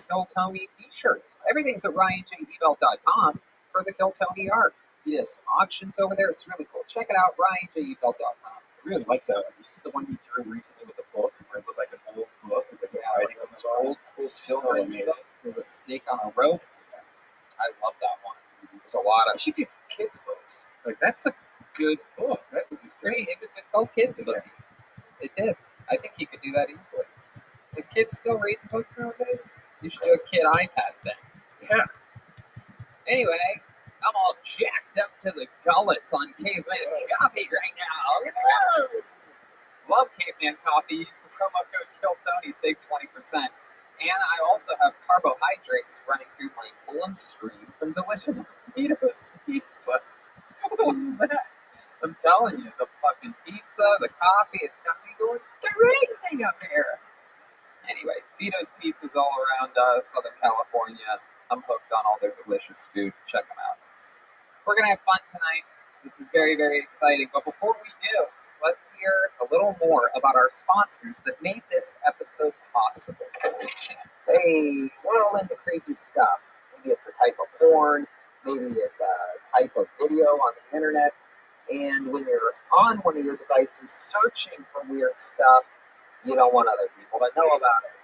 Kill Tony t-shirts. Everything's at RyanJEbelt.com for the Kill Tony art. He has auctions over there. It's really cool. Check it out, RyanJEbelt.com. I really like that. You see the one you drew recently with the book, where it looked like an old book with the writing on the bottom. Old school children's book with a snake on a rope. I love that one. There's a lot of. You should do kids' books. Like, that's a good book. That would be great. It would go kids' book. It did. I think he could do that easily. Do kids still read books nowadays? You should do a kid iPad thing. Yeah. Anyway, I'm all jacked up to the gullets on Caveman Coffee right now. Love Caveman Coffee. Use the promo code KILLTONY, save 20%. And I also have carbohydrates running through my bloodstream from delicious Vito's pizza. What was that? I'm telling you, the fucking pizza, the coffee, it's got me going crazy up here. Anyway, Vito's Pizza's all around Southern California. I'm hooked on all their delicious food. Check them out. We're going to have fun tonight. This is very, very exciting. But before we do, let's hear a little more about our sponsors that made this episode possible. We're all into creepy stuff. Maybe it's a type of porn. Maybe it's a type of video on the internet. And when you're on one of your devices searching for weird stuff, you don't want other people to know about it.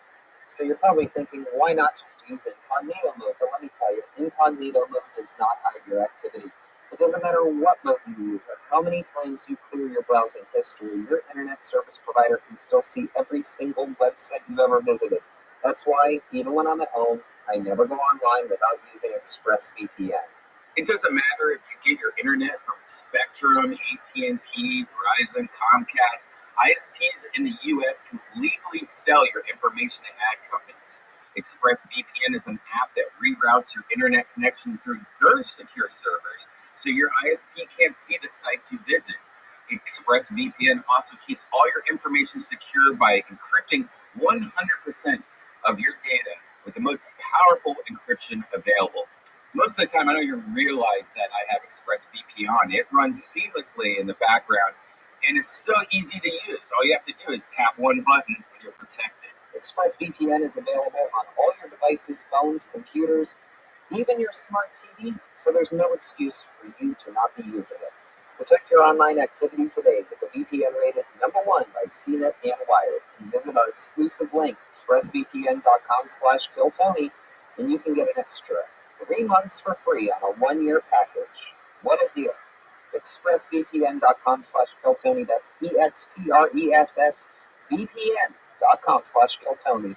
So you're probably thinking, why not just use incognito mode? But let me tell you, incognito mode does not hide your activity. It doesn't matter what mode you use or how many times you clear your browsing history, your internet service provider can still see every single website you've ever visited. That's why, even when I'm at home, I never go online without using ExpressVPN. It doesn't matter if you get your internet from Spectrum, AT&T, Verizon, Comcast. ISPs in the U.S. can legally sell your information to ad companies. ExpressVPN is an app that reroutes your internet connection through their secure servers, so your ISP can't see the sites you visit. ExpressVPN also keeps all your information secure by encrypting 100% of your data with the most powerful encryption available. Most of the time, I don't even realize that I have ExpressVPN on. It runs seamlessly in the background, and it's so easy to use. All you have to do is tap one button, and you're protected. ExpressVPN is available on all your devices, phones, computers, even your smart TV, so there's no excuse for you to not be using it. Protect your online activity today with the VPN rated #1 by CNET and Wired. And visit our exclusive link, expressvpn.com/KillTony, and you can get an extra 3 months for free on a 1-year package. What a deal. expressvpn.com/KillTony. That's EXPRESSVPN.com/KillTony.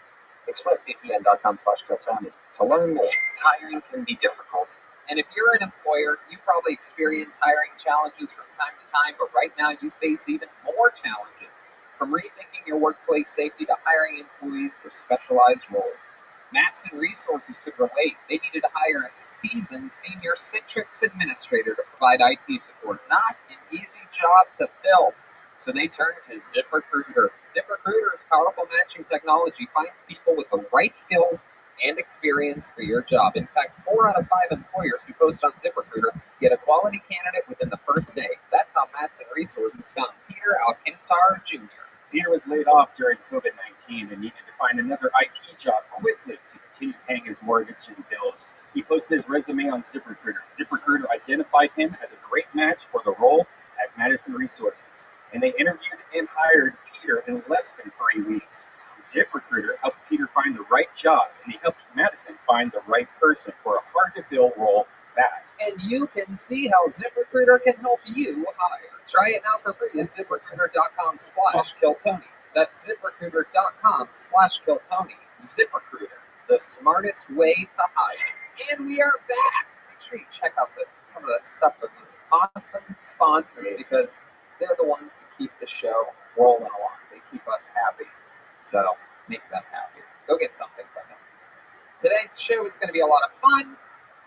expressvpn.com/KillTony to learn more. Hiring can be difficult. And if you're an employer, you probably experience hiring challenges from time to time, but right now you face even more challenges, from rethinking your workplace safety to hiring employees for specialized roles. Matson Resources could relate. They needed to hire a seasoned senior Citrix administrator to provide IT support. Not an easy job to fill. So they turned to ZipRecruiter. ZipRecruiter's powerful matching technology finds people with the right skills and experience for your job. In fact, 4 out of 5 employers who post on ZipRecruiter get a quality candidate within the first day. That's how Matson Resources found Peter Alcantar Jr. Peter was laid off during COVID-19 and needed to find another IT job quickly to continue paying his mortgage and bills. He posted his resume on ZipRecruiter. ZipRecruiter identified him as a great match for the role at Madison Resources, and they interviewed and hired Peter in less than 3 weeks. ZipRecruiter helped Peter find the right job, and he helped Madison find the right person for a hard-to-fill role fast. And you can see how ZipRecruiter can help you hire. Try it now for free at ZipRecruiter.com/KillTony. That's ZipRecruiter.com/KillTony. ZipRecruiter, the smartest way to hire. And we are back. Make sure you check out some of that stuff with those awesome sponsors, because they're the ones that keep the show rolling along. They keep us happy. So make them happy. Go get something from them. Today's show is going to be a lot of fun.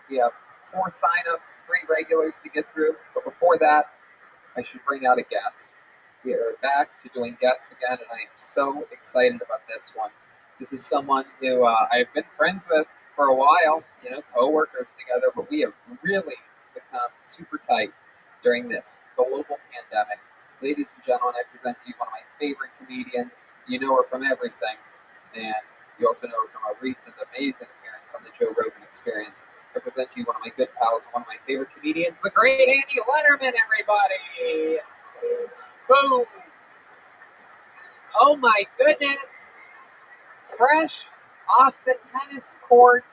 We have 4 signups, 3 regulars to get through. But before that, I should bring out a guest. We are back to doing guests again, and I am so excited about this one. This is someone who I've been friends with for a while, co-workers together, but we have really become super tight during this global pandemic. Ladies and gentlemen, I present to you one of my favorite comedians. You know her from everything, and You also know from a recent amazing appearance on the Joe Rogan Experience, I present to you one of my good pals, one of my favorite comedians, the great Andy Letterman, everybody! Boom! Oh my goodness! Fresh off the tennis court,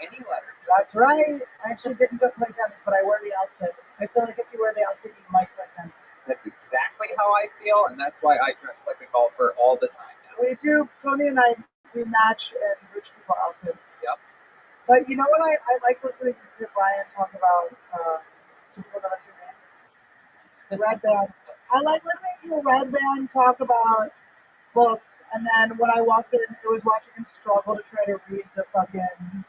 Andy Letterman. That's right. I actually didn't go play tennis, but I wear the outfit. I feel like if you wear the outfit, you might play tennis. That's exactly how I feel, and that's why I dress like a golfer all the time now. We do. Tony and I, we match in rich people outfits. Yep. But you know what? I like listening to Brian talk about, to people that's your name? Red Band. I like listening to Red Band talk about books, and then when I walked in, it was watching him struggle to try to read the fucking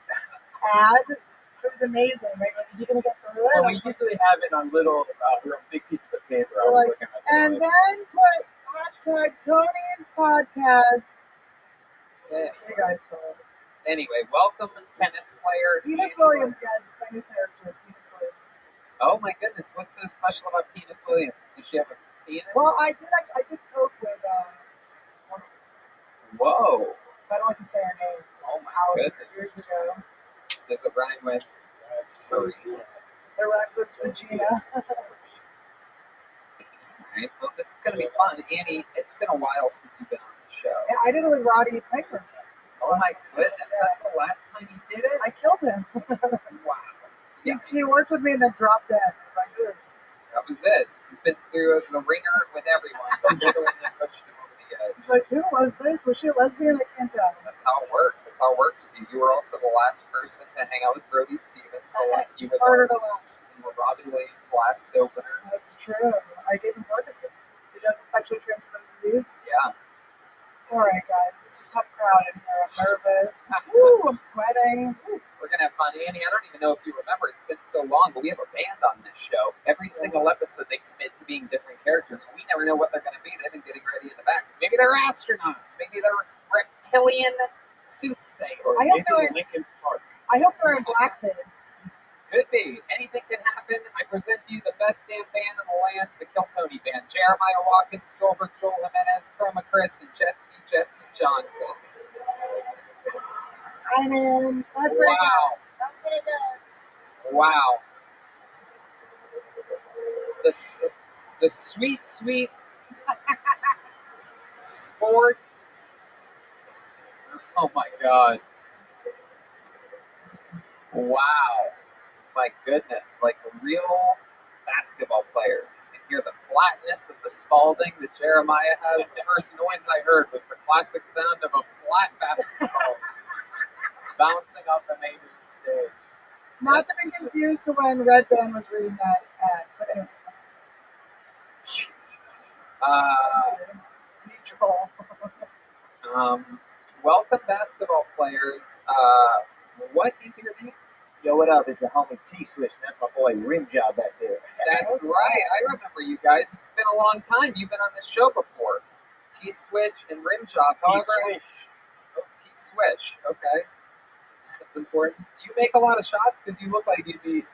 ad. It was amazing, right? Like, is he gonna get through it? Well, we usually have it on little, big pieces of paper. I was Like, looking at and then put hashtag Tony's podcast. Anyway, You guys saw it. anyway, welcome tennis player. Penis Williams, guys. It's my new character, Penis Williams. Oh my goodness, what's so special about Penis Williams? Does she have a penis? Well, I did coke with one of them, Whoa. so I don't like to say her name. Oh my Years goodness. ago. Does it rhyme with sorry? The wreck with Regina. Alright, well this is gonna be fun. Annie, it's been a while since you've been on the show. Yeah, I did it with Roddy Piper. Oh my goodness, that's the last time you did it? I killed him. Wow. Yeah, He worked with me and then dropped dead. He was like, "Ooh." that was it. He's been through the ringer with everyone, but you're the one that pushed him over the edge. He's like, "Who was this? Was she a lesbian? I can't tell." That's how it works. That's how it works with you. You were also the last person to hang out with Brody Stevens. You were Harder to laugh. Robbie Williams' last opener. That's true. I gave him Parkinson's. Did you have a sexually transmitted disease? Yeah. All right, guys. This is a tough crowd in here. I'm nervous. Woo, I'm sweating. Woo. We're going to have fun. Annie, I don't even know if you remember. It's been so long, but we have a band on this show. Every single episode, they commit to being different characters. We never know what they're going to be. They've been getting ready in the back. Maybe they're astronauts. Maybe they're reptilian soothsayers. I hope they're in, Lincoln Park. I hope they're in blackface. Could be. Anything can happen. I present to you the best damn band in the land, the Kiltony Band. Jeremiah Watkins, Joelbert Joel Jimenez, Chroma Chris, and Jetski Jesse Johnson. I'm in. That's pretty Wow. good. That's pretty good. Wow. The sweet, sweet sport. Oh my God. Wow. My goodness. Like real basketball players. You can hear the flatness of the Spalding that Jeremiah has. The first noise I heard was the classic sound of a flat basketball bouncing off the major stage. Not to be confused to when Red Band was reading that ad. But anyway. Neutral. Welcome, basketball players. What is your name? Yo, what up? It's a homie T-Switch. That's my boy Rim Job back there. That's right. I remember you guys. It's been a long time. You've been on this show before. T-Switch and Rim Job. However, T-Switch. Oh, T-Switch. Okay. That's important. Do you make a lot of shots? Because you look like we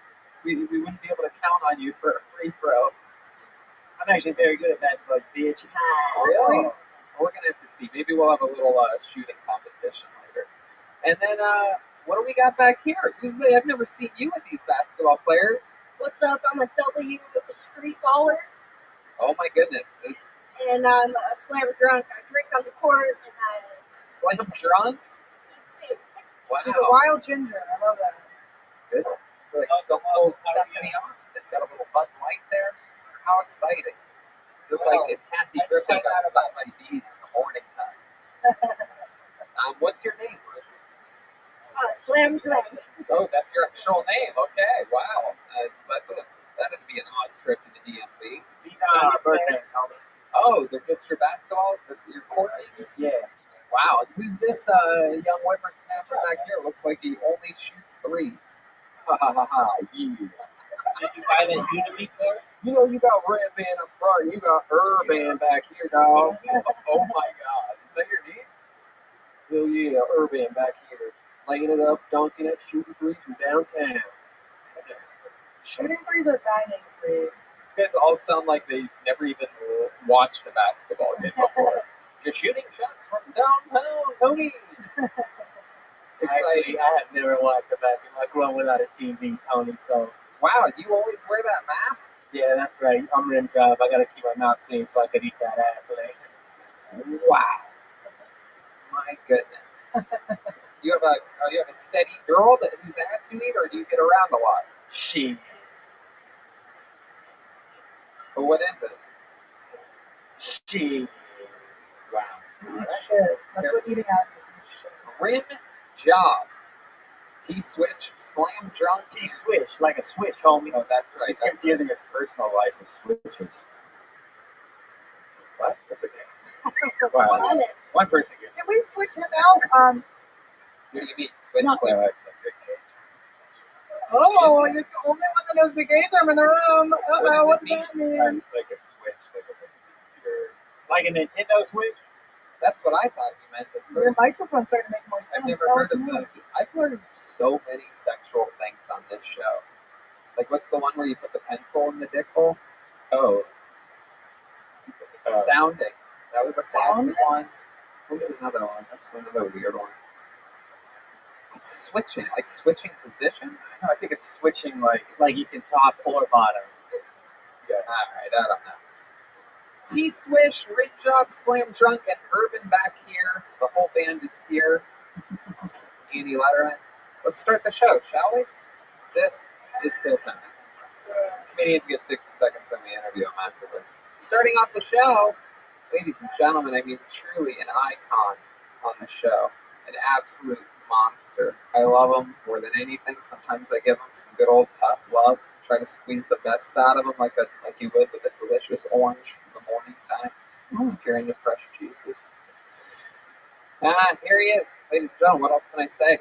wouldn't be able to count on you for a free throw. I'm actually very good at basketball, bitch. Really? Well, we're going to have to see. Maybe we'll have a little shooting competition later. And then, what do we got back here? I've never seen you with these basketball players. What's up? I'm a W street baller, Oh my goodness. and I'm a slam drunk. I drink on the court, and I. Slam drunk? Wow. She's a wild ginger. I love that. Goodness. Like Stone Cold Stephanie Austin. Got a little Bud Light there. How exciting. Looked like if Kathy Griffin got stung by bees in the morning time. What's your name? Slam drunk. So that's your actual name. Okay. Wow. That'd be an odd trip to the DMV. These are my birthday, homie. Oh, they're just your basketball, your court names? Yeah. Wow. And who's this young whippersnapper back here? Looks like he only shoots threes. Ha ha ha ha. Yeah. Did you buy that Unity card? You know, you got Red Band up front, and you got Urban back here, dog. Oh my God. Is that your name? Hell yeah, Urban back here. Laying it up, dunking it, shooting threes from downtown. Shooting threes are banging threes. These guys all sound like they never even watched a basketball game before. You're shooting shots from downtown, Tony. Exciting. Actually, I have never watched a basketball. I grew up without a TV, Tony, so. Wow, you always wear that mask? Yeah, that's right. I'm rim job. I gotta keep my mouth clean so I can eat that ass later. Wow. My goodness. You have a steady girl whose ass you eat, or do you get around a lot? Shit. But what is it? Shit. Wow. Shit. That's what eating ass is. Rim job. T-switch, slam drunk. T-switch, like a switch, homie. Oh, that's right. He's That's confusing his personal life with switches. what? That's okay. Wow. Wow. One person gets Can we switch him out? What do you mean? Switch, No. slam. Oh, you're the only one that knows the gay term in the room. What does What it does that mean? like a switch, like a computer. Like a Nintendo Switch? That's what I thought you meant at Your first. microphone's starting to make more sense. I've never Tell heard us of more. that. I've learned so many sexual things on this show. Like, what's the one where you put the pencil in the dick hole? Oh. Sounding. That was a classic Sounding? one. What was another one? That's another weird one. It's switching, like switching positions. I think it's switching like Like you can top or bottom. Alright, I don't know. T-Swish, Rig Job, Slam Drunk, and Urban back here. The whole band is here. Andy Letterman. Let's start the show, shall we? This is Kill Time. Comedians get 60 seconds, then we interview them afterwards. Starting off the show, ladies and gentlemen, I mean truly an icon on the show. An absolute monster. I love him more than anything. Sometimes I give him some good old tough love. Try to squeeze the best out of him like you would with a delicious orange in the morning time. If you're into fresh juices. Here he is. Ladies and gentlemen, what else can I say?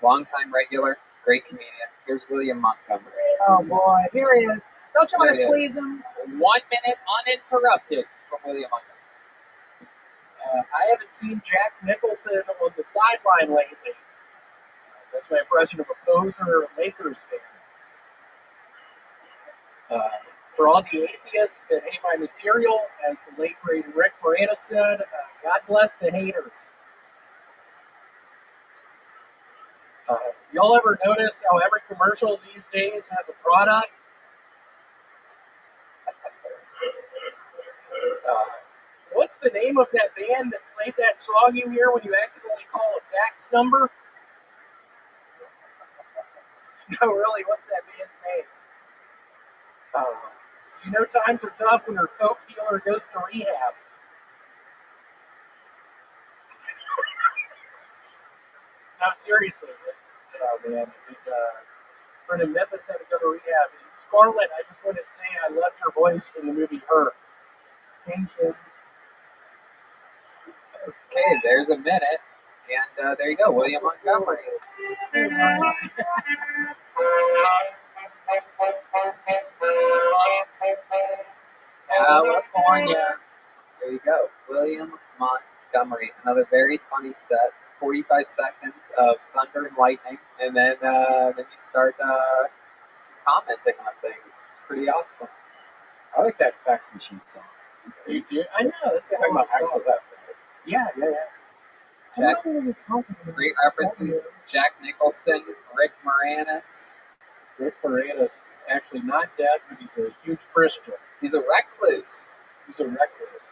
Longtime regular, great comedian. Here's William Montgomery. Oh boy, here he is. Don't you want There to he squeeze is. him? 1 minute uninterrupted from William Montgomery. I haven't seen Jack Nicholson on the sideline lately. That's my impression of a poser or a Lakers fan. For all the atheists that hate my material, as the late great Rick Moranis said, God bless the haters. Y'all ever notice how every commercial these days has a product? What's the name of that band that played that song you hear when you accidentally call a fax number? No, really, what's that band's name? You know times are tough when your coke dealer goes to rehab. No, seriously. Man. Friend in Memphis had to go to rehab. And Scarlett, I just want to say I loved your voice in the movie Her. Thank you. Okay, there's a minute. And there you go, William Montgomery. California. There you go, William Montgomery. Another very funny set. 45 seconds of thunder and lightning, and then you start just commenting on things. It's pretty awesome. I like that fax machine song. You do? I know. That's You're talking about Axel F. Yeah. Jack, What are you talking about? great references. Jack Nicholson, Rick Moranis. Rick Moranis is actually not dead, but he's a huge Christian. He's a recluse. He's a recluse.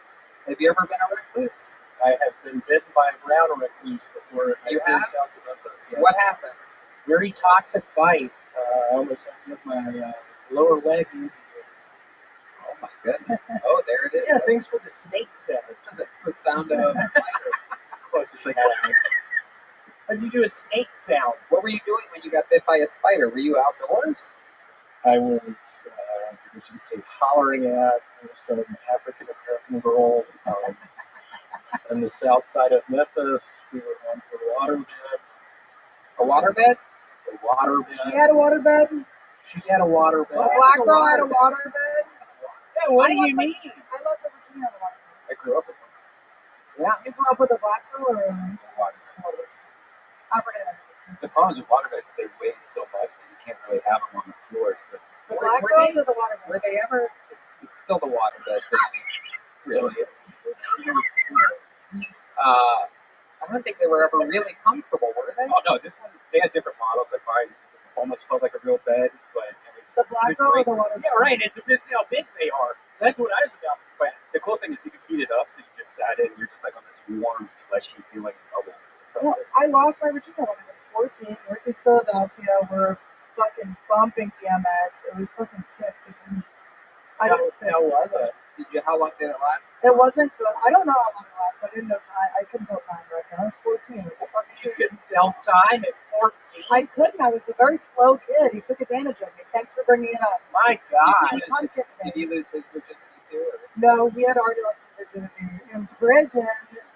Have you ever been a recluse? I have been bitten by a brown recluse before. You at have? Memphis, yes. What happened? Very toxic bite. I almost had to get my lower leg amputated. Oh my goodness. Oh, there it is. Yeah, thanks for the snake sound. That's the sound of a spider. Closest thing I have. How'd you do a snake sound? What were you doing when you got bit by a spider? Were you outdoors? I was, I guess you could say, hollering at an African American girl on the south side of Memphis. We were on the waterbed. A waterbed? The waterbed. She had a waterbed? She had a waterbed. A black girl had a waterbed? Yeah, what do you mean? I love the Virginia on the waterbed. I grew up with one. Yeah. You grew up with a black girl or a Waterbed. African American? The problem with waterbeds is they weigh so much that you can't really have them on the floor. So The Were- black were girls they- or the waterbed? Were they ever? It's still the waterbed thing. Really, it's I don't think they were ever really comfortable, were they? Oh no, this one they had different models. Like mine almost felt like a real bed, but The black it's girl or great. the one? Yeah, right. It depends how big they are. That's what I was about to say. The cool thing is you can heat it up, so you just sat in and you're just like on this warm, fleshy feeling bubble. Well, I lost my Virginia when I was 14. Northeast Philadelphia. We're fucking bumping DMX. It was fucking sick, dude. I got sick. How was it? How long did it last? It wasn't good. I don't know how long it lasted. I didn't know time. I couldn't tell time right now. I was 14. It was a fucking You couldn't tell time at 14. I couldn't. I was a very slow kid. He took advantage of me. Thanks for bringing it up. My God. Did he lose his virginity too? Or? No, he had already lost his virginity in prison.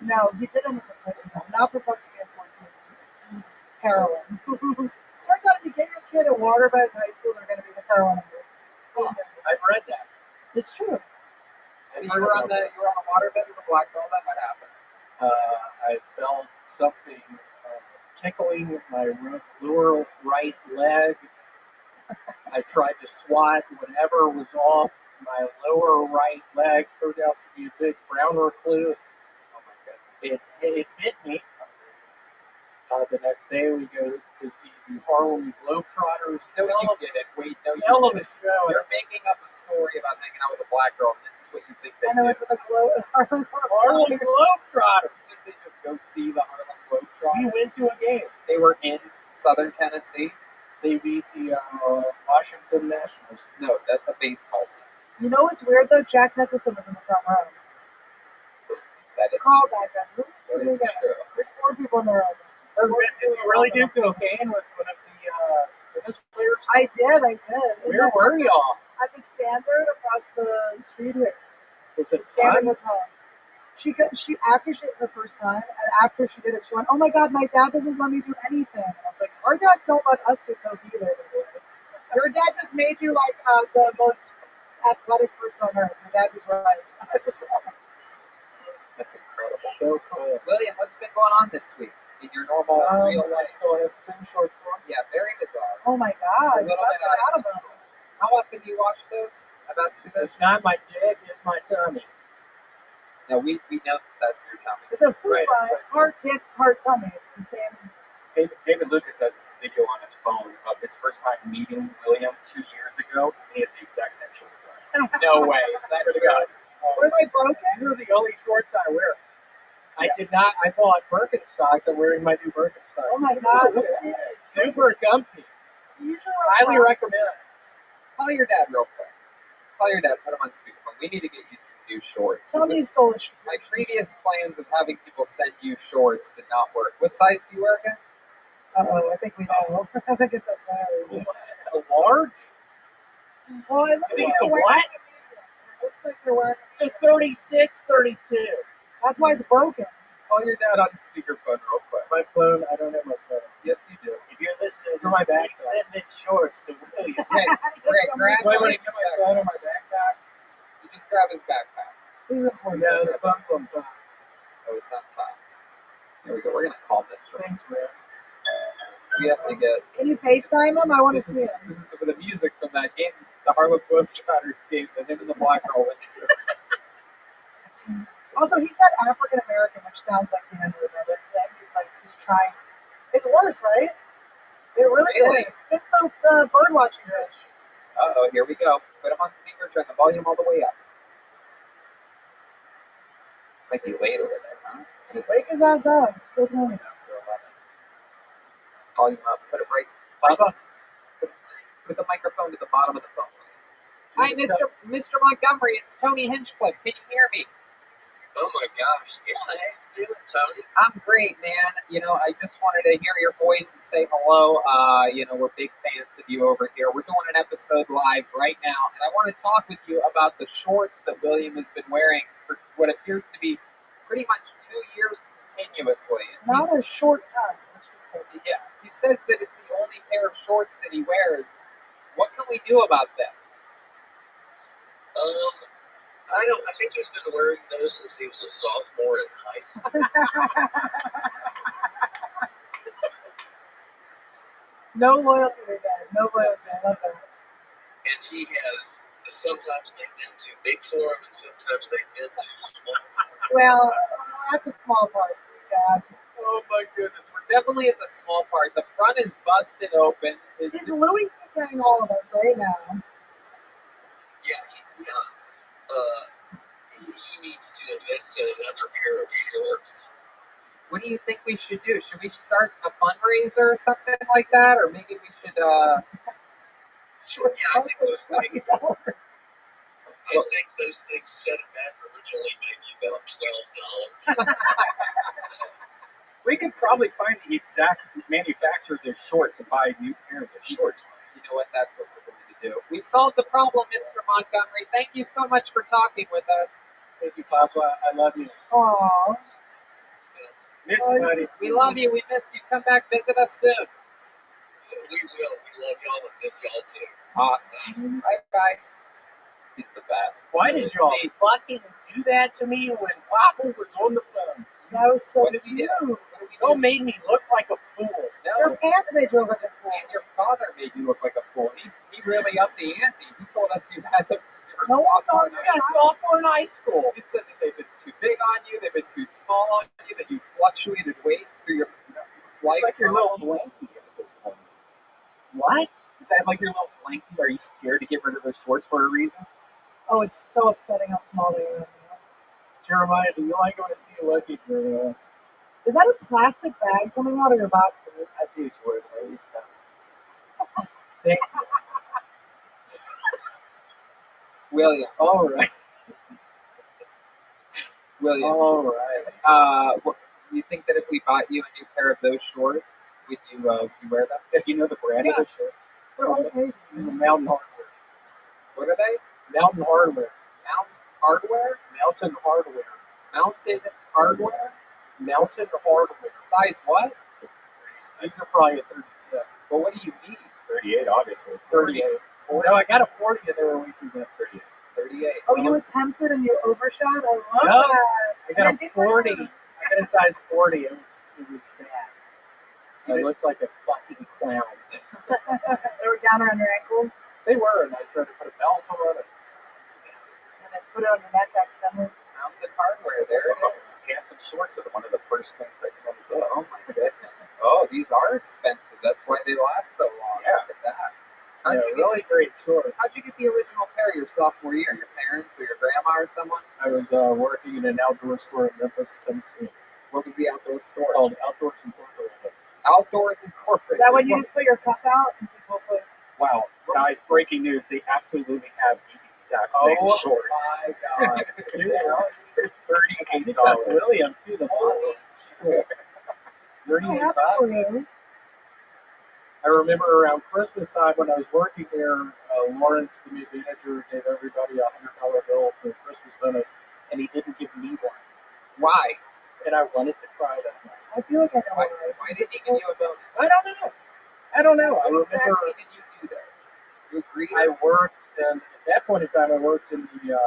No, he didn't in prison. No, not for fucking me at 14. Heroin. Turns out if you get your kid a waterbed in high school, they're going to be the heroin addicts. Oh, I've read that. It's true. So you were on a waterbed with a black girl. Then what happened? I felt something tickling my lower right leg. I tried to swat whatever was off my lower right leg. Turned out to be a big brown recluse. Oh my goodness. It bit me. The next day we go to see the Harlem Globetrotters. No, you didn't. Wait, no, you Hell of a didn't. show. You're making up a story about hanging out with a black girl, and this is what you think they And I do. went to the Harlem Globetrotters. Did they just go see the Harlem Globetrotters? We went to a game. They were in Southern Tennessee. They beat the Washington Nationals. No, that's a baseball team. You know what's weird though? Jack Nicholson was in the front row. That is, Call back then. that is true. There's 4 people in the row. Did you really do cocaine with one of the tennis players? I did. Where were y'all? At the Standard across the street here. Was it Standard fun? Hotel. She after she her first time, and after she did it, she went, "Oh my God, my dad doesn't let me do anything." And I was like, "Our dads don't let us do coke either. Your dad just made you like the most athletic person on earth. Your dad was right." That's incredible. So cool. William, what's been going on this week in your normal real I life? still have the same shorts on. Yeah, very bizarre. Oh my God, A you little busted bit out of them. How often do you watch those? I've asked you this. It's not my dick, it's my tummy. No, we know that's your tummy. It's a food Right. line, heart, dick, heart, tummy. It's the same. David Lucas has this video on his phone of his first time meeting William 2 years ago, and he has the exact same shorts on. No way. Is that Swear to true? God. Were they broken? These are the only shorts I wear. I did not. I bought Birkenstocks. I'm wearing my new Birkenstocks. Oh my God, what's it? Super comfy. You usually Highly recommend. Call your dad real quick. Call your dad. Put him on speakerphone. We need to get you some new shorts. Tell me you stole a shirt. My previous plans of having people send you shorts did not work. What size do you wear again? Uh-oh, I think we know. I think it's a large. A large? Well, it looks You like think you're a wearing what? it looks like you're wearing It's a 36, 32. That's why it's broken. Call your dad on speakerphone real quick. My phone, I don't have my phone. Yes, you do. If you're listening To my backpack. send in shorts to William. Okay, grab Wait, William's get my backpack. phone in my backpack. You just grab his backpack. This is important. No, the phone's on top. Oh, it's on top. There we go. We're gonna call Mr. Thanks, man. We have to get. Can you FaceTime him? I want to This see is, him. this is the music from that game, the Harlem Globetrotters game that him and the black girl went through. Also, he said African American, which sounds like the N-word. Right? It's like he's trying. It's worse, right? It really Really? is. Since the bird watching fish. Uh-oh, here we go. Put him on speaker, turn the volume all the way up. Might be late over there, huh? It is Wake his ass up. It's good late time. now for 11. Volume up. Put it right. Put the microphone to the bottom of the phone. Hi, Mr. Montgomery. It's Tony Hinchcliffe. Can you hear me? Oh my gosh. Yeah, how you doing, Tony? I'm great, man. You know, I just wanted to hear your voice and say hello. You know, we're big fans of you over here. We're doing an episode live right now, and I want to talk with you about the shorts that William has been wearing for what appears to be pretty much 2 years continuously. Not a short time. Let's just say. Yeah, he says that it's the only pair of shorts that he wears. What can we do about this? I think he's been wearing those since he was a sophomore in high school. No loyalty to that. No loyalty. I love that. And he has, sometimes they've been too big for him, and sometimes they've been too small for him. Well, at the small part. God. Oh my goodness, we're definitely at the small part. The front is busted open. Is Louis carrying all of us right now? Yeah, he needs to invest in another pair of shorts. What do you think we should do? Should we start a fundraiser or something like that? Or maybe we should, Shorts Yeah, I cost think like those $20. I think those things set them back originally maybe about $12. We could probably find the exact manufacturer of those shorts and buy a new pair of those shorts. you know what, that's what we're going to do. We solved the problem, Mr. Montgomery. Thank you so much for talking with us. Thank you, Papa. I love you. Aww. Miss Oh, Buddy. We love you. We miss you. Come back, visit us soon. We will. We love y'all and miss y'all too. Awesome. Bye-bye. He's the best. Why did y'all fucking do that to me when Papa was on the phone? That was so What did we cute. do? What did we Y'all do? made me look like a fool. Your No, pants made you look like a fool. and your father made you look like a fool. He really upped the ante. He told us you had this since you were No one sophomore thought in I high was school. sophomore in high school. He said that they've been too big on you, they've been too small on you, that you fluctuated weights through your life. Like your little problem. blankie at this point. What? Is that like your little blankie? Are you scared to get rid of those shorts for a reason? Oh, it's so upsetting how small they are. Jeremiah, do you like when I see you lucky, girl? Is that a plastic bag coming out of your boxers? I see what you're working at least time. Thank you. William, All right. William, All right. you think that if we bought you a new pair of those shorts, would you wear them? Do you know the brand of those shorts? They're okay. Mountain Hardware. What are they? Mountain Hardware. Mount Hardware? Mountain Hardware. Mounted Hardware? Mountain Hardware. Size what? These are probably a 36. Well, what do you need? 38, obviously. 38. Oh, no, I got a 40 and they were way too big. 38. 38. Oh, you attempted and you overshot? I love No. that. I got And a I did 40. my- I got a size 40. It was sad. I looked like a fucking clown. They were down around your ankles They were, and I tried to put a belt on it. and then put it on your neck accidentally. Mounted Hardware, there it is. Pants and shorts are one of the first things that comes up. Oh my goodness. Oh, these are expensive. That's why they last so long. Yeah. Look at that. Yeah, really great shorts. How'd you get the original pair your sophomore year? Your parents or your grandma or someone? I was working in an outdoor store in Memphis, Tennessee, What was the outdoor store? called Outdoors Incorporated. Outdoors Is Incorporated. that when you just put your cups out and people put? Wow, guys, breaking news. They absolutely have the exact same Oh shorts. my god. They're I think $38. that's William too. The Holy model. So 38 happy bucks. for you. I remember around Christmas time when I was working there, Lawrence, the new manager, gave everybody a $100 bill for Christmas bonus, and he didn't give me one. Why? And I wanted to cry that night. I feel like I know Why, why. why did he give you a bonus? I don't know. I don't know. I What remember exactly did you do there? You agreed? I worked, and at that point in time, I worked in the,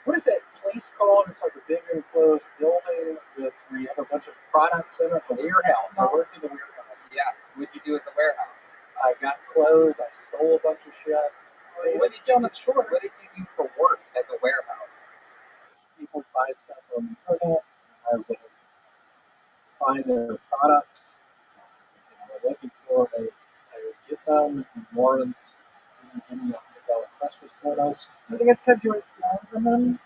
what is that place called? It's like a big enclosed building with where you have a bunch of products in it, the warehouse. I worked in the warehouse. Yeah. What'd you do at the warehouse? I got clothes. I stole a bunch of shit. What did you do? What did you do for work at the warehouse? People buy stuff on the internet. I would find their products that they're looking for. I would get them, and Lawrence didn't give me a $100 Christmas bonus. Do you think it's because you were stealing from them?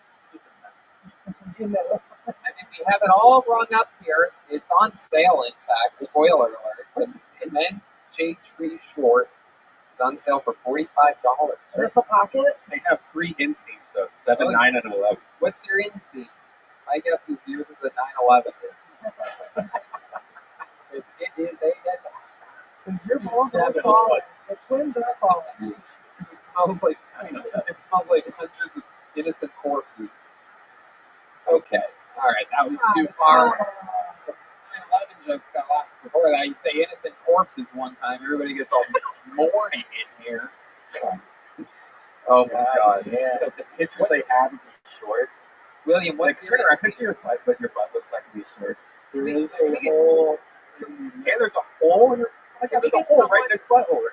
You know. I mean, we have it all rung up here. It's on sale, in fact. Spoiler alert. It's immense J Tree short. It's on sale for $45. Is the pocket? They have 3 inseams, though 7, Oh, 9, and 11. What's your inseam? My guess is yours is a 911. It is a Because your balls are Seven is falling. what? The twins are falling. It smells like hundreds of innocent corpses. Okay, all right, that was too far. 9/11 jokes got lost before that. You say innocent corpses one time, everybody gets all mourning in here. Oh my God! Yeah. The pictures they have of these shorts. William, Like, what's turn your around. Can I see your butt? What your butt looks like in these shorts? There is a hole. Yeah, there's a hole in your. Like, Can we there's a get hole someone- right in his butthole.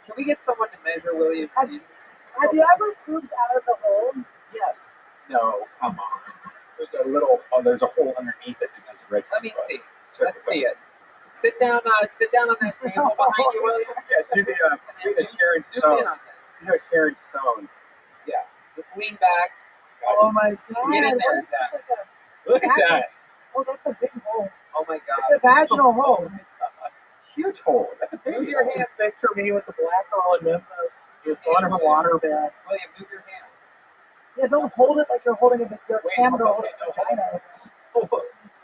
Can we get someone to measure William's Have- jeans? Have you ever pooped out of the hole? Yes. No, come on. There's a hole underneath it that goes right to Let the me butt. see. Check Let's the see butt. it. Sit down on that table behind you, William. Yeah, do the Sharon Zoom Stone. in on this. Do a Sharon Stone. Yeah. Just lean back. Oh my Get in god. there. What is that? Look at that. Oh, that's a big hole. Oh my It's God. a vaginal hole. Huge hole. That's a big Move your hole. hand. Just picture me with the black girl in Memphis, just on her water bed. William, move your hand. Yeah, don't hold it like you're holding your Wait, camera okay, holding no, a vagina.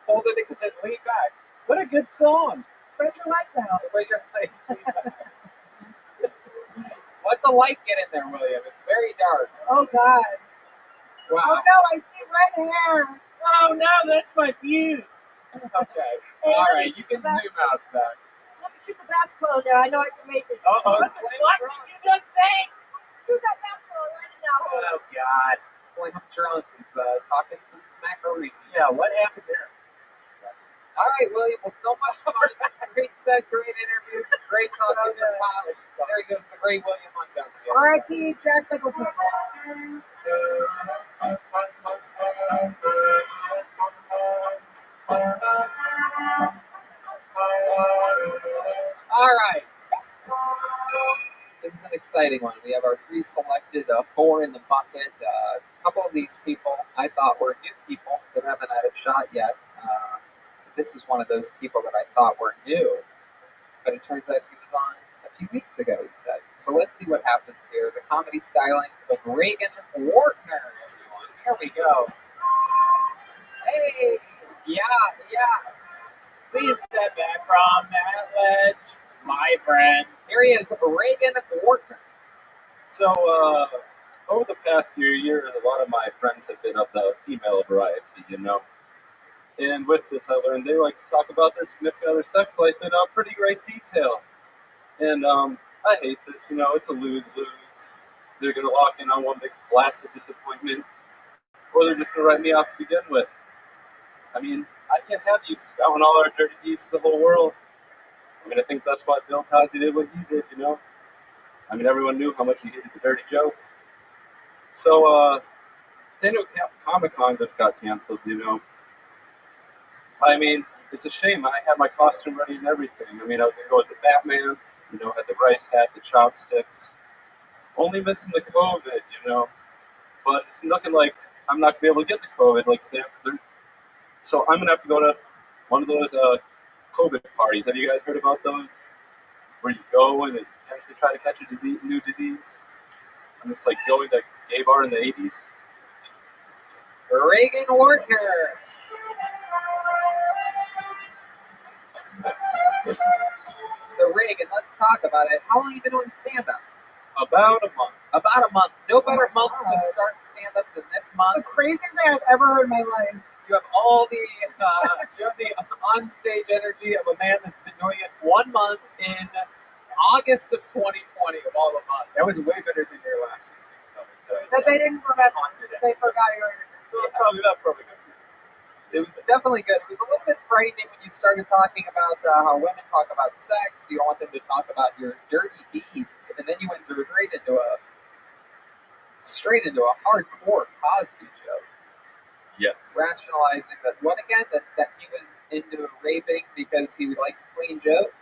Hold it and then lean back. What a good song. Spread your legs out. Spread your legs. Lean back. Let the light get in there, William. It's very dark. Oh god. Oh Wow. no, I see red hair. Oh no, that's my view. Okay. Hey, All let me right. see You can the zoom out, Zach. Let me shoot the basketball now. I know I can make it. Uh-oh. What did you just say? Shoot that basketball right in that hole. Oh God. Slim Drunk is talking some smackery. Yeah, what happened there? All right, William. Well, so much fun. Great set, great interview, great talking to Pops. There he goes, the great William Montgomery. R.I.P. Jack Nicholson. All right. This is an exciting one. We have our 3 selected, 4 in the bucket. A couple of these people I thought were new people that haven't had a shot yet. This was one of those people that I thought were new, but it turns out he was on a few weeks ago, he said. So let's see what happens here. The comedy stylings of Reagan Wartner, everyone. Here we go. Hey, yeah. Please Step back from that ledge, my friend. Here he is, Reagan Wartner. So, over the past few years, a lot of my friends have been of the female variety, you know. And with this, I learned they like to talk about their significant other sex life in pretty great detail. And I hate this, you know, it's a lose-lose. They're going to lock in on one big class of disappointment, or they're just going to write me off to begin with. I mean, I can't have you spouting all our dirty deeds to the whole world. I mean, I think that's why Bill Cosby did what he did, you know. I mean, everyone knew how much he hated the dirty joke. So, San Diego Comic-Con just got canceled, you know. I mean, it's a shame. I had my costume ready and everything. I mean, I was going to go as the Batman, you know, had the rice hat, the chopsticks. Only missing the COVID, you know. But it's looking like I'm not going to be able to get the COVID. Like, so I'm going to have to go to one of those COVID parties. Have you guys heard about those? Where you go and potentially try to catch a new disease? And it's like going to a gay bar in the 80s. Reagan Wartner. So Reagan, let's talk about it. How long have you been doing stand-up? About a month. About a month. No better my month to God. start stand-up than this The month. craziest thing I've ever heard in my life. You have all the on-stage energy of a man that's been doing it 1 month in August of 2020 of all the months. That was way better than your last season. That they didn't remember. They forgot your So that's probably good. It was definitely good. It was a little bit frightening when you started talking about how women talk about sex. You don't want them to talk about your dirty deeds, and then you went straight into a hardcore Cosby joke, Yes. rationalizing that what again? That he was into raping because he liked clean jokes.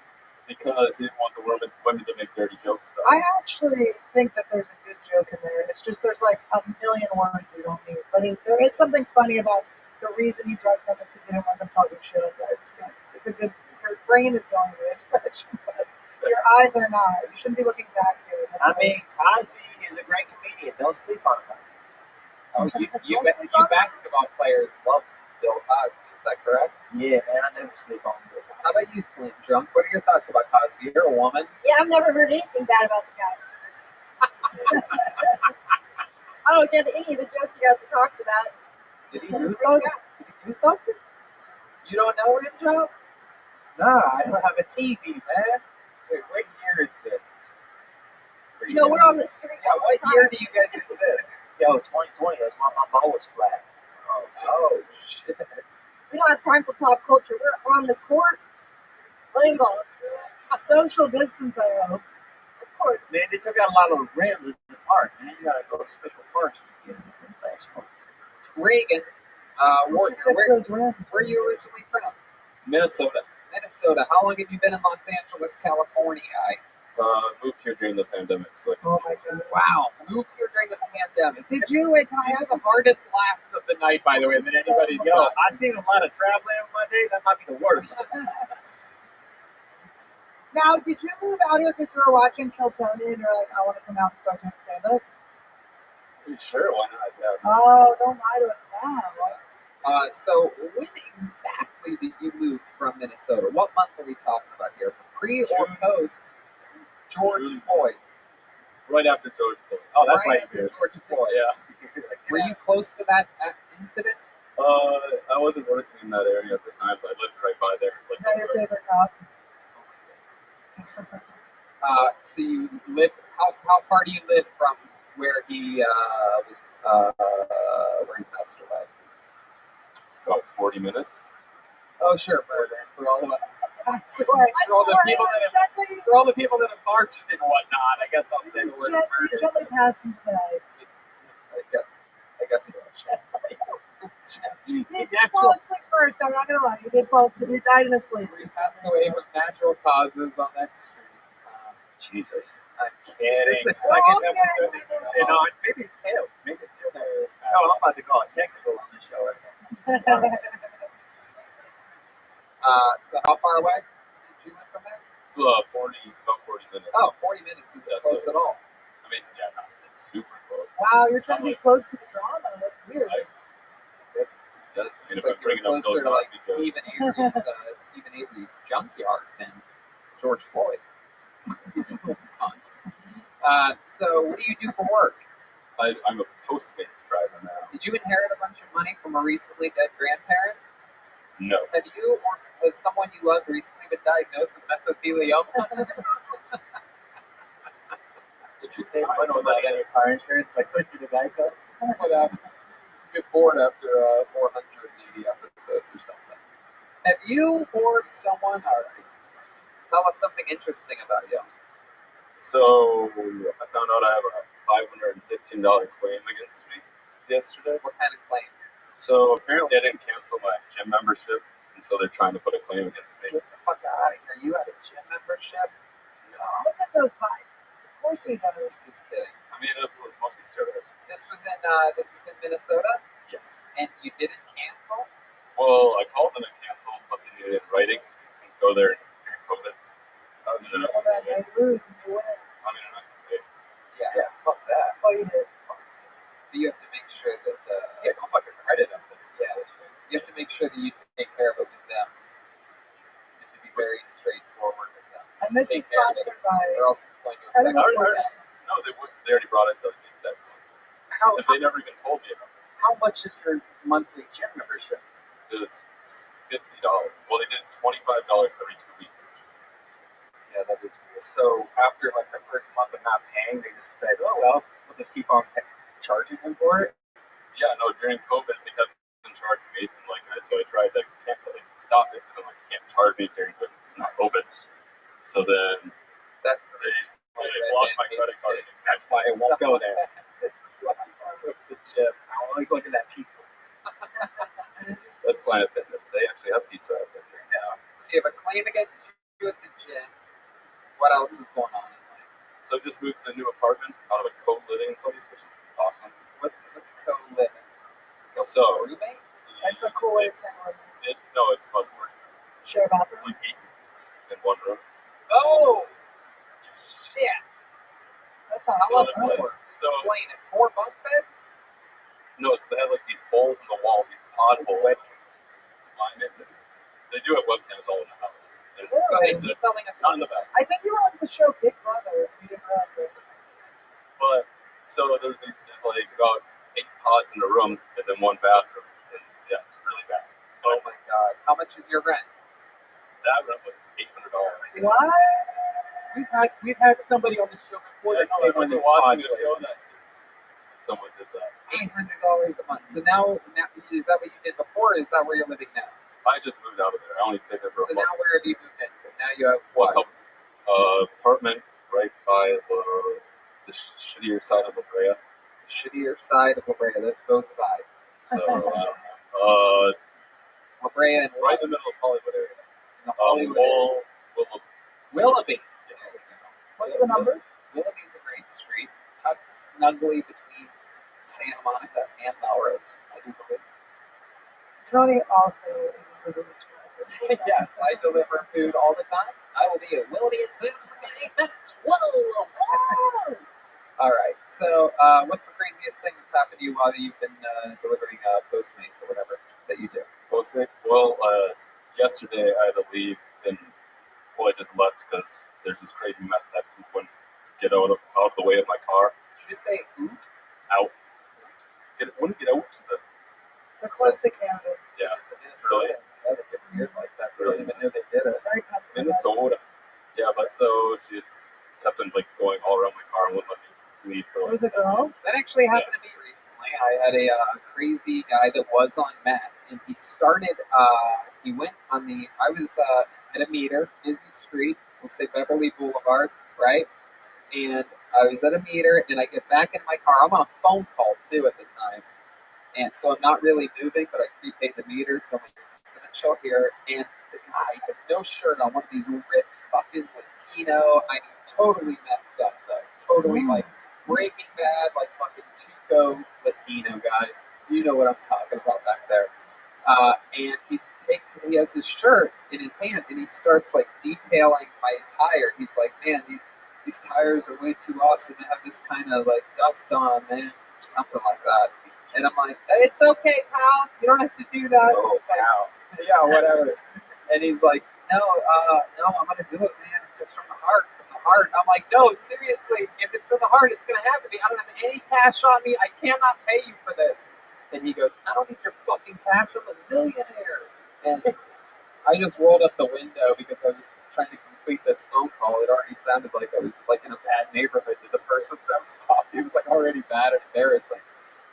Because he didn't want the women to make dirty jokes about I it. actually think that there's a good joke in there. It's just there's like a million words you don't need. But there is something funny about the reason he drugged them is because he didn't want them talking shit. It's good. It's a good. Your brain is going in the direction, but your eyes are not. You shouldn't be looking back here. I mean, Cosby is a great comedian. Don't sleep on him. Oh, you basketball players love Bill Cosby. Is that correct? Yeah, man, I never sleep on him. How about you, Slim Drunk? What are your thoughts about Cosby? You're a woman. Yeah, I've never heard anything bad about the guy. I don't get any of the jokes you guys have talked about. Did he do something? You don't know him, Joe? Nah, I don't have a TV, man. Wait, what year is this? You know, we're on the street Yeah, all what the time. year do you guys exist? Yo, 2020, that's why my ball was flat. Oh, shit. We don't have time for pop culture. We're on the court playing ball. Social distance, I hope. Of course. Man, they took out a lot of rims in the park, man. You gotta go to special parks to get in basketball. Reagan, Warner, Fix where those rims. are you originally from? Minnesota. Minnesota. How long have you been in Los Angeles, California? Moved here during the pandemic, so Oh my god. Wow, moved here during the pandemic. Did you wait? Can I These ask are the hardest laps of the night, by the way, that anybody's Yo, got. I've seen a lot of traveling on my day. That might be the worst. Now, did you move out here because you were watching Kill Tony and you're like, I want to come out and start doing stand up? sure, why not? Yeah. Oh, don't lie to us now. So when exactly did you move from Minnesota? What month are we talking about here? Pre or June. post George June. Floyd? Right after George Floyd. Oh, that's Right right. after George Floyd. Yeah. Were you close to that incident? I wasn't working in that area at the time, but I lived right by there. Is that your favorite cop? So you live. How far do you live from where he where he passed away? It's about 40 minutes. Oh, sure, murder for all of us. I swear. For all the people that have marched and whatnot. I guess I'll say the word He murder. gently passed into the night. I guess so. He did fall asleep first. I'm not gonna lie. He did fall asleep. He died in his sleep. He passed away from natural causes on that street. Jesus. I'm Kidding. kidding. Second Okay. episode. You know, maybe it's him. Maybe it's him. No, I'm about to call it technical on the show right now. So how far away did you live from there? It's about 40 minutes. Oh, 40 minutes isn't Yeah, close so- at all. I mean, yeah, not it's super close. Wow, you're trying to be close to the drama. That's weird. Yes, I mean, Seems if I'm like you're bringing up closer Bill to like Cosby jokes. Stephen Avery's junkyard than George Floyd. He's in Wisconsin. So what do you do for work? I'm a Postmates driver now. Did you inherit a bunch of money from a recently dead grandparent? No. Have you or has someone you love recently been diagnosed with mesothelioma? Did you save money on your car insurance by switching to Geico? What happened? Get bored after 480 episodes or something. Have you or someone, all right, tell us something interesting about you. So I found out I have a $515 claim against me yesterday. What kind of claim? So apparently I didn't cancel my gym membership, and so they're trying to put a claim against me. Get the fuck out of here. You had a gym membership? Look at those pies. Of course he does. Just kidding. I mean, it was mostly steroids. This was in Minnesota, Yes. and you didn't cancel? Well, I called them and canceled, but they needed it in writing. Couldn't go there during COVID. Well, then they lose and you win. I mean, I'm not gonna pay. Yeah. Fuck that. Oh, you did. You have to make sure that Yeah, don't fucking credit them. yeah, you have to make sure that you take care of it with them. You have to be very straightforward with them. And this is sponsored by. Or else it's going to I don't affect know. your debt. No, they already brought it to like that claim. How, If they never even told me about it. how much is your monthly gym membership? It was $50. Well, they did $25 every 2 weeks. Yeah, that is weird. So after like the first month of not paying, they just said, "Oh well, we'll just keep on charging them for it." Yeah, no, during COVID, they kept charging me, and like, so I tried to stop it because I'm like, you can't charge me during COVID. It's not COVID. So then That's the they reason blocked my credit card. That's why I won't go there. The gym. I only go to that pizza. That's Planet Fitness. They actually have pizza out there. Yeah. So you have a claim against you at the gym. What else is going on in life? So I just moved to a new apartment out of a co-living place, which is awesome. What's co-living? So Roommate? That's a cool way of it's, saying it's no, it's much worse. share It's bathroom. like 8 units in one room. Oh, shit. That's not Tell us Honestly. more. So- Explain it. 4 bunk beds? No, so they have like these holes in the wall, these pod hole webcams. They do have webcams all in the house. And Go ahead. it's Keep telling us. not in the back. I think you were on the show Big Brother. You didn't realize it. But so there's like about 8 pods in the room and then 1 bathroom. And yeah, it's really bad. Oh my god. How much is your rent? That rent was $800. What? We've had somebody on the show before Yeah, that no, I stayed on remember this watching podcast. a show that someone did that. $800 a month. So now, is that what you did before? Or is that where you're living now? I just moved out of there. I only stayed there for So a month. now where have you moved into? Now you have Well, what? apartment right by the shittier side of La Brea. Shittier side of La Brea. That's both sides. So I don't know. La Brea and Right in the middle of Hollywood area. in the Hollywood area. Willoughby. What's the number? Willoughby's a great street, tucked snugly between Santa Monica and Melrose, I do believe. Tony also is a village driver. Yes, I deliver food all the time. I will be at Willoughby in 8 minutes. Whoa! All right. So, what's the craziest thing that's happened to you while you've been delivering Postmates or whatever that you do? Postmates. Well, yesterday I had to leave, and I just left because there's this crazy meth that wouldn't get out of the way of my car. Did you say oot? Out. It wouldn't get out to the. They're close to Canada. Yeah. Minnesota. Yeah, they get weird like that. I didn't even know they did it. Very custom. Minnesota. Yeah, but so she just kept on like going all around my car and wouldn't let me leave for It was a girl. That actually happened to me recently. I had a crazy guy that was on meth, and he started. He went on the. I was at a meter, busy street. We'll say Beverly Boulevard, right? And I was at a meter, and I get back in my car. I'm on a phone call too at the time, and so I'm not really moving, but I prepaid the meter, so I'm like, just gonna chill here. And the guy has no shirt on, one of these ripped fucking Latino. I mean, totally messed up though. Totally like Breaking Bad, like fucking Tuco Latino guy. You know what I'm talking about back there. And he has his shirt in his hand, and he starts like detailing my tire. He's like, man, these tires are way too awesome. They have this kind of like dust on them, man, or something like that. And I'm like, hey, it's okay, pal. You don't have to do that. Oh, He's like, yeah, whatever. And he's like, no, I'm gonna do it, man. It's just from the heart, I'm like, no, seriously, if it's from the heart, it's gonna have to be. I don't have any cash on me. I cannot pay you for this. And he goes, I don't need your fucking cash. I'm a zillionaire. And I just rolled up the window because I was trying to complete this phone call. It already sounded like I was like in a bad neighborhood to the person that I was talking. It was like already bad and embarrassing.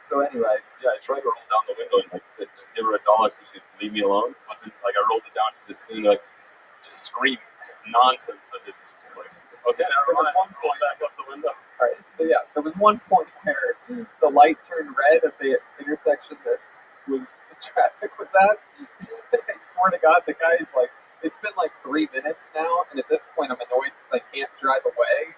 So anyway, Yeah, I tried to roll down the window and like I said, just give her $1 so she'd leave me alone. But then like I rolled it down, she just seemed like just screaming this nonsense that just like okay, never mind. Roll back up the window. all right, but yeah, there was one point where the light turned red at the intersection that the traffic was at. I swear to God, the guy's like, it's been like 3 minutes now, and at this point I'm annoyed because I can't drive away,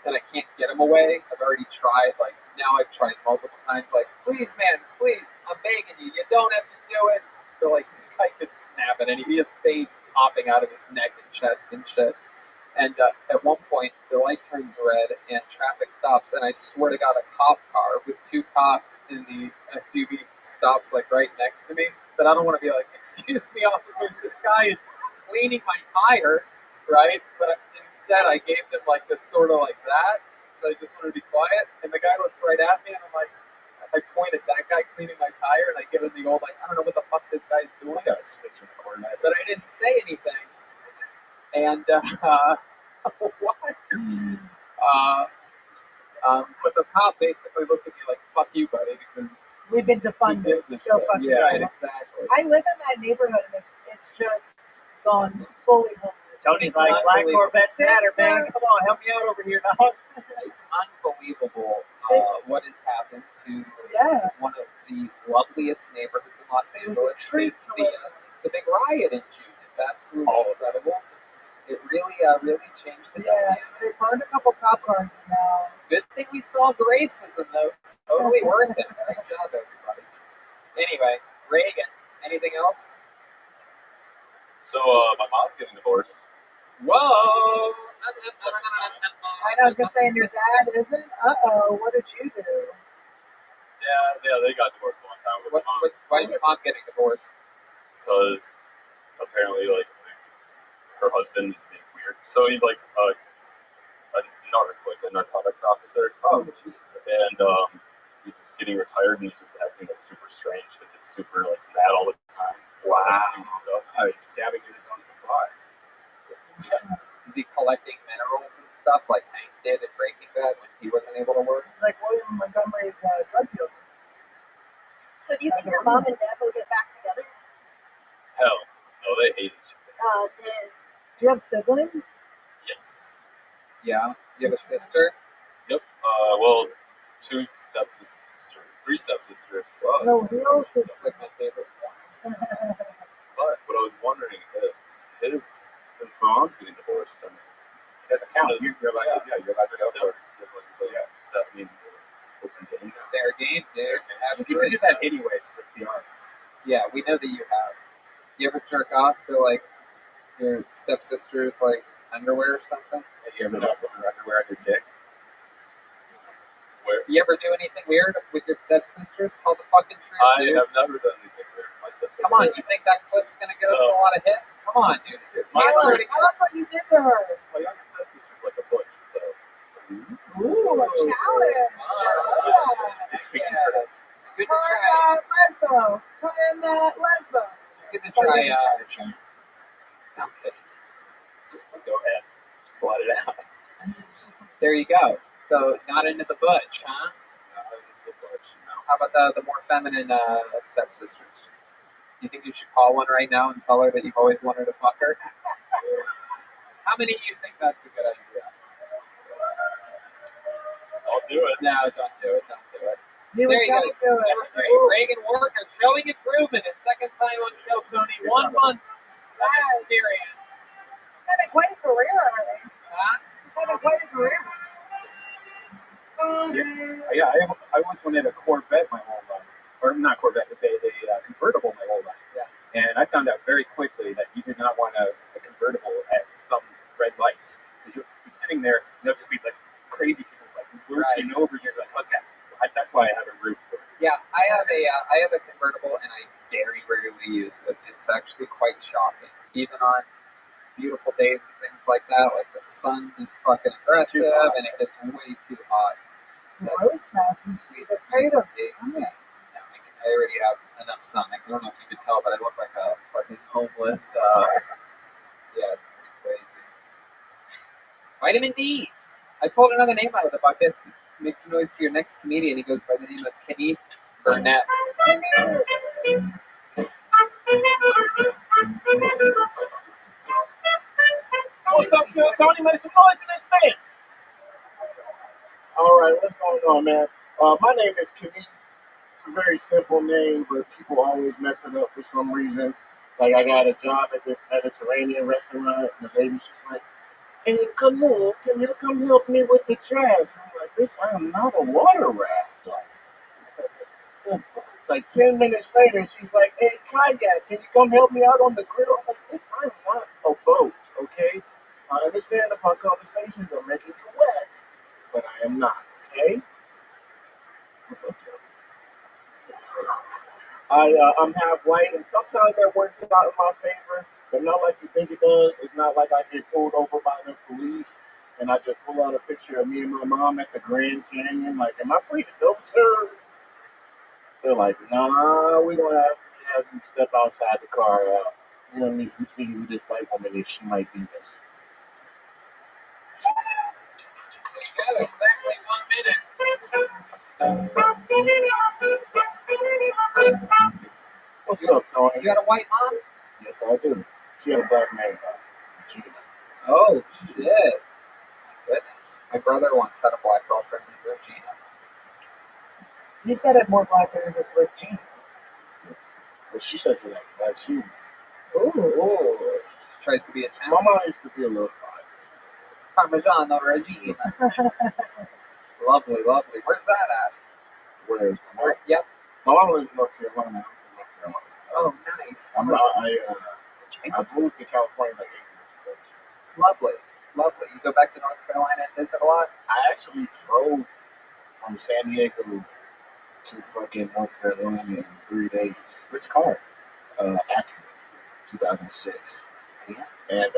and I can't get him away. I've already tried, like, now I've tried multiple times, like, please, man, please, I'm begging you don't have to do it. But like, this guy could snap it, and he has veins popping out of his neck and chest and shit. And at one point, the light turns red and traffic stops, and I swear to God, a cop car with 2 cops in the SUV stops like right next to me. But I don't want to be like, excuse me, officers, this guy is cleaning my tire, right? But instead, I gave them like this sort of like that, so I just wanted to be quiet. And the guy looks right at me, and I'm like, I point at that guy cleaning my tire, and I give him the old like, I don't know what the fuck this guy's doing. I got a switch in the corner. But I didn't say anything. And what? But the cop basically looked at me like, fuck you, buddy, because We've been he defunded. gives a Go shit. fuck Yeah, yourself. exactly. I live in that neighborhood, and it's just gone fully homeless. Tony's It's like, Black unbelievable. Corvettes matter, man. Come on, help me out over here, dog. It's unbelievable what has happened to Yeah. one of the loveliest neighborhoods in Los It was a Angeles treat since to live. since the big riot in June. It's absolutely incredible. It really changed the Yeah, dynamic. they burned a couple cop cars, and now Good thing we solved racism, though. Totally worth it. Great job, everybody. Anyway, Reagan, anything else? So my mom's getting divorced. Whoa! I know I was gonna say, and your dad isn't. What did you do? Yeah, they got divorced a long time ago. Why is your mom getting divorced? Because apparently like her husband is being weird. So he's like a narcotic officer. Oh, Jesus. And he's getting retired and he's just acting like super strange. Like it's super like mad all the time. Wow. Stupid stuff. Oh, he's dabbing in his own supply. Is he collecting minerals and stuff like Hank did in Breaking Bad when he wasn't able to work? It's like William Montgomery's drug dealer. So do you think your mom and dad will get back together? Hell, no, they hate each other. Then Do you have siblings? Yes. Yeah. You have a sister? Yep. Well, 2 stepsisters, 3 stepsisters. Whoa, No, real it's sisters. like my favorite one. But what I was wondering is, since my mom's getting divorced, I mean, It doesn't count. You're allowed to, you're allowed to go still for it. siblings. So yeah, does that mean we're open to income? Fair game, dude. You can Absolutely. do that anyways, let's be honest. Yeah, we know that you have. You ever jerk off to like your stepsister's like underwear or something? Have you ever done with your underwear on your dick? Where You ever do anything weird with your stepsisters? Tell the fucking truth, I dude. have never done anything weird. My stepsister. Come on, you think that clip's gonna get us a lot of hits? Come on, dude. My Tell Answer us, it tell us what you did to her. My younger stepsister's like a bush, so. Ooh, a challenge. It's good to Turn try. that lesbo. Turn that lesbo. It's good to try. Okay. Just go ahead. Just let it out. There you go. So not into the butch, huh? How about the more feminine stepsisters? You think you should call one right now and tell her that you've always wanted to fuck her? How many of you think that's a good idea? I'll do it. No, don't do it. Don't do it. You There you go. gotta do it. Number 3, Reagan Worker showing its room in his second time on Kill Tony. 1 month of experience. He's having quite a career already. Huh? He's having quite a career. Yeah, I once wanted a Corvette my whole life. Or not Corvette, but a convertible my whole life. Yeah. And I found out very quickly that you did not want a convertible at some red lights. You'll be sitting there, and there'll just be like crazy people like roofing over you. Like, okay, that's why I have a roof for it. Yeah, I have a convertible and I very rarely use it. It's actually quite shocking. Even on beautiful days and things like that, like the sun is fucking aggressive and it gets way too hot. Gross mouth. He's afraid of sun. I already have enough sun. I don't know if you could tell, but I look like a fucking homeless. Yeah, it's pretty crazy. Vitamin D. I pulled another name out of the bucket. Make some noise for your next comedian. He goes by the name of Kenneth Burnett. What's up, Kill Tony? Make some noise in this bitch. All right, what's going on, man? My name is Kenneth. It's a very simple name, but people always mess it up for some reason. Like, I got a job at this Mediterranean restaurant, and the lady's just like, "Hey, come on, can you come help me with the trash?" I'm like, "Bitch, I am not a water raft." Like 10 minutes later, she's like, "Hey, kayak, can you come help me out on the grill?" I'm like, "Bitch, I'm not a boat, okay? I understand if our conversations are making you wet, but I am not, okay?" I'm half white, and sometimes that works out in my favor, but not like you think it does. It's not like I get pulled over by the police, and I just pull out a picture of me and my mom at the Grand Canyon. Like, "Am I free to go, sir?" They're like, "Nah, we're going to have you step outside the car. You know, you see who this white woman is. She might be missing." There you go. Exactly 1 minute. What's up, Tony? You got a white mom? Yes, I do. She had a black name. Gina. Oh, shit. Goodness. My brother once had a black girlfriend named Regina. He said it more black than it was Gina. But she says it like that's Gina. Ooh. Tries to be a My town. mom used to be a little biased. Parmigiano Regina. Lovely, lovely. Where's that at? Whereas Yep. my mom lives in North Carolina. I'm from North Carolina. Oh, nice. I moved to California like 8 years ago. Lovely, lovely. You go back to North Carolina and visit a lot? I actually drove from San Diego to fucking North Carolina in 3 days. Which car? Acura, 2006. And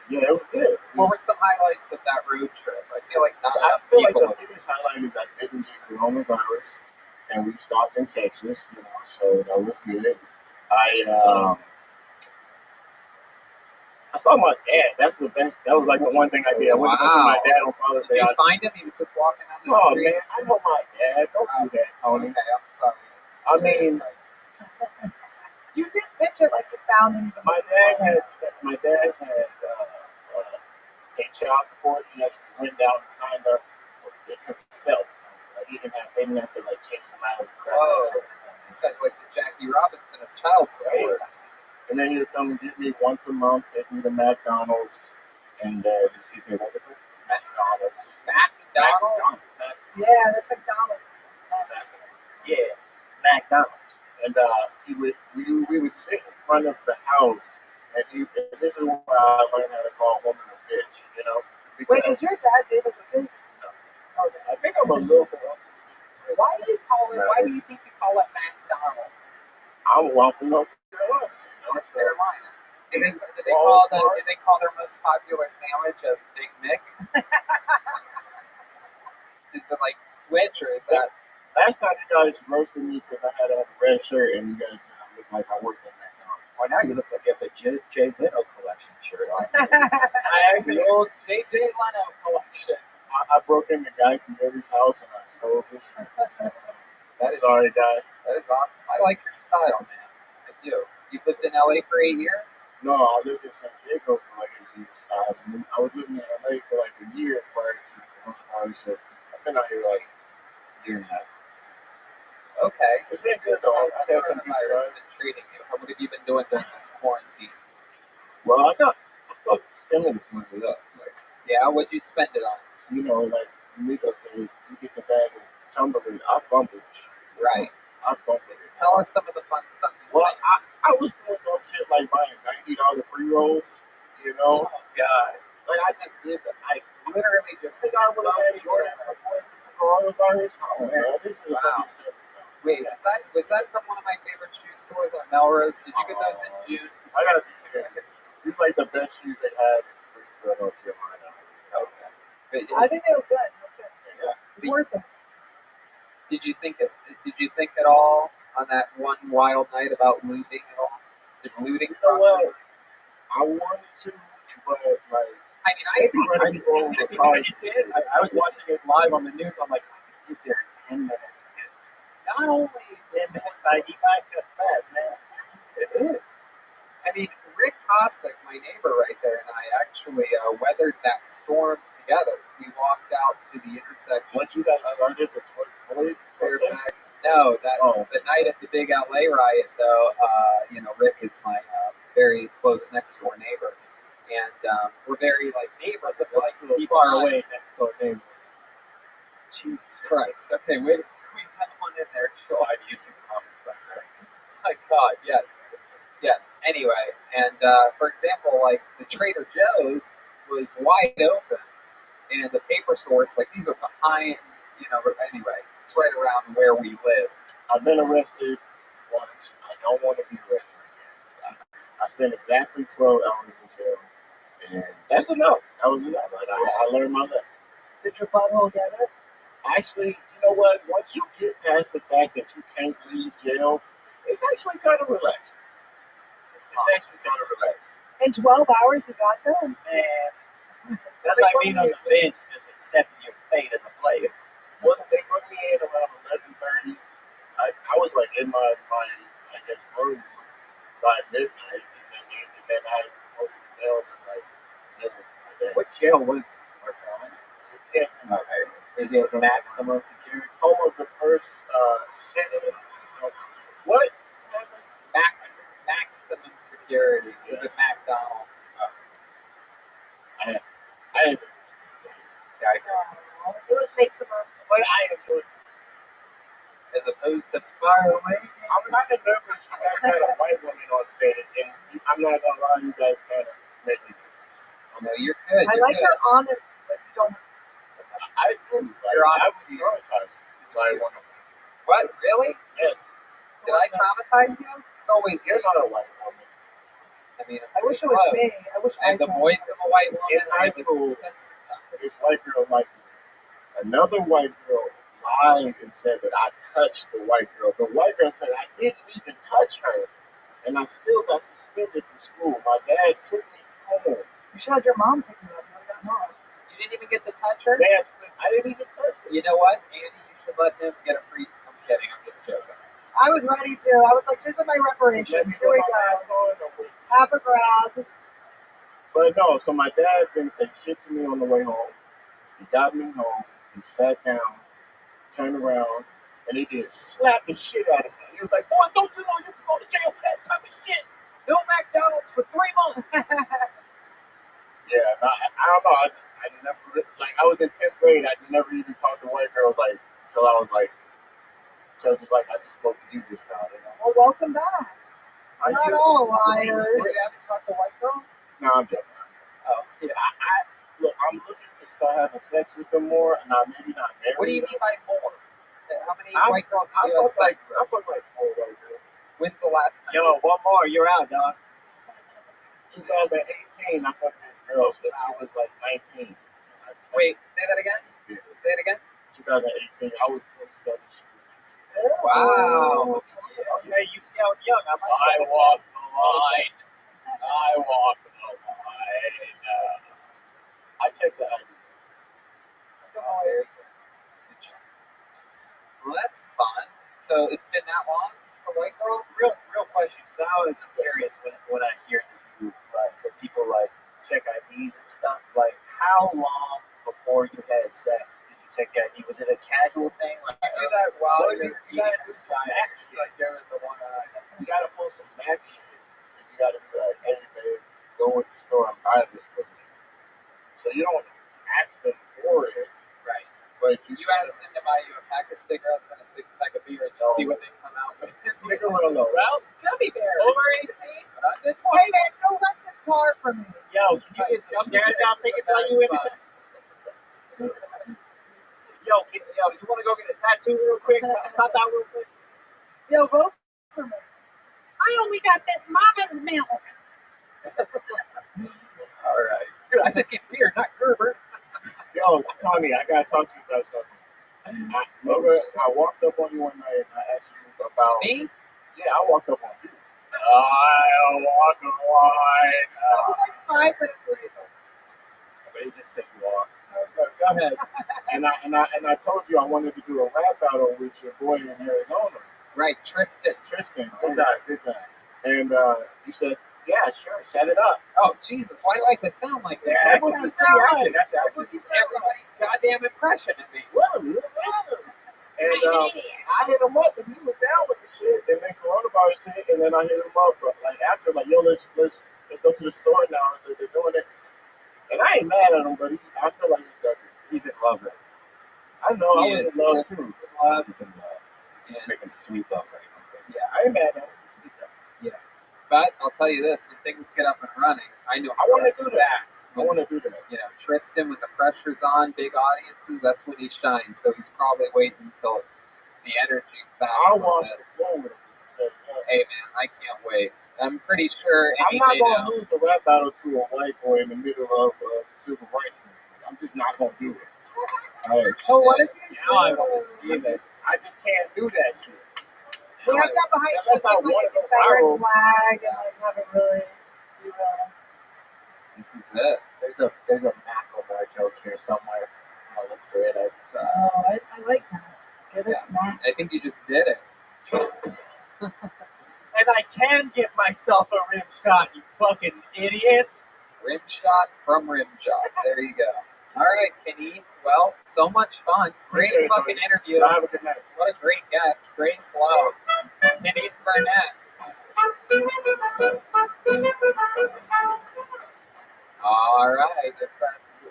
yeah, it was good. What were some highlights of that road trip? I feel like not I enough feel like people. the biggest highlight is I didn't get coronavirus, and we stopped in Texas, so that was good. I saw my dad. That's the best. That was like the one thing I did. I went to go see my dad on Father's Day. Did you find him? He was just walking down the Oh street. man, I know my dad. Don't do that, Tony. Okay, I'm sorry. I mean, You did picture like you found him. my dad had paid child support. He actually went down and signed up for it himself. Like, they didn't have to like chase him out of the crowd. Whoa. This guy's like the Jackie Robinson of child support. And then he'll come and get me once a month, take me to McDonald's, and just he said, what was it? McDonald's. McDonald's? Yeah, that's McDonald's. Yeah, McDonald's. And we would sit in front of the house, and this is where I learned how to call a woman a bitch, you know? Wait, is your dad David Lucas? No. Okay. I think I'm a little bit. Why do you think you call it McDonald's? I'm from North Carolina. North Carolina. Did they call their most popular sandwich a Big Mick? Is it like switch or is that? Last time you guys roasted me because I had a red shirt and you guys looked like I worked at McDonald's. Well, now you look like you have a Jay Leno collection shirt on. I actually old J.J. Leno collection. I broke into Guy Fieri's house and I stole his shirt. Sorry, Guy. That is awesome. I like your style, man. I do. You lived in LA for 8 years? No, I lived in San Diego for like 8 years. I was living in LA for like a year prior to coronavirus, so I've been out here like a year and a half. Okay. It's been good though. How's the coronavirus been treating you? What have you been doing during this quarantine? Well, I fucked stimulus money up. Like, yeah, what'd you spend it on? You know, like Nico said, you get the bag of tumbling. I fumbled. Right. I fumbled it. Tell us some of the fun stuff you Well, spent. I was doing dumb shit like buying $90 pre-rolls, you know? Oh, God. Like, I just did that. I literally just think I would have had Jordan before the coronavirus. Oh, man, this is wow. Wait, was that from one of my favorite shoe stores on Melrose? Did you get those in June? I gotta be serious. These are like the best shoes they had in North Carolina. Okay. I think they look good. Yeah. It's worth it. Did you think at all on that one wild night about looting at all? Did looting cross your mind? I wanted to, but like I was watching it live on the news. I'm like, I could get there in 10 minutes. Not only 10 minutes, that's fast, man. it is. I mean, Rick Kostic, my neighbor right there, and I actually weathered that storm together. We walked out to the intersection. Once you guys started the George Floyd Fairfax. No, the night at the big LA riot, though, Rick is my very close next door neighbor, and we're very like neighbors, but we're like keep far away next door neighbor. Jesus Christ. Okay, way to squeeze that one in there. Sure. YouTube comments back there. My God, yes. Yes. Anyway, and for example, like the Trader Joe's was wide open, and the paper stores, like these are behind, anyway, it's right around where we live. I've been arrested once. I don't want to be arrested again. I spent exactly 12 hours in jail, and that's enough. That was enough. Like, I learned my lesson. Did your butthole get it? Actually, you know what? Once you get past the fact that you can't leave jail, it's actually kind of relaxing. In 12 hours, you got there? Man, that's like being on the bench and just accepting your fate as a player. Well, they put me in around 11:30. I was like in my room by midnight, and then I was jail like. What jail was this? Yes. Okay. Is it maximum security? Home of the first citizens. What? Maximum security. Is it McDonald's? I didn't. It was maximum. But I enjoyed it. As opposed to far away. I'm kind of nervous you guys had a white woman on stage, and I'm not gonna lie, you guys kind of make me nervous. No, you're good. I like your honesty, but you don't. I do. Your I was honesty. traumatized by one of them. What? Really? Yes. Did I traumatize you? It's always You're not a white woman. I mean, I wish it was me. I wish I have the voice of a white woman. In high I have the school, sense of something. this white girl liked me. Another white girl lied and said that I touched the white girl. The white girl said I didn't even touch her, and I still got suspended from school. My dad took me home. You should have your mom pick you up. You didn't even get to touch her? Man, I didn't even touch her. You know what, Andy? You should let him get a free. I'm kidding. I'm just joking. I was ready to. I was like, this is my reparations. Here we go. Have a grab. But no, so my dad didn't say shit to me on the way home. He got me home. He sat down, turned around, and he did slap the shit out of me. He was like, boy, don't you know you can go to jail for that type of shit? No McDonald's for 3 months. Yeah, no, I don't know. I never, like, I was in 10th grade. I never even talked to white girls, like, until I was like, so just like, I just spoke to you just now, you know? Well, welcome back. Are Not you? all So liars. you haven't talked to white girls? No, I'm joking. Oh, yeah. Look, I'm looking to start having sex with them more, and I'm maybe not married. What do you mean by more? How many I- white girls I have you had fuck like, sex I with? fuck like 4 white girls. When's the last time? Yo, one more, you're out, dog. 2018, I fucked this girl, but she was like 19. Wait, say that again? Yeah. Say it again? 2018, I was 27. She was 19. Wow. Okay, you sound young. I walk the line. I walk the line. I checked the ID. Oh, there you go. Good job. Well, that's fun. So it's been that long since a white girl? real question, because I always am curious when I hear you, like, when people like check IDs and stuff. Like, how long before you had sex did you check the ID? Was it a casual thing? Like, You do that while Well, you're you gotta do some Mac shit. like you're in the one eye. You gotta pull some Mac shit. And you gotta be like, hey, babe, go in the store and buy this for me. So you don't ask them for it, Right. but You ask them to buy you a pack of cigarettes and a 6-pack of beer and you see what they come out with. Cigarillo. Well, gummy bears. Over 18, but I'm just Hey, man, go rent this car for me. yo, can you get some stand job tickets while you in the Yo, you want to go get a tattoo real quick? Pop out real quick. Yo, vote for me. I only got this mama's milk. All right. I said get beer, not Gerber. Yo, Tony, I gotta talk to you about something. I walked up on you one night and I asked you about Me? Yeah, I walked up on you. I walk the line. That was like 5 minutes later. But he just said walks. Go ahead. And I told you I wanted to do a rap battle with your boy in Arizona, Right, Tristan. Tristan. Good guy. And you said, yeah, sure, set it up. Oh, Jesus, why do I have to sound like that? That's what you sound like. That's what you sound like. Everybody's goddamn impression of me. Whoa. And I hit him up, and he was down with the shit. And then coronavirus hit, and then I hit him up, but like after, like, yo, let's go to the store now. They're doing it, and I ain't mad at him, but I feel like He's in love right I know I He was is. in love Yes. too. now. He's in love. He's Yeah. making sweet love right now. Yeah, I ain't mad at him. But I'll tell you this, when things get up and running, I know I want to do that. that. I want to do that. You know, Tristan, with the pressure's on, big audiences, that's when he shines. So he's probably waiting until the energy's back. I a little want bit. to flow with him. So, Hey, man, I can't wait. I'm pretty sure I'm any not day gonna now. lose the rap battle to a white boy in the middle of civil rights movement. I'm just not gonna do it. Oh, what did you Now I do? want to see this. I just can't do that shit. We have got behind Unless I Tristan like want a to go Confederate viral. flag and like have it really do This is it. There's a Macklemore joke here somewhere. I'll look for it. Oh, I like that. Get it? Yeah. Matt? I think you just did it. And I can get myself a rim shot, you fucking idiots. Rim shot from rim shot. There you go. All right, Kenny. Well, so much fun. Great Appreciate it, fucking buddy. interview. Y'all have a good night. What a great guest. Great flow. Kenny Burnett. All right. It's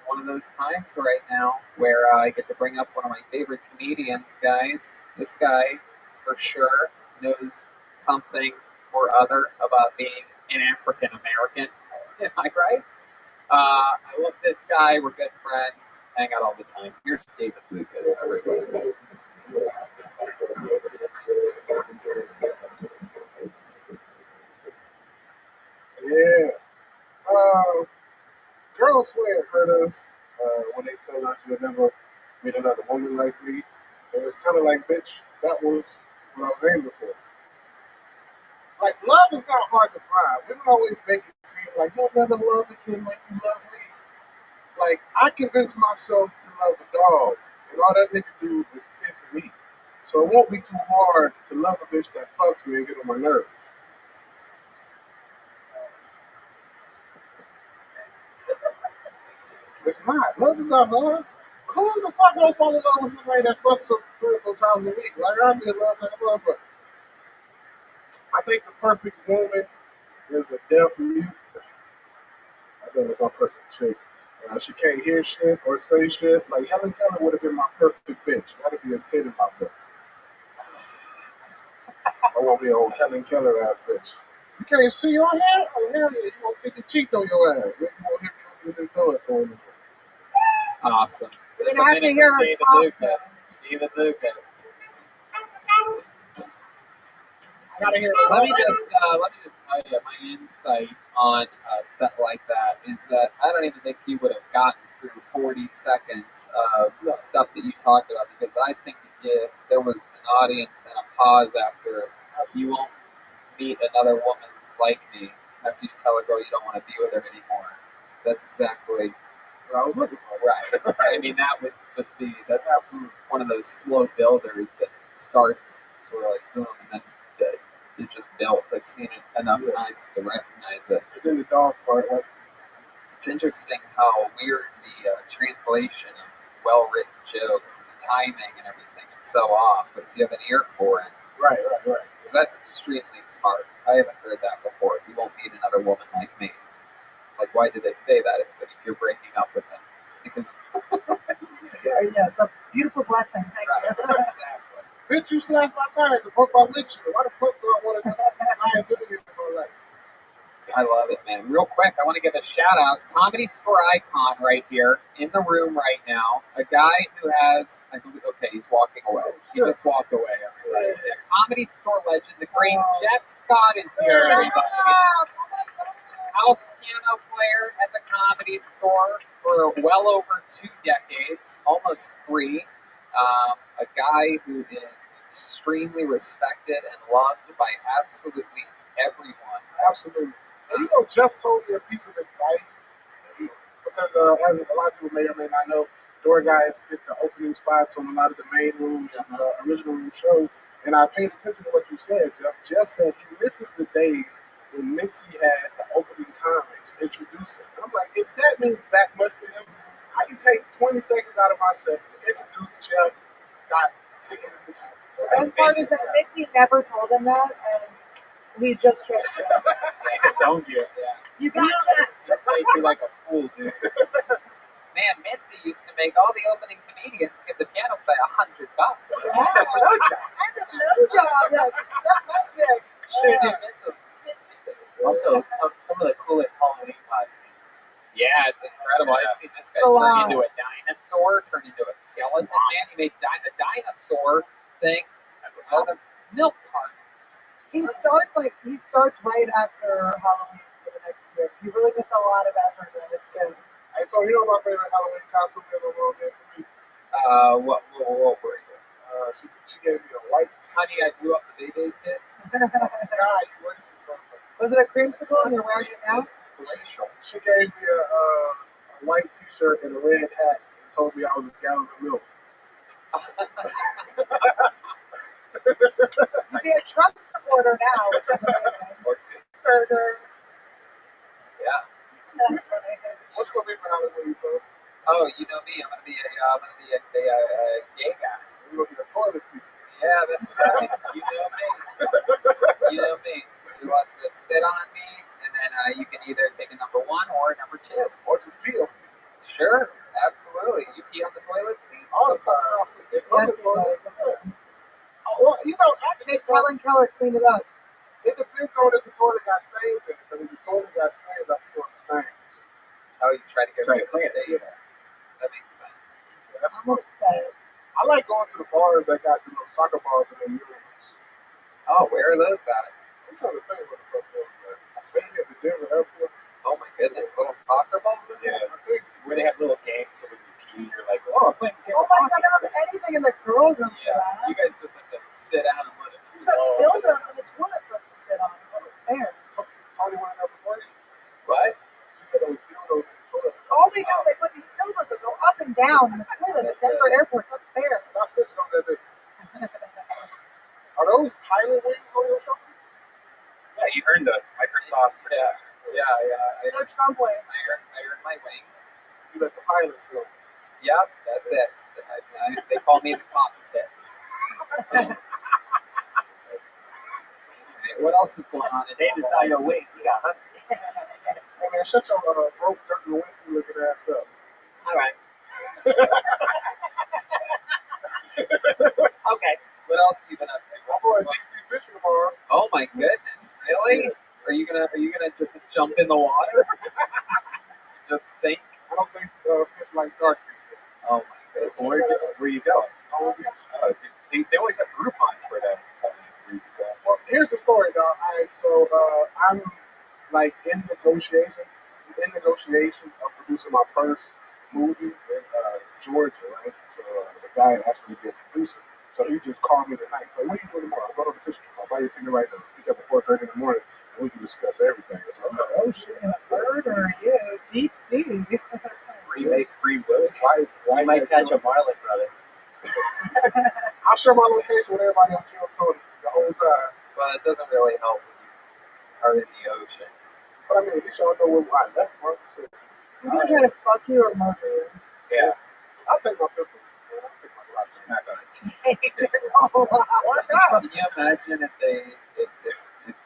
one of those times right now where I get to bring up one of my favorite comedians, guys. This guy, for sure, knows something or other about being an African American. Am I right? I love this guy. We're good friends. Hang out all the time. Here's David Lucas, everybody. Yeah. Girls swear it hurt us when they told us you'll never meet another woman like me. It was kind of like, bitch, that was what I was aiming for. Like, love is not hard to find. Women always make it seem like you'll never love a kid like you love me. Like, I convinced myself to love a dog, and all that nigga do is piss me. So it won't be too hard to love a bitch that fucks me and get on my nerves. It's not. Love is not hard. Who the fuck won't fall in love with somebody that fucks up 3 or 4 times a week? Like, I'll be in love with a motherfucker. I think the perfect woman is a deaf mute. I think that's my perfect chick. She can't hear shit or say shit. Like Helen Keller would have been my perfect bitch. That'd be a 10 in my book. I won't be an old Helen Keller ass bitch. You can't see your hair? Oh, hell yeah. You won't stick your cheek on your ass. You won't hit me with this door for me. Awesome. You're gonna have to hear her talk. David Lucas. I gotta hear Let me just tell you my insight on a set like that is that I don't even think he would have gotten through 40 seconds of the stuff that you talked about, because I think if there was an audience and a pause after, you won't meet another woman like me after you tell a girl you don't want to be with her anymore. That's exactly what I was looking for. right. I mean, that would just be, that's absolutely one of those slow builders that starts sort of like boom, and then it just builds. I've seen it enough times to recognize that. And then the dog part, like, it's interesting how weird the translation of well-written jokes and the timing and everything is so off, but if you have an ear for it, right. because that's extremely smart. I haven't heard that before. You won't meet another woman like me. Like, why did they say that if you're breaking up with them? Because Yeah, it's a beautiful blessing. Thank you. exactly. Bitch, you slashed my tires to both my windshield. Why the fuck do I want to have liability in my life? I love it, man. Real quick, I want to give a shout out. Comedy Store icon right here in the room right now. A guy who has, I believe, okay, he's walking away. He just walked away, everybody. A Comedy Store legend, the great Jeff Scott is here, everybody. House piano player at the Comedy Store for well over 2 decades, almost 3. A guy who is extremely respected and loved by absolutely everyone. Absolutely. And you know, Jeff told me a piece of advice because, as a lot of people may or may not know, door guys get the opening spots on a lot of the main rooms and original room shows. And I paid attention to what you said, Jeff. Jeff said he misses the days when Mitzi had the opening comics introducing. And I'm like, if that means that much to him, I can take 20 seconds out of my set to introduce Jeff Scott taking the house. The best part is that Mitzi never told him that, and he just tricked him. Don't you? Yeah. You got Jeff. Just make you like a fool, dude. Man, Mitzi used to make all the opening comedians give the piano player $100. Yeah. And a blowjob. Yes. Subject. Sure did miss those Mitzi days. Also, some of the coolest Halloween costumes. Yeah, it's incredible. I've seen this guy Oh, turn wow. into a dinosaur, turn into a skeleton man. He made a dinosaur thing out of milk cartons. He starts right after Halloween for the next year. He really puts a lot of effort in. It's good. I told you, my favorite Halloween costume ever rolled in for me. What were you? She gave me a white Honey, I grew up the Baydays kids. tie. You wasted something. Was it a creamsicle and you're wearing it now? So she gave me a white t-shirt and a red hat and told me I was a gallon of milk. You'd be a Trump supporter now, which is amazing. Burger. Yeah. That's funny. What's gonna be for Halloween, Tom? Oh, you know me. I'm gonna be a gay guy. You're gonna be a toilet seat. Yeah, that's right. You know me. You know me. You want to sit on me, and then you can either take a number 1 or a number 2. Or just pee on me. Sure, absolutely. You pee on the toilet seat. All the What's time. wrong with it? On Yes, the he toilet. does. Oh, well, you know, actually, Makes Helen Keller clean it up. it depends on if the toilet got stains in it. Because if the toilet got stains, I pee on the stains. Oh, you try to get Try rid to of the clean it, stains. yeah. That makes sense. Yeah, that's I'm fun. upset. I like going to the bars that got the little soccer balls in their urinals. Oh, where are those at? I'm trying to think what the fuck those are. Maybe at the Denver airport. Oh my goodness, little soccer ball? Yeah. I think. Where they have little games so when you pee, you're like, oh, I'm playing a game Oh of my hockey. God, I don't have anything in the girls' room for Yeah, that. you guys just have to sit down and let it There's got flow. dildos in the toilet for us to sit on. It's unfair. Tony went up before you. What? She said there was dildos in the toilet. All they do is they put these dildos that go up and down in the toilet at Denver Airport. It's unfair. Stop stitching on that thing. Are those pilot wings on your shoulder? Yeah, you earned those. Microsoft's. Yeah. No Trump ways. I earned my wings. You let the pilots go. Yep, that's it. They call me the cockpit. what else is going on? They just saw your waist. We got hungry. Hey man, shut your broke, dirty, whiskey looking ass up. All right. Okay. What else have you been up to? I'm going to deep sea fishing tomorrow. Oh my goodness, really? Yeah. Are you gonna just jump in the water? Just sink? I don't think fish like dark. Oh my goodness. Where you going? Oh, yes. They always have Groupons for them. Where you go. Well, here's the story, dog. So I'm like in negotiations of producing my first movie in Georgia, right? So the guy asked me to be a producer. So he just called me tonight. Like, what are you doing tomorrow? I'm going to the fish trip. I'll buy you a ticket right now. Pick up at 4:30 in the morning, and we can discuss everything. So I'm like, oh shit. Murder, yeah, deep sea. Remake Free Willy. Why You might catch a marlin, brother. I'll share my location with everybody on Kill Tony the whole time. Well, it doesn't really help when you are in the ocean. But I mean, at least y'all know where I left from. So, He's gonna try to fuck you or murder you. Yeah. I'll take my pistol. I'll take my Glock. I'm not gonna take Oh, why not? Can you imagine if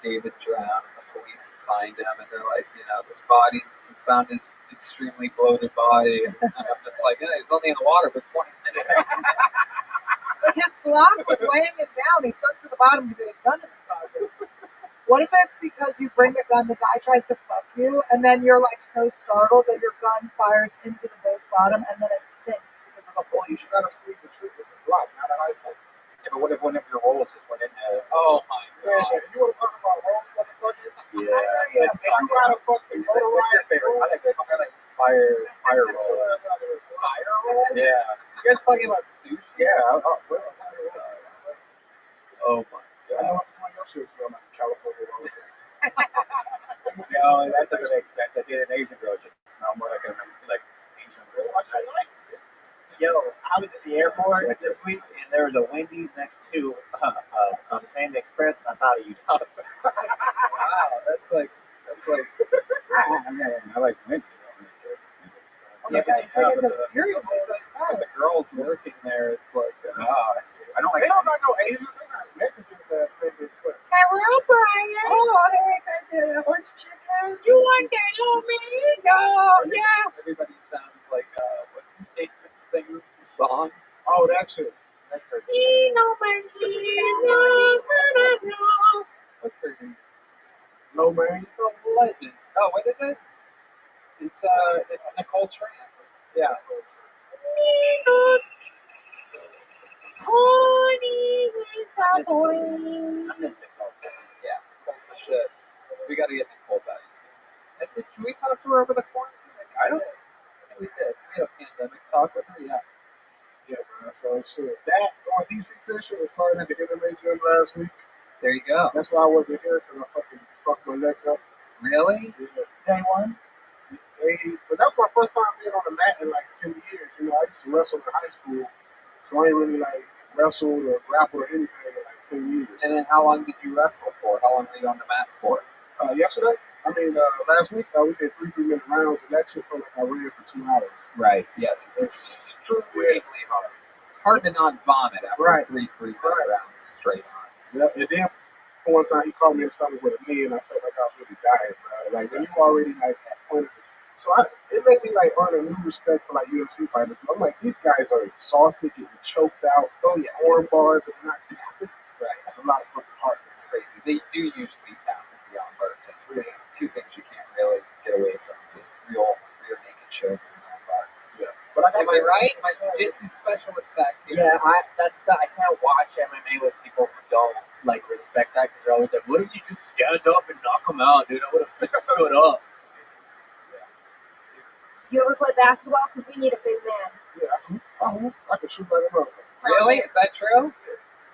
David drowned and the police find him and they're like, this body, we found his extremely bloated body, and I'm just like, yeah, he's only in the water for 20 minutes. Like his Glock was weighing him down. He sunk to the bottom because he had a gun in his pocket. What if it's because you bring the gun, the guy tries to fuck you, and then you're like so startled that your gun fires into the boat's bottom and then it sinks because of the hole You should gotta squeeze the trigger. It's a Glock, not an iPhone. Yeah, but what if one of your rolls just went in there? Oh my Yeah, god. you want to talk about rolls, motherfucker? Yeah. If you got a fucking What's your motorized favorite? roll, I like fire rolls. Fire roll? Yeah. You guys talking about sushi? Yeah. Oh my I know god. between your shit smell like California roll. No, that doesn't make sense. I did an Asian girl. It should smell more like Asian girl. Yo, I was at the airport this week, and there was a Wendy's next to Panda Express, and I thought of you. Wow, that's like I like mint. yeah, Okay, but so it's a serious for the girls working there, it's like Oh, I see. I don't like They don't got no Asians. They got Mexicans that make this place. Hello, Brian. Oh, hey, can I get an orange chicken? You want that on me? No, yeah. everybody sounds like what's his name that sings the song? Oh, that shit. That's her. What's her name? No, man. From Legend. Oh, what is it? It's Nicole Tran. Yeah. I missed it. Yeah. That's the shit. We gotta get Nicole back. Did we talk to her over the quarantine? I don't. I think we did. We had a pandemic talk with her, yeah. Yeah, man. So shit. That on deep sea fishing was started at the MMA gym last week. There you go. That's why I wasn't here because I fucking fucked my leg up. Really? Yeah. Day one. But that's my first time being on the mat in like 10 years. I used to wrestle in high school, so I ain't really like wrestled or grappled or anything in like 10 years. And then how long did you wrestle for? How long were you on the mat for? Yesterday, last week, we did 3-minute rounds, and that shit felt like I ran for 2 hours. Right. Yes, it's extremely hard. Hard to not vomit after Right. 3 rounds straight on. Yeah, and then one time he called me in the stomach with a knee, and I felt like I was really dying, bro. Like when you already like at point of so it made me like earn a new respect for like UFC fighters. I'm like, these guys are exhausted, getting choked out. Oh yeah, arm bars and not tapping. Right. That's a lot of fucking heart. It's crazy. They do usually tap with the arm bars, and two things you can't really get away from is a rear naked choke and an arm bar. Yeah. But Am I right? My jiu-jitsu specialist back here. Yeah, I can't watch MMA with people who don't like respect that because they're always like, "What if you just stand up and knock them out, dude? I would have just stood up." You ever play basketball? Because we need a big man. Yeah, I can shoot like a motherfucker. Really? Is that true?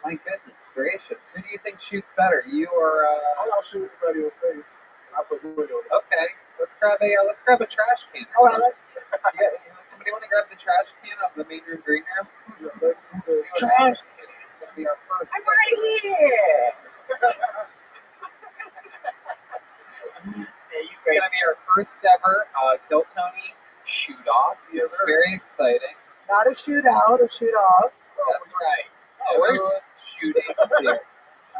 My goodness gracious. Who do you think shoots better, you or? I don't shoot anybody on stage. I put wood on it. Okay, let's grab a trash can. Oh, Or something. Yeah, somebody want to grab the trash can of the main room, green room? Yeah, let's do this. See what happens. It's gonna be our first. I'm right here. It's gonna be our first ever Kill Tony shoot off. Yes, It's sir. very exciting. Not a shootout, a shoot off. That's right. Who's shooting here?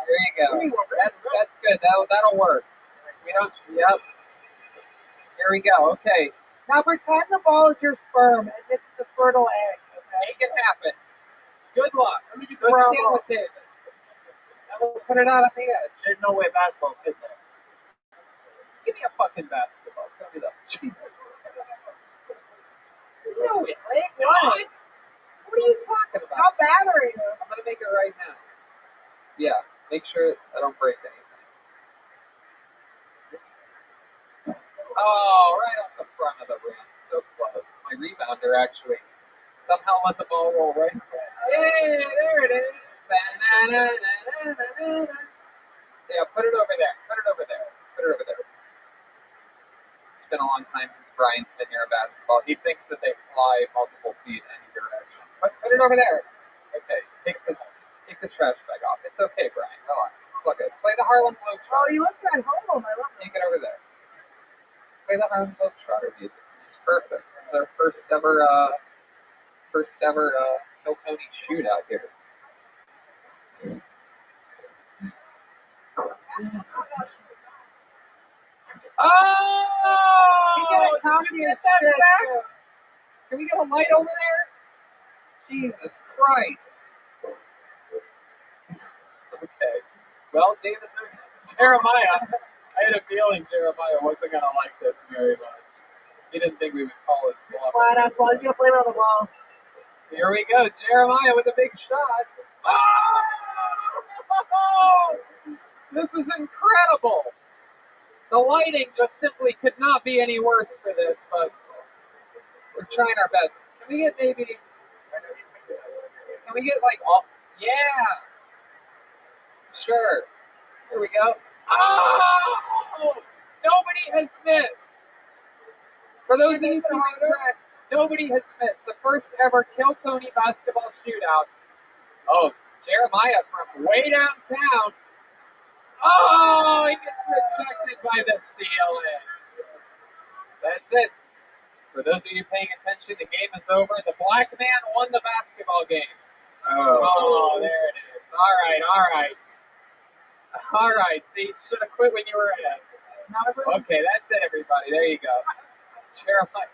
There you go. That's good. That'll work. We don't. Yep. Here we go. Okay. Now pretend the ball is your sperm and this is a fertile egg. Okay. Make it happen. Good luck. Let me get Go the brown stand ball. with David. And we'll put it out on the edge. There's no way basketball fit there. Give me a fucking basketball. Tell me that. Jesus. No, it's Take not. one. What are you talking about? How bad are you? I'm gonna make it right now. Yeah. Make sure I don't break anything. Oh, right off the front of the rim. So close. My rebounder actually somehow let the ball roll right in front. Hey, there it is. Yeah, put it over there. Put it over there. Put it over there. It's been a long time since Brian's been near a basketball. He thinks that they fly multiple feet in any direction. Put it over there. Okay, take the trash bag off. It's okay, Brian. Relax. It's all good. Play the Harlem Globetrotter. Oh, you look at home. I love Take it over there. Play the Harlem Globetrotter music. This is perfect. This is our first ever Kill Tony shootout here. Oh! He did it Did cocky you get as that, shit, Zach? too. Can we get a light over there? Jesus Christ. Okay. Well, David, Jeremiah, I had a feeling Jeremiah wasn't going to like this very much. He didn't think we would call his bluff. Flat ass ball. He's gonna play it on the ball. Here we go. Jeremiah with a big shot. Oh! This is incredible. The lighting just simply could not be any worse for this, but we're trying our best. Can we get like all? Yeah. Sure. Here we go. Oh! Nobody has missed. For those of you keeping track, nobody has missed. The first ever Kill Tony basketball shootout. Oh, Jeremiah from way downtown. Oh, he gets rejected by the ceiling. That's it. For those of you paying attention, the game is over. The black man won the basketball game. Oh, there it is. All right. See, should have quit when you were ahead. Okay, that's it, everybody. There you go. Jeremiah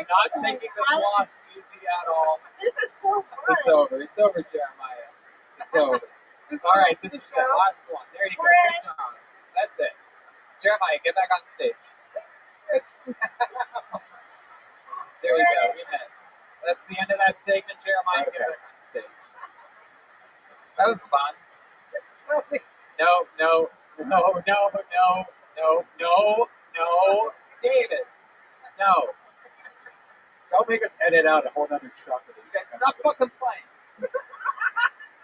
not taking this loss easy at all. This is so fun. It's over. It's over, Jeremiah. It's over. All right, this is the last one. There you go. Good job. That's it. Jeremiah, get back on stage. There you go. You missed. That's the end of that segment, Jeremiah. Get back on stage. That was fun. No. David. No. Don't make us edit out a whole other chunk of this. Stop fucking playing.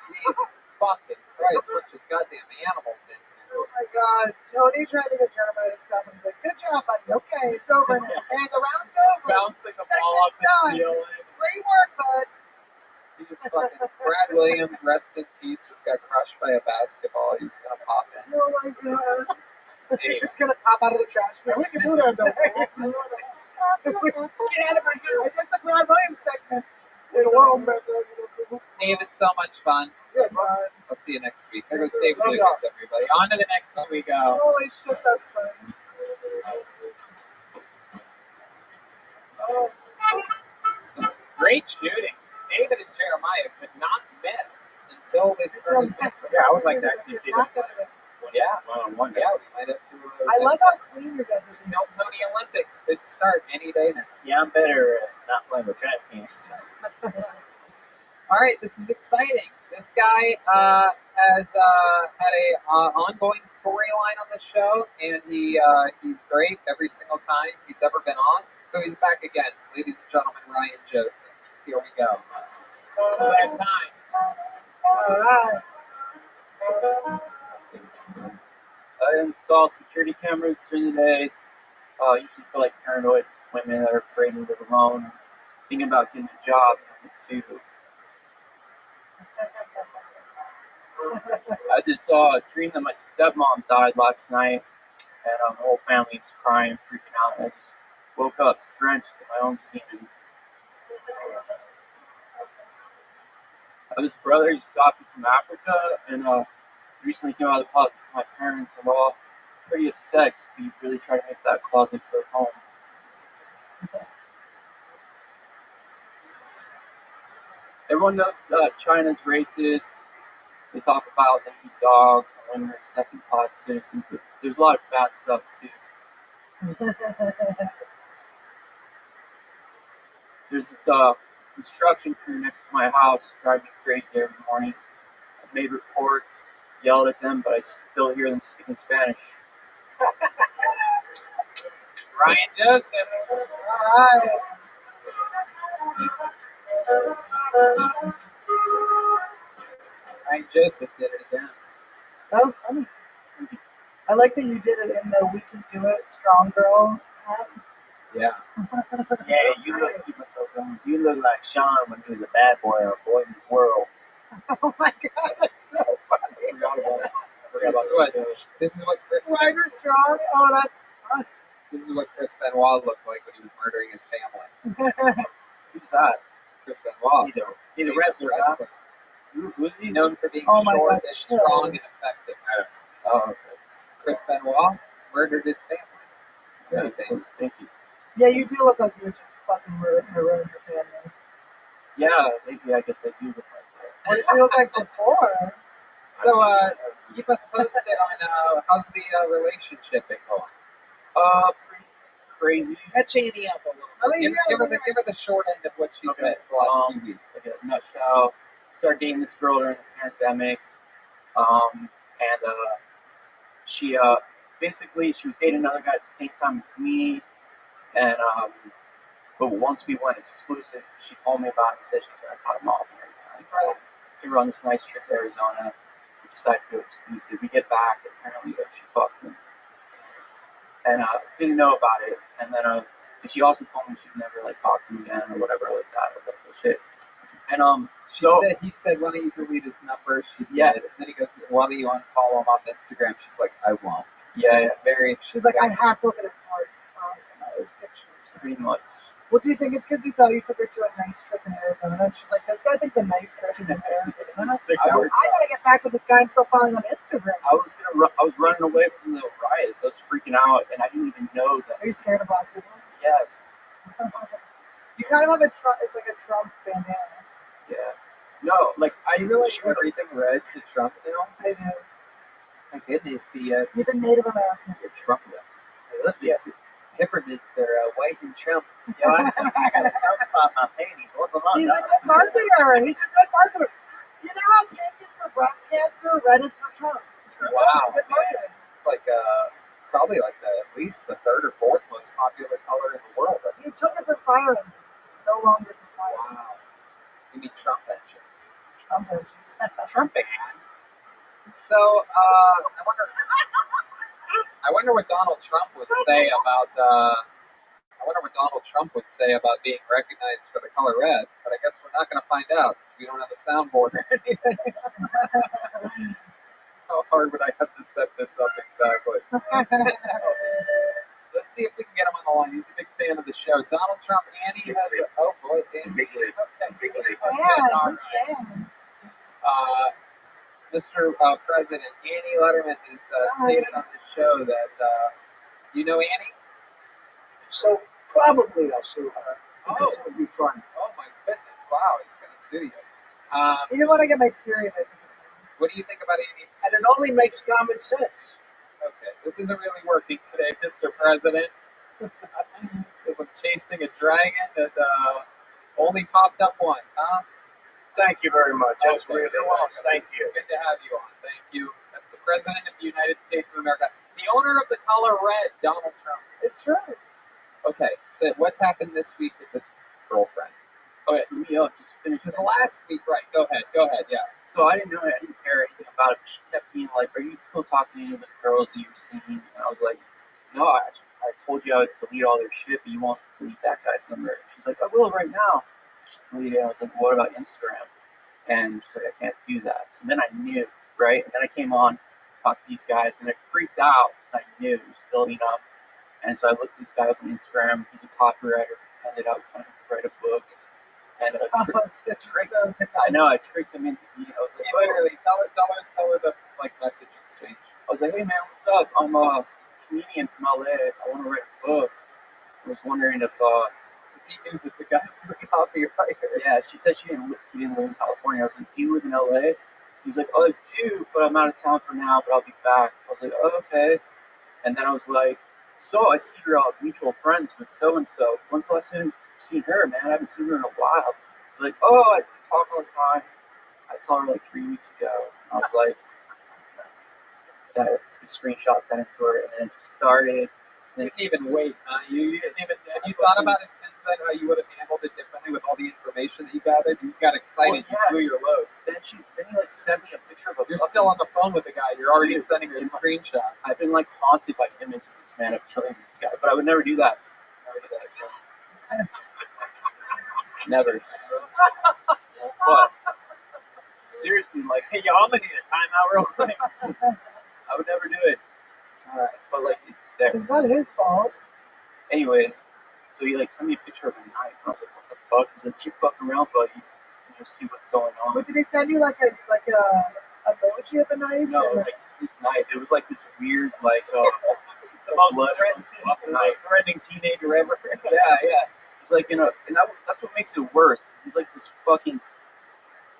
Jesus fucking Christ, bunch of goddamn animals in here. Oh my god. Tony tried to get Jeremiah to stop and he's like, good job, buddy. Okay, it's over now. And the round's over. Bouncing the ball off the ceiling. Great work, bud. He just fucking, Brad Williams, rest in peace, just got crushed by a basketball. He's gonna pop in. Oh my god. Anyway. It's gonna pop out of the trash can. We can do that though. Get out of my house. I guess the Brad Williams segment. In a world, man. David, so much fun. Good, man. I'll see you next week. There goes David Lucas, everybody. On to the next one we go. Holy shit, that's fun. Oh. Some great shooting. David and Jeremiah could not miss until they started missing. Yeah, I would like to actually see that Yeah. one-on-one. Yeah, we might have to. I love how clean you guys are being. Kill Tony Olympics could start any day now. Yeah, I'm better at not playing with trash cans. All right, this is exciting. This guy has had a ongoing storyline on the show, and he's great every single time he's ever been on. So he's back again, ladies and gentlemen. Ryan Joseph. Here we go. It's that time. All right. I installed security cameras during the day. I usually feel like paranoid women that are afraid to live alone, thinking about getting a job too. I just saw a dream that my stepmom died last night, and the whole family was crying, freaking out. And I just woke up drenched in my own semen. I have this brother, he's adopted from Africa, and recently came out of the closet to my parents, and we're all pretty upset because we really try to make that closet their home. Everyone knows that China's racist. They talk about they eat dogs and women are second-class citizens, but there's a lot of bad stuff too. There's this construction crew next to my house driving me crazy every morning. I've made reports, yelled at them, but I still hear them speaking Spanish. Ryan Joseph. All right. Ryan Joseph did it again. That was funny. I like that you did it in the "We Can Do It" strong girl hat. Yeah. Yeah, you look like Sean when he was a bad boy on Boy Meets World. Oh my god, that's so funny. This is what Chris. Ryder Strong. Oh, that's fun. This is what Chris Benoit looked like when he was murdering his family. Who's that? Chris Benoit. He's a wrestler. Huh? Who's he known for being Oh my short God, and chill. strong and effective? Oh, okay. Chris Benoit murdered his family. Very famous. Thank you. Yeah, you do look like you were just fucking ruined your family. Yeah, maybe I guess I do look like that. What did you look like before? So, keep us posted on how's the relationship been going. Pretty crazy. Catch Annie up a little bit. Give her the short end of what she's missed the last few weeks. Like a nutshell. Started dating this girl during the pandemic, and she basically she was dating another guy at the same time as me, and but once we went exclusive, she told me about it and said she's gonna cut him off and everything. Right. Took her on this nice trip to Arizona. We decided to go exclusive. We get back, and apparently she fucked him, and didn't know about it. And then and she also told me she'd never like talk to me again or whatever like that or whatever shit. And he said, why don't you delete his number? She did. And then he goes, why don't you unfollow him off Instagram? She's like, I won't. Yeah. It's very. She's like, I have to look at his heart. Those pictures. Pretty much. Well, do you think it's because you thought you took her to a nice trip in Arizona? And she's like, this guy thinks a nice trip is in Arizona. I gotta get back with this guy I'm still following on Instagram. I was running away from the riots. I was freaking out, and I didn't even know that. Are you scared of black people? Yes. You kind of have a Trump. It's like a Trump bandana. Yeah. No, like I really everything red to Trump now. I do. My goodness, the even Native American. Trump lips. I love these peppermints are white and Trump. Yeah, I got a Trump spot on my panties. What's a lot? He's a good marketer. He's a good marketer. You know how pink is for breast cancer, red is for Trump. Wow, it's good marketing. It's like probably like at least the third or fourth most popular color in the world. He took it for fire engines. It's no longer for fire. Wow. You mean Trump engines? Trump engines. Trump engine. So, I wonder what Donald Trump would say about. I wonder what Donald Trump would say about being recognized for the color red. But I guess we're not going to find out because we don't have a soundboard or anything. How hard would I have to set this up exactly? Let's see if we can get him on the line. He's a big fan of the show. Donald Trump, Annie has a... Oh, boy. Annie. Big lip. Okay. Big lip. All right. Mr. President, Annie Letterman has stated on this show that... you know Annie? So probably I'll sue her. It's going to be fun. Oh, my goodness. Wow, he's going to sue you. Even when I get my period, I think. What do you think about Annie's... And it only makes common sense. Okay, this isn't really working today, Mr. President. Because I'm chasing a dragon that only popped up once, huh? Thank you very much. That's Okay, really you're nice. welcome. Thank you. Good to have you on. Thank you. That's the President of the United States of America. The owner of the color red, Donald Trump. It's true. Okay, so what's happened this week with this girlfriend? Okay, let me just finish This last week, right? Go ahead, yeah. So I didn't know it. I didn't care anything about it. She kept being like, "Are you still talking to any of those girls that you're seeing?" And I was like, "No, I told you I would delete all their shit, but you won't delete that guy's number." She's like, "I will right now." She deleted it. I was like, "What about Instagram?" And she's like, "I can't do that." So then I knew, right? And then I came on, talked to these guys, and I freaked out because I knew it was building up. And so I looked this guy up on Instagram. He's a copywriter, pretended I was going to write a book. And It's tricked. so good. I know, I tricked him into eating. I was like, You literally tell her the like message exchange. I was like, hey man, what's up? I'm a comedian from LA. I want to write a book. I was wondering if Because he knew that the guy was a copywriter. yeah, she said he didn't live in California. I was like, do you live in LA? He was like, oh, I do, but I'm out of town for now, but I'll be back. I was like, oh, okay. And then I was like, so I see you're mutual friends with so-and-so. When's the last time you've seen her, man? I haven't seen her in a while. He's like, oh, I talk all the time. I saw her like 3 weeks ago. I was like, I took a screenshot, sent it to her, and then it just started. You didn't even wait, huh? You didn't even. Have you thought about it since then? How you would have handled it differently with all the information that you gathered? You got excited. Well, yeah. You blew your load. Then he like sent me a picture of a You're still on the phone with the guy. You're already Dude, sending her screenshots. I've been like haunted by images, man, of killing this guy, but I would never do that. Never do that. So. Never. But seriously, like, hey, y'all, I'm gonna need a timeout real quick. I would never do it. But like, it's there. It's not his fault. Anyways, so he like sent me a picture of a knife. I was like, what the fuck? He's like, keep fucking around, buddy. And you'll see what's going on. But did he send you like a emoji of a knife? No, like this knife. It was like this weird, like the most threatening teenager ever. Yeah. He's like, you know, and that's what makes it worse. He's like this fucking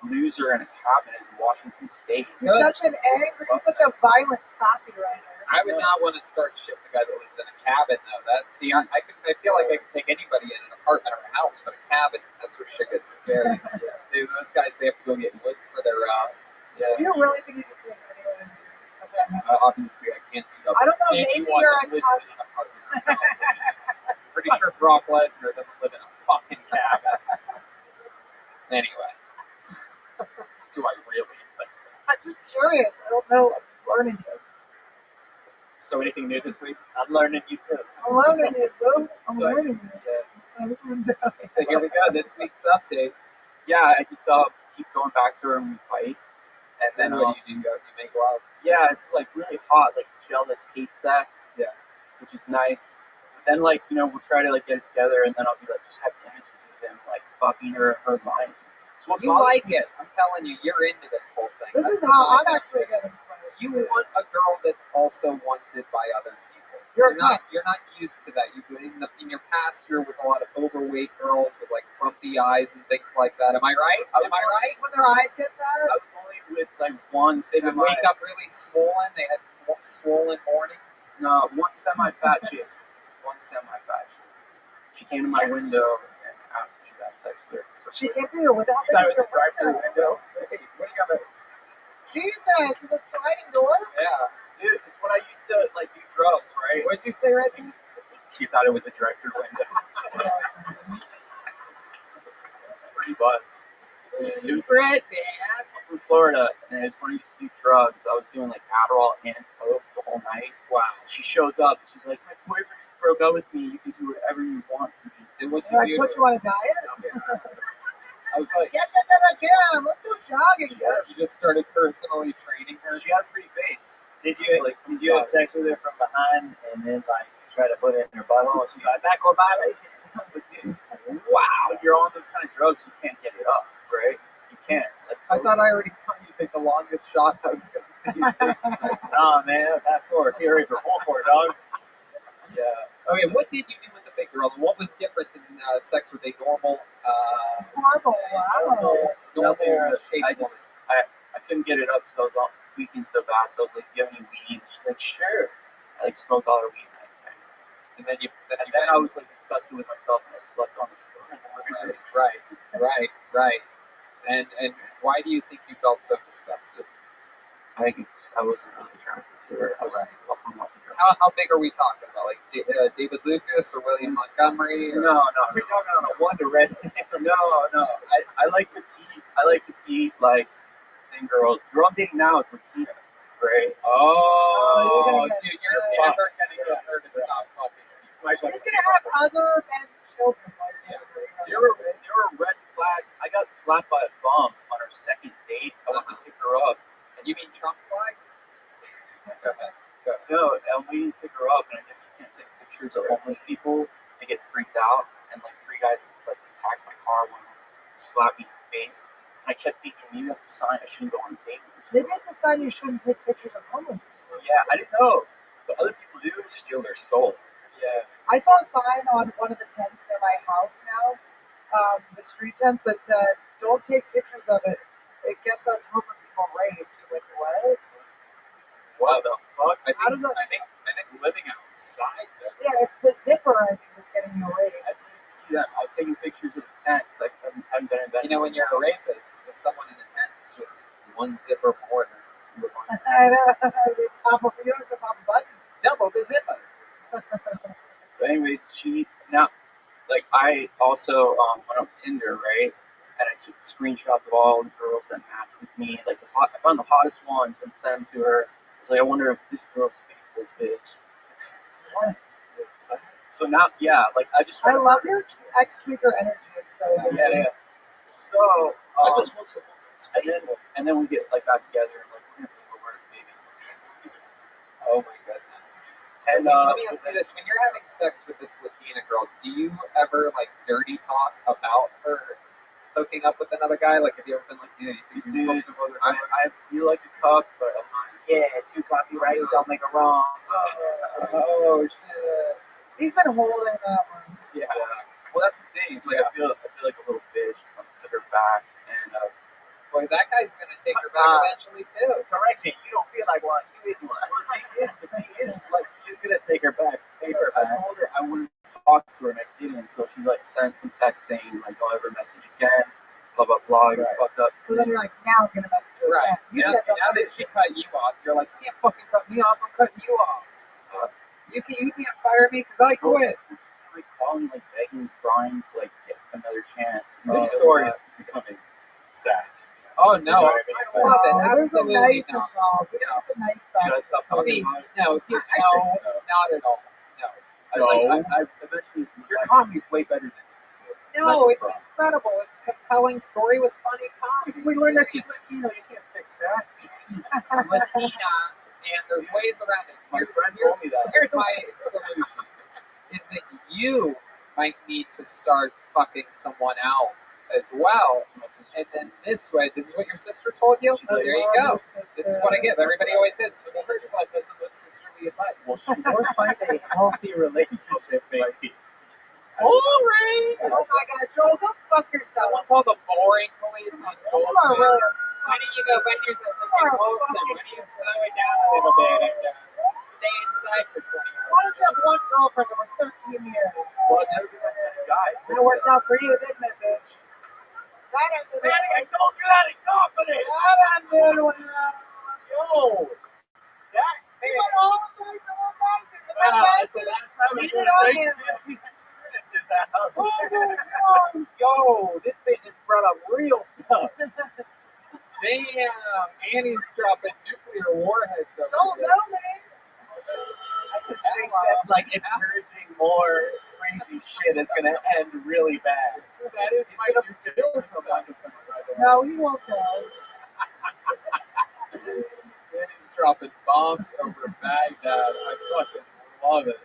loser in a cabinet in Washington State. He's such a violent copywriter. I would not want to start shit with a guy that lives in a cabin, though. I feel like I could take anybody in an apartment or a house, but a cabin, that's where shit gets scary. Dude, those guys, they have to go get wood for their, Do you really think you could take anyone in a obviously I can't do that. I don't know, maybe Anyone you're that a lives tough... in an apartment or a house. I'm pretty sure Brock Lesnar doesn't live in a fucking cabin. Anyway. Do I really think that? I'm just curious. I don't know. I'm learning you. So anything new this week? I'm learning you too. I'm learning you, bro. I'm So, learning you. Yeah. So here we go. This week's update. Yeah, I just keep going back to her and we fight. And then what do? You make love? Yeah, it's like really hot, like jealous, hate sex. Yeah. Which is nice. But then like, you know, we'll try to like get it together and then I'll be like just have images of him like fucking her lines. So what You like it. I'm telling you, you're into this whole thing. This That's is how the I'm vibe. actually going to play. You want a girl that's also wanted by other people. You're You're not used to that. In your past, you're with a lot of overweight girls with like frumpy eyes and things like that. Am I right? Am I right? When their eyes get I fat? was only with like one They would wake up really swollen. They had swollen mornings. No, one semi-fat chick. She came to my window and asked me to have sex with her. She came through your window. You thought it was a drive-through window? Hey, what do you got? Jesus, it's a sliding door? Yeah. Dude, it's when I used to like do drugs, right? What'd you say, Reggie? She thought it was a drive-through window. Pretty butt. It was Fred, man. from Florida, and it's when I used to do drugs. I was doing like Adderall and Coke the whole night. Wow. She shows up. She's like, my boyfriend just broke up with me. You can do whatever you want to me. And what'd Like, you do? put you on a diet? I was like, Get you to the gym. Let's go jogging. You just started personally training her. she had a pretty face. Did you have sex with her from behind and then like try to put it in her butthole? She's like, back on violation. But dude, wow, you're on those kind of drugs, you can't get it up, right? You can't. Like, I thought I already saw you take the longest shot I was going to see you take tonight. Oh man, that's half court. You're ready for full court, dog. yeah. Okay, what did you do with the big girl? And what was different than sex with a normal, Horrible. Wow. normal shape I couldn't get it up because I was tweaking so bad. So I was like, do you have any weed? She's like, sure. I like smoked all her weed. And then I was like disgusted with myself and I slept on the floor. Right. And why do you think you felt so disgusted? I wasn't really attracted to her. I was How big are we talking about? Like David Lucas or William Montgomery? Or? No. We're talking on a one to red. No. I like petite, like thin girls. The girl I'm dating now is Martina, right? Oh, dude, you're never gonna get her to stop fucking. She's going to have other men's children. There were red flags. I got slapped by a bum on our second date. I went to pick her up. You mean Trump flags? Go ahead. No, and we pick her up, and I guess you can't take pictures of homeless people. They get freaked out, and like 3 guys like attacked my car. One slap me in the face. And I kept thinking, maybe that's a sign I shouldn't go on a date with this Maybe girl. it's a sign you shouldn't take pictures of homeless people. Yeah, I didn't know. But other people do steal their soul. Yeah. I saw a sign on one of the tents near my house now, the street tents that said, "Don't take pictures of it. It gets us homeless people raped." Like, what? What the fuck? I How think, does that- I think living outside though. Yeah, it's the zipper, I think, that's getting you raped. I didn't see that. I was taking pictures of the tent. Like, I haven't been in that. You know, when you're a rapist, if someone in the tent is just one zipper more than you would want. I know. You don't have to pop a button. Double the zippers. But anyways, I also went on Tinder, right? And I took screenshots of all the girls that matched with me. Like, I found the hottest ones and sent them to her. I was like, I wonder if this girl's a faithful bitch. So now, yeah, like, I love your ex-tweaker energy. It's so good. Yeah. So, I just want some and then we get, like, back together and, like, we're gonna do the work, baby. Oh my goodness. So And, let me ask you this: when you're having sex with this Latina girl, do you ever like dirty talk about her hooking up with another guy? Like, have you ever been like, yeah, you Dude, book some other I feel like a cuck, but I'm not. Yeah, two copyrights don't make a wrong. Oh shit. He's been holding that one. Yeah. Well, that's the thing. It's like I feel like a little bitch. So I took her back, and Boy, that guy's gonna take her back eventually too. correction, you don't feel like one. You is one. The thing is, like, she's gonna take her back. I told her I wouldn't talk to her, and I didn't until she like sent some text saying like, "Don't ever message again." Blah blah blah. You're fucked up. So then you're like, now I'm going to message her Right. again. You Now, said don't now that message she her. cut you off, you're like, you can't fucking cut me off. I'm cutting you off. You can't fire me because I quit. Like calling, like begging, crying to like get another chance. This story is becoming sad. Oh no, I love it. There's a Absolutely knife not. involved. We got the knife Should I back. stop talking See, about it? no, I think so. not at all. No. I eventually Your comedy's way better than this. No, it's incredible. It's a compelling story with funny comedy. We learned that she's Latino. You can't fix that. Latina, and there's ways around it. My friend told me that. Here's my solution: is that you might need to start fucking someone else as well, and then this way, this is what your sister told you. There you go. This is what I give. Everybody always says, "To the first life is the most sisterly advice." Well, she wants find a healthy relationship, baby. Boring. Oh my God, Joel, go fuck yourself. Someone called the boring police on Joel. You are really Why don't you go find yourself a big wolf? Why don't you slow it down a little bit and stay inside for 20 hours? Why don't you have one girlfriend over 13 years? Well, never been that guy. That worked out for you, didn't it, bitch? That ended well. I told you that in confidence. That ended well. Yo, that You went all the way to one night. Cheated on him. Oh my God. Yo, this bitch just brought up real stuff. Damn, Annie's dropping nuclear warheads over Don't there. know, man. I just think that like encouraging more crazy shit is gonna end really bad. That is my new kill someone. No, he won't go. Annie's dropping bombs over Baghdad. I fucking love it.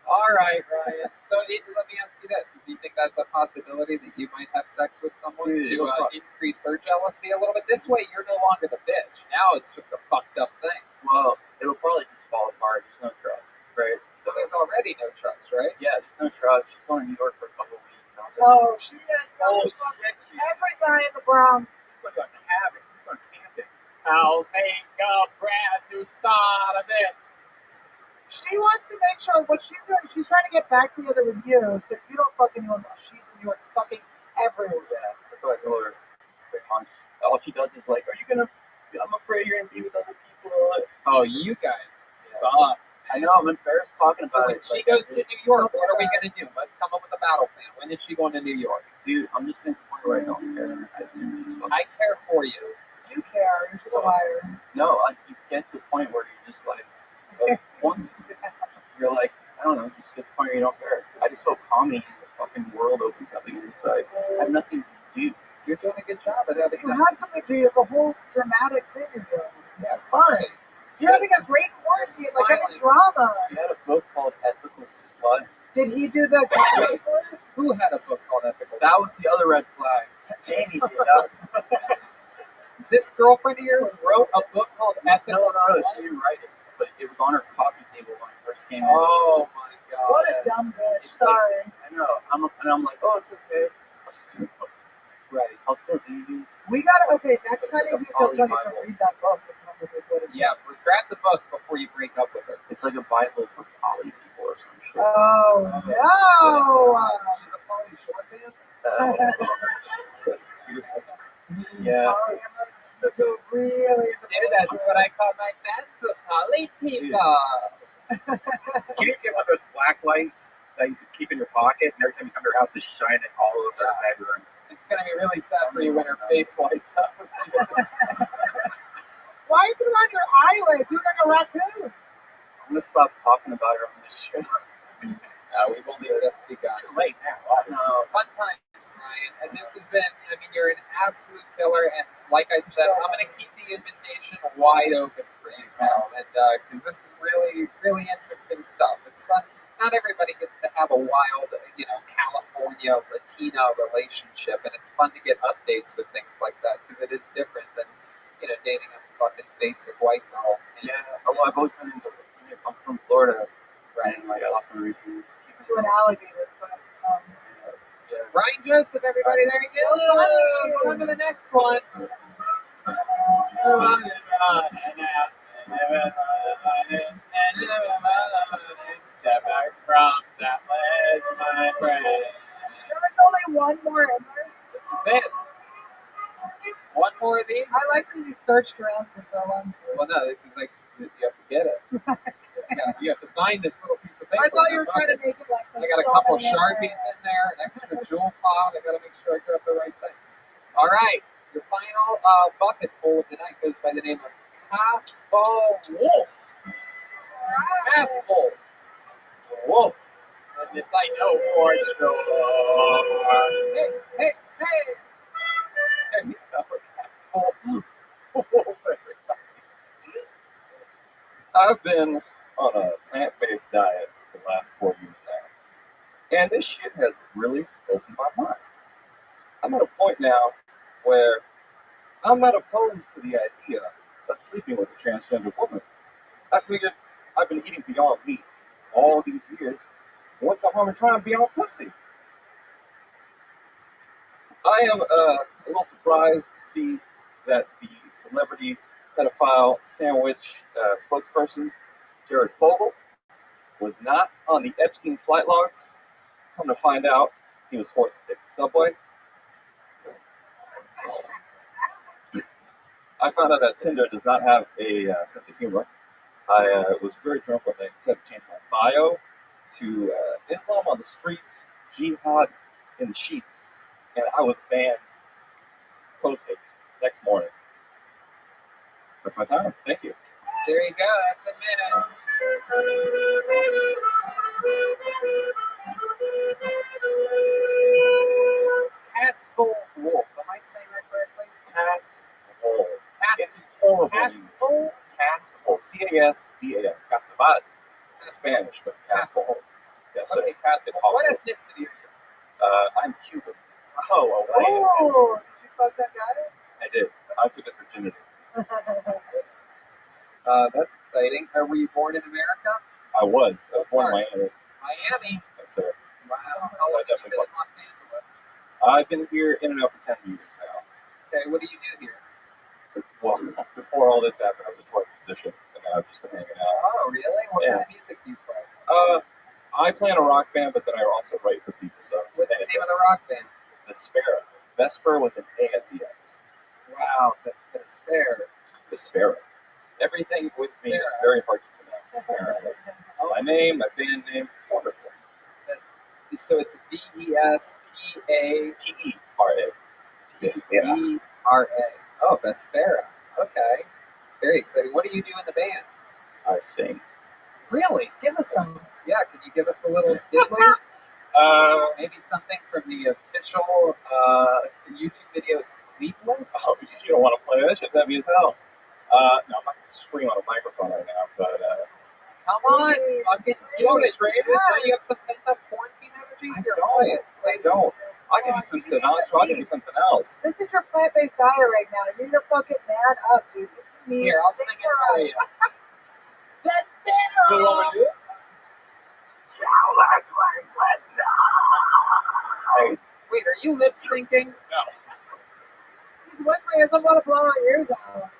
All right, Ryan. So let me ask you this: do you think that's a possibility that you might have sex with someone Dude, to increase her jealousy a little bit? This way, you're no longer the bitch. Now it's just a fucked up thing. Well, it'll probably just fall apart. There's no trust, right? So there's already no trust, right? Yeah, there's no trust. She's going to New York for a couple of weeks. Oh, she is. Oh, Every shit. guy in the Bronx. She's going to cabin. She's going camping. I'll make a brand new start of it. She wants to make sure what she's doing. She's trying to get back together with you. So if you don't fuck anyone else, she's in New York fucking everywhere. Yeah, that's what I told her. Pretty much. All she does is like, are you going to, I'm afraid you're going to be with other people. Oh, you guys. Yeah. I know, I'm embarrassed talking So about when it. she goes to New York, what are we going to do? Let's come up with a battle plan. When is she going to New York? Dude, I'm just going to point where I don't care. I assume she's fucking. I care for you. You care. You're just a liar. No, you get to the point where you're just like, once you're like, I don't know, you just get to the point where you don't care. I just hope comedy in the fucking world opens up again. So I have nothing to do. You're doing a good job at having You have something to do. You have a whole dramatic thing you're doing. Yeah, It's fun. You're having a great quarantine, like having drama. She had a book called Ethical Slut. Did he do the Who had a book called Ethical? That was the other red flag. Janie did. This girlfriend of yours wrote a book called Ethical No, Slut? she didn't write it, but it was on her coffee table when I first came in. Oh my god. What a dumb bitch. It's Sorry. I know. I'm like, oh, it's okay. Right. I'll still do you. We gotta, okay, next time It's like if you a feel Tony poly to Bible. read that book and come with it, what it's Yeah, grab the book before you break up with her. It's like a Bible for poly people or some shit. Oh, no. She's a Pauly Shore fan? So stupid. Yeah. That's So really, Dude, that's what I call my fans, the Pauly people. Can you get one of those black lights that you keep in your pocket, and every time you come to your house, it's shining all over the bedroom? It's gonna be really sad for you when her face lights up. why is it on your eyelids? You look like a raccoon. I'm gonna stop talking about her on this show. We've only just begun. It's too late now. No, fun times, Ryan. And this has been, I mean, you're an absolute killer. And like I said, I'm going to keep the invitation wide open for you now. And because this is really, really interesting stuff. It's fun. Not everybody gets to have a wild, California Latina relationship. And it's fun to get updates with things like that because it is different than, dating a fucking basic white girl. And, Well, I've always been into it. I'm from Florida, right. and I lost my reason. To an alligator, but Ryan Joseph, everybody, there you go. On to the next one. Step back from that ledge, my friend. there was only one more in there. This is it. One more of these? I like that you searched around for so long. Well, no, this is like, you have to get it. You have to find this little piece of paper. I thought you were trying to make it like I got a couple Sharpies in there, an extra jewel pod. I got to make sure I grab the right thing. All right, your final bucket full of the night goes by the name of Castle Wolf. Castle Wolf. And this I know for sure. Hey. There you go, Castle Wolf. I've been on a plant-based diet for the last 4 years now, and this shit has really opened my mind. I'm at a point now where I'm not opposed to the idea of sleeping with a transgender woman. I figured I've been eating Beyond Meat all these years. What's the harm in trying Beyond Pussy? I am a little surprised to see that the celebrity pedophile sandwich spokesperson, Jared Fogle, was not on the Epstein flight logs. Come to find out, he was forced to take the subway. I found out that Tinder does not have a sense of humor. I was very drunk when I decided to change my bio to Islam on the streets, jihad in the sheets, and I was banned post-haste next morning. That's my time. Thank you. There you go. That's a minute. Castle Wolf. Am I saying that correctly? Castle. It's Castle. horrible. Castle. Castle. C-A-S-B-A-L. Casabad. Spanish, but Castle. Yes, Okay, Castle. it's What horrible. ethnicity are you? I'm Cuban. Oh, wait. Oh, did you fuck that guy? I did. I took his virginity. That's exciting. Were you born in America? I was born in Miami. Miami. Yes, sir. Wow. How long have you been in Los Angeles? I've been here in and out for 10 years now. Okay, what do you do here? Well, before all this happened, I was a toy musician, and I've just been hanging out. Oh, really? What kind of music do you play? I play in a rock band, but then I also write for people. So What's the name of the rock band? Vespera. Vesper with an A at the end. Wow, the Spare. Vespera. Everything with me is very hard to pronounce. My name, my band name, it's wonderful. So it's V-E-S-P-A. P-E-R-A. Vespera. E-R-A. Oh, Vespera. Okay. Very exciting. What do you do in the band? I sing. Really? Give us some. Yeah, can you give us a little diddly? Maybe something from the official YouTube video Sleepless? Oh, you don't want to play that shit? That'd be as hell. No, I'm not going to scream on a microphone right now, but... Come on, fucking do it, Raven. Don't you have some pent-up quarantine energies? I Here, don't. play it. I don't. I'll give you some Sinatra. I'll give you something else. This is your plant-based diet right now. You need to fucking man up, dude. It's me. Here, I'll sing it for you. Let's spin You know what off. it is? Wait, are you lip syncing? No. He's whispering as I want to blow our ears out.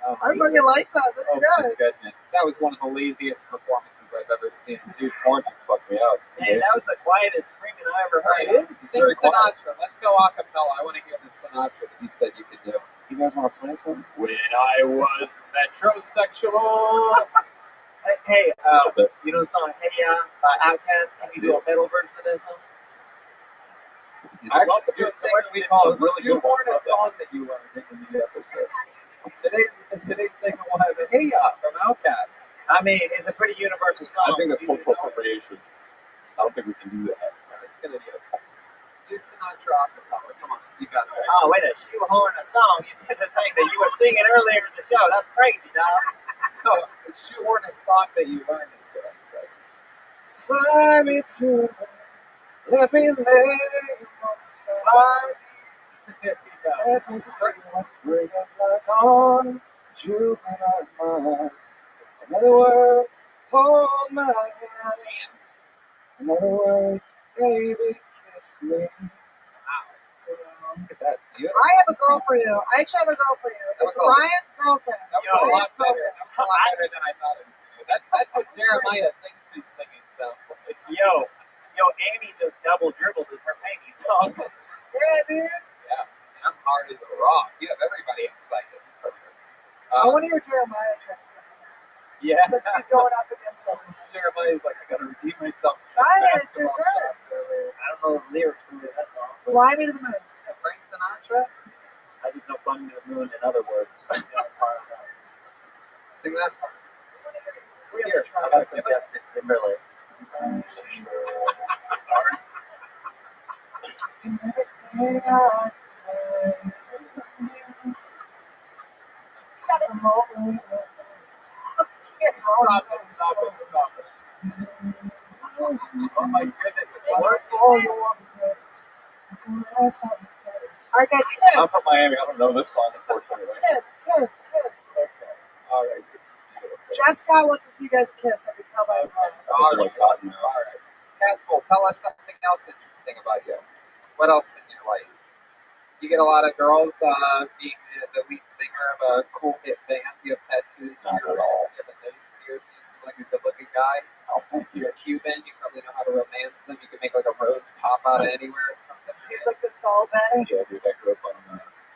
I fucking like that. That's Oh my good. goodness. That was one of the laziest performances I've ever seen. Dude, quarantine's fucked me up. Hey, that was the quietest screaming I ever heard. It is. It's Sing very quiet. Sinatra. Let's go a cappella. I want to hear the Sinatra that you said you could do. You guys want to play something? When I was Metrosexual. hey, But you know the song Hey Ya by Outkast? Can you do a metal version of that song? I love the Dude, thing so we much- call it's a really good shoehorn one. a song that you learned in the episode. Today's segment will have a Hey Ya from Outkast. I mean, it's a pretty universal song. I think that's cultural appropriation. I don't think we can do that. It's gonna do Sinatra a cappella. Come on, you got it. Oh, wait a shoehorn a song. You did the thing that you were singing earlier in the show. That's crazy, dog. No, shoehorn a song that you learned is good. Fly me to, let me lay on the side. There you go. Let me see what spring is like on Jupiter and Mars. In other words, hold my hand. In other words, baby, kiss me. Look at that. Beautiful. I have a girl for you. I actually have a girl for you. That It's was all- Ryan's girlfriend. That was a lot better. That was a lot better than I thought it was going to be. That's what Jeremiah thinks he's singing sounds like. Yo, Amy just double dribbled with her panties. Oh, Yeah, dude. Yeah, and I'm hard as a rock. You have everybody excited. I want to hear Jeremiah try to sing. Yeah. Since he's going up against us. Jeremiah's like, I gotta redeem myself. Ryan, it's your turn. I don't know the lyrics really of that song, but Fly me to the moon. Frank Sinatra, I just know Fun to the Moon in other words. You know, part of that. sing that part. Really Here, try. How about some Justin Timberlake? So sorry. Stop it. Oh my goodness, it's working. Alright, guys, I'm kiss. from Miami. I don't know this song, unfortunately. Kiss. All right, this is beautiful. Jeff Scott wants to see you guys kiss. I can tell by his voice. All right, Like cotton now. all right. Caswell, tell us something else interesting about you. What else in your life? You get a lot of girls being the lead singer of a cool hit band. You have tattoos. Not You at all. have a nose piercing. You seem like a good-looking guy. Oh, thank you. You're a Cuban. You probably know how to romance them. You can make like a rose pop out of anywhere or something. He's like the Saul Bay. Yeah, dude, I grew up on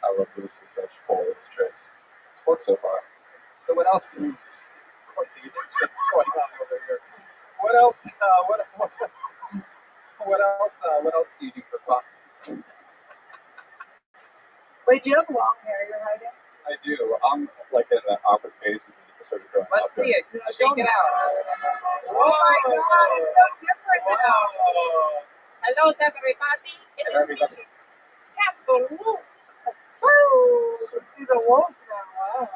I love Bruce and such Polish tricks. It's worked so far. So what else? What's going on over here? What else? What else do you do for fun? Wait, do you have long hair you're hiding? I do. I'm like in the awkward phase because it started growing out. Let's see it. Shake it out. Oh my god, it's so different now. Whoa. Hello, everybody. It is Everybody. me, Casper Wolf. Woo! See the wolf now. Wow.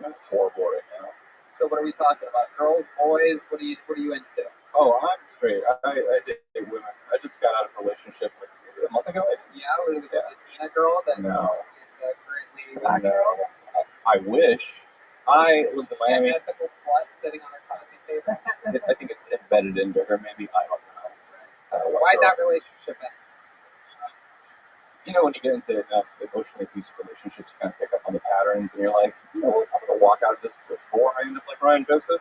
That's horrible right now. So what are we talking about? Girls, boys? What are you into? Oh, I'm straight. I date women. I just got out of a relationship like a month ago. Yeah, with the Tina girl that No. is currently Black No. girl. I wish. I lived in an Miami. ethical slut sitting on her coffee table. I think it's embedded into her. Maybe I don't know. Why'd that relationship end? You know, when you get into enough emotionally abusive relationships, you kind of pick up on the patterns, and you're like, you know what? I'm gonna walk out of this before I end up like Ryan Joseph.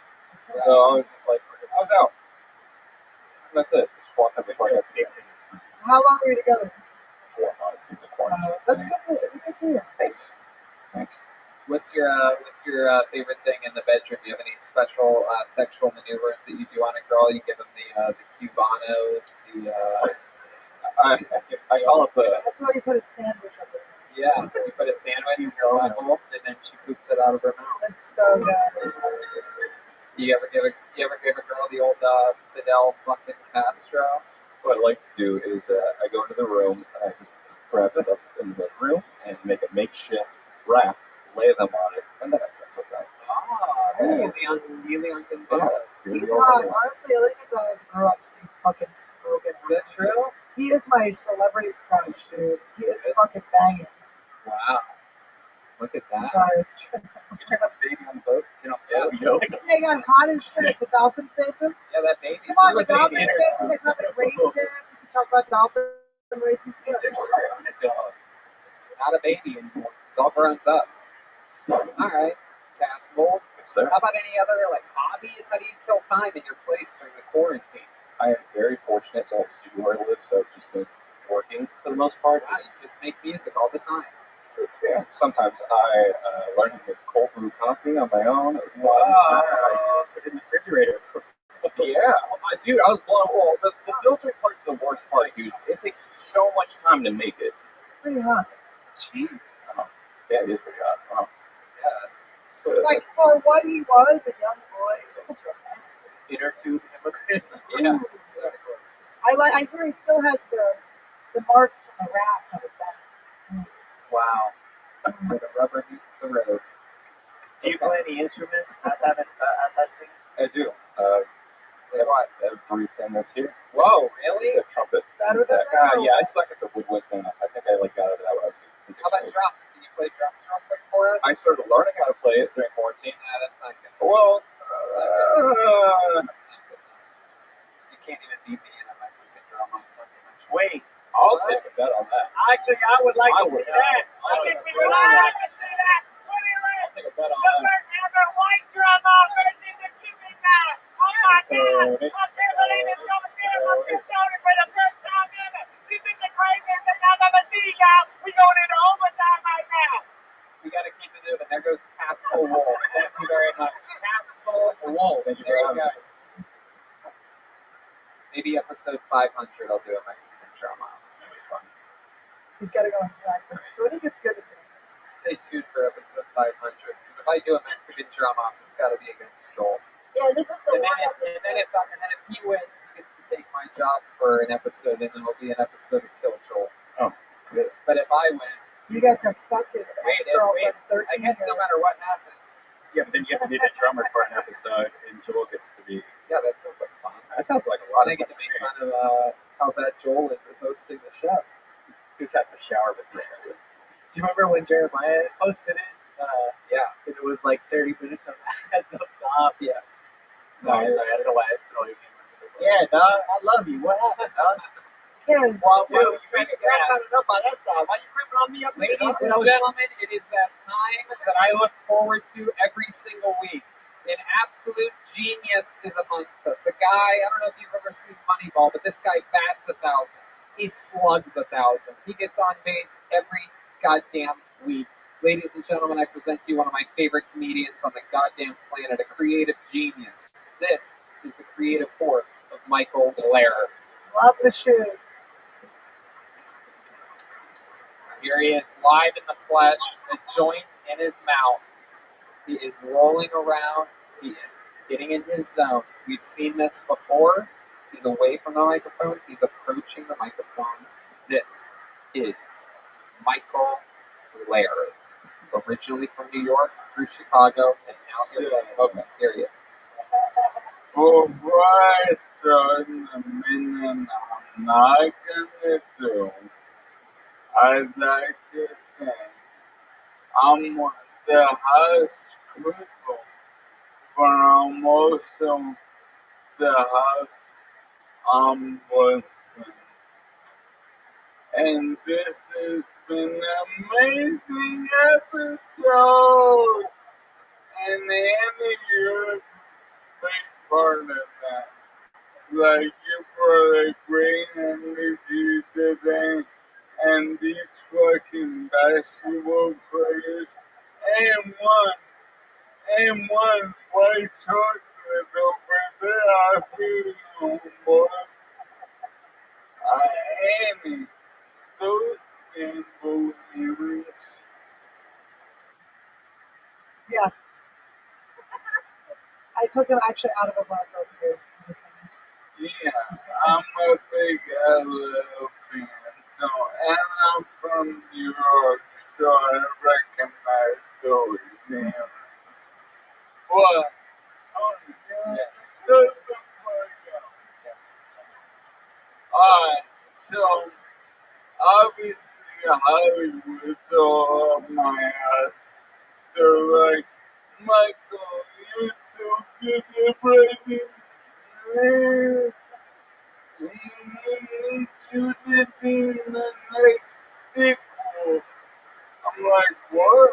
So I was just like, I was out. And that's it. Just walked out before I got fixing it. How long were you together? 4 months. He's a quarantine. That's good for you. Good for you. Thanks. What's your favorite thing in the bedroom? Do you have any special sexual maneuvers that you do on a girl? You give them the cubanos, I call it the. That's why you put a sandwich up there. yeah. You put a sandwich in your butthole, and then she poops it out of her mouth. That's so good. You ever give a girl the old Fidel fucking Castro? What I like to do is I go into the room and I just grab stuff in the room and make a makeshift raft, lay them on it, and then I sex with them. Ah, Leon Gonzalez. He's not, honestly, Ellie Gonzalez grew up to be fucking smoking. Is that true? He is my celebrity crush, dude. He is fucking banging. Wow. Look at that. Sorry, it's true. You talking about the baby on the boat? You know, Yeah. you know, like, They got hot as shit. The dolphin saved him. Yeah, that baby's Come on, the little dolphin baby. saved him. They probably raped him. You can talk about dolphin raping. he's a grown adult. Not a baby anymore. It's all grown ups. All right, Castle. So, How about any other like hobbies? How do you kill time in your place during the quarantine? I am very fortunate to have a studio where I live, so I've just been working for the most part. Wow, you just make music all the time. Yeah, sometimes I learned to make cold brew coffee on my own. It was fun. Wow. I just put it in the refrigerator. Yeah, dude, I was blown away. The filtering part's the worst part, dude. It takes so much time to make it. It's pretty hot. Jesus. Yeah, it is pretty hot. Wow. Yes. So, Like, for what he was, a young boy. inner tube immigrant. Yeah. I hear he still has the marks from the raft on his back. Wow. Where the rubber meets the road. Do you play any instruments outside singing? I do. Like what? Everything that's here. Whoa, really? Except trumpet. That was Yeah, I suck at the woodwind thing. I think I got it when I was in sixth How about grade. drums? Can you play drums real quick for us? I started learning how to play it during quarantine. Nah, that's not good. Well, That's not good. You can't even beat me in a Mexican drum. I'm fucking much. Wait, I'll take a bet on that. actually, I would like I to would. see that. I think we would like to see that. What do you I'll take a bet on The that. first ever white drum offers in the cubic now. Oh my God! I can't believe it's so beautiful. It's Tony for the first time ever. This is the craziest thing I've ever seen, y'all. We going into overtime right now. We gotta keep it moving. There goes Castle Wolf. Thank you very much. Castle Wolf. Thank you There for you go. having me. Maybe episode 500 I'll do a Mexican drum off. It'll be fun. He's got to go and practice. Tony gets good at things. Stay tuned for episode 500. Because if I do a Mexican drum off, it's gotta be against Joel. Yeah, this is the And one. then if he wins, he gets to take my job for an episode, and then it'll be an episode of Kill Joel. Oh, good. But if I win, You got to fuck his wait, ex-girlfriend 13 I guess no years. matter what happens. Yeah, but then you have to be the drummer for an episode, and Joel gets to be. Yeah, that sounds like fun. That sounds like a lot And I of get fun. to make fun of how bad Joel is at hosting the show. He just has to shower with me. Do you remember when Jeremiah posted it? Yeah, And it was like 30 minutes of ads up top. yes. No, I don't know why I don't even remember. Yeah, dog. I love you. What happened, dog? Kids, Well, Yeah, you made it crap out enough on that side. Why you cripping on me up here? Ladies and dog? gentlemen, it is that time that I look forward to every single week. An absolute genius is amongst us. A guy, I don't know if you've ever seen Moneyball, but this guy bats 1,000. He slugs 1,000. He gets on base every goddamn week. Ladies and gentlemen, I present to you one of my favorite comedians on the goddamn planet, a creative genius. This is the creative force of Michael Blair. love the shoe. Here he is, live in the flesh, a joint in his mouth. He is rolling around. He is getting in his zone. We've seen this before. He's away from the microphone. He's approaching the microphone. This is Michael Blair, originally from New York, through Chicago, and now here. Okay, here he is. Before I start the minute I'm not gonna do, I'd like to say I'm the house cripple for most of the house I'm listening. And this has been an amazing episode. And Annie, you're a big part of that. Like, you brought a great energy today. And these fucking basketball players. And one white chocolate over there. I feel you, boy. Annie, those rainbow earrings. Yeah. I took them actually out of a black girl's ears. Yeah, I'm a big LL fan. So, and I'm from New York, so I recognize those. Yeah. What? Shut the fuck up. Alright, so obviously Hollywood saw up my ass. They're like, Michael, you're so good at writing. We need you to be the next Dick Wolf. I'm like, what?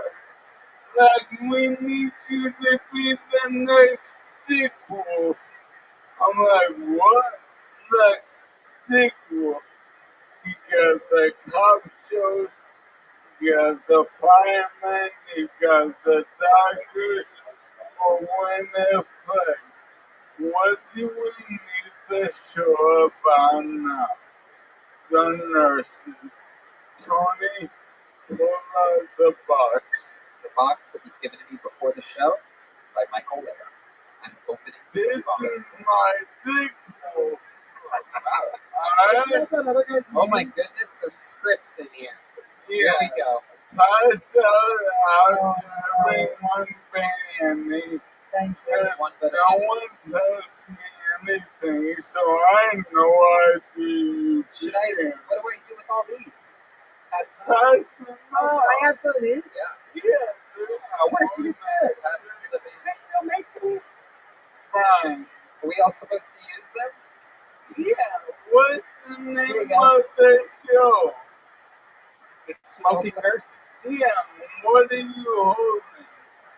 Like, we need you to be the next Dick Wolf. I'm like, what? Like, Dick Wolf. You got the cop shows, you got the firemen, you got the doctors, or when they play. What do we need to show up on now? The nurses. Tony, pull out the box. This is a box that was given to me before the show by Michael Lair. I'm opening This is my Dick Wolf. Wow. Alright? Oh my goodness, there's scripts in here. Here Yeah. we go. Pass out to everyone paying me. Thank you. Because no one tells me anything, so I know I'd be. What do I do with all these? Pass them Pass out. them Oh, out. I have some of these. Yeah. Yeah, there's Where did you get this? Pass them to the band. They still make these? fine. Are we all supposed to use them? Yeah, what's the Here we name go. of the show? It's Smoking Nurses. Yeah, what are you holding?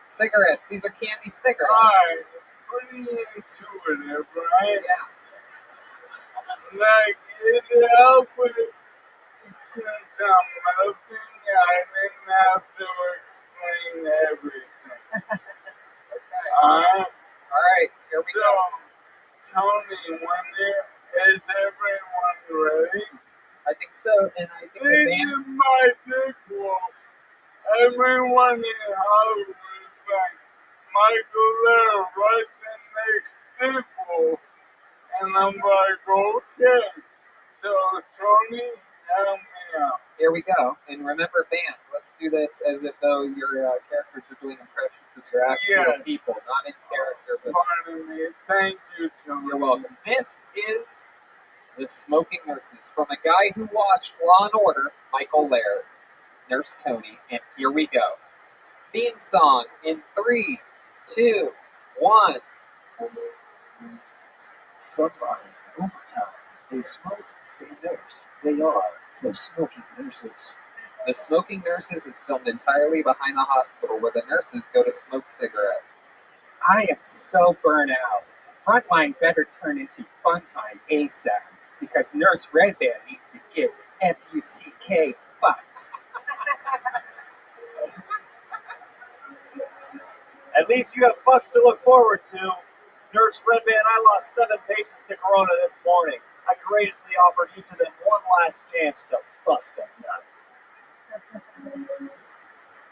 Cigarettes. These are candy cigarettes. Alright, pretty intuitive, right? Yeah. Like, it helped with, since I'm helping, I didn't have to explain everything. Okay. Alright, All right. Here we so, go. Tony, is everyone ready? I think so. And I think the This band. is my Dick Wolf. Everyone in Hollywood is like, Michael Lair, write the next Dick Wolf. And I'm like, okay. So, Tony, help me out. Here we go. And remember, band. Let's do this as if though your characters are doing impressions of your actual Yeah. people, not in character, but Pardon me. Thank you, Tony. you're welcome. This is The Smoking Nurses from a guy who watched Law and Order, Michael Lair, Nurse Tony, and here we go. Theme song in 3, 2, 1. Frontline, overtime. They smoke, they nurse. They are the smoking nurses. The Smoking Nurses is filmed entirely behind the hospital where the nurses go to smoke cigarettes. I am so burnt out. Frontline better turn into fun time ASAP because Nurse Red Band needs to get FUCK fucked. At least you have fucks to look forward to. Nurse Redman, I lost 7 patients to corona this morning. I courageously offered each of them one last chance to bust a nut.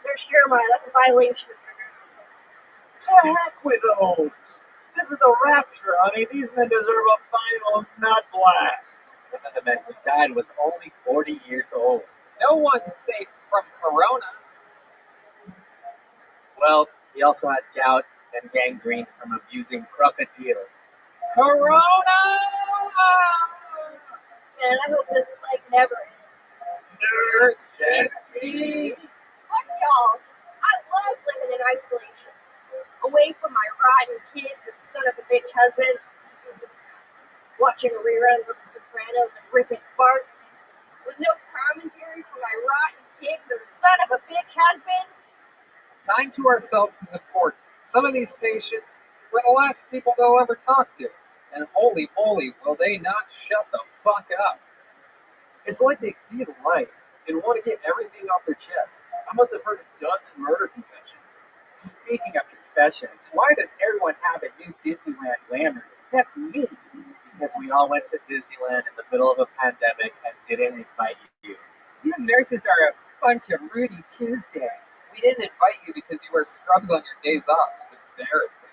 Nurse Jeremiah, that's a violation of your nursing. To heck with those. This is the rapture, honey. These men deserve a final nut blast. One of the men who died was only 40 years old. No one's safe from Corona. Well, he also had gout and gangrene from abusing crocodile. Corona! Man, I hope this plague never ends. Nurse Jessie! Fuck y'all. I love living in isolation. Away from my rotten kids and son of a bitch husband. Watching reruns of The Sopranos and ripping farts. With no commentary from my rotten kids or son of a bitch husband. Time to ourselves is important. Some of these patients were the last people they'll ever talk to. And holy moly, will they not shut the fuck up. It's like they see the light and want to get everything off their chest. I must have heard a dozen murder confessions. Speaking of confessions, why does everyone have a new Disneyland lantern except me? Because we all went to Disneyland in the middle of a pandemic and didn't invite you. You nurses are a bunch of Rudy Tuesdays. We didn't invite you because you wear scrubs on your days off. It's embarrassing.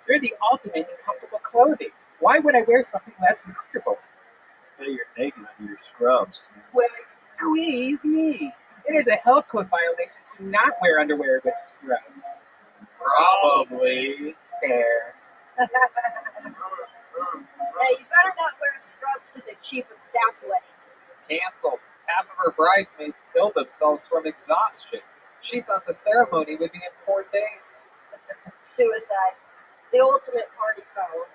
You're the ultimate in comfortable clothing. Why would I wear something less comfortable? Hey, you're naked under your scrubs. Well, squeeze me. It is a health code violation to not wear underwear with scrubs. Probably fair. Yeah, you better not wear scrubs to the chief of staff's wedding. Canceled. Half of her bridesmaids killed themselves from exhaustion. She thought the ceremony would be in 4 days. Suicide. The ultimate party foul.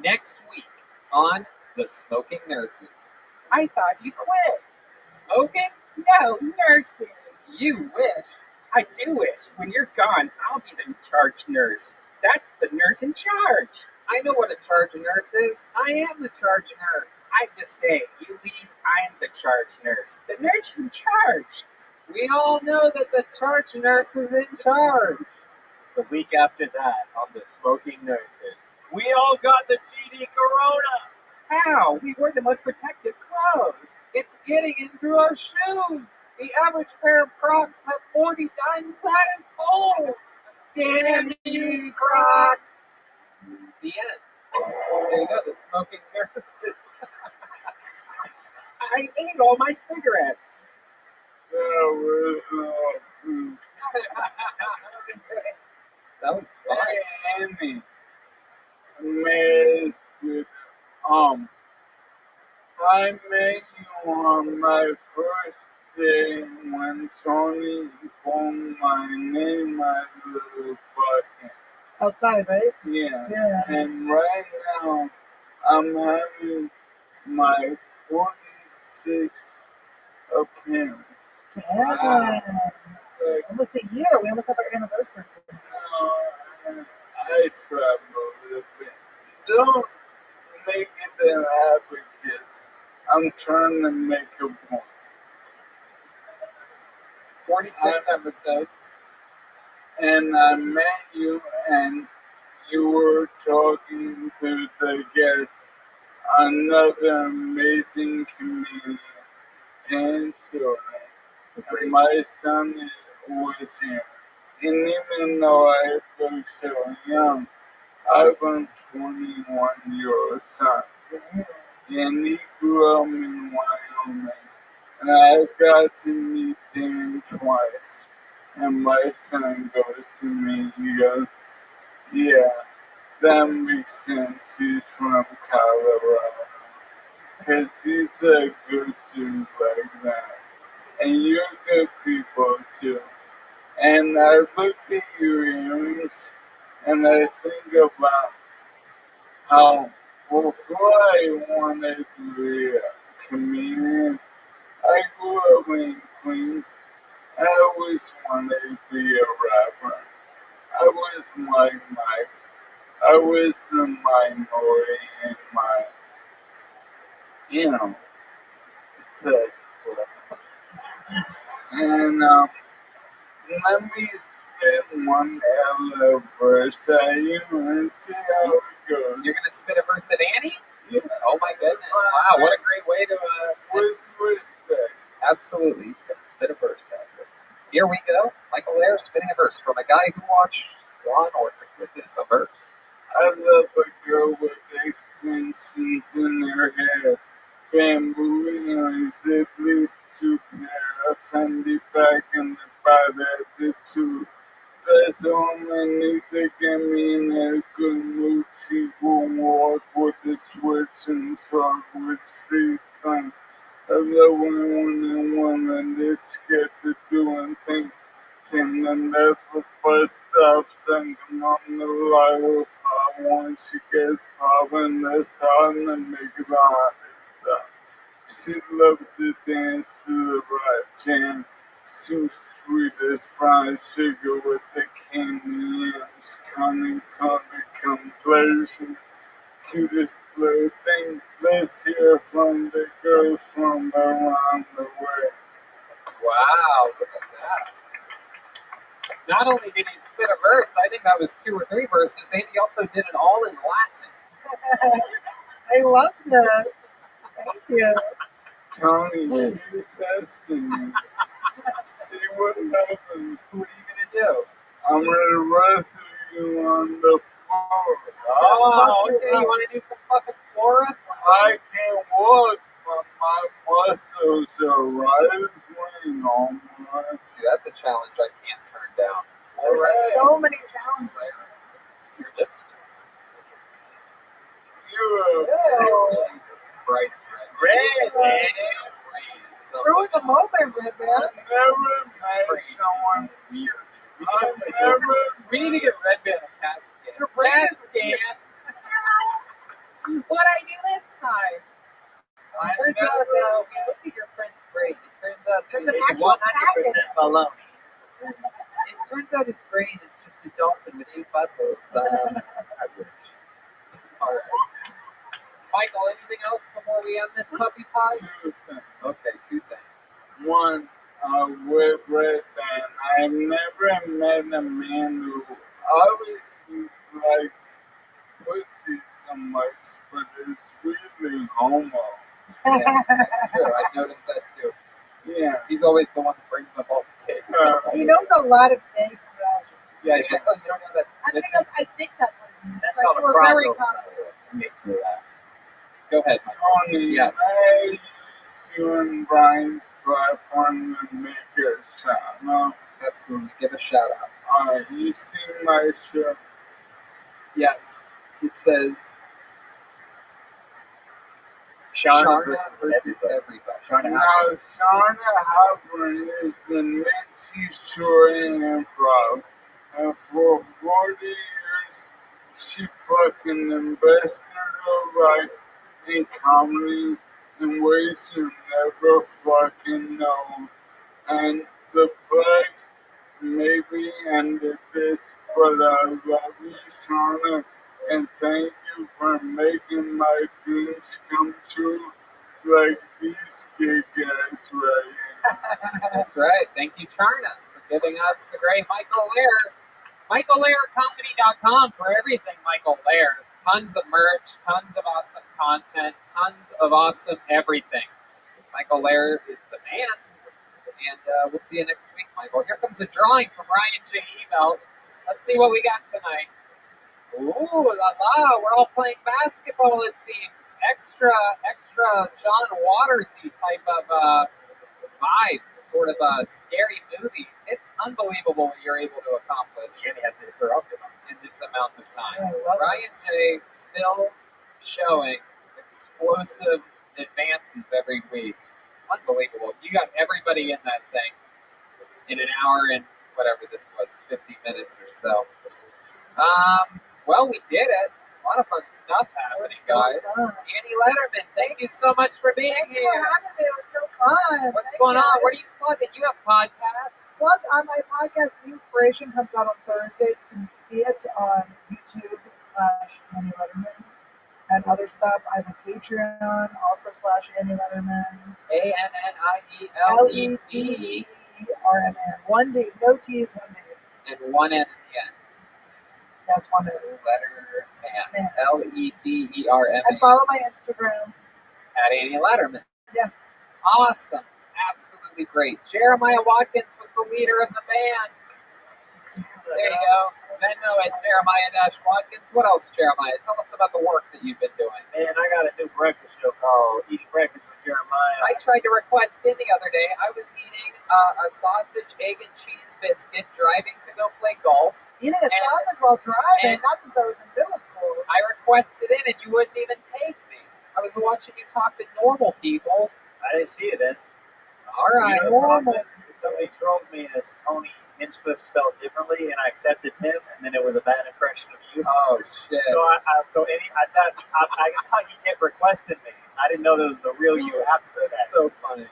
Next week on The Smoking Nurses. I thought you quit. Smoking? No, nursing. You wish. I do wish. When you're gone, I'll be the charge nurse. That's the nurse in charge. I know what a charge nurse is. I am the charge nurse. I just say, you leave, I'm the charge nurse. The nurse in charge. We all know that the charge nurse is in charge. The week after that, on the Smoking Nurses, we all got the GD Corona. How? We wore the most protective clothes. It's getting in through our shoes. The average pair of Crocs have 40 diamond-sized holes. Damn you, Crocs. The end. There you go, the smoking nurses. I ate all my cigarettes. That was fun. Hey, Annie, I met you on my first day when Tony called my name at the bucket. Outside, right? Yeah. Yeah. And right now, I'm having my 46th appearance. Yeah. Like, Almost a year. We almost have our anniversary. I travel a bit. Don't make it an advocate. I'm trying to make a point. 46 episodes. And I met you, and you were talking to the guest, another amazing comedian, Dan Story. And my son was here. And even though I look so young, I have a 21-year-old son. And he grew up in Wyoming. And I got to meet Dan twice. And my son goes to me, he goes, yeah, that makes sense. He's from Colorado. Because he's a good dude like that. And you're good people too. And I look at your earrings and I think about how before I wanted to be a comedian, I grew up in Queens. I always wanted to be a rapper. I was like Mike. I was the minority in my, it says, and let me spit one Ella verse at you and see how it goes. You're going to spit a verse at Annie? Yeah. Oh my goodness. Wow, what a great way to... With respect. Absolutely, he's going to spit a verse at her. Here we go. Michael Lair spitting a verse from a guy who watched Law and Order. This is a verse. I love a girl with extensions in her hair. Bamboo earrings, at least 2 pair. A Fendi back in the bad attitude. That's all many that get me in a good mood. She will walk with the switch and talk with street things. I love when a woman is scared to do and think. Tend to never bust up, singing on the light of power. When she gets popping, that's hard to make it hard. She loves to dance to the right jam. So sweet as fine sugar with the candy yams. Come complexion. Cutest little thing. Let's hear from the girls from around the way. Wow, look at that. Not only did he spit a verse, I think that was 2 or 3 verses, and he also did it all in Latin. I love that. Thank you. Tony, you're testing me. See what happens. What are you going to do? I'm gonna wrestle you on the floor. Oh, okay, you want to do some fucking floor wrestling? I can't walk, but my muscles are right as rain on my. See, that's a challenge I can't turn down. Floor There's so many challenges. Your lips. Jesus Christ, Red. Ruin the moment, Red Man. Someone weird. We need to get Red Band a CAT scan. Your brain CAT is scan. What'd I do this time? It turns out, we looked at your friend's brain. It turns out There's an actual packet. baloney. It turns out his brain is just a dolphin with 8 buttholes. I wish. All right. Michael, anything else before we end this puppy pod? Two things. Okay, 2 things. One, with Red Band, I never met a man who obviously likes pussy so much, but is really homo. Yeah, that's true. I've noticed that too. Yeah. He's always the one who brings up all the kids. He knows a lot of things about you. Yeah, he's like, oh, you don't know that. I think that's what it means. That's Like, called you a were very crossover. confident. It makes me laugh. Go ahead, Michael. Tony, Yes. I used you and Brian's platform to make a channel. Absolutely. Give a shout out. You see my show? Yes. It says Shauna versus everybody. Shauna Now, Shauna Halpern is the Nancy Shore improv, and for 40 years, she fucking invested her life in comedy in ways you never fucking know. And the bug maybe ended this, but I love you, Shauna, and thank you for making my dreams come true like these kick-ass right. That's right. Thank you, Charna, for giving us the great Michael Laird. MichaelLairdComedy.com for everything Michael Laird. Tons of merch, tons of awesome content, tons of awesome everything. Michael Laird is the man. And we'll see you next week, Michael. Here comes a drawing from Ryan J. Email. Let's see what we got tonight. Ooh, la la, we're all playing basketball, it seems. Extra John Watersy type of vibe, sort of a scary movie. It's unbelievable what you're able to accomplish Jimmy has to her up in this amount of time. I love it. Ryan J. still showing explosive advances every week. Unbelievable. You got everybody in that thing in an hour and whatever this was, 50 minutes or so. Well, we did it. A lot of fun stuff happening, so guys. fun. Annie Letterman, thank you so much for being Thank you here. for having me. It was so fun. What's Thank going you. on? What are you plugging? You have podcasts? Plug on my podcast. The Inspiration comes out on Thursdays. You can see it on YouTube/Annie Letterman and other stuff. I have a Patreon also /Annie Letterman. ANNIELED. LEDERMN. 1 D. No T's, 1 D. And one N in the end. Yes, 1 D. Letterman. LEDERMAN. And follow my Instagram. At Annie Letterman. Yeah. Awesome. Absolutely great. Jeremiah Watkins was the leader of the band. There you go. Venmo at Jeremiah-Watkins. What else, Jeremiah? Tell us about the work that you've been doing. Man, I got a new breakfast show called Eating Breakfast with Jeremiah. I tried to request in the other day. I was eating a sausage, egg, and cheese biscuit driving to go play golf. Eating a sausage while driving, and- not since I was in middle school. I requested in, and you wouldn't even take me. I was watching you talk to normal people. I didn't see it then. All right. You know, the problem is, somebody trolled me as Tony Hinchcliffe spelled differently, and I accepted him, and then it was a bad impression of you. Oh, shit. So I thought he kept requesting me. I didn't know that was the real you after that. That's so funny.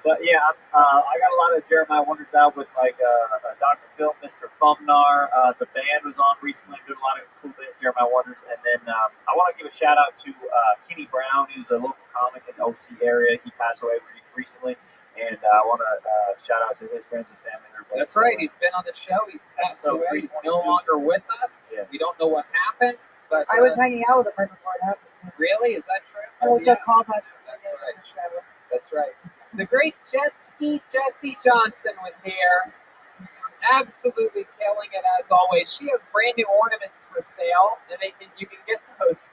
But yeah, I got a lot of Jeremiah Wonders out with like Dr. Phil, Mr. Fumnar. The band was on recently, doing a lot of cool things, Jeremiah Wonders. And then I want to give a shout out to Kenny Brown, who's a local comic in the OC area. He passed away recently. And I want to shout out to his friends and family. Everybody. That's right. He's been on the show. He passed Episode away. He's no 322. longer with us. Yeah. We don't know what happened. But I was hanging out with him right before it happened. So. really? Is that true? Oh, it's a callback. That's right. That's right. The great jet ski Jessie Johnson was here. Absolutely killing it as always. She has brand new ornaments for sale, and you can get those.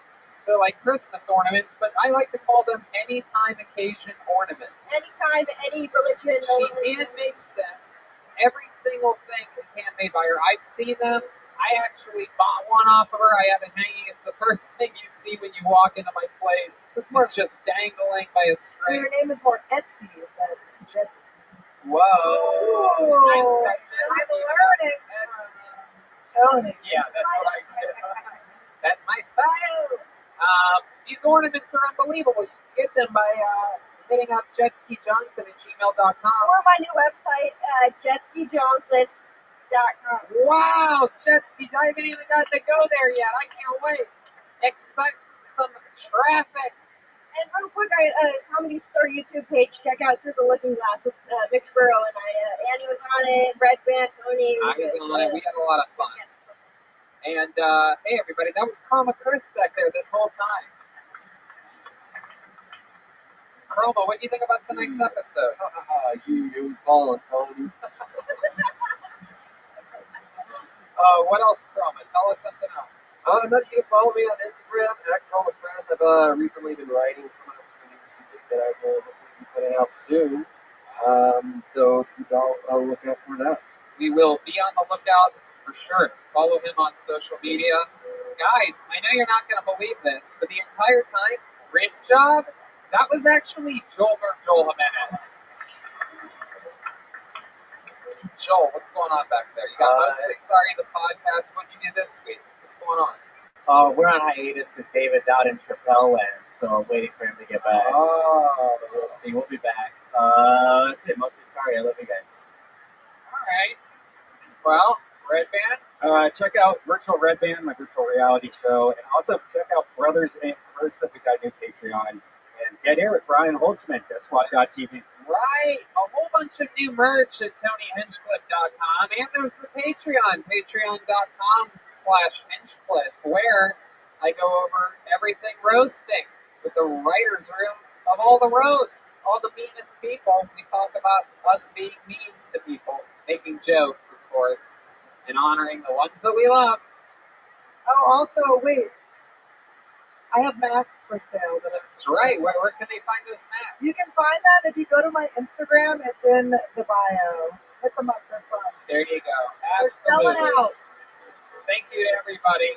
They're like Christmas ornaments, but I like to call them anytime occasion ornaments. Anytime, any religion, She hand makes them Every single thing is handmade by her. I've seen them. I actually bought one off of her. I have it hanging. It's the first thing you see when you walk into my place. It's just dangling by a So string. your name is more Etsy than Jetsy. Whoa. I'm learning from Tony. Yeah, that's what I do. That's my style. These ornaments are unbelievable. You can get them by hitting up jetskijohnson@gmail.com. Or my new website, jetskijohnson.com. Wow, Jetski, I haven't even gotten to go there yet. I can't wait. Expect some traffic. And real quick, Comedy Store YouTube page. Check out Through the Looking Glass with Vic Sparrow and I. Annie was on it, Red Band, Tony. I was on it. We had a lot of fun. And hey, everybody, that was Chroma Chris back there this whole time. Chroma, what do you think about tonight's episode? You falling, Tony. What else, Chroma? Tell us something else. Unless you can follow me on Instagram at Chroma Chris. I've recently been writing, coming up with some new music that I will hopefully be putting out soon. So keep I'll look out for that. We will be on the lookout for sure. Follow him on social media. Guys, I know you're not going to believe this, but the entire time, rim job, that was actually Joel Jimenez. Joel, what's going on back there? You got mostly sorry the podcast. What did you do this week? What's going on? We're on hiatus because David's out in Chappelle Land, so I'm waiting for him to get back. Oh, We'll see. We'll be back. That's it. Mostly sorry. I love you guys. all right. Well, Red Band. Check out Virtual Red Band, my virtual reality show, and also check out Brothers in Cursive, we got a new Patreon, and Dead Air with Brian Holtzman, DeathSquad.tv. Right. A whole bunch of new merch at TonyHinchcliffe.com. And there's the Patreon, patreon.com/Hinchcliffe, where I go over everything roasting with the writer's room of all the roasts, all the meanest people. We talk about us being mean to people, making jokes, of course, and honoring the ones that we love. Oh, also, wait. I have masks for sale. That's right. Where can they find those masks? You can find that if you go to my Instagram. It's in the bio. Hit them up. They're fun. There you go. They're selling Absolutely. out. Thank you to everybody.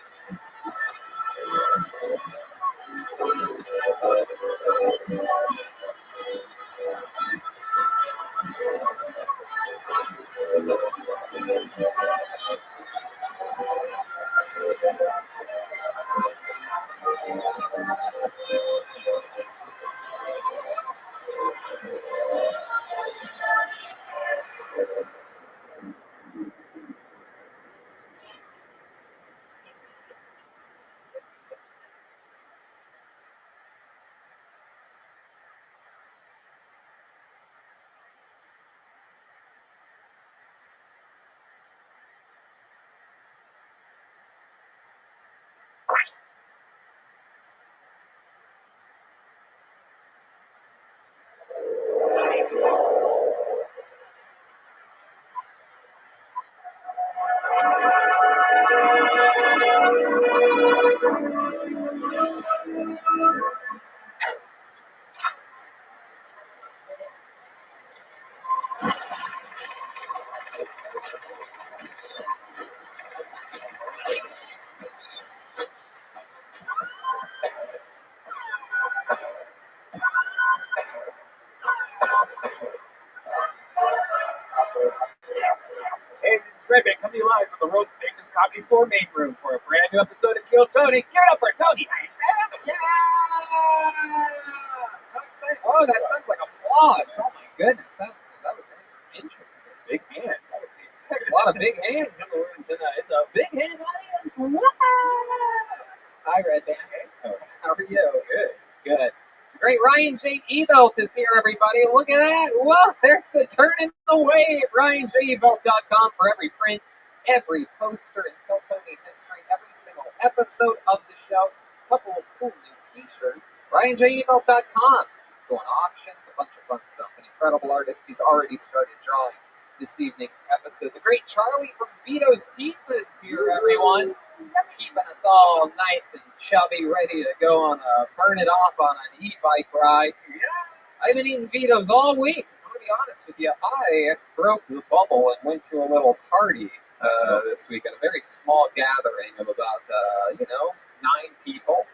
Hey, this is Red Band coming to you live from the world's famous Comedy Store main room for a brand new episode of Kill Tony. Give it up for Tony! Yeah! How exciting. Oh, that sounds like applause. Oh, my goodness. That was interesting. Big hands. A lot of big hands in the room tonight. It's a big hand audience. Wow. Hi, Red Band. Hey, Tony. How are you? Good. Good. The great Ryan J. Ebelt is here, everybody. Look at that. Whoa, there's the turn in the wave. RyanJEbelt.com for every print, every poster in Kill Tony history, every single episode of the show. A couple of cool new t-shirts. RyanJEbelt.com. He's doing auctions, a bunch of fun stuff. An incredible artist. He's already started drawing this evening's episode. The great Charlie from Vito's Pizza is here, everyone. Keeping us all nice and chubby, ready to go on burn it off on an e-bike ride. Yeah. I haven't eaten Vito's all week. I'm going to be be honest with you, I broke the bubble and went to a little party this weekend, a very small gathering of about, 9 people.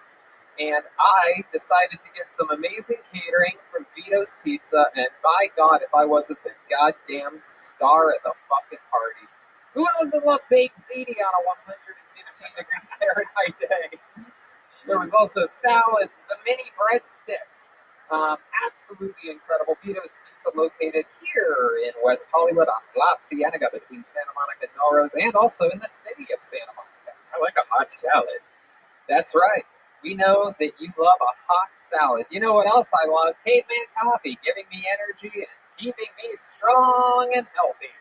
And I decided to get some amazing catering from Vito's Pizza, and by God, if I wasn't the goddamn star at the fucking party. Who doesn't love baked ziti on a 115-degree Fahrenheit day? There was also salad, the mini breadsticks. Absolutely incredible. Vito's Pizza located here in West Hollywood on La Cienega between Santa Monica and Melrose, and also in the city of Santa Monica. I like a hot salad. That's right. We know that you love a hot salad. You know what else I love? Caveman coffee, giving me energy and keeping me strong and healthy.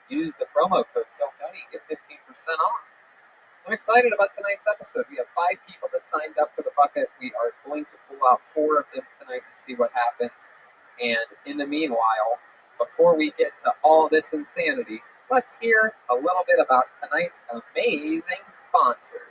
Use the promo code KILLTONY and get 15% off. I'm excited about tonight's episode. We have 5 people that signed up for the bucket. We are going to pull out 4 of them tonight and see what happens. And in the meanwhile, before we get to all this insanity, let's hear a little bit about tonight's amazing sponsors.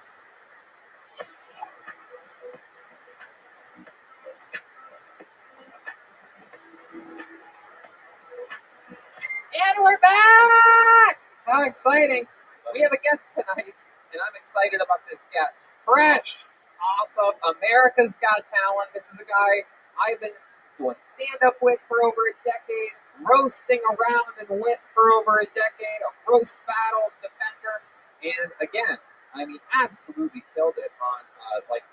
And we're back! How exciting! We have a guest tonight, and I'm excited about this guest. Fresh off of America's Got Talent. This is a guy I've been doing stand-up with for over a decade, roasting around and with for over a decade, a roast battle defender, and again, I mean, absolutely killed it on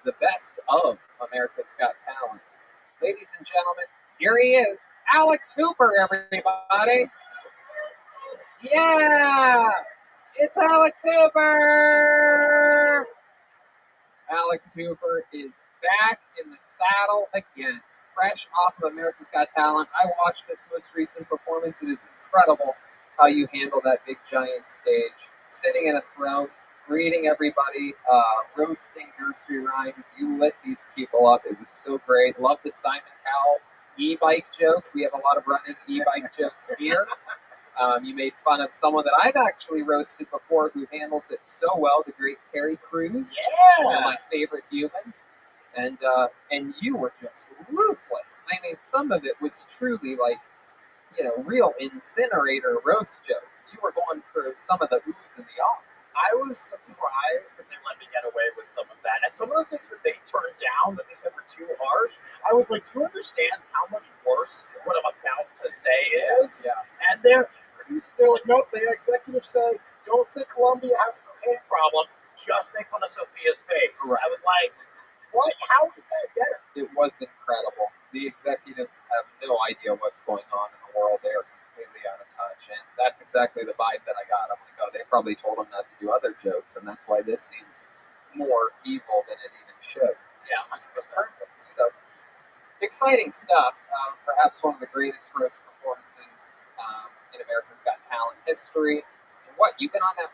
the best of America's Got Talent. Ladies and gentlemen, here he is, Alex Hooper, everybody. Yeah, it's Alex Hooper. Alex Hooper is back in the saddle again, fresh off of America's Got Talent. I watched this most recent performance. It is incredible how you handle that big giant stage, sitting in a throne, greeting everybody, roasting nursery rhymes. You lit these people up. It was so great. Love the Simon Cowell e-bike jokes. We have a lot of run-in e-bike jokes here. You made fun of someone that I've actually roasted before who handles it so well, the great Terry Crews. Yeah. One of my favorite humans. And you were just ruthless. I mean, some of it was truly real incinerator roast jokes. You were going for some of the oohs and the ahs. I was surprised that they let me get away with some of that. And some of the things that they turned down, that they said were too harsh, I was like, do you understand how much worse what I'm about to say is? Yeah. And they're like, nope, the executives say, don't say Columbia has a cocaine problem, just make fun of Sophia's face. Right. I was like, what? How is that better? It was incredible. The executives have no idea what's going on in the world. They are completely out of touch. And that's exactly the vibe that I got. I'm like, oh, they probably told them not to do other jokes, and that's why this seems more evil than it even should. Yeah, 100%. So, exciting stuff. Perhaps one of the greatest roast performances in America's Got Talent history. And what, you've been on that,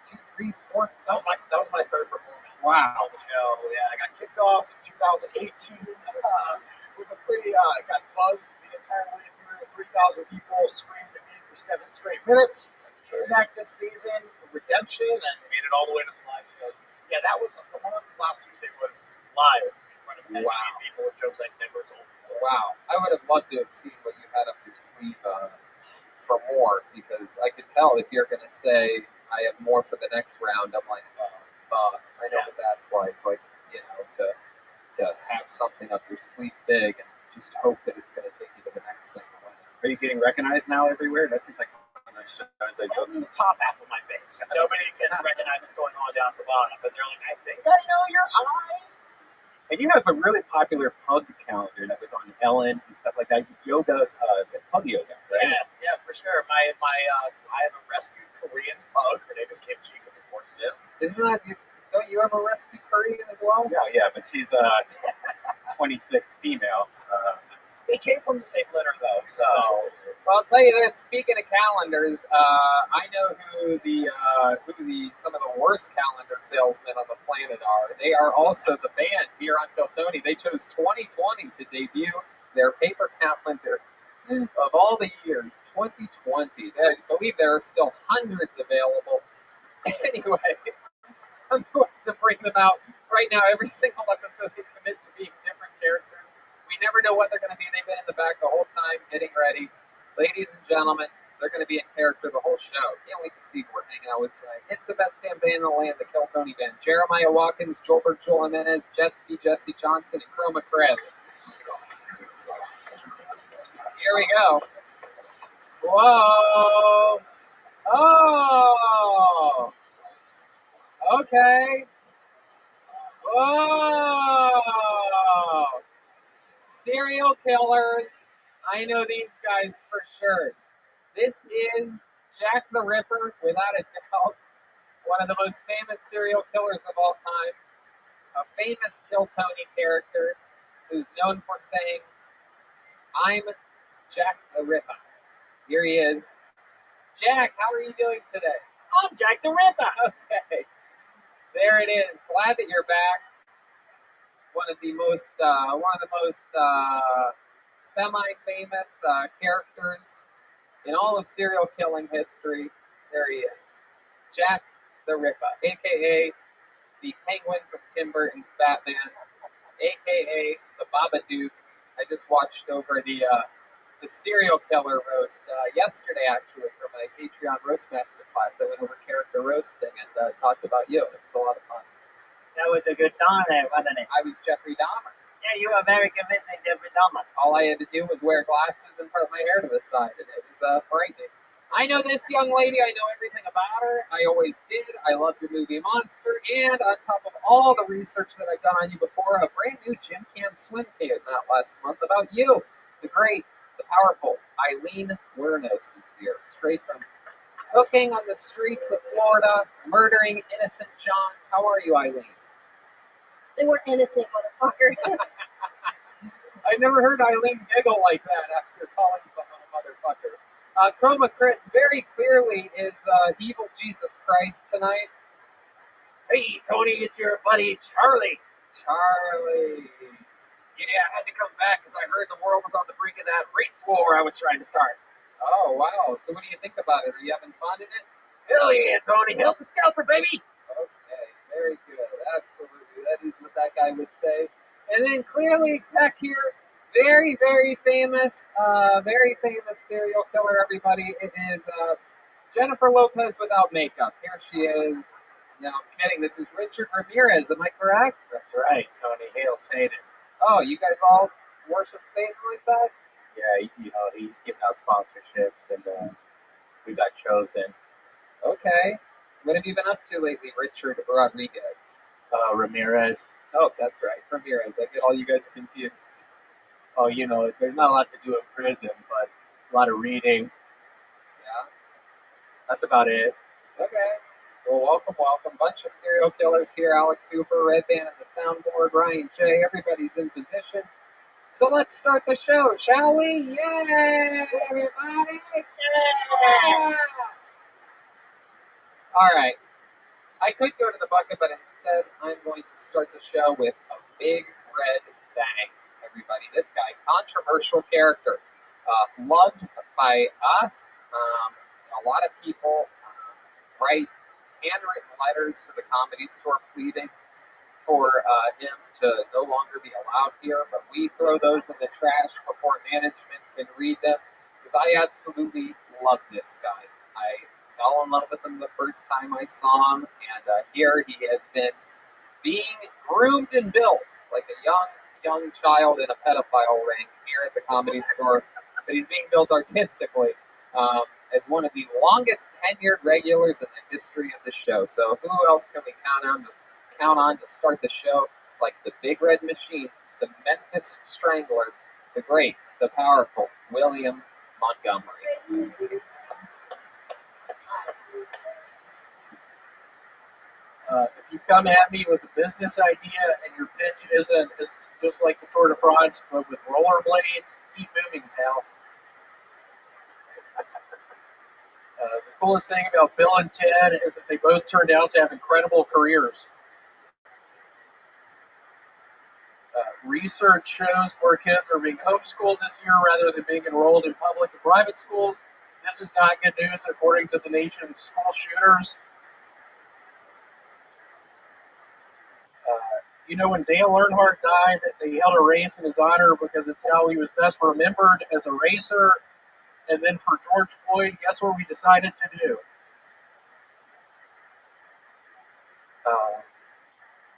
2, 3, 4? That was my third performance. Wow. On the show. Yeah, I got kicked off in 2018 with a pretty, I got buzzed the entire way through. 3,000 people screamed at me for 7 straight minutes. Came back this season for Redemption and made it all the way to the live shows. Yeah, that was the one of the last Tuesday was live in front of 10 people with jokes I'd never told before. Wow. I would have loved to have seen what you had up your sleeve for more, because I could tell if you're going to say, I have more for the next round, I'm like, I know what that's like, to have something up your sleeve big and just hope that it's going to take you to the next thing. Are you getting recognized now everywhere? That seems like only the top half of my face. Nobody can recognize what's going on down at the bottom, but they're like, I think I know your eyes. And you have a really popular pug calendar that was on Ellen and stuff like that. Yoga's pug yoga, right? Yeah, for sure. I have a rescued Korean pug. Her name is Kimchi, because of course it is. Don't you have a rescued Korean as well? Yeah, but she's 26 female. They came from the same litter, though, so... Well, I'll tell you this, speaking of calendars, I know who some of the worst calendar salesmen on the planet are. They are also the band here on Kiltony. They chose 2020 to debut their paper calendar of all the years, 2020. I believe there are still hundreds available. Anyway, I'm going to bring them out right now. Every single episode they commit to being different characters. We never know what they're going to be. They've been in the back the whole time, getting ready. Ladies and gentlemen, they're going to be in character the whole show. Can't wait to see who we're hanging out with tonight. It's the best damn band in the land, the Kill Tony Band. Jeremiah Watkins, Joelberg Joel Jimenez, Jetski Jesse Johnson, and Chroma Chris. Here we go. Whoa! Oh! Okay. Whoa! Serial killers. I know these guys for sure. This is Jack the Ripper, without a doubt. One of the most famous serial killers of all time. A famous Kill Tony character who's known for saying, "I'm Jack the Ripper." Here he is. Jack, how are you doing today? I'm Jack the Ripper. Okay. There it is. Glad that you're back. One of the most semi-famous characters in all of serial killing history. There he is. Jack the Ripper, a.k.a. the Penguin from Tim Burton's Batman, a.k.a. the Babadook. I just watched over the serial killer roast yesterday, actually, for my Patreon Roastmaster class. I went over character roasting and talked about you. It was a lot of fun. That was a good time there, wasn't it? I was Jeffrey Dahmer. Yeah, you were very convincing, Jeffrey Dahmer. All I had to do was wear glasses and part my hair to the side, and it was frightening. I know this young lady. I know everything about her. I always did. I love your movie Monster, and on top of all the research that I've done on you before, a brand new Gym Can Swim came out last month about you, the great, the powerful Eileen Wuornos is here, straight from hooking on the streets of Florida, murdering innocent Johns. How are you, Eileen? They were innocent, motherfucker. I've never heard Eileen giggle like that after calling someone a motherfucker. Chroma Chris very clearly is evil Jesus Christ tonight. Hey, Tony, it's your buddy Charlie. Charlie. Yeah, I had to come back because I heard the world was on the brink of that race war I was trying to start. Oh, wow. So what do you think about it? Are you having fun in it? Hell yeah, Tony. Helter Skelter, baby. Okay, very good. Absolutely. That is what that guy would say. And then clearly back here, very, very famous serial killer, everybody. It is Jennifer Lopez without makeup. Here she is. No, I'm kidding. This is Richard Ramirez. Am I correct? That's right, Tony. Hail Satan. Oh, you guys all worship Satan like that? Yeah, he's giving out sponsorships, and we got chosen. Okay. What have you been up to lately, Richard Rodriguez? Ramirez. Oh, that's right, Ramirez. I get all you guys confused. Oh, there's not a lot to do in prison, but a lot of reading. Yeah? That's about it. Okay. Well, welcome. Bunch of serial killers here. Alex Hooper, Red Band on the soundboard, Ryan J. Everybody's in position. So let's start the show, shall we? Yay, everybody! Yeah! All right. I could go to the bucket, but instead I'm going to start the show with a big red bang. Everybody, this guy, controversial character, loved by us. A lot of people write handwritten letters to the Comedy Store pleading for him to no longer be allowed here, but we throw those in the trash before management can read them, because I absolutely love this guy. I fell in love with him the first time I saw him, and here he has been being groomed and built like a young child in a pedophile ring here at the Comedy Store, but he's being built artistically as one of the longest tenured regulars in the history of the show. So who else can we count on to start the show like the Big Red Machine, the Memphis Strangler, the great, the powerful William Montgomery. If you come at me with a business idea and your pitch is just like the Tour de France, but with rollerblades, keep moving, pal. The coolest thing about Bill and Ted is that they both turned out to have incredible careers. Research shows more kids are being homeschooled this year rather than being enrolled in public and private schools. This is not good news according to the nation's school shooters. When Dale Earnhardt died, they held a race in his honor because it's how he was best remembered as a racer. And then for George Floyd, guess what we decided to do?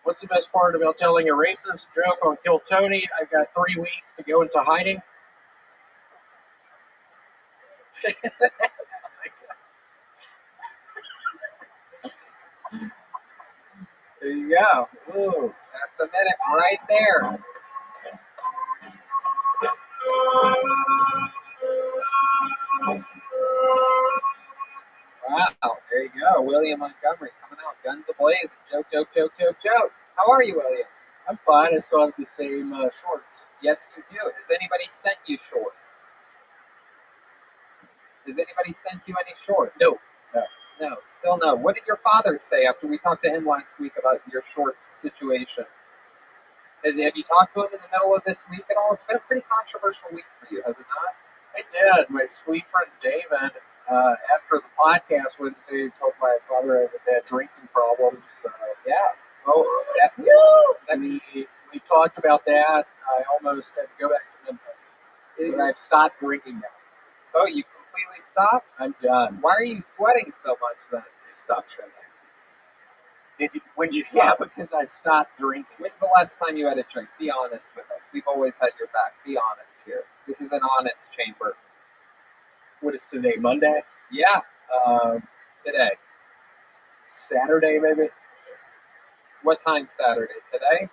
What's the best part about telling a racist joke on Kill Tony? I've got 3 weeks to go into hiding. There you go. Ooh. That's a minute right there. Wow, there you go. William Montgomery coming out, guns ablaze. Joke, joke, joke, joke, joke. How are you, William? I'm fine. I still have the same shorts. Yes, you do. Has anybody sent you shorts? Has anybody sent you any shorts? No. No, still no. What did your father say after we talked to him last week about your shorts situation? Have you talked to him in the middle of this week at all? It's been a pretty controversial week for you, has it not? I did. My sweet friend David, after the podcast Wednesday, told my father I had drinking problems. Yeah. Oh, that's that means we talked about that. I almost had to go back to Memphis. But I've stopped drinking now. Oh, you completely stopped? I'm done. Why are you sweating so much then? Stop drinking. When did you Yeah, stop? because I stopped drinking. When's the last time you had a drink? Be honest with us. We've always had your back. Be honest here. This is an honest chamber. What is today? Monday? Yeah, today. Saturday, maybe? What time Saturday? Today?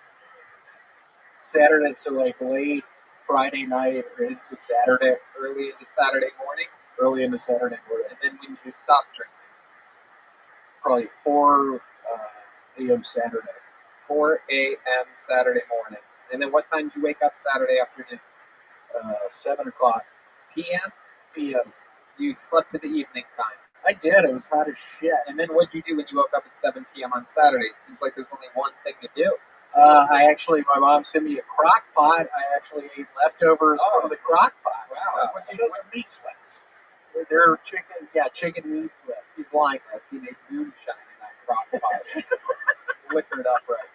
Saturday, so like late Friday night or into Saturday. Early into Saturday morning? Early into Saturday morning. And then when you stop drinking? Probably 4 a.m. Saturday. 4 a.m. Saturday morning. And then what time did you wake up Saturday afternoon? 7 o'clock p.m.? p.m. You slept to the evening time. I did. It was hot as shit. And then what did you do when you woke up at 7 p.m. on Saturday? It seems like there's only one thing to do. My mom sent me a crock pot. I actually ate leftovers from the crock pot. Wow. Those are meat sweats. They're chicken meat sweats. He's lying to us. He made moonshine in that crock pot. Liquored up right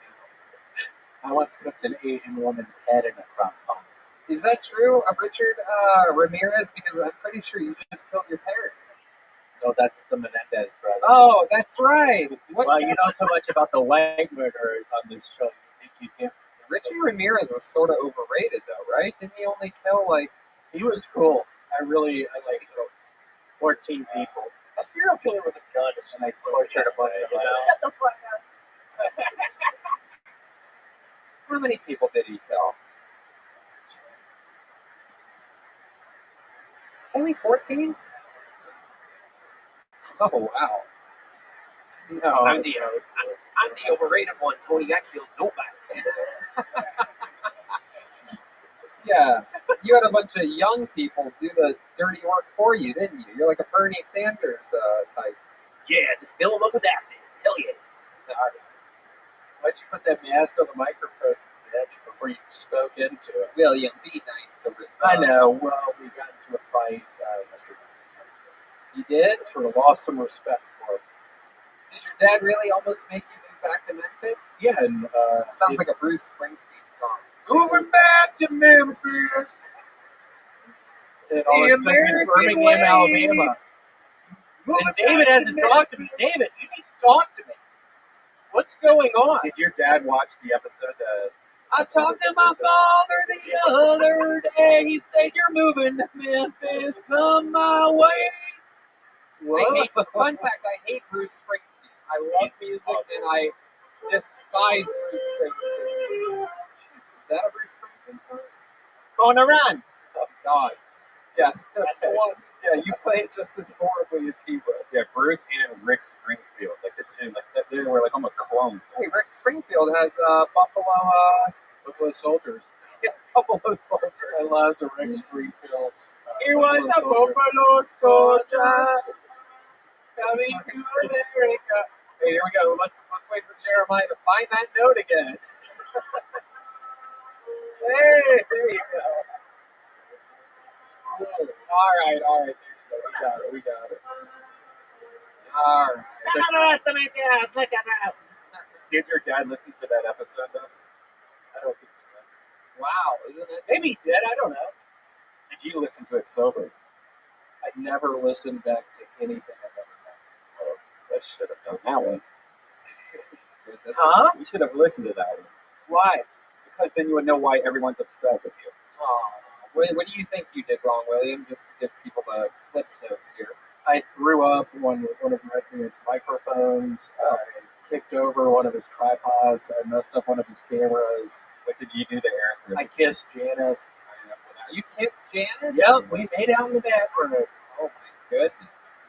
now. I once cooked an Asian woman's head in a crock pot. Is that true, Richard Ramirez? Because I'm pretty sure you just killed your parents. No, that's the Menendez brothers. Oh, that's right. Well, you know so much about the white murderers on this show. You think you can? Richard Ramirez was sort of overrated, though, right? Didn't he only kill, He was cool. I liked him. 14 people. A serial killer with a gun is And I tortured a bunch of them. Shut the fuck up. how many people did he kill? Only 14? Oh, wow. No, I'm the overrated one, Tony. I killed nobody. yeah. You had a bunch of young people do the dirty work for you, didn't you? You're like a Bernie Sanders type. Yeah, just fill them up with acid. Hell yeah. Why'd you put that mask on the microphone, bitch, before you spoke into it? William, be nice to Rick. I know. Well, we got into a fight yesterday. You did? I sort of lost some respect for him. Did your dad really almost make you move back to Memphis? Yeah, and Sounds like a Bruce Springsteen song. moving back to Memphis. And all this stuff in Birmingham, Alabama. And David hasn't talked to me. David, you need to talk to me. What's going on? Did your dad watch the episode? I talked to my father the other day. He said, "You're moving to Memphis. Come my way." Fun fact, I hate Bruce Springsteen. I love music and I despise Bruce Springsteen. Is that a Bruce Springsteen song? On a run. Oh, God. Yeah, That's the it. one. Yeah, you play it just as horribly as he would. Yeah, Bruce and Rick Springfield, like the two, like they were like almost clones. Hey, Rick Springfield has Buffalo Soldiers. Buffalo Soldier. I loved the Rick Springfield. He was a Buffalo Soldier coming to America. Hey, here we go. Let's wait for Jeremiah to find that note again. Hey, there you go. All right. There you go. We got it. All right. Did your dad listen to that episode though? I don't think he did. Wow, isn't it? Maybe he did. I don't know. Did you listen to it sober? I never listened back to anything I've ever done. Oh, I should have done that one. That's good. That's Huh? You should have listened to that one. Why? Because then you would know why everyone's upset with you. What do you think you did wrong, William? Just to give people the Cliff's notes here. I threw up one of Redbeard's microphones. I kicked over one of his tripods. I messed up one of his cameras. What did you do to Eric? I kissed Janice. You kissed Janice? Yep, we made out in the bathroom. Oh my goodness.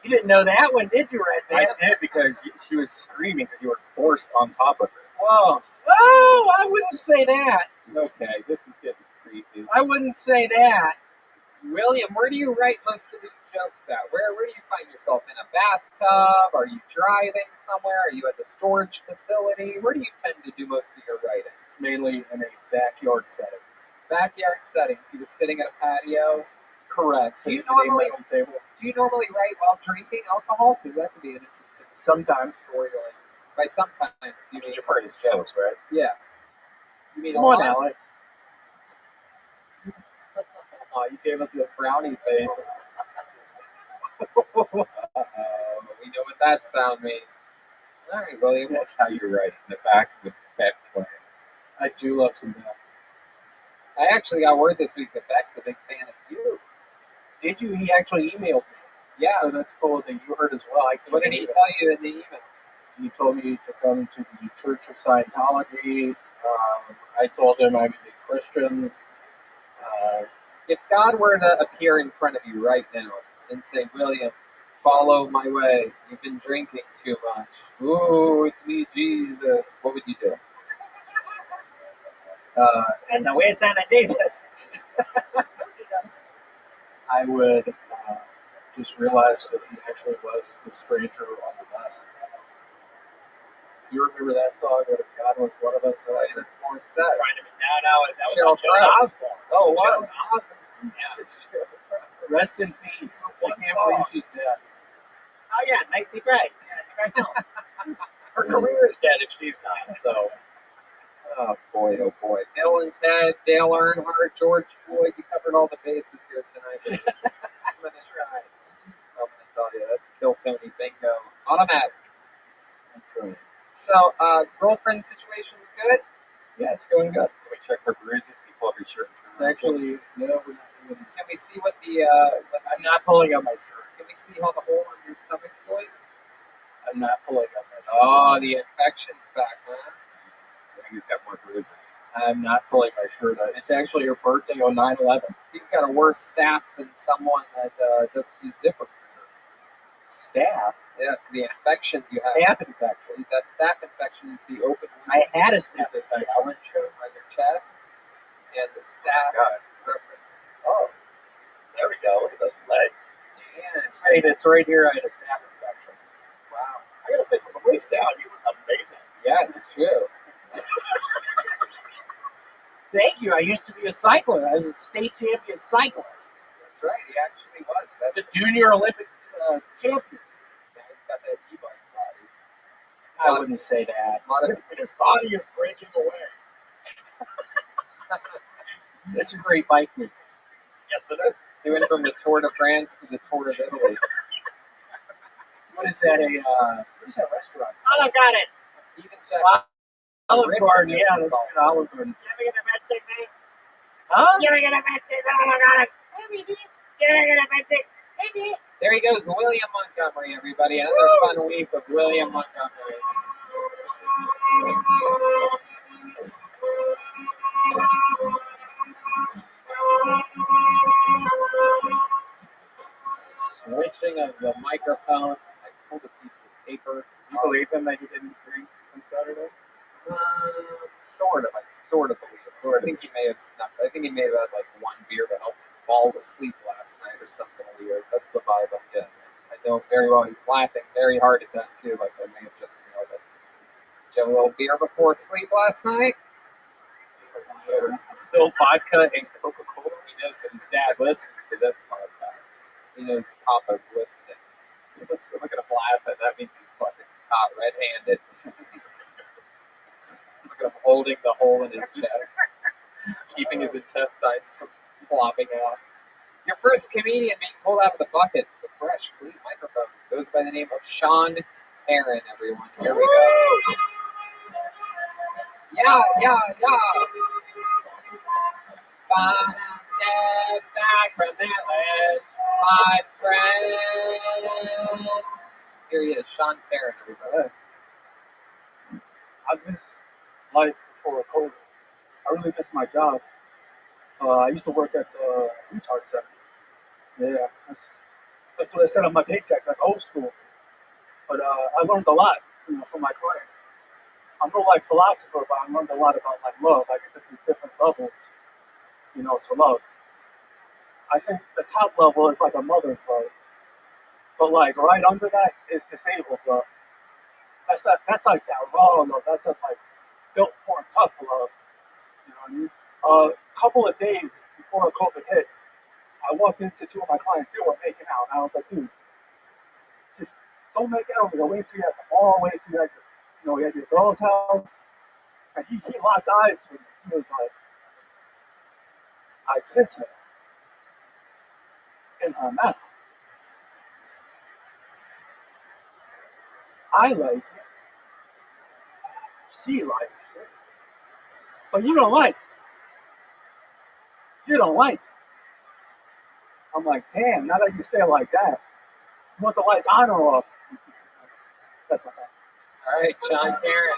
You didn't know that one, did you, Redbeard? I did because she was screaming because you were forced on top of her. Oh, Oh, I wouldn't say that. okay. This is getting creepy. I wouldn't say that. William, where do you write most of these jokes at? Where do you find yourself? In a bathtub? Are you driving somewhere? Are you at the storage facility? Where do you tend to do most of your writing? It's mainly in a backyard setting. Backyard settings. So you're sitting at a patio. Correct. Do you Sitting at a normally- metal table. Do you normally write while drinking alcohol? Because that could be an interesting Sometimes. storyline. By sometimes, you mean You've heard his jokes, right? yeah. You mean Come a on, lot? Alex. Oh, you gave us the frowny face. We know what that sound means. All right, William. That's how you write in the back with Beck playing. I do love some Beck. I actually got word this week that Beck's a big fan of you. Did you? He actually emailed me. Yeah. So that's cool that you heard as well. What did he tell you in the email? He told me to come to the Church of Scientology. I told him I'm a Christian. If God were to appear in front of you right now and say, William, follow my way. You've been drinking too much. Ooh, it's me, Jesus. What would you do? And the way it's on Jesus. I would just realize that he actually was the stranger on the bus. Do you remember that song? What if God was one of us? Oh, yeah, it's more set. No, that was Cheryl on Joan Crow. Osborne. Oh, wow. Joan Osborne. Yeah. Rest in peace. I can't believe she's dead. Oh yeah, nicely great. Yeah, her career is dead if she's not. So Oh boy, oh boy. Bill and Ted, Dale Earnhardt, George Floyd, you covered all the bases here tonight. I'm going to try. I'm going to tell you, that's Kill Tony bingo. Automatic. That's right. So, girlfriend situation's good? Yeah, it's going good. Can we check for bruises before your shirt? It's actually, no, we're not doing it. Can we see what the, I'm not pulling up my shirt. can we see how the hole on your stomach's doing? I'm not pulling up my shirt. Oh, the infection's back, huh? I think he's got more bruises. I'm not pulling my shirt up. It's actually her birthday on 9/11. He's got a worse staff than someone that doesn't use ZipRecruiter. Staff? Yeah, it's the infection you have. Staph infection. That staph infection is the open I had a Is staph this infection. the orange on your chest? And the staph God. reference. oh, there we go. Look at those legs. Damn. Right, it's right here. I had a staph infection. Wow. I gotta say, from the waist down, you look amazing. Yeah, it's true. Thank you. I used to be a cyclist. I was a state champion cyclist. That's right. He actually was. I was That's a junior Olympic champion. yeah, he's got that e-bike body. I wouldn't say that. A lot of His body is breaking away. It's a great bike move. Yes, it is. doing from the Tour de France to the Tour of Italy. What is that? What is that restaurant? Olive Garden. Even check. Olive Rick Garden. Garden, Yeah, it's that's called. good. Olive Garden. You ever get a bed sick, man? Huh? You ever get a bed sick? Olive Garden. You ever get a bed sick? Hey, There he goes, William Montgomery, everybody. Another fun week of William Montgomery. Switching of the microphone. I pulled a piece of paper. Do you believe him that he didn't drink on Saturday? Sort of. I sort of believe it. I think he may have snuck. I think he may have had like one beer to help him fall asleep last night or something weird. That's the vibe I'm getting. I know very well he's laughing very hard at that too. Like I may have just nailed it. Did you have a little beer before sleep last night? Still vodka and Coca-Cola? He knows that his dad listens to this podcast. He knows Papa's listening. Look at him laughing. That means he's fucking caught red-handed. Look at him holding the hole in his chest, keeping his intestines from plopping out. Your first comedian being pulled out of the bucket with a fresh, clean microphone goes by the name of Sean Aaron, everyone. Here we go. Yeah. Gonna step back from that ledge, my friend. Here he is, Sean Aaron, everybody. I miss life before COVID. I really miss my job. I used to work at the retard center. Yeah, that's what I said on my paycheck. That's old school. But I learned a lot, from my clients. I'm no like philosopher, but I learned a lot about like love. I get to these different levels, to love. I think the top level is like a mother's love, but like right under that is disabled love. That's like that raw love. That's like built for tough love. You know what I mean? A couple of days before COVID hit, I walked into two of my clients. They were making out, and I was like, dude, just don't make out with me. Wait till you're at the mall. Wait till you're at you're at your girl's house. And he locked eyes with me. He was like, I kiss her in her mouth. I like it. She likes it. But you don't like it. You don't like it. I'm like, damn, now that you say it like that, you want the lights on or off? That's my thought. All right, Sean Aaron.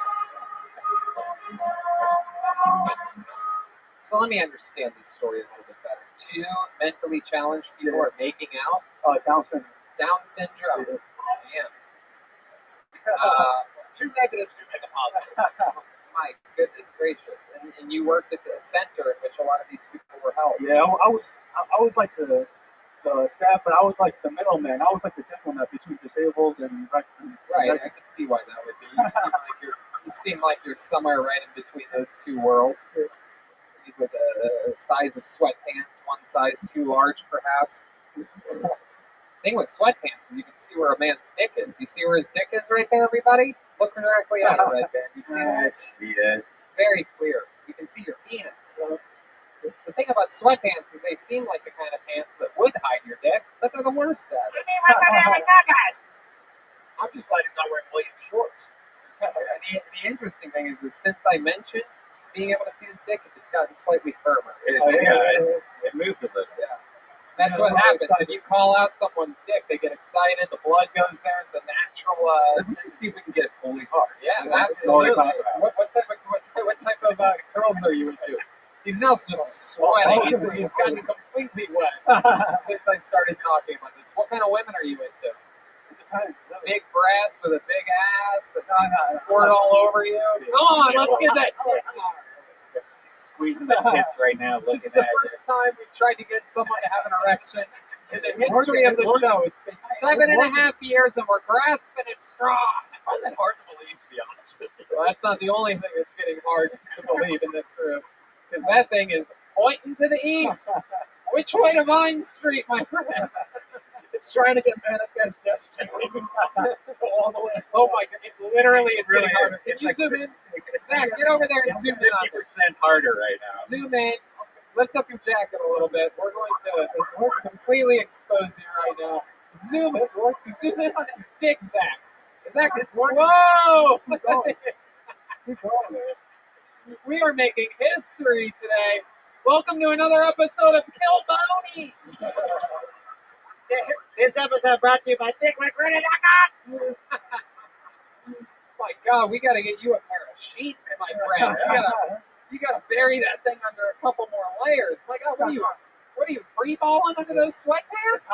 So let me understand this story a little bit better. Two mentally challenged people are making out. Down syndrome. Down syndrome. Damn. Two negatives do make a positive. My goodness gracious! And you worked at the center in which a lot of these people were held. Yeah, I was like the staff, but I was like the middleman. I was like the diplomat between disabled and right. I can see why that would be. You seem like you're somewhere right in between those two worlds. With a size of sweatpants, one size too large, perhaps. The thing with sweatpants is you can see where a man's dick is. You see where his dick is right there, everybody? Look directly at it, Red Band. You see that? I see it. It's very clear. You can see your penis. The thing about sweatpants is they seem like the kind of pants that would hide your dick, but they're the worst at it. I'm just glad he's not wearing Williams shorts. The interesting thing is since I mentioned being able to see his dick, it's gotten slightly firmer. It moved a little. Yeah. That's what happens. If you call out someone's dick, they get excited, the blood goes there, it's a natural... Let's see if we can get it fully hard. Yeah, That's what we're absolutely. talking about. What type of curls are you into? He's now just sweating. He's gotten completely wet since I started talking about this. What kind of women are you into? Big breasts with a big ass and squirt all over you? Come on, let's get that. Squeezing the tits right now, This is looking the at first time we tried to get someone to have an erection in the history of the show. It's been 7.5 years and we're grasping at straws. I find that hard to believe, to be honest with you. Well, that's not the only thing that's getting hard to believe in this room, because that thing is pointing to the east. Which way to Vine Street, my friend? It's trying to get manifest destiny. Go all the way. Oh my god, it literally is Really getting harder. Can it's you like zoom in? Zach, get over there and zoom in on this. 50% harder right now. Zoom in. Lift up your jacket a little bit. We're going to completely expose you right now. Zoom in on his dick, Zach. Zach, it's whoa! We are making history today. Welcome to another episode of Kill Bounties. This episode brought to you by DickWithReddit.com. My God, we got to get you a pair of sheets, my friend. You gotta bury that thing under a couple more layers. My God, what are you free balling under those sweatpants?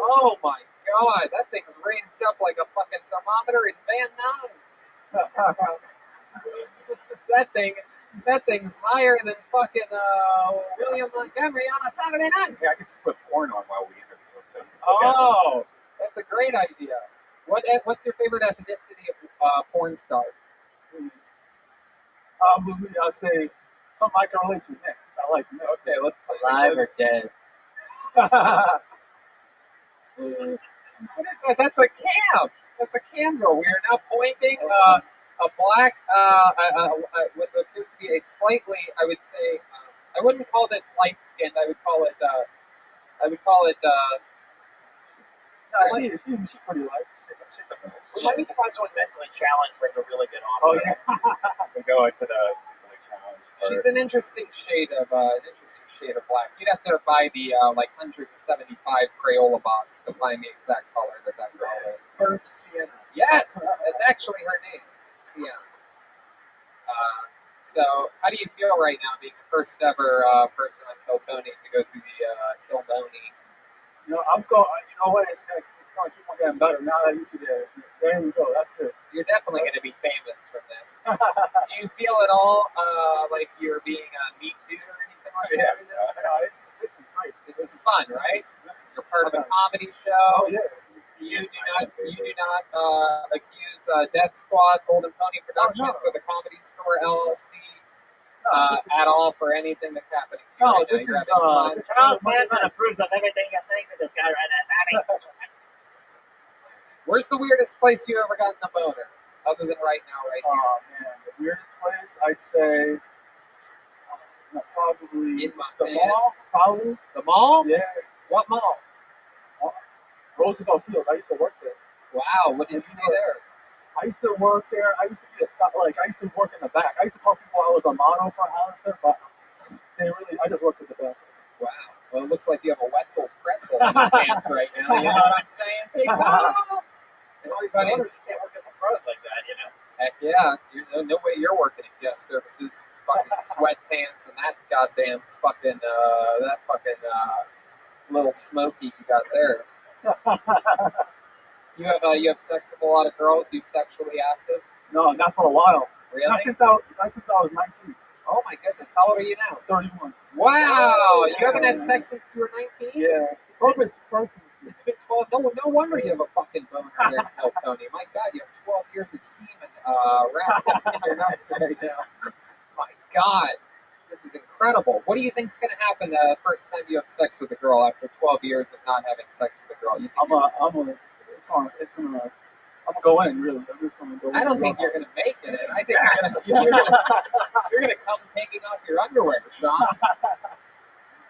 Oh my God, that thing's raised up like a fucking thermometer in Van Nuys. That thing's higher than fucking William Montgomery on a Saturday night. Yeah, I could just put porn on while we interview him. So Oh, that's a great idea. What's your favorite ethnicity of porn star? I'll say something I can relate to next. I like next. Okay, let's play. Alive or dead? What is that? That's a cam. That's a cam girl. We are now pointing a black, what appears to be a slightly, I would say, I wouldn't call this light skinned. I would call it I would call it. No, she's pretty light. We might need to find someone mentally challenged for him to really get off. Oh of. yeah. We go into the challenge part. She's an interesting shade of black. You'd have to buy the like 175 Crayola box to find the exact color that girl is. Burnt sienna. Yes, that's actually her name. Sienna. So, how do you feel right now, being the first ever person on Kiltony to go through the Kildoni? You know, I'm going. You know what? It's gonna keep on getting better. Now that you see there we go. That's good. You're definitely going to be famous from this. Do you feel at all like you're being Me Too or anything like that? This is great. This is fun, right? This is You're part of a comedy show. Oh yeah. You do not accuse Death Squad, Golden Pony Productions, or the Comedy Store LLC at all for anything that's happening to you No, right now. this You're is, having fun. Charles Manson approves of everything you're saying to this guy right now. Where's the weirdest place you ever gotten a boner, other than right now, right here? Oh man, the weirdest place I'd say probably In my the pants. mall. Probably. The mall? Yeah. What mall? Roosevelt Field. I used to work there. Wow, what did you do there? I used to work there. I used to be I used to work in the back. I used to tell people I was a model for Hollister, but I just worked at the back. Wow. Well, it looks like you have a Wetzel's pretzel in your pants right now. You know what I'm saying? Everybody, You can't work in the front like that, you know. heck yeah. No way you're working at guest services. It's fucking sweatpants and that goddamn fucking, little smoky you got there. You have sex with a lot of girls? You sexually active? No, not for a while. Really? Not since I was 19. Oh my goodness. How old are you now? 31. Wow. You haven't had sex since you were 19? Yeah. Purpose. It's been 12. No wonder you have a fucking boner there, Tony. My God, you have 12 years of semen rasping in your nuts right now. My God, this is incredible. What do you think's going to happen the first time you have sex with a girl after 12 years of not having sex with a girl? You think I'm gonna go in. Really, I'm just gonna go in. I don't think you're going to make it. I think you're going to come taking off your underwear, Sean.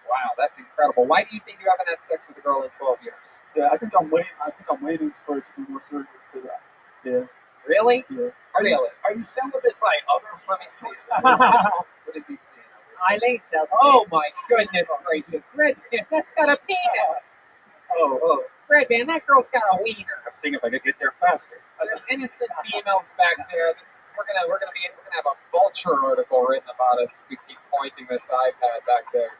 Wow, that's incredible. Why do you think you haven't had sex with a girl in 12 years? Yeah, I think I'm waiting for it to be more serious for that. Yeah. Really? Yeah. Are you celibate by other? Let me see. What is he saying? Eileen celibate. Oh my goodness gracious. Redman, that's got a penis. Oh. Redman, that girl's got a wiener. I'm seeing if I could get there faster. There's innocent females back there. We're gonna have a Vulture article written about us if we keep pointing this iPad back there.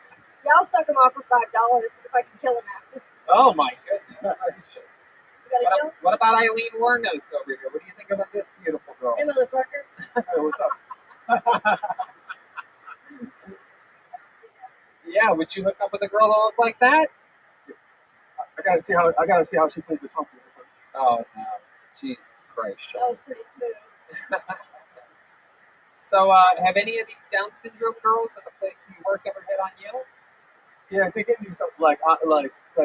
Yeah, I'll suck him off for $5 if I can kill him after. Oh my goodness gracious. You gotta kill him? What about Eileen Warnos over here? What do you think about this beautiful girl? Hey, motherfucker. Hey, what's up? Yeah, would you hook up with a girl that looked like that? I gotta see how she plays the trumpet first. Oh no, Jesus Christ, That Sean. was pretty smooth. So, have any of these Down syndrome girls at the place that you work ever hit on you? Yeah, they give me something like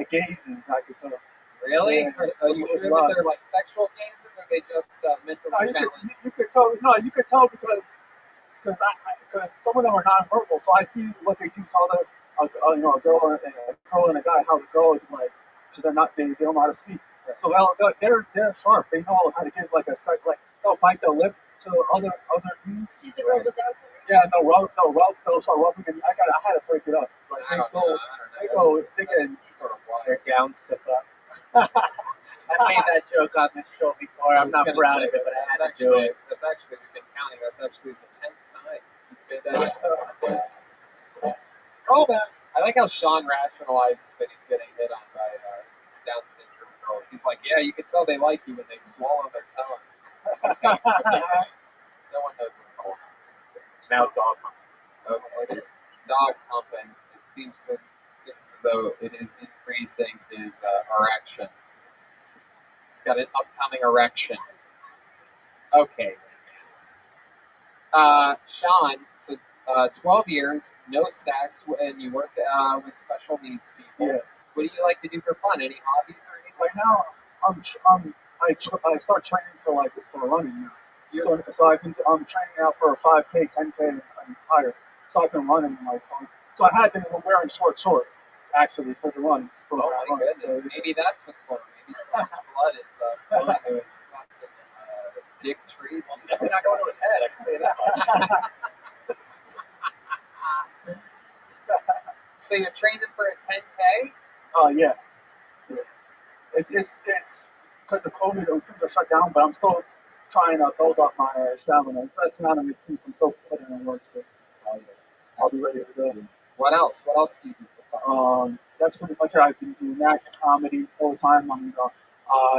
gazes. I could tell. Really? Yeah. Are you sure that they're like sexual gazes, or are they just mentally challenged? You could tell. No, you could tell because some of them are nonverbal. So I see what they do. Tell a girl and a guy how to go, like, because they don't know how to speak. So they're sharp. They know how to give like they'll bite their lip to other dudes. She's a girl with Down syndrome. Yeah, they'll start rubbing, and I had to break it up. Like I don't know. they get Sort of wild. Their gowns stiff up. I made that joke on this show before. I'm not proud of it, but I had to do it. That's actually, we've been counting. That's actually the 10th time you've made that. Call back. I like how Sean rationalizes that he's getting hit on by Down syndrome girls. He's like, yeah, you can tell they like you when they swallow their tongue. No one knows what's going on. It's now dog. Okay, dog's humping. It seems as though it is increasing his erection. He's got an upcoming erection. Okay. Sean, so 12 years, no sex, and you work with special needs people. Yeah. What do you like to do for fun? Any hobbies or anything? Right now, I start training for running now. So I'm training out for a 5K, 10K, and higher. So I've been running so I had been wearing short shorts actually for the run. Oh my goodness, maybe that's what's going on. Maybe so much blood is flowing to his fucking dick trees. Well, it's definitely not going to his head, I can tell you that much. So you're training for a 10K? Oh yeah. It's because of COVID, things are shut down, but I'm still trying to build up my stamina. That's not an excuse. I'm still putting in work, so I'll be ready to go. What else? What else do you do for fun? That's pretty much it. I've been doing that comedy all the time. I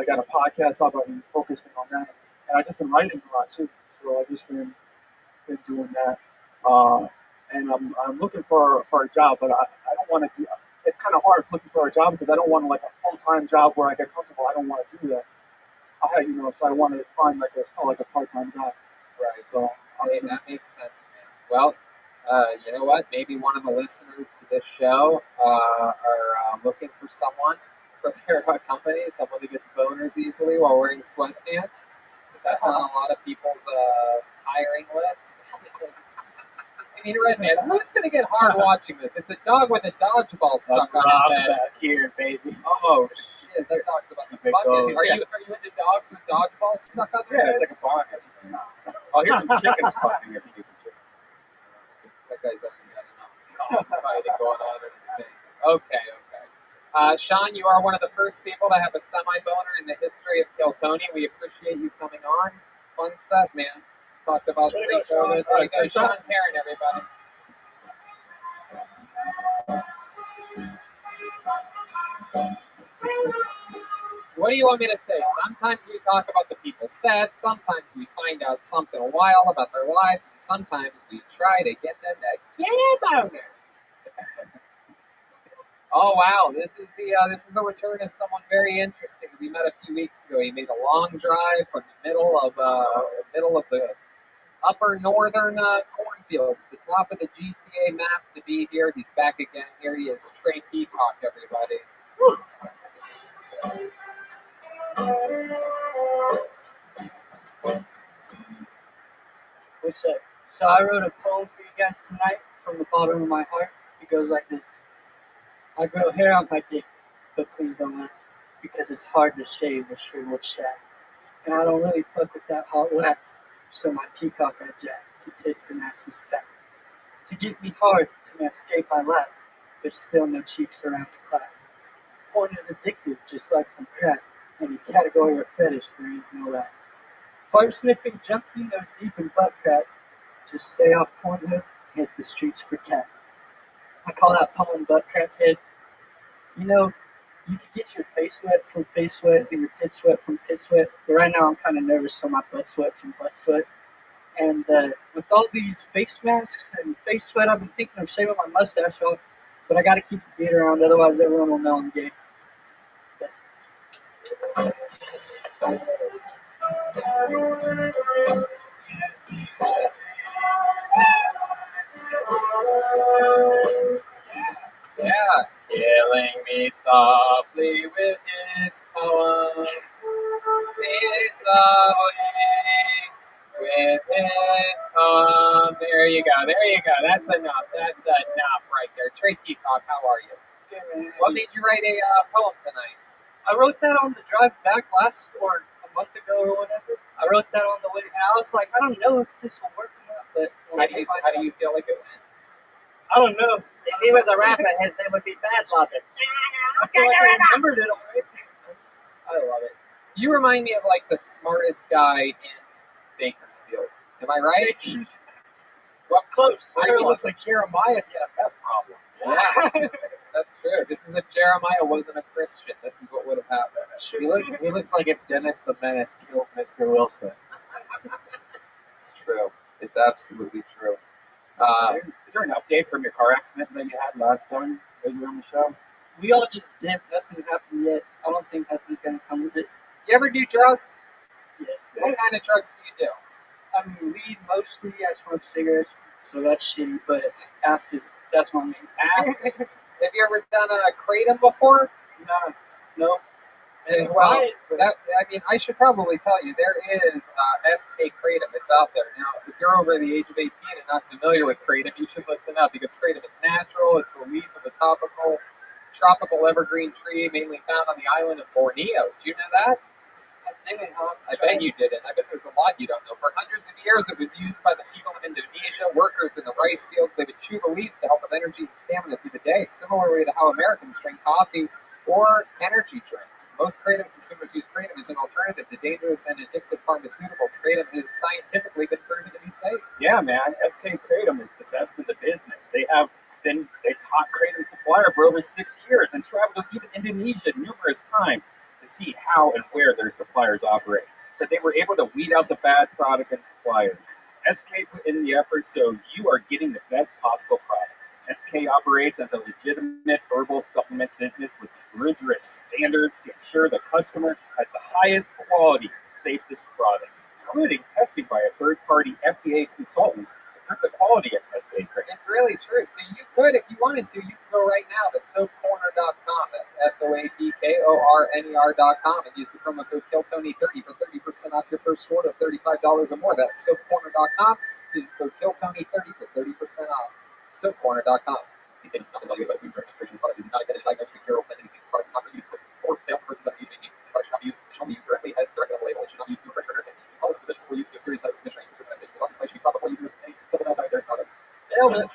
got a podcast up. I've been focusing on that, and I've just been writing a lot too. So I've just been doing that. And I'm looking for a job, but I don't want to do. It's kind of hard looking for a job because I don't want like a full-time job where I get comfortable. I don't want to do that. So I want to find still a part-time job. Right. So that makes sense, man. Well, you know what? Maybe one of the listeners to this show are looking for someone for their company, someone that gets boners easily while wearing sweatpants. That's on a lot of people's hiring list. I mean, Redman, who's going to get hard watching this? It's a dog with a dodgeball stuck on his head. Back here, baby. Oh, shit. That dog's about to Big fuck dog. it. Are you into dogs with dodgeballs stuck on their Yeah, head? it's like a bonus thing. Oh, here's some chickens fucking if you need some chicken. That guy's already got enough fighting going on in his face. Okay. Sean, you are one of the first people to have a semi-boner in the history of Kill Tony. We appreciate you coming on. Fun stuff, man. Talked about pre-COVID. There you go, Sean Perrin, everybody. What do you want me to say? Sometimes we talk about the people sad, sometimes we find out something wild about their lives, and sometimes we try to get them to get a boner. Oh wow, this is the return of someone very interesting we met a few weeks ago. He made a long drive from the middle of the upper northern cornfields, the top of the GTA map to be here. He's back again. Here he is, Trey Peacock, everybody. What's up? So I wrote a poem for you guys tonight from the bottom of my heart. It goes like this. I grow hair on my dick, but please don't laugh, because it's hard to shave a shriveled shaft. And I don't really fuck with that hot wax, so my peacock I jack to tits and ass is fat. To get me hard, to escape I laugh, but still no cheeks around the clap. Porn is addictive, just like some crack. Any category or fetish, there is no lack. Fart sniffing junkie knows deep in butt crack. Just stay off Pornhub, hit the streets for cat. I call that poem butt crack head. You know, you can get your face wet from face sweat and your pit sweat from pit sweat, but right now I'm kind of nervous so my butt sweat from butt sweat. And with all these face masks and face sweat, I've been thinking of shaving my mustache off, but I got to keep the beard around, otherwise everyone will know I'm gay. Yeah, killing me softly with his poem. Me softly with his poem. There you go. That's enough. That's enough right there. Trey Peacock, how are you? What made you write a poem tonight? I wrote that on the drive back a month ago or whatever. I wrote that on the way, and I was like, I don't know if this will work or not, but How do you feel like it went? I don't know. If he was a rapper, his name would be Bad Lovin'. I feel like I remembered it already. I love it. You remind me of like the smartest guy in Bakersfield. Am I right? Well, close. I He love looks like Jeremiah if he had a meth problem. Yeah, that's true. This is if Jeremiah wasn't a Christian. This is what would have happened. He looks like if Dennis the Menace killed Mr. Wilson. It's true. It's absolutely true. Is there an update from your car accident that you had last time that you were on the show? We all just did. Nothing happened yet. I don't think nothing's going to come of it. You ever do drugs? Yes. What kind of drugs do you do? I mean, weed mostly. I smoke cigarettes, so that's shitty, but acid, that's my main. Acid. Have you ever done a kratom before? No. Well, I should probably tell you, there is SK Kratom. It's out there. Now, if you're over the age of 18 and not familiar with Kratom, you should listen up because Kratom is natural. It's a leaf of a topical. tropical evergreen tree mainly found on the island of Borneo. Did you know that? I bet you didn't. I bet there's a lot you don't know. For hundreds of years, it was used by the people of Indonesia, workers in the rice fields. They would chew the leaves to help with energy and stamina through the day, similarly to how Americans drink coffee or energy drinks. Most kratom consumers use kratom as an alternative to dangerous and addictive pharmaceuticals. Kratom has scientifically been proven to be safe. Yeah, man. SK Kratom is the best in the business. They taught kratom supplier for over 6 years and traveled to even Indonesia numerous times to see how and where their suppliers operate. So they were able to weed out the bad product and suppliers. SK put in the effort, so you are getting the best possible product. SK operates as a legitimate herbal supplement business with rigorous standards to ensure the customer has the highest quality, safest product, including testing by a third-party FDA consultants to prove the quality of SK Kratom. It's really true. So you could, if you wanted to, you could go right now to soapcorner.com. That's SOAPKORNER.com and use the promo code KILLTONY30 for 30% off your first order of $35 or more. That's soapcorner.com. Use the code KILLTONY30 for 30% off. SoapCorner.com. These statements not invalid by food drug administration's product is not intended to diagnose, treat, cure, or prevent any disease. Product is not for use or sale to persons under the age of 18. This product should not be used. It should not be used directly as directed on the label. It should not be used to correct nursing, insult the physician, or use to give serious medical condition. The documentation should be stopped before using this any supplemental dietary product. Nailed it.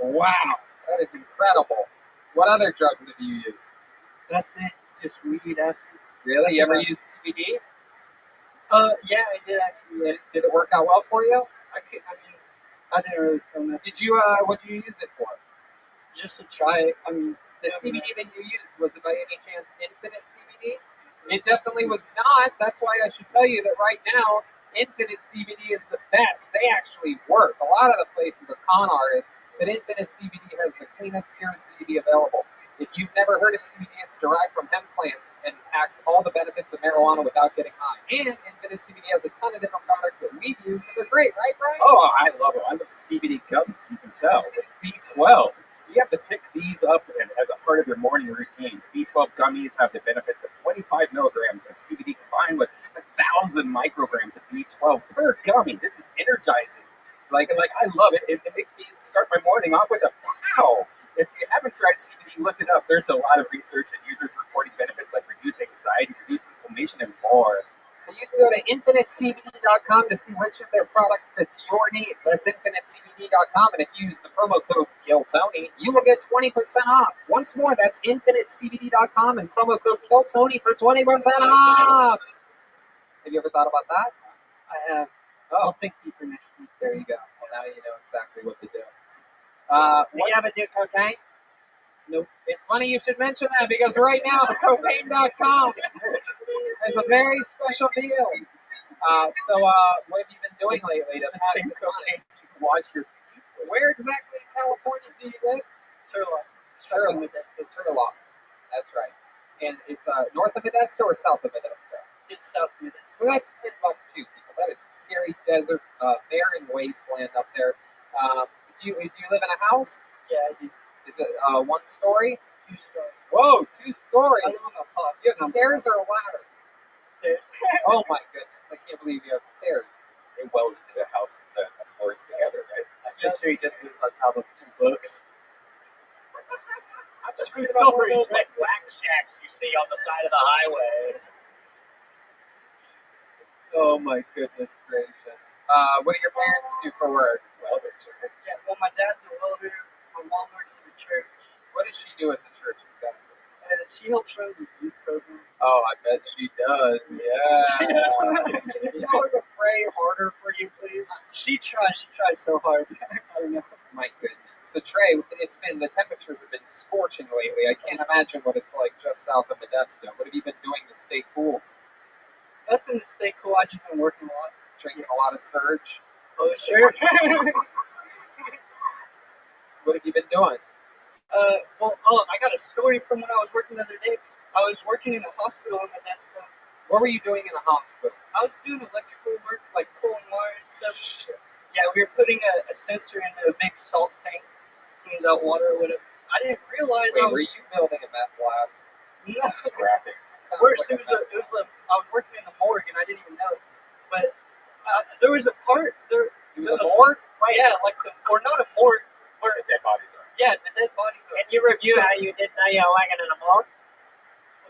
Wow, that is incredible. What other drugs have you used? That's it. Just weed acid. Really? You ever use CBD? Yeah, I did actually. Did it work out well for you? I didn't really feel that. Did you? What did you use it for? Just to try it. The CBD that you used, was it by any chance Infinite CBD? It definitely was not. That's why I should tell you that right now, Infinite CBD is the best. They actually work. A lot of the places are con artists, but Infinite CBD has the cleanest, purest CBD available. If you've never heard of CBD, it's derived from hemp plants and packs all the benefits of marijuana without getting high. And Infinite CBD has a ton of different products that we've used, and they're great, right, Brian? Oh, I love it. I love the CBD gummies, you can tell. With B12, you have to pick these up as a part of your morning routine. The B12 gummies have the benefits of 25 milligrams of CBD combined with 1,000 micrograms of B12 per gummy. This is energizing. Like I love it. It makes me start my morning off with a pow. If you haven't tried CBD, look it up. There's a lot of research and users reporting benefits like reduce anxiety, reduce inflammation, and more. So you can go to infinitecbd.com to see which of their products fits your needs. That's infinitecbd.com, and if you use the promo code KILLTONY, you will get 20% off. Once more, that's infinitecbd.com and promo code KILLTONY for 20% off. Have you ever thought about that? I have. Oh, I'll think deeper next week. there you go. Well, now you know exactly what to do. Do you ever do cocaine? Nope. It's funny you should mention that because right now the cocaine.com is a very special deal. So what have you been doing lately to pass the time? Wash your teeth. Where exactly in California do you live? Turlock. That's right. And it's north of Modesto or south of Modesto? Just south of Modesto. So that's Timbuktu, people. That is a scary desert, barren wasteland up there. Do you live in a house? Yeah, I do. Is it one story? 2 stories. Whoa, 2 stories. I live on a box. You have stairs or a ladder? Stairs. Oh my goodness, I can't believe you have stairs. They welded the house and the floors together, right? I'm sure he just lives on top of 2 books. That's True story. Those like black shacks you see on the side of the highway. Oh my goodness gracious. What do your parents do for work? Welders. Yeah, well, my dad's a welder. My mom works in the church. What does she do at the church exactly? And she helps run the youth program. Oh, I bet she does. Yeah. Can you tell her to pray harder for you, please? She tries so hard. I don't know. My goodness. So Trey, the temperatures have been scorching lately. I can't imagine what it's like just south of Modesto. What have you been doing to stay cool? Nothing to stay cool. I just been working a lot. Drinking a lot of Surge? Oh, sure. What have you been doing? I got a story from when I was working the other day. I was working in a hospital in Modesto. What were you doing in a hospital? I was doing electrical work, like pulling wire and stuff. Yeah, we were putting a sensor into a big salt tank, cleans out water or whatever. I didn't realize Were you building a meth lab? Scrapping. Worse, I was working in the morgue and I didn't even know. But there was a part there. It was a morgue? Right, yeah, or not a morgue. Where the dead bodies are. Yeah, the dead bodies. Can you review how you didn't know you were working in a morgue?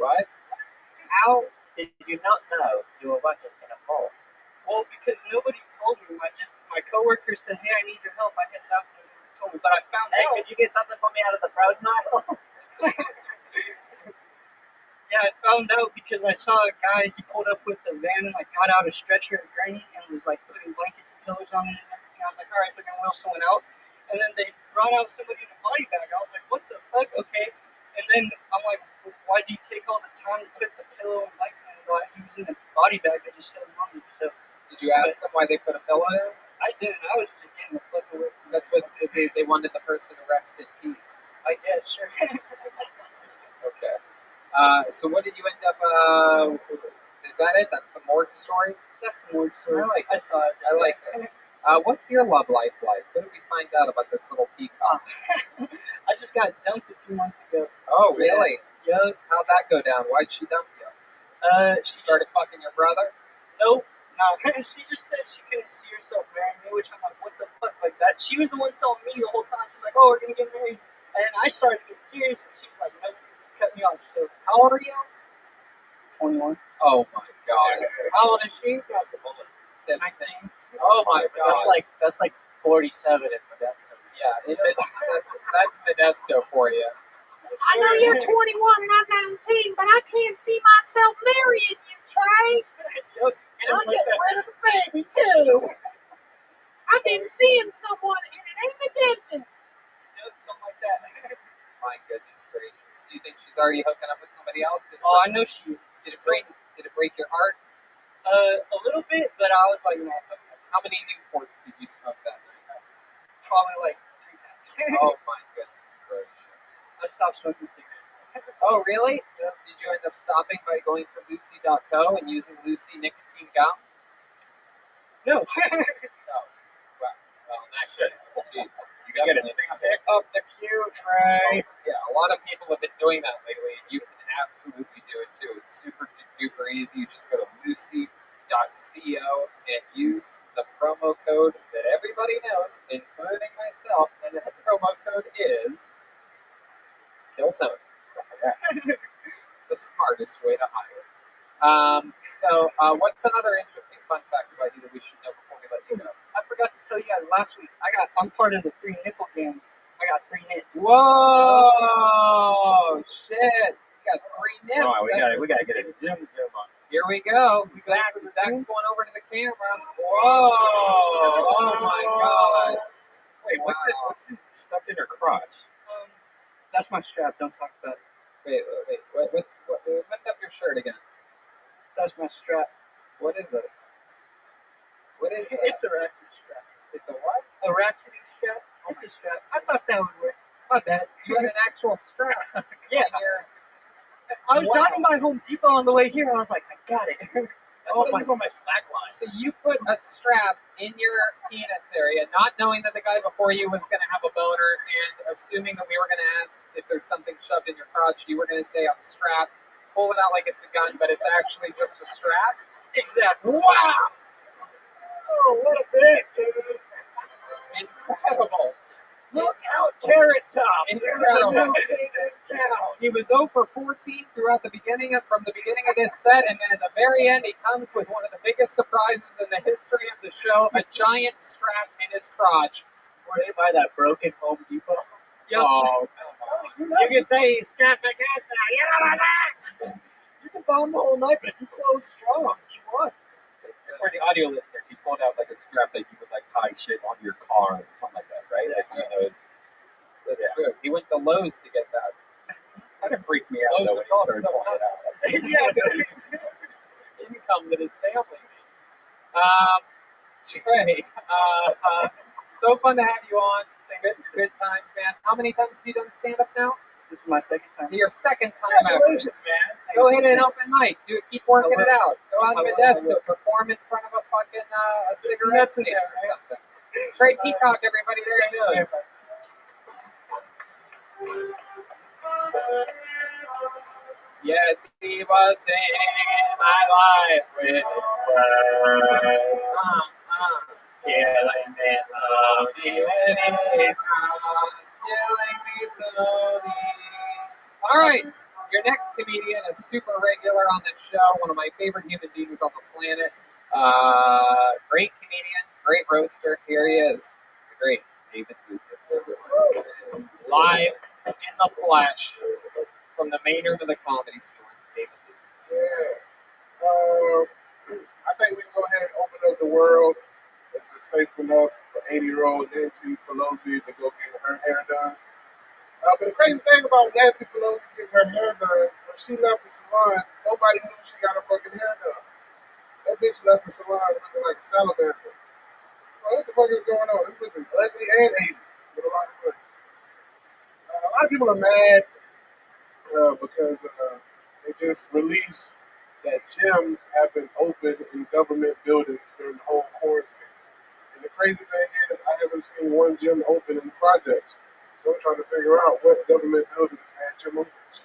What? How did you not know you were working in a morgue? Well, because nobody told me. My coworker said, "Hey, I need your help." I headed out and nobody told me, but I found Hey, out. could you get something for me out of the frozen aisle? Yeah, I found out because I saw a guy. He pulled up with the van and got out a stretcher at Granny and was putting blankets and pillows on it and everything. I was like, all right, they're gonna wheel someone out. And then they brought out somebody in a body bag. I was like, what the fuck? Okay. And then I'm like, well, why do you take all the time to put the pillow and blanket in? While he was in a body bag, I just said on me. So Did you ask them why they put a pillow there? I didn't. I was just getting the fuck away from That's what they wanted the person to rest in peace. I guess, sure. Okay. So what did you end up? Is that it? That's the morgue story. That's the more story. I like I saw it. I like it. What's your love life like? What did we find out about this little peacock? I just got dumped a few months ago. Oh, really? Yup. How'd that go down? Why'd she dump you? She started fucking your brother? Nope. No. She just said she couldn't see herself marrying me, which I'm like, what the fuck, like that? She was the one telling me the whole time. She's like, oh, we're gonna get married. And then I started to get serious, and she's like, nope, cut me off. So How old are you? 21. Oh my god. How old is she? 17. Oh my god. That's like 47 in Modesto. Yeah, that's Modesto for you. I know you're 21 and I'm 19, but I can't see myself marrying you, Trey. And I'm getting rid of the baby too. I've been seeing someone and it ain't the dentist. Nope, something like that. My goodness gracious. Do you think she's already hooking up with somebody else? Oh, I know she is. Did it break your heart? A little bit, but I was like, no. How many Newports did you smoke that night? Probably like 3 times. Oh my goodness gracious. I stopped smoking cigarettes. Oh really? Yeah. Did you end up stopping by going to Lucy.co and using Lucy nicotine gum? No. No. Well, in that case, jeez. You can get a stick Pick up the cue, Trey. Yeah, a lot of people have been doing that lately, and you can absolutely do it too. It's super duper easy. You just go to Lucy.co and use the promo code that everybody knows, including myself, and that promo code is Killtone. The smartest way to hire. What's another interesting fun fact about you that we should know before we let you go? I forgot to tell you guys last week. I'm part of the 3 nipple gang. I got 3 nips. Whoa! Shit! You got 3 nips. Oh, we gotta get a zoom on. Here we go. Zach's going over to the camera. Whoa! Oh my god! Wait, what's it stuffed in her crotch? That's my strap. Don't talk about it. Wait. Lift up your shirt again. That's my strap. What is it? What is it? It's a ratchet strap. It's a what? A ratcheting strap? It's a strap. I thought that would work. My bad. You had an actual strap. Yeah. I was driving by Home Depot on the way here. I was like, I got it. Oh my! On my slack line. So you put a strap in your penis area, not knowing that the guy before you was going to have a boner, and assuming that we were going to ask if there's something shoved in your crotch. You were going to say, "I'm strapped." Pull it out like it's a gun, but it's actually just a strap. Exactly. Wow! Oh, what a bit, dude. Incredible. Look out, Carrot Top. Incredible. In town. He was 0 for 14 from the beginning of this set, and then at the very end, he comes with one of the biggest surprises in the history of the show: a giant strap in his crotch. Where'd you buy that broken Home Depot? Oh, You can say he's strapped like that now. You know about that? You can bomb the whole night, but if you close strong, you won. For the audio listeners, he pulled out like a strap that you would like tie shit onto your car or something like that, right? Like one of those. that's true. He went to Lowe's to get that. Kind of freaked me out though when he started pulling it out. Income that his family needs. Trey, so fun to have you on. Good times, man. How many times have you done stand-up now? This is my second time. Your second time. Congratulations, man. Go ahead and open mic. Keep working it out. Go on I will. Modesto. Perform in front of a fucking a cigarette stand or something. Trey Peacock, everybody. There he goes. Yes, he was singing my life with words. Killing it all. Tony, when he's not killing me, Tony. All right, your next comedian is super regular on the show, one of my favorite human beings on the planet. Great comedian, great roaster. Here he is, the great David Lucas. Live in the flesh from the main room of the Comedy Store. It's David Lucas. I think we can go ahead and open up the world if it's safe enough for 80-year-old Nancy Pelosi to go get her hair done. But the crazy thing about Nancy Pelosi getting her hair done, when she left the salon, nobody knew she got her fucking hair done. That bitch left the salon looking like a salamander. What the fuck is going on? This bitch is ugly and 80 with a lot of money. A lot of people are mad because they just released that gyms have been open in government buildings during the whole quarantine. And the crazy thing is, I haven't seen one gym open in the projects. So I'm trying to figure out what government buildings had gym openings.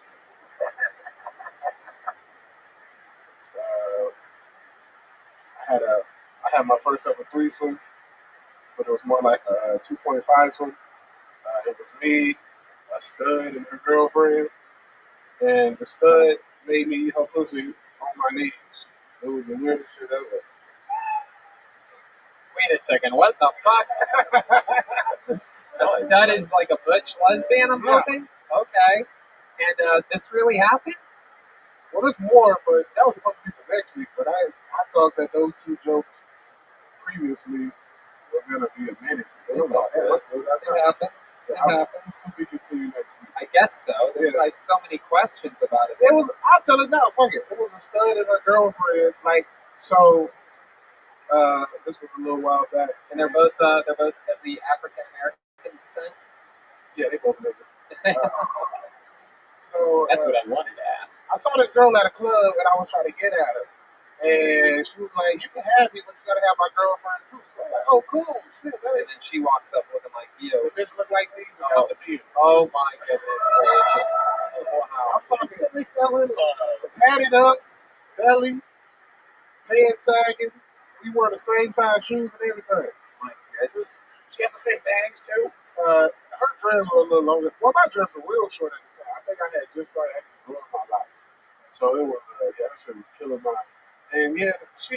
I had my first ever threesome, but it was more like a 2.5 swim. It was me, a stud, and her girlfriend. And the stud made me eat her pussy on my knees. It was the weirdest shit ever. Wait a second, what the fuck? A stud is like a butch lesbian, I'm hoping? Okay. And this really happened? Well, there's more, but that was supposed to be for next week. But I thought that those two jokes previously were going to be a minute. It happens. It happens. To be continued next week. I guess so. There's like so many questions about it. It was, I'll tell it now, fuck it. It was a stud and her girlfriend. Like, so, this was a little while back. And they're both of the African American descent? Yeah, they both niggas. So That's what I wanted to ask. I saw this girl at a club and I was trying to get at her. And she was like, you can have me, but you gotta have my girlfriend too. So I'm like, oh, cool. Shit, and then she walks up looking like you. The bitch looked like me without the beard. Oh my goodness gracious. Wow. I'm constantly fell in love. Tatted up, belly, pants sagging. We wore the same size shoes and everything. My goodness. She had the same bags too. Her dreads were a little longer. Well, my dreads were real short at the time. I think I had just started actually growing my locks. So it was, that shit was killing my. And yeah, she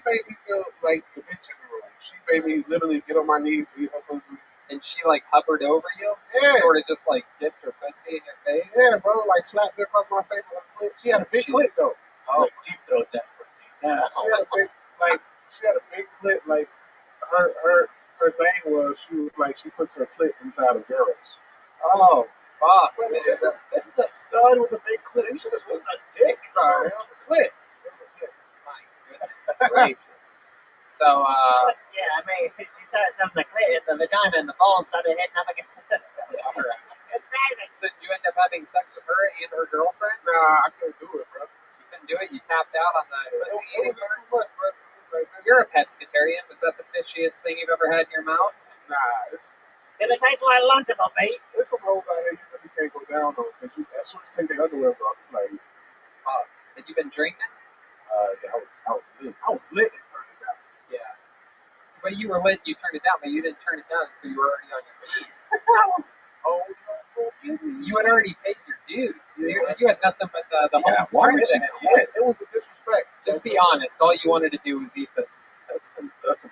made me feel like a bitch in the room. She made me literally get on my knees and eat her pussy. And she like hovered over you? Yeah. Sort of just like dipped her pussy in your face? Yeah, bro, like slapped me across my face with a clit. She had a big clit though. Oh, like deep throat that pussy. Yeah. She had a big clit, like her thing was she puts her clit inside of girls. Oh, fuck. But this is a stud with a big clit. You sure this wasn't a dick? It was a clit. My goodness gracious. So, yeah, I mean, she said something the clit, the vagina, and the balls started hitting up against it. all right. It's crazy. So did you end up having sex with her and her girlfriend? Nah, I couldn't do it, bro. You couldn't do it? You tapped out on the pussy It eating was part? too much, bro. You're a pescatarian. Was that the fishiest thing you've ever had in your mouth? Nah, Did it taste like lunchable, mate? there's some hoes out here you really can't go down on because as soon as you take their underwear off, like, Had you been drinking? yeah, I was lit. I was lit and turned it down. Yeah. But you were lit, you turned it down, but you didn't turn it down until you were already on your knees. I was, oh, no, You had already paid your dues. You had nothing but the home why stretch did ahead of you. yeah, it was the disrespect. Just be honest. All you wanted to do was eat the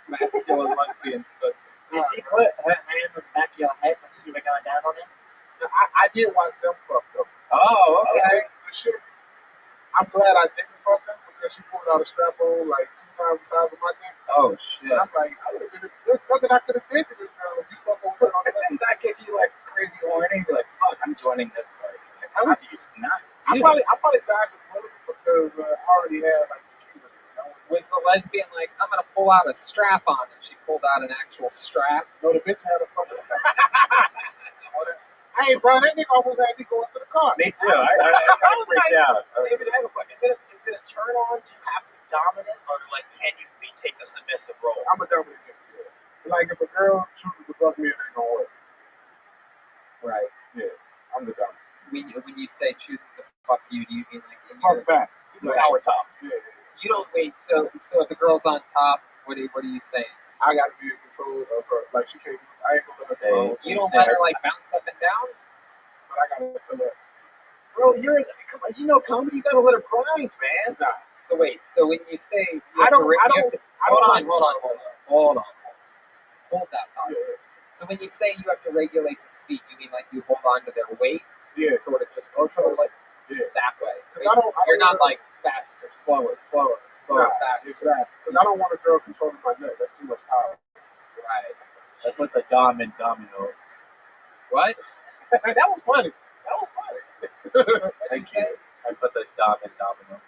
masculine lesbian's pussy. Did she put her hand on the back of your head when she was going down on it? I did watch them fuck though. Oh, okay. The shit. I'm glad I didn't fuck them because she pulled out a strap on like 2 times the size of my dick. Oh, shit. And I'm like, there's nothing I could have did to this girl if you fuck over on the Didn't that get you like crazy horny? You're like, fuck, I'm joining this party. Like, how would you not I do that? probably dodged a bullet because I already had like tequila. Was the lesbian like, I'm going to pull out a strap on, and she pulled out an actual strap? No, the bitch had a fucking. Hey, bro, that nigga almost had me going to the car. Me too. I was freaked out. David, I have a question. Is it a turn on? Do you have to be dominant, or like can you take the submissive role? I'm a dominant nigga. Yeah. Like if a girl chooses to fuck me, it ain't gonna work. Right. Yeah, I'm the dominant. When you say chooses to fuck you, do you mean like in Fuck your, back. He's a power top. Yeah. you don't wait? So if the girl's on top, what are you saying? I got to be in control of her. Like, she can't, I ain't gonna let her go. You don't let her like bounce up and down? But I got to tell her. Bro, come on, you know comedy, you gotta let her grind, man. Nah. So wait, so when you say you I have don't, to, I you don't, have to I don't hold on. Hold that thought. Yeah. So when you say you have to regulate the speed, you mean like you hold on to their waist? Yeah. And sort of just control it Yeah. that way? 'Cause I don't You're not wanna- like faster, slower, Nah, faster. exactly. Because I don't want a girl controlling my neck. That's too much power. Right. That's what the dom and dominoes. What? That was funny. Thank you. I put the dom and dominoes.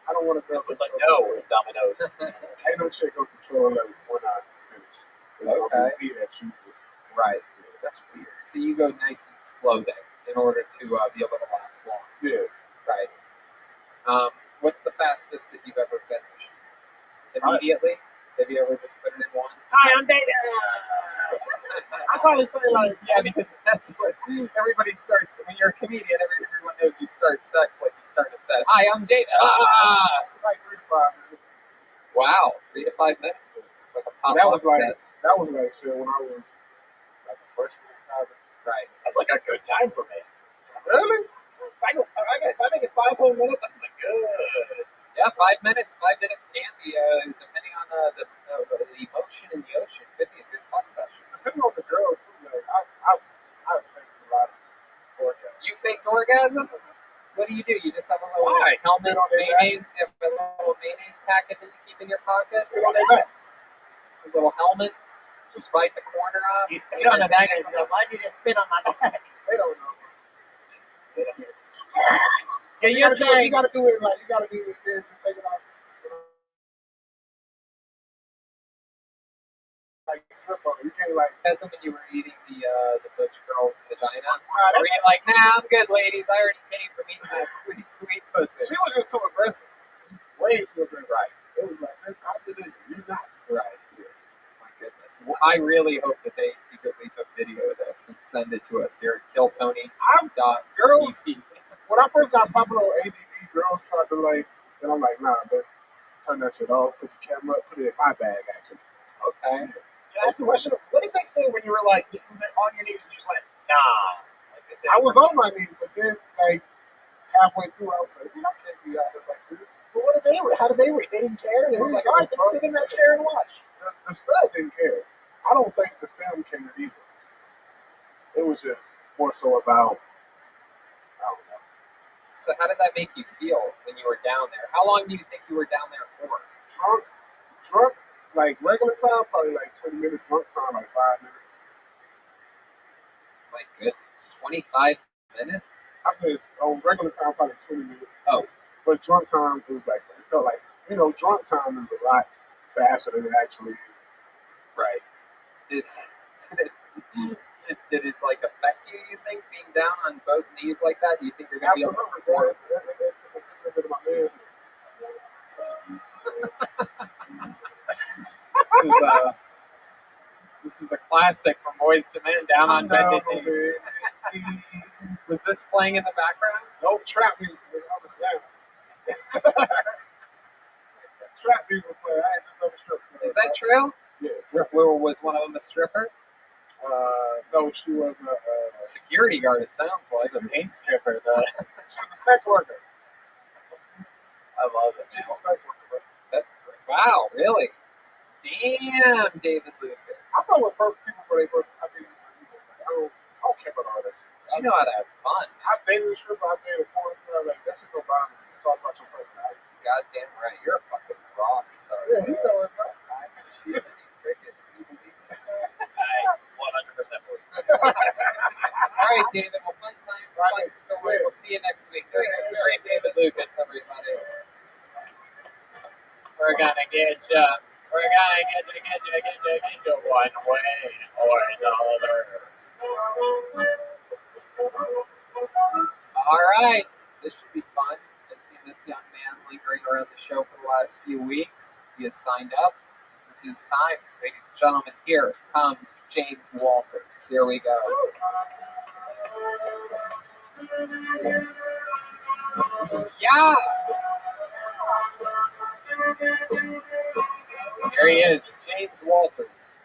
I don't want a girl With like controlling no dominoes. Ain't no chick gonna control like when I finish. It's gonna be me that chooses. Right. That's weird. So you go nice and slow then in order to be able to last long. Yeah. Right. What's the fastest that you've ever finished? Immediately? Have you ever just put it in once? Hi, I'm Data. I probably say like, Yeah, because that's what everybody starts. When you're a comedian, everyone knows you start sex like you start a set. Hi, I'm Jada. like 3 to 5 minutes. Wow, 3 to 5 minutes. It's like a pop That was like set. shit when I was like a freshman in college. Right. That's like a good time for me. Really? If I make it 5 whole minutes, I'm like, good. Yeah, 5 minutes. 5 minutes can be, depending on the emotion in the ocean, could be a good fuck session. Depending on the girl too. Like I've faked a lot of orgasms. You faked orgasms? What do? You just have a little Why? helmet, Spit on their mayonnaise, you have a little mayonnaise packet that you keep in your pocket? Spit on their back. Little helmets, just bite the corner off. You spit on the back and said, why'd you just spit on my back? They don't know. So you're saying you gotta do it like you gotta do it then just take it off. Like drip on it. You can't like That's when you were eating the butch girl's vagina. Or you like, nah, I'm good, ladies. I already came from eating that sweet, sweet pussy. she was just too aggressive. Way too aggressive. Right. It was like, bitch, I did it. You not. Right. My goodness. Well, I really hope that they secretly took video of this and send it to us here at KillTony. Girls, when I first got popular on ADD, girls tried to like, and I'm like, nah, but turn that shit off, put your camera up, put it in my bag, actually. Okay. Can I ask you a question? What did they say when you were like on your knees and you just went, nah? Like this I was on my knees, but then, like, halfway through, I was like, I can't be out here like this. But what did they? How did they read? They didn't care. They were like, all right, then sit in that chair and watch. The stud didn't care. I don't think the film cared either. It was just more so about, I don't know. So how did that make you feel when you were down there? How long do you think you were down there for? Drunk, like regular time, probably like 20 minutes. Drunk time, like 5 minutes. My goodness, 25 minutes? I said, on regular time, probably 20 minutes. Oh. But drunk time, it felt like, drunk time is a lot faster than it actually is. Right. Did it like affect you, you think, being down on both knees like that? Do you think you're going to be able to perform? It's a bit of my man. This is the classic from Boys to Men, down on bended knee. Was this playing in the background? No trap music. I was down. Trap music player. I just know the stripper. Is that true? Yeah. Was one of them a stripper? No, she was a security guard. It sounds like a paint stripper. She was a sex worker. I love it. She was a sex worker. That's great. Wow, really? Damn, David Lucas. I felt with people for their birthday. I don't care about all that shit. You know how to have fun. I dated a stripper. I dated a porn star. Like that shit don't bother me. It's all about your personality. Goddamn right, you're a fucking rock star. Yeah, you know it, bro. Crickets, can you believe it? I 100% believe it. All right, David. Well, fun times, fun story. We'll see you next week. Great, David Lucas, everybody. We're gonna get you. We're gonna get you one way or another. All right, this should be fun. I've seen this young man lingering around the show for the last few weeks. He has signed up. This is his time. Ladies and gentlemen, here comes James Walters. Here we go. Yeah! Here he is, James Walters.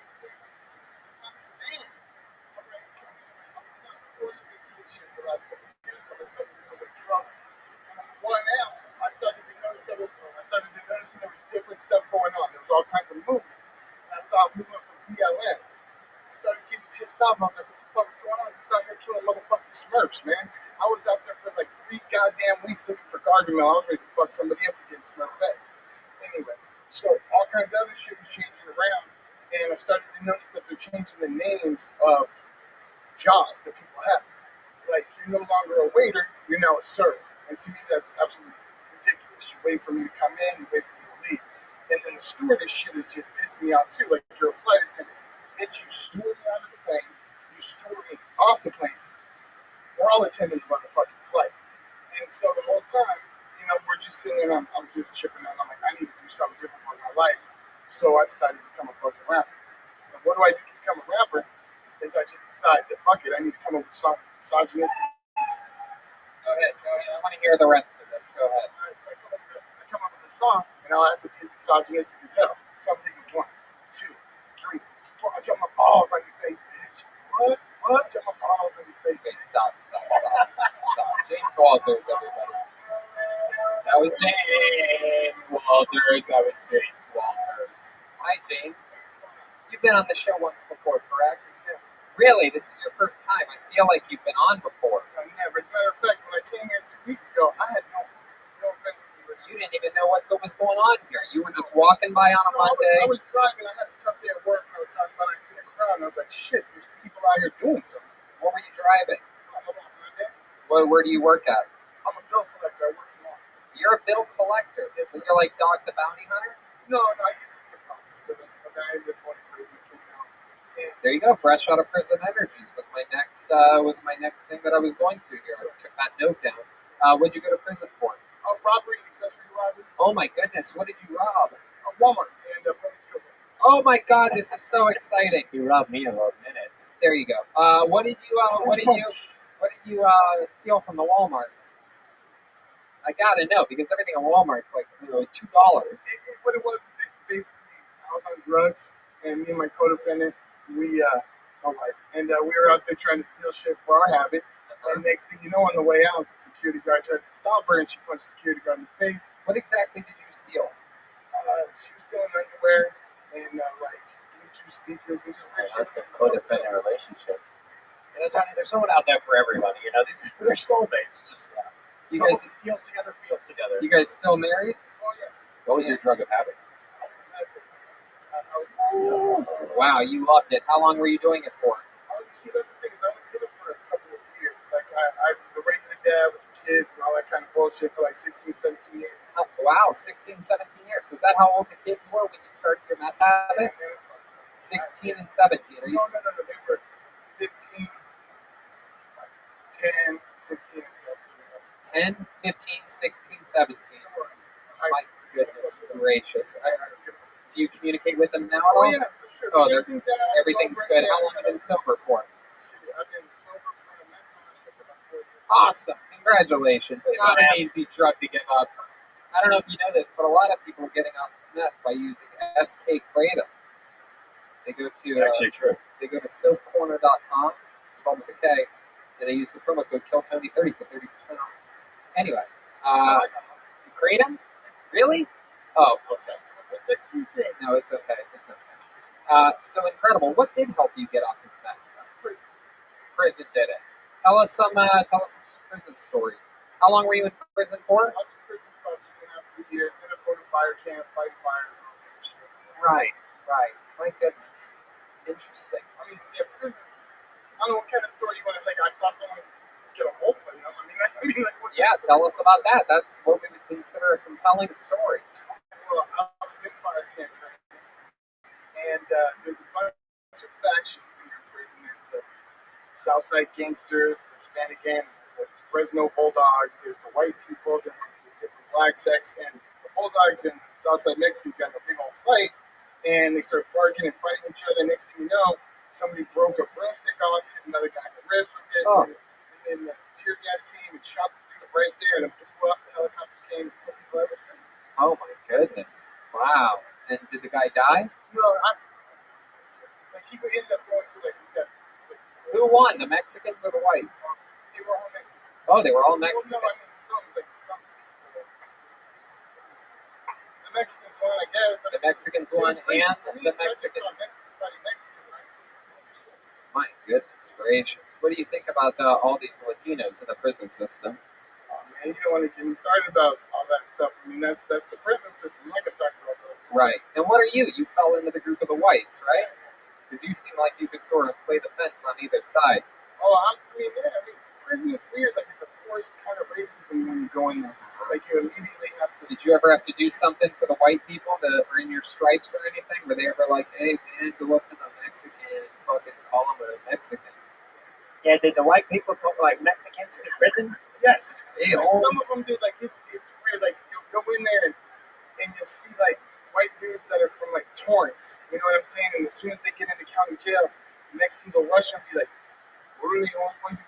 I started to notice there was different stuff going on. There was all kinds of movements. And I saw a movement from BLM. I started getting pissed off. I was like, what the fuck's going on? He was out here killing motherfucking Smurfs, man. I was out there for like 3 goddamn weeks looking for garden mill. I was ready to fuck somebody up against Smurf Bay. Anyway, so all kinds of other shit was changing around. And I started to notice that they're changing the names of jobs that people have. Like, you're no longer a waiter, you're now a server. And to me, that's absolutely ridiculous. You wait for me to come in, you wait for me to leave. And then the stewardess shit is just pissing me off too. Like, you're a flight attendant. Bitch, you steward me out of the plane, you steward me off the plane. We're all attending the motherfucking flight. And so the whole time, you know, we're just sitting there, I'm just chipping in. I'm like, I need to do something different for my life. So I decided to become a fucking rapper. And what do I do to become a rapper? Is I just decide that, fuck it, I need to come up with some misogynistic. Go ahead. I want to hear the rest of this. Go ahead. So I come up with a song, and I'll ask if it's misogynistic as hell. So I'm thinking 1, 2, 3, 4. I jump my balls on your face, bitch. What? I jump my balls on your face. Okay, stop. James Walters, everybody. That was James Walters. Hi, James. You've been on the show once before, correct? Yeah. Really? This is your first time. I feel like you've been on before. I never. As a matter of fact, when I came here 2 weeks ago, I had no offense to you. You didn't even know what was going on here. You were just walking by on a Monday. I was driving. I had a tough day at work, and I was talking about. I seen a crowd, and I was like, "Shit, there's people out here doing something." What were you driving? Hold on, Monday. Where do you work at? I'm a bill collector. I work for law. You're a bill collector. Yes, So sir. you're like Dog the Bounty Hunter? No, I used to be a prostitute, but I ended up going to prison and came out. And There you go. Fresh out of prison energies was my next thing that I was going to here. I took that note down. What'd you go to prison for? robbery, accessory robbery, Oh my goodness, what did you rob? a Walmart, and went to jail. Oh my God, this is so exciting. You robbed me in a minute. There you go. What did you steal from the Walmart? I gotta know because everything at Walmart's like $2. What it was is basically I was on drugs, and me and my co-defendant, we were out there trying to steal shit for our habit. And next thing you know, on the way out, the security guard tries to stop her, and she punched the security guard in the face. What exactly did you steal? She was stealing underwear and Bluetooth speakers and just weird shit. That's a codependent relationship. You know, Tony, there's someone out there for everybody. You know, they're soulmates. Just You someone guys, who steals together, feels together. you guys still married? Oh yeah. What was your drug of habit? Wow, you loved it. How long were you doing it for? You see, that's the thing. I only did it for a couple of years. Like I was a regular dad with the kids and all that kind of bullshit for like 16, 17 years. Oh, wow, 16, 17 years. Is that how old the kids were when you started your meth habit? 16 and 17. Are you? No. They were 15, 10, 16, and 17. 10, 15, 16, 17. My goodness gracious. Do you communicate with them now at all? Oh, yeah, for sure. Oh, everything's everything's good. How long have you been sober for? I've been sober for a month for about 4 years. Awesome. Congratulations. It's not an easy drug to give up. I don't know if you know this, but a lot of people are getting off meth by using SK Kratom. They go to Actually true. They go to soapcorner.com, spelled with a K, and they use the promo code KILLTONY30 for 30% off. Anyway, Kratom? Really? Oh, okay. No, it's okay. It's okay. So incredible. What did help you get off of that? Prison did it. Tell us some prison stories. How long were you in prison for? I was in prison for about 2.5 years. Ended up going to fire camp, fighting fires, and all that shit. Right. My goodness. Interesting. I mean, yeah, prisons. I don't know what kind of story you want to I saw someone get a hole in them. Yeah, tell us about that. That's what we would consider a compelling story. Well, I was in fire camp training, and there's a bunch of factions in your prison. There's the Southside Gangsters, the Hispanic gang, the Fresno Bulldogs. There's the white people. Then there's the different black sects, and the Bulldogs and Southside Mexicans got a big old fight, and they started barking and fighting each other. Next thing you know, somebody broke a broomstick off, hit another guy in the ribs with it, and then the tear gas came and shot the dude right there, and it blew up. The helicopters came and put people out of prison. Oh my goodness. Wow. And did the guy die? No, Like he ended up going to like Who won, the Mexicans or the whites? they were all Mexican. Oh, they were all Well, Mexican. no, I mean some people. The Mexicans won, I guess. I The mean, Mexicans it won, was crazy and for me, the 'cause I just saw Mexicans. Mexicans fighting Mexicans. My goodness gracious! What do you think about all these Latinos in the prison system? Oh man, you don't want to get me started about all that stuff. I mean, that's the prison system. I can talk about those. Right. And what are you? You fell into the group of the whites, right? Because you seem like you could sort of play the fence on either side. Oh, I mean, prison is weird. Like, it's a forced kind of racism when you go in there. Like, you immediately have to. Did you ever have to do something for the white people to earn your stripes or anything? Were they ever like, hey man, go up to the Mexican and fucking call him a Mexican? Yeah, did the white people go like Mexicans to prison? Yes. Hey, Like, some of them do. Like, it's weird. Like, you'll go in there and you'll see, like, white dudes that are from, like, Torrance. You know what I'm saying? And as soon as they get into county jail, the Mexicans will rush them and be like, what are you on? And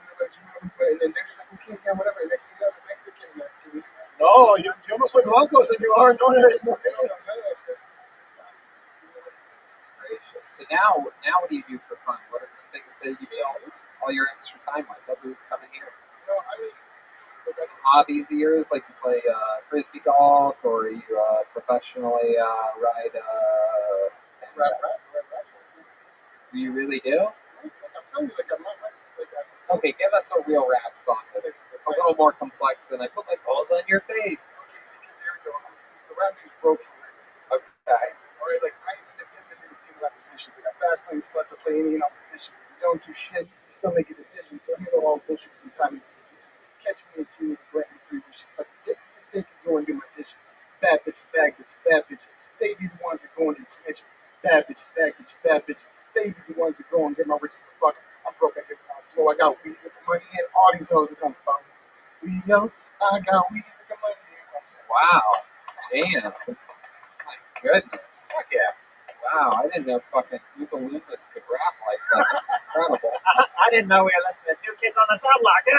then they're just like, okay, yeah, whatever. And next thing you know, the Mexican, no, yo no soy blanco, señor. No, So now what do you do for fun? What are some things that you fill all your extra time with? Other than coming here? No, I mean, Some hobbies of yours, like you play frisbee golf, or you professionally ride. rap. You really do? Like, I'm telling you, like, I'm not like that. Okay, give us a real rap song that's a little more complex than I put my balls on your face. Okay, see, because there we go. The rap name's broke for me. Okay. All right, like, I independent female oppositions. I got fast lane sluts to play any oppositions. If you don't do shit, you still make a decision. So you know all bullshit some time. Catch me if you grant me three dishes. Suck a dick. Just think you go and do my dishes. Bad bitches, bad bitches, bad bitches. They be the ones that go and get snitching. Bad bitches, bad bitches, bad bitches. They be the ones that go and get my riches. Fuck it. I'm broke. I get my flow. I got weed, money, and all these hoes that on the phone. Yo, I got weed, money, and Wow. Damn. My goodness. Fuck yeah. Wow. I didn't know fucking Google Lumas could rap like that. That's incredible. I didn't know we were listening to New Kids on the Sidewalk. Hey!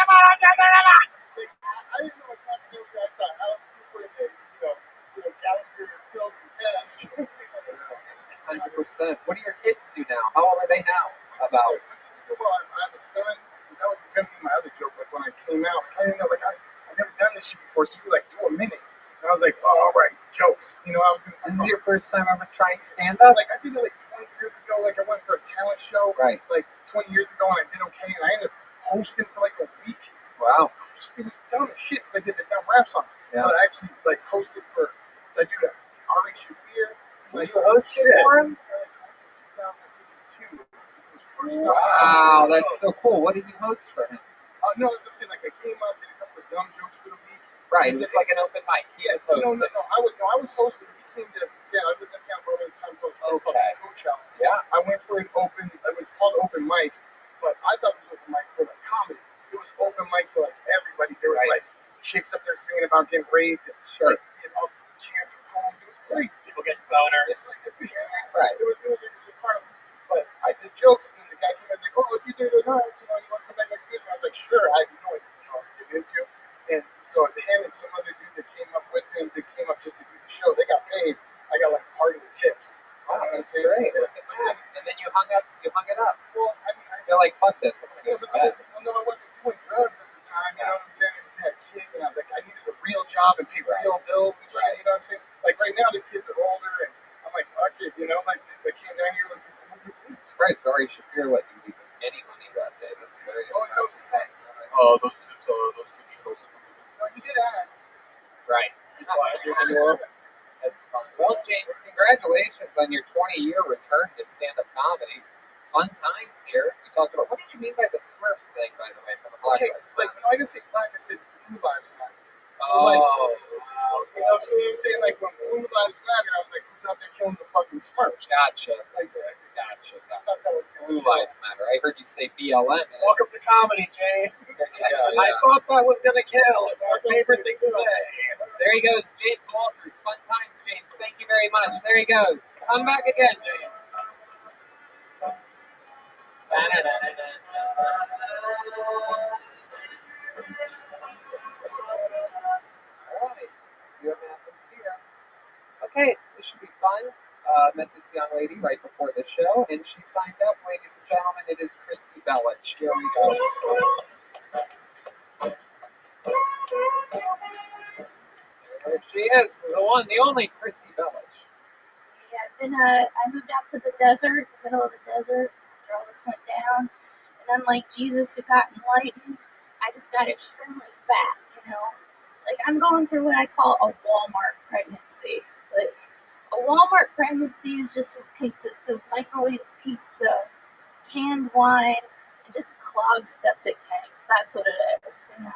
I didn't know what kind of I saw Alice Cooper and then, Gallagher Hills and Cash. 100%. What do your kids do now? How old are they now? About. Well, I have a son. That was going to be my other joke. Like, when I came out, I didn't know, like, I've never done this shit before, so you were like, do a minute. And I was like, oh, all right, jokes. I was going to This is your first time ever trying stand up? Like, I did it like 20 years ago. Like, I went for a talent show. Right. Like, 20 years ago, and I did okay. And I ended up hosting for like a week. Wow. It was dumb as shit because I did the dumb rap song. Yeah. But I actually, like, hosted for, I do that. Ari Shafir. Like, You hosted for him? 2002. Wow, that's so cool. What did you host for him? No, that's what I'm saying. Like, I came up, did a couple of dumb jokes for the week. Right, it was like an open mic. He was hosting. No. I was hosting. He came to Seattle. I lived in Seattle for a long time. It was called Okay. Coach House. Yeah. I went for an open. It was called open mic, but I thought it was open mic for like comedy. It was open mic for like everybody. There was Right. like chicks up there singing about getting raped and Sure. all cancer poems. It was crazy. People getting boners. Right. It was a carnival. But I did jokes, and the guy came in and was like, "Oh, if you do it nice, you want to come back next Tuesday?" I was like, "Sure." I had no idea what I was getting into. And so him and some other dude that came up with him, that came up just to do the show, they got paid. I got like part of the tips. Wow, You know what I'm that's saying? great. Yeah. And then you hung it up. Well, I mean, You're like, fuck this. I'm yeah, gonna go but to bed. I wasn't doing drugs at the time. You know what I'm saying? I just had kids, and I was like, I needed a real job and pay real bills and shit. Right. You know what I'm saying? Like right now, the kids are older, and I'm like, fuck it. Like they came down here like. I'm surprised Ari Shafir let you leave with any money that day. That's very impressive. Those tips should also. No, you did ask. Right. That's fun. Well, James, congratulations on your 20-year return to stand-up comedy. Fun times here. We talked about, what did you mean by the Smurfs thing, by the way, for the Black Okay, Lives like Matter? no, I didn't say black. I said blue lives matter. So, Oh, like, wow. so what I'm saying, like when blue lives matter, I was like, who's out there killing the fucking Smurfs? Gotcha. Like, Gotcha. I thought that was Blue Lives Matter. I heard you say BLM. And Welcome to comedy, James. yeah. I thought that was gonna kill. It's our favorite thing to say. There he goes, James Walters. Fun times, James. Thank you very much. There he goes. Come back again, James. Alright, let's see what happens here. Okay, this should be fun. met this young lady right before the show, and she signed up. Ladies and gentlemen, it is Christy Belich. Here we go. There she is, the one, the only Christy Belich. Yeah, I moved out to the desert, the middle of the desert, after all this went down. And unlike Jesus who got enlightened, I just got extremely fat, you know. Like, I'm going through what I call a Walmart pregnancy. Like, a Walmart pregnancy consists of microwave pizza, canned wine, and just clogged septic tanks. That's what it is, you know.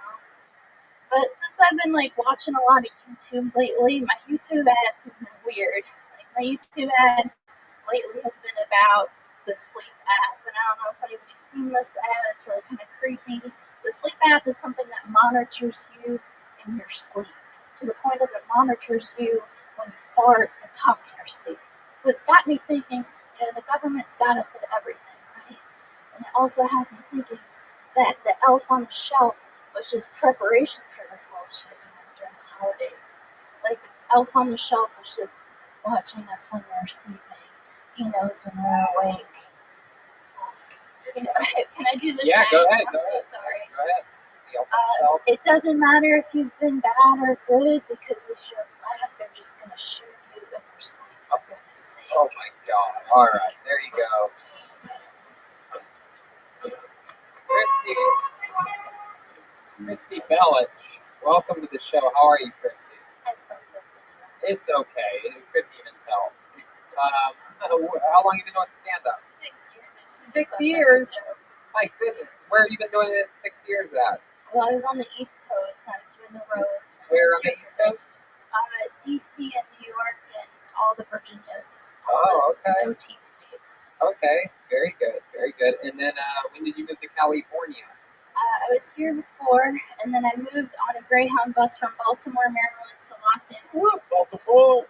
But since I've been like watching a lot of YouTube lately, my YouTube ads have been weird. Like my YouTube ad lately has been about the sleep app, and I don't know if anybody's seen this ad. It's really kind of creepy. The sleep app is something that monitors you in your sleep to the point that it monitors you when you fart and talk in your sleep. So it's got me thinking, you know, the government's got us at everything, right? And it also has me thinking that the elf on the shelf was just preparation for this bullshit, you know, during the holidays. Like, elf on the shelf was just watching us when we're sleeping. He knows when we're awake. You know, can I do the Yeah, tag? go ahead, I'm go so ahead. sorry. Go ahead. The elf on the shelf. It doesn't matter if you've been bad or good, because if you're black, they're just going to shoot you in your sleep, for goodness sake. Oh my God. All right, there you go. Christy Belich, welcome to the show. How are you, Christy? It's okay. You couldn't even tell. How long have you been doing stand-up? 6 years. My goodness. Where have you been doing it 6 years at? Well, I was on the East Coast. I was doing the road. Where on the East Coast? D.C. and New York and all the Virginias. Oh, okay. OT states. Okay. Very good. Very good. And then when did you move to California? I was here before, and then I moved on a Greyhound bus from Baltimore, Maryland to Los Angeles. Baltimore.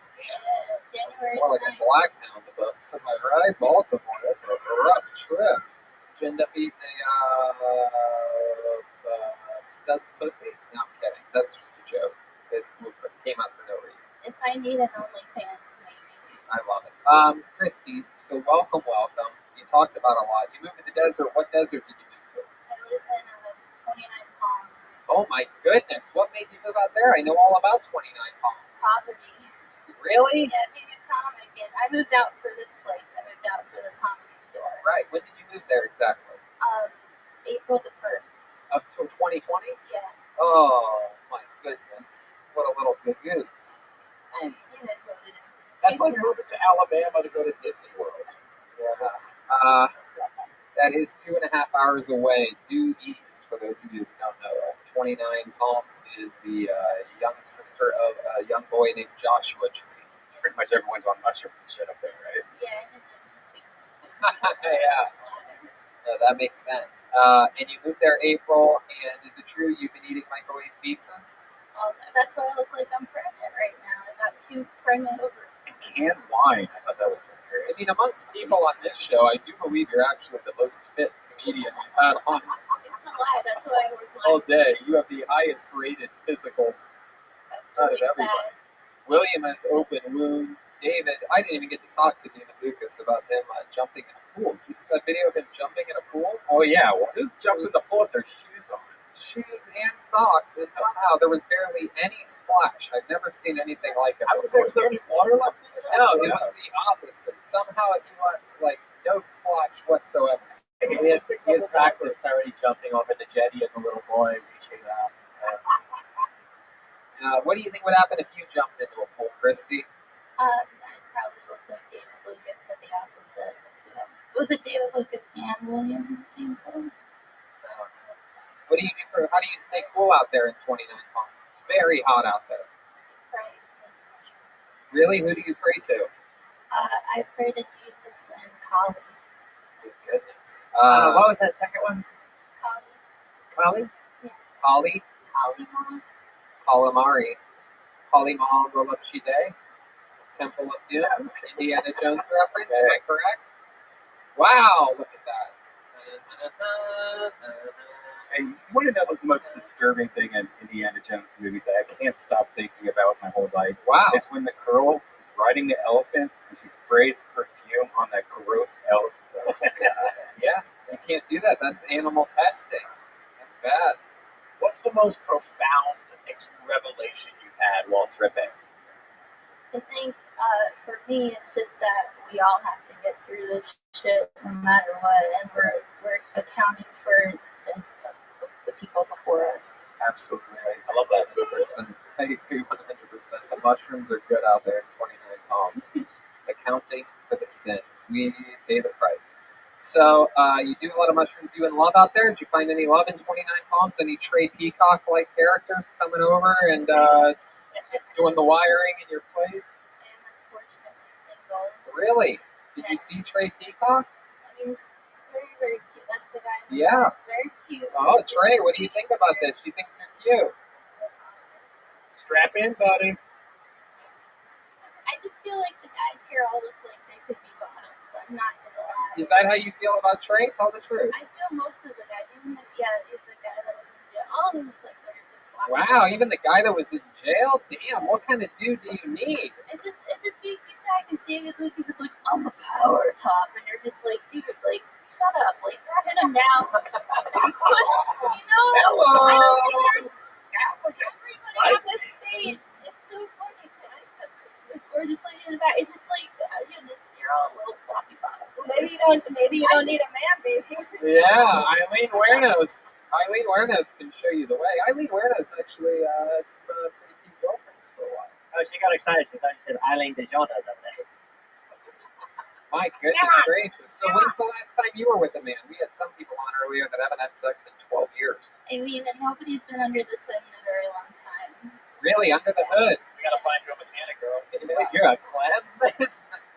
January More like a 9th. Blackhound bus. Am I right? Baltimore. That's a rough trip. Did you end up eating a Stud's pussy? No, I'm kidding. That's just a joke. It came out for no reason. If I need an OnlyFans, maybe. I love it. Christy, so welcome. You talked about a lot. You moved to the desert. What desert did you move to? I live in 29 Palms. Oh my goodness. What made you move out there? I know all about 29 Palms. Poverty. Really? Yeah, being a comic, and I moved out for this place. I moved out for the comedy store. Right. When did you move there exactly? April the 1st. Up to 2020? Yeah. Oh my goodness. What a little cagoose. It is what it is. That's like moving to Alabama to go to Disney World. Yeah. That is 2.5 hours away, due east, for those of you who don't know. 29 Palms is the young sister of a young boy named Joshua Tree. Pretty much everyone's on mushroom and shit up there, right? Yeah, I did that too. Yeah. No, that makes sense. And you moved there April, and is it true you've been eating microwave pizzas? Well, that's why I look like I'm pregnant right now. I got 2 pregnant over. Canned wine. I thought that was I mean, amongst people on this show, I do believe you're actually the most fit comedian we've had on It's a lie. That's why I work all like day. You have the highest rated physical that's out really of everybody. sad. William has open wounds. David, I didn't even get to talk to David Lucas about him jumping in a pool. Did you see that video of him jumping in a pool? Oh yeah, well, who jumps in the pool with their shoes on? Shoes and socks, and somehow there was barely any splash. I've never seen anything like it. I was like, was there any water left in it? No, it was the opposite. Somehow he went like no splash whatsoever. He had practiced already jumping off at the jetty and the little boy reaching out. What do you think would happen if you jumped into a pool, Christy? I'd probably look like David Lucas, but the opposite. Was it David Lucas and William in the same film? What do you do how do you stay cool out there in 29 Palms? It's very hot out there. Pray. Really? Who do you pray to? I pray to Jesus and Kali. Good goodness. What was that second one? Kali? Kali? Kali? Kali Mom? Calamari. Kali Ma Day? Temple of Doom? Indiana Jones reference? Am I correct? Wow, look at that. And you want to know the most disturbing thing in Indiana Jones movies that I can't stop thinking about my whole life? Wow. It's when the girl is riding the elephant and She sprays perfume on that gross elk. Yeah, you can't do that. That's animal testing. That's bad. What's the most profound revelation you've had while tripping? I think for me, it's just that we all have to get through this shit no matter what, and we're accounting for the sins of the people before us. Absolutely. I love that 100%. I agree 100%. The mushrooms are good out there in 29 Palms. Accounting for the sins. We pay the price. So, you do a lot of mushrooms you in love out there? Did you find any love in 29 Palms? Any Trey Peacock-like characters coming over and doing the wiring in your place? I am unfortunately single. Really? Did you see Trey Peacock? I mean, he's very, very cute. That's the guy. Yeah. Very cute. Oh, Trey, what do you think about this? She thinks you're cute. Strap in, buddy. I just feel like the guys here all look like they could be bottoms. I'm not gonna lie. Is that how you feel about Trey? Tell the truth. I feel most of the guys, even the guy that was in jail, all of them look like they're just sloppy. Wow, even the guy that was in jail? Damn, what kind of dude do you need? It just makes me sad because David Lucas is like, I'm a power top, and you're just like, dude, like, shut up, like, hit him down. You know? Hello. I don't think there's everybody on this stage. It's so funny, except the gorgeous lady in the back. It's just like, you're all little sloppy bottoms. Maybe you don't need a man, baby. Yeah, Eileen Wernos. Eileen Wernos can show you the way. Eileen Wernos actually had some pretty cute girlfriends for a while. Oh, she got excited. She thought you said Eileen DeJonas over there. My goodness gracious. So when's the last time you were with a man? We had some people on earlier that haven't had sex in 12 years. I mean, and nobody's been under the sun in a very long time. Really, under the hood. We gotta find you a mechanic, girl. You're a Klansman?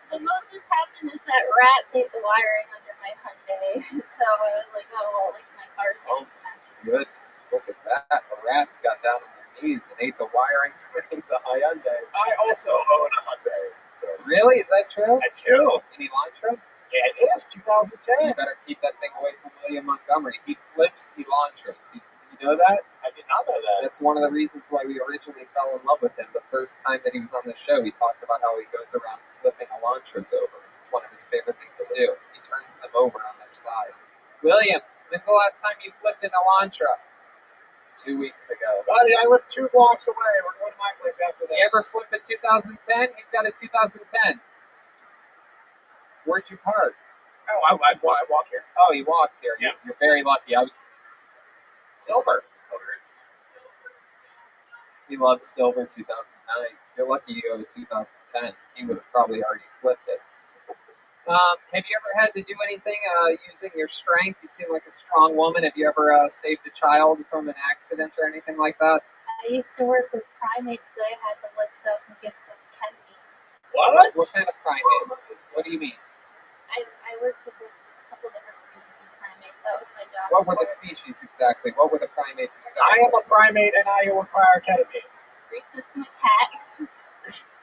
The most that's happened is that rats ate the wiring under my Hyundai. So I was like, oh, well, at least my car's getting some action. Goodness, look at that. The rats got down on their knees and ate the wiring from the Hyundai. I also own a Hyundai. So really, is that true? I do. Any Elantra? Yeah, it is 2010. You better keep that thing away from William Montgomery. He flips Elantras. You know that? I did not know that. That's one of the reasons why we originally fell in love with him. The first time that he was on the show, he talked about how he goes around flipping Elantras over. It's one of his favorite things to do. He turns them over on their side. William, when's the last time you flipped an Elantra? 2 weeks ago. Buddy, I live 2 blocks away. We're going to my place after this. You ever flip a 2010? He's got a 2010. Where'd you park? Oh, I walk here. Oh, you walked here. Yeah. You're very lucky. I was. Silver. He loves silver 2009. You're lucky you have a 2010. He would have probably already flipped it. Have you ever had to do anything using your strength? You seem like a strong woman. Have you ever saved a child from an accident or anything like that? I used to work with primates that I had to lift up and give them ketamine. What? What kind of primates? What do you mean? I worked with a couple different species of primates. That was my job. What were the species exactly? What were the primates exactly? I am a primate and I require ketamine. Rhesus macaques.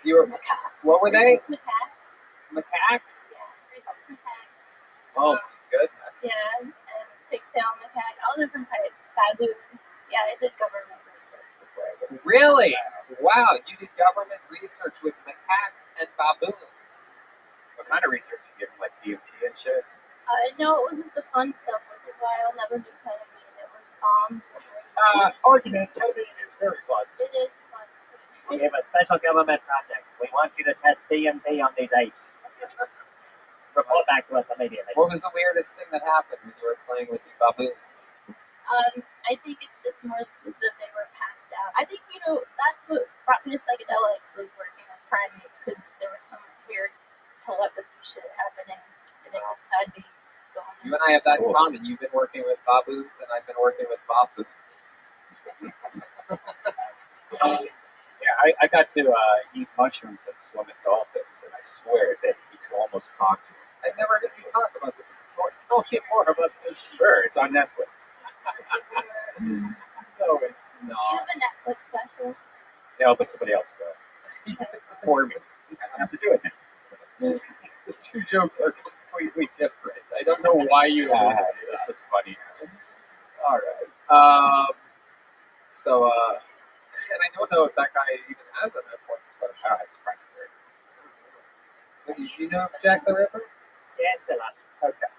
You were. Macaques. What were they? Rhesus macaques. Macaques? Yeah, rhesus macaques. Oh my goodness. Yeah, and pigtail macaque, all different types. Baboons. Yeah, I did government research before I did. Really? Wow, you did government research with macaques and baboons. What kind of research you give them, like DMT and shit? No, it wasn't the fun stuff, which is why I'll never do ketamine. It was bombs. And Argument, ketamine is very fun. it is fun. We have a special government project. We want you to test DMT on these apes. Report back to us immediately. What was the weirdest thing that happened when you were playing with the baboons? I think it's just more that they were passed out. I think, that's what brought me to psychedelics was working with primates because there was some weird telepathy shit happening and it just had me going. You and I have that in common. You've been working with baboons and I've been working with buffoons. Yeah, I got to eat mushrooms and swim with dolphins, and I swear that you can almost talk to them. I've never heard you talk about this before. Tell me more about this. Sure, it's on Netflix. No, it's Do you not. have a Netflix special? No, but somebody else does. For me. I don't have to do it now. The two jokes are completely different. I don't know why you would say It's that. just funny. All right. So, and I don't know if that guy even has a Netflix special. It's probably weird. Do you know Jack the Ripper? Yes, still up. Okay.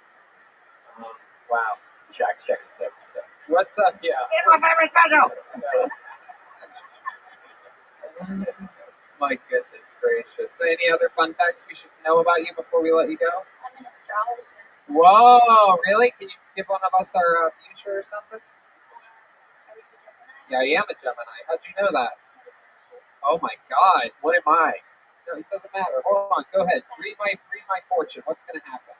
Wow. Jack checks his everything. What's up? Yeah. It's my favorite special. My goodness gracious. Any other fun facts we should know about you before we let you go? I'm an astrologer. Whoa, really? Can you give one of us our future or something? Are you a Gemini? Yeah, I am a Gemini. How'd you know that? Oh my God. What am I? No, it doesn't matter. Hold on. Go ahead. Read my fortune. What's going to happen?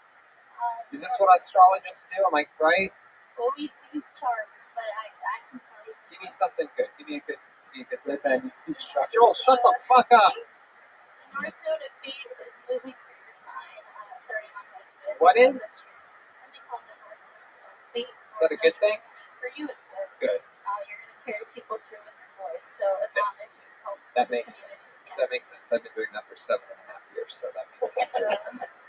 Is this what astrologists do? Am I right? Well, we use charts, but I can tell you. Give me something good. Give me a good. Red band, you speak structure. Joel, shut the fuck up. The North Node of Fate is moving through your sign, starting on the 5th. What is? Something called the North Node of Fate. Is that a good thing? For you, it's good. Good. You're going to carry people through with your voice, so as long as you help. That makes sense. Yeah. That makes sense. I've been doing that for 7.5 years, so that makes sense. I've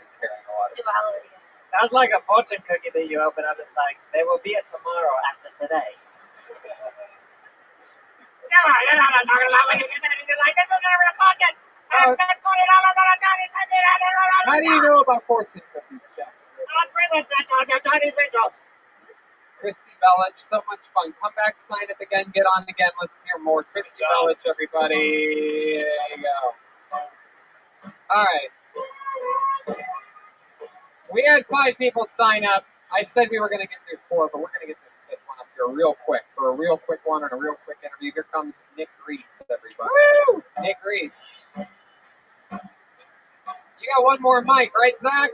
been carrying a lot of. Duality. Sounds like a fortune cookie that you open up. It's like, there will be a tomorrow after today. How do you know about fortune cookies, Jack? Christy Bellich, so much fun. Come back, sign up again, get on again. Let's hear more. Christy Bellich, everybody. There you go. All right. We had 5 people sign up. I said we were going to get through 4, but we're going to get this 5th one up here real quick for a real quick one and a real quick interview. Here comes Nick Reese, everybody. Woo! Nick Reese. You got one more mic, right, Zach?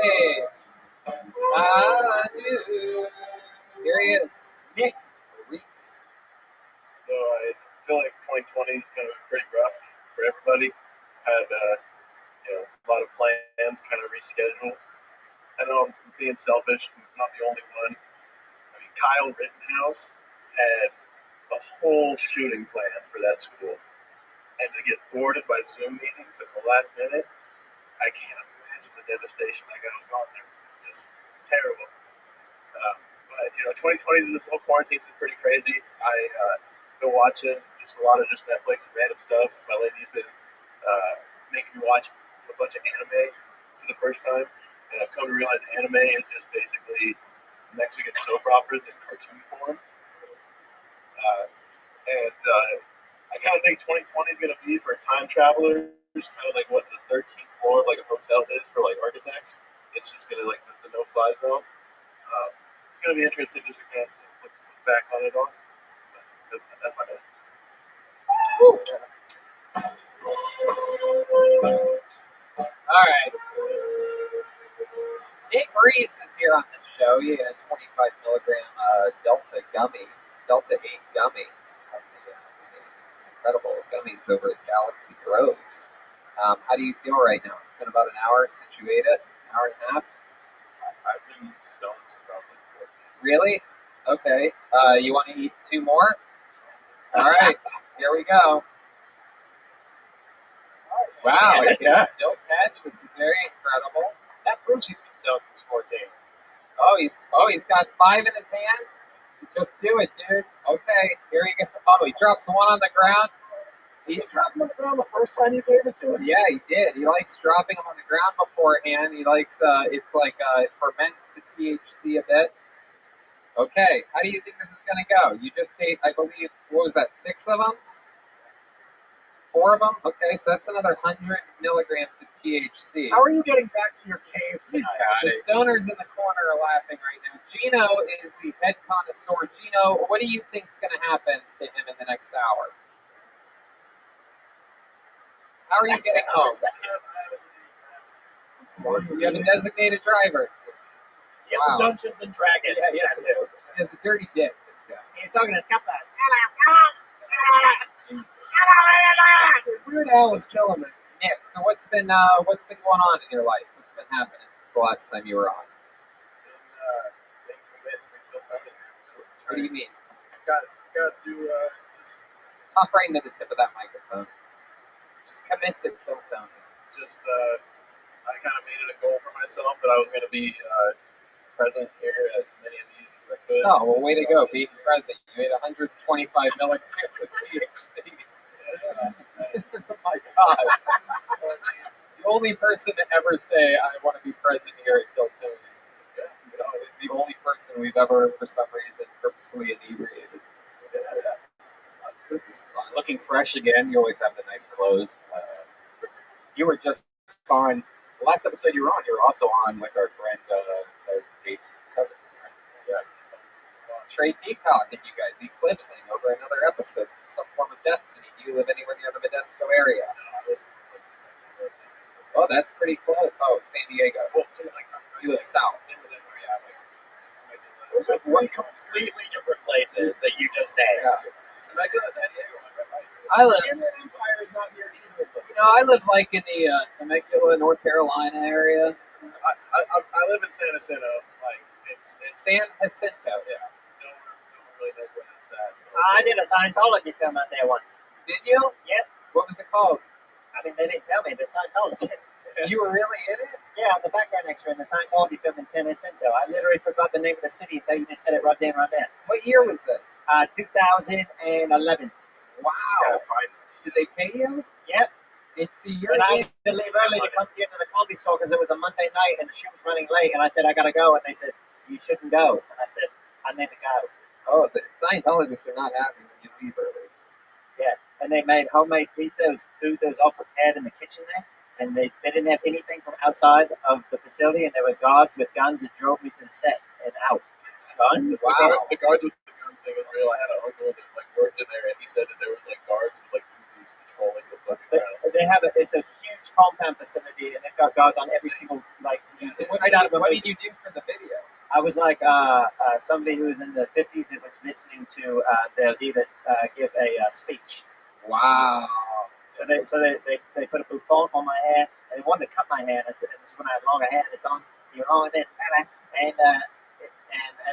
Hey. Here he is. Nick Reese. So I feel like 2020 is going to be pretty rough for everybody. Had a lot of plans kind of rescheduled. I know I'm being selfish. I'm not the only one. I mean, Kyle Rittenhouse had a whole shooting plan for that school, and to get thwarted by Zoom meetings at the last minute, I can't imagine the devastation that guy was going through. Just terrible. But 2020, this whole quarantine's been pretty crazy. I've been watching just a lot of just Netflix random stuff. My lady's been making me watch a bunch of anime for the first time, and I've come to realize anime is just basically Mexican soap operas in cartoon form. And I kind of think 2020 is going to be for time travelers, kind of like what the 13th floor of like a hotel is for like architects. It's just going to like the no-fly zone. It's going to be interesting just to kind of look back on it all. But that's my bad. All right. Nick Reese is here on the show. He had a 25 milligram Delta 8 gummy from the incredible gummies over at Galaxy Groves. How do you feel right now? It's been about an hour since you ate it, an hour and a half. I've been stoned since I was like 14. Really? Okay. You want to eat 2 more? All right. Here we go. Wow, he can still catch. This is very incredible. That proves he's been stoned since 14. He's got 5 in his hand. Just do it, dude. Okay, here he goes. Oh, he drops 1 on the ground. He dropped him on the ground the first time you gave it to him? Yeah, he did. He likes dropping them on the ground beforehand. He likes, it's like, it ferments the THC a bit. Okay, how do you think this is going to go? You just ate, I believe, what was that, 6 of them? 4 of them? Okay, so that's another 100 milligrams of THC. How are you getting back to your cave tonight? The stoners in the corner are laughing right now. Gino is the head connoisseur. Gino, what do you think's going to happen to him in the next hour? How are you getting home? You have a designated driver. He has a Dungeons and Dragons tattoo. He has a dirty dick, this guy. He's talking to Scapta. Weird Al is killing me. Nick, so what's been going on in your life? What's been happening since the last time you were on? What do you mean? Got to just Talk right into the tip of that microphone. Just commit to Kill Tony. I kind of made it a goal for myself that I was going to be present here at as many of these as I could. Oh, well, way to go, being present. You ate 125 milligrams of THC. Yeah, Oh my God. The only person to ever say, I want to be present here at Kiltony. So is the only person we've ever, for some reason, purposefully inebriated. This is fun. Looking fresh again. You always have the nice clothes. You were just on the last episode you were on. You were also on with our friend Gates' cousin. Right? Yeah. Trey Peacock and you guys eclipsing over another episode. This is some form of destiny. Do you live anywhere near the Modesto area? Oh, that's pretty close. Oh, San Diego. You live south. Those are three completely different places that you just named. Yeah. Temecula, San Diego, right? I live. Inland Empire is not near either of those. You know, I live like in the Temecula, North Carolina area. I live in San Jacinto. Like it's San Jacinto. yeah. Don't really know where that's at. So I did a Scientology film out there once. Did you? Yep. What was it called? I mean, they didn't tell me, but Scientologists. You were really in it? Yeah, I was a background extra in the Scientology film in San Jacinto. I literally forgot the name of the city until you just said it right there, right there. What year was this? 2011. Wow. Gotta find this. Did they pay you? Yep. It's the year. And I had to leave early to come into the comedy store because it was a Monday night and the show was running late. And I said, I got to go. And they said, you shouldn't go. And I said, I need to go. Oh, the Scientologists are not happy when you leave early. Yeah. And they made homemade pizzas, food that was all prepared in the kitchen there. And they didn't have anything from outside of the facility. And there were guards with guns that drove me to the set and out. Guns? Wow. The guards with the guns thing is real. I had an uncle that worked in there, and he said that there was guards with UVs patrolling the fucking grounds. They have it's a huge compound facility, and they've got guards on every single it's right out of a What movie. did you do for the video? I was like somebody who was in the 50s that was listening to their leader give a speech. Wow. So they put a bouffant on my hair. They wanted to cut my hair. I said, this is when I had longer hair. They told me, you're long with this, and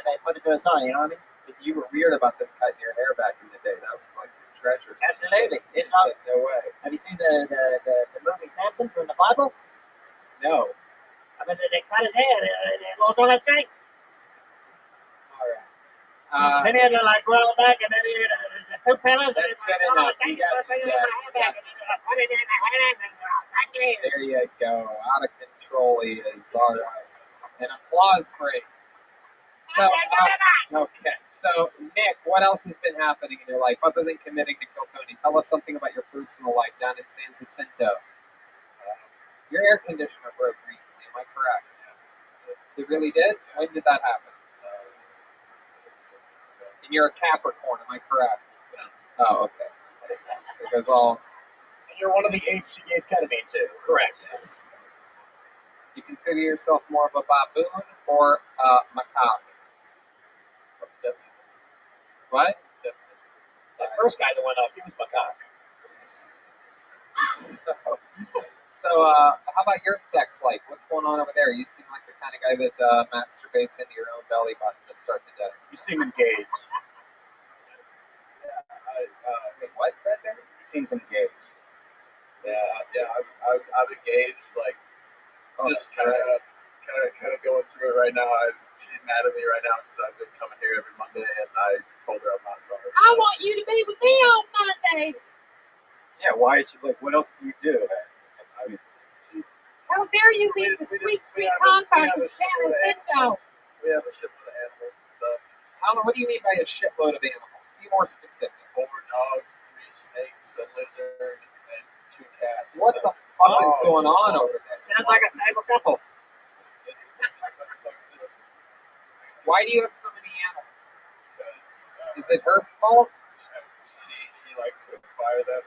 they put it to a song. You know what I mean? You were weird about them cutting your hair back in the day. That was like your treasure. Absolutely. You said, no way. Have you seen the movie Samson from the Bible? No. I mean, they cut his hair. They lost all that strength. All right. Then he had to roll back, and then he had the two pillars. That's good enough. You got it, Jack. There you go. Out of control he is. All right. An applause break. So, okay. So, Nick, what else has been happening in your life other than committing to Kiltony? Tell us something about your personal life down in San Jacinto. Your air conditioner broke recently. Am I correct? It really did? When did that happen? And you're a Capricorn. Am I correct? Oh, okay. It goes all. And you're one of the apes she gave ketamine to. Correct. You consider yourself more of a baboon or a macaque? What? That first guy that went up, he was macaque. So, how about your sex life? What's going on over there? You seem like the kind of guy that masturbates into your own belly button to start the day. You seem engaged. Wait, what? He seems engaged. I've engaged, just kind of going through it right now. She's mad at me right now because I've been coming here every Monday, and I told her I'm not sorry. I want you to be with me on Mondays. Yeah, why is she what else do you do? I mean, How dare you leave the sweet, sweet confines of San Jacinto? We have a shitload of animals and stuff. What do you mean by a shitload of animals? Be more specific. 4 dogs, 3 snakes, a lizard, and 2 cats. What the fuck is going on over there? Sounds like a stable couple. Why do you have so many animals? Is it her fault? She likes to acquire them.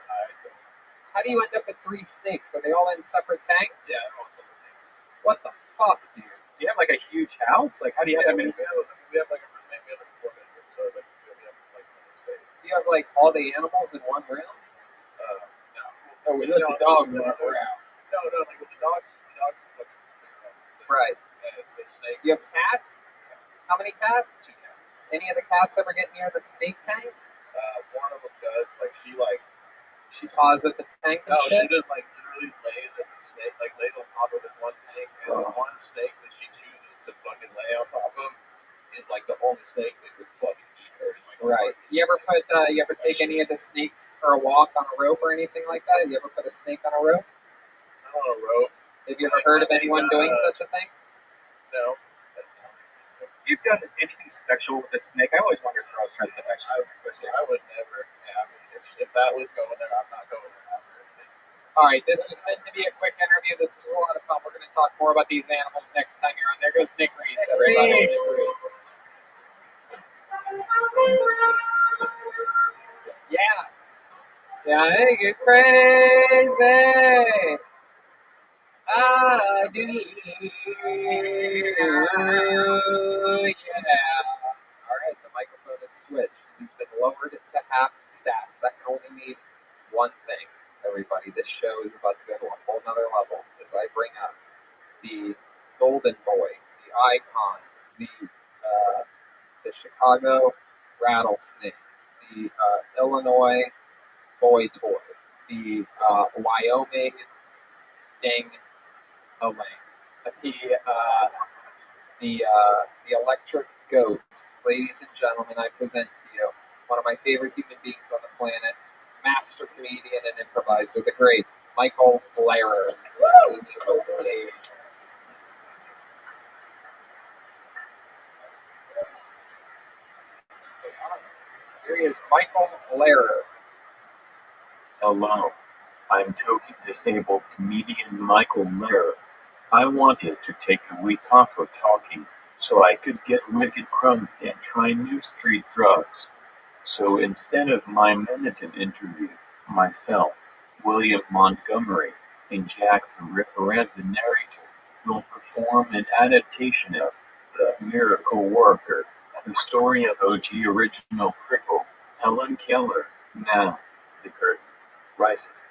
How do you end up with 3 snakes? Are they all in separate tanks? Yeah, they're all separate things. What the fuck, dude? do you have a huge house? How do you have that many? We have a roommate. We have 4 bedrooms, so we have space. Do you have all the animals in one room? No. Oh, we let the dogs run around. No, with the dogs are fucking Right. and the snakes. You have cats? How many cats? 2 cats. Any of the cats ever get near the snake tanks? One of them does. She paws at the tank and No, shit? she just literally lays at the snake, lays on top of this one tank, and the one snake that she chooses to fucking lay on top of is the only snake that could fucking eat her in Right. You ever take any of the snakes for a walk on a rope or anything like that? You ever put a snake on a rope? I don't know, rope. Have you ever heard of anyone doing such a thing? No. If you've done anything sexual with a snake, I always wondered how I was trying to get that shit. I would never. Yeah, I mean, if that was going there, I'm not going there after anything. All right, this was meant to be a quick interview. This was a lot of fun. We're going to talk more about these animals next time you're on. There goes Nick Reese, everybody. Yeah. Yeah, hey, get crazy. I do. Yeah. All right, the microphone is switched. He's been lowered to half staff. That can only mean one thing, everybody. This show is about to go to a whole nother level as I bring up the golden boy, the icon, the Chicago rattlesnake, the Illinois boy toy, the Wyoming ding the electric goat. Ladies and gentlemen, I present to you one of my favorite human beings on the planet, master comedian and improviser, the great Michael Lehrer. Here he is, Michael Lehrer. Hello, I'm totally disabled comedian Michael Lehrer. I wanted to take a week off of talking so I could get wicked crunk and try new street drugs. So instead of my Meniton interview, myself, William Montgomery, and Jack the Ripper as the narrator will perform an adaptation of The Miracle Worker, the story of OG original cripple Helen Keller. Now, the curtain rises.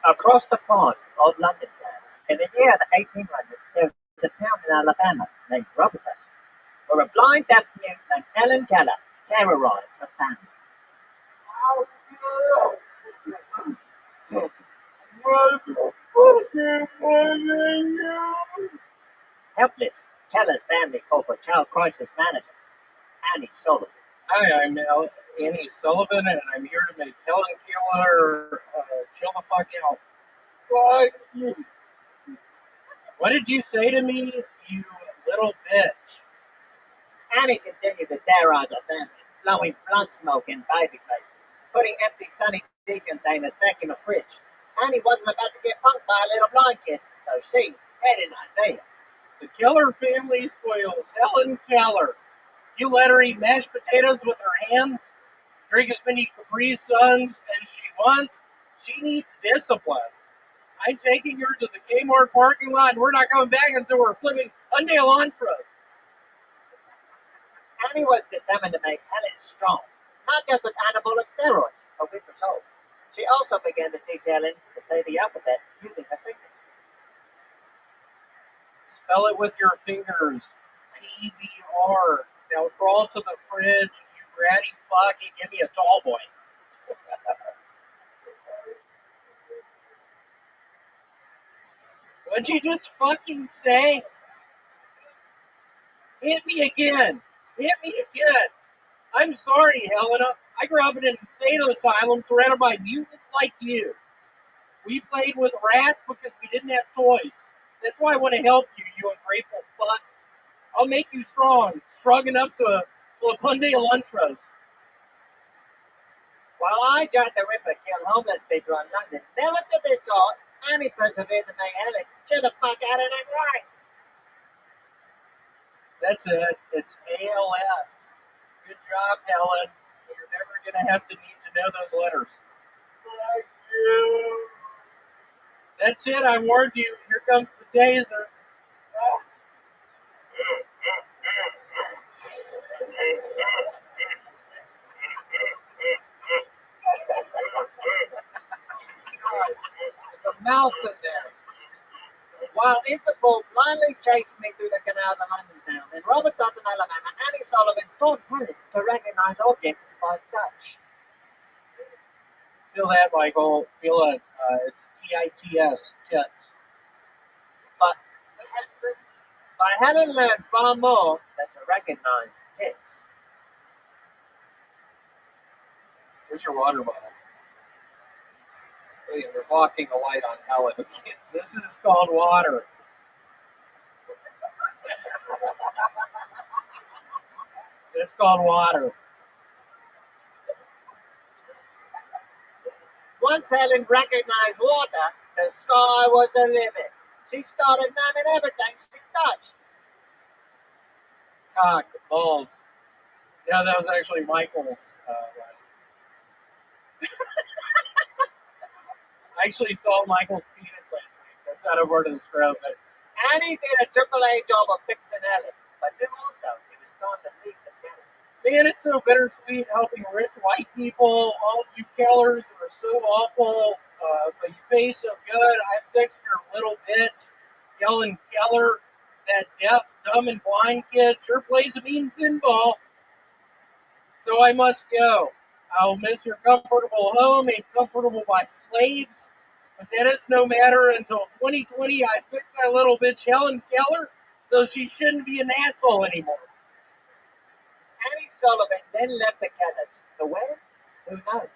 Across the pond of London, in the year of 1800s, there was a town in Alabama named ROTHSCHILD, where a blind deaf mute named Helen Keller terrorized her family. Helpless, Keller's family called for child crisis manager, Annie Sullivan. Hi, I'm Annie Sullivan, and I'm here to make Helen Keller chill the fuck out. Fuck you. What did you say to me, you little bitch? Annie continued to terrorize her family, blowing blunt smoke in baby faces, putting empty Sunny D containers back in the fridge. Annie wasn't about to get punked by a little blind kid, so she had an idea. The Keller family spoils Helen Keller. You let her eat mashed potatoes with her hands, drink as many Capri Suns as she wants. She needs discipline. I'm taking her to the Kmart parking lot, and we're not coming back until we're flipping Hyundai Elantras. Annie was determined to make Helen strong, not just with anabolic steroids, but with the soul. She also began to teach Helen to say the alphabet using her fingers. Spell it with your fingers. PVR. Now crawl to the fridge, you bratty fuck, and give me a tall boy. What'd you just fucking say? Hit me again. Hit me again. I'm sorry, Helena. I grew up in an insane asylum surrounded by mutants like you. We played with rats because we didn't have toys. That's why I want to help you, you ungrateful fuck. I'll make you strong enough to flip Hyundai Elantras. While I tried to rip and kill homeless people in London, never to be caught, Annie persevered to make Helen chill the fuck out of that right. That's it. It's ALS. Good job, Helen. You're never going to have to need to know those letters. Thank you. That's it. I warned you. Here comes the taser. Oh. There's a mouse in there. While Interpol blindly chased me through the canals of London town, in Robertson, Alabama, Annie Sullivan taught Helen to recognize objects by touch. Feel that, Michael. Feel it. It's TITS, tits. But Helen learned far more than to recognize tits. Where's your water bottle? William, you're blocking the light on Helen. This is called water. It's called water. Once Helen recognized water, the sky was the limit. She started naming everything she touched. Cock, balls. Yeah, that was actually Michael's. I actually saw Michael's penis last week. That's not a word of the scrub, but Annie did a Triple A job of fixing Helen, but then also it was time to leave the tennis. man, it's so bittersweet helping rich white people. All you Kellers are so awful, but you pay so good. I fixed your little bitch, Helen Keller. That deaf, dumb, and blind kid sure plays a mean pinball. So I must go. I'll miss your comfortable home and comfortable by slaves. But that is no matter until 2020 I fix that little bitch Helen Keller, so she shouldn't be an asshole anymore. Annie Sullivan then left the Kellers. So where? Who knows?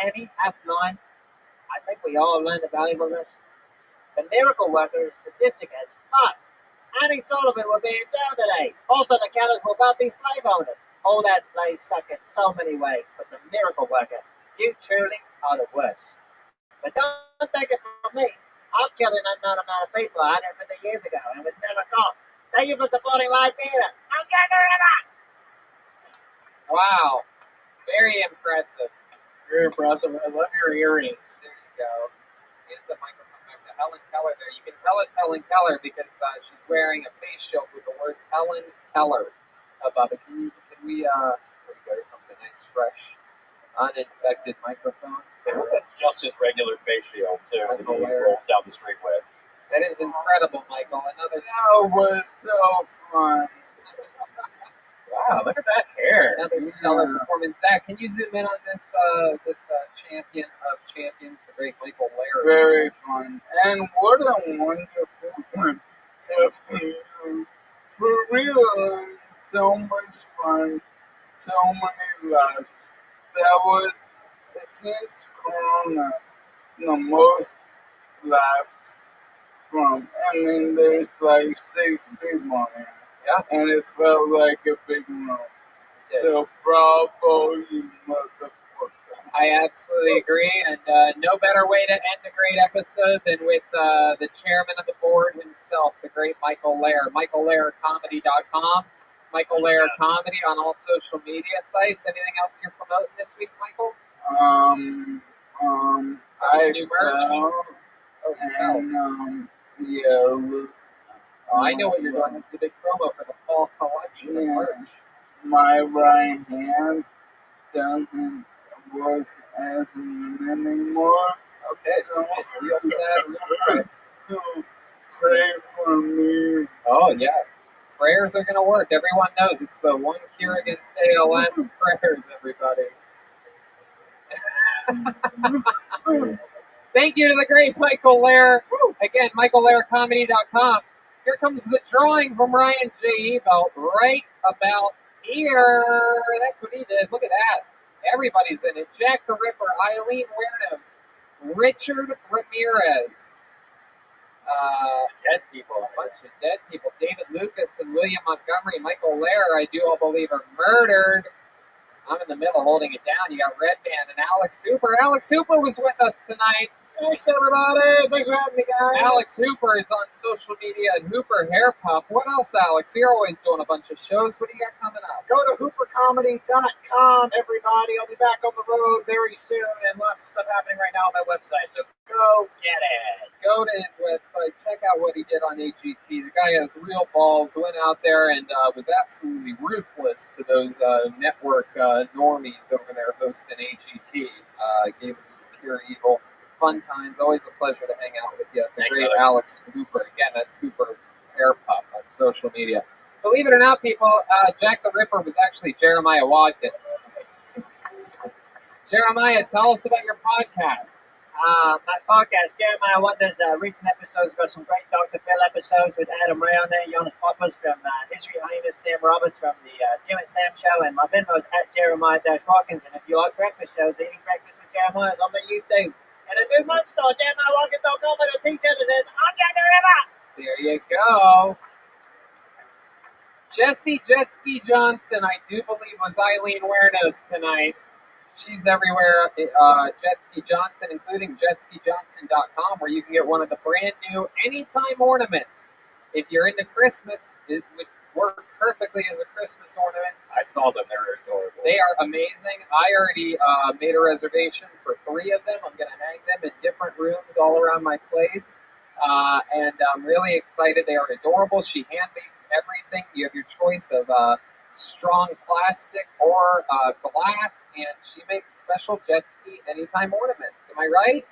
Annie, half blind. I think we all learned a valuable lesson. The miracle worker is sadistic as fuck. Annie Sullivan will be in jail today. Also, the Kellers will both be slave owners. Old ass plays suck in so many ways, but the miracle worker, you truly are the worst. But don't take it from me. I've killed an unknown amount of people 150 years ago and was never caught. Thank you for supporting live theater. I'm Jack the Ripper! Wow. Very impressive. Very impressive. I love your earrings. There you go. Get the microphone back to Helen Keller there. You can tell it's Helen Keller because she's wearing a face shield with the words Helen Keller above it. Can we, there we go. Here comes a nice, fresh, uninfected microphone. That's just his regular face shield, too, that he rolls down the street with. That is incredible, Michael. Another That was so fun. Wow, look at that hair. Another stellar performance. Zach, can you zoom in on this champion of champions, the great Michael Laird? Very fun. And what a wonderful afternoon. For real, so much fun. So many laughs. That was, since Corona, the most laughs from. I mean, there's like 6 people here. Yeah. And it felt like a big room. So bravo, you motherfucker. I absolutely agree, and no better way to end a great episode than with the chairman of the board himself, the great Michael Laird. MichaelLairdComedy.com. Michael Laird Comedy on all social media sites. Anything else you're promoting this week, Michael? I New merch? fell, and yeah. Oh, I know what you're doing. It's the big promo for the fall collection of merch. My right hand doesn't work as anymore. Okay, it's real sad, real quick. So pray for me. Oh, yes. Prayers are going to work. Everyone knows it's the one cure against ALS. Prayers, everybody. Thank you to the great Michael Laird. Again, MichaelLairdComedy.com. Here comes the drawing from Ryan J. Ebelt right about here. That's what he did. Look at that. Everybody's in it. Jack the Ripper, Eileen Wernos, Richard Ramirez. Dead people. A bunch of dead people. David Lucas and William Montgomery. Michael Laird, I do all believe, are murdered. I'm in the middle holding it down. You got Red Band and Alex Hooper. Alex Hooper was with us tonight. Thanks, everybody. Thanks for having me, guys. Alex Hooper is on social media and Hooper Hair Puff. What else, Alex? You're always doing a bunch of shows. What do you got coming up? Go to hoopercomedy.com, everybody. I'll be back on the road very soon, and lots of stuff happening right now on my website, so go get it. Go to his website. Check out what he did on AGT. The guy has real balls. Went out there and was absolutely ruthless to those network normies over there hosting AGT. Gave them some pure evil. Fun times. Always a pleasure to hang out with you. The great Alex Hooper. Again, that's Hooper Hair Puff on social media. Believe it or not, people, Jack the Ripper was actually Jeremiah Watkins. Jeremiah, tell us about your podcast. My podcast, Jeremiah Wonders, recent episodes got some great Dr. Phil episodes with Adam Ray on there, Jonas Poppers from History Highness, Sam Roberts from the Jim and Sam show, and my Venmo's at Jeremiah-Watkins. And if you like breakfast shows, eating breakfast with Jeremiah is on the YouTube. And a new merch store, JeremiahWatkins.com, and a t-shirt that says, I'm Jack the River. There you go. Jessie Jetski Johnson, I do believe, was Eileen Wernos tonight. She's everywhere, Jetski Johnson, including jetskijohnson.com, where you can get one of the brand new Anytime ornaments. If you're into Christmas, it would work perfectly as a Christmas ornament. I saw them. They're adorable. They are amazing. I already made a reservation for 3 of them. I'm going to hang them in different rooms all around my place. And I'm really excited. They are adorable. She hand makes everything. You have your choice of strong plastic or glass, and she makes special jet ski Anytime ornaments. Am I right?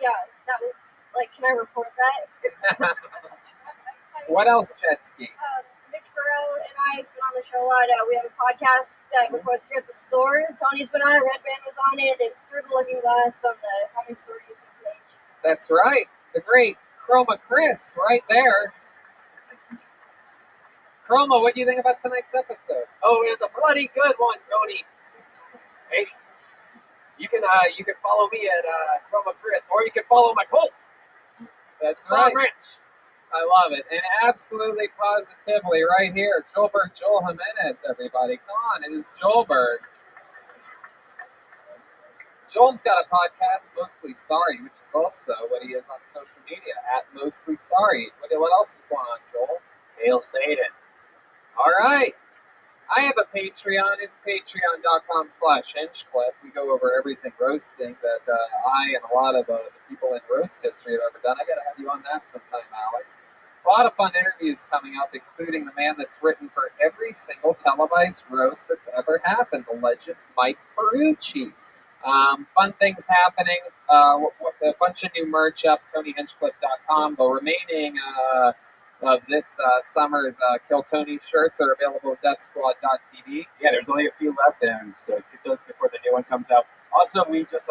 Yeah, that was like, can I report that? What else, jet ski? Mitch Burrow and I have been on the show a lot. We have a podcast that records here at the store. Tony's been on it. Red Band was on it. It's Through the Looking Glass on the Comedy Store YouTube page. That's right. The great Chroma Chris right there. Chroma, what do you think about tonight's episode? Oh, it was a bloody good one, Tony. Hey, you can follow me at Chroma Chris, or you can follow my cult. That's Ron right. Rich. I love it. And absolutely positively right here, Joel Jimenez, everybody. Come on, it is Joelberg. Joel's got a podcast, Mostly Sorry, which is also what he is on social media, at Mostly Sorry. What else is going on, Joel? Hail Satan. All right. I have a Patreon. It's patreon.com/henchclip. We go over everything roasting that I and a lot of the people in roast history have ever done. I got to have you on that sometime, Alex. A lot of fun interviews coming up, including the man that's written for every single televised roast that's ever happened, the legend Mike Ferrucci. Fun things happening. A bunch of new merch up, TonyHenchcliffe.com. The remaining of this summer's Kill Tony shirts are available at DeathSquad.tv. Yeah, there's only a few left, and so get those before the new one comes out. Also, we just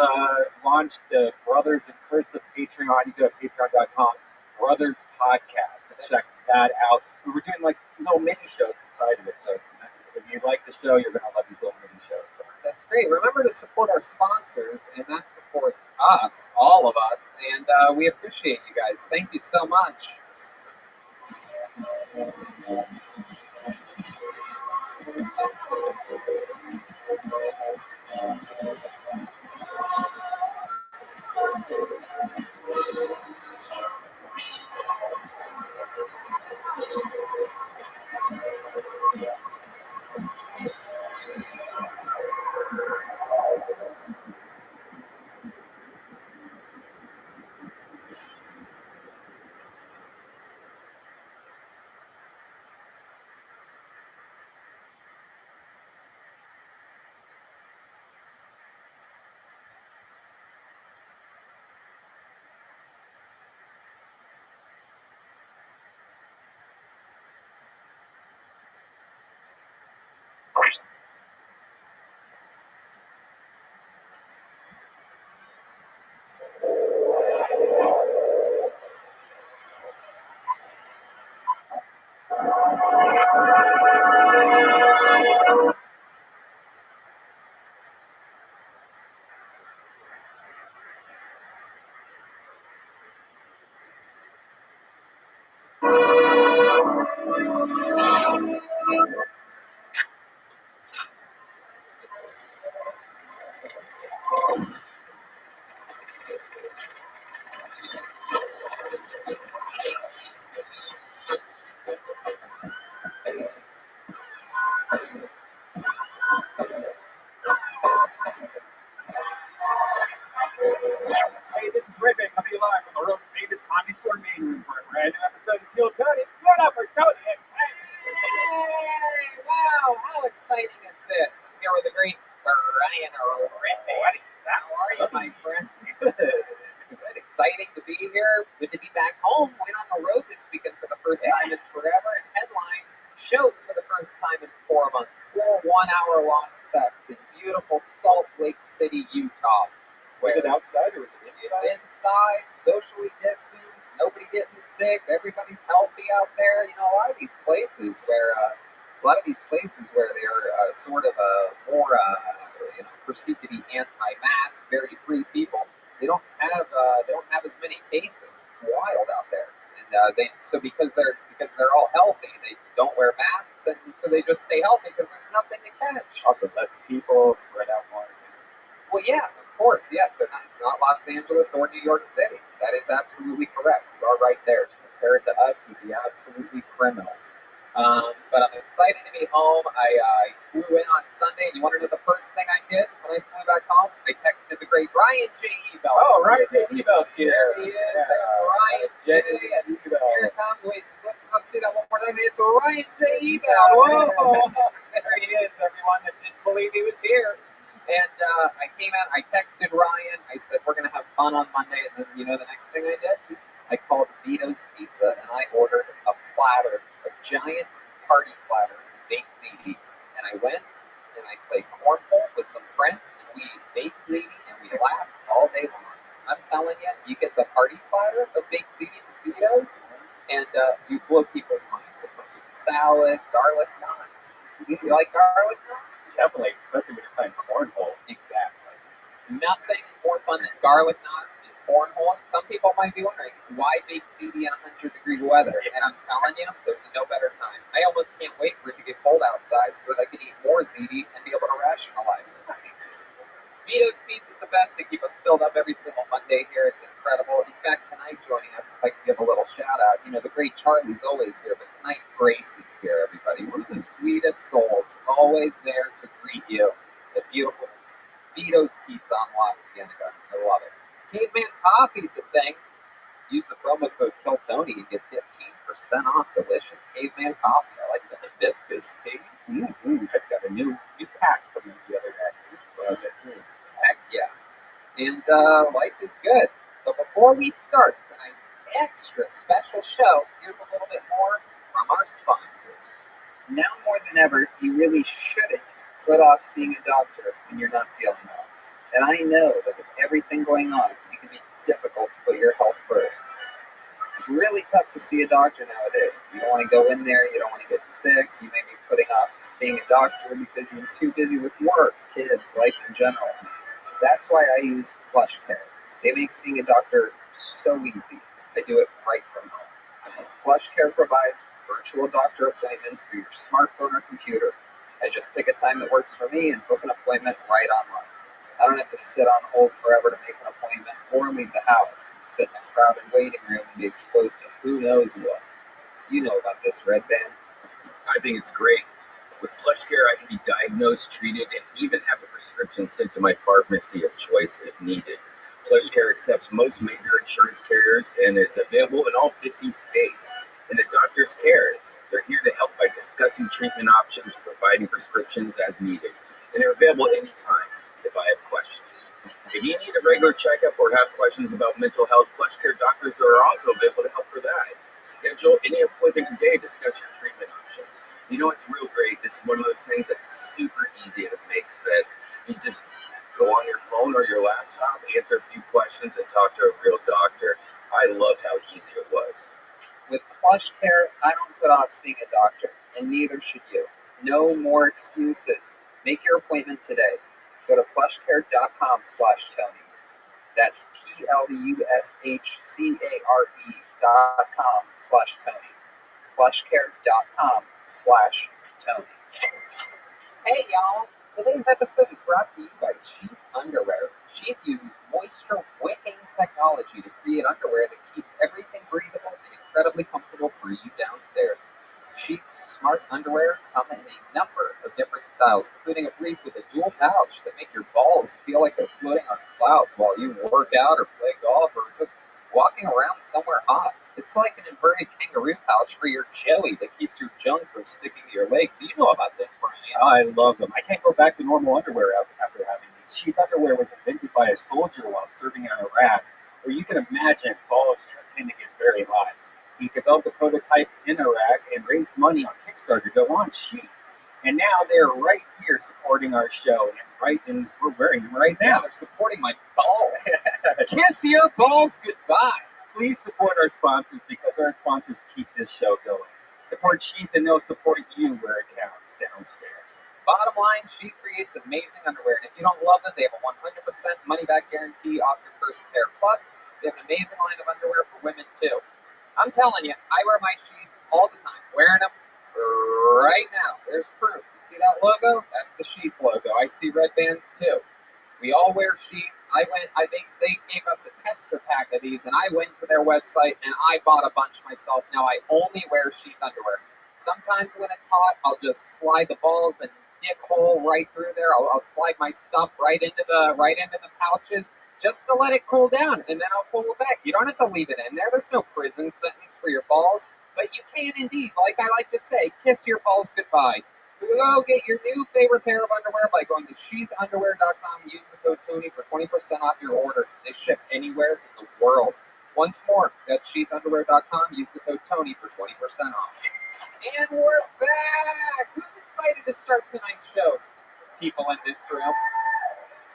launched the Brothers and Chris of Patreon. You go to patreon.com, Brothers Podcast, and check that out. We were doing like little mini shows inside of it, so if you like the show, you're going to love these little mini shows. So. That's great. Remember to support our sponsors, and that supports us, all of us, and we appreciate you guys. Thank you so much. Hey, this is Rabbi coming live from the world famous Comedy Store main room for a brand new episode of Kill Tony. Give it up for Tony. Hey, wow, how exciting is this? I'm here with the great Brian Rabbi. How are you, my friend? Good, exciting to be here. Good to be back home. Went on the road this weekend for the first time in forever and headline shows for the first time in 4 months. 4 1-hour-long sets in beautiful Salt Lake City, Utah. Was it outside or was it It's inside, socially distanced, nobody getting sick, everybody's healthy out there. You know, a lot of these places where they're sort of more, perceived to be anti-mask, very free people. They don't have as many cases. It's wild out there, and because they're all healthy, they don't wear masks, and so they just stay healthy because there's nothing to catch. Also, less people spread out more. Well, yeah, of course, yes. They're not. It's not Los Angeles or New York City. That is absolutely correct. You are right there. Compared to us, would be absolutely criminal. But I'm excited to be home. I flew in on Sunday. You want to know the first thing I did when I flew back home? I texted the great Ryan J. Ebel. Oh, Ryan J. Ebel's here. There he is. Yeah. Ryan J. Ebel. Here comes. Wait, let's do that one more time. It's Ryan J. Ebel. Whoa. There he is, everyone that didn't believe he was here. And I came out. I texted Ryan. I said, we're going to have fun on Monday. And then, you know, the next thing I did? I called Vito's Pizza, and I ordered a platter, a giant party platter, baked ziti. And I went, and I played cornhole with some friends, and we ate baked ziti, and we laughed all day long. I'm telling you, you get the party platter of baked ziti from Vito's, and you blow people's minds. It comes with salad, garlic knots. You like garlic knots? Definitely, especially when you're playing cornhole. Exactly. Nothing more fun than garlic knots and cornhole. Some people might be wondering, why baked ziti in 100-degree weather? And I'm telling you, there's no better time. I almost can't wait for it to get cold outside so that I can eat more ziti and be able to rationalize it. Nice. Vito's Pizza is the best. They keep us filled up every single Monday here. It's incredible. In fact, tonight joining us, if I can give a little shout out, you know, the great Charlie's always here, but tonight Grace is here, everybody. One of the sweetest souls, always there to greet you. The beautiful Vito's Pizza on La Cienega. I love it. Caveman Coffee's a thing. Use the promo code KILLTONY and get 15% off delicious Caveman Coffee. I like the hibiscus tea. I just got a new pack from them the other day. Heck yeah. And life is good. But before we start tonight's extra special show, here's a little bit more from our sponsors. Now more than ever, you really shouldn't put off seeing a doctor when you're not feeling well. And I know that with everything going on, it can be difficult to put your health first. It's really tough to see a doctor nowadays. You don't want to go in there, you don't want to get sick, you may be putting off seeing a doctor because you're too busy with work, kids, life in general. That's why I use PlushCare. They make seeing a doctor so easy. I do it right from home. PlushCare provides virtual doctor appointments through your smartphone or computer. I just pick a time that works for me and book an appointment right online. I don't have to sit on hold forever to make an appointment or leave the house and sit in a crowded waiting room and be exposed to who knows what. You know about this, Red Band. I think it's great. With PlushCare, I can be diagnosed, treated, and even have a prescription sent to my pharmacy of choice if needed. PlushCare accepts most major insurance carriers and is available in all 50 states. And the doctor's care. They're here to help by discussing treatment options, providing prescriptions as needed. And they're available anytime if I have questions. If you need a regular checkup or have questions about mental health, PlushCare doctors are also available to help for that. Schedule any appointment today to discuss your treatment options. You know, it's real great. This is one of those things that's super easy and it makes sense. You just go on your phone or your laptop, answer a few questions, and talk to a real doctor. I loved how easy it was. With PlushCare, I don't put off seeing a doctor, and neither should you. No more excuses. Make your appointment today. Go to plushcare.com/Tony. That's PlushCare.com/Tony. Plushcare.com/Tony. Hey y'all, today's episode is brought to you by Sheath Underwear. Sheath uses moisture-wicking technology to create underwear that keeps everything breathable and incredibly comfortable for you downstairs. Sheath's smart underwear come in a number of different styles, including a brief with a dual pouch that make your balls feel like they're floating on clouds while you work out or play golf or just walking around somewhere hot. It's like an inverted kangaroo pouch for your jelly that keeps your junk from sticking to your legs. You know about this, Brian. I love them. I can't go back to normal underwear after having these. Sheath underwear was invented by a soldier while serving in Iraq, where you can imagine balls tend to get very hot. He developed a prototype in Iraq and raised money on Kickstarter to launch Sheath. And now they're right here supporting our show. And we're wearing them right Yeah, now. they're supporting my balls. Kiss your balls goodbye. Please support our sponsors because our sponsors keep this show going. Support Sheath and they'll support you where it counts downstairs. Bottom line, Sheath creates amazing underwear, and if you don't love it, they have a 100% money-back guarantee off your first pair. Plus, they have an amazing line of underwear for women, too. I'm telling you, I wear my sheets all the time, wearing them right now. There's proof. You see that logo? That's the Sheath logo. I see red bands, too. We all wear Sheath. I think they gave us a tester pack of these, and I went to their website, and I bought a bunch myself. Now I only wear Sheath underwear. Sometimes when it's hot, I'll just slide the balls and dick hole right through there. I'll slide my stuff right into the pouches just to let it cool down, and then I'll pull it back. You don't have to leave it in there. There's no prison sentence for your balls, but you can indeed, like I like to say, kiss your balls goodbye. So go get your new favorite pair of underwear by going to sheathunderwear.com. Use the code Tony for 20% off your order. They ship anywhere in the world. Once more, that's sheathunderwear.com. Use the code Tony for 20% off. And we're back! Who's excited to start tonight's show? People in this room.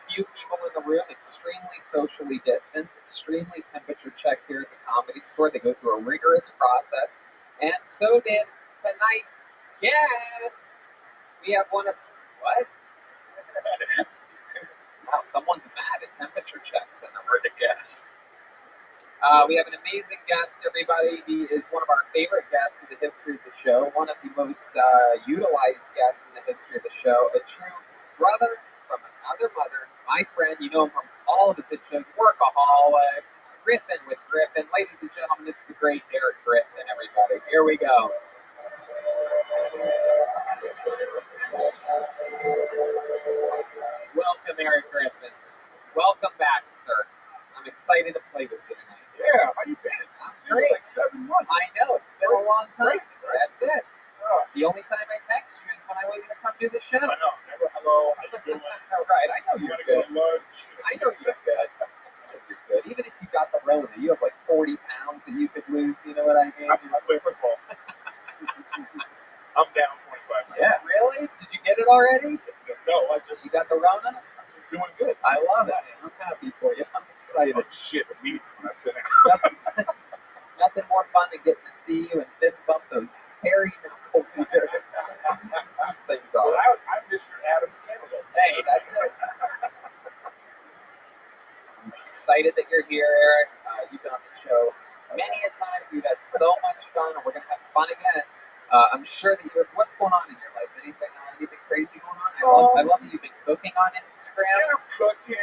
Few people in the room, extremely socially distanced, extremely temperature checked here at the Comedy Store. They go through a rigorous process. And so did tonight's guest. We have one of... What? Wow, someone's mad at temperature checks, and we're the guest. We have an amazing guest, everybody. He is one of our favorite guests in the history of the show, one of the most utilized guests in the history of the show, a true brother from another mother, my friend. You know him from all of his hit shows, Workaholics, Griffin with Griffin. Ladies and gentlemen, it's the great Eric Griffin, everybody. Here we go. Welcome, Eric Griffin. Welcome back, sir. I'm excited to play with you tonight. Yeah, how you been? I'm great. Like 7 months. I know, it's been a long time. Crazy, right? That's it. The only time I text you is when I want you to come do the show. I know. Never hello. How you doing? Right, I know You you're want to go good. to lunch? I know you're good. I know you're good. Even if you got the Rona, you have like 40 pounds that you could lose. You know what I mean? I play football. I'm down 25 pounds. Yeah. Really? Did you get it already? No, I just... You got the Rona? I'm just doing good. I love it, man. I'm happy for you. I'm excited. Oh, shit, immediately when I sit down. Nothing more fun than getting to see you and fist bump those hairy knuckles of yours. These things are. Well, I miss your Adams Cantaloupe. Hey, that's it. I'm excited that you're here, Eric. You've been on the show many a time. We've had so much fun, and we're going to have fun again. I'm sure that you're... What's going on in your life? Anything crazy going on? I love that you've been cooking on Instagram. Yeah, I'm cooking.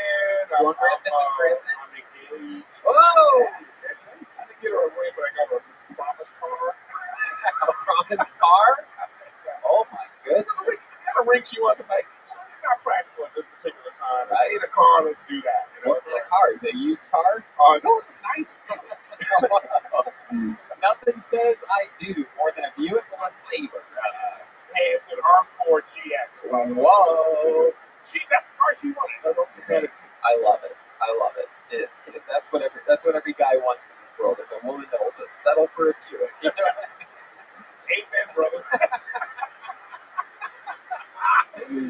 Doing Griffin with Griffin. I'm engaged. Whoa! I didn't get her a ring, but I got her a promise car. A promise car? Oh, my goodness. I got a ring she wasn't like, it's not practical at this particular time. Right. I need a car, let's do that. You know? What kind of car? Is it a used car? No, it's a nice car. Nothing says I do more than a Buick LeSabre. Hey, it's an Encore GX. Whoa! That's the car she wanted. I don't forget it. I love it. I love it. That's what every guy wants in this world, is a woman that will just settle for a Buick. You know? Amen, brother.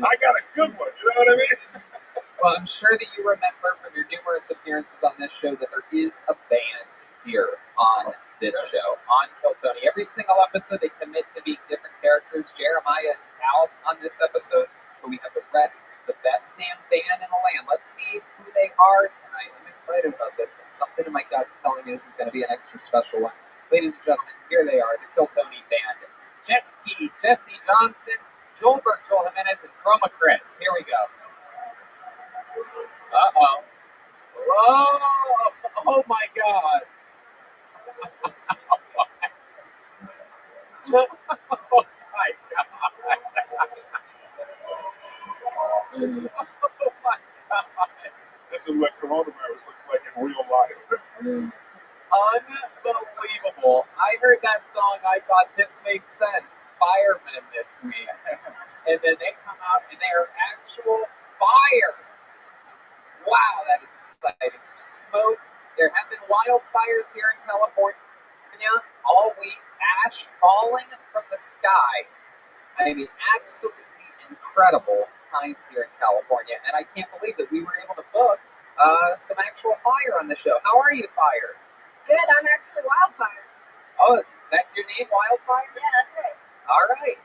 I got a good one. You know what I mean? Well, I'm sure that you remember from your numerous appearances on this show that there is a band here on this show, on Kill Tony. Every single episode, they commit to being different characters. Jeremiah is out on this episode, but we have the best damn band in the land. Let's see who they are tonight. I'm excited about this one. Something in my gut's telling me this is going to be an extra special one. Ladies and gentlemen, here they are, the Kill Tony band. Jet Ski, Jesse Johnson, Joel Jimenez, and Chroma Chris. Here we go. Uh-oh. Whoa! Oh, my God. Oh, my God. Oh, my God. This is what coronavirus looks like in real life. Unbelievable. I heard that song. I thought this makes sense. Firemen this week. And then they come out and they are actual fire. Wow, that is exciting. There's smoke. There have been wildfires here in California all week. Ash falling from the sky. I mean, absolutely incredible. times here in California, and I can't believe that we were able to book some actual Fire on the show. How are you, Fire? Good, I'm actually Wildfire. Oh, that's your name, Wildfire? Yeah, that's right. All right.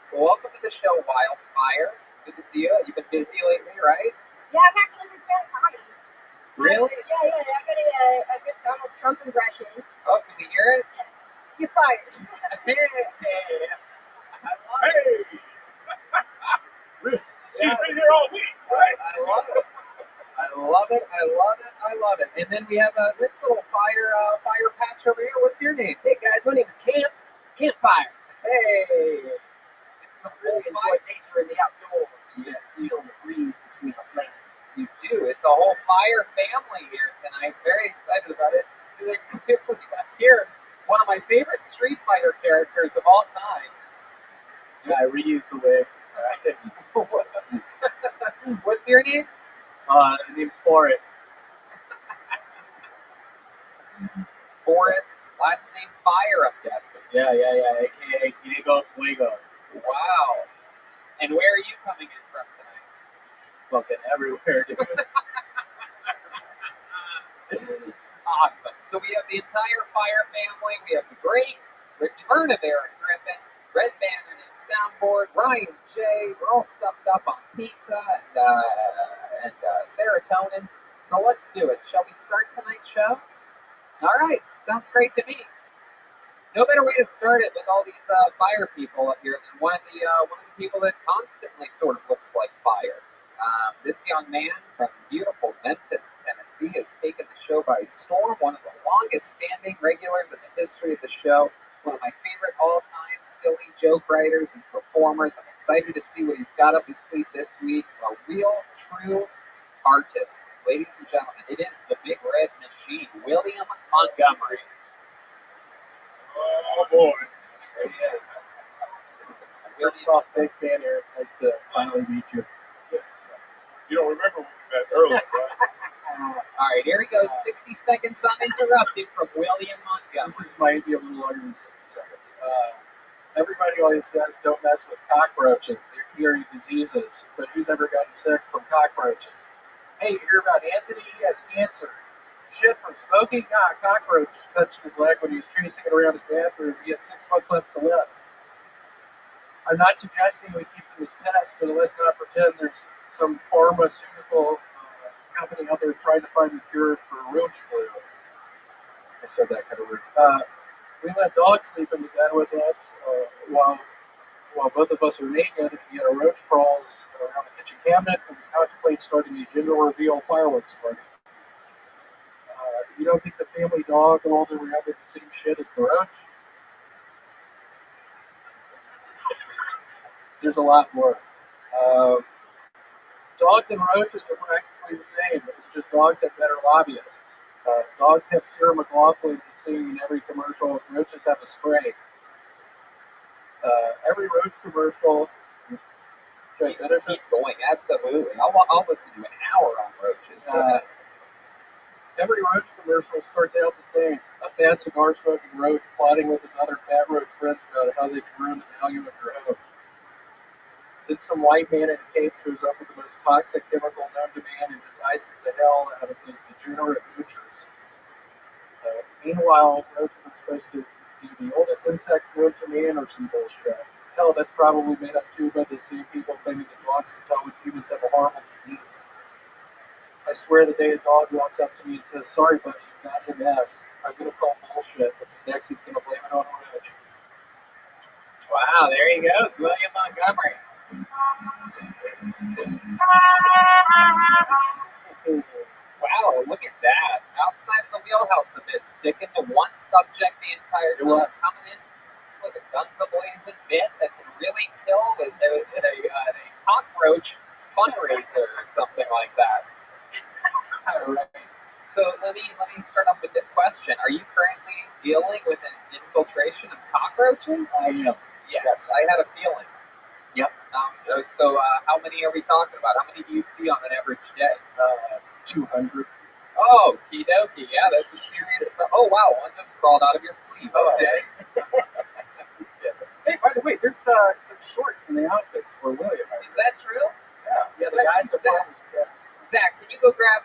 Well, welcome to the show, Wildfire. Good to see you. You've been busy lately, right? Yeah, I've actually been doing comedy. Really? Yeah, I got a good Donald Trump impression. Oh, can we hear it? Yeah. You're fired. Hey! I love it. She's been here all week, right? I love it. I love it. I love it. I love it. And then we have this little fire patch over here. What's your name? Hey guys, my name is Campfire. Hey! It's the Really full enjoy fire. nature and the outdoors. You Yeah. just feel the breeze between the flames. You do. It's a whole fire family here tonight. Very excited about it. Here, one of my favorite Street Fighter characters of all time. Yeah, I reused the wig. What's your name? My name's Forrest. Forrest. Last name Fire, I'm guessing. Yeah, aka Diego Fuego. Wow. And where are you coming in from tonight? Fucking everywhere, dude. Awesome. So we have the entire Fire family. We have the great return of Eric Griffin, Red Band and his soundboard, Ryan J. We're all stuffed up on pizza and serotonin. So let's do it. Shall we start tonight's show? All right. Sounds great to me. No better way to start it with all these fire people up here than one of the people that constantly sort of looks like fire. This young man from beautiful Memphis, Tennessee, has taken the show by storm. One of the longest-standing regulars in the history of the show. One of my favorite all-time silly joke writers and performers. I'm excited to see what he's got up his sleeve this week. A real, true artist. Ladies and gentlemen, it is the Big Red Machine, William Montgomery. Oh boy. There he is. First off, big fan, Eric. Nice to finally meet you. You don't remember when we met earlier, right? All right, here he goes. 60 seconds uninterrupted from William Montgomery. This might be a little longer than 60 seconds. Everybody always says don't mess with cockroaches. They're carry diseases. But who's ever gotten sick from cockroaches? Hey, you hear about Anthony? He has cancer. Shit from smoking? Nah, a cockroach touched his leg when he was chasing it around his bathroom. He has 6 months left to live. I'm not suggesting we keep them as pets, but let's not pretend there's some pharmaceutical company out there trying to find a cure for roach flu. I said that kind of weird. We let dogs sleep in the bed with us while both of us are naked. Yet a roach crawls around the kitchen cabinet, and we contemplate starting a gender reveal fireworks party. You don't think the family dog rolled around in the same shit as the roach? There's a lot more. Dogs and roaches are practically the same. It's just dogs have better lobbyists. Dogs have Sarah McLachlan singing in every commercial. Roaches have a spray. Every roach commercial. Should I finish it? Keep going, absolutely. I'll listen to an hour on roaches. Go ahead. Every roach commercial starts out the same. A fat cigar-smoking roach plotting with his other fat roach friends about how they can ruin the value of your home. Then some white man in a cape shows up with the most toxic chemical known to man and just ices the hell out of those degenerate moochers. Meanwhile, roaches are supposed to be the oldest insects known to man or some bullshit. Hell, that's probably made up too by the same people claiming that dogs can tell when humans have a horrible disease. I swear the day a dog walks up to me and says, "Sorry, buddy, you got MS," I'm going to call bullshit, because next he's going to blame it on a roach. Wow, there he goes, William Montgomery. Wow, look at that. Outside of the wheelhouse a bit, sticking to one subject the entire time, coming in with a guns a-blazing bit that can really kill at a cockroach fundraiser or something like that. So let me start off with this question. Are you currently dealing with an infiltration of cockroaches? I am. Yes, I had a feeling. Yep. So how many are we talking about? How many do you see on an average day? 200. Oh, okie dokie. Yeah, that's a serious. Oh, wow. One just crawled out of your sleeve. Okay. Hey, by the way, there's some shorts in the outfits for William. Is that true? Yeah. Yeah, the guy at the front was pissed. Zach, can you go grab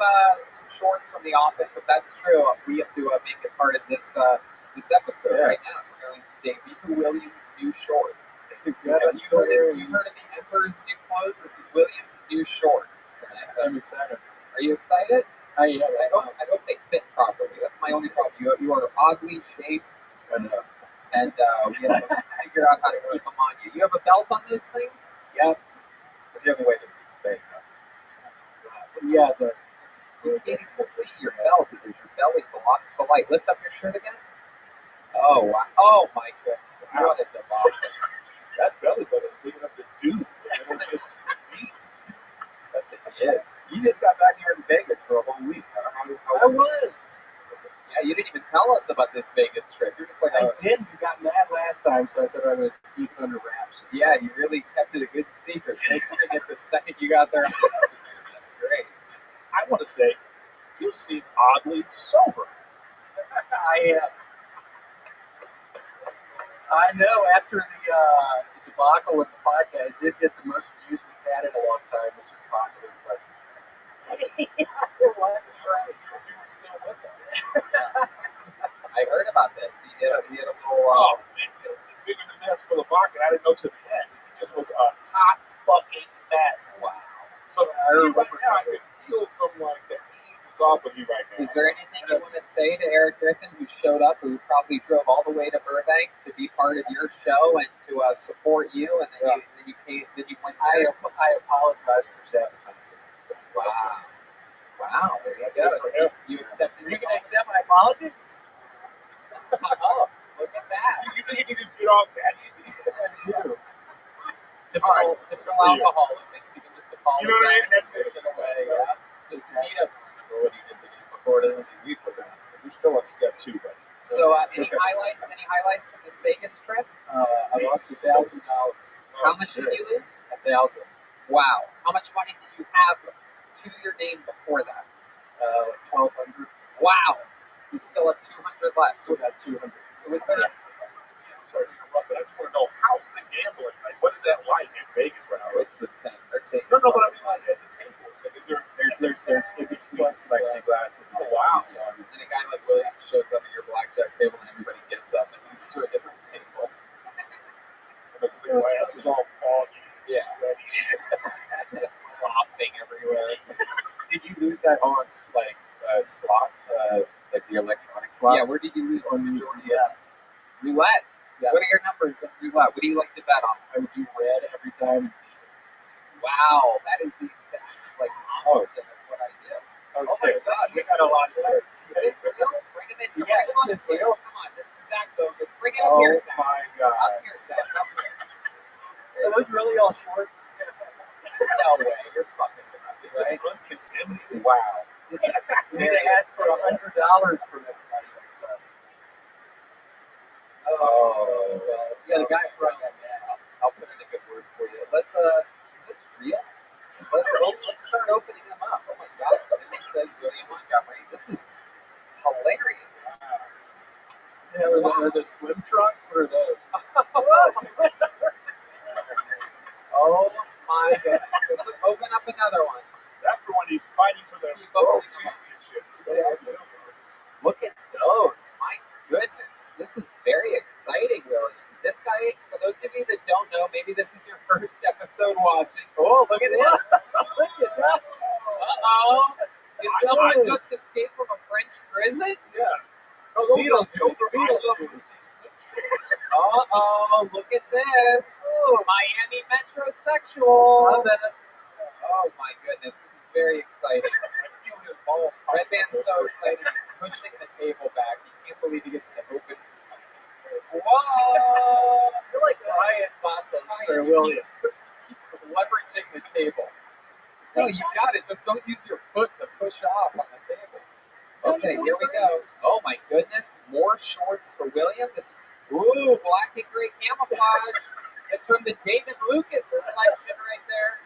some shorts from the office? If that's true, we have to make it part of this episode right now. We're going to debut Williams' new shorts. You've heard of the Emperor's new clothes? This is Williams' new shorts. I'm excited. Are you excited? I hope they fit properly. That's my only problem. You are oddly shaped, and we have to figure out how to keep them on you. You have a belt on those things? Yep. That's the only way to stay. Yeah, you can't even see your belt because your belly blocks the light. Lift up your shirt again. Oh wow! Oh my goodness! What a debacle! That belly button is big enough to do. It's just deep. It is. You just got back here in Vegas for a whole week. I was. Yeah, you didn't even tell us about this Vegas trip. You're just like, I did. You got mad last time, so I thought I would keep it under wraps. Yeah, you really kept it a good secret. Posting it the second you got there. That's great. I want to say, you seem oddly sober. I know. After the debacle with the podcast, it did get the most views we've had in a long time, which is positive. But You were still with us. I heard about this. He had a little. Oh, man, bigger than this for the vodka. I didn't know to the end. It just was a hot fucking mess. Wow. So right now, I can feel some like the ease is off of you right now. Is there anything you want to say to Eric Griffin, who showed up, who probably drove all the way to Burbank to be part of your show and to support you, and then you went there? I apologize for sabotaging. Wow. Wow, there you go. You accepted. You can accept my apology? Oh, look at that. You think you can just get off that easy? Typical alcoholic things. You can just apologize. You know what I mean? That's it. Away, yeah. Just because he doesn't remember what he did the day before, doesn't mean we forgot. We're still on step 2, buddy. So, any highlights from this Vegas trip? I lost $1,000. How much did you lose? $1,000. Wow. How much money did you have to your name before that? $1,200. Wow. So you still have 200 left. Still got 200. Was there? Sorry to interrupt, but I just want to know, how's the gambling? Like, what is that like in Vegas right now? Oh, it's the same. They're taking. No, but I mean, like, at the table. Like, is there? There's plexiglass. Oh, wow. And a guy like Williams shows up at your blackjack table, and everybody gets up and moves to a different table. The glass is all foggy. Yeah. Just flopping everywhere. Did you lose that on slots, like the electronic slots? Yeah. Where did you lose the majority of it? Roulette. Yes. What are your numbers of roulette? What do you like to bet on? I would do red every time. Wow, that is the exact opposite of what I did. Oh my God, we got a lot of shirts. Is this real? Bring it in. Yeah, Bring it this is on. real. Come on, this is Zach Bogus. Bring it up here, Zach. Oh my God. Up here, Zach. Up here. Are those really all short? No way. You're fucking with us, Is this right? uncontaminated? Wow. This is We need to ask for $100 from everybody. Oh, well, Yeah, the guy front that. I'll put in a good word for you. Let's is this real? Let's start opening them up. Oh my God, it says William Montgomery. This is hilarious. Yeah, are the swim trunks or are those? Oh my goodness. Let's open up another one. That's the one he's fighting for the Keep world opening them up. championship. Exactly. Look at those. My goodness. This is very exciting, William. This guy, for those of you that don't know, maybe this is your first episode watching. Oh, look at this. Look at that. Uh-oh. Did someone just escape from a French prison? Yeah. Oh, those Beetlejuice. are Beetlejuice. Uh-oh. Look at this. Oh, Miami metrosexual. Love it. Oh, my goodness. This is very exciting. I feel his balls. Red Band's so excited. He's pushing the table back. He can't believe he gets to open. Whoa! I feel like Ryan bought those for William. Keep leveraging the table. No, you got it. Just don't use your foot to push off on the table. Okay, here we go. Oh my goodness. More shorts for William. This is, ooh, black and gray camouflage. It's from the David Lucas collection right there.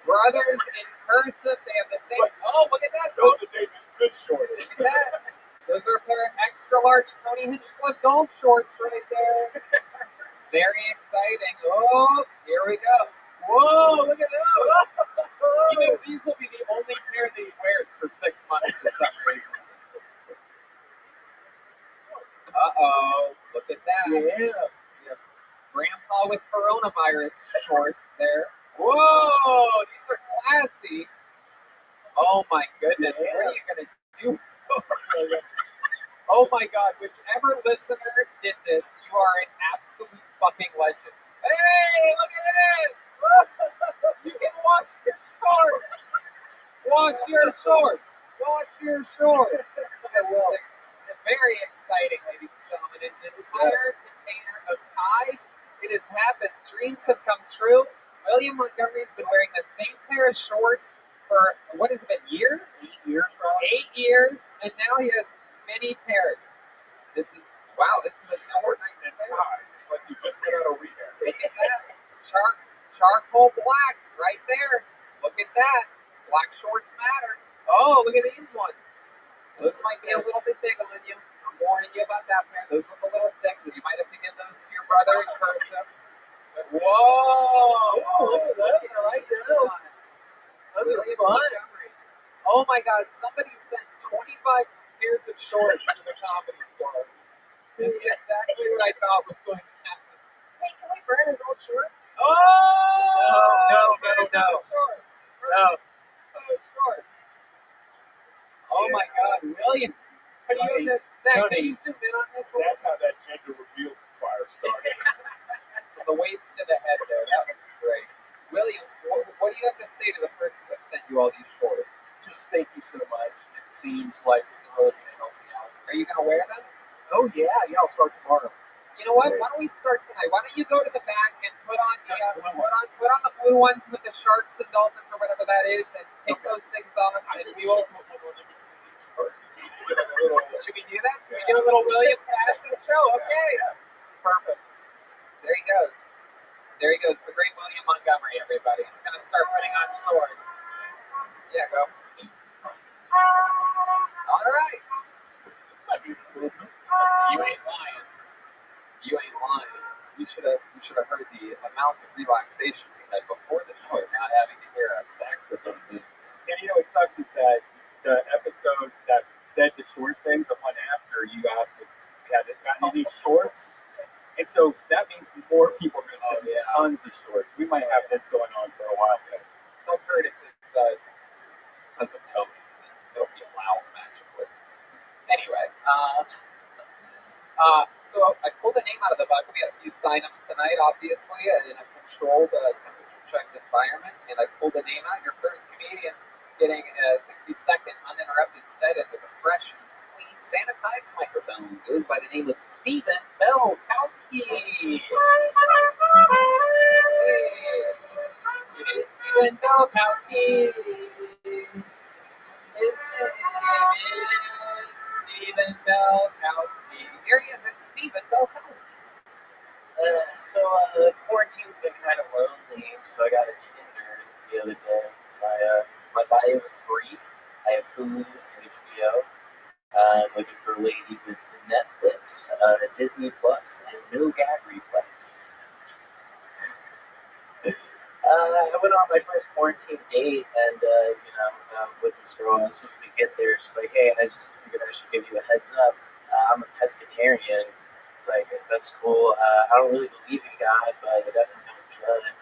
Brothers in cursive. They have the same. Oh, look at that. Those are David's good shorts. Look at that. Those are a pair of extra large Tony Hinchcliffe golf shorts right there. Very exciting. Oh, here we go. Whoa, look at those. You know, these will be the only pair that he wears for 6 months for some reason. Uh-oh, look at that. Yeah. Grandpa with coronavirus shorts there. Whoa, these are classy. Oh my goodness, what are you going to do? Oh my God, whichever listener did this, you are an absolute fucking legend. Hey, look at this. You can wash your shorts. Wash your shorts. Wash your shorts. This is very exciting, ladies and gentlemen. An entire container of Taik. It has happened. Dreams have come true. William Montgomery's been wearing the same pair of shorts for, what has it been, years? 8 years, probably. 8 years, and now he has many pairs. This is, wow, this is a short And tie. It's like you just got out of rehab. Look at that. Charcoal black right there. Look at that. Black shorts matter. Oh, look at these ones. Those might be a little bit big on you. I'm warning you about that pair. Those look a little thick. You might have to give those to your brother in person. Whoa! I like that. Those William are fun. Montgomery. Oh my God! Somebody sent 25 pairs of shorts to the comedy store. This is exactly what I thought was going to happen. Hey, can we burn his old shorts? Oh! No. Short. No. Oh, short. Oh my God, William. What do you Zach, can you zoom in on this one? That's how that gender reveal fire started. From the waist to the head there. That looks great. William, what do you have to say to the person that sent you all these shorts? Just thank you so much. It seems like it's really going to help me out. Are you going to wear them? Oh, yeah, I'll start tomorrow. You know what? Why don't we start tonight? Why don't you go to the back and put on the blue ones with the sharks and dolphins or whatever that is, and take those things off, and we will. Should we do that? Should we get a little William fashion show? Okay. Perfect. There he goes. There he goes. The great William Montgomery, everybody. He's going to start putting on shorts. Yeah, go. All right. You ain't lying. You ain't lying. You should have heard the amount of relaxation we had before the show, not having to hear a saxophone. And you know what sucks is that the episode that said the short thing, the one after, you asked if we had gotten any shorts. And so that means more people are going to send me tons of shorts. We might have this going on for a while. Tell Curtis it's because of Toby. It'll be loud magically. Anyway, so I pulled a name out of the bucket. We had a few signups tonight, obviously, in a controlled temperature-checked environment. And I pulled a name out. Your first comedian getting a 60-second uninterrupted set into the fresh and clean, sanitized microphone goes by the name of Stephen Belkowski. Hey, it is Stephen Belkowski. His name is Stephen Belkowski. Here he is, it's Stephen Belkowski. Quarantine's been kind of lonely, so I got a Tinder the other day. My bio was brief. I have Hulu and HBO. I'm looking for a lady with Netflix, Disney Plus, and no gag reflex. I went on my first quarantine date, and with this girl, as soon as we get there, she's like, "Hey, I just figured I should give you a heads up. I'm a pescatarian." It's like, "That's cool. I don't really believe in God, but I definitely don't judge."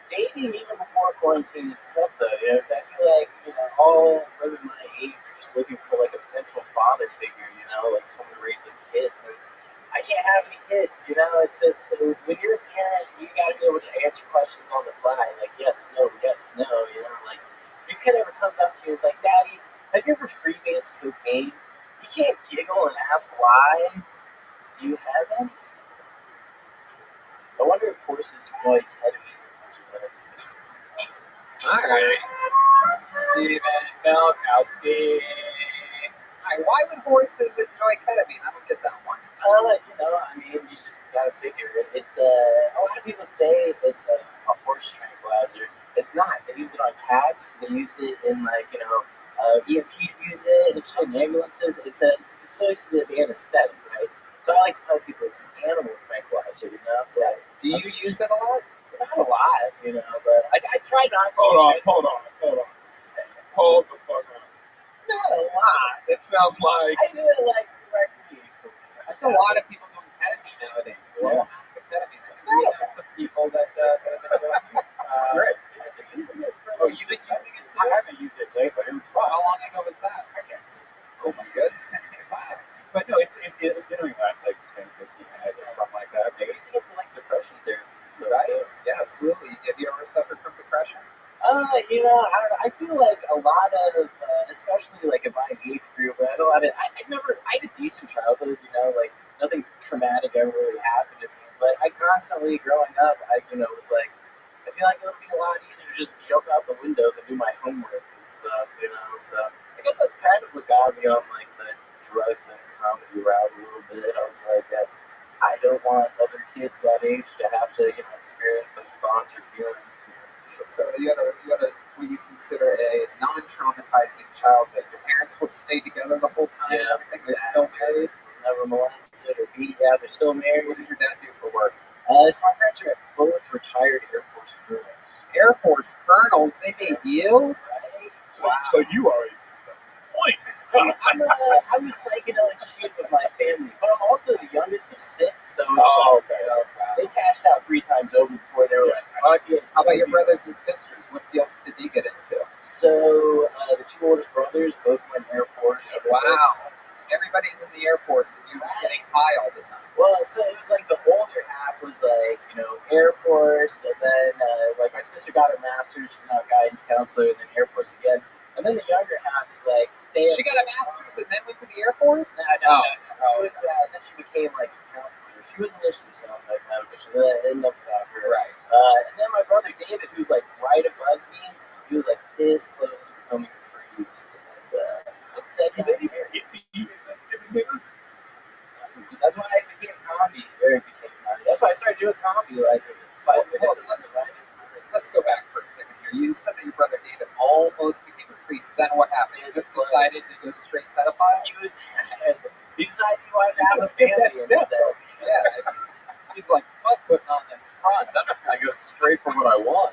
Dating even before quarantine is tough, though. I feel like all women my age are just looking for like a potential father figure. Like someone to raise their kids, and I can't have any kids. It's just when you're a parent, you got to be able to answer questions on the fly, like yes, no, like your kid ever comes up to you and is like, "Daddy, have you ever freebased cocaine?" You can't giggle and ask why. Do you have any? I wonder if horses enjoy ketamine as much as I do. All right, Stephen Belkowski. All right, why would horses enjoy ketamine? I don't get that one. You just gotta figure it. It's a lot of people say it's a horse tranquilizer. It's not. They use it on cats. They use it in EMTs use it in ambulances. It's a dissociative anesthetic, right? So I like to tell people it's an animal tranquilizer. concert, you know. So Do you use it a lot? not a lot, you know, but I try not to. Hold on. Hold the fuck on. Not a lot. It sounds like I do it like recreationally. There's a lot of people doing ketamine nowadays. Low amounts of ketamine. I know some people that have been doing it. Great. Oh, you've been using it too? I haven't used it lately, but it was fun. How long ago was that? I guess. Oh my goodness. Wow. But no, it only lasts like 10, 15 minutes or something like that. Maybe it's something like depression therapy. So Right? Yeah, absolutely. Have you ever suffered from depression? you know, I don't know. I feel like a lot of, especially like in my age group, I had a decent childhood, you know, like nothing traumatic ever really happened to me. But I constantly, growing up, was like, I feel like it would be a lot easier to just jump out the window than do my homework and stuff, you know. So I guess that's kind of what got me on like the drugs and comedy route a little bit. I was like, I don't want other kids that age to have to, you know, experience those thoughts or feelings. You know? So you had a what you consider a non-traumatizing childhood. Your parents would stay together the whole time. Yeah, Everything. They're still married. Was never molested or beat. Yeah, they're still married. What does your dad do for work? So my parents are both retired Air Force colonels. Air Force colonels. They made you. Right? Wow. so you are a disappointment. I'm the psychedelic sheep of my family, but I'm also the youngest of 6, so it's they cashed out 3 times over before they were like, How about your brothers and sisters? What fields did they get into? So the 2 oldest brothers both went Air Force. Wow. Everybody's in the Air Force and you're just getting high all the time. Well, so it was like the older half was like, you know, Air Force, and then like my sister got her master's, she's now a guidance counselor, and then Air Force again. And then the younger half is like, She got a master's and then went to the Air Force? No. Then she became like a counselor. She was initially sound like that, but she ended up without her. Right. And then my brother David, who's like right above me, he was like this close to becoming a priest. And it's second. They didn't even get to you. That's why I became comedy. That's why I started doing comedy like 5 minutes. Let's go back for a second here. You said that your brother David almost became a priest. Then what happened? He just decided to go straight pedophile? He decided he wanted to have a family instead. Yeah. He's like, fuck putting on this front. I'm just going to go straight for what I want.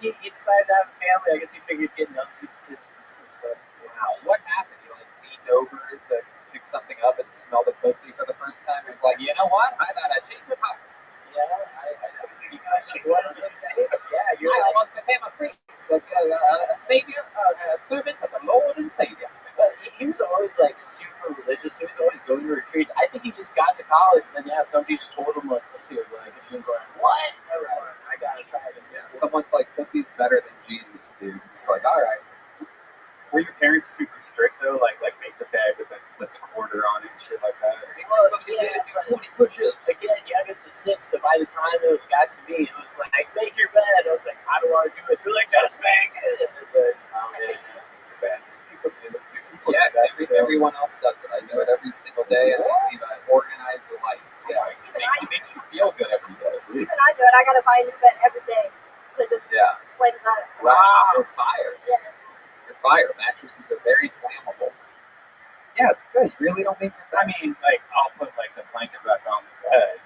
He decided to have a family. I guess he figured getting other people's kids and stuff. Wow. What happened? You like leaned over to pick something up and smell the pussy for the first time? He was like, you know what? I gotta change the topic. Yeah, I almost became a priest, like a savior, a servant of the Lord and Savior. But he was always like super religious, so he was always going to retreats. I think he just got to college, and then somebody just told him what pussy was like, and he was like, "What? I gotta try it." Yeah, someone's like, "Pussy's better than Jesus, dude." It's like, all right. Were your parents super strict though? Like make the bed with flip the quarter on it and shit like that? Well, yeah, do 20 push-ups. Again, youngest of 6, so by the time it got to me, it was like, make your bed. I was like, I don't want to do it. They're like, just make it. But, yes, everyone else does it. I do it every single day, and we've organized the life. Yeah, it makes you feel good every day. Even I do it. I gotta buy a new bed every day. So just flame that. Wow, you're fire. Yeah. You're fire. Mattresses are very flammable. Yeah, it's good. You really don't make your bed. I mean, like, I'll put like the blanket back on the bed.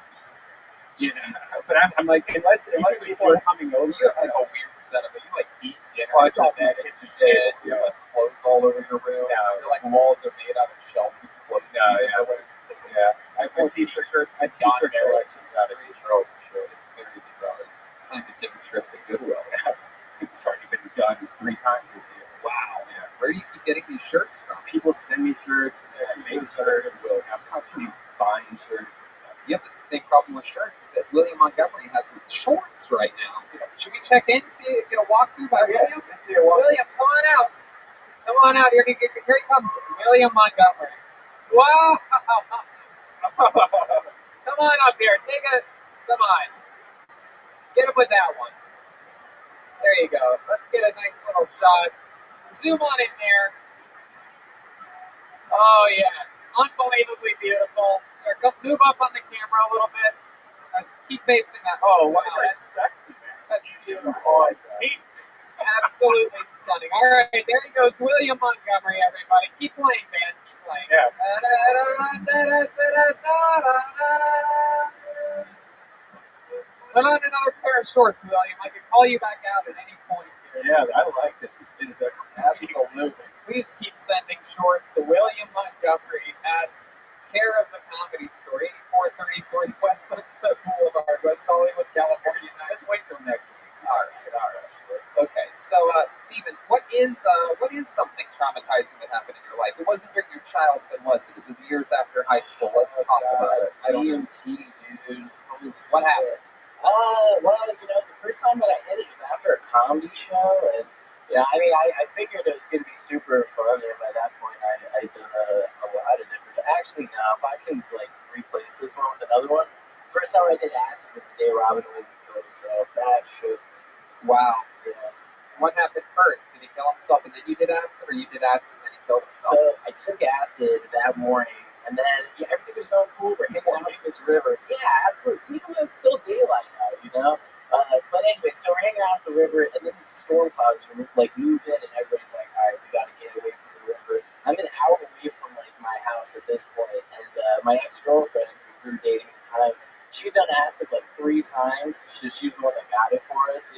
You know, but I'm like, unless people are coming over, you have like a weird setup. You like eat dinner in the bed, kitchen bed. You have like clothes all over your room. Your like walls are made out of shelves of clothes. I have my t-shirt shirts. My t-shirt collection's out of control for sure. It's very bizarre. It's time to take a trip to Goodwill. It's already been done 3 times this year. Wow. Yeah. Where do you keep getting these shirts from? People send me shirts, and make shirts. I'm constantly buying shirts. You have the same problem with shirts that William Montgomery has with shorts right now. Should we check in, get a walkthrough by William? William, come on out. Come on out. Here he comes. William Montgomery. Wow. Come on up here. Come on. Get him with that one. There you go. Let's get a nice little shot. Zoom on in there. Oh, yes. Unbelievably beautiful. Here, move up on the camera a little bit. Keep facing that. Oh, wow. That's sexy, man. That's beautiful. Absolutely stunning. All right, there he goes. William Montgomery, everybody. Keep playing, man. Keep playing. Yeah. Put on another pair of shorts, William. I can call you back out at any point here. Yeah, I like this. Absolutely. Please keep sending shorts to William Montgomery at care of the Comedy Store, 8433 West Sunset Boulevard, West Hollywood, California. Let's wait till next week. All right. Okay, so Stephen, what is something traumatizing that happened in your life? It wasn't during your childhood, was it? It was years after high school. Let's talk about it. DMT, dude. What happened? Well, the first time that I hit it was after a comedy show, and I figured it was going to be super fun, and by that point, I'd done a lot of different. Actually, no, if I can replace this one with another one. First time I did acid was the day Robin Williams killed himself. That shook. Wow. Yeah. What happened first? Did he kill himself and then you did acid, or you did acid and then he killed himself? So I took acid that morning, and then everything was going cool. We're hanging out at this river. Yeah, absolutely. Even though it's still daylight out, But anyway, so we're hanging out at the river, and then these storm clouds move in, and everybody's like, all right, we got to get away from the river. I'm an hour away from my house at this point, and my ex-girlfriend, who we were dating at the time, she'd done acid 3 times. She was the one that got it for us,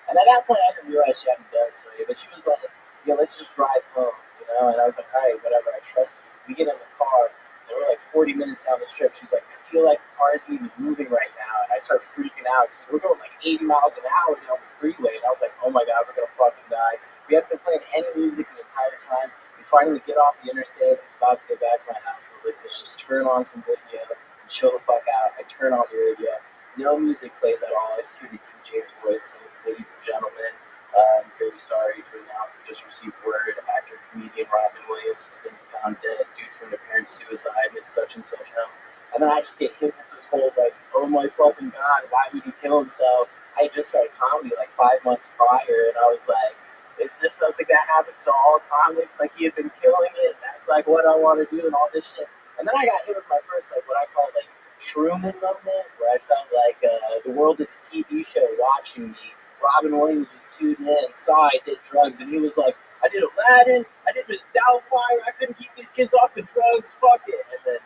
And at that point, I didn't realize she hadn't done so yet, but she was like, let's just drive home, And I was like, all right, whatever, I trust you. We get in the car, and we're 40 minutes down the strip. She's like, I feel like the car isn't even moving right now. And I start freaking out because we're going 80 miles an hour down the freeway. And I was like, oh my God, we're going to fucking die. We haven't been playing any music the entire time. We finally get off the interstate, about to get back to my house. I was like, let's just turn on some radio and chill the fuck out. I turn on the radio. No music plays at all. I just hear the DJ's voice saying, ladies and gentlemen, I'm very sorry to announce we just received word actor comedian Robin Williams has been found dead due to an apparent suicide with such and such home. And then I just get hit with this whole oh my fucking God, why would he kill himself? I just started comedy 5 months prior, and I was like, is this something that happens to all comics? He had been killing it. That's what I want to do and all this shit. And then I got hit with my first what I call Truman moment, where I felt like the world is a TV show watching me. Robin Williams was tuned in, saw I did drugs, and he was like, I did Aladdin, I did Miss Doubtfire, I couldn't keep these kids off the drugs, fuck it. And then,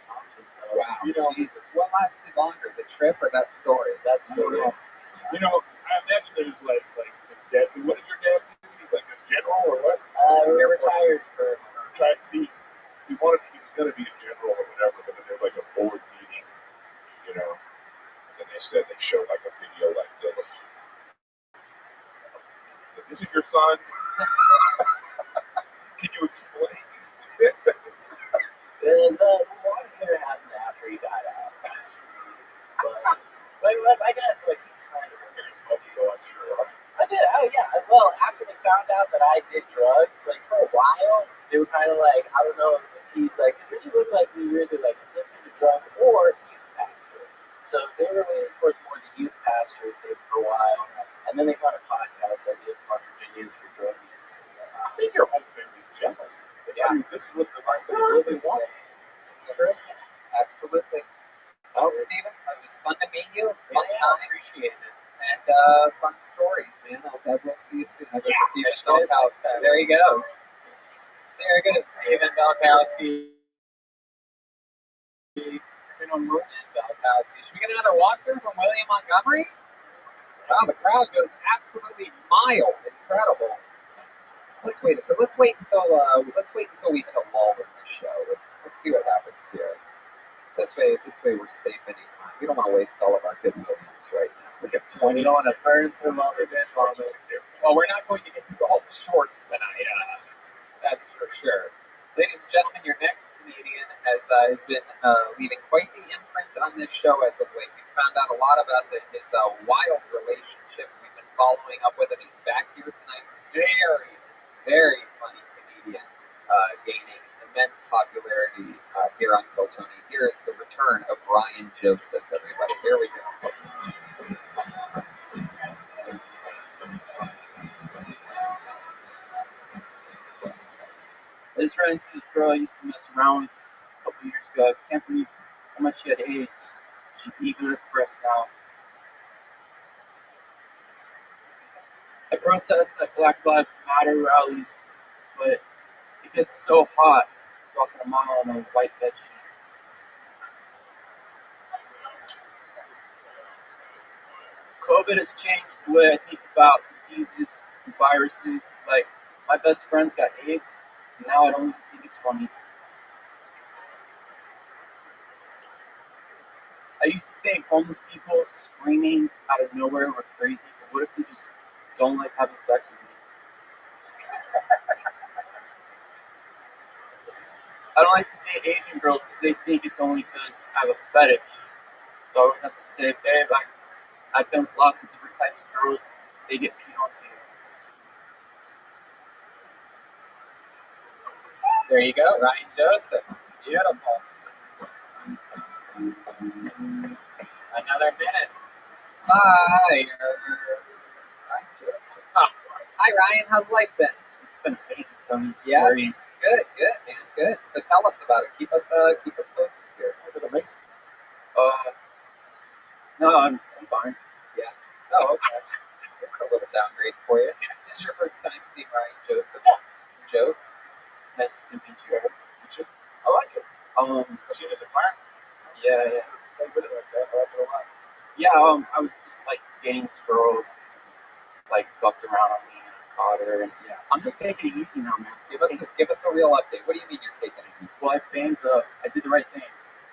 wow, Jesus, what lasted longer, the trip or that story? That story. I imagine there's like dad. What is your dad do? He's a general or what? We're retired for. See, he was going to be a general or whatever, but then there's a board meeting, and then they said they showed a video like this. This is your son. Can you explain this? And the one hair happened after he got out. But I guess he's kind of I'm sure. I did. Oh yeah. Well, after they found out that I did drugs, for a while, they were kind of I don't know if he's because he looked like we were either addicted to drugs or youth pastor. So they were leaning towards more the youth pastor thing for a while, and then they found a podcast I did on Virginians for drug use. I think your whole family's jealous. Yeah. This is what the rest of the really want. It's true. Absolutely. Well, Stephen, it was fun to meet you. Fun times. Appreciate it. And fun stories, man. I'll see you soon. I'll go Stephen Belkowski. There he goes. There he goes. Stephen Belkowski. And Belkowski. Should we get another walkthrough from William Montgomery? Wow, the crowd goes absolutely mild. Incredible. Let's wait until we hit a lull in the show. Let's see what happens here. This way we're safe anytime. We don't want to waste all of our good Williams right now. We have 20. We don't want to burn through all of this. Well, we're not going to get through all the shorts tonight. That's for sure. Ladies and gentlemen, your next comedian has been leaving quite the imprint on this show as of late. We found out a lot about his wild relationship we've been following up with, and he's back here tonight. Very, very funny comedian, gaining immense popularity here on Kill Tony. Here is the return of Brian Joseph, everybody. Here we go. I just ran into this girl I used to mess around with a couple years ago. I can't believe how much she had AIDS. She's even her breasts now. I protest at Black Lives Matter rallies, but it gets so hot walking a mile on a white bedsheet. COVID has changed the way I think about diseases and viruses. Like, my best friend's got AIDS, and now I don't even think it's funny. I used to think homeless people screaming out of nowhere were crazy, but what if they just don't like having sex with me? I don't like to date Asian girls because they think it's only because I have a fetish. So I always have to say, babe, I've been with lots of different types of girls. They get peed on too. There you go, Ryan Joseph. Beautiful. Another minute. Hi, Ryan Joseph. Hi, Ryan. How's life been? It's been amazing, Tony. Yeah. Very, Good, man. Good. So tell us about it. Keep us posted here. No, I'm fine. Yes. Oh, okay. It's a little downgrade for you. This is your first time seeing Ryan Joseph. Some jokes. Nice to meet you. I like it. She was a client. Yeah. Stay with it like that. I like it a lot. Yeah, I was just like dating this girl, like fucked around on me and I caught her. And yeah, I'm just taking it easy now, man. Give us a real update. What do you mean you're taking it easy? Well, I did the right thing.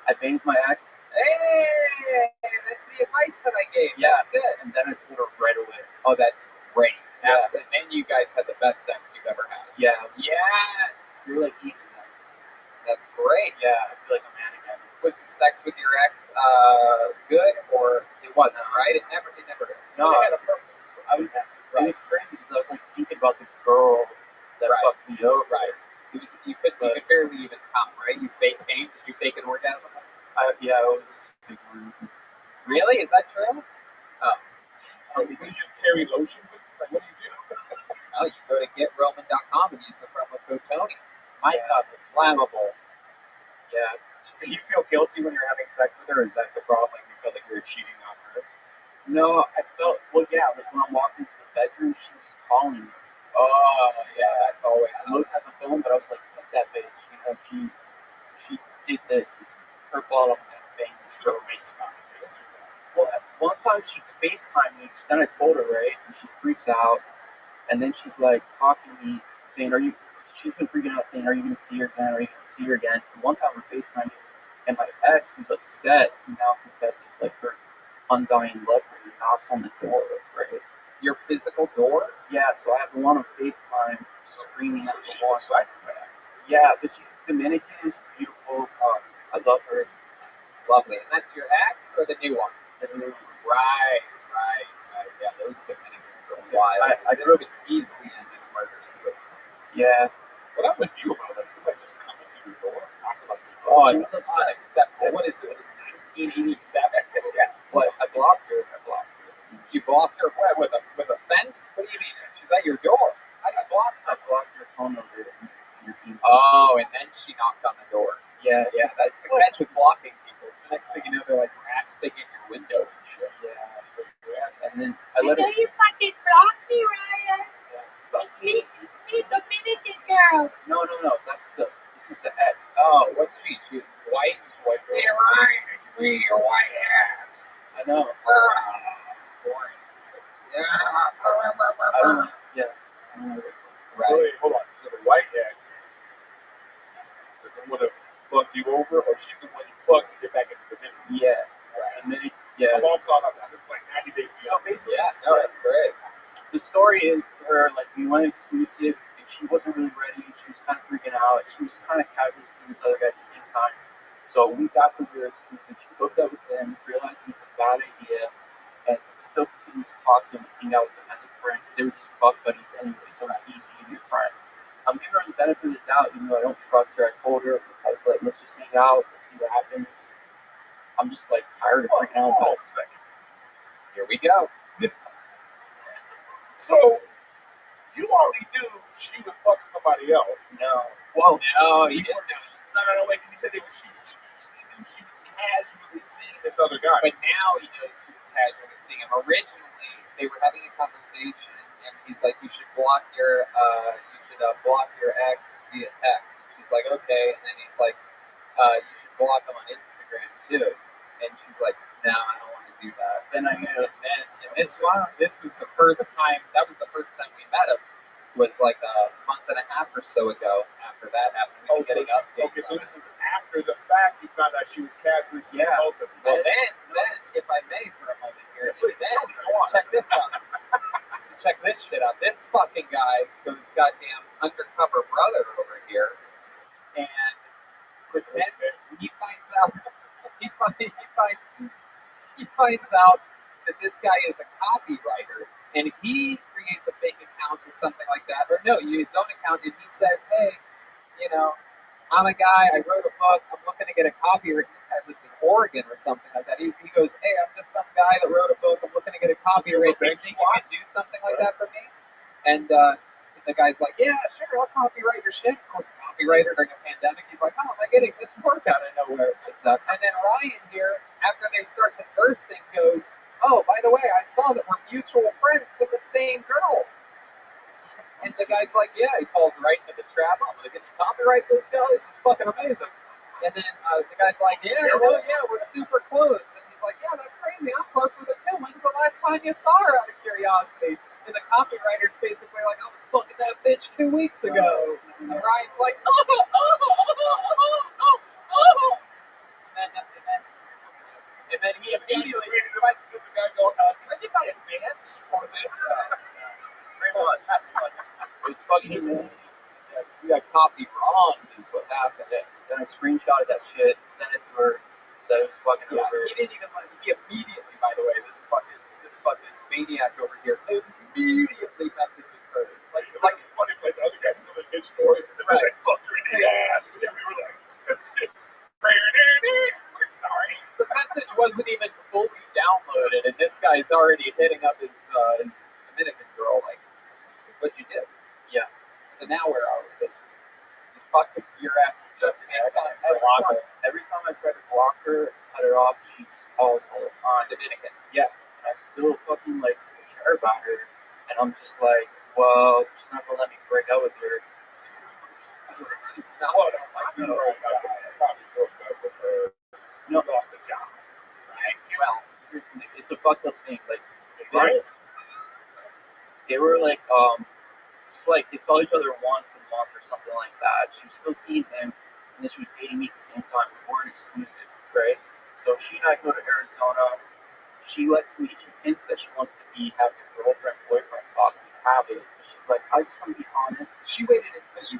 I banged my ex. Hey, that's the advice that I gave. Yeah, That's good. and then I told her right away. Oh, that's great. Yeah. Absolutely. And you guys had the best sex you've ever had. Yeah. Yes. You're like eating that. That's great. Yeah, I feel like a man again. Was the sex with your ex good or it wasn't, right? It never is. No, It had a purpose. It was crazy because I was like thinking about the girl that fucked me over. Right. You could barely even come, right? You fake pain. Did you fake an orgasm? Yeah, it was. Really? Is that true? Oh. So you just carry lotion with you? Like, what do you do? Oh, you go to GetRoman.com and use the promo code Tony. My cup is flammable. Yeah. Did you feel guilty when you're having sex with her? Or is that the problem? Like, you felt like you were cheating on her? No, I felt, well, yeah, like when I'm walking into the bedroom, she was calling me. Oh, yeah, that's always. I looked at the phone, but I was like, fuck that bitch. You know, she did this. It's her bottom and banged her FaceTime. Well, one time she FaceTimed me, because then I told her, right? And she freaks out. And then she's like talking to me, saying, she's been freaking out, saying, are you going to see her again? Are you going to see her again? And one time we're FaceTiming, and my ex, who's upset, who now confesses like her undying love for me, knocks on the door, right? Your physical door? Yeah, so I have the one on FaceTime screaming at the She's wall. a psychopath. Yeah, but she's Dominican, she's beautiful. I love her. Lovely. And that's your ex or the new one? The new one. Right. Yeah, those Dominicans are wild. This could easily end in a murder-suicide. Yeah. What happened with you about that? Somebody just come into your door, knock like Oh, it's unacceptable. What is this, 1987? Yeah. What? I blocked her. You blocked her what, with a fence? What do you mean? She's at your door. How do you block I someone? blocked her phone number. Oh, and then she knocked on the door. Yeah. Yeah, that's the catch with blocking people. It's the next thing you know, they're like rasping in your window and shit. Yeah. And then I let her. know you fucking blocked me, Ryan. It's me, Dominican girl. No. This is the ex. Oh, what's she? She was white? She's white girl. Hey, Ryan, it's me, your white ass. I know. Boring. I don't know. Yeah. Right. Wait, hold on. So the white ex is the one that fucked you over, or she's the one you fucked to get back into the business? Yeah. Submitting. Yeah. I'm all caught up. This is like 90 days. So basically, Yeah, no, that's great. the story is her, like, we went exclusive, and she wasn't really ready. She was kind of freaking out. She was kind of casually seeing this other guy at the same time. So we got the real exclusive. She hooked up with him, realized it was a bad idea, and still continued to talk to him and hang out with him as a friend, because they were just fuck buddies anyway, so it was easy to be a friend. I'm giving her the benefit of the doubt, even though I don't trust her. I told her, I was like, let's just hang out, let's see what happens. I'm just like tired of freaking out about it. Here we go. So, you already knew she was fucking somebody else. No. Whoa. No, you didn't know. No, wait, you said she knew she was casually seeing this other guy. But now he knows she was casually seeing him. Originally, they were having a conversation, and he's like, "You should block your ex via text." She's like, "Okay," and then he's like, "You should block him on Instagram too." And she's like, "No, I don't want to do that." Then I knew. And this was the first time. That was the first time we met him. Was like a month and a half or so ago. After that happened, we were getting updates. Okay, so this is after the fact you found out she was casually seeing both of you. Well, then, if I may, for a moment here, check this out. So check this shit out. This fucking guy goes goddamn undercover brother over here, and pretends he finds out. He finds out that this guy is a copywriter, and he creates a fake account or something like that. Or no, his own account, and he says, "Hey, you know, I'm a guy. I wrote a book. I'm looking to get a copyright." This guy lives in Oregon or something like that. He goes, "Hey, I'm just some guy that wrote a book. I'm looking to get a copyright. Do you think you can do something like that for me?" And the guy's like, "Yeah, sure. I'll copyright your shit." Of course, a copywriter during a pandemic. He's like, "How am I getting this work out of nowhere?" Exactly. And then Ryan here, after they start conversing, goes, "Oh, by the way, I saw that we're mutual friends with the same girl." And the guy's like, "Yeah," he falls right into the trap. "I'm gonna get you copyright this guy. This is fucking amazing." And then the guy's like, "Yeah, we're super close." And he's like, "Yeah, that's crazy. I'm close with her too. When's the last time you saw her?" Out of curiosity. And the copywriter's basically like, "I was fucking that bitch 2 weeks ago." And Ryan's like, "Oh, oh, oh, oh, oh, oh." And then he immediately the guy go, "Can I get my advance for this?" Pretty much. It was fucking. You got copy wrong is what happened. Then I screenshotted that shit, sent it to her, said it was fucking over. He didn't even like. He immediately, by the way, this fucking maniac over here immediately messages her. Like funny, like the other guys know his story. Right. Like, fuck her in the ass. And we were like, just, we're sorry. The message wasn't even fully downloaded, and this guy's already hitting up his Dominican girl. Like, what'd you do? Yeah. So now where are we? You fucking your ex just every time I try to block her, cut her off, she just calls all the time. Dominican. Yeah. And I still fucking like care about her. And I'm just like, well, she's not gonna let me break up with her. She's not gonna let me break up with her. No, lost the job. Right? Well, it's a fucked up thing. Like, right? They were like, just like they saw each other once a month or something like that. She was still seeing him, and then she was dating me at the same time. We weren't exclusive, right? So she and I go to Arizona. She lets me. She thinks that she wants to have a girlfriend-boyfriend talk. We have it. She's like, I just want to be honest. She waited until you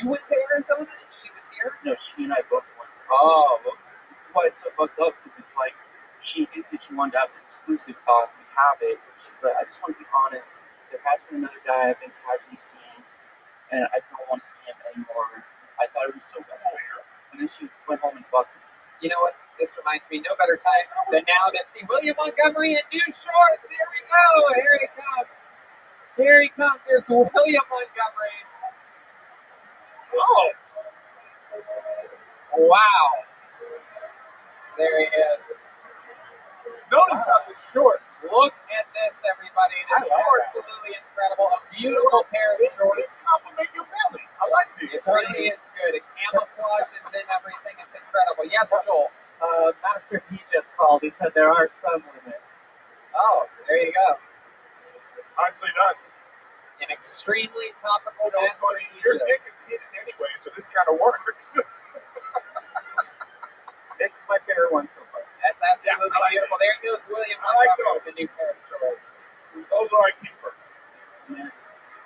went to Arizona and she was here? No, she and I both went to Arizona. Oh. This is why it's so fucked up, because it's like, she hinted she wanted to have an exclusive talk. We have it. She's like, I just want to be honest. There has been another guy I've been casually seeing, and I don't want to see him anymore. I thought it was so clear. And then she went home and fucked him. You know what? This reminds me, no better time than now to see William Montgomery in new shorts. Here we go. Here he comes. Here he comes. There's William Montgomery. Oh. Wow. There he is. Notice how the shorts. Look at this, everybody. This is absolutely incredible. A beautiful pair of shorts. It's compliment your belly. I like these. It really is good. It camouflages in everything. It's incredible. Yes, Joel. Master P just called. He said there are some limits. Oh, there you go. Honestly, not. An extremely topical Master P. Your dick is hidden anyway, so this kind of works. This is my favorite one so far. That's absolutely beautiful. There goes William. I like those. The new pair of shorts. Those are I keeper. Yeah.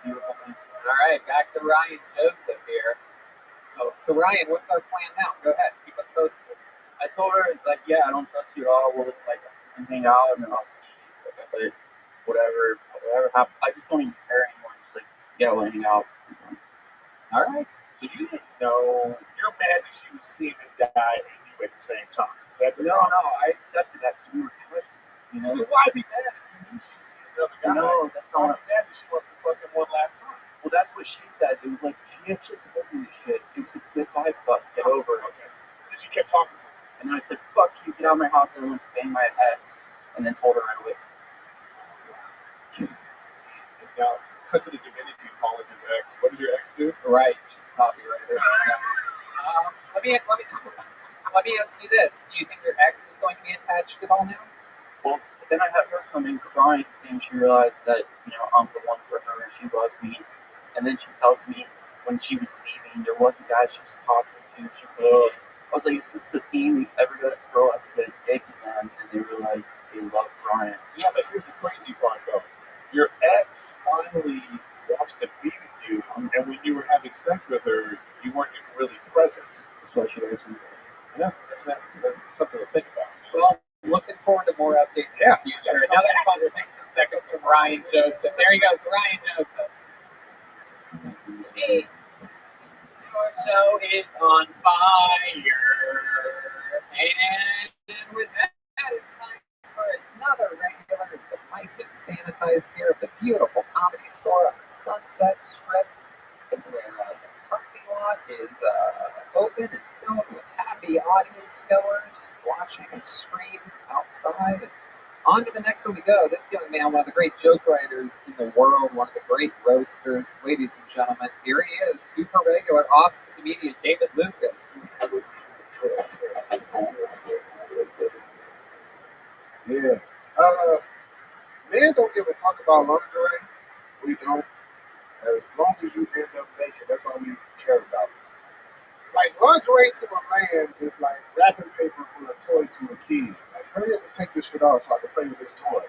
Beautiful, man. All right, back to Ryan Joseph here. So Ryan, what's our plan now? Go ahead, keep us posted. I told her, like, yeah, I don't trust you at all. We'll like hang out and then I'll see you. But whatever happens, I just don't even care anymore. Just like, yeah, we'll hang out. All right. So you didn't know, you're mad that she was seeing this guy and you at the same time. Is that No, I accepted that because we were casual. You know? Why be mad if you knew she was seeing another guy? No, that's not what I'm mad that she wants to fuck him one last time. Well, that's what she said. It was like, she actually told me this shit. It was a goodbye fuck. Get over it. Okay. And then she kept talking. And then I said, fuck you, get out of my house. And I went to bang my ex. And then told her right away. Now, cut to the divinity calling his ex. What did your ex do? Right, she's a copywriter. Let me ask you this: do you think your ex is going to be attached at all now? Well, Then I have her come in crying, saying she realized that, I'm the one for her and she loved me. And then she tells me when she was leaving, there was a guy she was talking to. She hated. I was like, is this the theme every girl has to take it, man? And they realize they love Ryan. Yeah, but here's the crazy part, though. Your ex finally wants to be with you, and when you were having sex with her, you weren't even really present. That's why she asked me. Yeah, that's something to think about. Well, looking forward to more updates in the future. Another fun 60 seconds from Ryan Joseph. There he goes, Ryan Joseph. Hey, your show is on fire. And with that, it's time for another regular. As the mic is sanitized here at the beautiful Comedy Store on the Sunset Strip, where the parking lot is open and filled with happy audience goers watching a stream outside. And on to the next one we go. This young man, one of the great joke writers in the world, one of the great roasters. Ladies and gentlemen, here he is, super regular, awesome comedian, David Lucas. Yeah. Men don't give a fuck about lingerie. We don't. As long as you end up naked, that's all we care about. Like, lingerie to a man is like wrapping paper for a toy to a kid. Like, hurry up and take this shit off so I can play with this toy.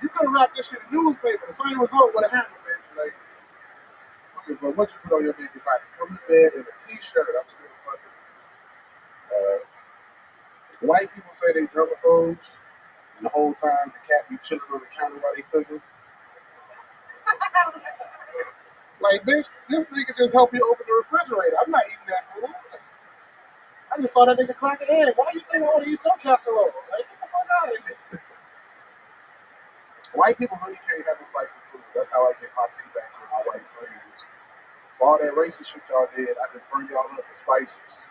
You could have wrapped this shit in newspaper. The same result would have happened, bitch. Like, okay, but what you put on your naked body? Come to bed in a t-shirt. I'm still fucking. White people say they germaphobes, and the whole time the cat be chilling on the counter while they cooking. Like, bitch, this nigga just helped me open the refrigerator. I'm not eating that food. I just saw that nigga crack an egg. Why do you think I want to eat your casserole? Like, get the fuck out of here. White people really can't have no spicy food. That's how I get my feedback from my white friends. For all that racist shit y'all did, I just burn y'all up with spices.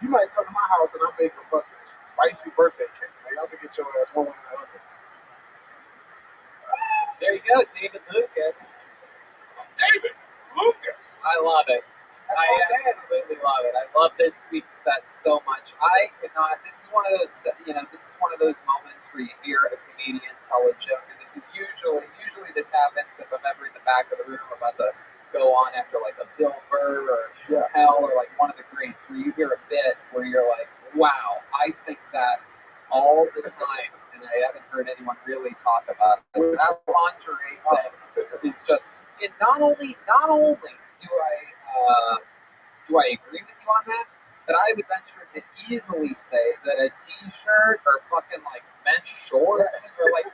You might come to my house and I make a fucking spicy birthday cake. Like, y'all can get your ass one way or the other. There you go, David Lucas. David Lucas. I love it. I absolutely love it. I love this week's set so much. I cannot. This is one of those. This is one of those moments where you hear a comedian tell a joke, and this is usually this happens if I'm ever in the back of the room about to go on after like a Bill Burr or a Chappelle or like one of the greats, where you hear a bit where you're like, wow, I think that all the time, and I haven't heard anyone really talk about it. That lingerie thing is just. And not only do I agree with you on that, but I would venture to easily say that a t-shirt or fucking like men's shorts or like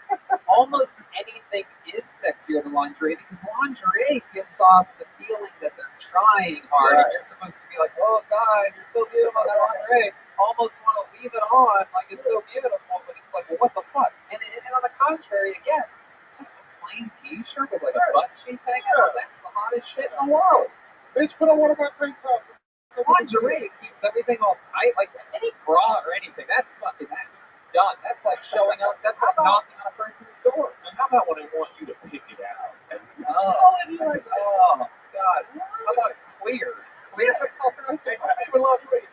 almost anything is sexier than lingerie, because lingerie gives off the feeling that they're trying hard, and you're supposed to be like, oh God, you're so beautiful in that lingerie. Almost want to leave it on like it's so beautiful, but it's like, well, what the fuck? And on the contrary, again, just a plain t-shirt with like a butt cheek hanging out, that's the hottest shit in the world. Bitch, put on one of my tank tops. Lingerie keeps everything all tight, like any bra or anything. That's done. That's like showing up. That's like knocking on a person's door. And how about when I want you to pick it out? Like, oh God. How about clear? Is clear the color? Okay. Even lingerie.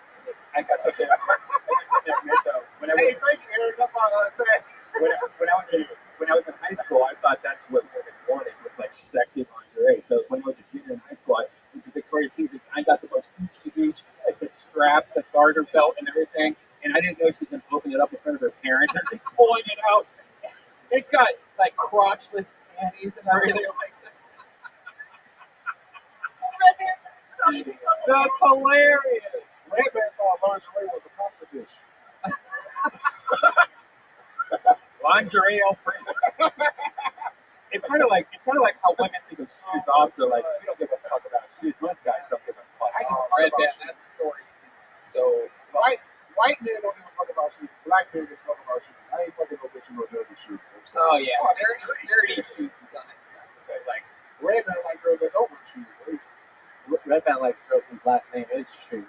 I got something. When I was, hey, thank you, Eric. That's all I say. When I was in high school, I thought that's what women wanted, was like sexy lingerie. So when I was a junior in high school, I went to Victoria's Secret. I got the most huge, like the straps, the garter belt, and everything. And I didn't know she was going to open it up in front of her parents. I was like pulling it out. It's got like crotchless panties and everything. Like, that's hilarious. Redman thought lingerie was a pasta dish. Lingerie Alfredo. It's kind of like how women think of shoes. Also, like we don't give a fuck about shoes. Most guys don't give a fuck. Redman, that story is so white men don't give a fuck about shoes. Black men give a fuck about shoes. I ain't fucking no bitch with no dirty shoes. Oh yeah, dirty shoes is unacceptable. Like Redman like girls that don't wear shoes. Redman likes girls whose last name is Shoe.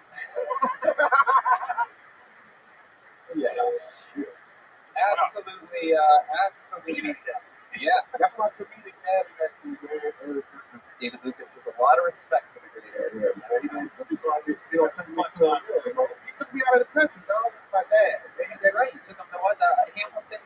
Yeah. Absolutely. Yeah. That's my comedic dad next to you, David Lucas has a lot of respect for the great Eric. Yeah, he don't take me to he took me out of the country, dog. That's my dad. They're right. You took him to what? Hamilton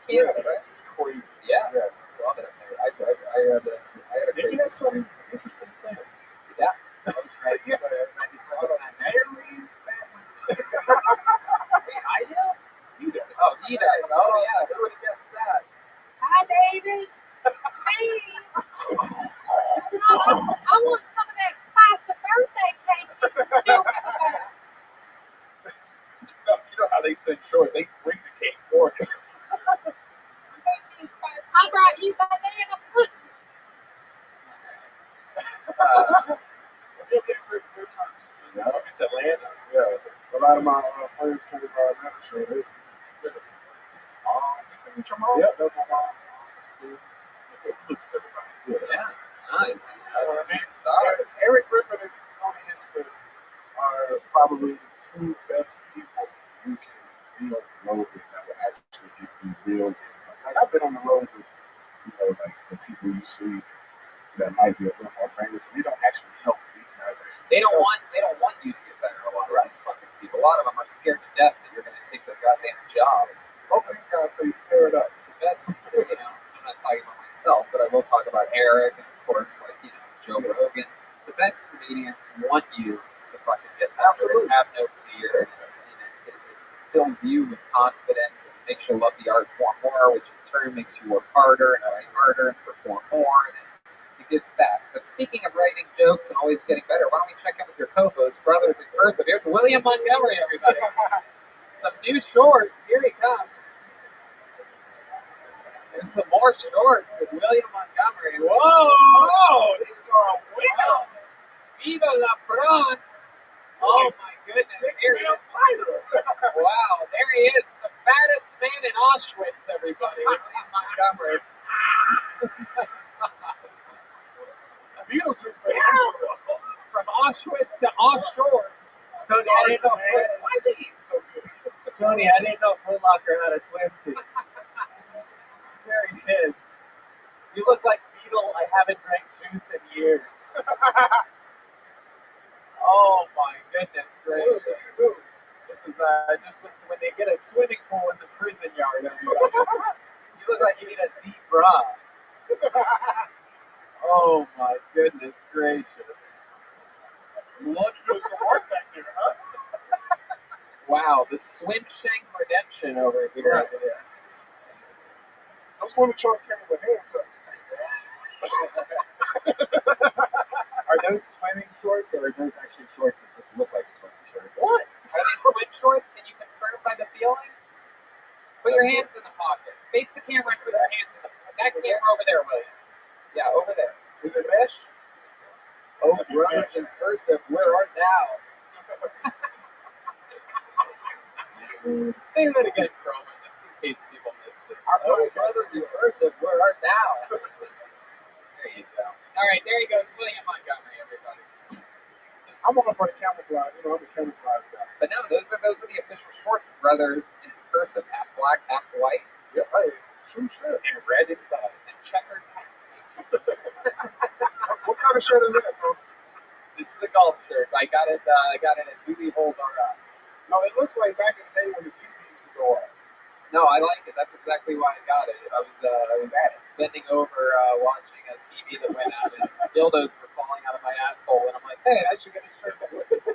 he does. Oh yeah, who would have guessed that? Hi, David. Hey. I want some of that spicy birthday cake you were joking about. You know how they send short? They bring the cake for you. I brought you banana pudding. Yeah, it's Atlanta. Yeah, a lot of my friends came by Atlanta, so they. Yep, that's my mom. Yep, that's my mom. Yeah, nice. Eric Griffin and Tony Hinchcliffe are probably the two best people you can be on the road with that will actually get you real. Like I've been on the road with, like the people you see that might be a little more famous, and they don't actually help these guys. They don't want you to get better. A lot of these fucking people. A lot of them are scared to death that you're going to take their goddamn job. Hope these guys tell you to tear it up. The best, I'm not talking about myself, but I will talk about Eric and of course, Joe Rogan. The best comedians want you to fucking get better and have no fear. It fills you with confidence and makes you love the art form more, which in turn makes you work harder and write harder and perform more. And it gives back. But speaking of writing jokes and always getting better, why don't we check in with your co-host, Brothers in Cursive? Here's William Montgomery, everybody. Some new shorts. Here he comes. There's some more shorts with William Montgomery. Whoa! These are a winner. Viva la France! Oh my goodness! Here he is. Wow! There he is, the fattest man in Auschwitz. Everybody, William Montgomery. From Auschwitz to Offshores. Tony, I didn't know. Why is he so good? Tony, I didn't know Foot Locker had a swimsuit. There he is. You look like Beetle. I haven't drank juice in years. Oh my goodness gracious. This is just when they get a swimming pool in the prison yard, everybody. You look like you need a Z bra. Oh my goodness gracious. Look, there's some work back there, huh? Wow, the swim shank redemption over here. Right. Those swimming shorts came with handcuffs. Are those swimming shorts or are those actually shorts that just look like swimming shorts? What? Are they swim shorts? Can you confirm by the feeling? Put your hands in the pockets. Face the camera and put your hands in the pockets. That camera over there, William. Yeah, over there. Is it mesh? Oh, Brothers in Cursive, where art thou? Say that again, Chroma, just in case people missed it. Oh, Brothers in Cursive, where art thou? There you go. All right, there he goes, William Montgomery, everybody. I'm all for the camouflage. I'm a camouflage guy. But no, those are the official shorts, Brothers in Cursive, half black, half white. Yeah, hey, true shit. And red inside, and checkered pants. What kind of shirt is that, Tom? This is a golf shirt. I got it at Booty Holes R Us. No, it looks like back in the day when the TV used to go off. No, I like it. That's exactly why I got it. I was bending over watching a TV that went out, and dildos were falling out of my asshole, and I'm like, hey, I should get a shirt that looks good.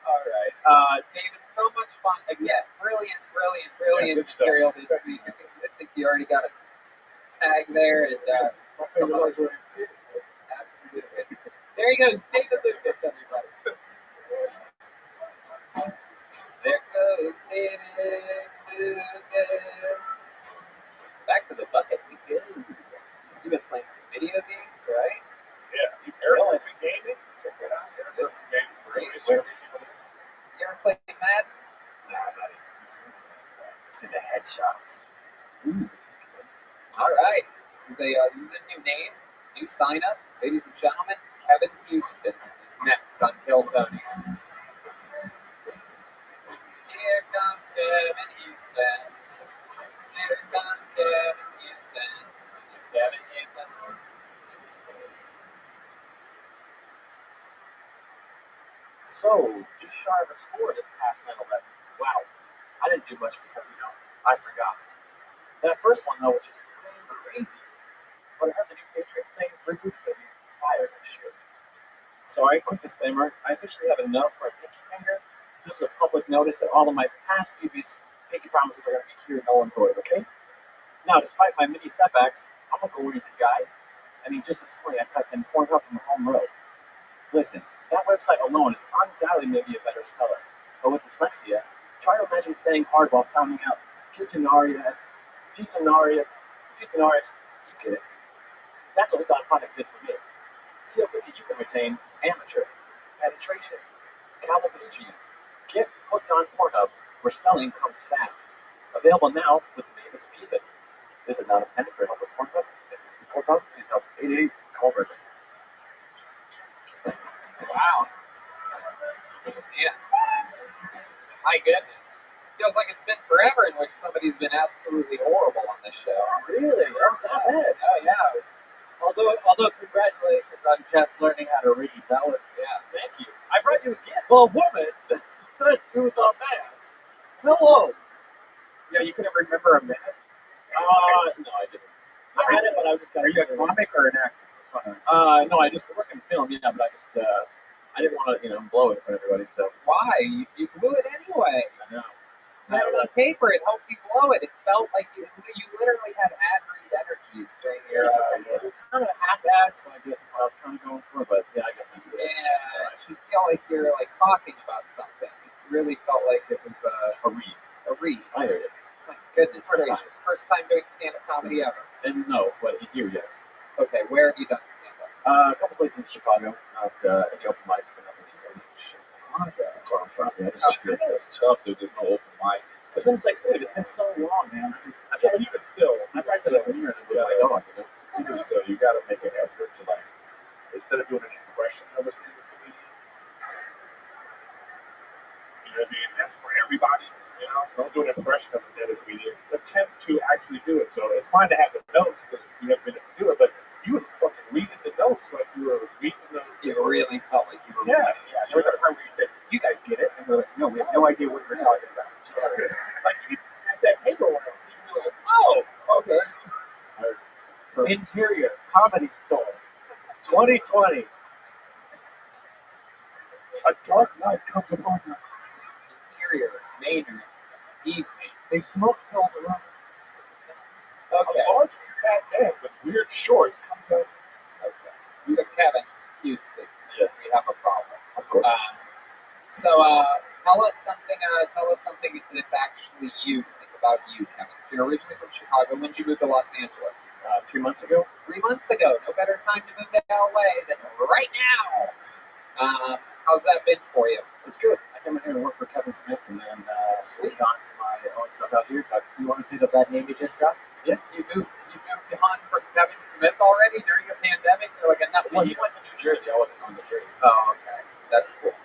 All right. David, so much fun. Again, brilliant material this week. I think you already got a tag there, and some other. Absolutely. There he goes, David Lucas, everybody. There goes David Lucas. Back to the bucket we go. You've been playing some video games, right? Yeah, he's killing it. Gaming. Check it out. Great. You ever play Madden? Nah, not even. It's in the headshots. Ooh. All right. This is a new name, new sign up. Ladies and gentlemen, Kevin Houston is next on Kill Tony. Here comes Kevin Houston. Here comes Kevin Houston. Kevin Houston. So, just shy of a score this past 9/11. Wow. I didn't do much because, I forgot. That first one, though, was just plain crazy. But I heard the new Patriots thing, Ridley's going to be fired next year. So, quick disclaimer, I officially have enough for a pinky finger, Just a public notice that all of my past previous pinky promises are going to be here null and void, okay? Now, despite my many setbacks, I'm a goal-oriented guy. I mean, just this morning, I typed in Pornhub from the home row. Listen, that website alone is undoubtedly maybe a better speller. But with dyslexia, try to imagine staying hard while sounding out futunarius, you get it. That's what phonics did for me. See how quickly you can retain amateur, penetration, Calibragian. Get hooked on Pornhub, where spelling comes fast. Available now with the name is Speed. Visit not intended for help with Pornhub. Pornhub, please help 88 call Rabbi. Wow. Yeah. My goodness. Feels like it's been forever in which somebody's been absolutely horrible on this show. Really? That's not bad. Oh, yeah. Although congratulations on just learning how to read. That was, Thank you. I brought you a gift. the woman said to the man, hello. Yeah, you couldn't remember a minute? No, I didn't. I had it, but I just got Are you a comic or an actor? No, I just work in film, but I just, I didn't want to, blow it for everybody, so. Why? You blew it anyway. I know. You had it on paper. It helped you blow it. It felt like you literally had ad-read energies during your... It was kind of half-ad, so I guess that's what I was kind of going for, but yeah, I guess I did. Yeah, you feel like you're like talking about something. It really felt like it was a read. A read. I heard it. My goodness gracious. First time doing stand-up comedy ever. And no, but here, yes. Okay, where have you done stand-up? A couple places in Chicago, not any open mics, but nothing too crazy. That's where I'm from. Yeah, it's tough, dude. There's no open mics. It's been like, dude, it's been so long, man. Even still, I practiced it a year and my dog, Even still, you got to make an effort to instead of doing an impression of a stand-up comedian, you know what I mean? That's for everybody. Don't do an impression of a stand-up comedian. Attempt to actually do it. So it's fine to have the notes because you haven't been able to do it, but you would fucking read the notes like you were reading the. You really felt like you were. Yeah. There was a part where you said, "You guys get it," and we're like, "No, we have no idea what you're talking about." Like you have that paper one. You're like, oh, okay. Interior Comedy Store 2020. A dark night comes upon you. Interior, Maynard, evening. A smoke-filled room. Okay. A large fat man with weird shorts comes out. Okay. So Kevin, Houston. Yes. We have a problem. Of course. Tell us something. That's actually you. About you, Kevin. So you're originally from Chicago. When did you move to Los Angeles? 3 months ago. 3 months ago. No better time to move to LA than right now. How's that been for you? It's good. I came in here and worked for Kevin Smith, and then switched on to my own stuff out here. But You want to pick up that name you just dropped? Yeah. You moved on from Kevin Smith already during the pandemic. You're like enough. Well, he went to New Jersey. I wasn't going to New Jersey. Oh, okay. That's cool.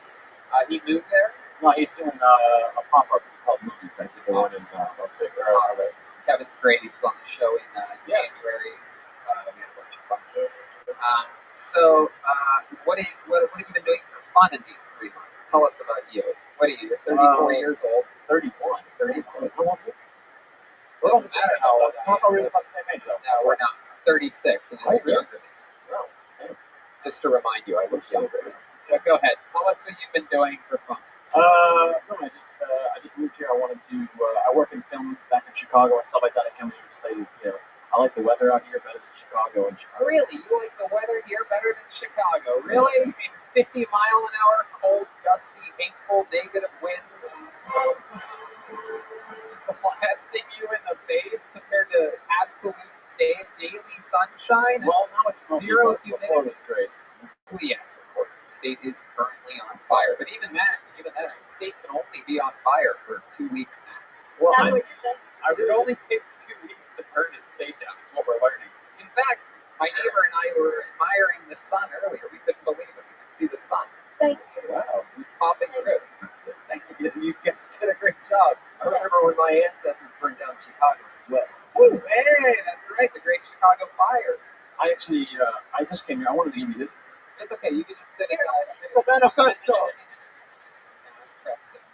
He moved there. No, he's doing a pop-up called Movies. I did the one in Las Vegas. Awesome. Kevin's great. He was on the show in January. We had a bunch of fun. What have you been doing for fun in these 3 months? Tell us about you. What are you? You're 34 years old. 31. 34. How old are you? It doesn't matter how old I thought we were about the same age, though. No, we're not. I'm 36, and I'm really? younger than you. Just to remind you, I look younger. But go ahead. Tell us what you've been doing for fun. No, I just moved here. I wanted to. I work in film back in Chicago and stuff like that. I come here to say, I like the weather out here better than Chicago and Chicago. Really? You like the weather here better than Chicago? Really? You mean 50-mile-an-hour, cold, gusty, hateful, negative winds blasting you in the face compared to absolute daily sunshine? Well, now it's zero humidity. It's great. Well, yes, of course, the state is currently on fire, but even that, the state can only be on fire for 2 weeks max. Well, That's what you're saying. It only takes 2 weeks to burn a state down, is what we're learning. In fact, my neighbor and I were admiring the sun earlier. We couldn't believe it. We could see the sun. Thank you. Wow, it was popping through. Thank you. You guys did a great job. I remember when my ancestors burned down Chicago as well. Woo, hey, that's right, the Great Chicago Fire. I actually, I just came here. I wanted to give you this. It's okay, you can just sit here. It's a manifesto.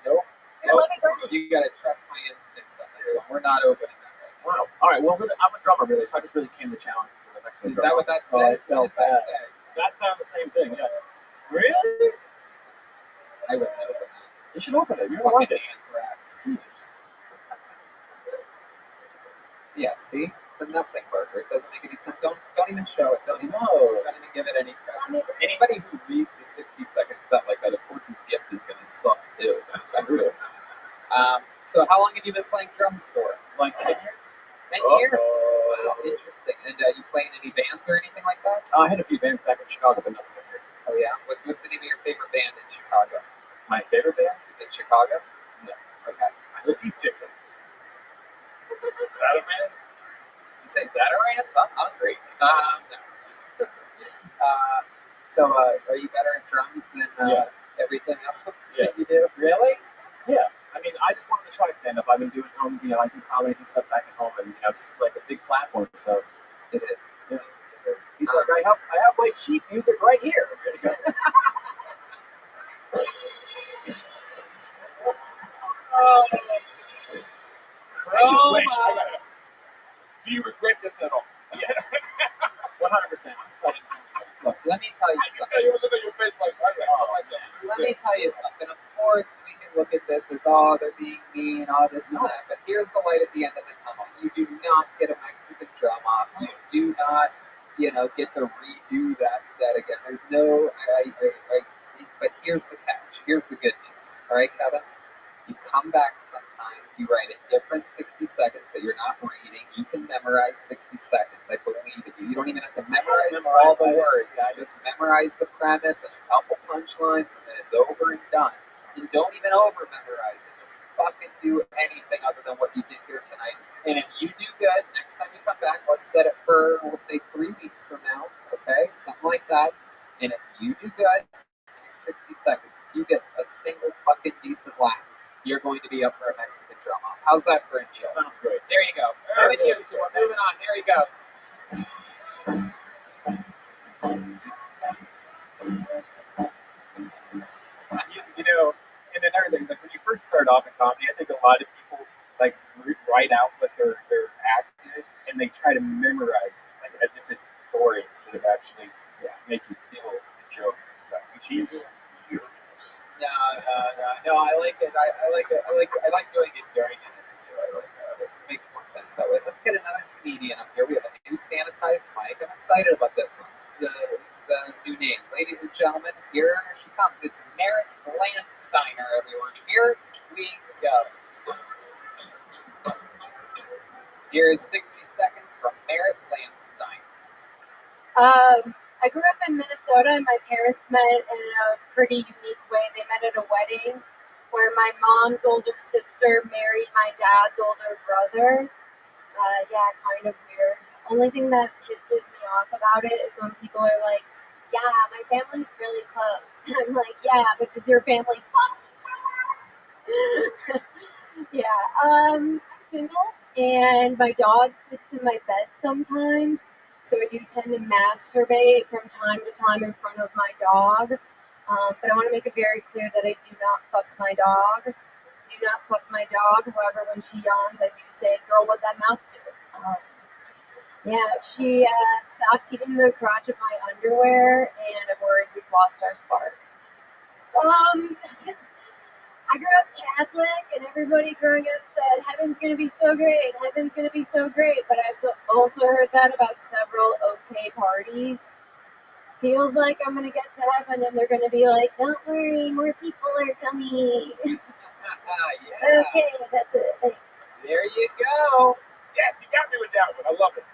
Nope. Here, let me burn it. You gotta trust my instincts on this one. We're not opening that right now. Wow. All right. Well, I'm a drummer, really, so I just really came to challenge for the next one. Is that what that says? What does that say? That's kind of the same thing. Yeah. Really? I wouldn't open that. You should open it. You're gonna like Fucking it. anthrax. Jesus. Yeah, see? It's a nothing burger. It doesn't make any sense. Don't even show it. Don't even give it any credit. Anybody who reads a 60-second set like that, of course his gift is gonna suck too. So how long have you been playing drums for? Like 10 years? 10 years? Wow, interesting. And you play in any bands or anything like that? I had a few bands back in Chicago, but nothing here. Oh yeah? What's the name of your favorite band in Chicago? My favorite band? Is it Chicago? No. Okay. The Deep Dixons. Is that a band? You say Zatarans? I'm hungry. No. Are you better at drums than Yes. everything else Yes. that you do? Really? Yeah. I mean, I just wanted to try stand-up. I've been doing home, I do comedy and stuff back at home, and it's like a big platform, so. It is. Yeah. It is. He's like, I have my sheet music right here. Ready to go. Oh Wait, my. do you regret this at all? Yes. 100%. Look, let me tell you I can something. tell you look at your face like, Let me tell you something. Of course, we can look at this as, oh, they're being mean, all this and that. But here's the light at the end of the tunnel. You do not get a Mexican drum off. You do not, get to redo that set again. There's no, but here's the catch. Here's the good news. All right, Kevin? You come back sometime, you write a different 60 seconds that you're not reading. You can memorize 60 seconds. I believe in you. You don't even have to memorize all the words. Just memorize the premise and a couple punchlines, and then it's over and done. And don't even over memorize it. Just fucking do anything other than what you did here tonight. And if you do good, next time you come back, let's set it for, we'll say 3 weeks from now, okay? Something like that. And if you do good, in your 60 seconds, if you get a single fucking decent laugh, you're going to be up for a Mexican drum off. How's that for a deal? Sounds great. There you go. Kevin Houston, we're moving on. There you go. And another thing, like when you first start off in comedy, I think a lot of people like write out what their act is, and they try to memorize it, like as if it's a story instead of actually make you feel the jokes and stuff. Which is furious. No. I like it. I like it. I like doing it during an interview. I like it. It makes more sense that way. Let's get another comedian up here. We have a new sanitized mic. I'm excited about this one. This is a new name. Ladies and gentlemen, here she comes. It's Merritt Landsteiner, everyone. Here we go. Here is 60 seconds from Merritt Landsteiner. I grew up in Minnesota, and my parents met in a pretty unique way. They met at a wedding where my mom's older sister married my dad's older brother. Kind of weird. Only thing that pisses me off about it is when people are like, yeah, my family's really close. I'm like, yeah, but does your family I'm single, and my dog sleeps in my bed sometimes. So I do tend to masturbate from time to time in front of my dog. But I want to make it very clear that I do not fuck my dog. Do not fuck my dog. However, when she yawns, I do say, girl, what that mouth do? She stopped eating the crotch of my underwear, and I'm worried we've lost our spark. I grew up Catholic, and everybody growing up said, heaven's going to be so great, heaven's going to be so great, but I've also heard that about several okay parties. Feels like I'm going to get to heaven, and they're going to be like, don't worry, more people are coming. Okay, that's it, thanks. There you go. Yes, you got me with that one. I love it.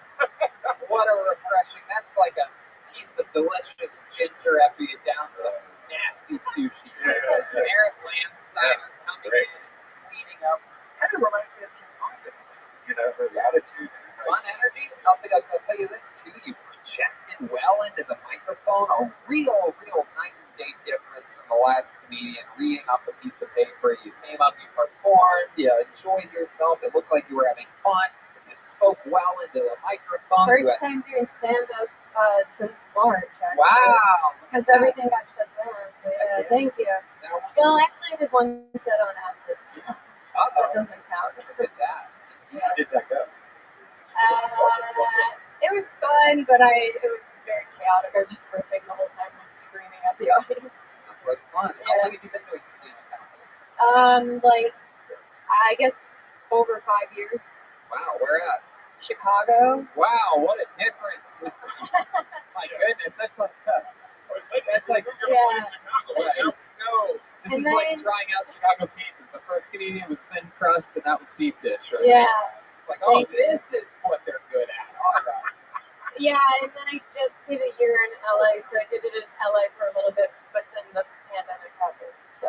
What a refreshing. That's like a piece of delicious ginger after you down some nasty sushi. Merritt Landsteiner coming in and cleaning up. Kind of reminds me of Kim, her attitude. Fun energies. And I'll tell you this too. You projected well into the microphone. A real night and day difference from the last comedian reading off a piece of paper. You came up, you performed, you enjoyed yourself. It looked like you were having fun. You spoke well into the microphone. First time doing stand-up since March, actually. Wow. Because everything got shut down. So thank you. Well, actually, I did one set on acid, so that doesn't count. Look at that. How did that go? It was fun, but it was very chaotic. I was just riffing the whole time, like screaming at the audience. Sounds like fun. How long have you been doing stand-up comedy? Like, I guess over 5 years. Wow, where at? Chicago. Wow, what a difference. My goodness, that's like Yeah. no. This And is like then- trying out Chicago pizzas. The first Canadian was thin crust, and that was deep dish. Right? Yeah. It's like, oh, this is what they're good at. All right. Yeah, and then I just hit a year in LA, so I did it in LA for a little bit, but then the pandemic happened, so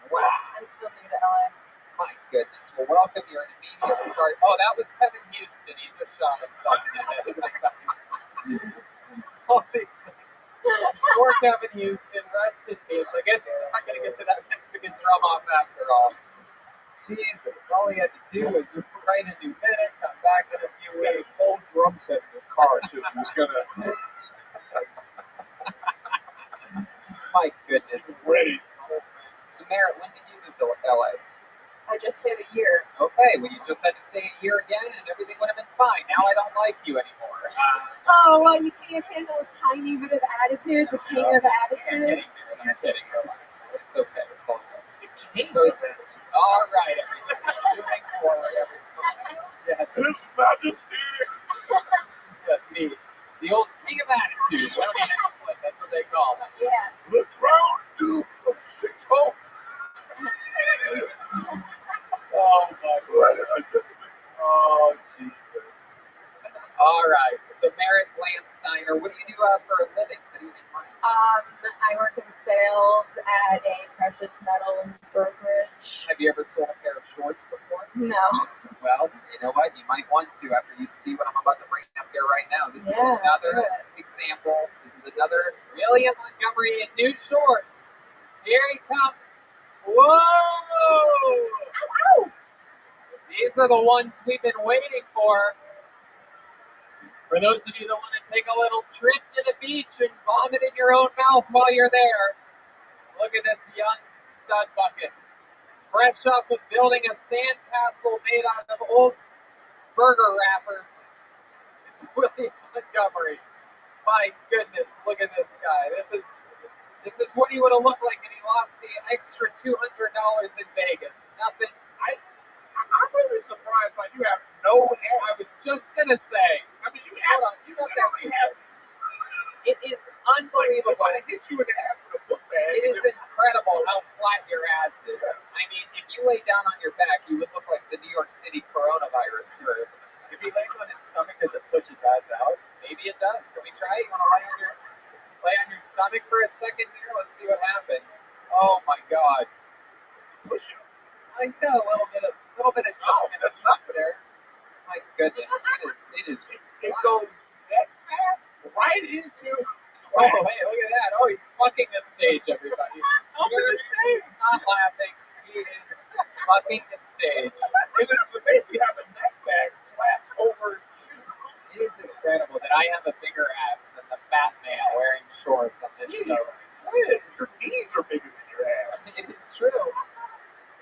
Wow. I'm still new to LA. My goodness. Well, welcome. You're an immediate start. Oh, that was Kevin Houston. He just shot himself in the head. All these things. Poor Kevin Houston. Rest in peace. I guess he's not going to get to that Mexican drum off after all. Jesus. All he had to do was write a new minute, come back in a few He had weeks. a whole drum set in his car too. He was gonna My goodness. ready. So, Merritt, when did you move to LA? I just hit a year. Okay, well, you just had to stay a year again, and everything would have been fine. Now I don't like you anymore. Oh, well, you can't handle a tiny bit of attitude, the king of attitude. I'm kidding. Relax. It's okay. It's all good. So it's all right, everybody. Moving forward, everybody. Yes, His Majesty. yes, me. The old king of attitude. Tony Hamlet. That's what they call him. Yeah. The crown duke of Chicago. Oh my God. Oh Jesus. All right. So Merritt Landsteiner, what do you do for a living? How do you make money? I work in sales at a precious metals brokerage. Have you ever sold a pair of shorts before? No. Well, you know what? You might want to after you see what I'm about to bring up here right now. This is Yeah, another example. This is another William Montgomery in new shorts. Here he comes. Whoa! Ow! These are the ones we've been waiting for. For those of you that want to take a little trip to the beach and vomit in your own mouth while you're there, look at this young stud bucket. Fresh off of building a sandcastle made out of old burger wrappers. It's William Montgomery. My goodness, look at this guy. This is what he would have looked like if he lost the extra $200 in Vegas. Nothing. I'm really surprised why you have no hair. I was just gonna say. I mean, you literally have this. It is unbelievable. Somebody hit you in the ass with a book bag. It is incredible how flat your ass is. I mean, if you lay down on your back, you would look like the New York City coronavirus curve. If he lays on his stomach, does it push his ass out? Maybe it does. Can we try it? You want to lay on your stomach for a second here? Let's see what happens. Oh my God. Push him. Oh, he's got a little bit of jump in his mouth there. My goodness, it is. It goes that snap right into. Oh, hey, look at that. Oh, he's fucking the stage, everybody. Up in the stage. He's not laughing. He is fucking the stage. And it's basically have a neck bag flaps over too. It is incredible that I have a bigger ass than the fat man wearing shorts on this show. Your knees are bigger than your ass. It is true.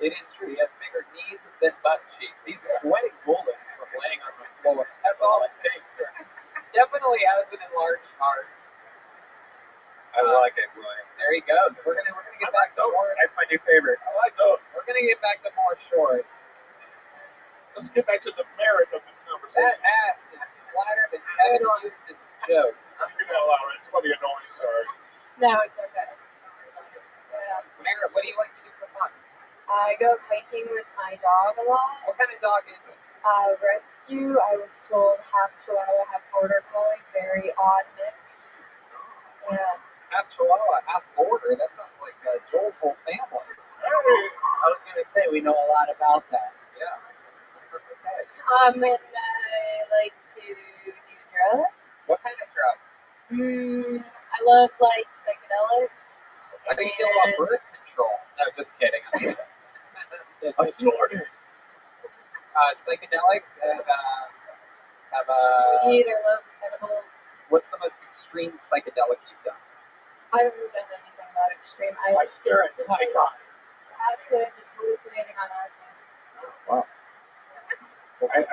It is true. He has bigger knees than butt cheeks. He's sweating bullets from laying on the floor. That's all it takes, sir. Definitely has an enlarged heart. I like it, William. There he goes. We're gonna get back to more. That's my new favorite. I like those. We're gonna get back to more shorts. Let's get back to the merit of this conversation. That ass is flatter than Kevin Houston's jokes. I'm gonna allow it. It's funny annoying. Sorry. No, it's okay. Yeah. Merritt, what do you like to do for fun? I go hiking with my dog a lot. What kind of dog is it? Rescue, I was told half Chihuahua, half Border Collie. Very odd mix. Yeah. Half Chihuahua, half Border. That sounds like Joel's whole family. I was going to say, we know a lot about that. Yeah. Okay. And I like to do drugs. What kind of drugs? I love like psychedelics. How do you feel about birth control? No, just kidding. I'm kidding. I snorted. Psychedelics have Weed, I love edibles. What's the most extreme psychedelic you've done? I haven't done anything that extreme. I stare at my God. Acid, just hallucinating on acid. Wow.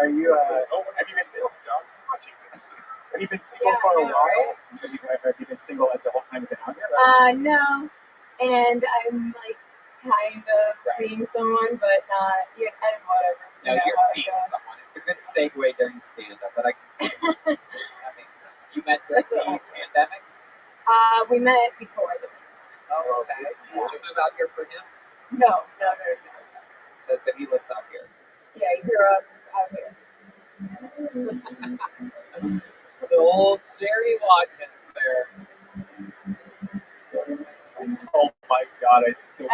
Are you? Have you been single, John? Watching this. Have you been single for a while? Have you been single like the whole time you've been out here? No. And I'm like kind of seeing someone, but not, and whatever. No, You know you're how it seeing goes. someone. It's a good segue during stand-up, but that makes sense. You met during the pandemic? We met before the Oh, okay. Did you move out here for him? No. But he lives out here. Yeah, he grew up out here. The old Jerry Watkins there. Oh my God, I still.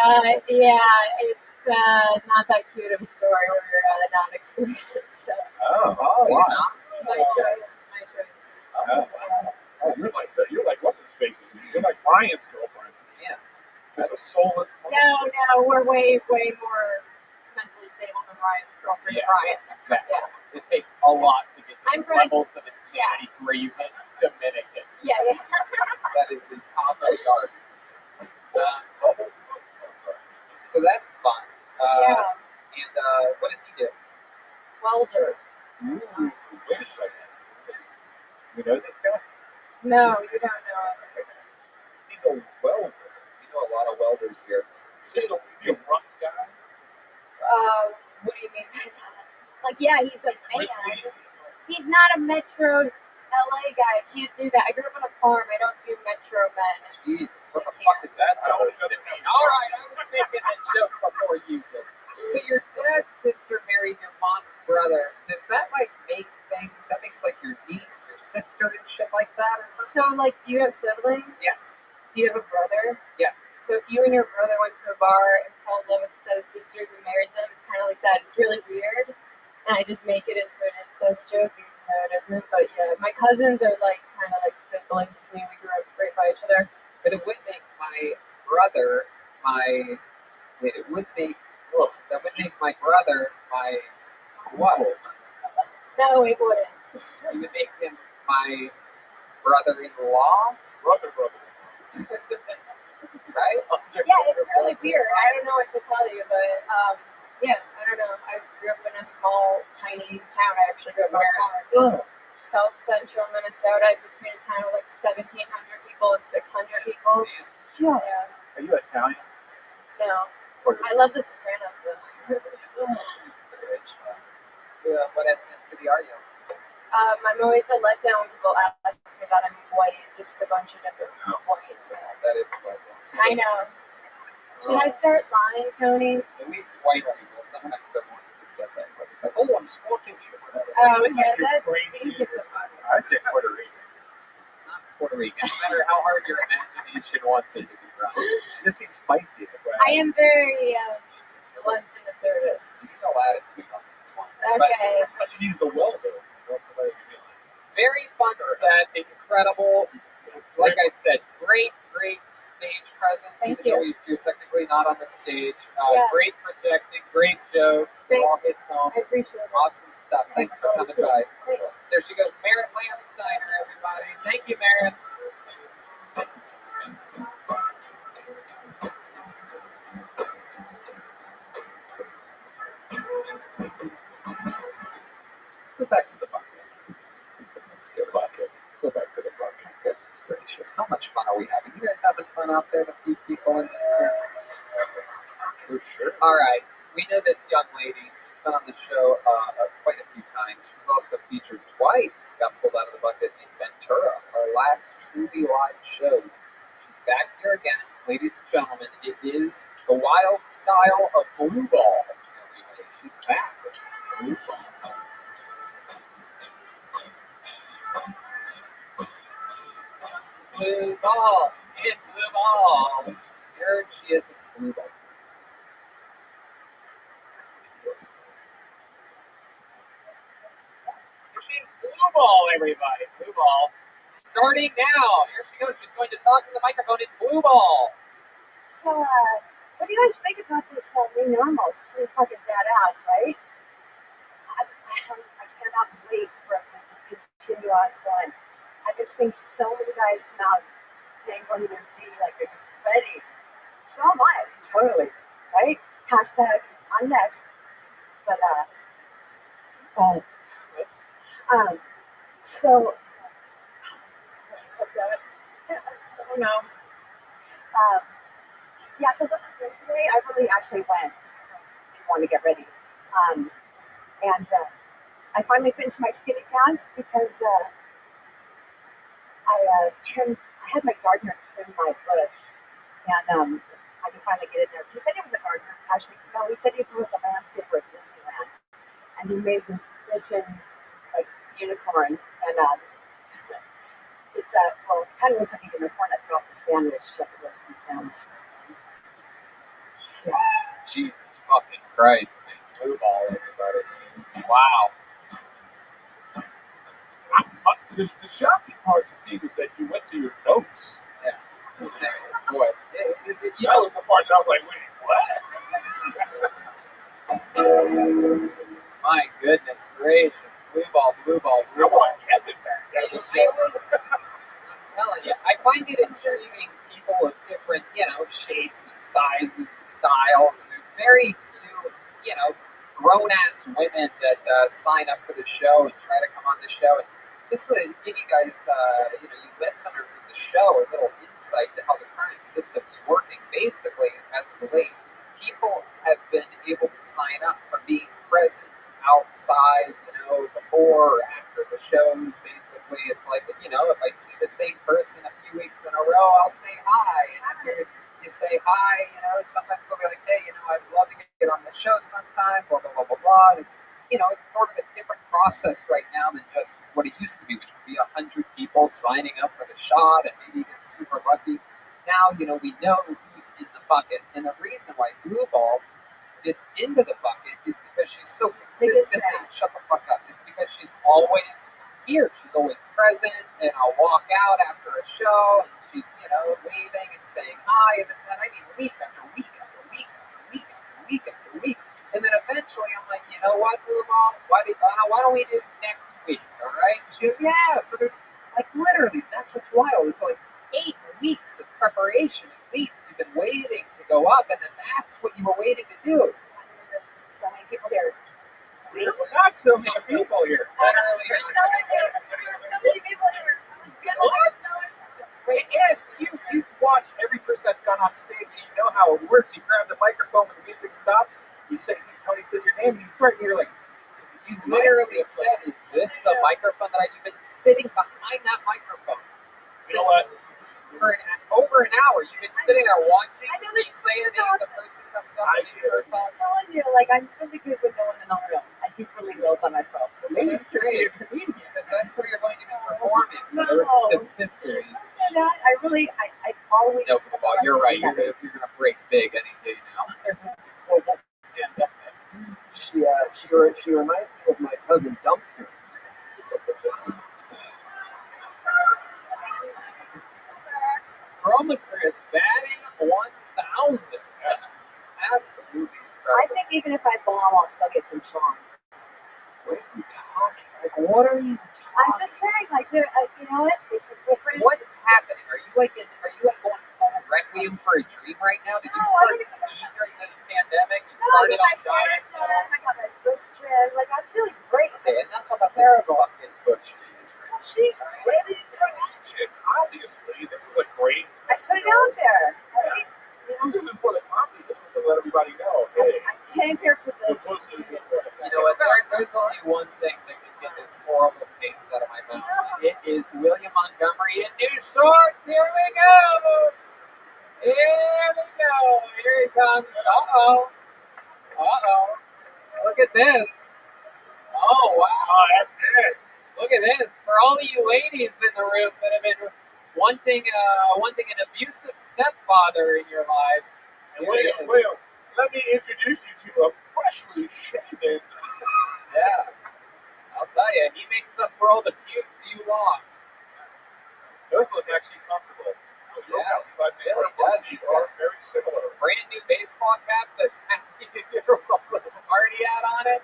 Yeah, it's not that cute of a story. We're not exclusive, so. Oh, you're Why? not? My choice. Oh, you're like what's his face? You're like Ryan's girlfriend. Yeah. Just a soulless monster. No, we're way more mentally stable than Ryan's girlfriend. Yeah, Ryan. exactly. Yeah. It takes a lot to get to I'm the pretty- levels of insanity to where you hit Dominican. Yeah. That is the top of the garden. So that's fun. Yeah. And what does he do? Welder. Ooh, wait a second. You know this guy? No, you don't know him. He's a welder. We know a lot of welders here. Is he a rough guy? What do you mean by that? Like, yeah, he's a man. He's not a Metro LA guy. I can't do that. I grew up on a farm. I don't do Metro men. Jesus, what the fuck is that? All right, I was making that joke before you did. So your dad's sister married your mom's brother. Does that like make things? That makes like your niece, your sister, and shit like that, or something? So, like, do you have siblings? Yes. Do you have a brother? Yes. So if you and your brother went to a bar and fell in love with a set of sisters and married them, it's kind of like that. It's really weird, and I just make it into an incest joke, even though it isn't. But yeah, my cousins are like kind of like siblings to me. We grew up right by each other. But it would make my brother that would make my brother my what? No, it wouldn't. It would make him my brother-in-law? Brother. Right? Yeah, it's really weird. I don't know what to tell you, but yeah, I don't know. I grew up in a small, tiny town. I actually grew up in South Central Minnesota, between a town of like 1,700 people and 600 people. Yeah. Yeah. Are you Italian? No. I love The Sopranos, though. What ethnicity are you? I'm always a letdown when people ask me that I'm white. Just a bunch of different white. That is pleasant. I know. Should I start lying, Tony? At least white people, sometimes they're more specific. Like, oh, I'm Scottish. Oh, yeah, that's... He gives a fuck. I'd say Puerto Rican. It's not Puerto Rican. No matter how hard your imagination wants it to be wrong. This seems feisty. That's why I am very blunt and assertive. You know attitude on this one. Okay. I should use the welder. Very fun set, incredible. Like I said, great stage presence. Thank even though you. you're technically not on the stage. Yeah. Great projecting, great jokes. Thanks. All hits home. I appreciate it. Awesome stuff. Thanks for coming by. Thanks. There she goes, Merritt Landsteiner, everybody. Thank you, Merritt. Let's go back to the bucket. Let's go bucket. Go back to the bucket. Goodness gracious. How much fun are we having? You guys having fun out there? The few people in this room? For sure. All right. We know this young lady. She's been on the show quite a few times. She was also featured twice. Got pulled out of the bucket in Ventura, our last truly live shows. She's back here again. Ladies and gentlemen, it is the wild style of blue ball. She's back with blue ball. Blue ball. It's blue ball. Here she is. It's blue ball. She's blue ball, everybody. Blue ball. Starting now. Here she goes. She's going to talk to the microphone. It's blue ball. So, what do you guys think about this new normal? It's pretty fucking badass, right? I cannot wait for it to just continue on its going. I've been seeing so many guys come out dangling their T like they're just ready. So am I, totally, right? Hashtag I'm next. But, so, I don't know. Yeah, so today I really actually went and wanted to get ready. And I finally fit into my skinny pants because I had my gardener trim my bush, and I could finally get in there. He said he was a gardener. Actually, no, he said he was a landscaper at Disneyland, and he made this kitchen like unicorn, and it's well, it kind of looks like a unicorn that dropped the sandwich, the roasted sandwich. Yeah. Jesus fucking Christ, man. Move all, everybody. Wow. The shocking part to me was that you went to your notes. Yeah. Boy. That was the part that I was like, wait, what? My goodness gracious. Blue ball, blue ball, blue ball. I want Kevin back. That was so I'm telling you, I find it intriguing people of different, shapes and sizes and styles. And there's very few, grown-ass women that sign up for the show and try to come on the show. And just to give you guys, you listeners of the show, a little insight to how the current system's working. Basically, as of late, people have been able to sign up for being present outside, before or after the shows. Basically, it's like, if I see the same person a few weeks in a row, I'll say hi. And after you say hi, sometimes they'll be like, hey, I'd love to get on the show sometime, blah, blah, blah, blah, blah. And it's, it's sort of a different process right now than just what it used to be, which would be 100 people signing up for the shot, and maybe you get super lucky. Now, we know who's in the bucket. And the reason why Blue Ball gets into the bucket is because she's so consistently, shut the fuck up, it's because she's always here. She's always present, and I'll walk out after a show, and she's, waving and saying hi, and this and that. I mean, week after week after week after week after week after week. And then eventually I'm like, you know what, Blue Ball, why don't we do next week, all right? She goes, yeah. So there's, like, literally, that's what's wild. It's like 8 weeks of preparation at least. You've been waiting to go up, and then that's what you were waiting to do. There's so many people here. There's not so many people here. Literally. There's so many people here. What? Wait, Ed, you watch every person that's gone on stage, and you know how it works. You grab the microphone when the music stops. Tony says your name, and he's right here like, you literally said, is this the microphone that you've been sitting behind that microphone? You know what? For over an hour, you've been sitting there watching me say your name, the person comes up and you start talking. I'm telling you, like, I'm really good with knowing the number. I do really well by myself. Maybe that's great, because that's where you're going to be performing for the rest of history. I really, I always. No, well, you're right. You're gonna break big any day now. She reminds me of my cousin Dumpster. Chroma Chris batting 1,000. Absolutely incredible. I think even if I bomb, I'll still get some charm. What are you talking? Like, what are you talking? I'm just saying, like, you know what? It's a different. What's happening? Are you going full Requiem for a Dream right now? Did you start skiing during this pandemic? You started on diet? I got my bush trim. Like, I'm feeling great. Okay, enough about this fucking bush trim. Well, she's ready for action. Obviously, this is a great. I put it out there. Right? This isn't for the comedy. This is to let everybody know. Hey, I came here for this. You know what? There's only one thing that can get this horrible taste out of my mouth. It is William Montgomery in new shorts. Here we go. Here we go. Here he comes. Uh-oh. Look at this. Oh, wow. That's it. Look at this. For all of you ladies in the room that have been wanting an abusive stepfather in your lives. William, let me introduce you to a freshly shaven. Yeah. I'll tell you, he makes up for all the pubes you lost. Those look actually comfortable. Yeah, really does. These are very similar. Brand new baseball caps as happy party hat on it.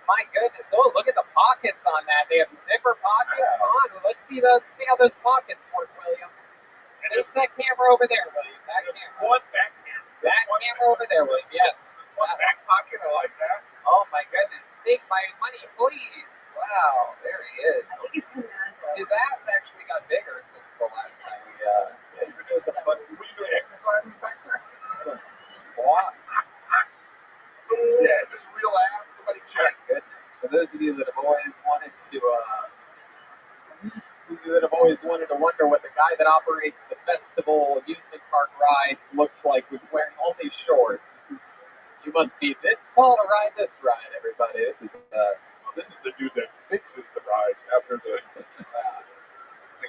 My goodness! Oh, look at the pockets on that. They have zipper pockets on. Let's see how those pockets work, William. There's that camera over there, William. That camera. One back camera. That camera over there, William. Yes. One back pocket. I like that. Oh my goodness! Take my money, please. Wow, there he is. I think he's commando. His ass actually got bigger since the last time we Were you doing exercises back there? Squat. Yeah, just real ass. Somebody My check. goodness. For those of you that have always wanted to wonder what the guy that operates the festival amusement park rides looks like with wearing only shorts. You must be this tall to ride this ride, everybody. This is the dude that fixes the rides after the.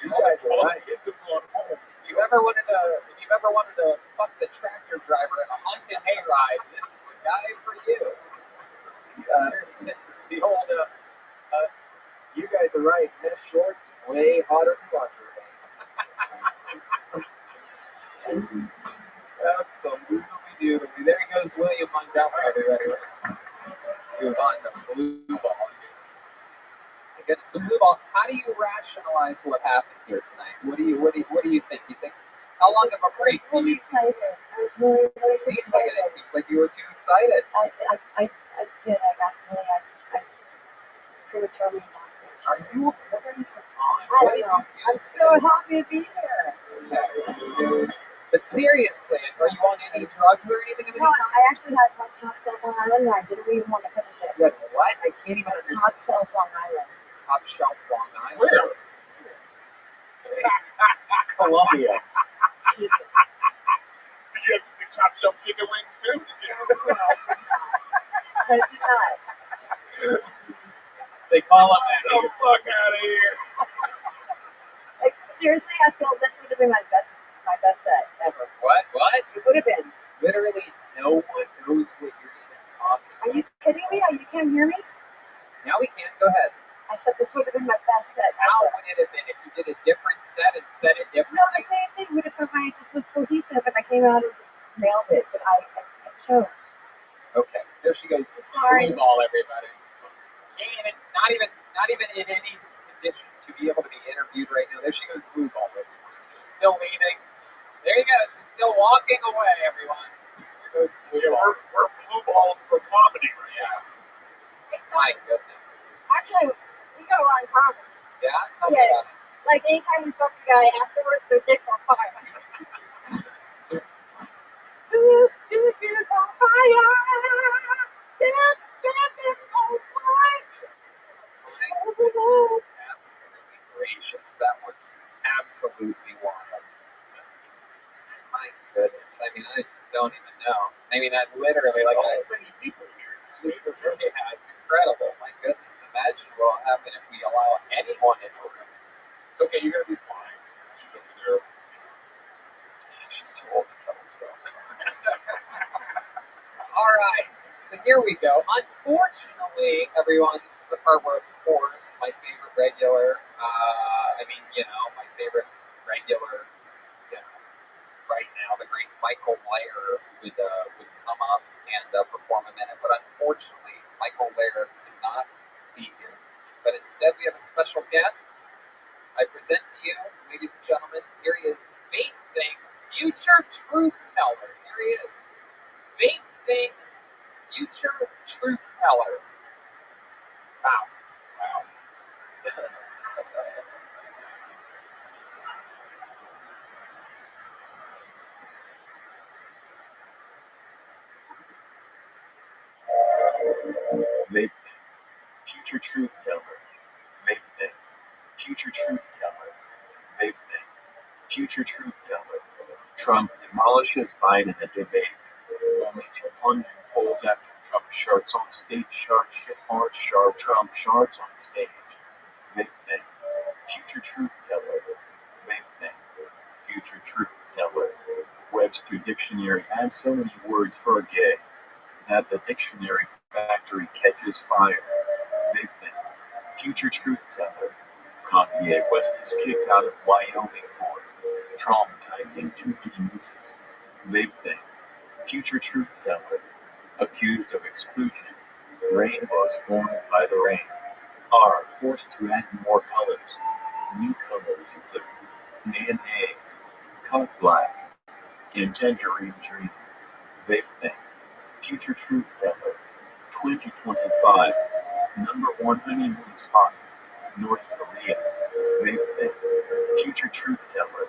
you guys are right. Gets them going home. If you've ever wanted to fuck the tractor driver in a haunted hayride, this is the guy for you. It's the old. You guys are right. Mesh shorts way hotter than lingerie. Absolutely doodly. There he goes, William Montgomery. Everybody, move on to blue ball. So blue ball. How do you rationalize what happened here tonight? What do you think? You think how long of a break? I was really excited. I was really Seems excited. like you were too excited. I did. I got really. I prematurely lost it. Are you? What are you on? I don't know. I'm so happy to be here. Okay. But seriously, are you on any drugs or anything of any No, kind? I actually had one top shelf Long Island, and I didn't even want to finish it. You had what? I can't even understand. Top shelf Long Island. Top shelf Long Island. Where? Columbia. Did you have the top shelf chicken wings too? Did you? I did not. They call them that. Get the fuck out of here. Like, seriously, I feel this would have been my best set ever. What? It would have been. Literally, no one knows what you're even talking about. Are you kidding me? You can't hear me? Now we can. Go ahead. I said this would have been my best set How ever. would it have been if you did a different set and said it differently? No, the same thing would have been if I just was cohesive and I came out and just nailed it, but I choked. Okay, there she goes. Sorry. Blue ball, everybody. Not even in any condition to be able to be interviewed right now. There she goes, blue ball. She's still leaving. There you go. She's still walking away, everyone. There goes blue ball. We're blue ball for comedy right now. My goodness. Actually, we got a lot in common. Yeah? Tell me Yeah. about it. Like, anytime we fuck a guy afterwards, their dick's on fire. This dick is on fire. Dick is on fire. My goodness. Absolutely gracious. That was absolutely wild. My goodness. I mean, I just don't even know. I mean, I literally, like, many people here. it's incredible. My goodness. Imagine what will happen if we allow anyone in the room. It's okay, you're gonna be fine. She's over there. She's too old to kill herself. All right. So here we go. Unfortunately, everyone, this is the part where, of course, my favorite regular, my favorite regular, right now, the great Michael Lair would come up and perform a minute. But unfortunately, Michael Lair could not be here. But instead, we have a special guest. I present to you, ladies and gentlemen, here he is, Vape Thing, future truth teller. Here he is. Vape Thing, future truth teller. Wow. Vape thing. Future truth teller. Vape thing. Future truth teller. Vape thing. Future truth teller. Trump demolishes Biden at debate. Only 200 polls after Trump sharts on stage. Shit hard. Trump sharts on stage. Vape thing. Future truth teller. Vape thing. Future truth teller. Webster Dictionary adds so many words for a gay that the dictionary factory catches fire. Vape thing. Future truth teller. Kanye West is kicked out of Wyoming for traumatizing too many misses. Vape thing. Future truth teller. Accused of exclusion. Rainbows formed by the rain are forced to add more colors. New colors include mayonnaise, cut black, and tangerine dream. Vape thing. Future truth teller. 2025. Number one honeymoon spot. North Korea. Vape thing. Future truth teller.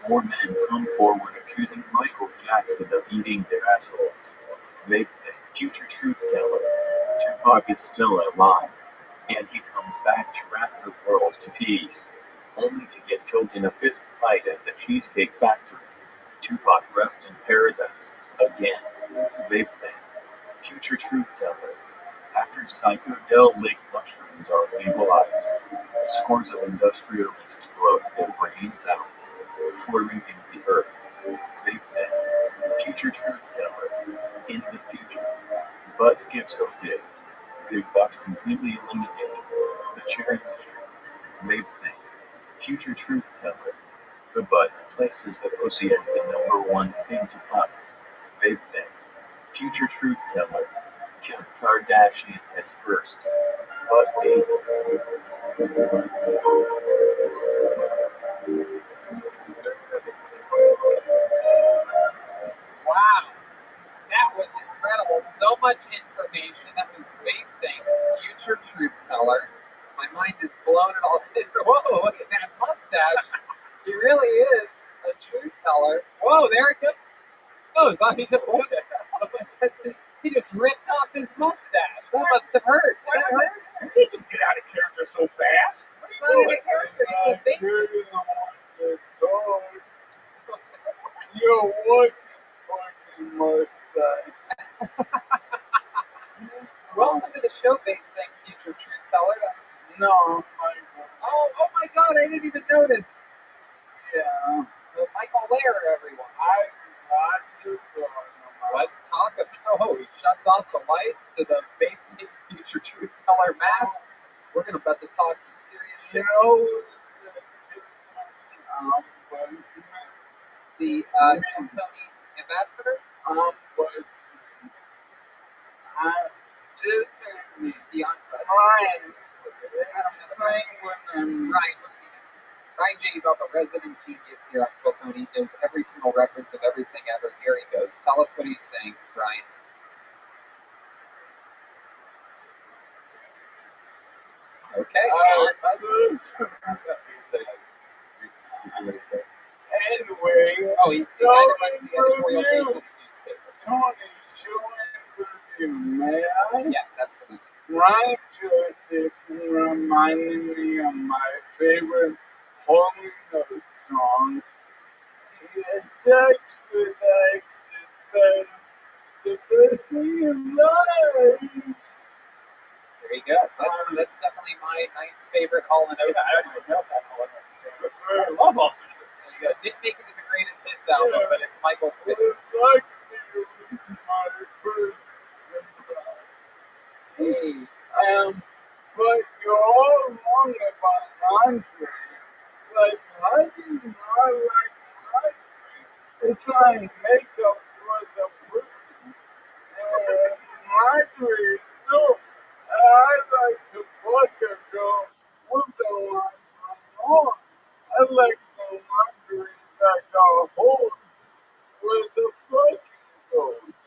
More men come forward accusing Michael Jackson of eating their assholes. They think future truth teller Tupac is still alive, and he comes back to wrap the world to peace, only to get killed in a fist fight at the Cheesecake Factory. Tupac rests in paradise again. They think future truth teller. After psychedelic mushrooms are legalized, scores of industrialists grow their brains out, forming in the earth. They think future truth teller. In the future, butts get so big, big butts completely eliminated the chair industry. They think future truth teller. The butt places the pussy as the number one thing to fuck. They think future truth teller. Kim Kardashian as first, but baby. Wow, that was incredible. So much information. That was Babe Thing, future truth teller. My mind is blown it all. Whoa, look at that mustache. He really is a truth teller. Whoa, there it goes. Oh, so he just took, he just ripped off his mustache. That must have hurt. Did that hurt? You just get out of character so fast. It's not in a character. He's a big. You what fucking mustache? Welcome to the show, Big Thing, future truth teller. No, oh my God! I didn't even notice. Yeah. Michael Lair, everyone. I'm not too good. Let's talk about. Oh, he shuts off the lights to the Big Thing, future truth teller mask. We're gonna about to talk some serious shit. The Tony ambassador. Ryan J. Bubba, resident genius here on Kill Tony, knows every single reference of everything ever. Here he goes. Tell us what he's saying, Ryan. Okay. Anyway, oh, he's the editorial page of the newspaper. Tony showing may I? Yes, absolutely. Ryan Joseph reminded me of my favorite Holy Note song. The sex with X is the best thing in life. There you go. That's definitely my ninth favorite Hall & Oates song. I love all of it. There you go. Didn't make it to the greatest hits album, but it's Michael's favorite. This is my first. Hey. But you're all wrong about Andre. Like, I do not like Andre. It's like makeup for the pussy. And Andre, no. I like to fuck a girl with the line on. I like some Andre that got holes where the fucking goes.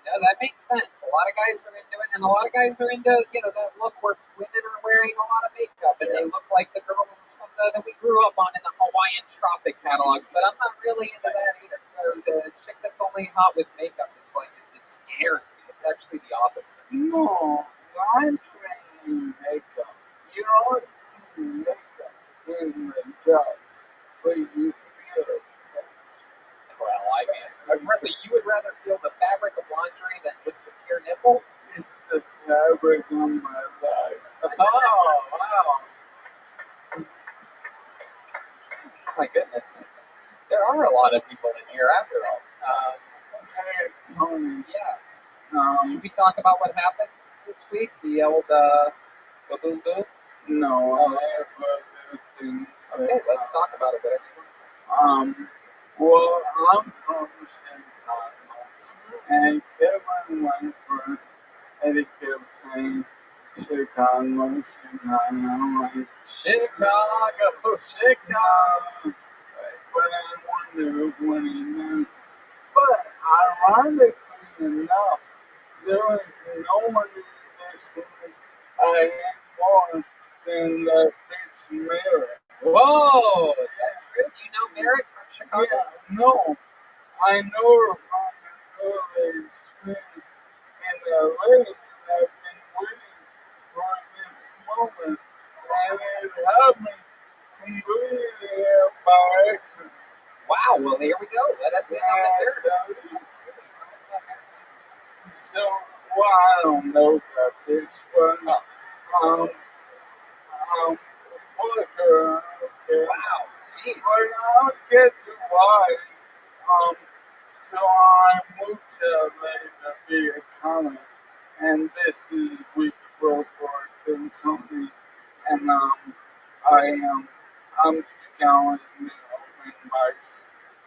Yeah, that makes sense. A lot of guys are into it, and a lot of guys are into, that look where women are wearing a lot of makeup, and they look like the girls from that we grew up on in the Hawaiian Tropic catalogs, but I'm not really into that either. The chick that's only hot with makeup, it's like, it scares me. It's actually the opposite. No, I'm wearing makeup. You don't see makeup in the job, but you feel it. Well, I mean, so you would rather feel the fabric of laundry than just a pure nipple? It's the fabric of my life. Oh, wow. My goodness. There are a lot of people in here after all. Tony. Yeah. Should we talk about what happened this week? The old boom boom? No, I have other things. Okay, let's talk about it. Well, I'm from Chicago, and Kevin went first, and he kept saying Chicago, Chicago, Chicago. But I wonder when he knew. But ironically enough, there was no one in this room I hate more than the bitch mirror. Whoa! true? Do you know Merritt from Chicago? Yeah, no, I know her from another experience in LA, and I've been waiting for this moment, and it happened completely by accident. Wow, well, here we go. Let us in on the dirt. So, well, I don't know about this, but, fuck her, okay. Wow, geez. But I'll get to why. So I moved to LA to be a comic, and this is week before Tony, and I'm scouting the open mics.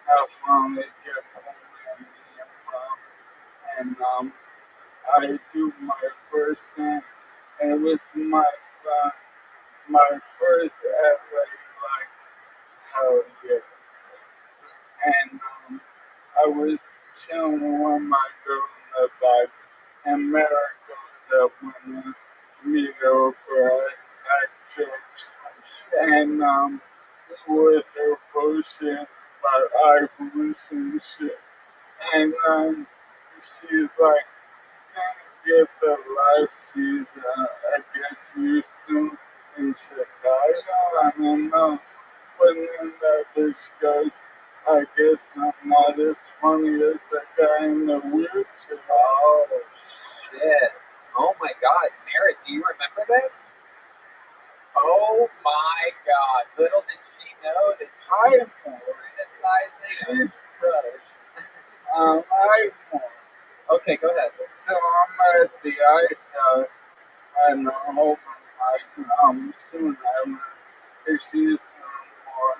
I finally get home and I do my first thing, and it was my first ever like hell yes. And I was chilling with one of my girls in the bike, and Mary goes up when we go for us at church, and it was her bullshit about iPhones and shit, and she's like, didn't get the life she's, I guess, used to in Chicago. I don't know. But then that bitch goes, I guess I'm not as funny as the guy in the wheelchair. Oh, shit. Oh, my God. Merritt, do you remember this? Oh, my God. Little did she know that she was criticizing. She's fresh. I Okay, go ahead. So I'm at the ice house, and I'm hoping soon I will. If she's more,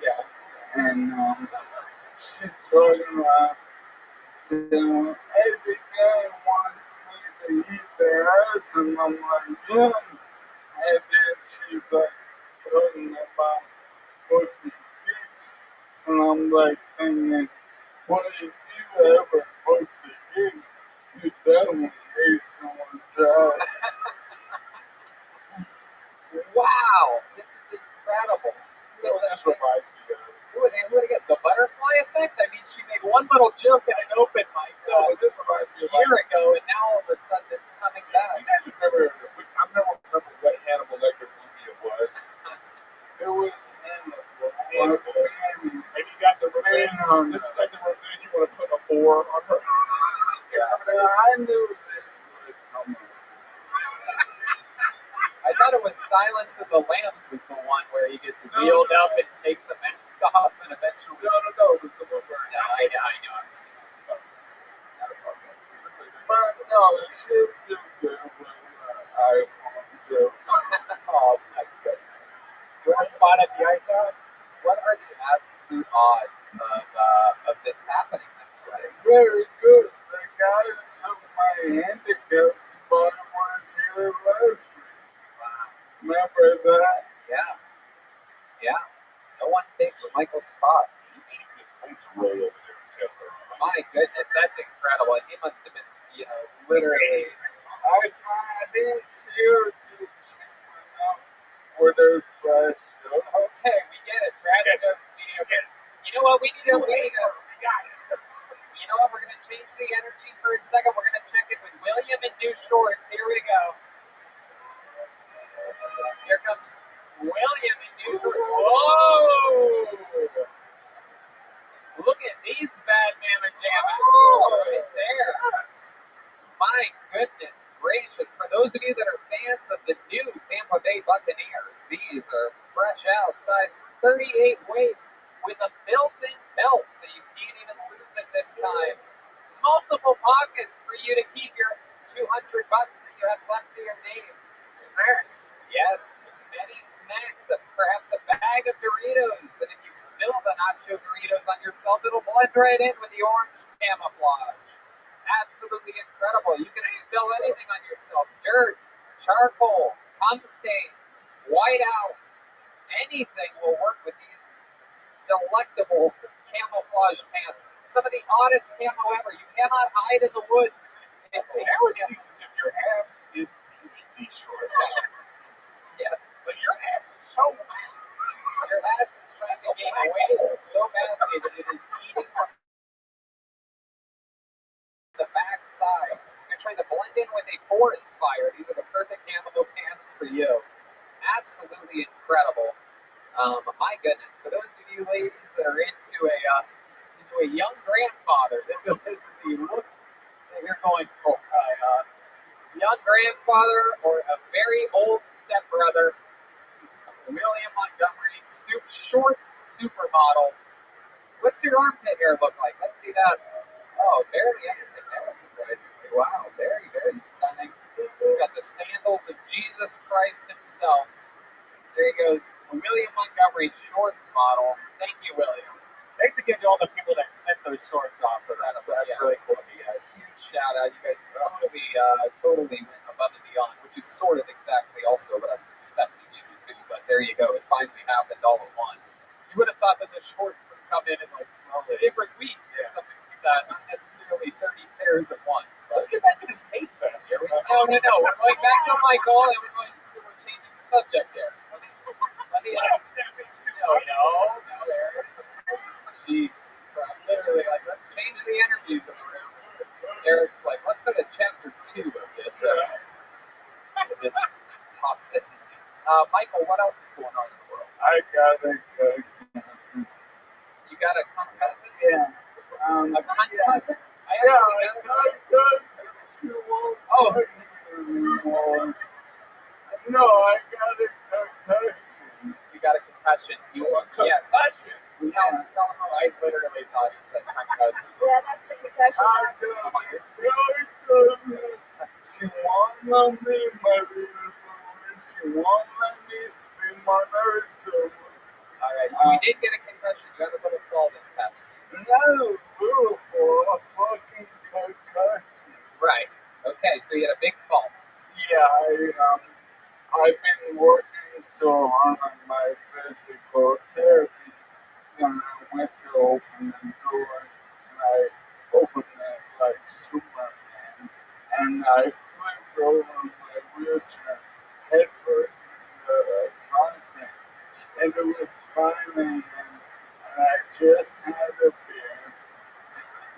yeah. And she's talking about, every guy wants me to eat their ass, and I'm like, yeah. And then she's like, talking about fucking dicks, and I'm like, thinking, what if you ever fucked a dick, you definitely ate someone's ass. Wow, this is incredible. That's what I feel. What again? The butterfly effect? I mean, she made one little joke at an open mic a year ago, and now all of a sudden it's coming back. You guys remember, I never remember what Hannibal Lecter movie it was. It was Hannibal. And you got the revenge. This is like the revenge you want to put a 4 on her. I knew this would come up. I thought it was Silence of the Lambs was the one where he gets wheeled up and takes a mask off and eventually. No, it was the one where. No, I know. I'm speaking about. No, it's all good. But no, shit do good with iPhone jokes. Oh my goodness. You want a spot at the ice house? What are the absolute odds of this happening this way? Very good. The guy who took my handicap spot was here last week. Remember that? Yeah. No one takes Michael's spot. You keep it roll over there and tell her. My goodness, that's incredible. He must have been, literally. I didn't see her till she went up for their trash show. Okay, we get it. Trash jokes, mediocre. You know what? We need to. You know what? We're going to change the energy for a second. We're going to check in with William in new shorts. Here we go. Here comes William in new shorts. Whoa! Look at these bad mamma jammas right there. My goodness gracious. For those of you that are fans of the new Tampa Bay Buccaneers, these are fresh out, size 38 waist with a built-in belt, so you can't even lose it this time. Multiple pockets for you to keep your $200 that you have left to your name. Snacks. Yes, many snacks, perhaps a bag of Doritos, and if you spill the nacho Doritos on yourself, it'll blend right in with the orange camouflage. Absolutely incredible. You can spill anything on yourself. Dirt, charcoal, cum stains, whiteout. Anything will work with these delectable camouflage pants. Some of the oddest camo ever. You cannot hide in the woods. Now it seems as if your ass is eating these shorts. Yes. But your ass is so. Your ass is trying to gain weight so badly that it is eating from the back side. You're trying to blend in with a forest fire. These are the perfect camo pants for you. Absolutely incredible. My goodness, for those of you ladies that are into a young grandfather, this is the look that you're going for. Young grandfather or a very old stepbrother. This is William Montgomery shorts supermodel. What's your armpit hair look like? Let's see that. Oh, barely anything there, surprisingly. Wow, very, very stunning. He's got the sandals of Jesus Christ himself. There he goes, William Montgomery shorts model. Thank you, William. Thanks again to all the people that sent those shorts off. So that's really cool of you guys. Huge shout out. You guys totally went above and beyond, which is sort of exactly also what I was expecting you to do. But there you go. It finally happened all at once. You would have thought that the shorts would come in like different weeks or something like that, not necessarily 30 pairs at once. But Let's get back to this hate fest. No. We're going back to Michael, and we're changing the subject there. Let me No. Jeez. Literally, like, let's change the interviews in the room. Eric's like, let's go to chapter 2 of this toxicity. Michael, what else is going on in the world? I got a cousin. You got a cunt cousin? Yeah. A cunt cousin? Yeah, a cunt cousin. She won't fight anymore. No, I got a concussion. You got a concussion. You want concussion? Yes. Tell us. I literally thought you said cunt cousin. Yeah, that's the concussion. She won't let me, my little boy. She won't let me spin my nurse over. All right. We did get a concussion. You had a little fall this past week. Not a little fall, a fucking concussion. Right. Okay, so you had a big fall. Yeah, I've been working so hard on my physical therapy. And I went to open the door, and I opened it like Superman, and I flipped over my wheelchair head first into the concrete, and it was 5 a.m., and I just had a beer.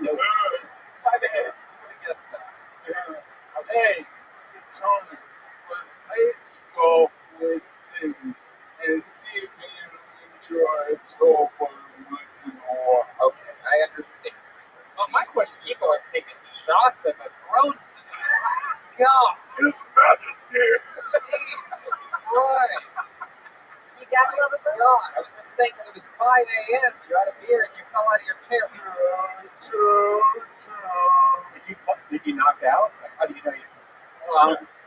No, 5 a.m. Who would have guessed that? Hey, Tony, we'll play golf with Sydney and see if you enjoy a tour once in a while. Okay, I understand. Well, my question, people are taking shots at the throne tonight. God. His Majesty. Jesus Christ. You got a little bit? God, I was just saying because it was 5 a.m. You had a beer and you fell out of your chair. Did you knock out? Like, how do you know you?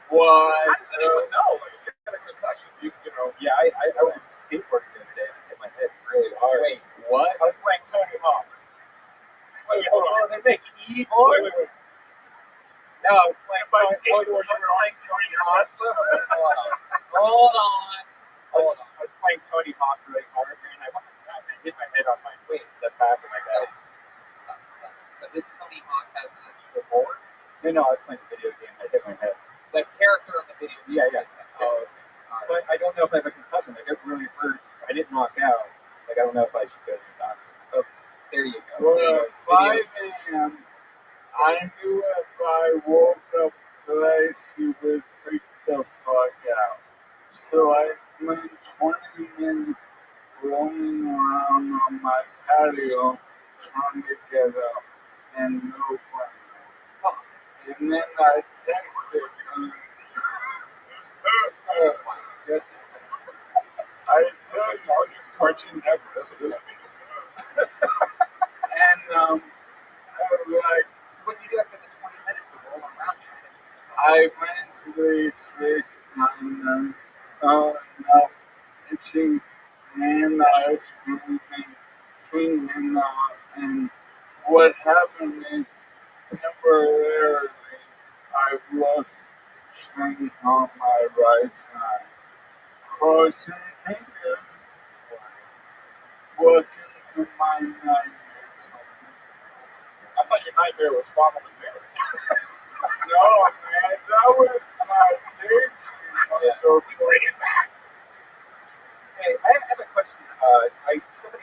What? How does anyone know? Like, you got a concussion. You know. Yeah, I went skateboarding the other day and I hit my head really hard. Wait, what? I was playing Tony Hawk. Wait, hold on. They make e-boards? Wait. No, I was playing By Tony skateboard, you were playing Tesla? Hold on. I was playing Tony Hawk really hard and I hit my head on the back of my head. Stop. So this Tony Hawk has an actual board? No, I was playing a video game. I hit my head. The character on the video game? Yeah. Oh, okay. But I don't know if I have a concussion. Like, it really hurts. I didn't knock out. Like, I don't know if I should go to the doctor. Okay, there you go. Well, 5 a.m. I knew if I woke up twice, she would freak the fuck out. So I spent 20 minutes rolling around on my patio trying to get up, and no one. And then I texted her. Oh my goodness. I said, "Largest cartoon ever." And I was like, so what did you do after the 20 minutes of rolling around? I eventually FaceTimed them. And she ran out screaming out. And what happened is, temporarily, I lost strength on my right side. Crossing fingers. Welcome to my nightmare. I thought your nightmare was following there. No, man, that was my daydream. Yeah. Bring it back.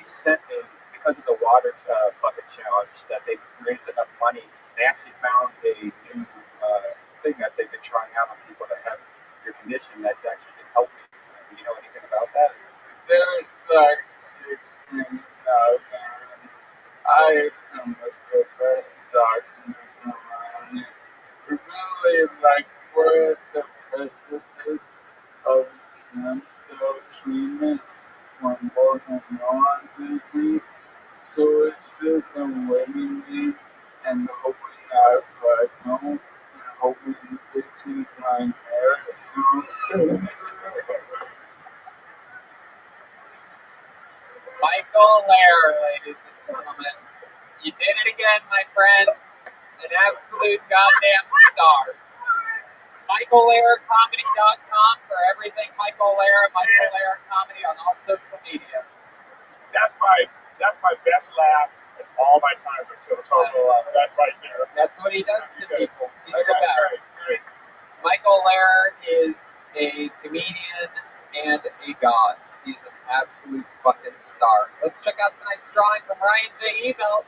somebody sent me, because of the water bucket challenge, that they raised enough money. They actually found a new thing that they've been trying out on people that have your condition that's actually been helping. Do you know anything about that? There's like 16,000. I have some of the best doctors around. Really, like, we're at the precipice of stem cell treatment from both a non-busy. So it's just a waiting game and hoping I back home and hoping the bitchy my hair. Michael Lair, ladies and gentlemen. You did it again, my friend. An absolute goddamn star. MichaelLairComedy.com for everything Michael Lair, Michael Lair Comedy on all social media. That's my best laugh in all my time with Total. That right there. That's what he does to people. He's the best. Great. Michael Lair is a comedian and a god. He's an absolute fucking star. Let's check out tonight's drawing from Ryan J. Ebelt.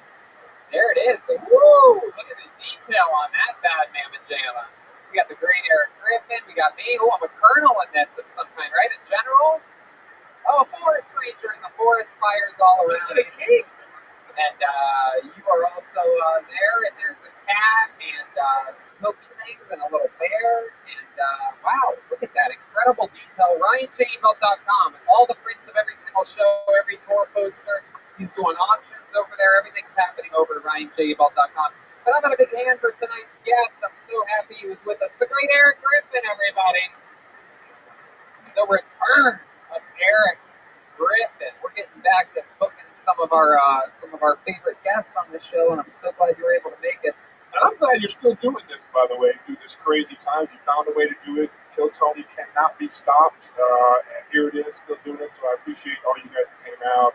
There it is. Woo! Look at the detail on that bad mamma jamma. We got the great Eric Griffin. We got me. Oh, I'm a colonel in this of some kind, right? A general? Oh, a forest ranger in the forest fires all around. The king. And you are also there, and there's a cat, and smoky things, and a little bear, and wow, look at that incredible detail. RyanJebelt.com, and all the prints of every single show, every tour poster. He's doing auctions over there. Everything's happening over at RyanJebelt.com. But I've got a big hand for tonight's guest. I'm so happy he was with us. The great Eric Griffin, everybody. The return of Eric Griffin. We're getting back to booking some of our favorite guests on the show, and I'm so glad you were able to make it. And I'm glad you're still doing this, by the way, through this crazy time. You found a way to do it. Kill Tony cannot be stopped, and here it is, still doing it. So I appreciate all you guys that came out.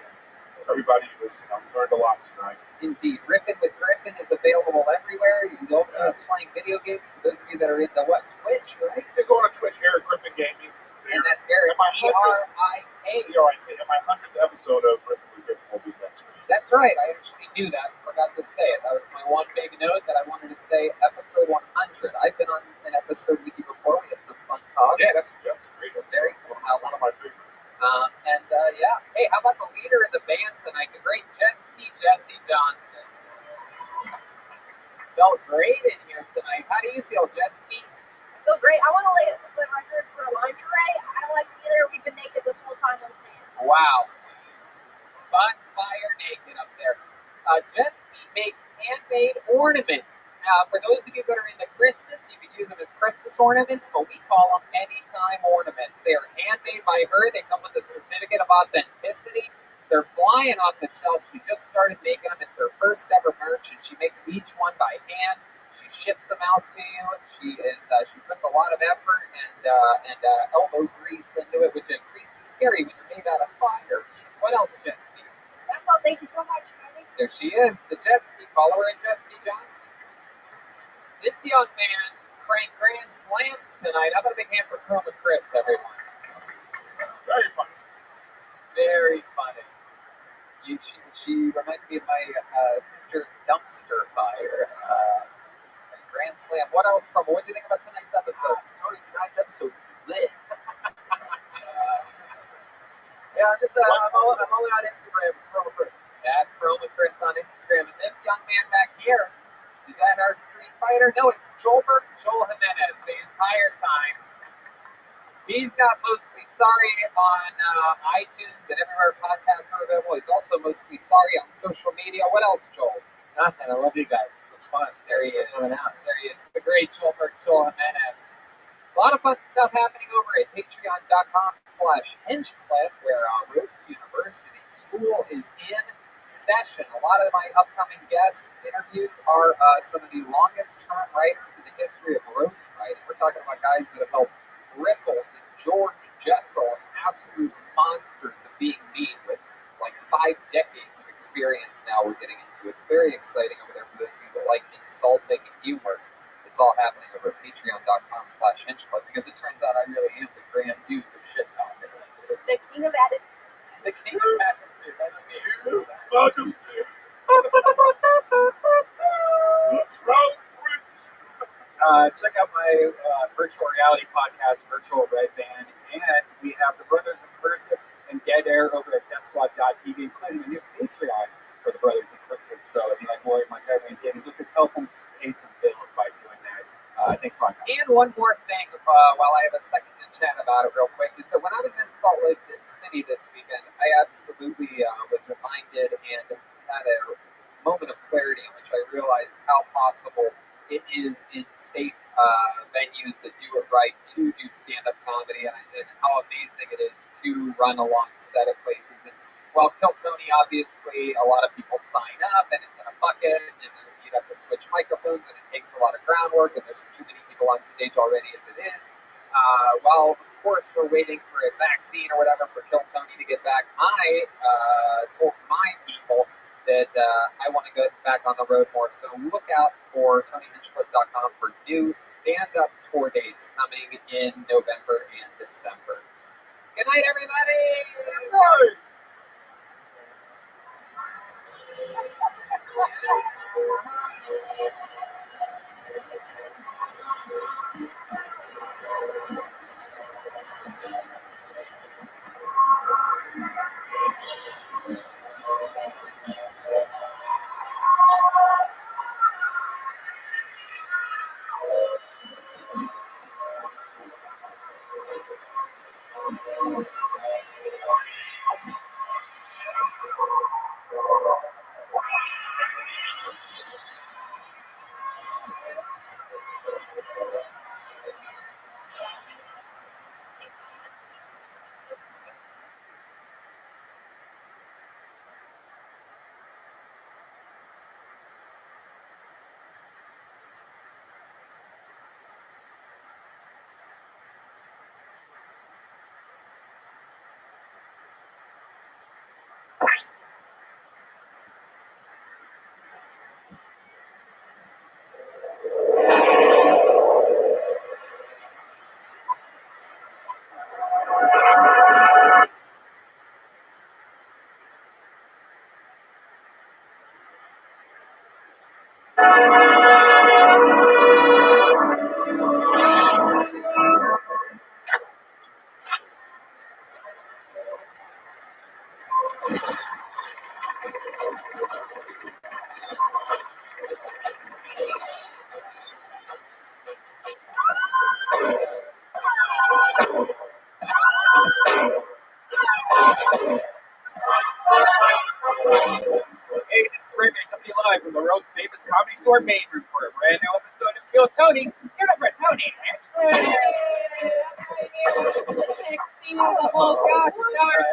Everybody was, learned a lot tonight. Indeed. Riffin with Griffin is available everywhere. You can also is playing video games for those of you that are into Twitch, right? They're going to Twitch, Eric Griffin Gaming. And that's Eric, E-R-I-A. And my 100th episode of Riffin with Griffin will be next week. That's right. I actually knew that. Forgot to say it. That was my one big note that I wanted to say, episode 100. I've been on an episode with you before. We had some fun talks. Yeah, that's a great episode. Very cool. One of my favorites. Yeah. Hey, how about the leader of the band tonight, the great jet ski Jesse Johnson? Felt great in here tonight. How do you feel, jet ski? I feel great. I want to lay the record for lingerie. I don't like either. We've been naked this whole time on stage. Wow. Fire naked up there. Jet ski makes handmade ornaments. For those of you that are into Christmas, you can use them as Christmas ornaments, but we call them anytime ornaments. They are handmade by her. They come with a certificate of authenticity. They're flying off the shelf. She just started making them. It's her first ever merch, and she makes each one by hand. She ships them out to you. She puts a lot of effort and elbow grease into it, which grease is scary when you're made out of fire. What else, jet ski? That's all. Thank you so much, Rabbi. There she is, the jet ski. Follow her at Jet Ski Johnson. This young man cranked grand slams tonight. How about a big hand for Chroma Chris, everyone? Very funny. Very funny. She reminds me of my sister Dumpster Fire. Grand Slam. What else, Chroma? What did you think about tonight's episode? Tony, tonight's episode was lit. Yeah, I'm only on Instagram, Chroma Chris. At Chroma Chris on Instagram. And this young man back here, is that our Street Fighter? No, it's Joel Jimenez the entire time. He's got Mostly Sorry on iTunes and everywhere podcasts are available. He's also Mostly Sorry on social media. What else, Joel? Nothing. I love you guys. It was fun. There he is. There he is. The great Joel Jimenez. A lot of fun stuff happening over at patreon.com/Hinchcliffe, where Roast University School is in session. A lot of my upcoming guest interviews are some of the longest term writers in the history of roast writing. We're talking about guys that have helped Riffles and George Jessel, absolute monsters of being mean with like 5 decades of experience now we're getting into. It's very exciting over there for those of you that like insulting humor. It's all happening over at patreon.com/Hinchcliffe because it turns out I really am the grand duke of shit talking. The king of attitude. The king of attitude. Check out my virtual reality podcast, Virtual Red Band, and we have the Brothers in Cursive and Dead Air over at DeathSquad.tv, including a new Patreon for the Brothers in Cursive. So if you like Rory Montgomery and Danny Lucas, help them pay some bills by doing that. Thanks a lot, guys. And one more thing, while I have a second to chat about it real quick, is that when I was in Salt Lake City this weekend, I absolutely was reminded and had a moment of clarity in which I realized how possible it is in safe venues that do it right to do stand-up comedy, and how amazing it is to run along set at places. And while Kill Tony, obviously, a lot of people sign up, and it's in a bucket, and you'd have to switch microphones, and it takes a lot of groundwork, and there's too many people on stage already as it is. While, of course, we're waiting for a vaccine or whatever for Kill Tony to get back, I told my people that I want to go back on the road more. So look out for TonyHinchcliffe.com for new stand-up tour dates coming in November and December. Good night, everybody! Hey, this is Rabbi coming to you live from the world famous Comedy Store main room for a brand new episode of Kill Tony. Get over at Tony. Gosh darn.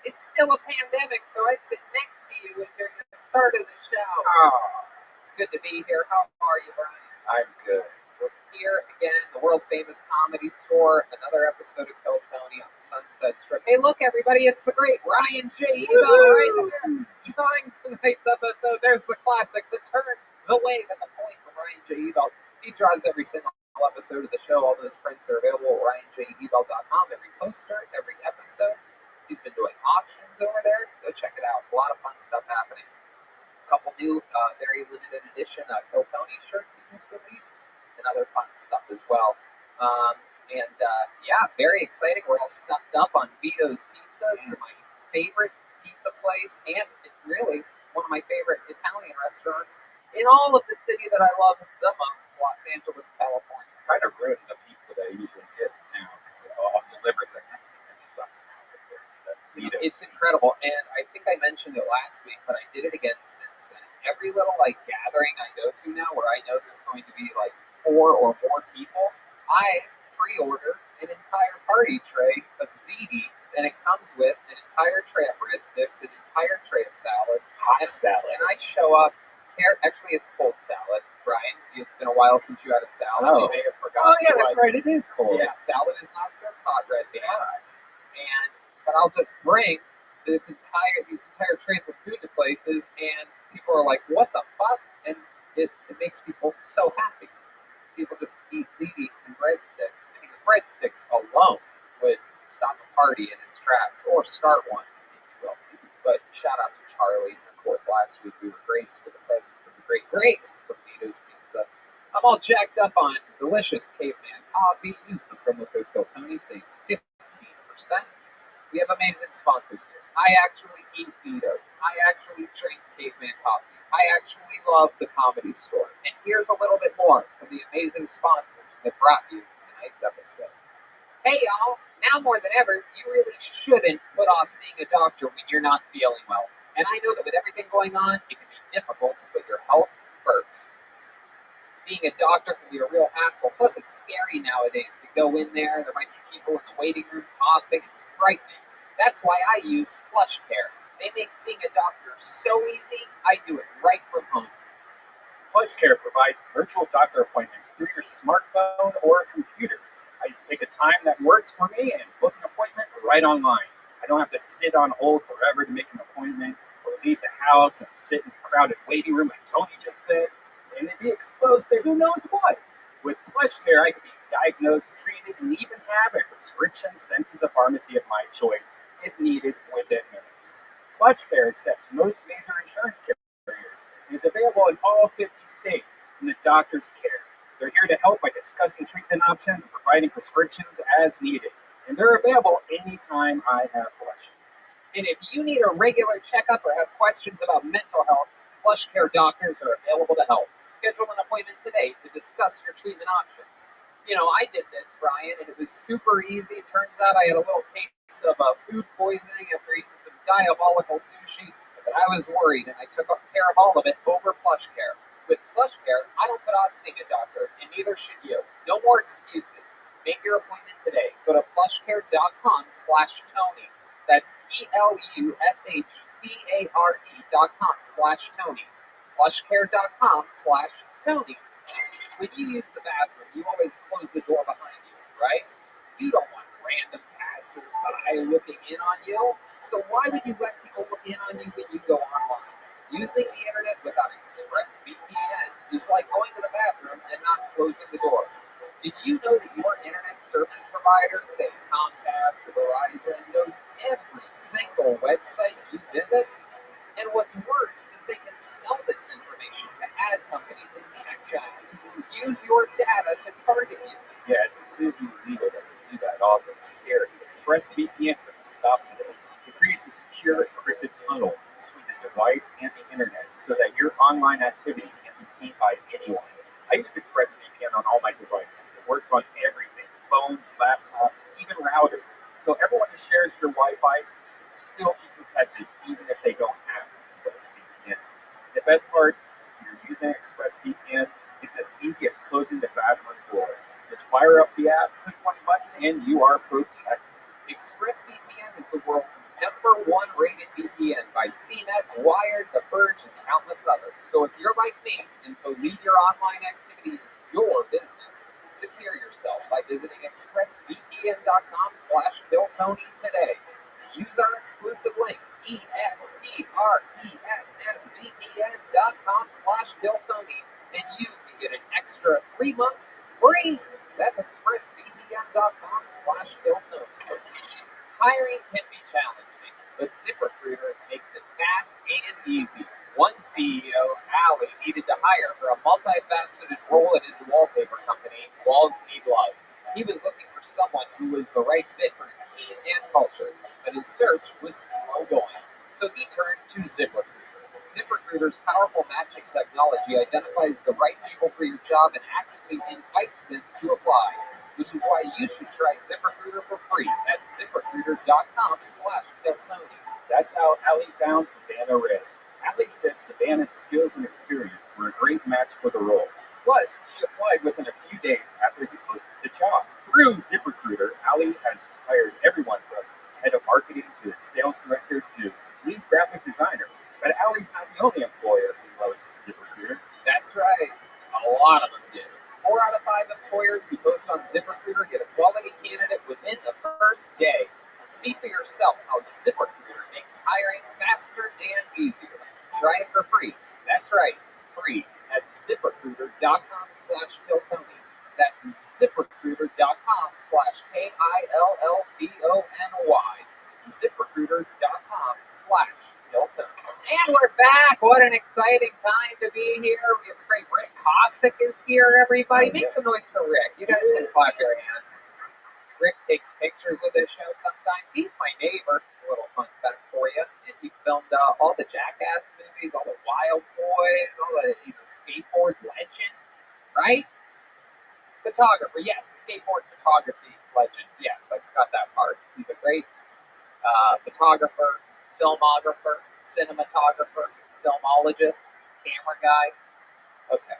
It's still a pandemic, so I sit next to you during the start of the show. It's good to be here. How are you, Brian? I'm good. We're here again, the world famous Comedy Store, another episode of Kill Tony on the Sunset Strip. Hey, look, everybody, it's the great Ryan J. Ebo right there. Drawing tonight's episode. There's the classic, the turn, the wave, and the point from Ryan J. Ebo. He draws every single episode of the show. All those prints are available at RyanJEbel.com. Every poster, every episode. He's been doing auctions over there. Go check it out. A lot of fun stuff happening. A couple new, very limited edition Kill Tony shirts he just released, and other fun stuff as well. Yeah, very exciting. We're all stuffed up on Vito's Pizza, my favorite pizza place, and really one of my favorite Italian restaurants in all of the city that I love the most, Los Angeles, California. It's kind of ruined the pizza that I usually get now. I'll deliver the sucks. It's incredible, and I think I mentioned it last week, but I did it again since then. Every little gathering I go to now, where I know there's going to be 4 or more people, I pre-order an entire party tray of ziti, and it comes with an entire tray of breadsticks, an entire tray of salad, hot salad, and I show up. Actually, it's cold salad, Brian. It's been a while since you had a salad. Oh. You may have forgotten. Oh yeah, that's right. It is cold. Yeah, salad is not served hot, Red Band. But I'll just bring these entire trays of food to places, and people are like, "What the fuck?" And it makes people so happy. People just eat ziti and breadsticks. I mean, the breadsticks alone would stop a party in its tracks or start one. But shout out to Charlie. And of course, last week we were graced with the presence of the great Grace from Vito's Pizza. I'm all jacked up on delicious caveman coffee. Use the promo code KILLTONY, save 15%. We have amazing sponsors here. I actually eat Vito's. I actually drink caveman coffee. I actually love the Comedy Store. And here's a little bit more from the amazing sponsors that brought you tonight's episode. Hey y'all, now more than ever, you really shouldn't put off seeing a doctor when you're not feeling well. And I know that with everything going on, it can be difficult to put your health first. Seeing a doctor can be a real hassle. Plus, it's scary nowadays to go in there. There might be people in the waiting room coughing. It's frightening. That's why I use PlushCare. They make seeing a doctor so easy, I do it right from home. PlushCare provides virtual doctor appointments through your smartphone or computer. I just pick a time that works for me and book an appointment right online. I don't have to sit on hold forever to make an appointment or leave the house and sit in a crowded waiting room like Tony just said, and then be exposed to who knows what. With PlushCare, I can be diagnosed, treated, and even have a prescription sent to the pharmacy of my choice if needed within minutes. PlushCare accepts most major insurance carriers and is available in all 50 states in the doctor's care. They're here to help by discussing treatment options and providing prescriptions as needed. And they're available anytime I have questions. And if you need a regular checkup or have questions about mental health, PlushCare doctors are available to help. Schedule an appointment today to discuss your treatment options. You know, I did this, Brian, and it was super easy. It turns out I had a little case of food poisoning after eating some diabolical sushi, but I was worried, and I took care of all of it over PlushCare. With PlushCare, I don't put off seeing a doctor, and neither should you. No more excuses. Make your appointment today. Go to plushcare.com/Tony. That's plushcare.com/Tony. plushcare.com/Tony. When you use the bathroom, you always close the door behind you, right? You don't want random passers-by looking in on you. So why would you let people look in on you when you go online? Using the internet without ExpressVPN is like going to the bathroom and not closing the door. Did you know that your internet service provider, say Comcast or Verizon, knows every single website you visit? And what's worse is they can sell this information to ad companies and tech giants who will use your data to target you. Yeah, it's completely illegal that they do that. Also, it's scary. ExpressVPN puts a stop to this. It creates a secure, encrypted tunnel between the device and the internet so that your online activity can't be seen by anyone. I use ExpressVPN on all my devices. It works on everything, phones, laptops, even routers. So everyone who shares your Wi-Fi can still be protected even if they don't have ExpressVPN. The best part, if you're using ExpressVPN, it's as easy as closing the bathroom door. Just fire up the app, click one button, and you are protected. ExpressVPN is the world's #1 rated VPN by CNET, Wired, The Verge, and countless others. So if you're like me and believe your online activity is your business, secure yourself by visiting expressvpn.com/KillTony today. Use our exclusive link, expressvpn.com/KillTony, and you can get an extra 3 months free. That's expressvpn.com/KillTony. Hiring can be challenging, but ZipRecruiter makes it fast and easy. One CEO, Ali, needed to hire for a multifaceted role at his wallpaper company, Walls Need Love. He was looking for someone who was the right fit for his team and culture, but his search was slow going. So he turned to ZipRecruiter. ZipRecruiter's powerful matching technology identifies the right people for your job and actively invites them to apply, which is why you should try ZipRecruiter for free at ZipRecruiter.com/KillTony. That's how Ali found Savannah Ray. Ali said Savannah's skills and experience were a great match for the role. Plus, she applied within a few days after he posted the job. Through ZipRecruiter, Ali has hired everyone from head of marketing to sales director to lead graphic designer. But Ali's not the only employer who loves ZipRecruiter. That's right. A lot of them do. 4 out of 5 employers who post on ZipRecruiter get a quality candidate within the first day. See for yourself how ZipRecruiter makes hiring faster and easier. Try it for free. That's right, free at ZipRecruiter.com/KillTony. That's ZipRecruiter.com/KILLTONY. ZipRecruiter.com/ Hilton. And we're back. What an exciting time to be here. We have the great Rick Cossack is here, everybody. Make some noise for Rick. You guys can clap your hands. Rick takes pictures of this show sometimes. He's my neighbor. A little fun fact for you. And he filmed all the Jackass movies, all the Wild Boys, he's a skateboard legend, right? Photographer, yes, skateboard photography legend. Yes, I forgot that part. He's a great photographer, filmographer, cinematographer, filmologist, camera guy. Okay.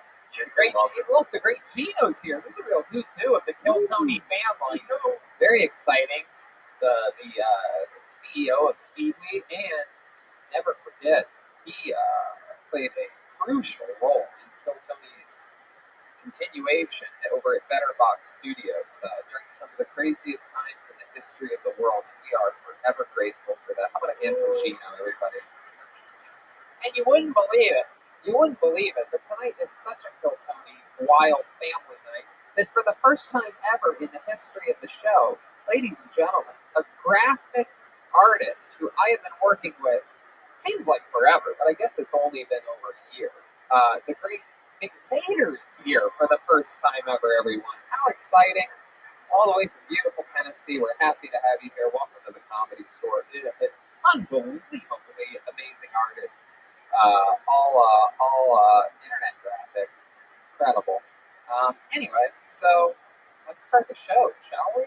Look, the great Gino's here. This is a real who's who of the Kill Tony family. Very exciting. The CEO of Speedway, and never forget, he played a crucial role in Kill Tony's continuation over at Better Box Studios during some of the craziest times in the history of the world. And we are forever grateful for that. How about a hand for Gino, everybody? And you wouldn't believe it. You wouldn't believe it, but tonight is such a Kill Tony wild family night that for the first time ever in the history of the show, ladies and gentlemen, a graphic artist who I have been working with, seems like forever, but I guess it's only been over a year. The great McVader is here for the first time ever, everyone. How exciting. All the way from beautiful Tennessee. We're happy to have you here. Welcome to the Comedy Store. An unbelievably amazing artist. All internet graphics. Incredible. Anyway, so let's start the show, shall we?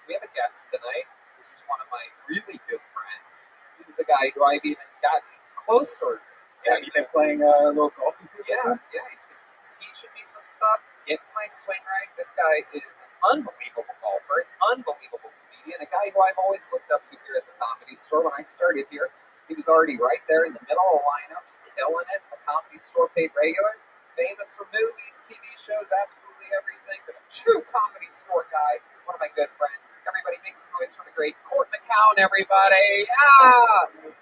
We have a guest tonight. This is one of my really good friends. This is a guy who I've even gotten closer. Yeah, you've been playing a little golf with me? Yeah, he's been teaching me some stuff, getting my swing right. This guy is an unbelievable golfer, an unbelievable comedian, a guy who I've always looked up to here at the Comedy Store. When I started here, he was already right there in the middle of lineups, killing it. A Comedy Store paid regular, famous for movies, TV shows, absolutely everything, but a true Comedy Store guy, one of my good friends. Everybody make some noise for the great Court McCown, everybody. Yeah!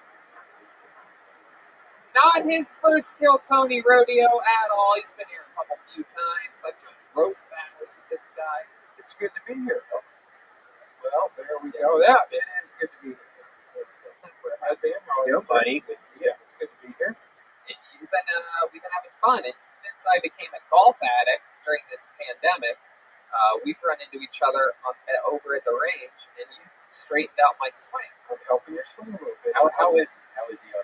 Not his first Kill Tony rodeo at all. He's been here a few times. I've done roast battles with this guy. It's good to be here, though. Well, there we go. Yeah, it is good to be here. Yo, buddy. Good to see you. It's good to be here. And we've been having fun. And since I became a golf addict during this pandemic, we've run into each other over at the range, and you straightened out my swing. I'm helping your swing a little bit. How is he?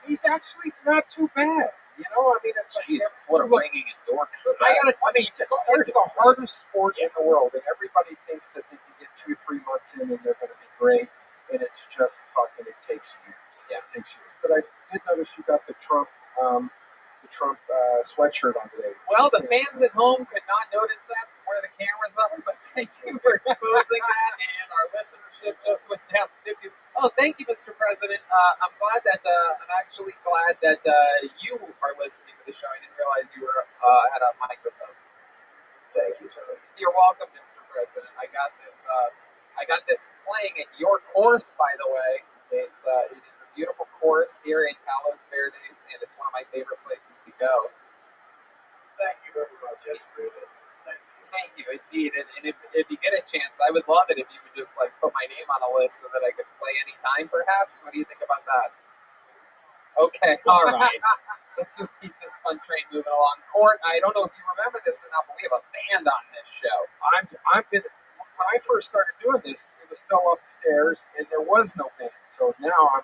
He's actually not too bad. You know, I mean, it's like, Jesus, what a ringing endorsement. I gotta tell you, it's the hardest sport in the world, and everybody thinks that they can get 2-3 months in and they're going to be great, and it's just fucking, it takes years. Yeah, it takes years. But I did notice you got the Trump sweatshirt on today. Well, the fans at home could not notice that where the camera's up, but thank you for exposing that, and our listenership just went down 50. Oh, thank you, Mr. President. I'm glad that I'm actually glad that you are listening to the show. I didn't realize you were had a microphone. Thank you, Tony. You're welcome, Mr. President. I got this playing at your course, by the way. It is a beautiful course here in Palos Verdes, and it's one of my favorite places to go. Thank you very much. That's great. Thank you, indeed. And if you get a chance, I would love it if you would just put my name on a list so that I could play anytime, perhaps. What do you think about that? Okay, all right. Let's just keep this fun train moving along. Court, I don't know if you remember this or not, but we have a band on this show. When I first started doing this, it was still upstairs, and there was no band. So now I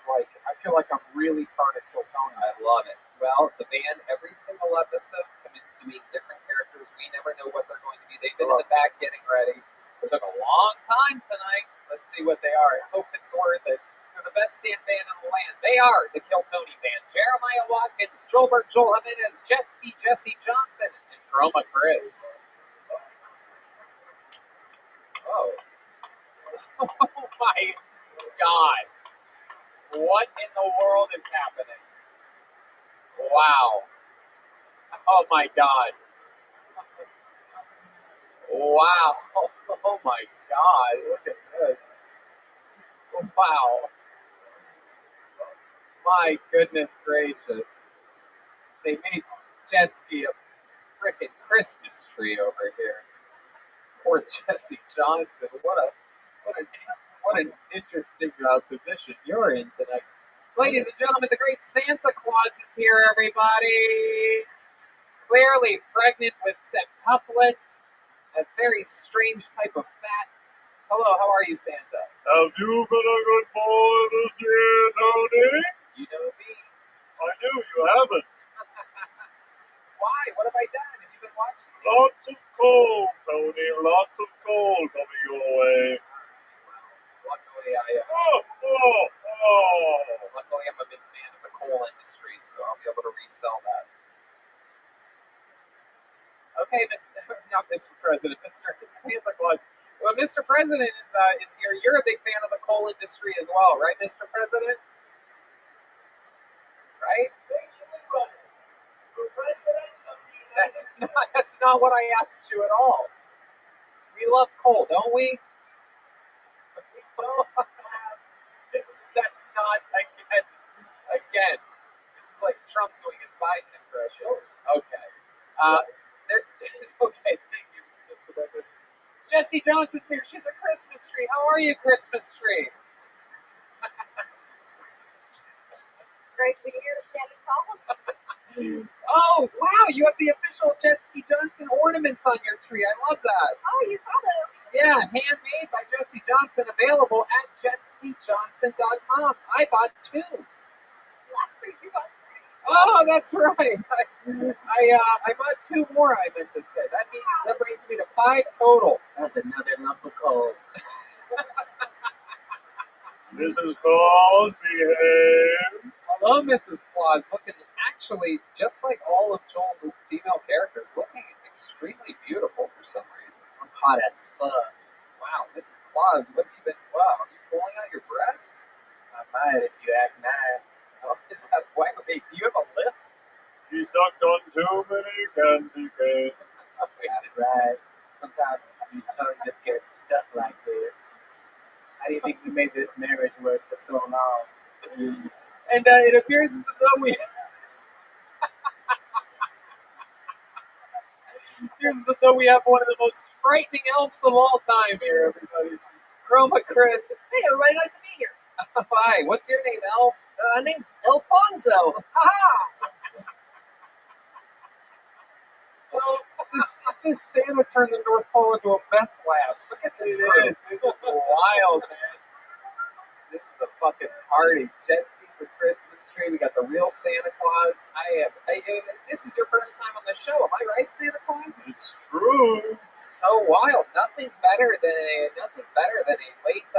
feel like I'm really part of Kill Tony. I love it. Well, the band, every single episode, commits to meet different characters. We never know what they're going to be. They've been in the back getting ready. It took a long time tonight. Let's see what they are. I hope it's worth it. They're the best stand band in the land. They are the Kill Tony Band. Jeremiah Watkins, Joel Jimenez, Jet Ski Jesse Johnson, and Chroma Chris. Oh. Oh my God. What in the world is happening? Wow. Oh my God. Wow. Oh my God. Look at this. Wow. My goodness gracious. They made Jet Ski a frickin' Christmas tree over here. Poor Jesse Johnson. What an interesting position you're in tonight. Ladies and gentlemen, the great Santa Claus is here, everybody. Clearly pregnant with septuplets, a very strange type of fat. Hello, how are you, Santa? Have you been a good boy this year, Tony? You know me. I knew you haven't. Why? What have I done? Have you been watching me? Lots of coal, Tony. Lots of coal coming your way. Luckily, luckily, I'm a big fan of the coal industry, so I'll be able to resell that. Okay, not Mr. President, Mr. Santa Claus. Well, Mr. President is here. You're a big fan of the coal industry as well, right, Mr. President? Right? That's not what I asked you at all. We love coal, don't we? That's not again. This is like Trump doing his Biden impression. Okay. Okay. Thank you, Mr. President. Jesse Johnson's here. She's a Christmas tree. How are you, Christmas tree? Great to be here, standing tall. Oh, wow, you have the official Jesse Johnson ornaments on your tree. I love that. Oh, you saw those? Yeah, handmade by Jesse Johnson, available at jetskijohnson.com. I bought 2. Last week you bought 3. Oh, that's right. I bought 2 more, I meant to say. That brings me to 5 total. That's another lump of coal. Mrs. Claus, behave. Hello, Mrs. Claus. Looking actually just like all of Joel's female characters, looking extremely beautiful for some reason. I'm hot as fuck. Wow, Mrs. Claus, what have you been? Wow, are you pulling out your breasts? I might if you act nice. Oh, is that why? Wait, do you have a lisp? She sucked on too many candy canes. That's right. Sometimes your tongue just gets stuck like this. How do you think we made this marriage work for so long? And it appears as though we. Appears as though we have one of the most frightening elves of all time here, everybody. Chroma Chris. Hey, everybody, nice to meet you. Hi, what's your name, Elf? Name's Alfonso. Ha-ha! Well, since Santa turned the North Pole into a meth lab. Look at this. This is wild, man. This is a fucking party. Jet skis, a Christmas tree. We got the real Santa Claus. This is your first time on the show. Am I right, Santa Claus? It's true. It's so wild. Nothing better than a late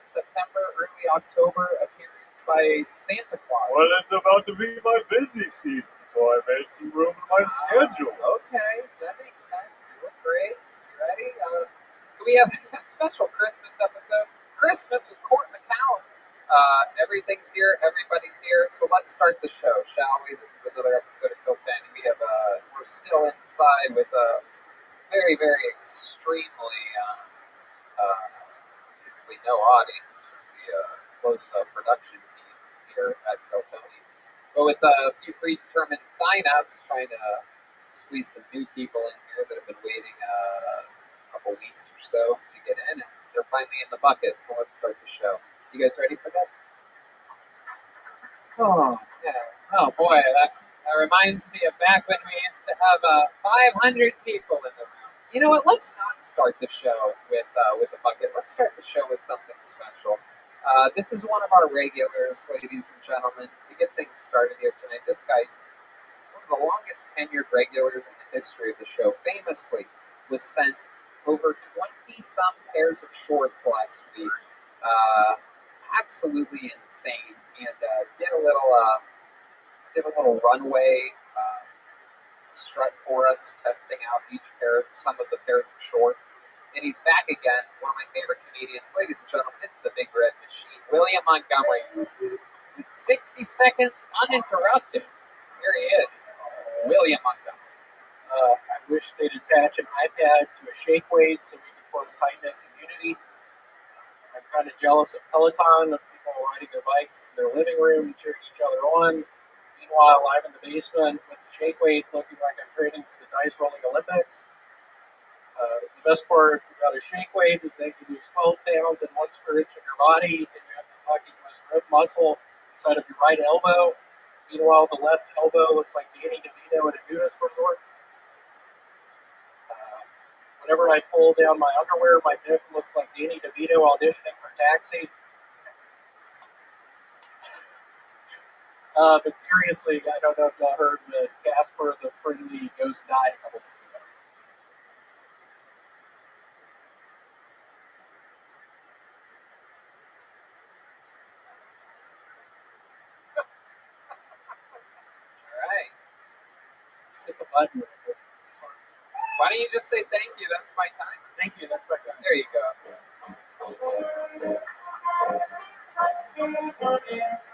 September, early October appearance by Santa Claus. Well, it's about to be my busy season, so I made some room in my schedule. Okay, that makes sense. You look great. You ready? So we have a special Christmas episode. Christmas with Court McCallum. Everything's here. Everybody's here. So let's start the show, shall we? This is another episode of Kill Tanny. We're still inside with a very, very extremely basically no audience. Just the close-up production team here at Kill Tony. But with a few predetermined sign-ups, trying to squeeze some new people in here that have been waiting a couple weeks or so to get in, and they're finally in the bucket. So let's start the show. You guys ready for this? Oh, yeah. Oh boy, that reminds me of back when we used to have 500 people in the room. You know what? Let's not start the show with the bucket. Let's start the show with something special. This is one of our regulars, ladies and gentlemen. To get things started here tonight, this guy, one of the longest tenured regulars in the history of the show, famously was sent over 20-some pairs of shorts last week. Absolutely insane, and did a little runway strut for us, testing out some of the pairs of shorts. And he's back again, one of my favorite comedians. Ladies and gentlemen, it's the Big Red Machine, William Montgomery. It's 60 seconds uninterrupted. Here he is, William Montgomery. I wish they'd attach an iPad to a shake weight so we could form a tight-knit community. I'm kind of jealous of Peloton, of people riding their bikes in their living room and cheering each other on. Meanwhile, I'm in the basement with the shake weight looking like I'm training for the dice rolling Olympics. The best part about a shake weight is that you lose 12 pounds in one stretch of your body, and you have the fucking most ripped muscle inside of your right elbow. Meanwhile, the left elbow looks like Danny DeVito at a nudist resort. Whenever I pull down my underwear, my dick looks like Danny DeVito auditioning for Taxi. But seriously, I don't know if y'all heard that Casper the Friendly Ghost died a couple days ago. Alright. Just hit the button. Why don't you just say thank you? That's my time. Thank you, that's my time. There you go.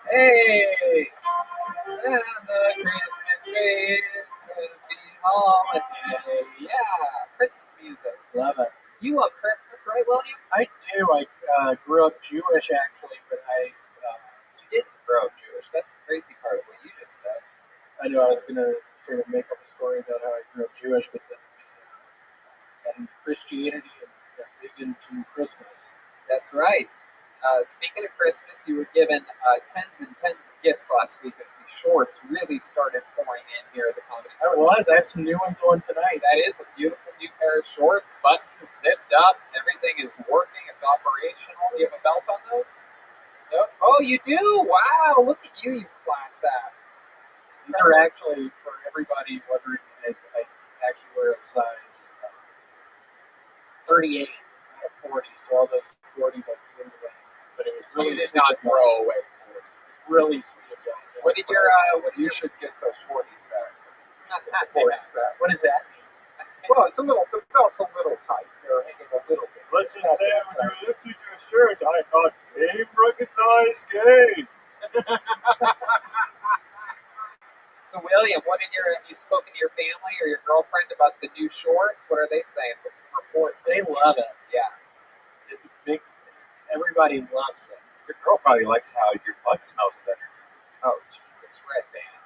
Hey! And the Christmas tree will be holiday. Yeah, Christmas music. Love it. You love Christmas, right, William? I do. I grew up Jewish, actually, but You didn't grow up Jewish. That's the crazy part of what you just said. I knew I was going to try to make up a story about how I grew up Jewish, but then and Christianity and got big into Christmas. That's right. Speaking of Christmas, you were given tens and tens of gifts last week as the shorts really started pouring in here at the Comedy I Store. was. I have some new ones on tonight. That is a beautiful new pair of shorts, buttons, zipped up. Everything is working. It's operational. Do you have a belt on those? No? Oh, you do? Wow, look at you, you class act. These are actually, for everybody wondering, I actually wear a size 38 out of 40, so all those 40s I came away. But it was really You did sweet not of y'all. grow away. It's really sweet of y'all. What did your, You should get those 40s back. not The 40s back. What does that mean? Well, the belt's a little tight. They're hanging a little bit. Let's just say when you lifted your shirt, I thought, game recognized game. So, William, have you spoken to your family or your girlfriend about the new shorts? What are they saying? What's the report? They love it. Yeah. It's a big thing. Everybody loves it. Your girl probably likes how your butt smells better. Oh, Jesus, Red Band.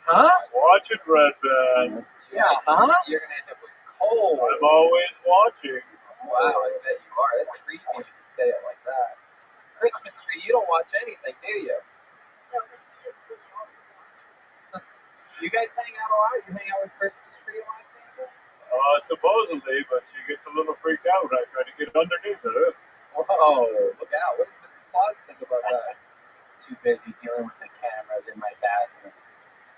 Huh? Watch it, Red Band. Yeah, huh? You're going to end up with cold. I'm always watching. Wow, I bet you are. That's creepy when you say it like that. Christmas tree, you don't watch anything, do you? No, but he is really always watching. You guys hang out a lot? You hang out with Christmas tree a lot, Sandra? Supposedly, but she gets a little freaked out when I try to get underneath her. Whoa, look out. What does Mrs. Claus think about that? Too busy dealing with the cameras in my bathroom.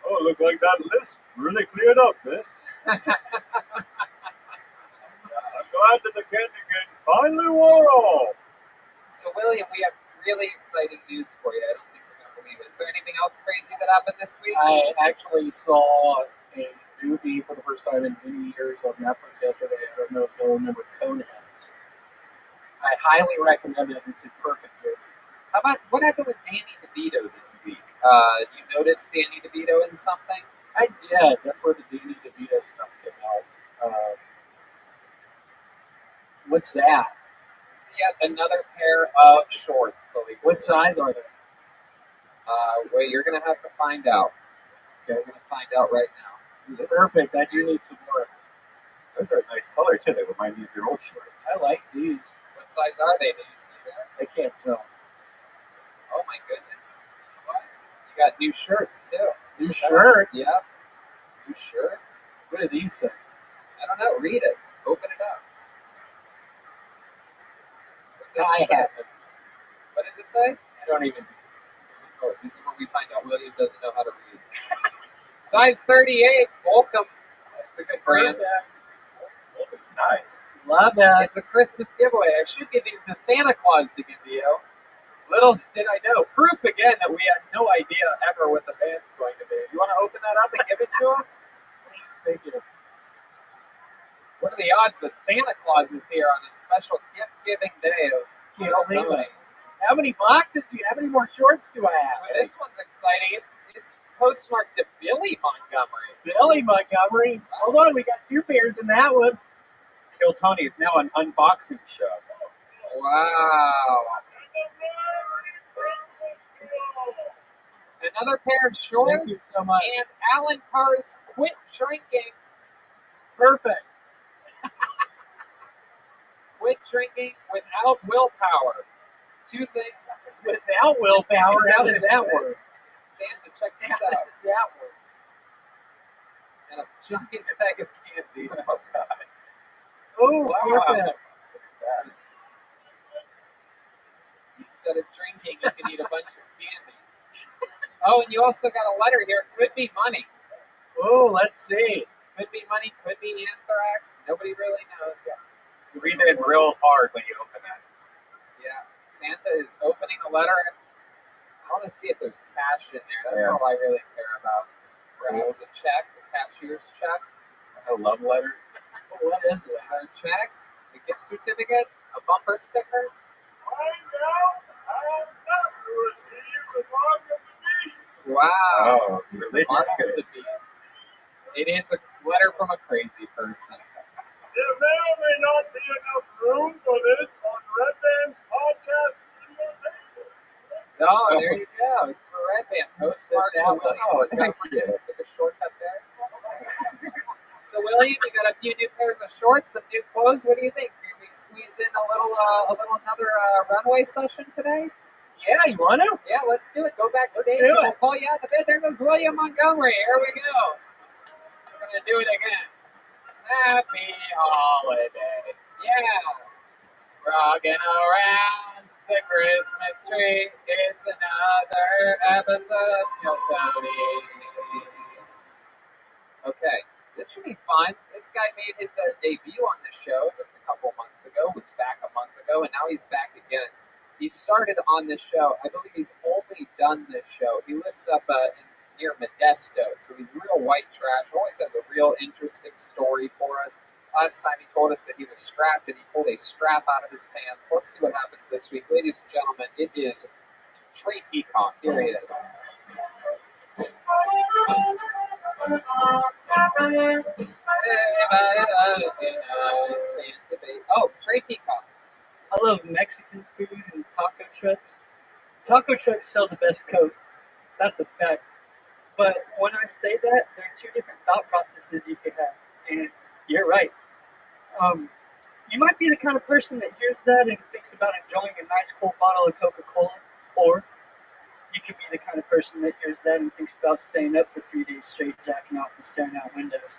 Oh, look like that list really cleared up, miss. I'm glad that the candy cane finally wore off. So, William, we have really exciting news for you. I don't think you're going to believe it. Is there anything else crazy that happened this week? I actually saw a movie for the first time in many years on Netflix yesterday. I don't know if you'll remember Coneheads. I highly recommend it. It's a perfect movie. How about, what happened with Danny DeVito this week? You noticed Danny DeVito in something? I did. That's where the Danny DeVito stuff came out. What's that? This is yet another pair of shorts, believe it. What size are they? Well, you're going to have to find out. Okay, we're going to find out right now. Perfect. I do need some more. Those are a nice color, too. They remind me of your old shorts. I like these. What size are they? Do you see that? I can't tell. Oh my goodness. What? You got new shirts too. New shirts? Yep. New shirts. What do these say? I don't know. Read it. Open it up. I haven't. What does it say? I don't even. Oh, this is where we find out William doesn't know how to read. Size 38. Volcom. That's a good brand. It's nice. Love that. It's a Christmas giveaway. I should give these to Santa Claus to give to you. Little did I know. Proof again that we had no idea ever what the band's going to be. You want to open that up and give it to him? Please, thank you. What are the odds that Santa Claus is here on a special gift-giving day of Tony? How many boxes do you have? How many more shorts do I have? Well, this one's exciting. It's postmarked to Billy Montgomery. Billy Montgomery. Hold on, we got two pairs in that one. Kill Tony is now an unboxing show. Wow. Another pair of shorts. Thank you so much. And Alan Carr's Quit Drinking. Perfect. Quit drinking without willpower. Two things. Without willpower, how does that work? Santa, check this How out. does that work? And a giant bag of candy. Oh, God. Oh, Wow. perfect. So instead of drinking, you can eat a bunch of candy. Oh, and you also got a letter here. Could be money. Oh, let's see. Could be money. Could be anthrax. Nobody really knows. You read it real hard when you open that. Yeah. Santa is opening a letter. I want to see if there's cash in there. That's Yeah. all I really care about. Perhaps a check, a cashier's check. A love letter. What is it? Is there a check? A gift certificate? A bumper sticker? Wow. Oh, religious. Mark of the beast. It is a letter from a crazy person. There may or may not be enough room for this on Red Band's podcast studio table. Oh, there you go. It's for Red Band. Postmark for William. Oh, thank you. Took a shortcut there. So, William, you got a few new pairs of shorts, some new clothes. What do you think? Can we squeeze in another runway session today? Yeah, you want to? Yeah, let's do it. Go backstage. Let's do We'll call you out in a bit. There goes William Montgomery. Here we go. We're going to do it again. Happy holiday. Yeah. Rocking around the Christmas tree. It's another episode of Kill Tony. Okay. This should be fun. This guy made his debut on the show just a couple months ago, was back a month ago, and now he's back again. He started on this show. I believe he's only done this show. He lives up near Modesto, so he's real white trash. Always has a real interesting story for us. Last time he told us that he was strapped, and he pulled a strap out of his pants. Let's see what happens this week. Ladies and gentlemen, it is Trey Peacock. Here he is. Oh, Trey Peacock. I love Mexican food and taco trucks. Taco trucks sell the best Coke. That's a fact. But when I say that, there are two different thought processes you could have. And you're right. You might be the kind of person that hears that and thinks about enjoying a nice cold bottle of Coca-Cola. Or you could be the kind of person that hears that and thinks about staying up for 3 days straight, jacking off and staring out windows.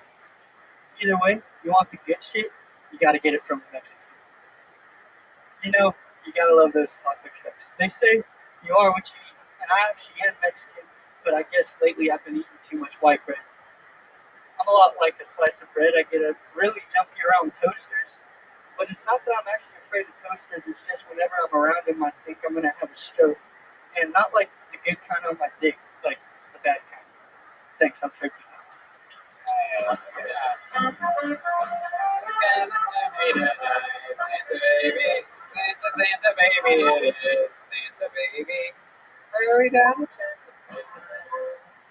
Either way, you want the good shit, you got to get it from the Mexican. You know, you got to love those taco trucks. They say you are what you eat, and I actually am Mexican, but I guess lately I've been eating too much white bread. I'm a lot like a slice of bread. I get a really jumpy around toasters, but it's not that I'm actually afraid of toasters. It's just whenever I'm around them, I think I'm going to have a stroke. And not like the good kind on my dick, like the bad kind. Thanks, I'm tripping out. Santa baby, it is Santa baby. Hurry down the chimney.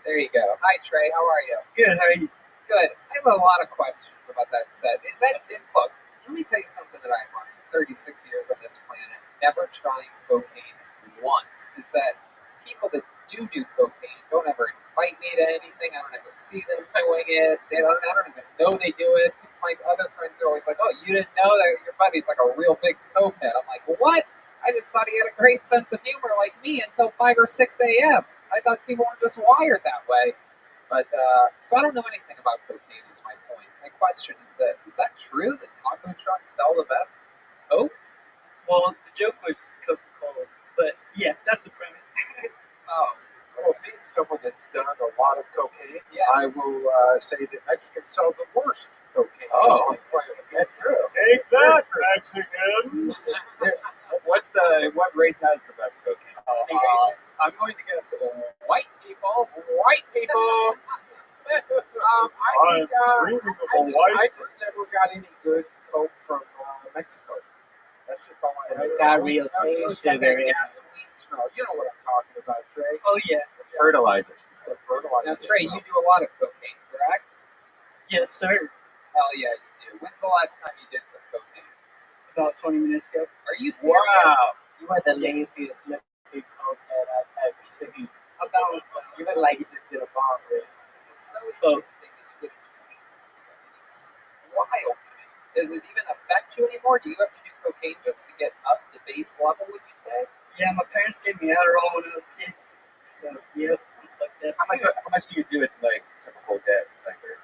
There you go. Hi Trey, how are you? Good, how are you? Good. I have a lot of questions about that set. Look, let me tell you something that I learned. 36 years on this planet, never trying cocaine once, is that people that do cocaine don't ever invite me to anything. I don't ever see them doing it. I don't even know they do it. My other friends are always like, oh, you didn't know that your buddy's like a real big cokehead. I'm like, what? I just thought he had a great sense of humor like me until 5 or 6 a.m. I thought people were just wired that way. But, so I don't know anything about cocaine is my point. My question is this. Is that true that taco trucks sell the best Coke? Well, the joke was Coca-Cola, but yeah, that's the premise. Oh. Well, being someone that's done a lot of cocaine, I will say that Mexicans sell the worst cocaine. Oh, that's true. Take that, Mexicans! What race has the best cocaine? I'm going to guess white people. White people. I just never got any good Coke from Mexico. That's just all I It's got real taste sugar in it. Gasoline smell. You know what I'm talking about, Trey. Oh, yeah. Fertilizers. The fertilizer. Now, Trey, you do a lot of cocaine, correct? Yes, sir. Hell yeah, you do. When's the last time you did some cocaine? About 20 minutes ago. Are you serious? Wow. You are the laziest looking cokehead I've ever seen. You look like you just did a bomb, really. It's so interesting that you did it 20 minutes ago. It's wild to me. Does it even affect you anymore? Do you have to do cocaine just to get up to base level, would you say? Yeah, my parents gave me Adderall when I was a kid. So, yep. Like that. How much do you do it like typical day? Like, are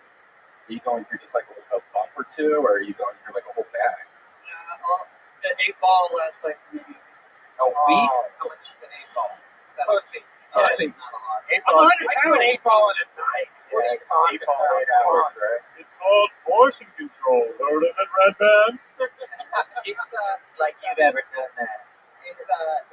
you going through just like a bump or two, or are you going through like a whole bag? The 8 ball lasts like maybe a week. How much is an 8 ball? Pussy. Not a lot. 8 balls. I do an 8 ball in a night. Yeah, 8 ball 8 hours, right? It's called portion control. Heard of it, Red Band? It's Like you've ever done that. It's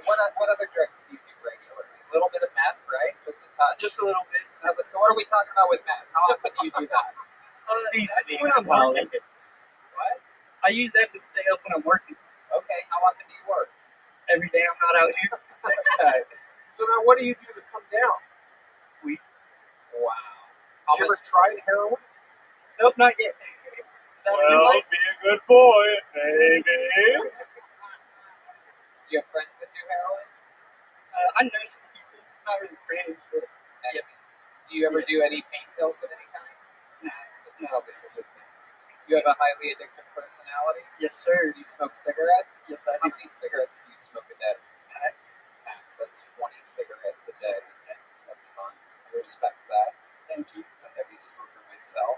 what other drugs do you do regularly? A little bit of meth, right? Just a touch. Just a little bit. So what are we talking about with meth? How often do you do that? That's when I'm working. What? I use that to stay up when I'm working. Okay. How often do you work? Every day I'm not out here. Okay. So then what do you do to come down? Weed. Wow. Have you ever tried heroin? Nope, not yet. Well, be a good boy, baby. You have friends that do heroin? I know some people, not really friends, but Enemies. Do you ever do any pain pills of any kind? nah. That's probably a good thing. You have a highly addictive personality? Yes, sir. Do you smoke cigarettes? Yes, I How do. many cigarettes do you smoke a day? So that's 20 cigarettes a day. That's fun. I respect that. Thank you. I'm a heavy smoker myself.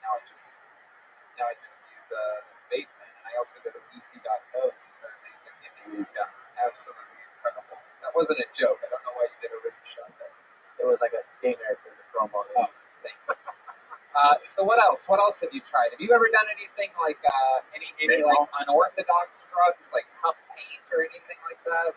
Now I just use this vape pen, and I also go to Lucy.co and use their amazing nicotine gum. Absolutely incredible. That wasn't a joke. I don't know why you did a rim shot there. It was like a stinger for the promo. Oh, thank you. So what else? What else have you tried? Have you ever done anything like any like unorthodox drugs, like huff paint or anything like that?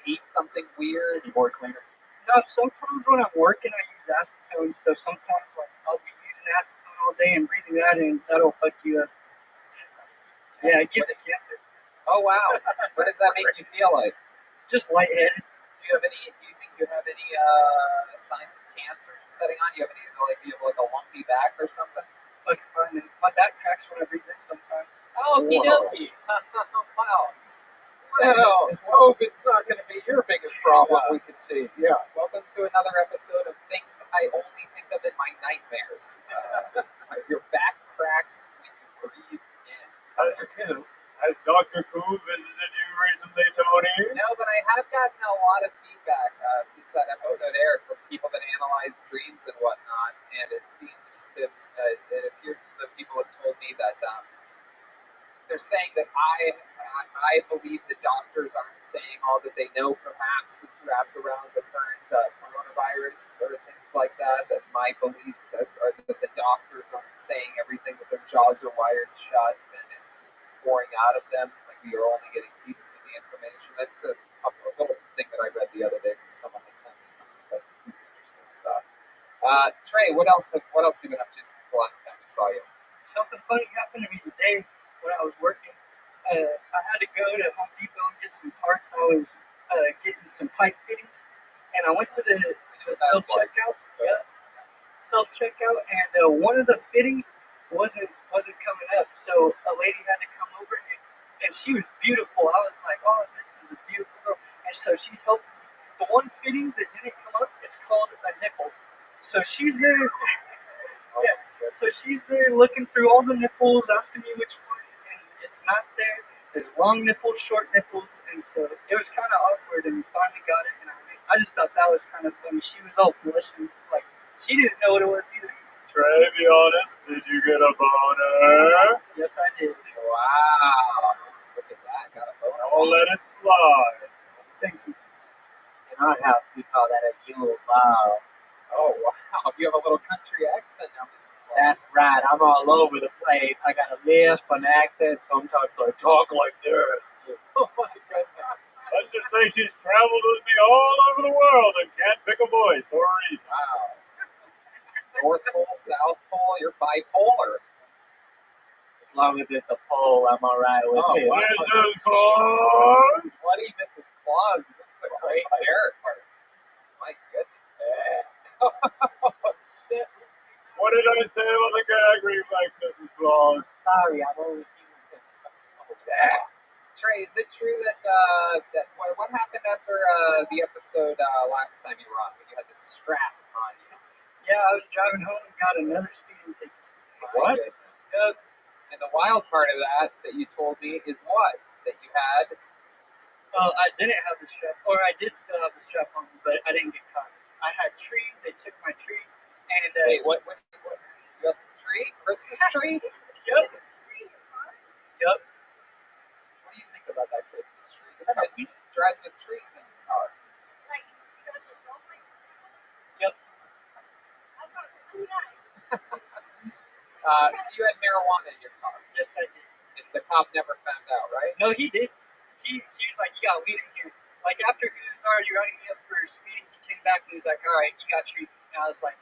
Eat something weird? Keyboard cleaner. No, sometimes when I'm working, I use acetone. So sometimes, like, I'll be using acetone all day and breathing that in. That'll fuck you up. Yeah, it gives you cancer. Oh wow! What does that make you feel like? Just lightheaded. Do you think you have any signs of cancer setting on? Do you have any do you have like a lumpy back or something? Like my back cracks when I breathe in sometimes. Okie dokie. Wow. Well, hope it's not going to be your biggest problem we can see. Yeah. Welcome to another episode of Things I Only Think of in My Nightmares. Your back cracks when you breathe in. Dr. Koo, has Dr. Koo visited you recently, Tony? No, but I have gotten a lot of feedback since that episode aired from people that analyze dreams and whatnot, and it seems to, it appears the people have told me that they're saying that I believe the doctors aren't saying all that they know, perhaps, it's wrapped around the current coronavirus or things like that, that my beliefs are that the doctors aren't saying everything, that their jaws are wired shut and it's pouring out of them, like we are only getting pieces of the information. That's a little thing that I read the other day from someone that sent me something, but interesting stuff. Trey, what else have you been up to since the last time we saw you? Something funny happened to me today when I was working. I had to go to Home Depot and get some parts. I was getting some pipe fittings, and I went to the self-checkout. Yeah, self-checkout, and one of the fittings wasn't coming up. So a lady had to come over, and she was beautiful. I was like, oh, this is a beautiful girl. And so she's helping me. The one fitting that didn't come up, it's called a nipple. So she's there. Yeah. So she's there looking through all the nipples, asking me which one, and it's not there. There's long nipples, short nipples, and so it was kind of awkward, and we finally got it, and I just thought that was kind of funny. She was all blushing, like, she didn't know what it was either. Trey, be honest, did you get a boner? Yes, I did. Wow. Look at that. Got a boner. I'll let it slide. Thank you. In our house, we call that a Yule log. Oh, wow. You have a little country accent now, Mrs. Clark. That's right. I'm all over the place. I got a lisp, an accent. Sometimes I talk like this. Oh, my goodness. Let's just say she's traveled with me all over the world and can't pick a voice or read. Wow. North Pole, South Pole, you're bipolar. As long as it's a pole, I'm all right with it. Wow. Mrs. Claus! Bloody Mrs. Claus. This is a great character. My goodness. Oh, shit. What did I say about the gag reflex, Mrs. Claus? Sorry, I'm only human. Trey, is it true that what happened after the episode last time you were on when you had the strap on you? Yeah, I was driving home and got another speeding ticket. What? And the wild part of that you told me is what? That you had Well, I didn't have the strap, or I did still have the strap on, but I didn't get caught. I had tree. They took my tree, and Wait, what? You got the tree? Christmas tree? Yep. Yep. What do you think about that Christmas tree? This guy drives with trees in his car. Yep. So you had marijuana in your car? Yes, I did. And the cop never found out, right? No, he did. He was like, "You got weed in here." Like after he was already writing me up for speeding, he came back and he was like, "All right, you got tree." And I was like,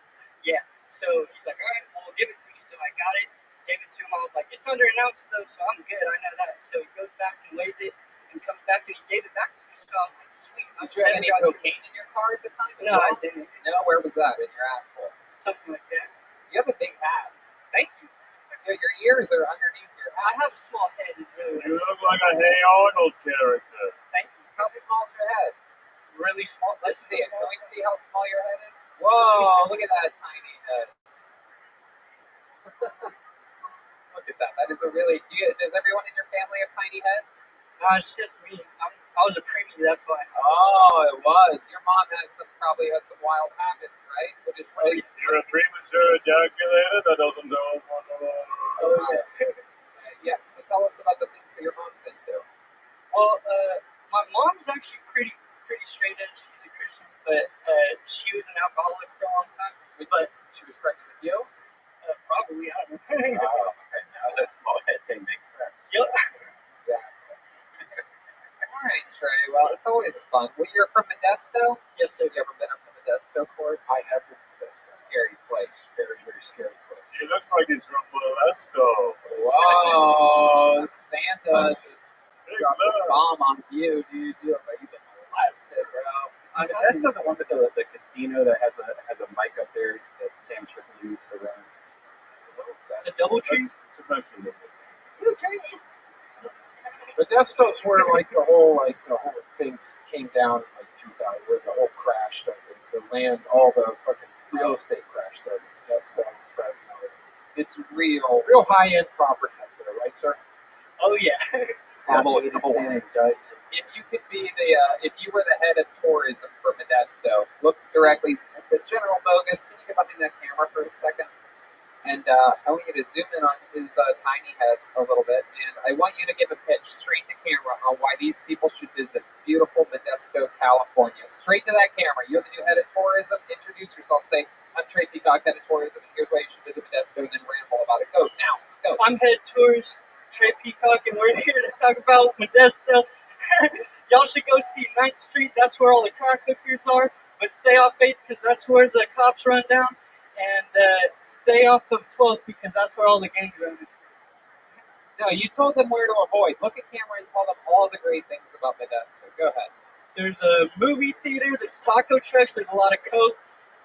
"Yeah." So he's like, "All right, well, give it to me." So I got it, gave it to him. I was like, "It's under an ounce though, so I'm good. I know that." So he goes back and weighs it and comes back and he gave it back to me. So I'm like, "Sweet." Did you have any cocaine in your car at the time as No, well? I didn't. No, where was that? In your asshole? Something like that. You have a big hat. Thank you. Your ears are underneath your I hat. have a small head. It's really You look like a Hey Arnold character. Thank you. How small is your head? Really small. Let's see it. Can we see how small your head is? Whoa, look at that tiny head. Look at that. That is a really... does everyone in your family have tiny heads? No, it's just me. I was a preemie, that's why. Oh, it was. Your mom probably has some wild habits, right? You're a premature ejaculator that doesn't know. Yeah, so tell us about the things that your mom's into. Well, my mom's actually pretty straight edge. She's a Christian, but she was an alcoholic for a long time. But she was pregnant with you? Probably, I don't know. Oh, okay. Now that small head thing makes sense. Yep. All right, Trey. Well, it's always fun. Well, you're from Modesto? Yes, sir. You ever been up to Modesto, Court? I have been to Modesto. Scary place. Very, very scary place. He looks like he's from Modesto. Whoa, Santa just dropped a bomb on you, dude. You look like you've been molested, bro. That's not the one with the casino that has a mic up there that Sam Tripoli used to run. The double tree? Modesto's where the whole thing came down in 2000, where the whole crash started. The land, all the fucking real estate crash started. Modesto, Fresno. It's real high end property up there, right, sir? Oh yeah. If you could be if you were the head of tourism for Modesto, look directly at the General Bogus. Can you get behind that camera for a second? And I want you to zoom in on his tiny head a little bit, and I want you to give a pitch straight to camera on why these people should visit beautiful Modesto, California. Straight to that camera. You're the new head of tourism. Introduce yourself. Say, I'm Trey Peacock, head of tourism, and here's why you should visit Modesto, and then ramble about it. Go, now, go. I'm head tourist Trey Peacock, and we're here to talk about Modesto. Y'all should go see 9th Street. That's where all the crack hookers are. But stay off 8th because that's where the cops run down. And stay off of 12th because that's where all the gangs run. No, you told them where to avoid. Look at camera and tell them all the great things about Modesto. Go ahead. There's a movie theater. There's taco trucks. There's a lot of coke.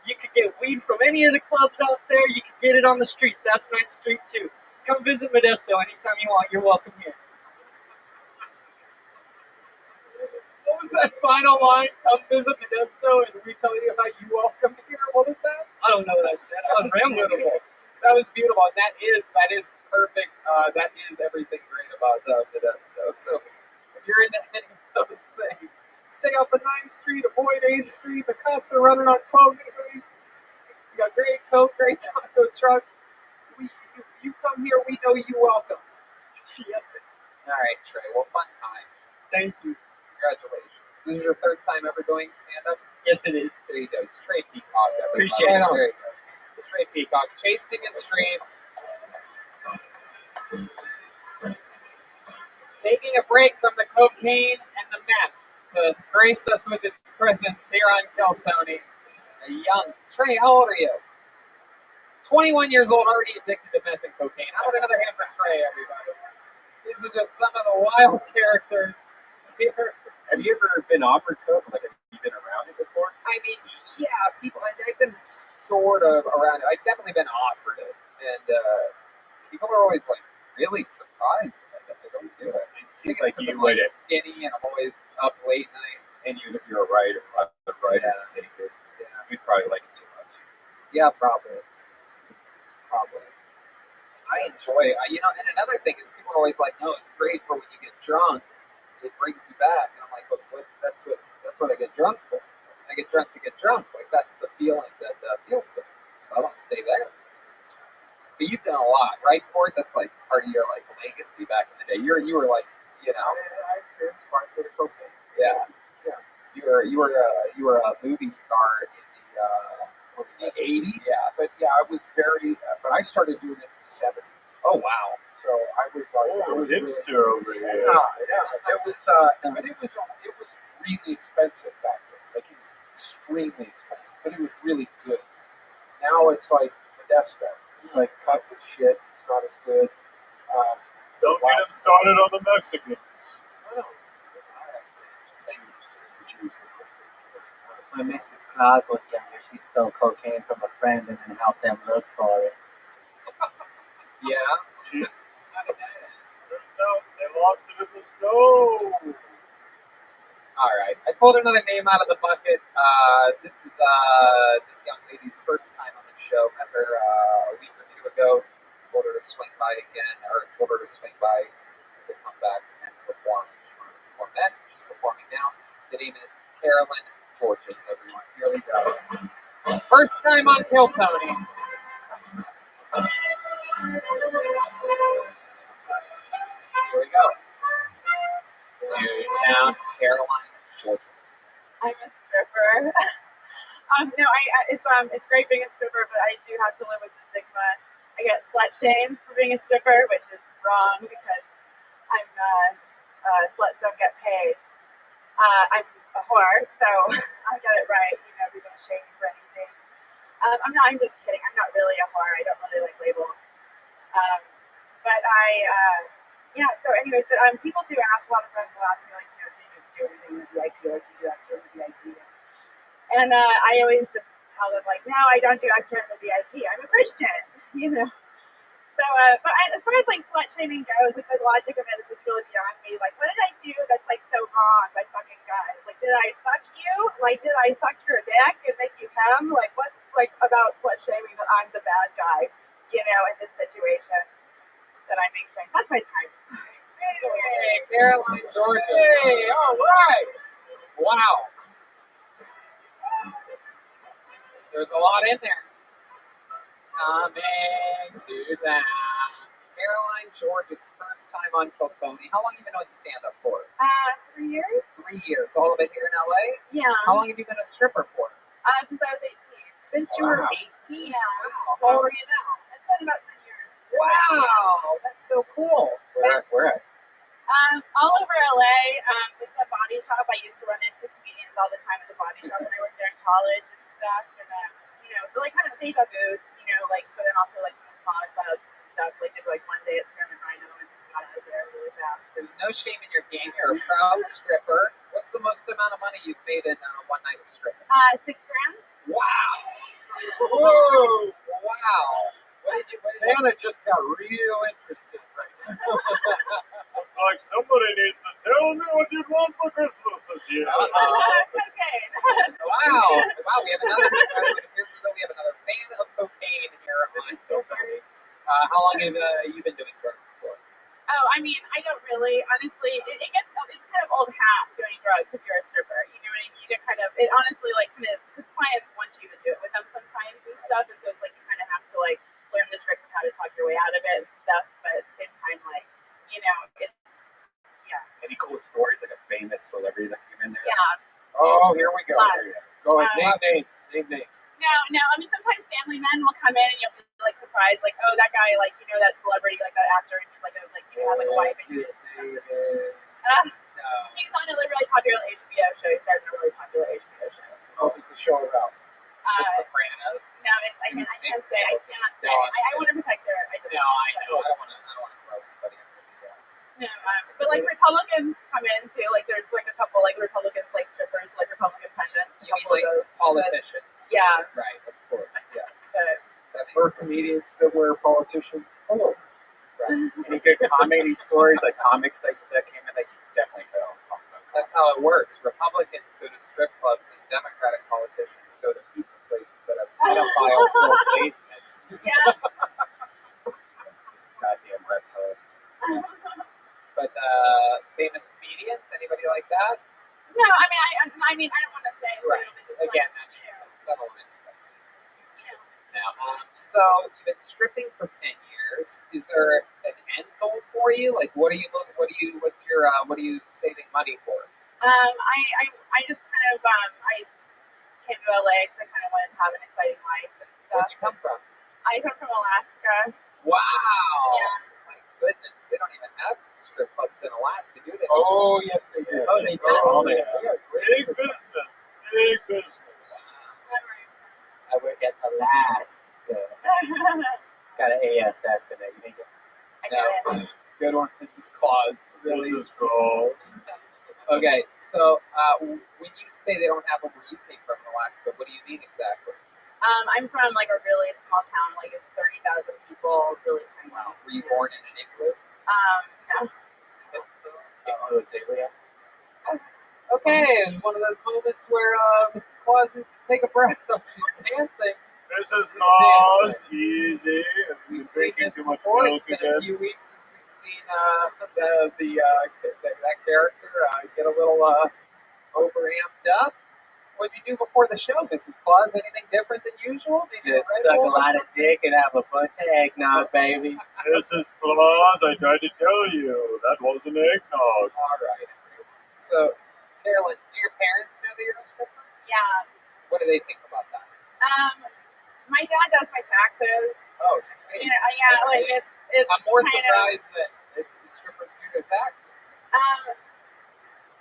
You could get weed from any of the clubs out there. You could get it on the street. That's 9th Street too. Come visit Modesto anytime you want. You're welcome here. What was that final line? Come visit Modesto and we tell you how you welcome here. What was that? I don't know what I said. I was rambling. Beautiful. That was beautiful. And that is perfect. That is everything great about Modesto. So if you're into any of those things, stay off of 9th Street, avoid 8th Street. The cops are running on 12th Street. You got great coke, great taco trucks. You come here, we know you welcome. Yep. All right, Trey. Well, fun times. Thank you. Congratulations. This is your third time ever doing stand-up? Yes, it is. There you go. It's Trey Peacock. Appreciate it. There you go. Trey Peacock, chasing his dreams. Taking a break from the cocaine and the meth to grace us with his presence here on Kill Tony. A young Trey, how old are you? 21 years old, already addicted to meth and cocaine. How about another hand for Trey, everybody? These are just some of the wild characters here. Have you ever been offered coke? Have you been around it before? I mean, yeah, I've been sort of around it. I've definitely been offered it. And people are always really surprised that I don't do it. It seems like you would. Skinny and I'm always up late night. And you're a writer. The writers take it. Yeah. You'd probably like it too much. Yeah, probably. I enjoy it. And another thing is people are always like, no, it's great for when you get drunk. It brings you back. And I'm like, but that's what I get drunk for. I get drunk to get drunk. Like that's the feeling that feels good. So I want to stay there. But you've done a lot, right, Court? That's like part of your like legacy back in the day. You were like, you know, I experienced quite a bit of cocaine. yeah. Yeah. You were a movie star in the 80s. Yeah, But yeah, I was very. But I started doing it in the 70s. Oh wow! So I was like, I was hipster over here. Yeah. It was, but it was really expensive back then. Like it was extremely expensive, but it was really good. Now it's like Modesto. It's like cut with shit. It's not as good. Don't get him started on the Mexicans. When Mrs. Claus was younger, she stole cocaine from a friend and then helped them look for it. Yeah. They lost it in the snow. All right. I pulled another name out of the bucket. This is this young lady's first time on the show. Met her a week or two ago. Told her to swing by again, or told her to swing by to come back and perform. She wanted to perform then. She's performing now. The name is Carolyn Georges, everyone. Here we go. First time on Kill Tony. Here we go. Town, Caroline Georges. I'm a stripper. No, it's great being a stripper, but I do have to live with the stigma. I get slut shamed for being a stripper, which is wrong because sluts don't get paid. I'm a whore, so I got it right. You know, we don't shame me for anything. I'm just kidding. I'm not really a whore. I don't really like labels. So anyways, people do ask, a lot of friends will ask me, like, you know, do you do anything in the VIP, or do you do extra in the VIP? And I always just tell them, like, no, I don't do extra in the VIP. I'm a Christian, you know. So, as far as, like, slut shaming goes, like, the logic of it is just really beyond me. Like, what did I do that's, like, so wrong by fucking guys? Like, did I fuck you? Like, did I suck your dick and make you come? Like, what's, like, about slut shaming that I'm the bad guy, you know, in this situation that I make shame? That's my time. Hey, Caroline Georges. Hey, all right. Wow. There's a lot in there. Coming to town. Caroline Georges, first time on Kill Tony. How long have you been doing stand-up for? 3 years. 3 years. All of it here in LA? Yeah. How long have you been a stripper for? Since I was 18. Since you were 18? Yeah. Wow. How old are you now? It's been about 10 years. Wow. That's so cool. Where at? All over LA. It's a body shop. I used to run into comedians all the time at the body shop when I worked there in college and stuff. And you know, like kind of deja vu, you know, like, but then also like some smaller clubs and stuff. So I did like one day at Spearmint Rhino and got out of there really fast. There's no shame in your game. You're a proud stripper. What's the most amount of money you've made in one night of stripping? $6 grand. Wow. Whoa. Wow. Santa just got real interested right now. Looks like somebody needs to tell me what you'd want for Christmas this year. Cocaine. Wow. Wow. We have another fan of cocaine here on Kill Tony. How long have you been doing drugs for? Oh, I mean, I don't really. Honestly, it's kind of old hat doing drugs if you're a stripper. You know what I mean? It honestly, like, kind of, because clients want you to do it with them sometimes and stuff, and so it's like you kind of have to, like, learn the tricks of how to talk your way out of it and stuff, but at the same time, like, you know, it's, yeah. Any cool stories, like a famous celebrity that came in there? Yeah. Oh, here we go. Go ahead. Name names. No. I mean, sometimes family men will come in and you'll be, like, surprised, like, oh, that guy, like, you know, that celebrity, like, that actor, and he's, like, he has, like, a wife, and he's on a really popular HBO show. He started a really popular HBO show. What was the show about? The Sopranos. No, I can't say. I want to protect their identity. No, I know. I don't want to throw anybody under the No, but like Republicans come in too. Like there's like a couple like Republicans like strippers, like Republican pundits. You mean like politicians? Yeah. Right. Of course. Yes. Or comedians that were politicians. Oh. Right. Any good comedy stories, like comics that came in that you definitely could talk about? That's how it works. Republicans go to strip clubs and Democratic politicians go to pizza places that have pedophile-filled basements. Yeah. It's goddamn reptiles. But with famous comedians? Anybody like that? No, I mean, I don't want to say. Right. Again, that means settlement. Now, so you've been stripping for 10 years. Is there an end goal for you? Like, what's your saving money for? I just kind of I came to LA because I kind of wanted to have an exciting life and stuff. Where'd you come from? I come from Alaska. Wow. Yeah. My goodness, they don't even have strip clubs in Alaska, do they? Oh, yes, they do. Oh, they do. Oh, they do. Big business. Big business. I work at Alaska. It's got an ASS in it. You think it? No. Good one, Mrs. Claus. Really? Mrs. Claus. Okay, so when you say they don't have them where you came from in Alaska, what do you mean exactly? I'm from like a really small town, like it's 30,000 people, really tiny. Wow. Were you born in an igloo? No. Igloo is alien. Okay, it's one of those moments where Mrs. Claus needs to take a breath. She's dancing. Mrs. Claus, easy. We've seen drinking this too much before. milk It's been again. a few weeks since we've seen that character get a little overamped up. What did you do before the show, Mrs. Claus? Anything different than usual? Maybe Just suck a lot of dick and have a bunch of eggnog, baby. Mrs. Claus, I tried to tell you. That was an eggnog. All right. So, Carolyn, do your parents know that you're a stripper? Yeah. What do they think about that? My dad does my taxes. Oh, sweet. Yeah, like it's. I'm more kind surprised that if strippers do their taxes.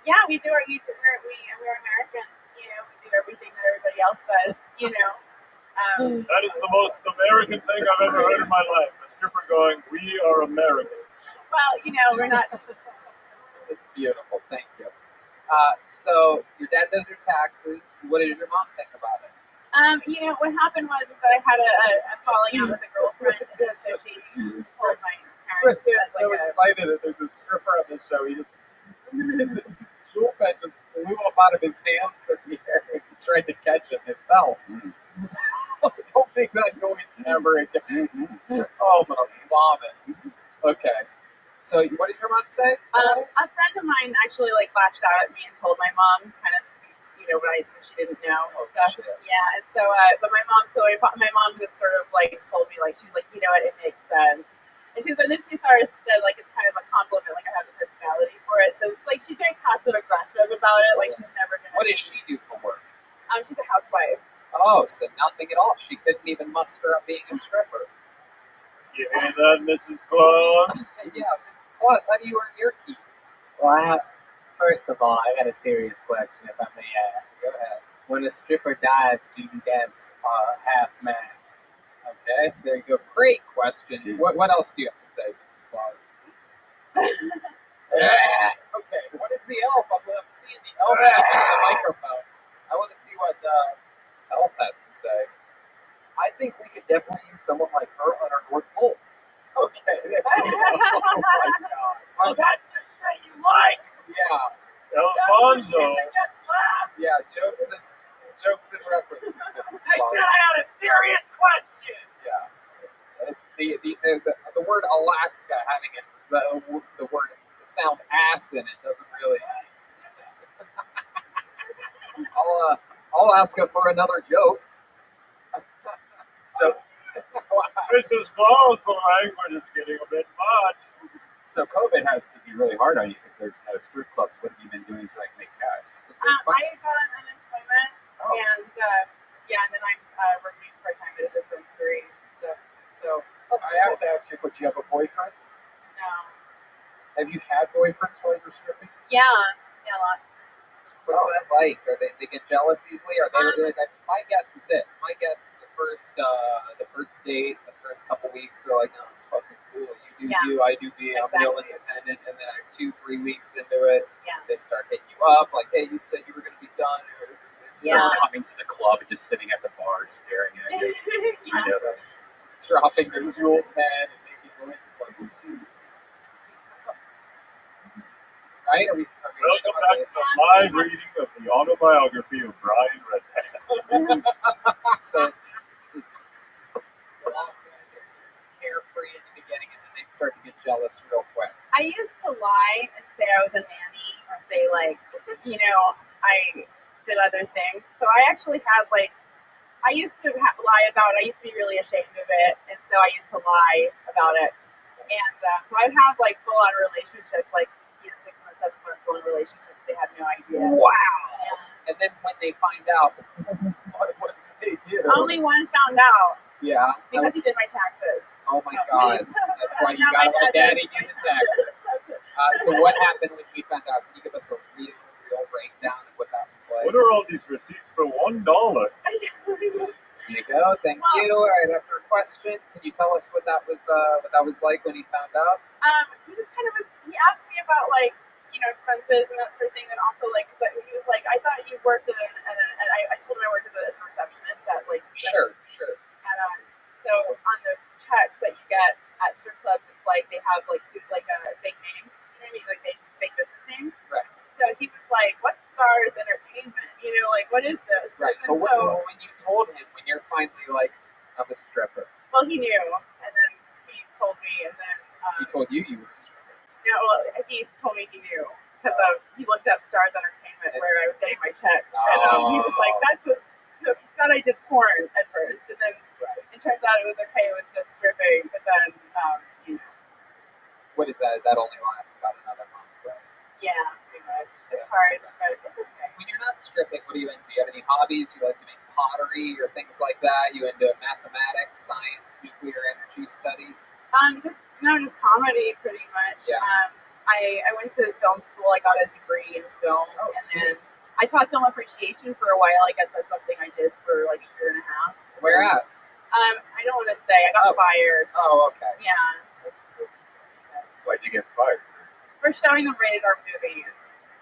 Yeah, we do. We're Americans. You know, we do everything that everybody else does. You know. That is the most American thing I've ever heard in my life. A stripper going, "We are American." Well, you know, we're not. It's beautiful. Thank you. So your dad does your taxes. What did your mom think about it? You know, what happened was that I had a falling out with a girlfriend, so she told my parents. Rick's so excited that there's a stripper on the show. He just jewel pen just flew up out of his hands in the air. He tried to catch it. It fell. Don't make that noise ever again. Oh, I'm gonna vomit. Okay. So, what did your mom say? A friend of mine actually like lashed out at me and told my mom kind of, you know, what she didn't know. Oh, so, shit. Yeah, and so, but my mom just sort of like told me, like, she was like, you know what, it makes sense. And then she sort of said, like, it's kind of a compliment, like I have the personality for it. So it's like she's very passive aggressive about it. Like she's never gonna. What does she do for work? She's a housewife. Oh, so nothing at all. She couldn't even muster up being a stripper. You hear that, Mrs. Claus? Yeah, Mrs. Claus, how do you earn your keep? Well, first of all, I got a serious question, if I may ask. Go ahead. When a stripper dives, do you dance half man? Okay, there you go. Great question. What else do you have to say, Mrs. Claus? Okay, what is the elf? I'm seeing the elf on the microphone. I want to see what elf has to say. I think we could definitely use someone like her on our North Pole. Okay. There we go. Oh my God. Oh, that's the shit you like. Yeah. Alfonso. Yeah, jokes and references, Mrs. I Claus. said I had a serious question. Yeah. The word Alaska having the word sound ass in it doesn't really. I'll ask her for another joke. So, Mrs. Claus, the language is getting a bit much. So COVID has to be really hard on you because there's no strip clubs. What have you been doing to like make cash? I got unemployment, and and then I'm working part-time at a dispensary. So I have to ask you, but do you have a boyfriend? no. Have you had boyfriends while you were stripping? Yeah, lots. What's that like? Are they get jealous easily? Are they? My guess is this. My guess is the first date, the first couple weeks, they're like, no, it's fucking cool. You do you, I do me. I'm real independent. And then 2-3 weeks into it, they start hitting you up like, hey, you said you were going to be done. Or Start coming to the club and just sitting at the bar staring at you. I know that. Dropping their jewel pen and making noises like, right? Welcome back to the live reading of the autobiography of Brian Redman. So it's carefree in the beginning, and then they start to get jealous real quick. I I used to lie and say I was a nanny or say like, I did other things. So I actually had like, I used to lie about it. I used to be really ashamed of it. And so I used to lie about it. And so I have like full on relationships, like 6 months, 7 months long relationships. They have no idea. Wow. And then when they find out, what did they do? Only one found out. Yeah. Because he did my taxes. Oh my God. That's why you gotta let daddy do the taxes. So what happened when he found out? Can you give us a real breakdown of what that was like? What are all these receipts for $1? There you go. Thank you. All right, after a question, can you tell us what that was like when he found out? He just kind of he asked me about like, expenses and that sort of thing, and also like, cause he was like, I thought you worked and I told him I worked as a receptionist at like. Sure. And so on the checks that you get at strip clubs, it's like they have like fake names, you know what I mean, like fake business names. Right. So he was like, "What's Stars Entertainment? Like, what is this?" Right. But when you told him, when you're finally like, I'm a stripper. Well, he knew, and then he told me, and then he told you were a stripper. No, well, he told me he knew because he looked up Stars Entertainment where I was getting my checks, and he was like, so he thought I did porn at first, and then it turns out it was okay. It was just stripping, but then What is that? That only lasts about another month, right? Yeah, pretty much. It's hard, but it's okay. When you're not stripping, what are you into? Do you have any hobbies? You like to make pottery or things like that? You into mathematics, science, nuclear energy studies? Just comedy, pretty much. Yeah. I went to film school. I got a degree in film, and then I taught film appreciation for a while. I guess that's something I did for like a year and a half. Where at? I don't want to say. I got fired. Oh, okay. Yeah. That's cool. Why'd you get fired? For showing a rated R movie.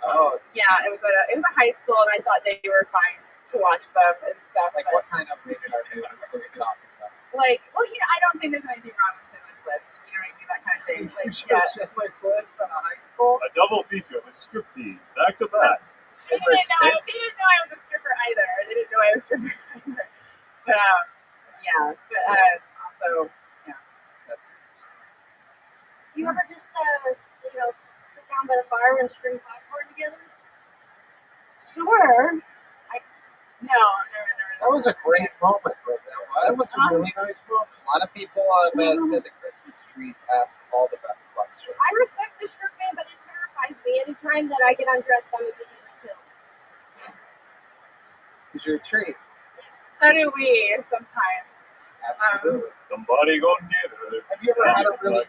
Oh. Yeah, it was a high school, and I thought they were fine to watch them and stuff. Like what kind of rated R movies are we talking about? Like, well, I don't think there's anything wrong with Schindler's List. You know what I mean? That kind of thing. Like, Schindler's List in a high school? A double feature with striptease, back to back. They didn't know I was a stripper either. They didn't know I was a stripper either. But also, yeah. That's interesting. You ever just sit down by the fire and string popcorn together? Sure. No, never. That was a great moment, bro. That was a really nice moment. A lot of people said the Christmas trees ask all the best questions. I respect the strip game, but it terrifies me. Anytime that I get undressed, I'm immediately killed. Because you're a tree. So do we sometimes. Absolutely. Somebody gonna get her. Have you ever had a really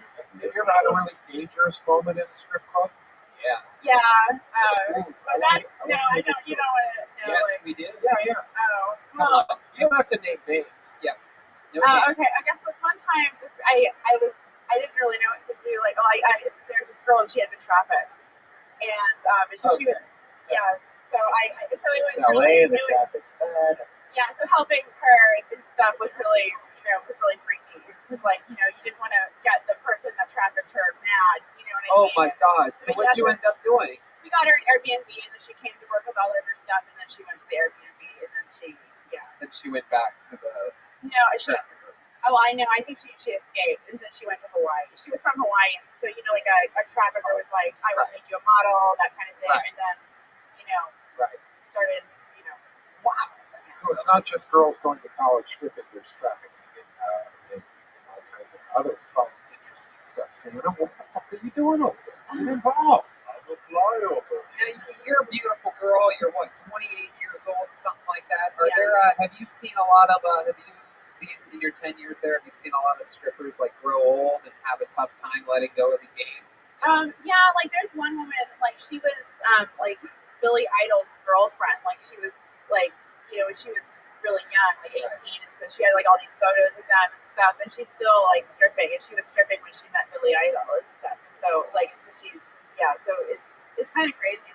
dangerous moment in a strip club? Yeah. Yeah. But that, no, I don't. You know what? No, Yes, like, we did. Yeah. Oh. Well, You don't have to name names. Yeah. No names. Okay. I guess this one time, I didn't really know what to do. Like, there's this girl and she had been trafficked, and she was, yeah. So it was LA, really, the traffic's bad. Yeah. So helping her and stuff was really, freaky. Because you didn't want to get the person that trafficked her mad. You know what I mean? Oh my God! So what did you end up doing? We got her an Airbnb, and then she came to work with all of her stuff, and then she went to the Airbnb, and then Then she went back to the. No, I know. I think she escaped, and then she went to Hawaii. She was from Hawaii, and so a trafficker was like, "I will make you a model," that kind of thing, and then started, Wow. So it's not just girls going to college stripping. There's trafficking in all kinds of other fun, interesting stuff. So what the fuck are you doing over there? Get involved. I'm a flyover. You're a beautiful girl. You're 28 years old, something like that. Are there? Have you seen a lot of? Have you seen in your 10 years there? Have you seen a lot of strippers grow old and have a tough time letting go of the game? Yeah, there's one woman, she was Billy Idol's girlfriend. She was when she was really young, 18, and so she had all these photos of them and stuff, and she's still stripping, and she was stripping when she met Billy Idol and stuff. So so it's kind of crazy,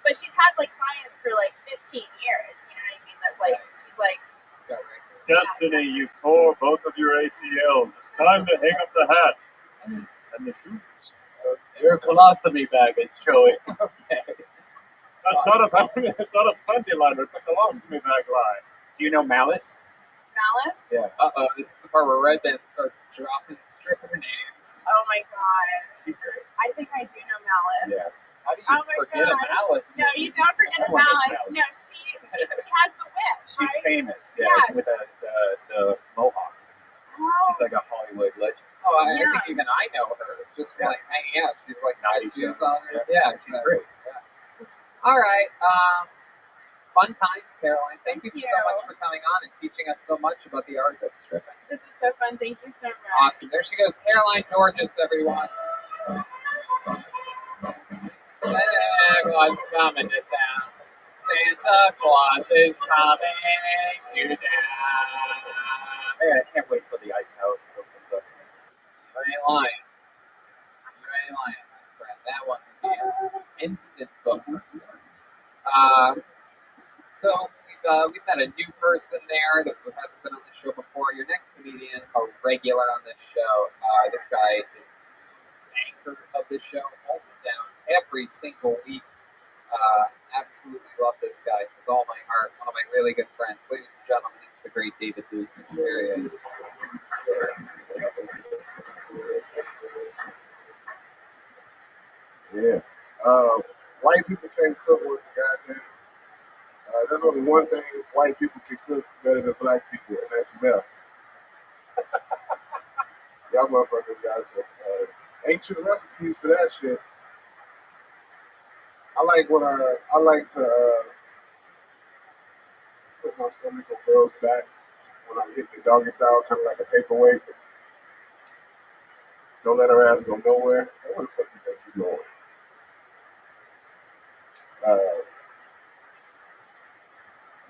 but she's had clients for 15 years. You know what I mean? That she's Destiny, you tore both of your ACLs. It's time to hang up the hat and the shoes. Your colostomy bag is showing. Okay. That's not a panty liner. It's a colostomy bag line. Do you know Malice? Malice? Yeah. Uh-oh, this is the part where Red Band starts dropping stripper names. Oh my god. She's great. I think I do know Malice. Yes. How do you Oh my forget god. a Malice? No, you don't forget a Everyone knows Malice. No, she has the whip, She's right? famous. Yeah, Yeah. with the mohawk. She's like a Hollywood legend. Oh, I think even I know her. Just from like hanging out. She's like tattoos on her. Yeah, she's great. Yeah. All right. Fun times, Caroline. Thank you so much for coming on and teaching us so much about the art of stripping. This is so fun. Thank you so much. Awesome. There she goes, Caroline Georges, everyone. Everyone's coming to town. Santa Claus is coming to town. Man, I can't wait till the ice house opens up. You ain't lying. You ain't lying, my friend. That one would be an instant book. So we've had a new person there that hasn't been on the show before. Your next comedian, a regular on this show. This guy is the anchor of this show, holds it down every single week. Absolutely love this guy with all my heart. One of my really good friends. Ladies and gentlemen, it's the great David Lucas. There he is. Yeah. White people can't cook with the goddamn. There's only one thing white people can cook better than black people, and that's meth. Y'all motherfuckers got some ancient recipes for that shit. I like to put my stomach on girls' back when I hit the doggy style, kind of like a paperweight. Don't let her ass go nowhere. Where the fuck you think you going?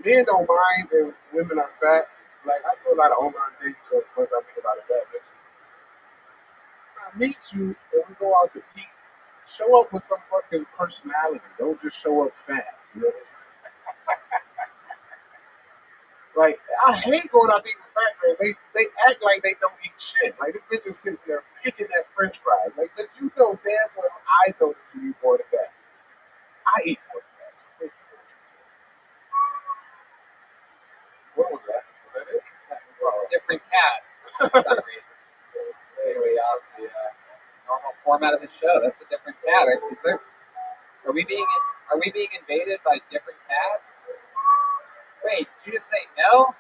Men don't mind if women are fat. Like, I do a lot of online dating, so first I meet a lot of fat bitches. When I meet you and we go out to eat, show up with some fucking personality. Don't just show up fat. You know what I'm saying? Like, I hate going out to eat with fat girls. They act like they don't eat shit. Like, this bitch is sitting there picking at french fries. Like, but you know damn well I know that you eat more than that. I eat more than that. So what was that? Was that it? Different cat for some reason. Anyway, the normal format of the show. That's a different cat. Is there? Are we being invaded by different cats? Wait, did you just say no?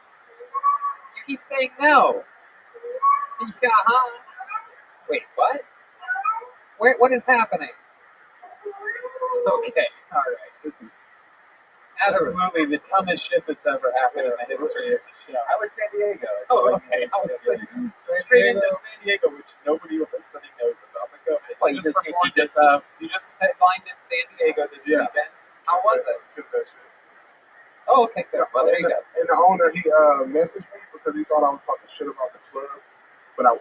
You keep saying no. Yeah, huh? Wait, what? What is happening? Okay, all right. This is absolutely the dumbest shit that's ever happened in the history of the show. I was San Diego. Oh, okay. I was thinking straight into San Diego, which nobody listening knows about. But go ahead. Well, you just headlined in San Diego this weekend. How was it? Oh, okay, good. Well, there you go. And the owner, he messaged me because he thought I was talking shit about the club, but I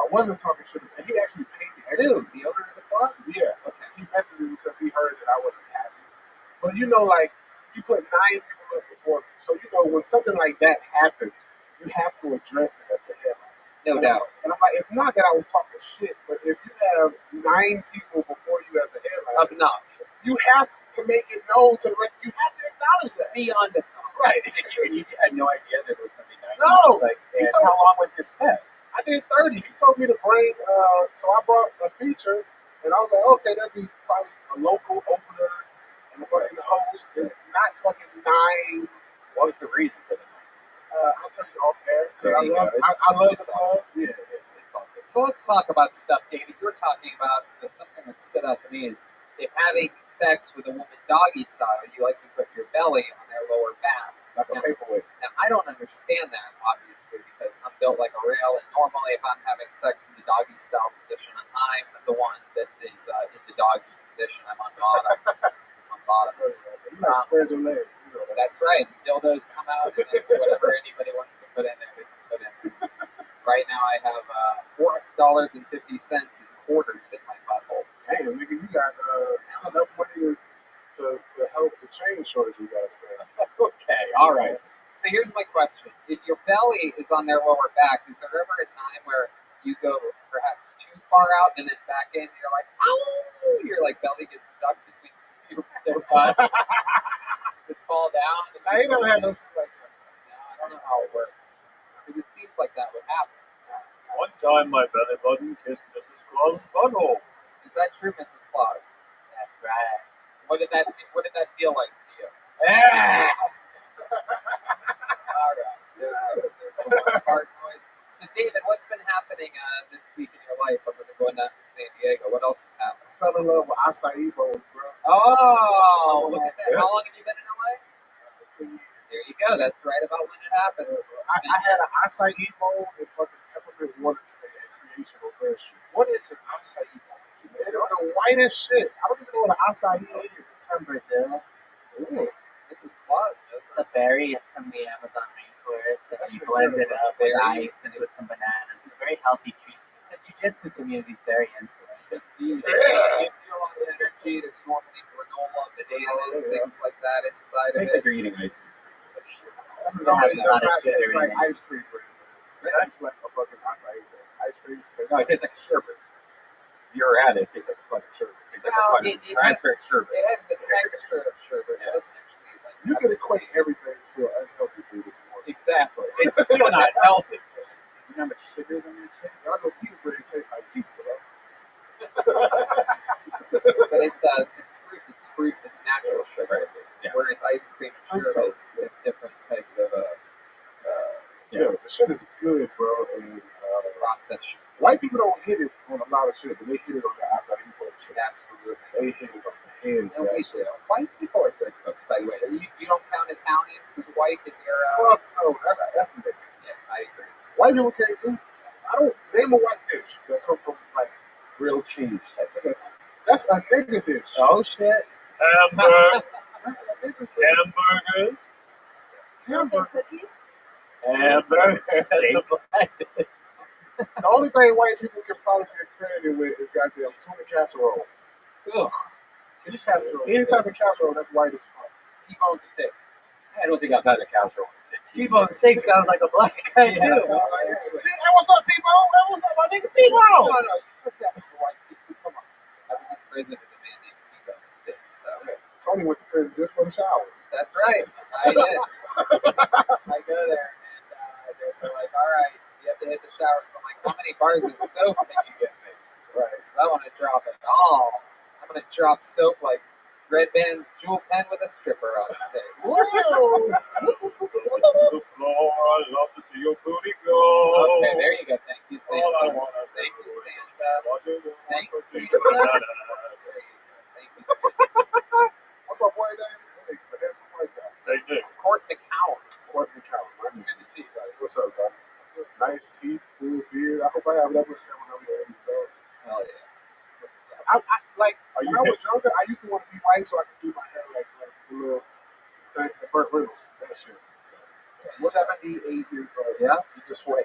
wasn't talking shit. And he actually paid me extra. Dude, the owner of the club? Yeah. Okay. He messaged me because he heard that I wasn't happy. But you know, like, you put 9 people up before me, so you know when something like that happens, you have to address it as the headline. No doubt. And I'm like, it's not that I was talking shit, but if you have 9 people before you as the headline, obnoxious. You have to make it known to the rest. You have to acknowledge that. Beyond it. Right. And you had no idea that it was going to be 9. No. Like, and how long was your set? I did 30. He told me to bring, so I brought a feature, and I was like, okay, that'd be probably a local opener and a fucking host, and not fucking 9. What was the reason for the 9? I'll tell you off air. I love the club. Yeah. It's all good. So let's talk about stuff, David. You were talking about something that stood out to me is if having sex with a woman doggy style, you like to put your belly on their lower back. Like a paperweight. And I don't understand that, obviously, because I'm built like a rail, and normally if I'm having sex in the doggy style position, I'm the one that is in the doggy position. I'm on bottom. You like spread your legs. You know that. That's right. Dildos come out, and then whatever anybody wants to put in there, they can put in there. Right now I have $4.50 in quarters in my butthole. Damn, nigga, you got enough money to help the chain shortage you got. Okay, all right. So here's my question. If your belly is on their lower back, is there ever a time where you go perhaps too far out and then back in, and you're like, oh, your like belly gets stuck between their butt? Does it fall down? I ain't never had no shit like that. No, I don't know how it works. looks like that would happen. One time my belly button kissed Mrs. Claus's butthole. Is that true, Mrs. Claus? That's right. What did that feel like to you? Ah! All right. There's a lot of hard noise. So, David, what's been happening this week in your life other than going down to San Diego? What else has happened? I fell in love with acai bowls, bro. Oh, look at that. How long have you been in LA? 2 years. There you go. That's right about when it happens. I had an acai bowl and fucking peppermint water today at Creational Nursery. What is an acai bowl? It is the whitest shit. I don't even know what an acai is. It's from Brazil. Ooh, Mrs. Claus knows The berry, it's from the Amazon rainforest. And you blend it up with ice and with some bananas. It's a very healthy treat. The jiu-jitsu community is very into it. Indeed. It gives you a lot of energy. There's normally granola, bananas, things like that inside of Tastes it. like you're eating ice cream. No, it does not taste like ice cream for you. It tastes like a fucking acai bowl. Ice cream. No, it tastes like sherbet. If you're at it, it tastes like a fucking sherbet. It tastes like a fucking transparent sherbet. It has the texture of sherbet. It doesn't actually like. You can equate everything to an unhealthy food if you want. Exactly. It's still not healthy. You know how much sugar is in your shit? Y'all know pita bread tastes like pizza, right? But it's fruit. It's fruit. It's natural sugar. Yeah. Whereas ice cream and sherbet is different types of Yeah, the shit is good, bro. And processed sugar. white people don't hit it on a lot of shit, but they hit it on the acai bowl shit. Absolutely. They hit it on the head. No, with we that shit. do. White people are good cooks, by the way. You don't count Italians as white in your. Fuck no, that's ethnic. Yeah, I agree. White people can't do. I don't name a white dish that come from like grilled cheese. That's a good one. That's a nigga dish. Oh shit. Hamburger. That's a nigga dish. Hamburgers. Hamburger. Cookies? Hamburgers. Steak. The only thing white people can probably get credited with is goddamn tuna casserole. Ugh. Tuna casserole. Any type of casserole that's white as fuck. T-bone steak. I don't think I've had a casserole. T-bone steak sounds like a black guy, Yeah, too. Hey, what's up, T-Bone? Hey, what's up, my nigga No, T-Bone? no, you took that from white people. Come on. I was in prison with a man named T-bone steak. So Tony went to prison just for the showers. that's right. I did. I go there and they're like, all right, you have to hit the showers. I'm like, how many bars of soap can you give me? Right. 'Cause I want to drop it all. I'm going to drop soap like Red Band's Jewel Pen with a stripper on stage. Whoa! The floor, I love to see your booty go. Okay, there you go. Thank you, Santa. All I wanna Thank you, do Santa. Thank you, Thank Santa. There you go. Thank you, Santa. What's my boy name? Hey, the handsome white guy. Say Nick. Court McCown. Courtney Cowan. Right? Good to see you, buddy. What's up, guy? Nice teeth, full beard. I hope I have that much hair when I'm your age, though. Hell yeah. Like, Are when you I was younger, I used to want to be white so I could do my hair like the little thing, the Burt Reynolds, that shit. 78 years old. Yeah? You just wait.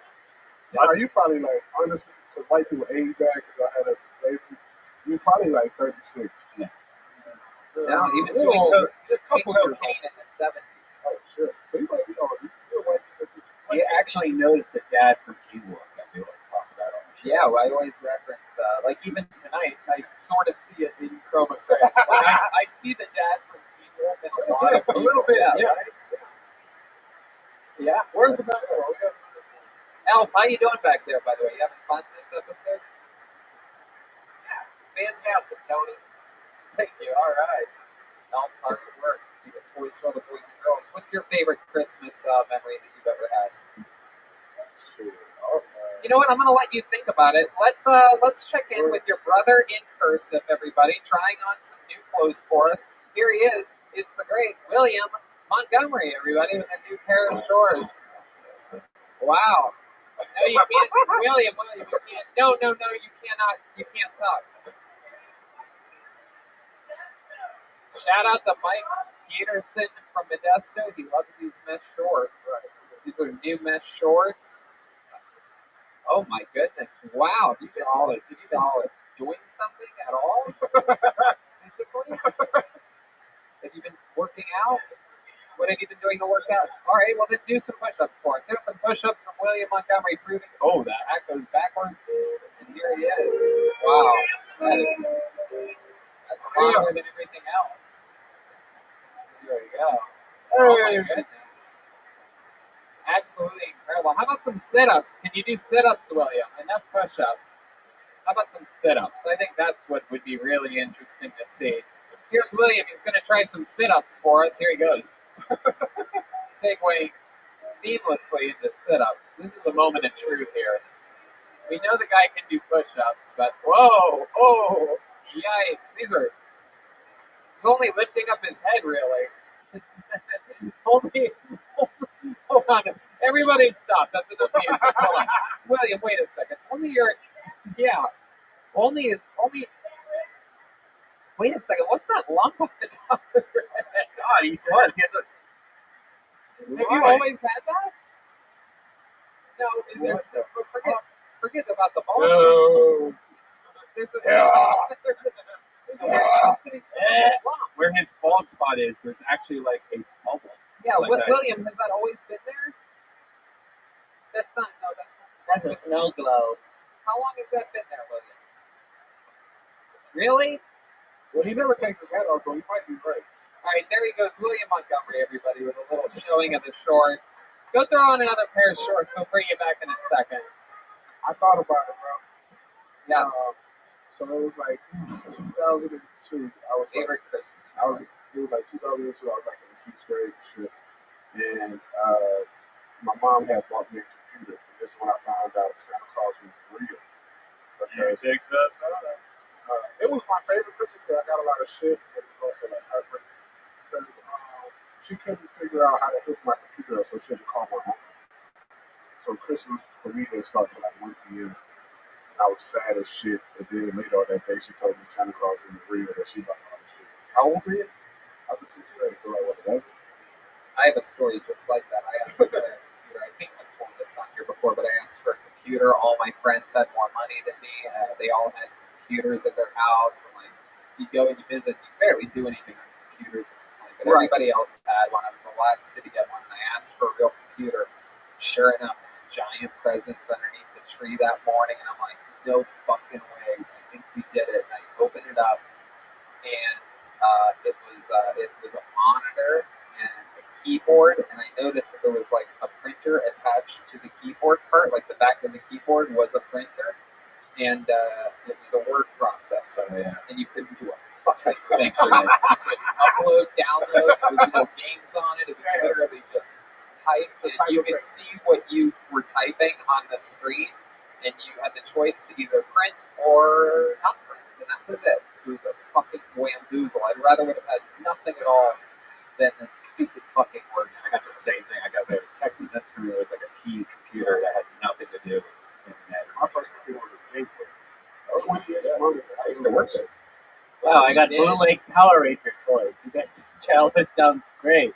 Now, you probably like, honestly, because white people age back because I had us in slavery, you probably like 36. No, he was doing cocaine in the 70s. Oh, shit. So you might be on. You're white people. He actually knows the dad from Teen Wolf that we always talk about on the show. Yeah, well, I always reference, like even tonight, I sort of see it in Chroma Crash. I see the dad from Teen Wolf in a lot of A little bit, yeah. right? Yeah. Where's the basketball? Elf, how you doing back there, by the way? You having fun this episode? Fantastic, Tony. Thank you. All right. Elf's hard at work. You get toys for all the boys and girls. What's your favorite Christmas memory that you've ever had? You know what? I'm gonna let you think about it. Let's check in with your brother in cursive, everybody, trying on some new clothes for us. Here he is. It's the great William Montgomery, everybody, with a new pair of shorts. Wow. No, you can't, William, you can't. No, you cannot. You can't talk. Shout out to Mike Peterson from Modesto. He loves these mesh shorts. These are new mesh shorts. Oh my goodness! Wow, you solid. You solid. Doing something at all? Physically? Have you been working out? What have you been doing to work out? All right, well then do some push-ups for us. Here's some push-ups from William Montgomery proving. Oh, that goes backwards, and here he is. Wow, that's longer than everything else. There we go. Oh my goodness. Absolutely incredible. How about some sit-ups? Can you do sit-ups, William? Enough push-ups. How about some sit-ups? I think that's what would be really interesting to see. Here's William. He's going to try some sit-ups for us. Here he goes. Segueing seamlessly into sit-ups. This is the moment of truth here. We know the guy can do push-ups, but whoa, oh, yikes. He's only lifting up his head, really. Hold on. Everybody stop. That's enough music. Hold on. William, wait a second. Only, wait a second. What's that lump on the top of your head? God, he does. He has a. Have you always had that? No, forget about the ball. No. There's a Where his bald spot is, there's actually like a bubble. Yeah, like William, has that always been there? That's not That's a snow globe. How long has that been there, William? Really? Well, he never takes his hat off, so he might be great. All right, there he goes, William Montgomery, everybody, with a little showing of the shorts. Go throw on another pair of shorts. I'll bring you back in a second. I thought about it, bro. Yeah. So it was like 2002. Favorite Christmas. It was like 2002. I was like in the 6th grade and shit. And my mom had bought me a computer. And this is when I found out Santa Claus was real. Because it was my favorite Christmas because I got a lot of shit. But it was also like heartbreaking. Because she couldn't figure out how to hook my computer up, so she had to call my mom. So Christmas for me didn't start till like 1 p.m. I was sad as shit. And then later on that day, she told me Santa Claus was real, that she bought all this shit. How old were you? I was in 6th grade, so like, what, 11? I have a story just like that. I asked for a computer. I think I told this on here before, but I asked for a computer. All my friends had more money than me. They all had computers at their house. And like, you go and you visit, you barely do anything on computers. But everybody else had one. I was the last kid to get one. And I asked for a real computer. Sure enough, this giant presents underneath the tree that morning, and I'm like, no fucking way. I think we did it. And I opened it up, and it was a monitor and a keyboard, and I noticed there was like a printer attached to the keyboard part, like the back of the keyboard was a printer, and it was a word processor, and you couldn't do a fucking thing with it. You could upload, download, there was no games on it. It was literally just type, and you could see what you were typing on the screen, and you had the choice to either print or not print, and that was it. It was a fucking whamboozle. I'd rather would have had nothing at all than this stupid fucking word. I got the same thing. I got the Texas Instruments. It was like a teen computer that had nothing to do with internet. My first computer was a gateway. 20 years ago. I used to work there. Wow, I got Blue Lake Power Ranger toys. You guys' childhood sounds great.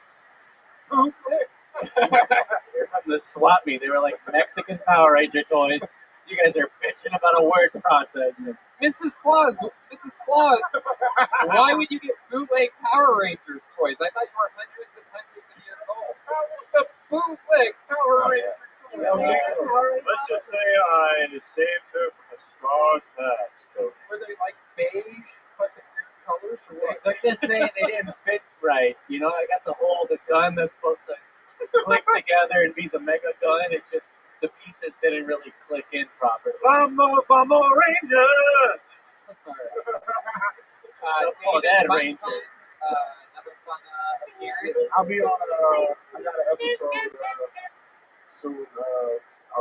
Oh, great. They're from the swap meet. They were like Mexican Power Ranger toys. You guys are bitching about a word processor. Mrs. Claus, why would you get bootleg Power Rangers toys? I thought you were hundreds and hundreds of years old. I want the bootleg Power Rangers. Let's just say I saved her from a scarred past. Were they like beige, but different colors, or what? Let's just say they didn't fit right. You know, I got the gun that's supposed to click together and be the mega gun. It just, the pieces didn't really click in properly. Bumbo Ranger! That Ranger. Another fun appearance. I'll be on, I got an episode soon. I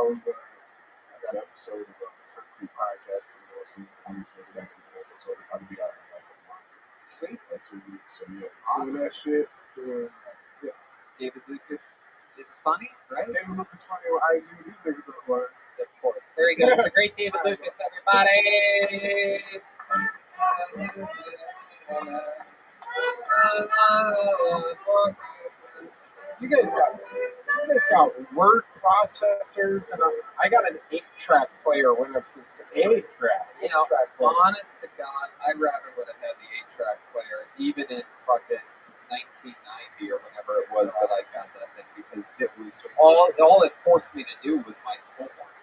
got an episode of Concrete Podcast coming on soon. I'm sure that episode will probably be out in like a month. Sweet. Or 2 weeks. So yeah, Awesome. doing that shit. David Lucas is funny, right? David Lucas funny on IG. These niggas don't learn. Of course. There he goes. The great David Lucas, everybody. You guys got word processors, and I got an 8-track player when I was in 8-track. You know, honest to God, I rather would have had the 8-track player, even in fucking 1990 or whenever it was that I got that thing, because it was all it forced me to do was my homework,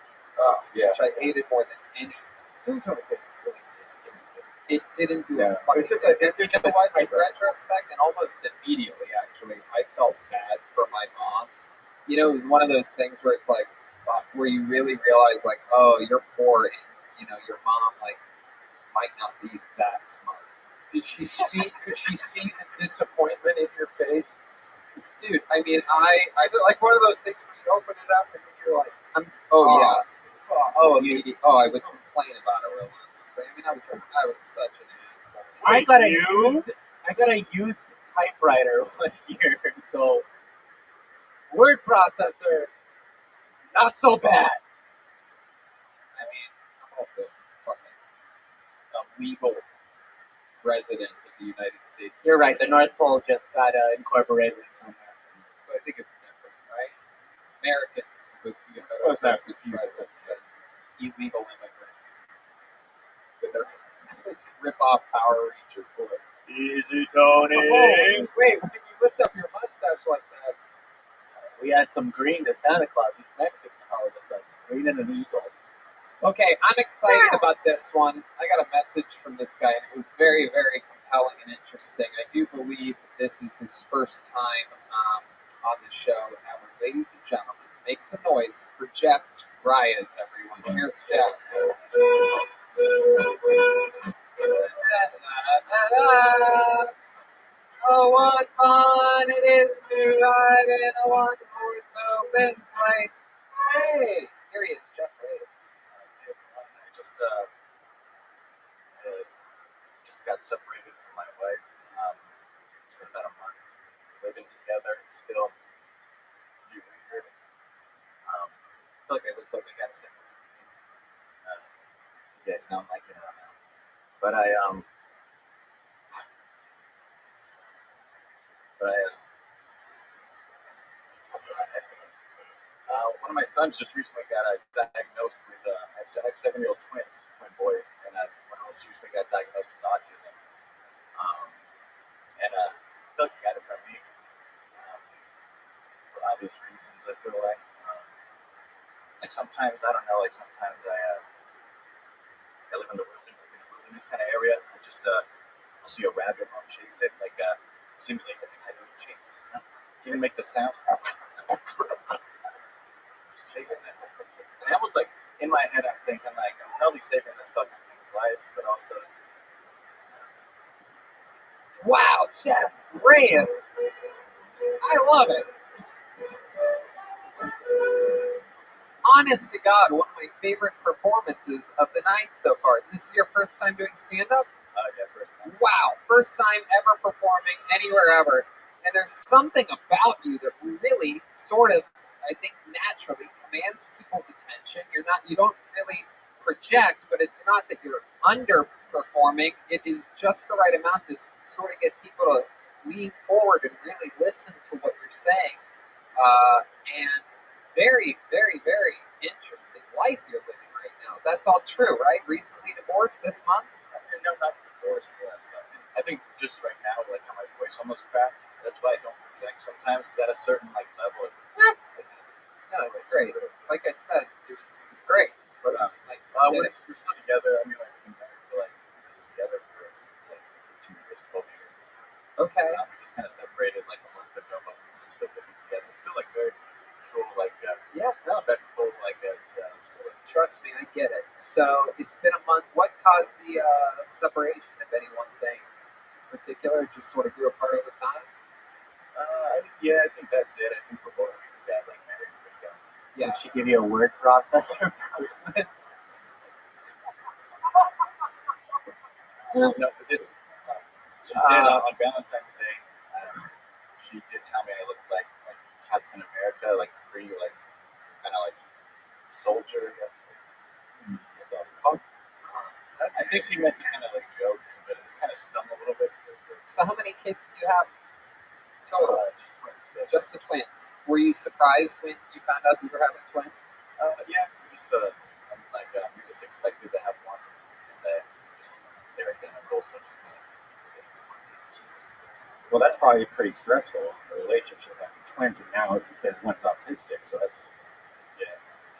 which I hated more than anything. It didn't do a fucking thing. You know what? In retrospect, and almost immediately, actually, I felt bad for my mom You know, it was one of those things where it's like, fuck, where you really realize, like, oh, you're poor, and you know, your mom like might not be that smart. Did she see? Could she see the disappointment in your face? Dude, I mean, I Is it like one of those things where you open it up and then you're like, oh yeah, fuck. immediately, I would complain about it relentlessly. I mean, I was such an asshole. I got a used typewriter last year, so word processor, not so bad. I mean, I'm also fucking a legal resident of the United States. You're right. The North Pole just got incorporated. So I think it's different, right? Americans are supposed to get better Christmas presents than illegal immigrants with their rip-off Power Ranger toys. Easy, Tony. Oh, wait, when you lift up your mustache like that. We had some green to Santa Claus. He's Mexican all of a sudden. Green and an eagle. Okay, I'm excited about this one. I got a message from this guy, and it was very, very compelling and interesting. I do believe that this is his first time on the show ever. Ladies and gentlemen, make some noise for Jeff Reyes, everyone. Here's Jeff. Oh, what fun it is to ride in a one-horse open sleigh. Hey, here he is, Jeff Reyes. I just got separated from my wife. It's been about a month. Living together, still pretty weird. I feel like I look like I got sick. You guys sound like it, I don't know. But one of my sons just recently got diagnosed with, I have 7-year-old twins, twin boys, and one of them just recently got diagnosed with autism. And I feel like he got it from me for obvious reasons, I feel like. Like sometimes, I don't know, like sometimes I live in the wilderness kind of area. I'll see a rabbit and I'll chase it, like simulate like I do a chase. You know? Even make the sound. Just chasing it. And I almost like, in my head, I'm thinking like, I'm probably saving this fucking thing's life, but also. Wow, Jeff Reyes. I love it. Honest to God, one of my favorite performances of the night so far. This is your first time doing stand-up? Yeah, first time. Wow, first time ever performing anywhere ever. And there's something about you that really sort of, I think, naturally commands people's attention. You don't really project, but it's not that you're underperforming. It is just the right amount to sort of get people to lean forward and really listen to what you're saying. And very, very, very interesting life you're living right now. That's all true, right? Recently divorced this month? No, not divorced. I think just right now, like how my voice almost cracked. That's why I don't project sometimes. It's at a certain like level. No, it's great. Like I said, it was great. But we're still together. I mean, like we've been married for like together for like 2 years, 12 years. Okay. We just kind of separated like a month ago, but we're still living together. It's still like very cool, like respectful, like it's still. Trust me, I get it. So it's been a month. What caused the separation, if any one thing in particular? Just sort of grew apart over time? Yeah, I think that's it. I think we're both like married pretty young. Yeah. Did she give you a word processor for Christmas? No, but this she did on Valentine's Day. She did tell me I looked like Captain America, like pretty, like kind of like soldier, I guess. What the fuck? I think she meant to kind of like joke, but it kind of stung a little bit. So how many kids do you have total? Just twins. Yeah. Just the twins. Were you surprised when you found out you were having twins? Yeah. We just expected to have one, and they're identical, so just well, that's probably pretty stressful in a relationship having twins, and now you said one's autistic, so that's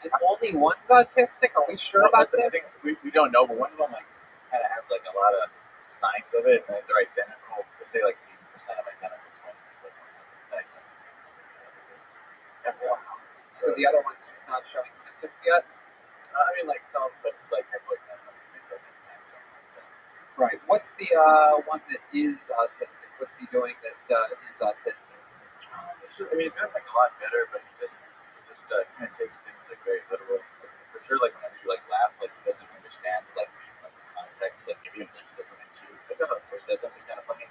And only one's autistic? Are we sure about this? I think we don't know, but one of them like kind of has like a lot of signs of it, and they're identical. They say like 80% of identical twins, but one has a diagnosis. So the other one's just not showing symptoms yet? I mean, like some, but it's like Right. What's the one that is autistic? What's he doing that is autistic? I mean, he's gotten like a lot better, but he just kind of takes things like very literal. Like, for sure, like whenever you like laugh, like he doesn't understand like the context. Like if he doesn't make you like or says something kind of funny,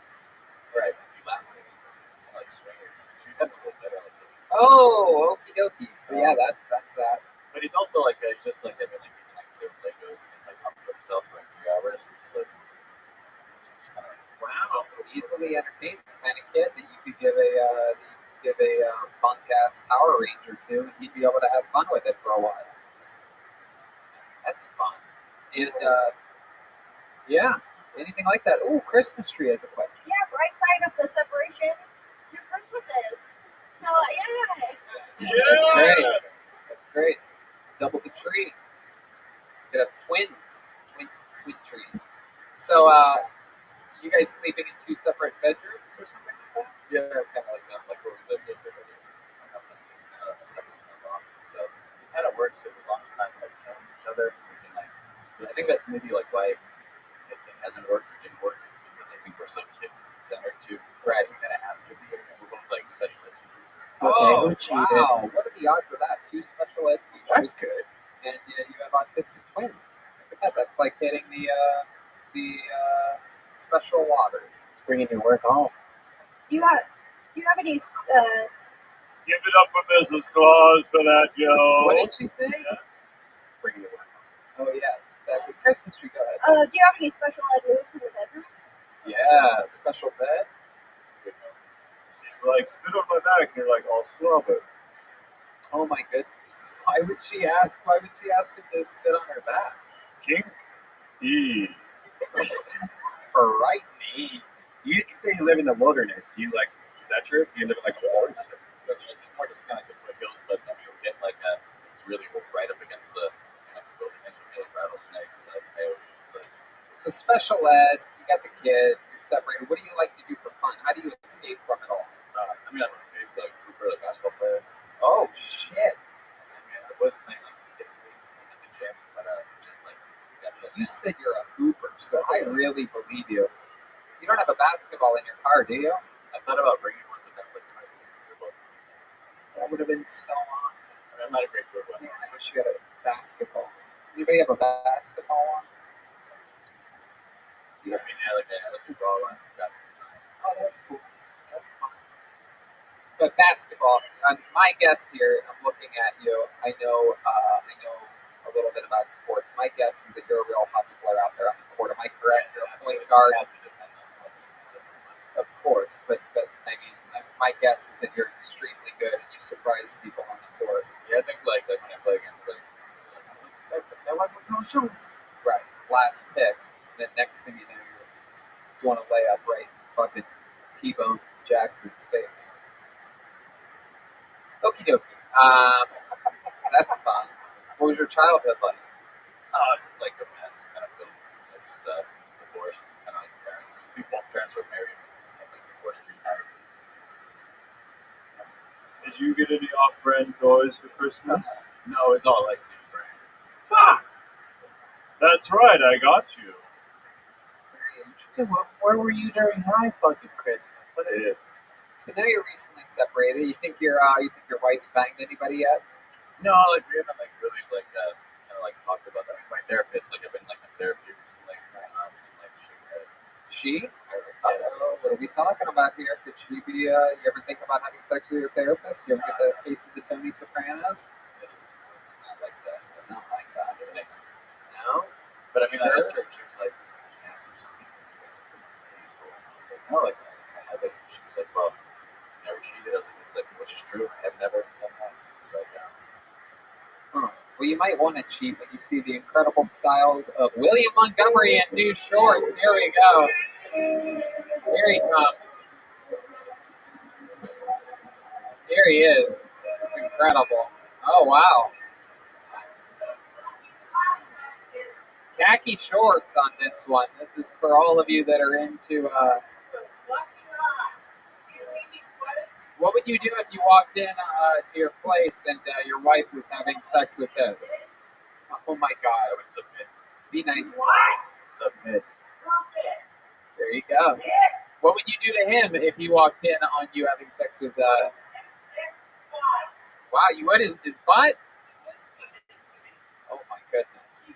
right? You laugh at it and like swing it. She's gotten a little better. Like, Oh, okie dokie. So yeah, that's that. but he's also like just like I mean, like he can like play with Legos and just like talk to himself for like 3 hours. It's like Wow, easily entertaining kind of kid that you could give a bunk ass Power Ranger to, and he'd be able to have fun with it for a while. That's fun. And yeah, anything like that. Ooh, Christmas tree has a question. Yeah, right side of the separation, 2 Christmases. So yeah. That's great. That's great. Double the tree. Could have twin trees. So you guys sleeping in 2 separate bedrooms or something like that? yeah, kind of like that. Like where we live, there's like a separate office. So it kind of works because as long as we're not like killing each other, we can like. I think that maybe like why it hasn't worked or didn't work because I think we're so kid centered too. Right. We kind of have to be. We're both like special ed teachers. Oh, wow. What are the odds of that? 2 special ed teachers. That's good. And you have autistic twins. Look at that. That's like hitting the special lottery. It's bringing your work home. Do you have any? Give it up for Mrs. Claus for that, Joe. What did she say? Yes. Bringing it Oh yes, exactly. Christmas tree. Go ahead. Do you have any special ed moves in the bedroom? Yeah, special bed. She's like, spit on my back, and you're like, I'll swab it. Oh my goodness. Why would she ask him to spit on her back? Kink. E. Frightening. You say you live in the wilderness. Do you like? Is that true? Do you live in like a forest? It's more just kind of like the foothills, but then you'll get like it's really right up against the kind of wilderness with like rattlesnakes, coyotes. So special ed, you got the kids, you're separated. What do you like to do for fun? How do you escape from it all? I mean, I'm a big like Cooper basketball player. Oh shit! I mean, I was playing like typically at the gym, but just like You said you're a hooper, so I really believe you. You don't have a basketball in your car, do you? I thought about bringing one, but that was like That would have been so awesome. I mean, I'm not a great dribbler. Man, I wish you had a basketball. Anybody have a basketball on? Yeah, I mean, yeah, like I like to draw one. Oh, that's cool. That's fun. But basketball, my guess here, I'm looking at you. I know a little bit about sports. My guess is that you're a real hustler out there on the court. Am I correct? You're a point guard. Of course, but I mean, my guess is that you're extremely good and you surprise people on the court. Yeah, I think like when I play against like that one with no shoes. Right. Last pick. Then next thing you know, you're doing a layup right in fucking T-Bone Jackson's face. Okie dokie. That's fun. What was your childhood like? It's like a mess. Kind of just divorced. Kind of like parents. Parents were married. Like divorced 2 times. Did you get any off-brand toys for Christmas? No, it's all like new brand. Ah! That's right, I got you. Where were you during my fucking Christmas? What is it? So now you're recently separated. You think your wife's banged anybody yet? No, like we haven't like really like kind of like talked about that. My therapist, like I've been like in therapy recently, like she. What are we talking about here? Could she be? You ever think about having sex with your therapist? You ever get the taste of the Tony Sopranos? Not like that. It's not like that. No. But I mean, I asked her, she was like, no, like I had like, she was like, well, never cheated. I was like, it's like, which is true. I have never done that. It's like, Well, you might want to cheat when you see the incredible styles of William Montgomery in new shorts. Here we go. Here he comes. Here he is. This is incredible. Oh, wow. Khaki shorts on this one. This is for all of you that are into... What would you do if you walked in to your place and your wife was having sex with this? Oh my God! I would submit. Be nice. Submit. There you go. What would you do to him if he walked in on you having sex with? Wow, you would his butt? Oh my goodness!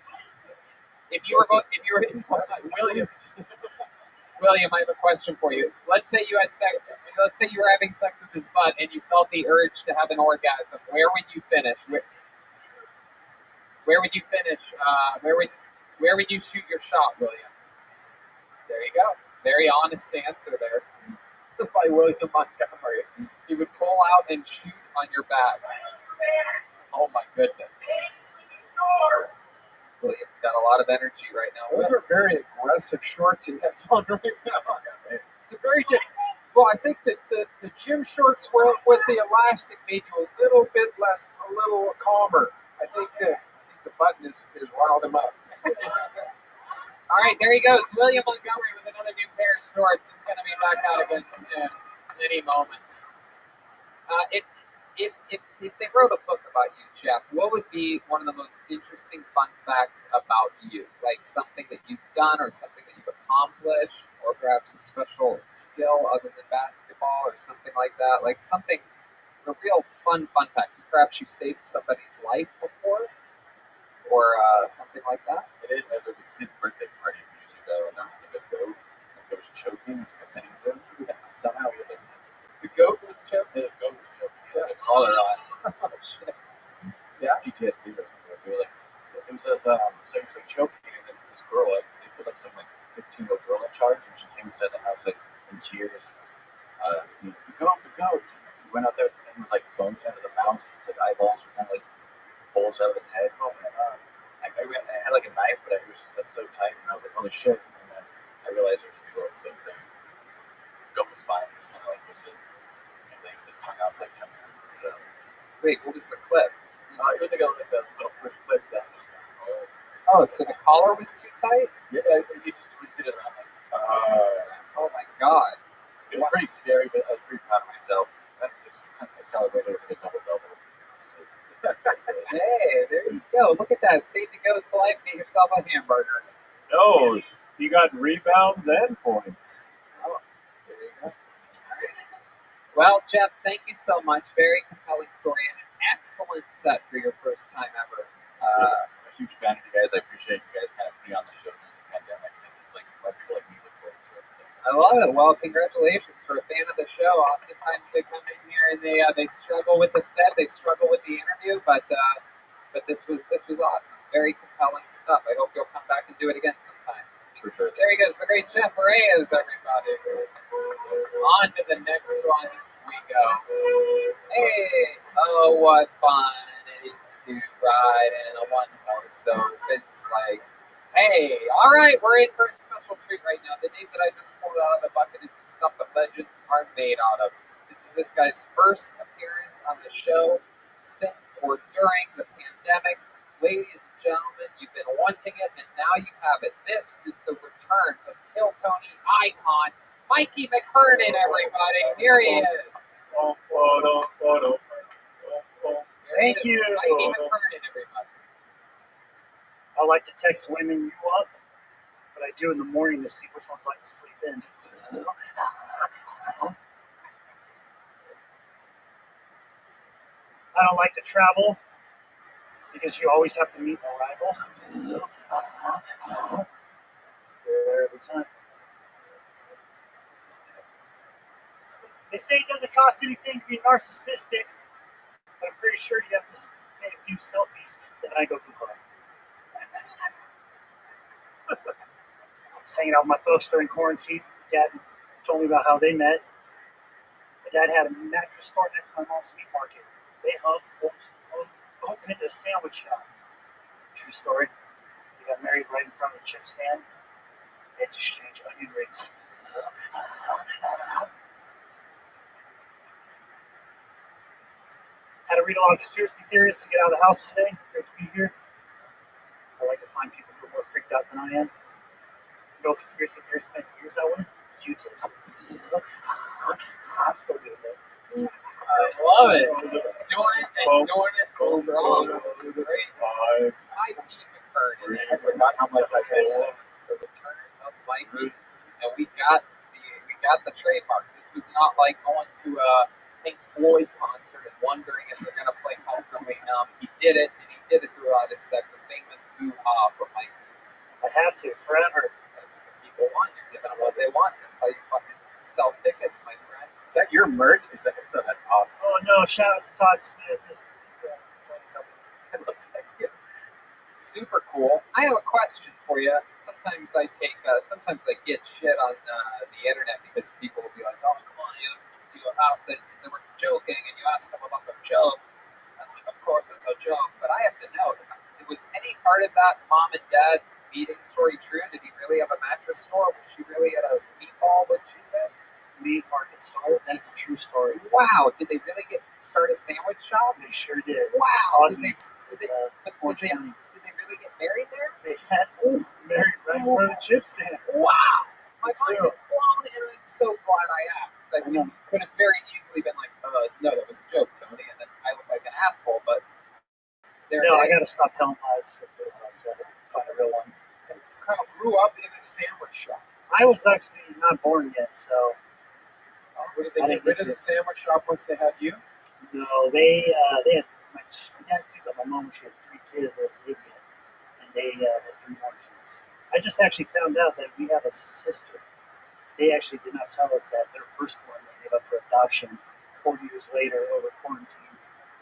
If you were William, I have a question for you. Let's say you had sex. Let's say you were having sex with his butt, and you felt the urge to have an orgasm. Where would you finish? Where would you finish? Where would you shoot your shot, William? There you go. Very honest answer there by William Montgomery. He would pull out and shoot on your back. Oh my goodness. William's got a lot of energy right now. Those are very aggressive shorts he has on right now. It's a very good. Well, I think that the gym shorts with the elastic made you a little bit less, a little calmer. I think the button is riled him up. All right, there he goes. William Montgomery with another new pair of shorts. He's going to be back out again soon, any moment. If they wrote a book about you, Jeff, what would be one of the most interesting fun facts about you? Like something that you've done or something that you've accomplished or perhaps a special skill other than basketball or something like that? Like something, a real fun fact. Perhaps you saved somebody's life before or something like that? There was a kid's birthday party years ago, and there was like a goat that was choking, it was like Pennington. Somehow we had the goat was choking? The goat was choking. He had a collar on. Oh, shit. Yeah? PTSD. It was so he was like choking, and then this girl, like, they put like some like 15-year-old girl in charge, and she came inside the house like in tears. The goat. We went out there, the thing was like foaming out of the mouth, its like eyeballs were kind of like holes out of its head. Oh my God. I had like a knife, but it was just so tight, and I was like, holy shit. And then I realized it was just a goat, so the goat was fine. It was kind of like, it was just, and they just hung out for like 10 minutes. Wait, what was the clip? It was like a little push clip that. Oh, so the collar was too tight? Yeah, he just twisted it around. Oh my God. It was pretty scary, but I was pretty proud of myself. I just kind of celebrated with a double-double. Hey, there you go. Look at that. Save the goat's life. Get yourself a hamburger. No, he got rebounds and points. Oh, there you go. All right. Well, Jeff, thank you so much. Very compelling story and an excellent set for your first time ever. I'm a huge fan of you guys. I appreciate you guys kind of putting on the show during this pandemic. It's like a lot of people like me look forward to it. So. I love it. Well, congratulations for a fan of the show. Oftentimes they come in here and they struggle with the set, they struggle with the interview, but this was awesome. Very compelling stuff. I hope you'll come back and do it again sometime. For sure. There he goes, the great Jeff Reyes, everybody. On to the next one we go. Hey, oh, what fun it is to ride in a one-horse open sleigh. Hey, all right, we're in for a special treat right now. The name that I just pulled out of the bucket is the stuff that legends are made out of. This is this guy's first appearance on the show since or during the pandemic. Ladies and gentlemen, you've been wanting it, and now you have it. This is the return of Kill Tony icon, Mikey McKernan, everybody. Here he is. Thank you. Mikey McKernan, everybody. I like to text women you up, but I do in the morning to see which ones like to sleep in. I don't like to travel because you always have to meet an arrival. There every time. They say it doesn't cost anything to be narcissistic, but I'm pretty sure you have to take a few selfies. Then I go goodbye. I was hanging out with my folks during quarantine. Dad told me about how they met. My dad had a mattress store next to my mom's meat market. They hugged, opened a sandwich shop. True story. They got married right in front of the chip stand. They had to exchange onion rings. Had to read a lot of conspiracy theories to get out of the house today. Great to be here. I like to find people who are more freaked out than I am. You know what conspiracy theories spend years out with? Q-tips. I'm still doing that. I love it. Doing it and doing it strong. Great. I beat McCurdy. I forgot how much I missed it. The return of Mikey, and we got the trademark. This was not like going to a Pink Floyd concert and wondering if they're gonna play Comfortably Numb. He did it, and he did it throughout his set. The famous boo-ha for Mikey. I have to forever. That's what the people want. You're giving them what they want. That's how you fucking sell tickets, my friend. Is that your merch? Because that's awesome. Oh no! Shout out to Todd Smith. This is It looks like it. Super cool. I have a question for you. Sometimes I get shit on the internet because people will be like, "Oh, come on, you out that they were joking," and you ask them about their joke. I'm like, "Of course it's a joke," but I have to know: was any part of that mom and dad meeting story true? Did he really have a mattress store? Was she really at a meatball? What she said? Meat market store. That's a true story. Wow! Did they really start a sandwich shop? They sure did. Wow! Did they really get married there? They had married right in front of the chip stand. Wow! My mind is blown, and I'm so glad I asked. That you could have very easily been like, "No, that was a joke, Tony," and then I look like an asshole. But I got to stop telling lies with the house. So I can find a real one. So Colonel grew up in a sandwich shop. I was actually not born yet, so. Did they get rid of the sandwich shop once they had you? No, they had my dad picked up my mom when she had 3 kids or lived yet, and they had 3 more kids. I just actually found out that we have a sister. They actually did not tell us that their firstborn they gave up for adoption 4 years later over quarantine.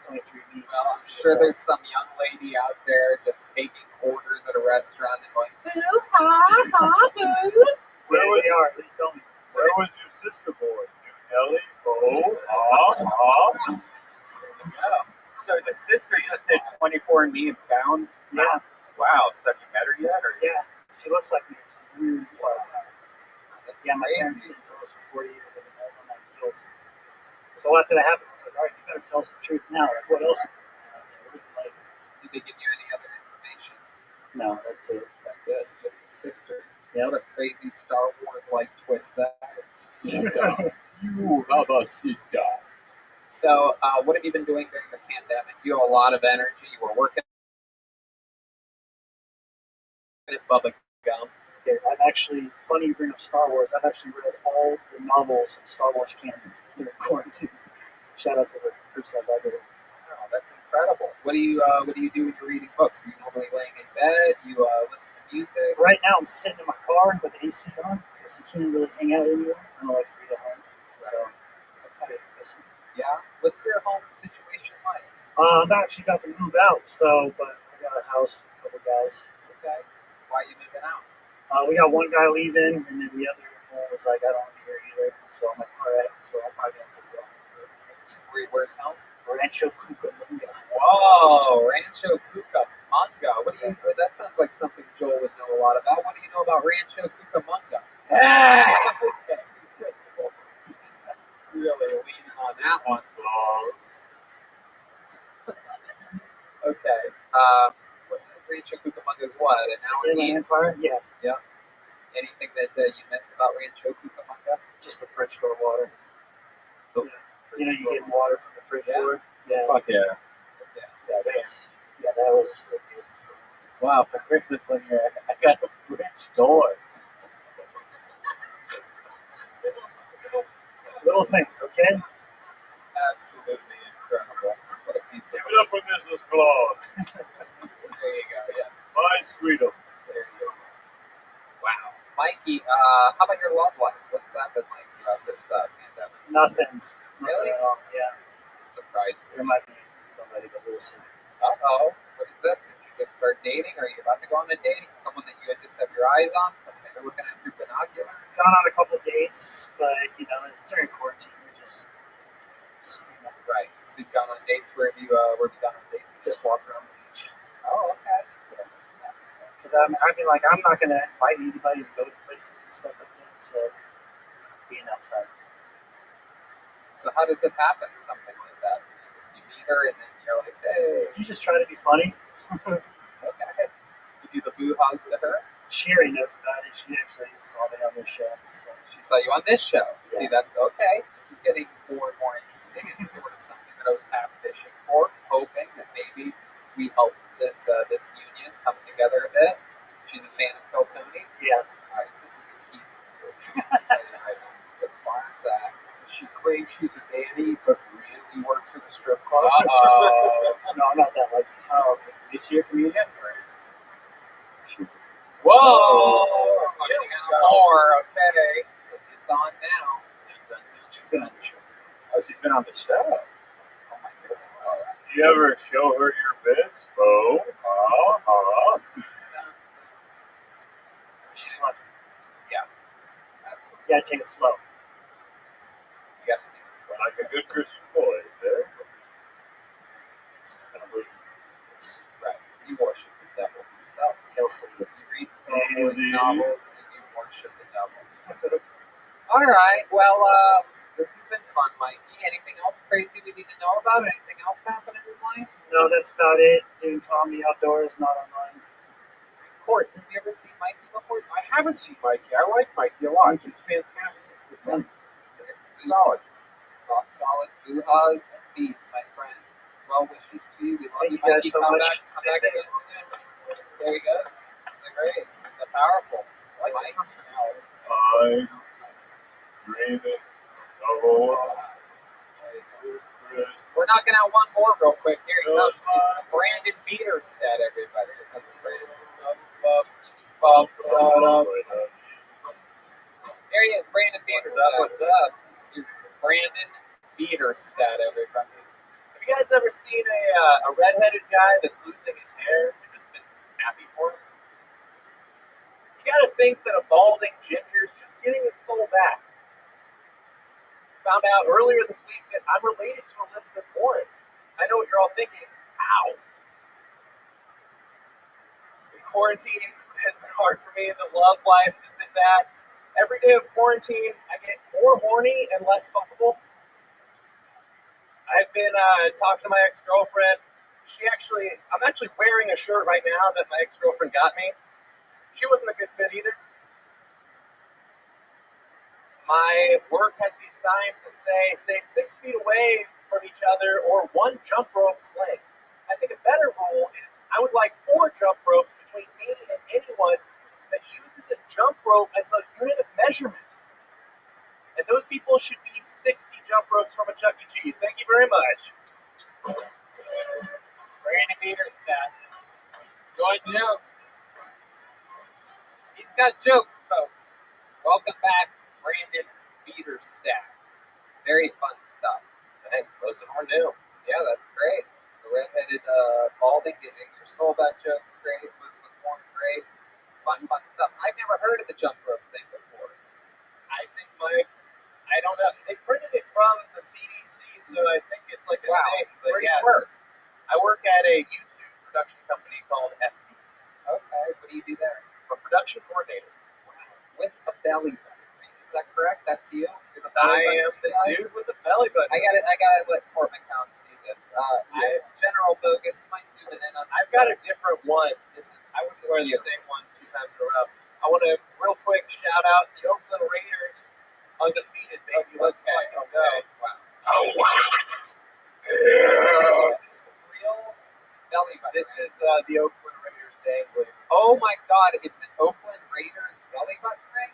23 weeks. Well, I'm sure there's some young lady out there just taking orders at a restaurant and going, "Boo, ha, ha, boo." Where they are? They tell me. Where was your sister born? New Delhi? Oh, So the sister just did 24andMe and found? Yeah. Wow. So have you met her yet? Or? Yeah. She looks like me. It's weird as well. That's my parents didn't tell us for 40 years. I've been on that guilt. So after that happened, I was like, all right, you better tell us the truth now. Like, what else? Where's the light? Did they give you any other information? No, that's it. That's it. Just a sister. Yep. What a crazy Star Wars-like twist that is. You have a sister. So, what have you been doing during the pandemic? You have a lot of energy. You were working at Bubba Gum. Yeah, I've actually, funny you bring up Star Wars, I've actually read all the novels of Star Wars canon during quarantine. Shout out to the curbside library. Oh, that's incredible. What do you do when you're reading books? Are you normally laying in bed? You listen to music? Right now I'm sitting in my car with the AC on because you can't really hang out anywhere. I don't like to read at home. So that's how you listen. Yeah? What's your home situation like? I'm actually about to move out, but I got a house, a couple guys. Okay. Why are you moving out? We got one guy leaving, and then the other one was like, I don't want to be here either. So I'm like, all right. So I'm probably going to take it home. Where's home? Rancho Cucamonga. Whoa, Rancho Cucamonga. That sounds like something Joel would know a lot about. What do you know about Rancho Cucamonga? Really leaning on that one. Okay. Rancho Cucamonga is what? An hour east? Yeah. Yep. Anything that you miss about Rancho Cucamonga? Just the French door water. Oh. You get water from the fridge door. Yeah. Fuck yeah. That was amazing for me. Wow, for Christmas one year, I got a French door. Little things, okay? Absolutely incredible. What a piece of Give it up for Mrs. Claus. There you go, yes. My sweetheart. There you go. Wow. Mikey, how about your love life? What's that been like throughout this pandemic? Nothing. Really? Yeah. It's surprising. There might be somebody that will see. Uh-oh. What is this? Did you just start dating? Or are you about to go on a date? Someone that you just have your eyes on? Someone that you're looking at through binoculars? Gone on a couple dates, but, it's during quarantine. We're just Right. So you've gone on dates. Where have you gone on dates? Just walk around the beach. Oh, okay. Because I'm not going to invite anybody to go to places and stuff like that. So, being outside. So how does it happen? Something like that. You meet her and then you're like, hey. You just try to be funny. Okay. You do the boo-haws to her? Sherry knows about it. She actually saw me on this show. So. She saw you on this show. Yeah. See, that's okay. This is getting more and more interesting. It's sort of something that I was half fishing for, hoping that maybe we helped this this union come together a bit. She's a fan of Kill Tony. Yeah. All right, this is a key. It's the class act. She claims she's a nanny, but really works at a strip club. No, not that lucky. Oh, okay. Is she a comedian? Or? She's a Whoa! I'm getting out more. Okay, it's on now. She's been on the show. Oh, she's been on the show. Oh my goodness. You ever show her your bits? Oh, She's lucky. Yeah, absolutely. You gotta take it slow. You gotta take it slow. like a good Christian boy. There. Right. You worship the devil himself. You read Star Wars novels and you worship the devil. All right. Well, this has been fun, Mikey. Anything else crazy we need to know about? Anything else happening in life? No, that's about it. Doing comedy outdoors, not online. Court, have you ever seen Mikey before? I haven't seen Mikey. I like Mikey a lot. He's fantastic. Solid. Rock solid. Hoo-ha's and beats, my friend. Well wishes to you. We love Thank you, you guys Mikey. so Come much. back again soon. There he goes. The great. The powerful. I like Mike. personality. I'm dreaming of a world. We're knocking out one more real quick. Here he comes. It's Brandon Beaterstead, everybody. That's Brandon. There he is, Brandon Beaterstead. What's up? Here's Brandon Beaterstead, everybody. Have you guys ever seen a redheaded guy that's losing his hair and just been happy for him? You gotta think that a balding ginger's just getting his soul back. Found out earlier this week that I'm related to Elizabeth Warren. I know what you're all thinking. How? The quarantine has been hard for me. The love life has been bad. Every day of quarantine, I get more horny and less fuckable. I've been talking to my ex-girlfriend. I'm actually wearing a shirt right now that my ex-girlfriend got me. She wasn't a good fit either. My work has these signs that say, stay 6 feet away from each other or one jump rope's length. I think a better rule is I would like 4 jump ropes between me and anyone that uses a jump rope as a unit of measurement. And those people should be 60 jump ropes from a Chuck E. Cheese. Thank you very much. Brandon Beaterstead. Join jokes. He's got jokes, folks. Welcome back, Brandon Beaterstead. Very fun stuff. Thanks. Most of them are new. Yeah, that's great. The redheaded balding, getting your soul back jokes, great. Elizabeth Warren, great. Fun stuff. I've never heard of the jump rope thing before. I think I don't know. They printed it from the CDC, so I think it's like a thing. But Where do you work? I work at a YouTube production company called FB. Okay, what do you do there? I'm a production coordinator. Wow. With a belly button ring. Is that correct? That's you? You're the I belly am the guy? dude with the belly button. I gotta let Court McCown see this. General Bogus, you might zoom in on this. I've got a different one. I wouldn't wear the same one 2 times in a row. I want to real quick shout out the Oakland Raiders, undefeated, baby. Let's fucking go. Wow. Oh wow. Real belly button. This is the Oakland Raiders dangling. Oh my God! It's an Oakland Raiders belly button ring.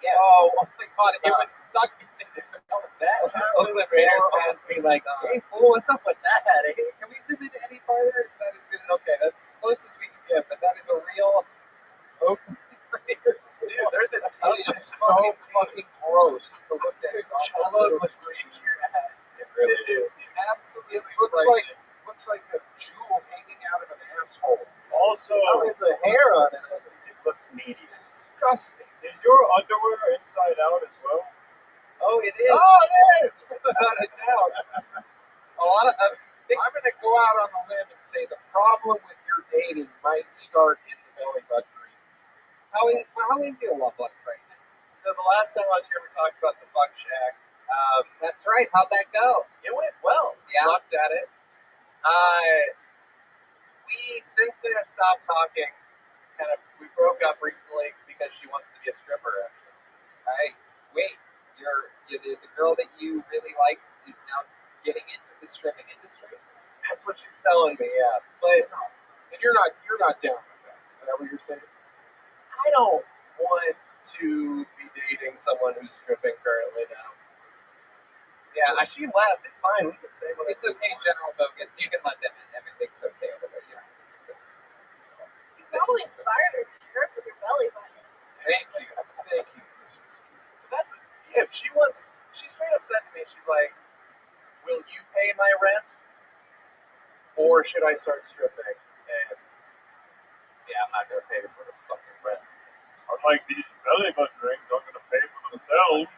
Yes. Oh my God! It was stuck in this. Oakland Raiders fans be like, hey, fool, what's up with that? Can we zoom in any farther? That is good. Okay, that's as close as we can get, but that is a real Oakland Raiders. Dude, they're the It is so fucking gross to look at. Almost was green here. It really is. Absolutely. Looks like a jewel hanging out of an asshole. Also, There's a hair on it. it looks meaty. Disgusting. Is your underwear inside out as well? Oh, it is. Oh, it is. Without a doubt. A lot of. I'm going to go out on a limb and say the problem with your dating might start in the belly button ring. How is your love life right now? So the last time I was here, we talked about the fuck shack. That's right. How'd that go? It went well. Yeah. Looked at it. We since then have stopped talking. we broke up recently because she wants to be a stripper. Actually, Wait, the girl that you really liked is now getting into the stripping industry? that's what she's telling me. Yeah, but And you're not down with that. Is that what you're saying? I don't want to be dating someone who's stripping currently now. Yeah, she left. It's fine. We can say what It's okay, General Bogus. You can let them in. Everything's okay over there. You don't have to do this. You probably inspired her to strip with your belly button. Thank you. That's if she wants. She straight up said to me, she's like, "Will you pay my rent, or should I start stripping?" And yeah, I'm not gonna pay for the fucking rent. Unlike these belly button rings, I'm gonna pay for themselves.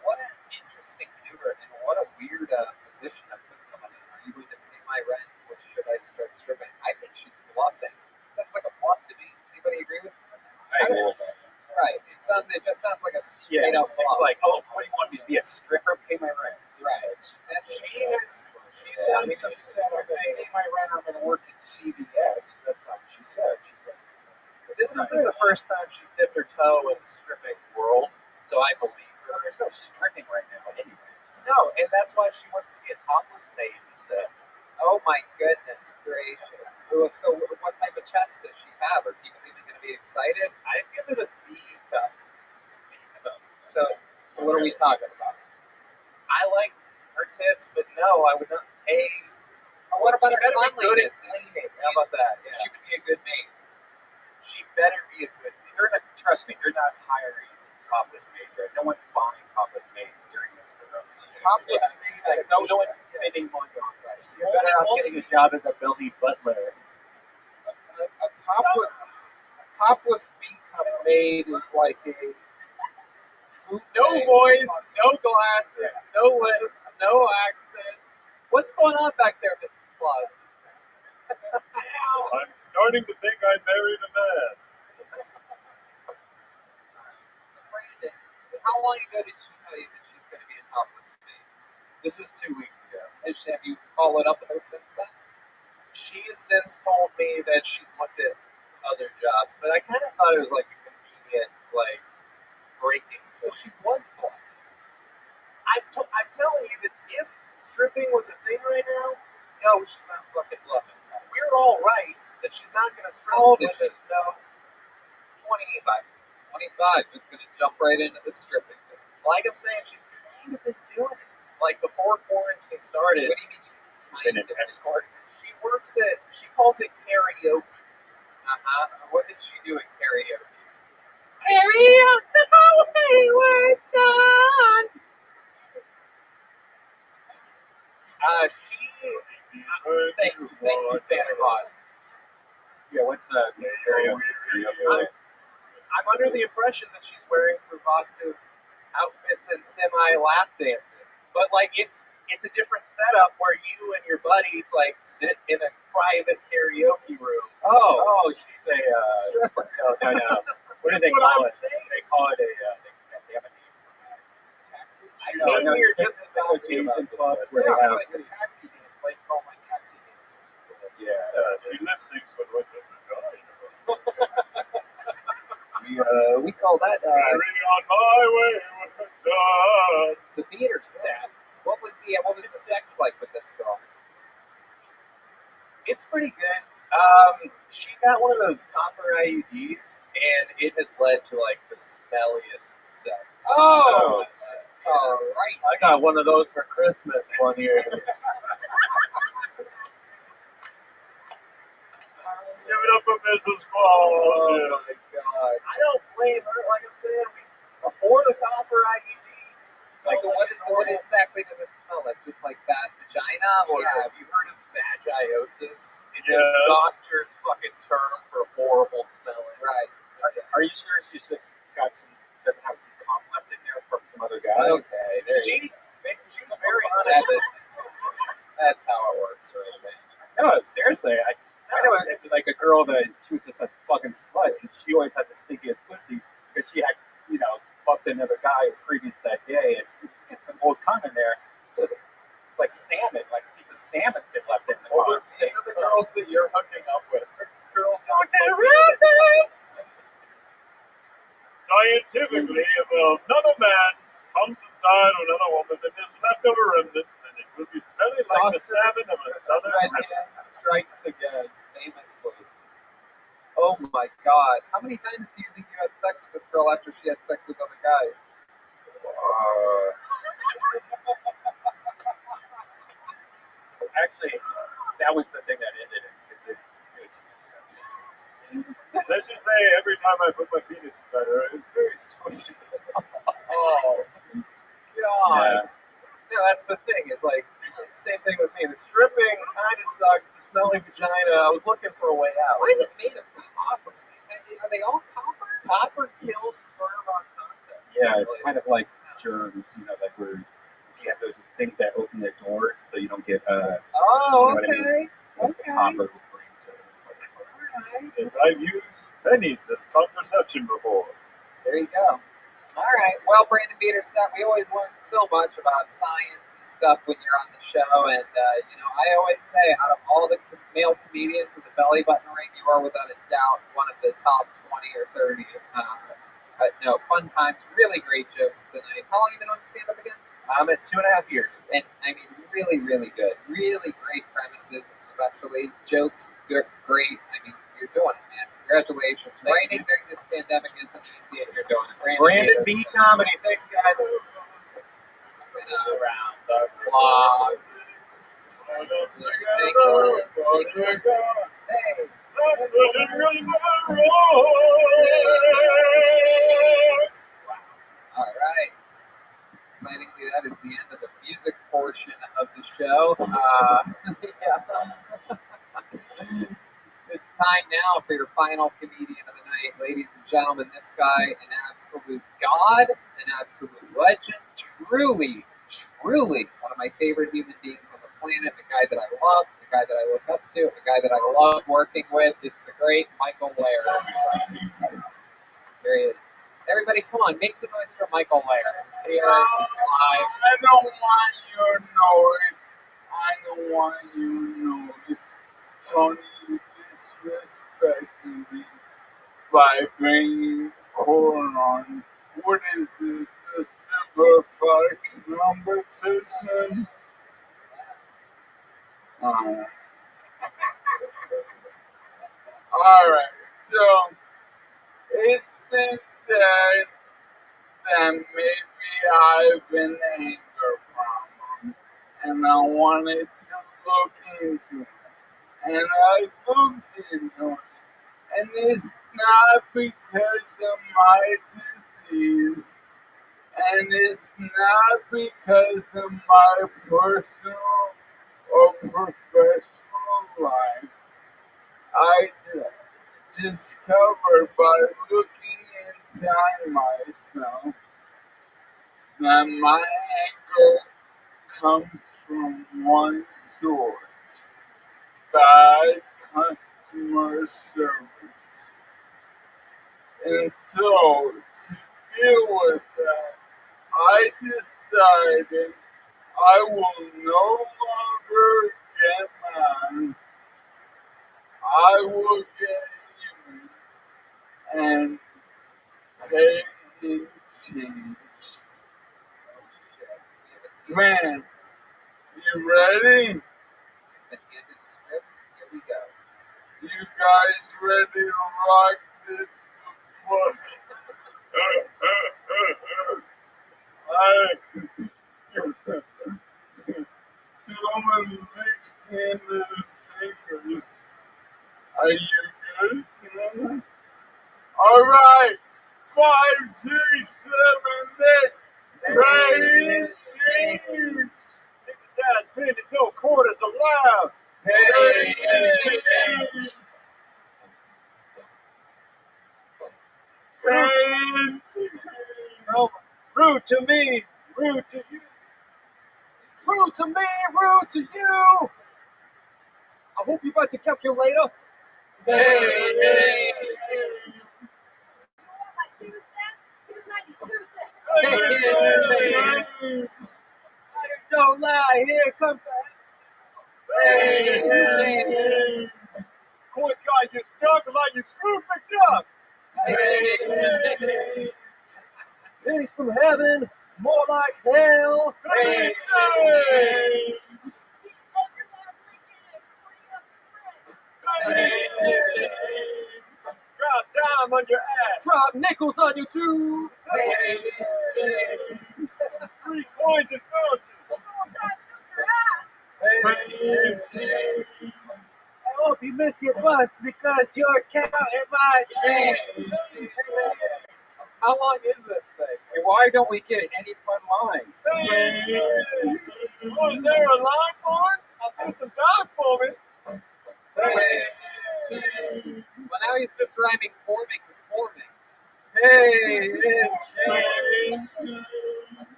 What an interesting maneuver, and what a weird position to put someone in. Are you going to pay my rent, or should I start stripping? I think she's bluffing. Sounds like a bluff to me. Anybody agree with me? Right. It just sounds like a straight up bluff. It's like, oh, what do you want me to be, a stripper? Pay my rent. Right. She's done some said, I'm going to pay my rent, I'm going to work at CVS. That's not what she said. She's like, This isn't the first time she's dipped her toe in the stripping world, so I believe her. There's no stripping right now, anyways. No, and that's why she wants to be a topless maid instead. Oh my goodness gracious. So what type of chest does she have? Are people even going to be excited? I'd give it a B cup. So what are we talking about? I like her tits, but no, I would not pay. What about she her better be good at cleanliness? cleaning. How about that? Yeah. She would be a good maid. She better be a good maid. Trust me, you're not hiring topless maids, right? No one's buying topless maids during this corona shit. Topless maid? Like, no one's spending money on that. You're better off getting a job as a belly butler. a topless B-cup maid is like a... No voice, no glasses, no lisp, no accent. What's going on back there, Mrs. Claus? I'm starting to think I married a man. So Brandon, how long ago did she tell you that she's going to be a topless maid? This was 2 weeks ago. Have you followed up with her since then? She has since told me that she's looked at other jobs, but I kind of thought it was like a convenient, like, breaking. So she was bluffing. I'm telling you that if stripping was a thing right now, no, she's not fucking bluffing. We're all right that she's not going to strip. How old is she? No, 25. 25, just going to jump right into the stripping business. Like I'm saying, she's kind of been doing it. Like before quarantine started. What do you mean she's Been an escort? She works at, she calls it karaoke. What does she do at karaoke? Karaoke, my wayward son. Thank you, Santa Claus. Yeah, what's karaoke? I'm under the impression that she's wearing provocative outfits and semi-lap dancing. But, like, it's a different setup where you and your buddies, like, sit in a private karaoke room. Oh, she's a stripper. No. What do they That's what call I'm it? saying. They call it a, they have a name for that. Taxi? I came here just to talk to you Asian about clubs this. where they Yeah, have, it's like a taxi dance, like call my taxi dance. She lip syncs with what the We call that Carry on my way with the sun. the meter stat. What was the sex like with this girl? It's pretty good. She got one of those copper IUDs, and it has led to, like, the smelliest sex. Oh, all right. I got one of those for Christmas one year. Give it up for Mrs. Claus. Oh my God. I don't blame her. Like I'm saying, before the copper IUD, Like, what exactly does it smell like? Just like bad vagina? Or yeah, have you heard of vagiosis? It's a Yes. doctor's fucking term for horrible smelling. Right. Are you sure she's just doesn't have some cum left in there from some other guy? Okay, there you She was very honest that That's how it works, right? No, seriously, I know like a girl that she was just a fucking slut, and she always had the stinkiest pussy because she had, fucked another guy previous that day, and get some old cum in there. It's like salmon, like a piece of salmon's been left in the Well, box. these are the girls that you're hooking up with. girl. Scientifically, if another man comes inside another woman and there's leftover remnants, then it will be smelling like the salmon of a southern Redhead strikes again, famously. Oh my God! How many times do you think you had sex with this girl after she had sex with other guys? Actually, that was the thing that ended it because it was just disgusting. Let's just say every time I put my penis inside her, it was very squeezy. Oh, God. Yeah, that's the thing. It's like, it's the same thing with me. The stripping kind of sucks. The smelly vagina, I was looking for a way out. Why is it made of copper? Are they all copper? Copper kills sperm on contact. Yeah, it's kind of like germs, like where you have those things that open the doors so you don't get, Oh, okay. okay. Copper. Yes, I've used pennies as contraception before. There you go. All right. Well, Brandon Peterson, we always learn so much about science and stuff when you're on the show. And, I always say, out of all the male comedians with the belly button ring, you are without a doubt one of the top 20 or 30. Fun times, really great jokes tonight. How long have you been on stand-up again? I'm at 2.5 years. And, really, really good. Really great premises, especially. Jokes, good, great. You're doing it, man. Congratulations. Writing during this pandemic isn't easy, and you're doing it. Brandon B. Comedy. Thanks, guys. Around the clock. All right. Excitingly, that is the end of the music portion of the show. It's time now for your final comedian of the night. Ladies and gentlemen, this guy, an absolute god, an absolute legend, truly one of my favorite human beings on the planet, a guy that I love, a guy that I look up to, a guy that I love working with. It's the great Michael Lair. Here he is. Everybody, come on, make some noise for Michael Lair. Let's hear it live. I don't want your noise. I don't want your noise. Tony, you disrespecting me by bringing corn on. What is this? A Silver Fox competition? Alright, so it's been said that maybe I've an anger problem, and I wanted to look into it. And I looked into it, and it's not because of my disease, and it's not because of my personal or professional life. I discovered by looking inside myself that my anger comes from one source: bad customer service. And so, to deal with that, I decided I will no longer get mad. I will get even and take in change. Man, you ready? Here we go. You guys ready to rock this the fuck? Someone mixed in the fingers. Are you good, Santa? Alright! 5, 6, 7, 8. Ready? Change! Guys, man, there's no quarters allowed. Hey, Rude to me, rude to you. Rude to me, rude to you. I hope you brought your calculator. Hey. Don't lie, here comes the coins got you stuck like you screwed McDuck. Pennies from heaven, more like hell. Hey, James. Drop dime on your ass. Drop nickels on you too. Hey, James. 3 coins in front of you. Hey, James. I hope you miss your bus because you're counting my change. How long is this thing? Hey, why don't we get any fun lines? Hey, oh, is there a line for it? I'll do some dots for me. Hey, Well, now he's just rhyming forming with forming. hey, James.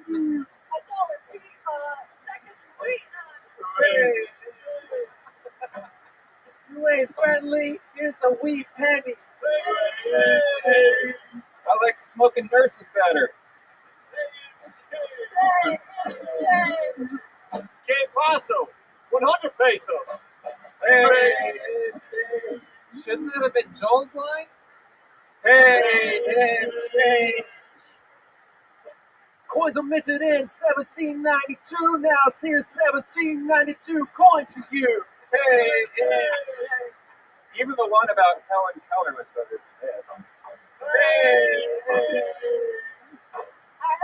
$1 second to wait. Hey, You ain't friendly. Here's a wee penny. hey, I like smoking nurses better. Que paso? 100 pesos. Hey, shouldn't that have been Joel's line? Hey, Coins are minted in 1792. Now here's 1792 coins to you. hey, Even the one about Helen Keller was better than this. hey, I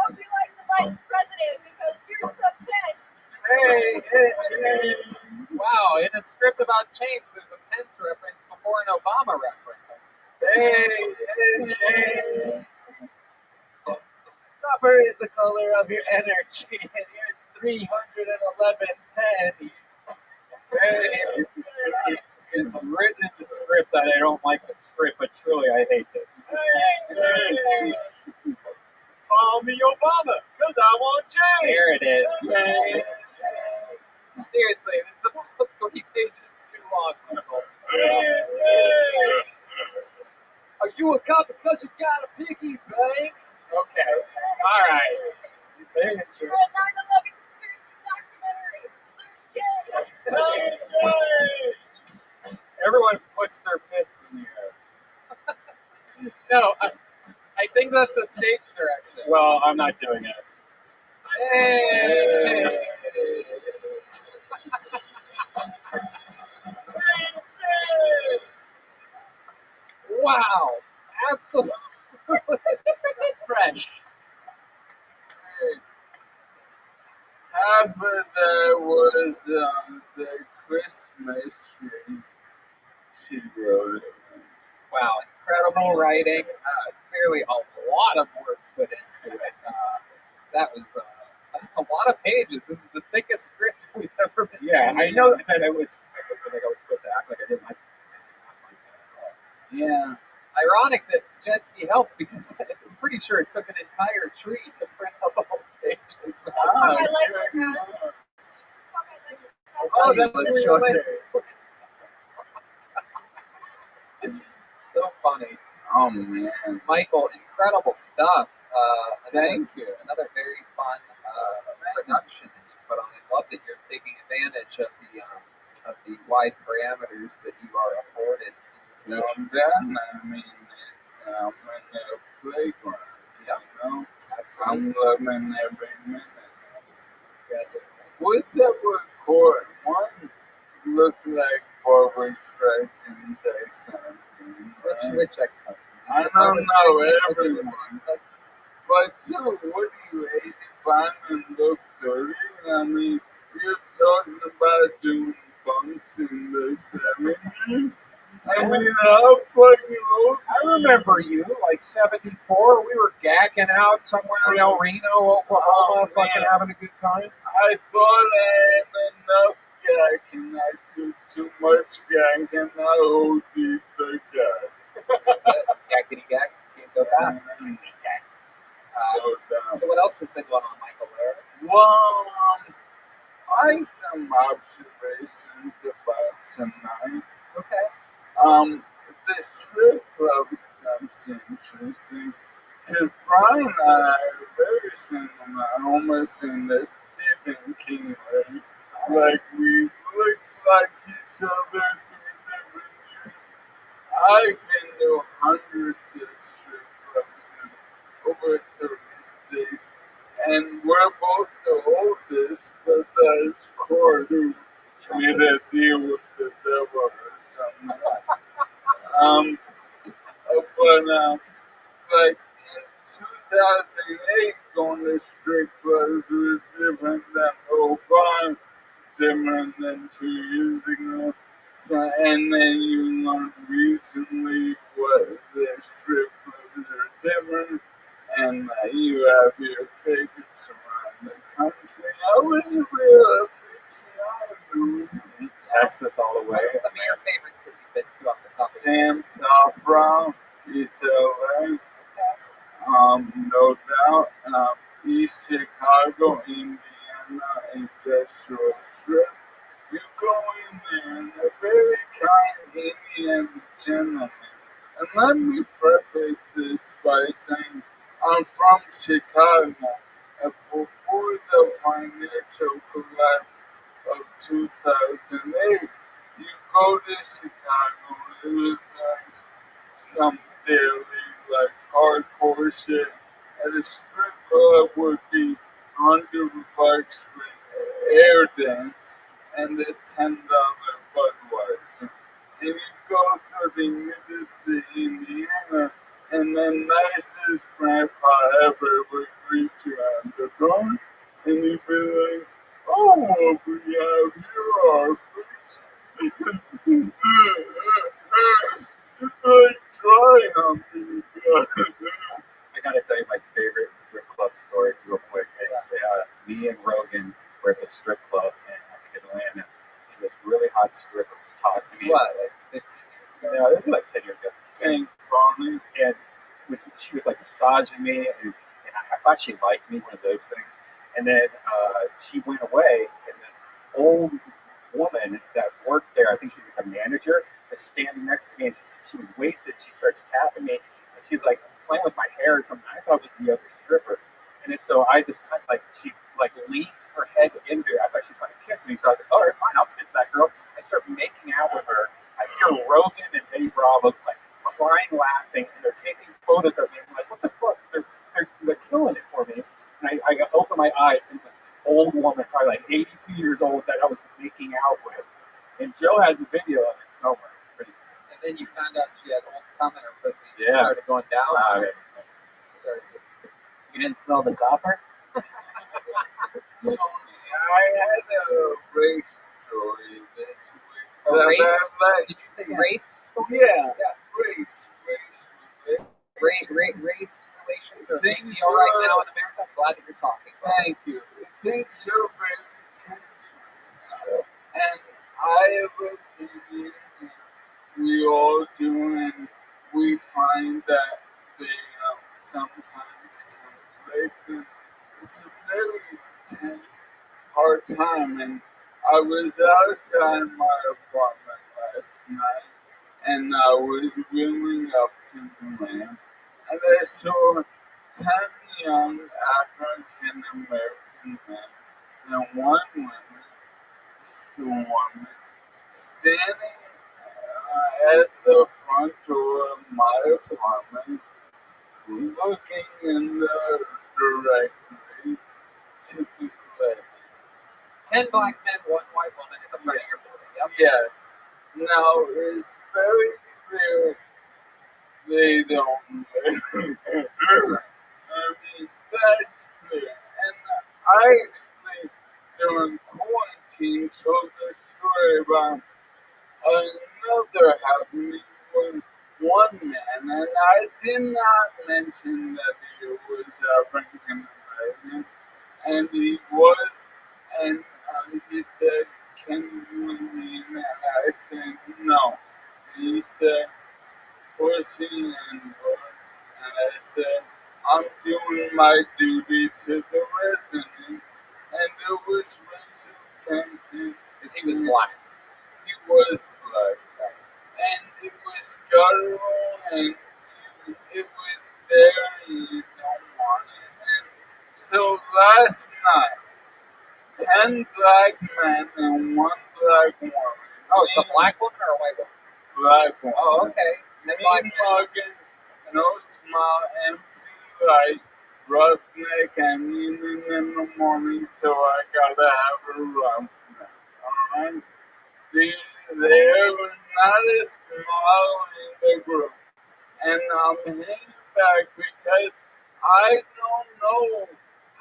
hope you like the vice president because here's some pens. hey, Wow, in a script about change, there's a Pence reference before an Obama reference. hey, Copper is the color of your energy, and here's 311 pennies. It's written in the script that I don't like the script, but truly I hate this. hey, call me Obama, cause I want change. There it is. Seriously, this is about 3 pages too long, Michael. Are you a cop because you got a piggy bank? Okay. All right. For a 9/11 conspiracy documentary, loose change. Everyone puts their fists in the air. No, I think that's a stage direction. Well, I'm not doing it. Hey! Wow! Absolutely fresh. Half of that was the Christmas tree. She wrote it. Wow, incredible writing. Clearly a lot of work put into it. That was a lot of pages. This is the thickest script we've ever been. Yeah, I know that I was supposed to act like I didn't like it. Yeah. Ironic that Jetsky helped because I'm pretty sure it took an entire tree to print up all the pages. I like it. Oh, that's what you like. So funny. Oh man. Michael, incredible stuff. Thank you. Another very fun production that you put on. I love that you're taking advantage of the wide parameters that you are afforded. No, that, I mean, it's in a playground. Yeah. You know? Absolutely. I'm loving every minute. What's up with court? One looked like Barbara Streisand's ex-husband. Which ex-husband? I don't know, everyone. But two, what do you 85 and look 30? I mean, you're talking about doing bunks in the 70s. I mean, how fucking old? I remember you, like 74. We were gacking out somewhere in El Reno, Oklahoma, fucking having a good time. I thought I had enough gacking. I took too much gacking. I OD'd the guy. That's it. Gackety gack. Can't go back. So what else has been going on, Michael? Well, I have some observations about tonight. Okay. The strip club sounds interesting. Because Brian and I are very similar, almost in the Stephen King way. Like, we look like each other 3 different years I've been to hundreds of strip clubs in over 30 states, and we're both the oldest besides Corey, who made a deal with the devil or something. But in 2008, going to strip clubs was different than '05, different than 2 years ago. So, and then you learn recently what the strip clubs are different, and you have your favorites around the country. I was a real aficionado. Texas all the way. What are some of your favorites that you've been to off the top of your head? Sam South Brown, East LA, no doubt. East Chicago, Indiana, Industrial Strip. You go in there and a very kind Indian gentleman. And let me preface this by saying I'm from Chicago. And before the financial collapse of 2008, you go to Chicago, it was like some daily, like hardcore shit. At a strip club would be $100 for air dance and a $10 Budweiser. And you go through the Midwest, Indiana, and the nicest grandpa ever would greet you at the door, and he'd be like, "Oh, what we have here are fish." It's like dry humping. I gotta tell you my favorite strip club stories real quick. Me and Rogan were at the strip club in Atlanta, and this really hot stripper was tossing me. What, like 15 years ago? No, it was like 10 years ago. And she was like massaging me, and I thought she liked me, one of those things. And then she went away, and this old woman that worked there, I think she was like a manager, was standing next to me, and she was wasted. She starts tapping me, and she's like playing with my hair or something. I thought it was the other stripper. And so I just kind of like, she like leans her head into it. I thought she was going to kiss me. So I was like, all right, fine, I'll kiss that girl. I start making out with her. I hear Rogan and Eddie Bravo like crying, laughing, and they're taking photos of me. I'm like, what the fuck? They're killing it for me. And I open my eyes, and this old woman, probably like 82 years old, that I was making out with. And Joe has a video of it somewhere. It's pretty sick. And then you found out she had old cum in her pussy. And you started going down. You didn't smell the copper? Tony, I had a race story this week. A race? Did you say race? Yeah, race. Race relations are things all right now in America. I'm glad that you're talking. Thank you. Things are very tense. And I have opinions, and we all do, and we find that they sometimes conflict. And it's a very tense, hard time. And I was outside my apartment last night, and I was wheeling up to the land, and I saw 10 young African American men and one woman, standing at the front door of my apartment, looking in the directory to be led. 10 black men, 1 white woman in the front of your building. Yep. Yes. Now, it's very clear they don't know. I mean, that's clear. And I actually, during quarantine, told a story about another happening with one man, and I did not mention that he was African American, and he was, and he said, "Can you leave?" And I said, "No." And he said, "Pussy and blood." And I said, "I'm doing my duty to the resident." And there was racial tension. Because he was black. He was black. And it was guttural, and it was there, and you don't want it. And so last night, 10 black men and 1 black woman. Oh, it's a black woman or a white woman? Black woman. Oh, okay. Mean mugging, no smile, MC Light, roughneck, and meaning in the morning, so I gotta have a roughneck. Alright? There was not a smile in the group. And I'm hanging back because I don't know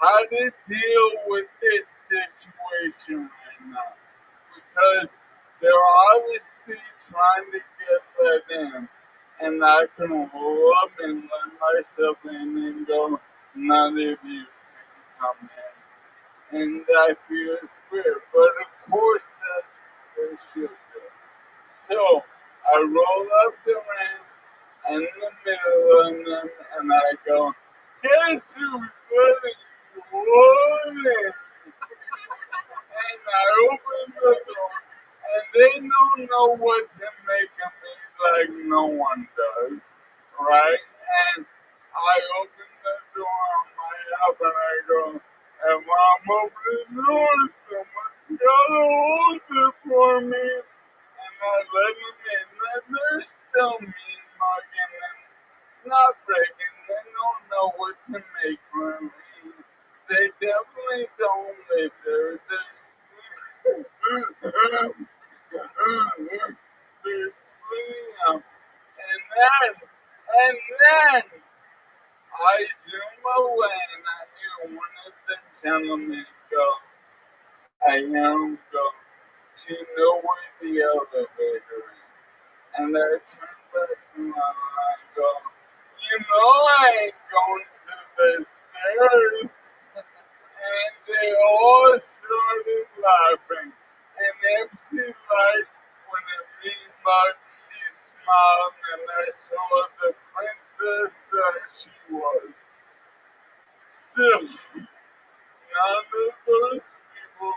how to deal with this situation right now. Because they're obviously trying to get let in. And I can love and let myself in and go, none of you can come in. And I feel it's weird. But of course that's what they should do. So I roll up the ramp and in the middle of them, and I go, guess who's letting you in? And I open the door, and they don't know what to make of me like no one does, right? And I open the door on my up, and I go, and while I'm opening the door, someone's gotta hold it for me. And I let them in, and they're still mean mugging and not breaking. They don't know what to make from me. They definitely don't live there. They're splitting up. And then I zoom away and I hear one of them telling me go. I am go. Do you know where the elevator is? And I turn back around and I go, you know I ain't going to the stairs. And they all started laughing. And MC Light, when it mean mug, she smiled and I saw the princess she was. Still, none of those people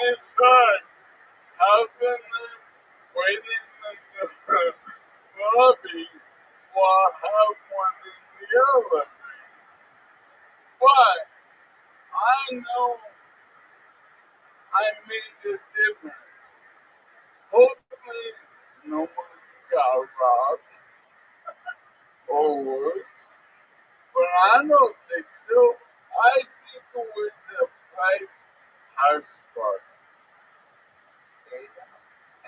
inside, helping them waiting in the lobby while I have one in the elevator. But I know I made a difference. Hopefully, no one got robbed or worse. But I don't think so. I think it was a fake house party.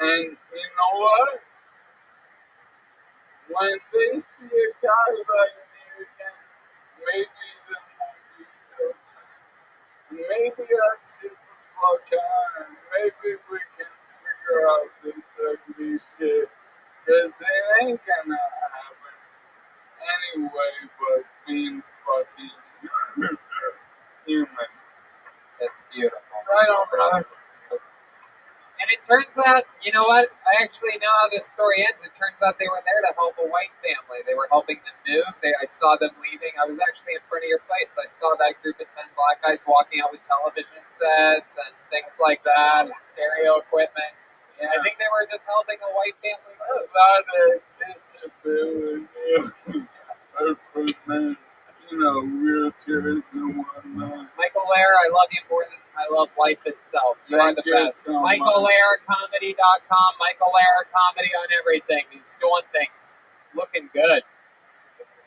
And you know what? When they see a guy like me again, maybe they won't be so tight. Maybe I'll sit the fuck out and maybe we can figure out this ugly shit. Cause it ain't gonna happen anyway but being fucking human. That's beautiful. Right on, brother. And it turns out, you know what? I actually know how this story ends. It turns out they were there to help a white family. They were helping them move. I saw them leaving. I was actually in front of your place. I saw that group of 10 black guys walking out with television sets and things like that, and stereo equipment. Yeah. I think they were just helping a white family move. A lot of disability equipment, wheelchairs and whatnot. Michael Lair, I love you more than I love life itself. You are the best. So MichaelLairComedy.com. Michael Lair Comedy on everything. He's doing things. Looking good.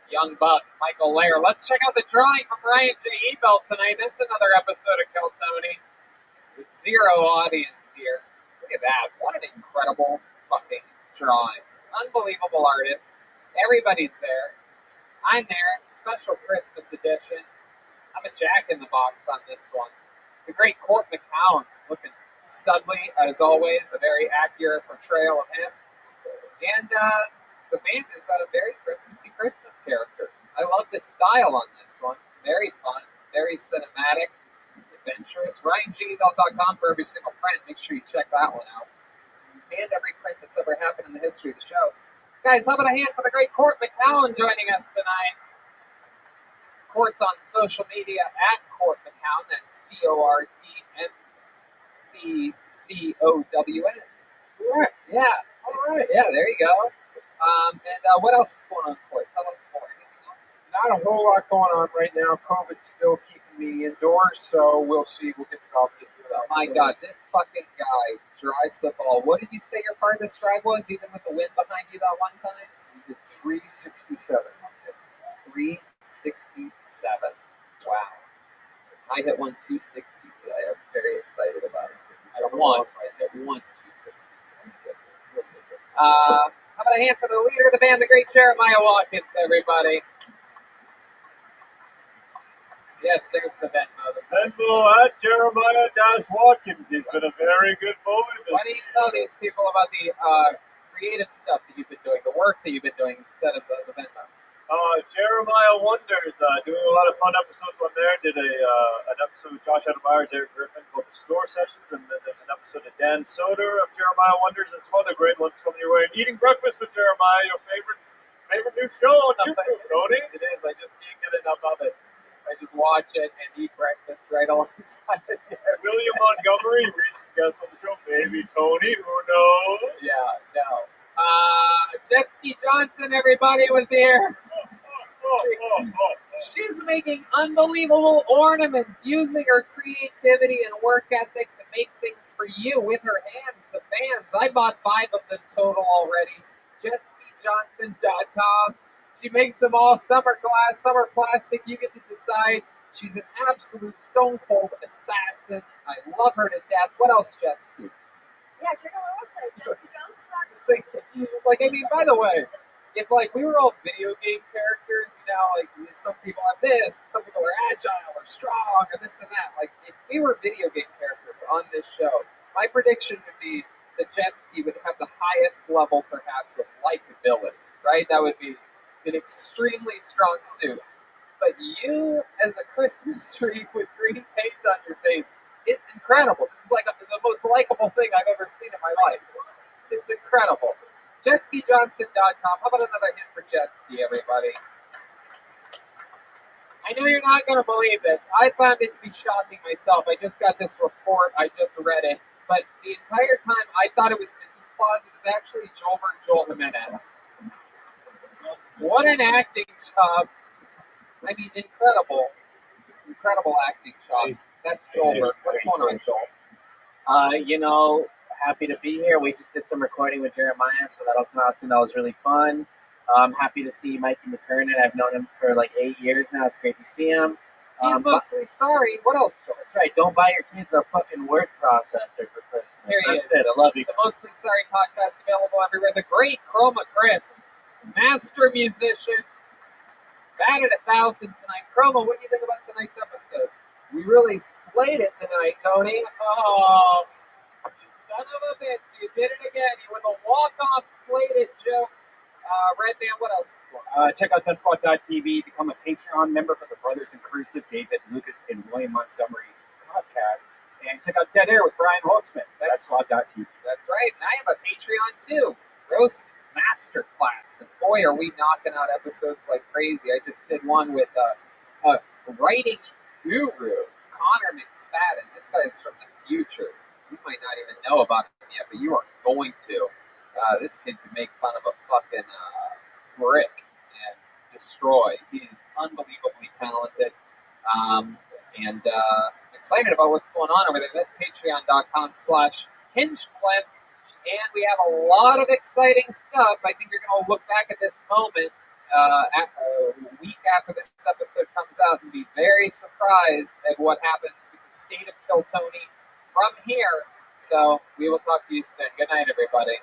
Young buck, Michael Lair. Let's check out the drawing from Ryan J. Ebelt tonight. That's another episode of Kill Tony with zero audience here. Look at that. What an incredible fucking drawing. Unbelievable artist. Everybody's there. I'm there. Special Christmas edition. I'm a Jack in the Box on this one. The great Court McCown, looking studly as always, a very accurate portrayal of him. And the band is very Christmassy Christmas characters. I love the style on this one. Very fun, very cinematic, adventurous. RyanGEbelt.com for every single print. Make sure you check that one out. And every print that's ever happened in the history of the show. Guys, how about a hand for the great Court McCown joining us tonight? Court's on social media at Court McCown. That's CORTMCCOWN. Correct. Yeah. All right. Yeah, there you go. And what else is going on, Court? Tell us more. Anything else? Not a whole lot going on right now. COVID's still keeping me indoors, so we'll see. We'll get it off to do Oh my God, this fucking guy drives the ball. What did you say your farthest drive was, even with the wind behind you that one time? We did 367. 367. Wow. I hit 260 today. I was very excited about it. I hit 1 260. How about a hand for the leader of the band, the great Jeremiah Watkins, everybody? Yes, there's the Venmo. Venmo at Jeremiah Watkins. He's been a very good boy. Why don't you tell these people about the creative stuff that you've been doing, the work that you've been doing instead of the Venmo? Jeremiah Wonders, doing a lot of fun episodes on there. Did an episode with Josh Adam Myers, Eric Griffin called The Store Sessions, and then there's an episode of Dan Soder of Jeremiah Wonders, and some other great ones coming your way. And Eating Breakfast with Jeremiah, your favorite new show on YouTube, Tony. It is. I just can't get enough of it. I just watch it and eat breakfast right alongside it. William Montgomery, recent guest on the show, maybe Tony, who knows? Yeah, no. Jet Ski Johnson, everybody, was here. She's making unbelievable ornaments using her creativity and work ethic to make things for you with her hands, the fans. I bought 5 of them total already. JetSkiJohnson.com. She makes them all summer glass, summer plastic. You get to decide. She's an absolute stone cold assassin. I love her to death. What else, Jet Ski? Yeah, check out my website, JetSkiJohnson.com. Like, I mean, by the way, if like we were all video game characters, you know, like some people have this, some people are agile or strong or this and that. Like, if we were video game characters on this show, my prediction would be that Jet Ski would have the highest level, perhaps, of likability. Right? That would be an extremely strong suit. But you, as a Christmas tree with green paint on your face, it's incredible. It's like the most likable thing I've ever seen in my life. It's incredible. JetSkiJohnson.com. How about another hit for Jet Ski, everybody? I know you're not going to believe this. I found it to be shocking myself. I just got this report. I just read it. But the entire time, I thought it was Mrs. Claus. It was actually Joel Jimenez. What an acting job. I mean, incredible acting chops. That's Joel. What's going on, Joel? Happy to be here. We just did some recording with Jeremiah, so that'll come out soon. That was really fun. I'm happy to see Mikey McKernan. I've known him for like 8 years now. It's great to see him. He's mostly sorry. What else, Joel? That's right. Don't buy your kids a fucking word processor for Christmas. Here he That's it. I love you. The Mostly Sorry podcast available everywhere. The great Chroma Chris, master musician, batted 1,000 tonight. Chroma, what do you think about tonight's episode? We really slayed it tonight, Tony. Oh, you son of a bitch. You did it again. You with a walk-off slated joke. Red Man, what else is going on? Check out DeathSquad.tv. Become a Patreon member for the Brothers Inclusive, David Lucas and William Montgomery's podcast. And check out Dead Air with Brian Holtzman. DeathSquad.tv. That's right. And I have a Patreon, too. Roast Masterclass. And boy, are we knocking out episodes like crazy. I just did one with a writing guru, Connor McSpadden. This guy is from the future. You might not even know about him yet, but you are going to. This kid can make fun of a fucking brick and destroy. He is unbelievably talented. And excited about what's going on over there. That's patreon.com/hingeclip. And we have a lot of exciting stuff. I think you're going to look back at this moment a week after this episode comes out and be very surprised at what happens with the state of Kiltony from here. So we will talk to you soon. Good night, everybody.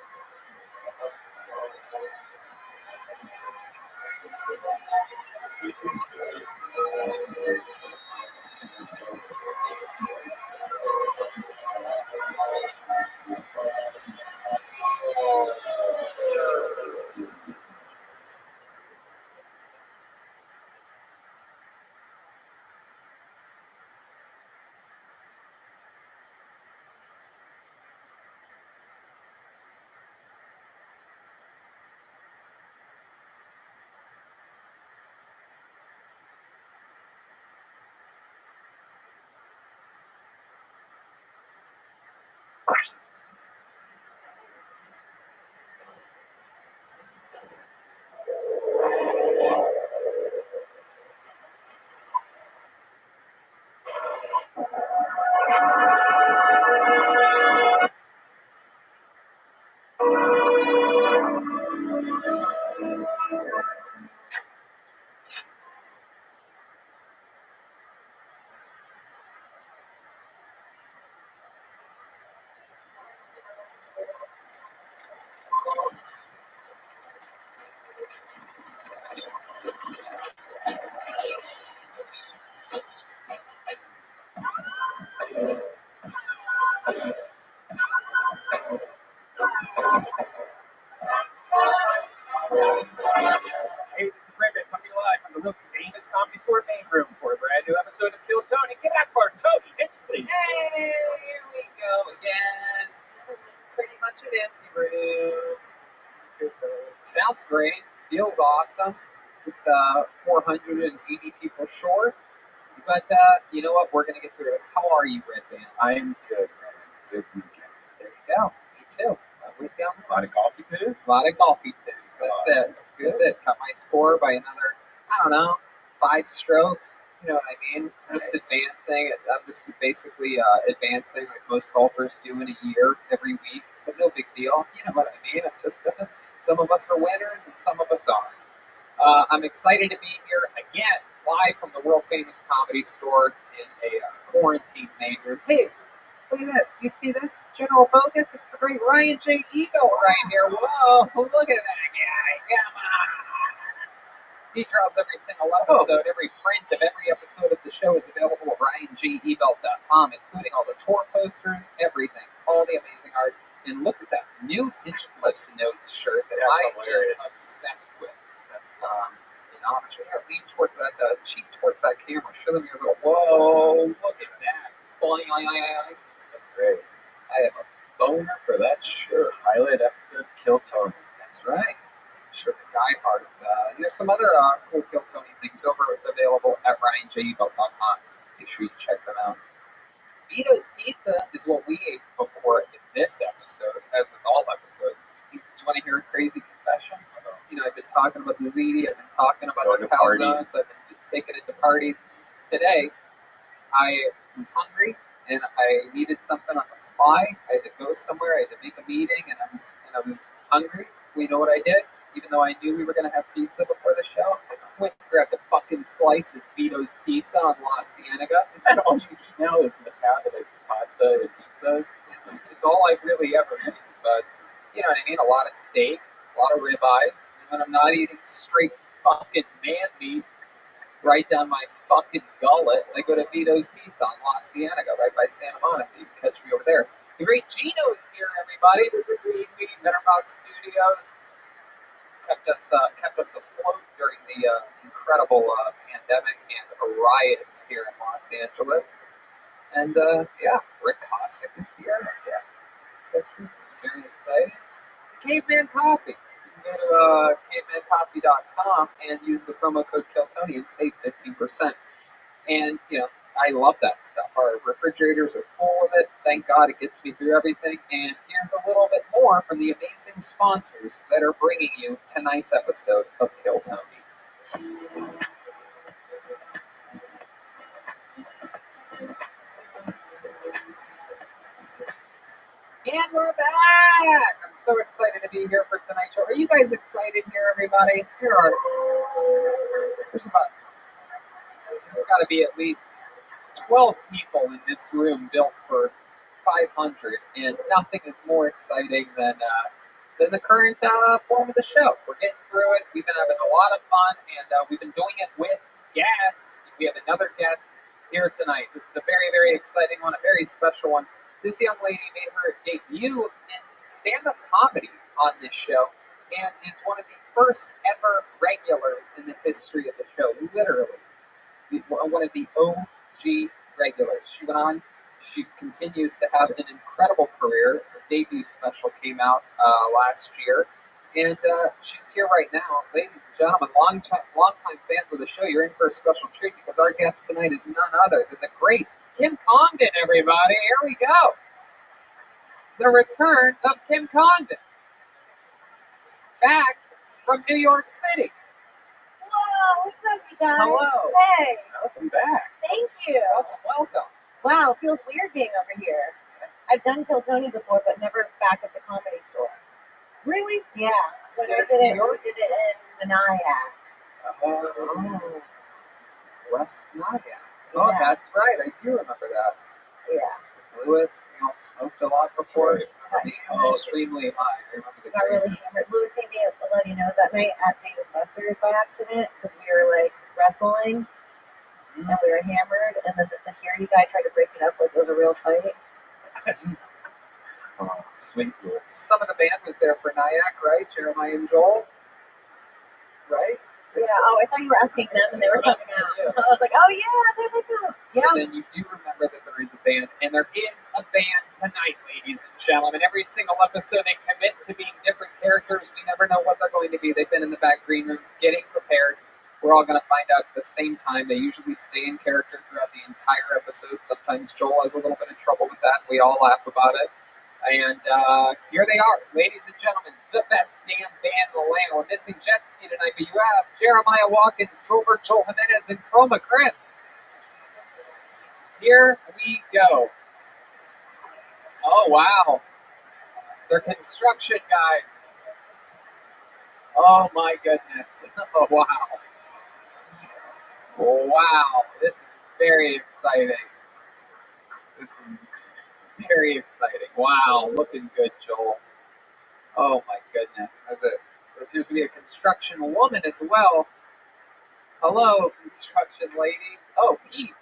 awesome. Just 480 people short. But you know what? We're going to get through it. How are you, Red Band? I'm good, man. Good weekend. There you go. Me too. Weekend. A lot of golfy pitties? A lot of golfy pitties. That's it. That's it. Cut my score by another, I don't know, 5 strokes. You know what I mean? Just advancing. I'm just basically advancing like most golfers do in a year, every week. But no big deal. You know what I mean? I'm just some of us are winners and some of us aren't. I'm excited to be here again, live from the world famous Comedy Store in a quarantine neighborhood. Hey, look at this. You see this? General Focus? It's the great Ryan J. Eagle right here. Whoa, look at that guy. Come on. He draws every single episode. Every print of every episode of the show is available at RyanJEbelt.com, including all the tour posters, everything, all the amazing art. And look at that new Hinchcliff's Notes shirt that I am obsessed with. That's lean towards that, cheek towards that camera. Show them your little, whoa, look at that. Boing, boing, boing. That's great. I have a boner for that shirt. Pilot episode, Kill Tony. That's right. Sure, the Die Hard. And there's some other cool Kill Tony things available at RyanJEbelt.com. Make sure you check them out. Vito's Pizza is what we ate before this episode, as with all episodes. You want to hear a crazy confession? You know, I've been talking about the ziti, I've been talking about the calzones, I've been taking it to parties. Today, I was hungry and I needed something on the fly. I had to go somewhere, I had to make a meeting, and I was hungry. Well, you know what I did? Even though I knew we were going to have pizza before the show, I went and grabbed a fucking slice of Vito's Pizza on La Cienega. Is that all you eat now? Is Italian pasta and pizza? It's all I've really ever eaten. But you know what I mean? A lot of steak, a lot of ribeyes. And when I'm not eating straight fucking man meat right down my fucking gullet, I go to Vito's Pizza on La Cienega, right by Santa Monica. You can catch me over there. The great Gino is here, everybody. The Sweet Meat Betterbox Studios kept us afloat during the incredible pandemic and riots here in Los Angeles. And Rick Cossack is here. Yeah, this is very exciting. Caveman Coffee. You can go to cavemancoffee.com and use the promo code KILLTONY and save 15%. And, you know, I love that stuff. Our refrigerators are full of it. Thank God it gets me through everything. And here's a little bit more from the amazing sponsors that are bringing you tonight's episode of Kill Tony. And we're back! I'm so excited to be here for tonight's show. Are you guys excited here, everybody? There's got to be at least 12 people in this room built for 500, and nothing is more exciting than the current form of the show. We're getting through it. We've been having a lot of fun, and we've been doing it with guests. We have another guest here tonight. This is a very, very exciting one, a very special one. This young lady made her debut in stand-up comedy on this show and is one of the first ever regulars in the history of the show, literally. One of the OG regulars. She went on. She continues to have an incredible career. Her debut special came out last year, and she's here right now. Ladies and gentlemen, long-time fans of the show, you're in for a special treat because our guest tonight is none other than the great Kim Congdon, everybody. Here we go. The return of Kim Congdon. Back from New York City. Whoa, what's up, you guys? Hello. Hey. Welcome back. Thank you. Welcome. Wow, it feels weird being over here. I've done Kill Tony before, but never back at the Comedy Store. Really? Yeah. When I did it, we did it in Manaya. Oh. West Naya. Oh, yeah. That's right. I do remember that. Yeah. Lewis, we all smoked a lot before. Extremely high. I remember the got really hammered. Lewis gave me a bloody nose that night at Dave & Buster's by accident because we were like wrestling and we were hammered, and then the security guy tried to break it up like it was a real fight. Oh, sweet. Some of the band was there for Nyack, right? Jeremiah and Joel, right? Yeah. Oh, I thought you were asking them, and they were coming out. I was like, oh yeah, there they go. So then you do remember that there is a band, and there is a band tonight, ladies and gentlemen. Every single episode they commit to being different characters. We never know what they're going to be. They've been in the back green room getting prepared. We're all going to find out at the same time. They usually stay in character throughout the entire episode. Sometimes Joel has a little bit of trouble with that. We all laugh about it. And here they are, ladies and gentlemen, the best damn band in the land. We're missing Jet Ski tonight, but you have Jeremiah Watkins, Trover, Joel Jimenez, and Chroma Chris. Here we go. Oh, wow. They're construction guys. Oh, my goodness. Oh, wow. Wow. This is very exciting. This is very exciting. Wow. Looking good, Joel. Oh, my goodness. There appears to be a construction woman as well. Hello, construction lady. Oh, Pete.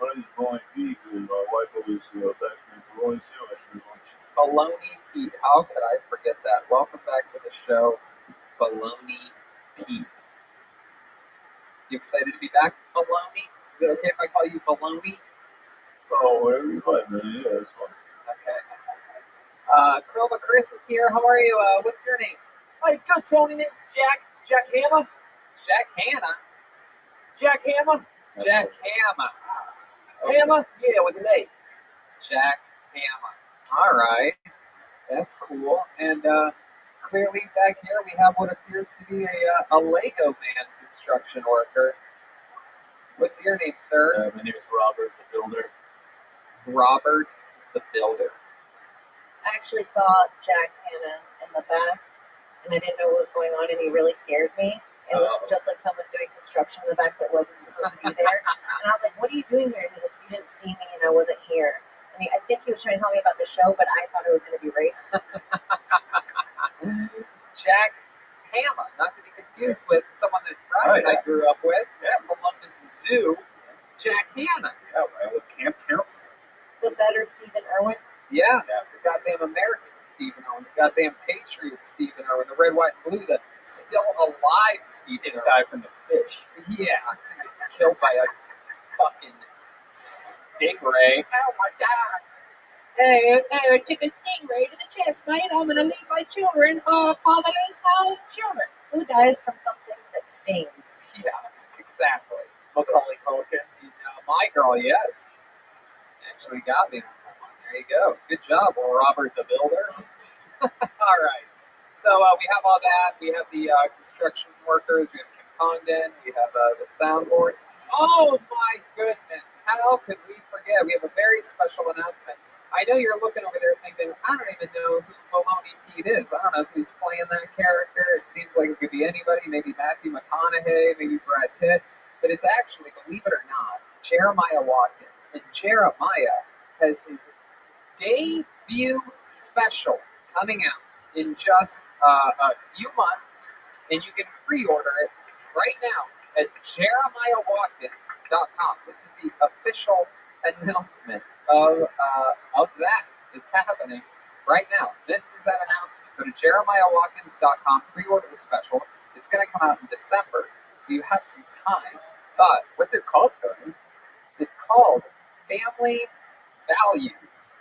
My name's Brian Pete, and my wife always asks me Baloney too. Baloney Pete. How could I forget that? Welcome back to the show, Baloney Pete. You excited to be back, Baloney? Is it okay if I call you Baloney? Oh, whatever you like, man. Yeah, that's fine. Okay. Chroma Chris is here. How are you? What's your name? Hey, good, Tony. Name's Jack Hammer. Jack Hanna. Jack Hammer. Jack Hammer. Okay. Hammer? Yeah, with an A. Jack Hammer. All right. That's cool. And clearly back here we have what appears to be a Lego man construction worker. What's your name, sir? My name is Robert the Builder. Robert the Builder. I actually saw Jack Hanna in the back, and I didn't know what was going on, and he really scared me. It looked just like someone doing construction in the back that wasn't supposed to be there. And I was like, what are you doing here? And he's like, you didn't see me, and I wasn't here. And I think he was trying to tell me about the show, but I thought it was going to be raped. Jack Hammer, not to be confused with someone that Brian and I grew up with. Yeah, Columbus Zoo. Jack Hanna. Yeah, right, with Camp Counselor. The better Stephen Irwin. Yeah, the goddamn American Stephen Irwin, the goddamn Patriot Stephen Irwin, the red, white, and blue, the still alive Stephen Irwin. Didn't die from the fish. Yeah, killed by a fucking stingray. Oh my god. Hey, I took a stingray to the chest, mate. I'm gonna leave my children fatherless children. Who dies from something that stings? Yeah, exactly. Macaulay Culkin. My girl, yes. Actually got me. There you go. Good job, Robert the Builder. All right. So we have all that. We have the construction workers. We have Kim Congdon. We have the soundboard. Oh, my goodness. How could we forget? We have a very special announcement. I know you're looking over there thinking, I don't even know who Baloney Pete is. I don't know who's playing that character. It seems like it could be anybody. Maybe Matthew McConaughey. Maybe Brad Pitt. But it's actually, believe it or not, Jeremiah Watkins. And Jeremiah has his debut special coming out in just a few months, and you can pre-order it right now at jeremiahwatkins.com. This is the official announcement of that. It's happening right now. This is that announcement. Go to jeremiahwatkins.com, pre-order the special. It's going to come out in December, so you have some time. But what's it called, Tony? It's called Family Values.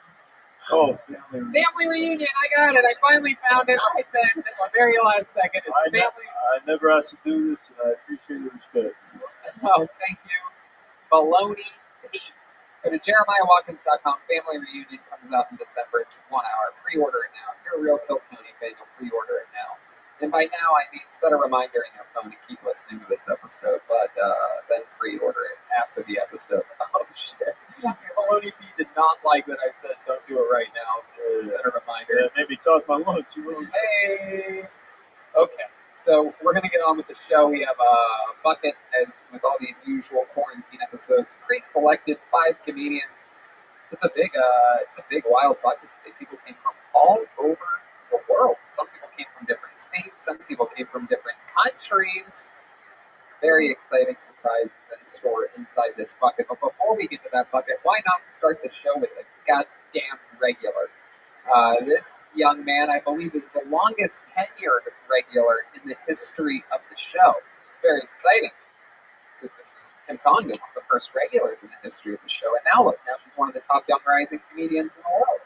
Oh, Family Reunion. I got it. I finally found it right then at the very last second. It's I never asked to do this, and I appreciate your respect. Oh, thank you. Baloney Pete. Go to jeremiahwatkins.com. Family Reunion comes out in December. It's 1 hour. Pre-order it now. If you're a real Kill Tony fan, you'll pre-order it now. And by now, I mean set a reminder in your phone to keep listening to this episode, but then pre-order it after the episode. Oh, shit. Baloney Pete did not like that I said don't do it right now. Set a reminder. Yeah, maybe toss my lunch. Hey! Okay, so we're going to get on with the show. We have a bucket, as with all these usual quarantine episodes, pre-selected 5 comedians. It's a big wild bucket today. People came from all over the world. Some people came from different states. Some people came from different countries. Very exciting surprises in store inside this bucket. But before we get to that bucket, why not start the show with a goddamn regular? This young man, I believe, is the longest tenured regular in the history of the show. It's very exciting. because this is Kim Condon, one of the first regulars in the history of the show. And now look, now she's one of the top young rising comedians in the world.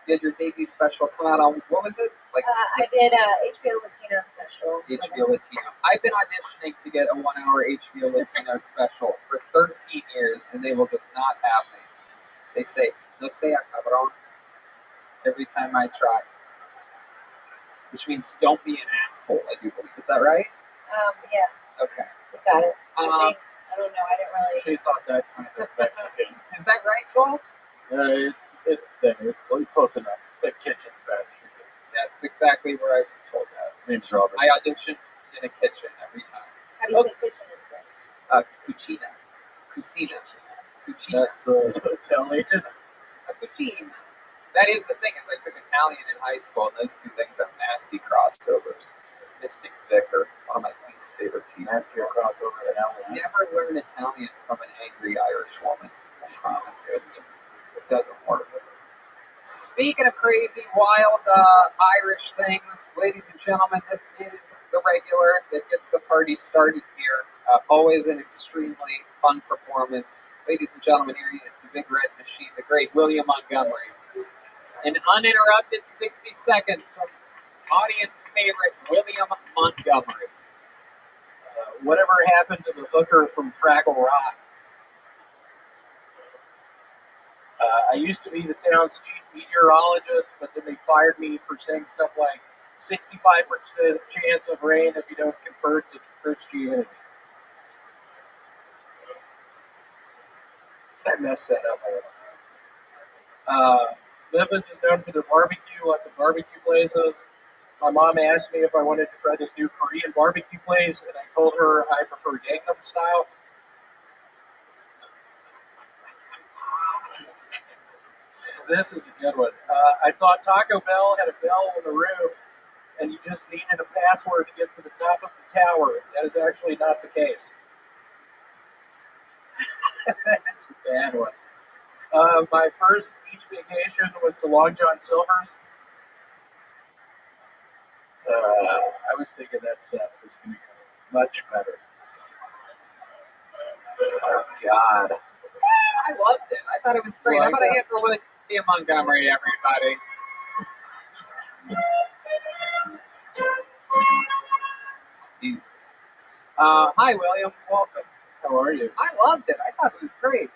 You had your debut special come out on, what was it? Like I did a HBO Latino special. HBO Latino. I've been auditioning to get a 1 hour HBO Latino special for 13 years, and they will just not have me. They say, no sea cabrón, every time I try. Which means don't be an asshole, I do believe. Is that right? Yeah. Okay. You got it. Um, I don't know. I didn't really. She's not that kind of Mexican. Is that right, Joel? It's there. It's close enough. It's like kitchen Spanish. That's exactly where I was told that. Name's Robert. I auditioned in a kitchen every time. How do you say kitchen instead? Cucina. Cucina. Cucina. That's Italian. A cucina. That is the thing, is I took Italian in high school, and those two things have nasty crossovers. Miss McVicker, one of my least favorite teachers. Nastier crossover than Italian. Never learn Italian from an angry Irish woman. I promise you, it doesn't work. Speaking of crazy, wild Irish things, ladies and gentlemen, this is the regular that gets the party started here. Always an extremely fun performance. Ladies and gentlemen, here he is, the Big Red Machine, the great William Montgomery. An uninterrupted 60 seconds from audience favorite William Montgomery. Whatever happened to the hooker from Fraggle Rock? I used to be the town's chief meteorologist, but then they fired me for saying stuff like 65% chance of rain if you don't convert to Christianity. I messed that up. Memphis is known for their barbecue, lots of barbecue places. My mom asked me if I wanted to try this new Korean barbecue place, and I told her I prefer Gangnam Style. This is a good one. I thought Taco Bell had a bell on the roof, and you just needed a password to get to the top of the tower. That is actually not the case. That's a bad one. My first beach vacation was to Long John Silver's. I was thinking that set was going to go much better. Oh, God. I loved it. I thought it was great. How about a hand for William Montgomery, everybody? Jesus. Hi, William. Welcome. How are you? I loved it. I thought it was great.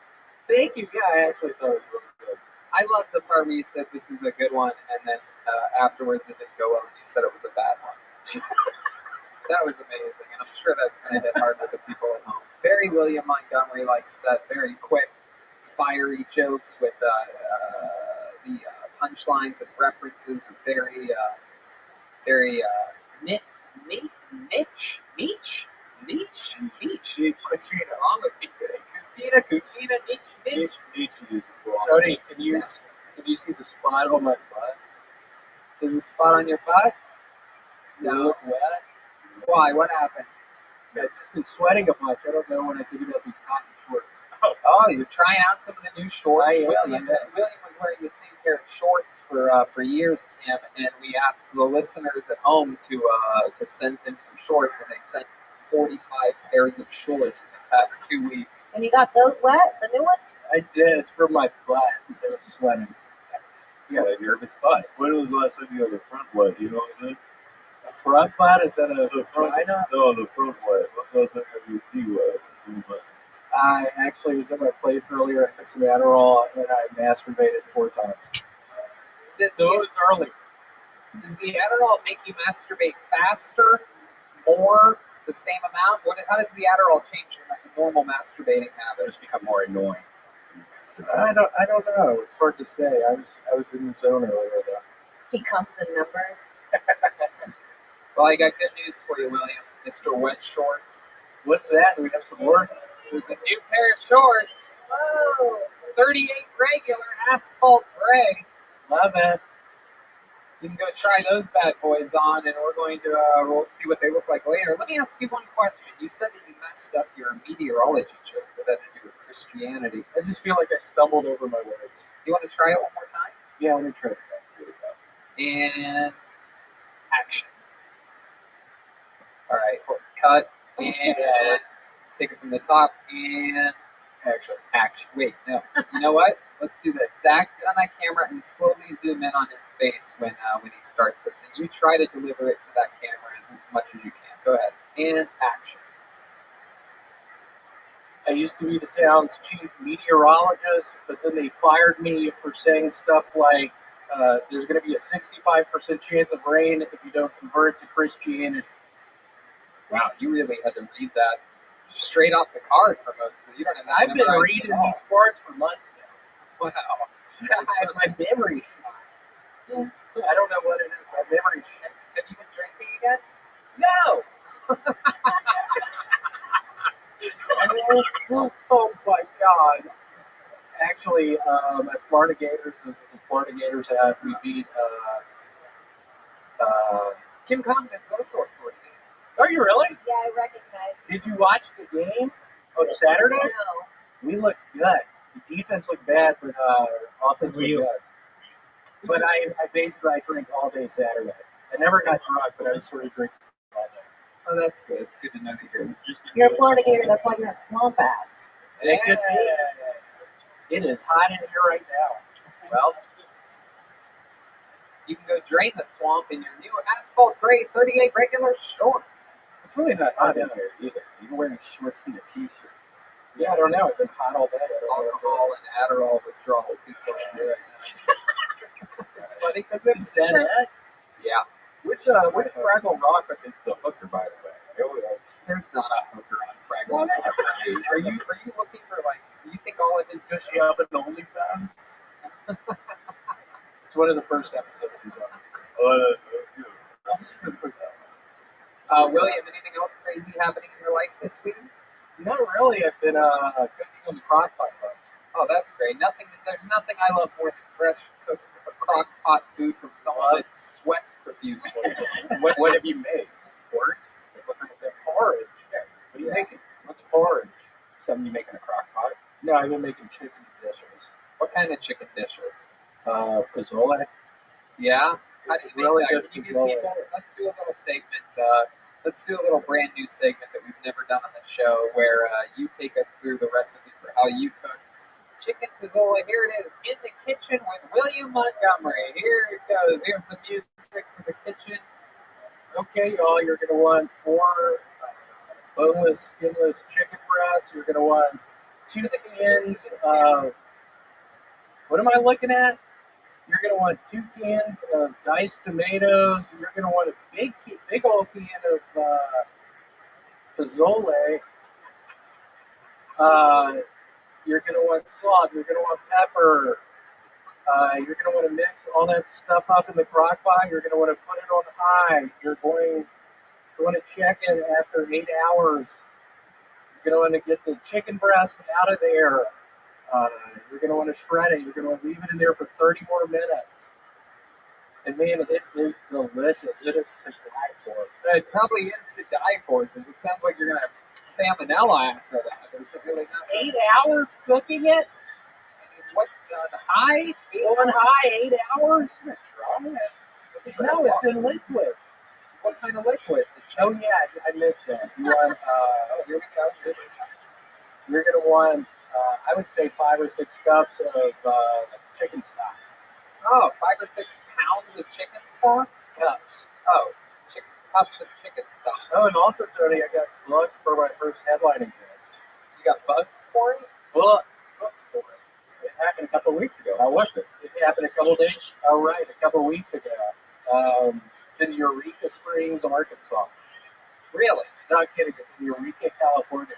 Thank you. Yeah, I actually thought it was really good. I loved the part where you said this is a good one, and then afterwards it didn't go well, and you said it was a bad one. That was amazing, and I'm sure that's going to hit hard with the people at home. Very William Montgomery likes that, very quick, fiery jokes with the punchlines and references are very niche. Wrong with me today. Cucina, niche. Tony, can you see the spot on my butt? There's a spot on your butt? No. You look wet? Why? What happened? I've just been sweating a bunch. I don't know when I think about these cotton shorts. Oh, you're trying out some of the new shorts? William was wearing the same pair of shorts for years, Kim, and we asked the listeners at home to send him some shorts, and they sent 45 pairs of shorts in the past 2 weeks. And you got those wet, the new ones? I did. It's from my butt. I was sweating. You got a nervous butt. When was the last time you had a front wet? You know what I mean? A front butt? Is that a vagina? No, the front wet. When was the last time you had your pee wet? I actually was at my place earlier. I took some Adderall and I masturbated 4 times. So it was early. Does the Adderall make you masturbate faster, more, the same amount? How does the Adderall change your normal masturbating habits? Just become more annoying. I don't know. It's hard to say. I was in the zone earlier though. He comes in numbers. Well, I got good news for you, William. Mr. Wet Shorts. What's that? Do we have some more? There's a new pair of shorts. Whoa! 38 regular asphalt gray. Love it. You can go try those bad boys on, and we're going to we'll see what they look like later. Let me ask you one question. You said that you messed up your meteorology joke. What had to do with Christianity? I just feel like I stumbled over my words. You want to try it one more time? Yeah, let me try it. And action. All right, cut. And take it from the top and action. Wait, no. You know what? Let's do this. Zach, get on that camera and slowly zoom in on his face when he starts this. And you try to deliver it to that camera as much as you can. Go ahead. And action. I used to be the town's chief meteorologist, but then they fired me for saying stuff like, there's going to be a 65% chance of rain if you don't convert to Christianity. Wow, you really had to read that straight off the card for most of it. You don't have I've been reading these parts for months now. Wow. My memory's shot. Yeah. I don't know what it is. My memory's shot. Have you been drinking again? No! Oh my God. Actually, at Florida Gators, there's a Florida Gators hat. We beat Kim Condon's also a Florida Gator. Are you really? Yeah, I recognize. Did you watch the game on Saturday? No. We looked good. The defense looked bad, but offense looked good. But I drank all day Saturday. I never got drunk, but I was sort of drinking all day. Oh, that's good. It's good to know that You're a Florida Gator, that's why you're a swamp ass. It could be. It is hot in here right now. Well, you can go drain the swamp in your new asphalt gray 38 regular shorts. It's really not hot in here either. You're wearing shorts and a t-shirt. Yeah, I don't know. It's been hot all day. Alcohol and Adderall withdrawals he's going through right now. It's funny because He said that? Yeah. Which Fraggle Rock is the hooker, by the way? There's not a hooker on Fraggle Rock. Are you looking for, like, do you think all of his Does she have an OnlyFans? It's one of the first episodes she's on. William, anything else crazy happening in your life this week? Not really. I've been cooking on the crock pot bunch. Oh, that's great. There's nothing I love more than fresh cooked crock pot food from someone that sweats profusely. What have you made? Porridge? Porridge. What are you making? What's porridge? Something you make in a crock pot? No, I've been making chicken dishes. What kind of chicken dishes? Pozole. Yeah? How do you Really make that? good Can you give pozole. people, let's do a little segment. Let's do a little brand new segment that we've never done on the show where you take us through the recipe for how you cook chicken pozole. Here it is, In the Kitchen with William Montgomery. Here it goes. Here's the music for the kitchen. Okay, y'all, you're going to want 4 boneless, skinless chicken breasts. You're going to want 2 cans of, what am I looking at? You're going to want 2 cans of diced tomatoes. You're going to want a big old can of pozole. You're going to want salt. You're going to want pepper. You're going to want to mix all that stuff up in the crock pot. You're going to want to put it on high. You're going to want to check it after 8 hours. You're going to want to get the chicken breast out of there. You're going to want to shred it. You're going to want to leave it in there for 30 more minutes. And man, it is delicious. It is to die for. It probably is to die for because it sounds like you're going to have salmonella after that. There's really not 8 hours cooking it? What, high? On high, 8 hours? No, it's in liquid. What kind of liquid? Oh, yeah, I missed that. You want, here we go. You're going to want, I would say 5 or 6 cups of chicken stock. Oh, 5 or 6 pounds of chicken stock? Cups. Oh, cups of chicken stock. Oh, and also, Tony, I got booked for my first headlining gig. You got bugged for it? Booked for it. It happened a couple of weeks ago. How was it? It happened a couple of days. Oh, right, a couple of weeks ago. It's in Eureka Springs, Arkansas. Really? Not kidding. It's in Eureka, California.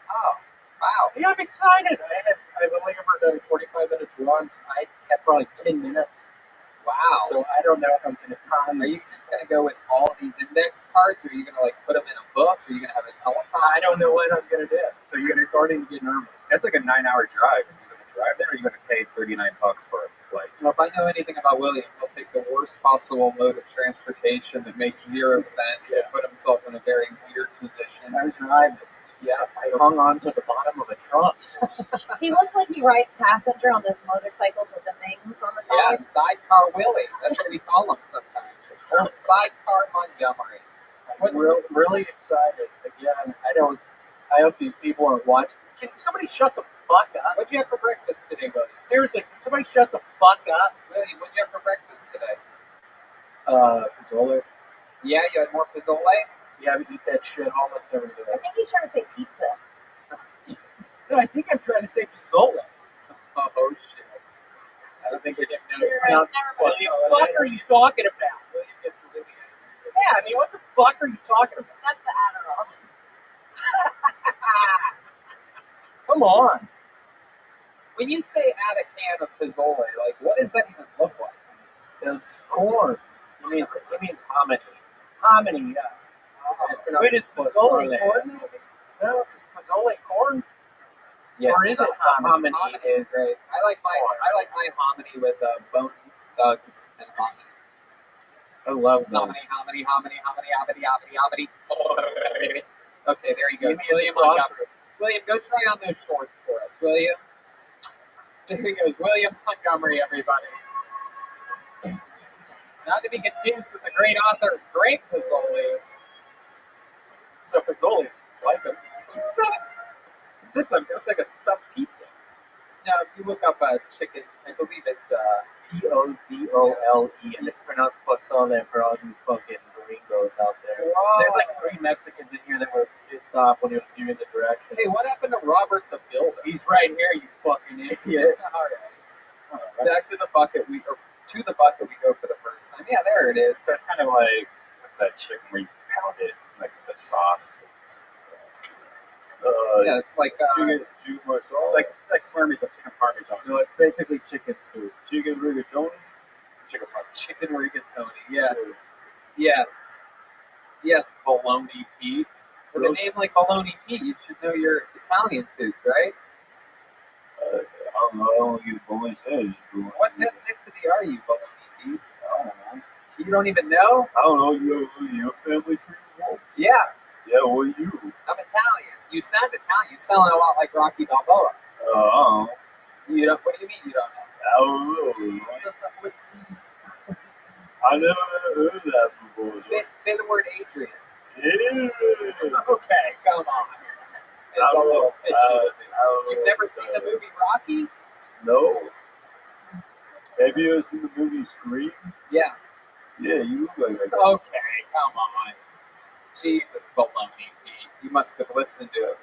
Oh, wow. Yeah, I'm excited. I've only ever done 45 minutes once. I kept probably 10 minutes. Wow. So I don't know if I'm going to time. Are you just going to go with all these index cards, or are you going to like put them in a book, or are you going to have a telephone? I don't know what I'm going to do. So you're starting to get nervous. That's like a 9-hour drive. Are you going to drive there, or are you going to pay $39 for a flight? Well, if I know anything about William, he'll take the worst possible mode of transportation that makes 0 sense and put himself in a very weird position. I'm driving. Yeah. I hung on to the bottom of a truck. He looks like he rides passenger on those motorcycles with the wings on the Yeah, side. Sidecar Willie. That's what we call him sometimes. Old Sidecar Montgomery. I'm really excited. Again, I hope these people aren't watching. Can somebody shut the fuck up? What'd you have for breakfast today, William? Seriously, can somebody shut the fuck up? William, what'd you have for breakfast today? Pozole. Yeah, you had more pozole? Yeah, we eat that shit almost every day. I think he's trying to say pizza. No, I think I'm trying to say pozole. Oh, shit. I don't think it's Never what the fuck are you talking about? William gets really angry. Yeah, I mean, what the fuck are you talking about? That's the Adderall. Come on. When you say add a can of pozole, like, what does that even look like? It's corn. It means hominy. Hominy, yeah. Wait, is pozole corn? No, is pozole corn? Yes, or is it hominy? Hominy is great. I like my hominy with bone thugs and hominy. I love them. Hominy. Okay, there he goes. William, William, go try on those shorts for us, will you? There he goes. William Montgomery, everybody. Not to be confused with the great author, Grape Pozole. So pozole is like a pizza? It's just it looks like a stuffed pizza. No, if you look up chicken, I believe it's Pozole, and it's pronounced pozole for all you fucking gringos out there. Whoa. There's like 3 Mexicans in here that were pissed off when he was giving the directions. Hey, what happened to Robert the Builder? He's right here, you fucking idiot. All right. Back to the bucket we go for the first time. Yeah, there it is. So it's kind of like, what's that chicken where you pound it, like the sauce? Yeah, it's like chicken sauce. It's like chicken parmesan. No, it's basically chicken soup. Chicken rigatoni. Chicken rigatoni. Yes. Bologna Pete. With a name like Bologna Pete, you should know your Italian foods, right? I don't get Bologna's head. What ethnicity are you, Bologna Pete? I don't know. You don't even know? I don't know. Your family tree? Yeah. Yeah, what are you? I'm Italian. You sound Italian. You sound a lot like Rocky Balboa. Oh. You don't. What do you mean you don't know? I don't know. I never heard that before. Say the word Adrian. Yeah. Okay, come on. It's a little fishy. You've never seen the movie Rocky? No. Have you ever seen the movie Scream? Yeah. Yeah, you look like that. Okay, come on. Jesus, Bologna Pete. You must have listened to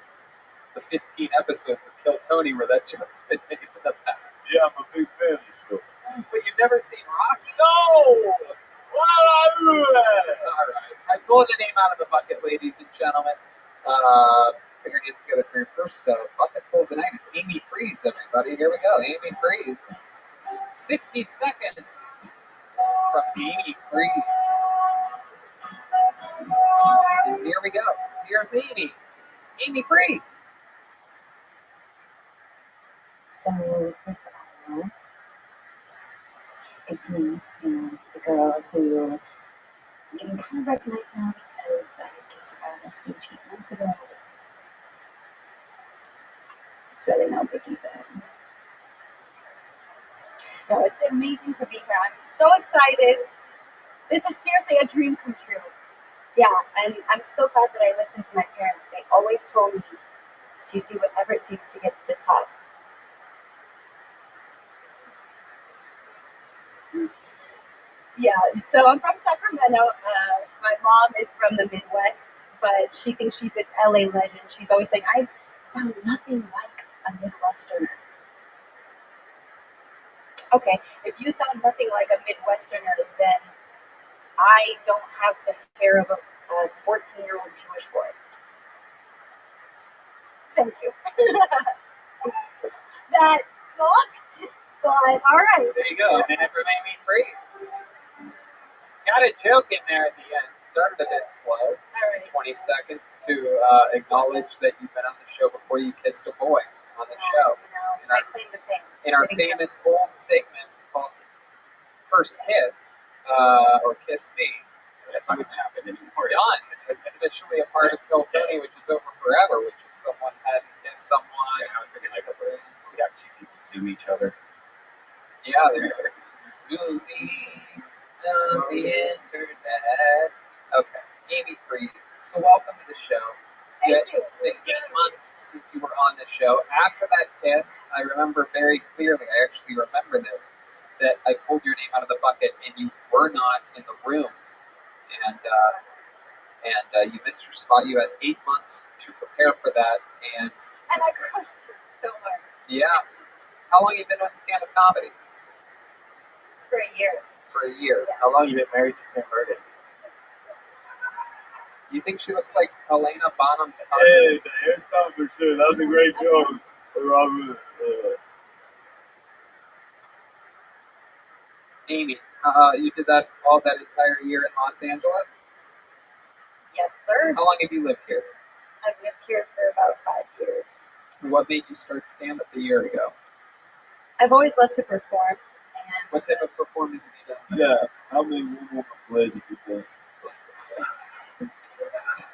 the 15 episodes of Kill Tony where that joke's been made in the past. Yeah, I'm a big fan of the show. But you've never seen Rocky? No! Why would I do that? All right. I pulled a name out of the bucket, ladies and gentlemen. Put your hands together for your first bucket pull tonight. It's Amy Freeze, everybody. Here we go. Amy Freeze. 60 seconds from Amy Freeze. And here we go. Here's Amy. Amy Freeze. So, first of all, it's me, the girl who you can kind of recognize now because I kissed her on a stage 8 months ago. It's really no biggie, but No, it's amazing to be here. I'm so excited. This is seriously a dream come true. Yeah, and I'm so glad that I listened to my parents. They always told me to do whatever it takes to get to the top. Yeah, so I'm from Sacramento. My mom is from the Midwest, but she thinks she's this LA legend. She's always saying, I sound nothing like a Midwesterner. Okay, if you sound nothing like a Midwesterner, then I don't have the hair of a 14-year-old Jewish boy. Thank you. That sucked, but all right. There you go. And it remained me Freeze. Got a joke in there at the end. Started a bit slow. All right. 20 seconds to acknowledge that you've been on the show before you kissed a boy on the show. I claim the fame. In our famous old segment called First Kiss, or Kiss Me. That's not going to happen anymore. It's done. It's officially a part of Kill Tony, which is over forever, which if someone hadn't kissed someone, it's like we have 2 people Zoom each other. Yeah, there is. Zoom me on the internet. Okay, Amy Freeze. So welcome to the show. Thank you. It's been 8 months since you were on the show. After that kiss, I remember very clearly, I actually remember this, that I pulled your name out of the bucket and you were not in the room. And you missed your spot. You had 8 months to prepare for that. And I crushed it so hard. yeah. How long have you been on stand-up comedy? For a year. For a year. Yeah. How long have you been married to Tim Burton? You think she looks like Helena Bonham Carter? Hey, the hairstyle for sure. That was a great joke, Robert. Amy, you did that all that entire year in Los Angeles? Yes, sir. How long have you lived here? I've lived here for about 5 years. What made you start stand-up a year ago? I've always loved to perform. And what type of performance have you done? Yeah, how many women plays have you done?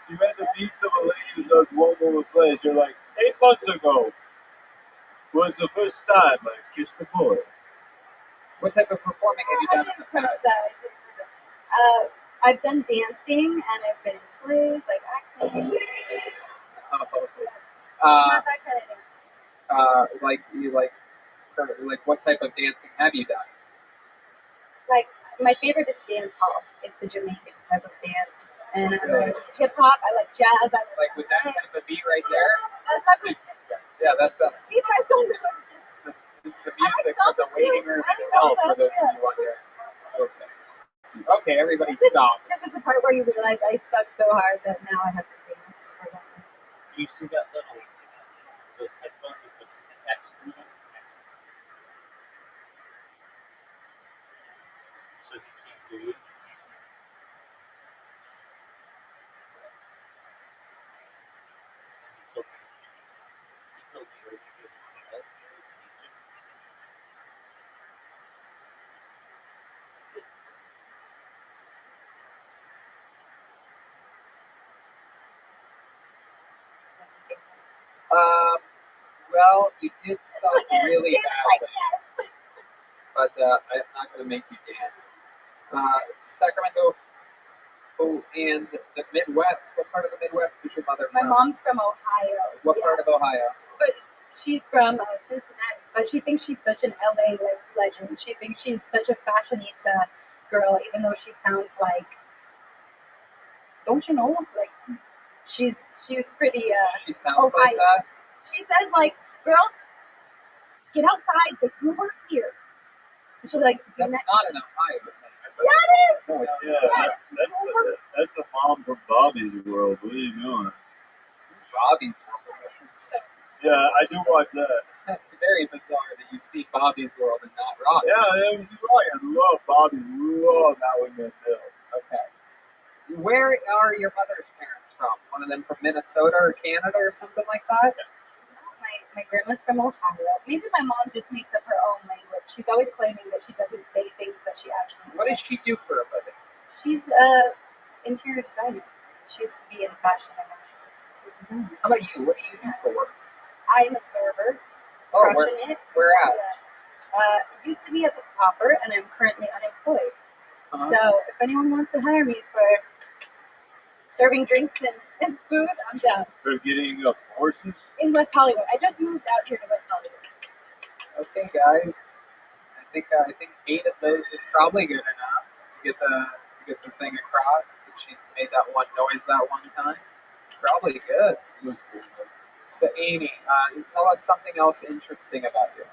You had to meet some lady who does one woman plays. You're like, 8 months ago was the first time I kissed a boy. What type of performing have you done in the past? I've done dancing and I've been in plays, like acting. Not that kind of dancing. Like what type of dancing have you done? Like my favorite is dance hall. It's a Jamaican type of dance. And I like hip hop, I like jazz, I like with that type of beat right there? That's not good. Yeah, that's you guys don't know this. This is the music for the waiting room in hell for those of you wondering. Okay, everybody stop. This is the part where you realize I suck so hard that now I have to dance for them. You see that little those headphones with the X in them? So you can't hear you. Well, you did suck really badly, but I'm not going to make you dance. Sacramento and the Midwest. What part of the Midwest is your mother from? My mom's from Ohio. What part of Ohio? But she's from Cincinnati. But she thinks she's such an LA legend. She thinks she's such a fashionista girl, even though she sounds like, don't you know? Like she's pretty. She sounds like that. She says like, "Girl, get outside. The Uber's here." And she'll be like, "That's not in Ohio." Yeah, it is. Oh, yeah, that's the mom from Bobby's World. What are you doing? Bobby's World. Yeah, I do watch that. It's very bizarre that you see Bobby's World and not Rock. Yeah, it was right. I love Bobby. Love that one. Okay. Where are your mother's parents from? One of them from Minnesota or Canada or something like that? My grandma's from Ohio. Maybe my mom just makes up her own language. She's always claiming that she doesn't say things that she actually says. What does she do for a living? She's interior designer. She used to be in fashion and now she's interior designer. How about you? What do you do for work? I'm a server. Oh, crushing it. Where at? Used to be at the Copper, and I'm currently unemployed. So if anyone wants to hire me for serving drinks and food, I'm down. For getting horses? In West Hollywood. I just moved out here to West Hollywood. Okay, guys. I think 8 of those is probably good enough to get the thing across. That she made that one noise that one time. Probably good. It was good. So Amy, tell us something else interesting about you.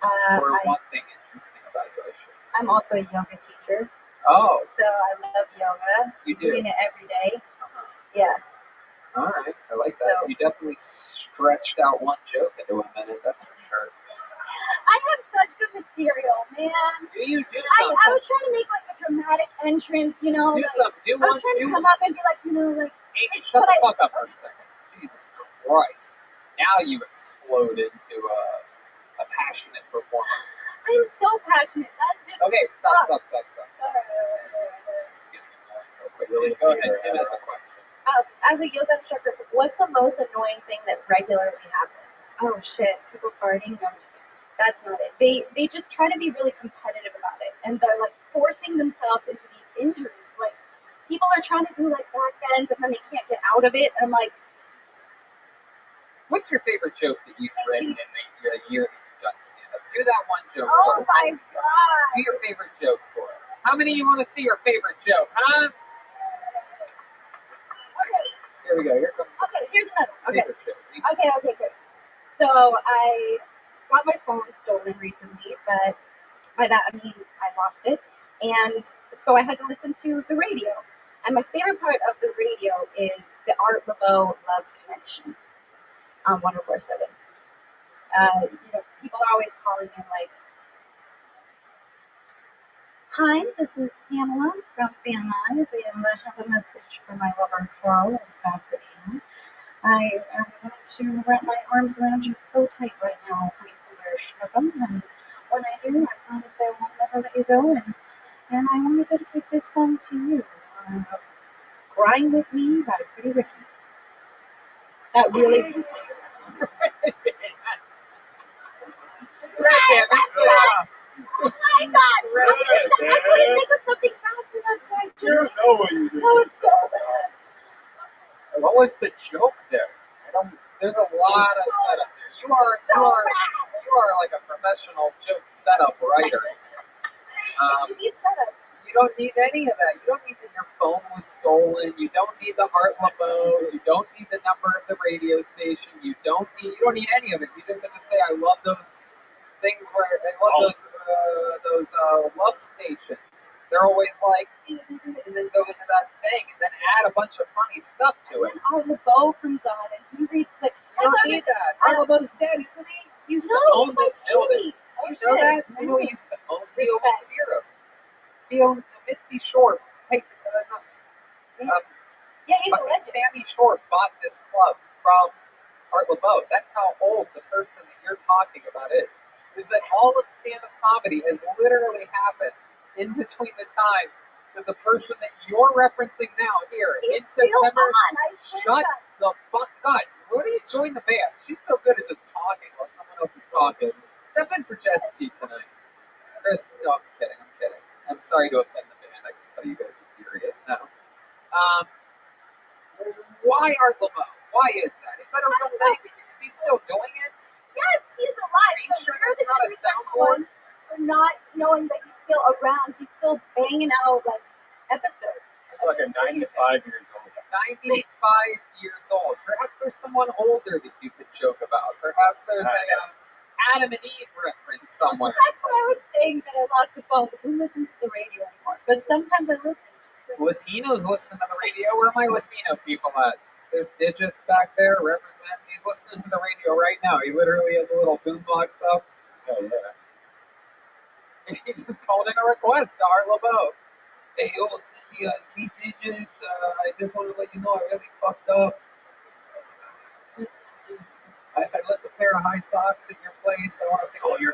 Or one thing interesting about you, I should say. I'm also a yoga teacher. Oh. So I love yoga. You do? Doing it every day. Yeah. All right. I like that. So, you definitely stretched out one joke into a minute, that's for sure. I have such good material, man. Do you do something? I was trying to make like a dramatic entrance, you know. Do something. I was trying to come up and be like, you know, like. Amy, shut the fuck up for a second. Jesus Christ. Now you explode into a passionate performer. I'm so passionate. Okay, stop. Really go ahead. Tim has a question. As a yoga instructor, what's the most annoying thing that regularly happens? Oh shit! People farting. No, I'm just kidding. That's not it. They just try to be really competitive about it, and they're like forcing themselves into these injuries. Like people are trying to do like back bends and then they can't get out of it. And I'm like, what's your favorite joke that you've written in the years that you've done stand-up? Do that one joke oh for us. my God. Do your favorite joke for us. How many of you want to see your favorite joke, huh? Okay. Here we go. Here comes the Okay, here's another. Okay. favorite joke. Okay, good. So I got my phone stolen recently, but by that I mean I lost it. And so I had to listen to the radio. And my favorite part of the radio is the Art LeBeau Love Connection on 104.7. People are always calling in like, hi, this is Pamela from Van Nuys, and I have a message for my lover Carl in Pasadena. I want to wrap my arms around you so tight right now. We can wear shrimpum, and when I do, I promise I won't never let you go. And I want to dedicate this song to you. Grind with Me by Pretty Ricky. That really. Oh my God! I couldn't think of something fast enough, so I just. You know what you do. That was so bad. What was the joke there? There's a lot of setup there. You are like a professional joke setup writer. You need setups. You don't need any of that. You don't need that your phone was stolen. You don't need the Art LeBeau. You don't need the number of the radio station. You don't need any of it. You just have to say, I love those things where I love those love stations. They're always like, and then go into that thing, and then add a bunch of funny stuff to it. And Art LeBeau comes on, and he reads the. You don't need that. Art LeBeau's dead, isn't he? He used to own this building. You know that? You know he used to own the old Zeros. He owned the Mitzi Short. Hey, yeah, he's a legend. Sammy Short bought this club from Art LeBeau. That's how old the person that you're talking about is. Is that all of stand-up comedy has literally happened in between the time that the person that you're referencing now here in September. Shut the fuck up. Why don't you join the band? She's so good at just talking while someone else is talking. Step in for Jet Ski tonight. Chris, no, I'm kidding. I'm sorry to offend the band. I can tell you guys are furious now. Why Art LeBeau? Why is that? Is that a real thing? Is he still doing it? Yes, he's alive. Are you sure that's not a soundboard? For not knowing that he's still around, he's still banging out like episodes. It's like a 95 years old. 95 years old. Perhaps there's someone older that you could joke about. Perhaps there's a Adam and Eve reference somewhere. That's why I was saying that I lost the phone, because who listens to the radio anymore? But sometimes I listen. Latinos listen to the radio. Where are my Latino people at? There's Digits back there. Represent. He's listening to the radio right now. He literally has a little boombox up. Oh, yeah. He just called in a request to Art LeBeau. Hey, yo, Cynthia, it's me, Digits. I just want to let you know I really fucked up. I left a pair of high socks in your place. I want to pick your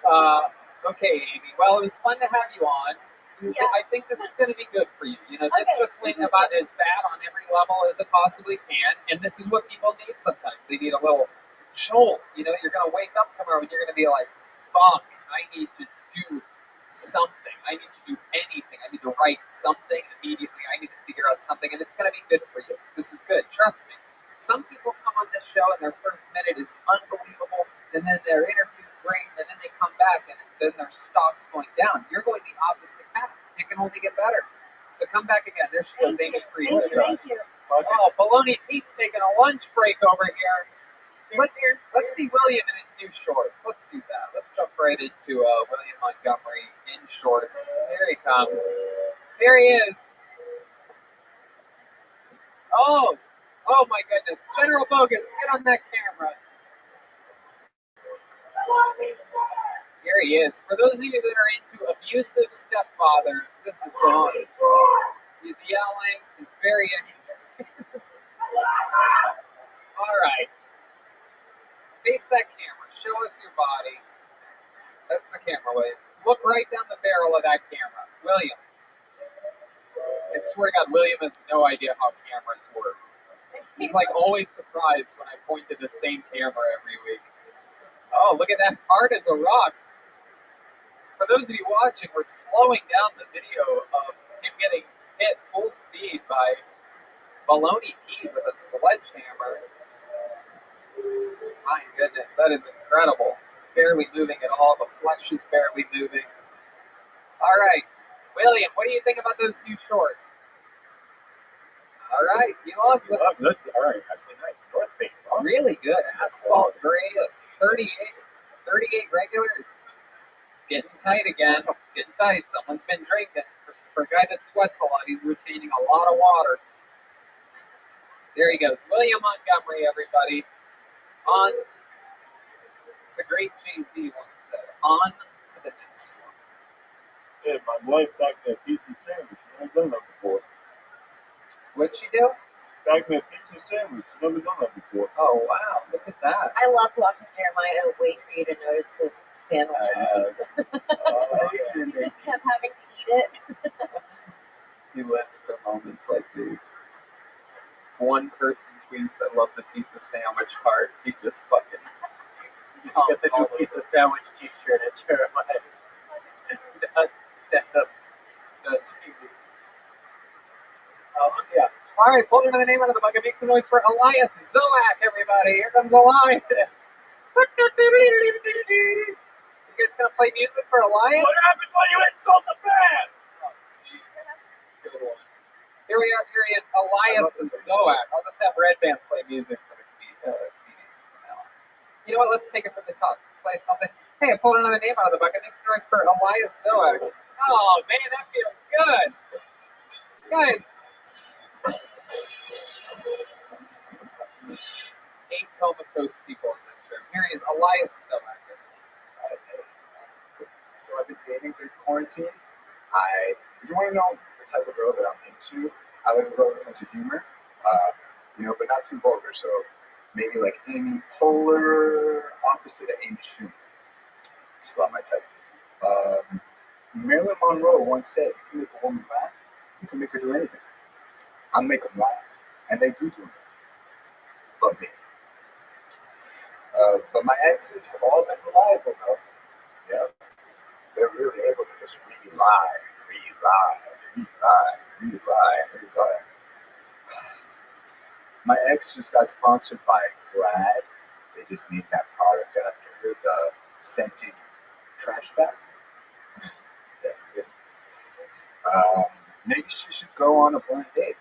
phone. Okay, Amy. Well, it was fun to have you on. Yeah. I think this is going to be good for you. You know, this just went about as bad on every level as it possibly can. And this is what people need sometimes. They need a little jolt. You know, you're going to wake up tomorrow and you're going to be like, fuck, I need to do something. I need to do anything. I need to write something immediately. I need to figure out something. And it's going to be good for you. This is good. Trust me. Some people come on this show and their first minute is unbelievable. And then their interview's great. And then they come back and then their stock's going down. You're going the opposite path. It can only get better. So come back again. There she goes, Amy Freeze. Thank you. Oh, Baloney Pete's taking a lunch break over here. Let's see William in his new shorts. Let's do that. Let's jump right into William Montgomery in shorts. There he comes. There he is. Oh my goodness. General Bogus, get on that camera. Here he is. For those of you that are into abusive stepfathers, this is the one. He's yelling. He's very interested. All right. Face that camera. Show us your body. That's the camera, William. Look right down the barrel of that camera. William. I swear to God, William has no idea how cameras work. He's like always surprised when I point to the same camera every week. Oh, look at that hard as a rock. For those of you watching, we're slowing down the video of him getting hit full speed by Baloney Pete with a sledgehammer. My goodness, that is incredible. It's barely moving at all. The flesh is barely moving. All right, William, what do you think about those new shorts? All right, he loves them. That's all right. Actually, nice. North Face. Awesome. Really good. Asphalt gray at 38 regular. It's getting tight again. It's getting tight. Someone's been drinking. For a guy that sweats a lot, he's retaining a lot of water. There he goes. William Montgomery, everybody. On, as the great Jay-Z once said, on to the next one. Yeah, my wife backed that pizza sandwich. She never done that before. What'd she do? Backed that pizza sandwich. She never done that before. Oh, wow. Look at that. I loved watching Jeremiah wait for you to notice his sandwich. He just kept having to eat it. He lives for moments like these. One person tweets, I love the pizza sandwich part. He just fucking... Get the new pizza sandwich t-shirt at Jeremiah. Stand up the TV. Oh, yeah. All right, pull another name out of the bucket. Make some noise for Elias Zoak, everybody. Here comes Elias. You guys gonna play music for Elias? What happens when you insult the band? Good one. Here we are. Here he is, Elias Zoak. I'll just have Red Band play music for the comedians from now on. You know what? Let's take it from the top. Play something. Hey, I pulled another name out of the bucket. Make some noise for Elias Zoak. Oh, man, that feels good. Guys. 8 comatose people in this room. Here he is, Elias Zoak. So I've been dating through quarantine. If you want to know the type of girl that I'm into, I like a girl with a sense of humor, but not too vulgar. So maybe like Amy Poehler, opposite of Amy Schumer. It's about my type. Marilyn Monroe once said, "You can make a woman laugh, you can make her do anything." I'll make them laugh, and they do it. But me. But my exes have all been reliable, though. Yeah. They're really able to just re-lie. My ex just got sponsored by Glad. They just named that product after her, the scented trash bag. Yeah. Maybe she should go on a blind date.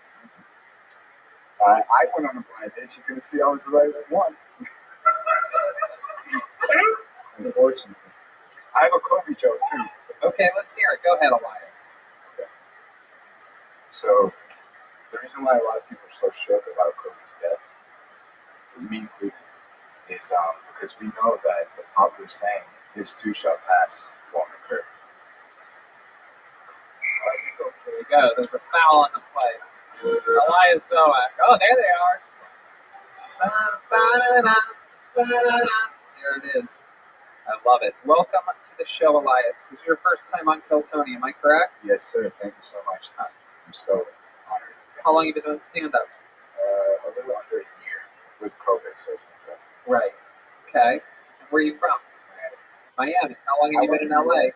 I went on a blind date. You couldn't see I was the right one. Unfortunately. I have a Kobe joke, too. Okay, let's hear it. Go ahead, Elias. Okay. So, the reason why a lot of people are so shook about Kobe's death, me included, is because we know that the popular saying, "this too shall pass," won't occur. There you go. There's a foul on the play. Elias Zoak. Oh, there they are. There it is. I love it. Welcome to the show, Elias. This is your first time on Kill Tony, am I correct? Yes, sir. Thank you so much. I'm so honored. How long have you been doing stand-up? A little under a year with COVID, so it's been tough. Right. Okay. And where are you from? Miami. How long have you been in LA?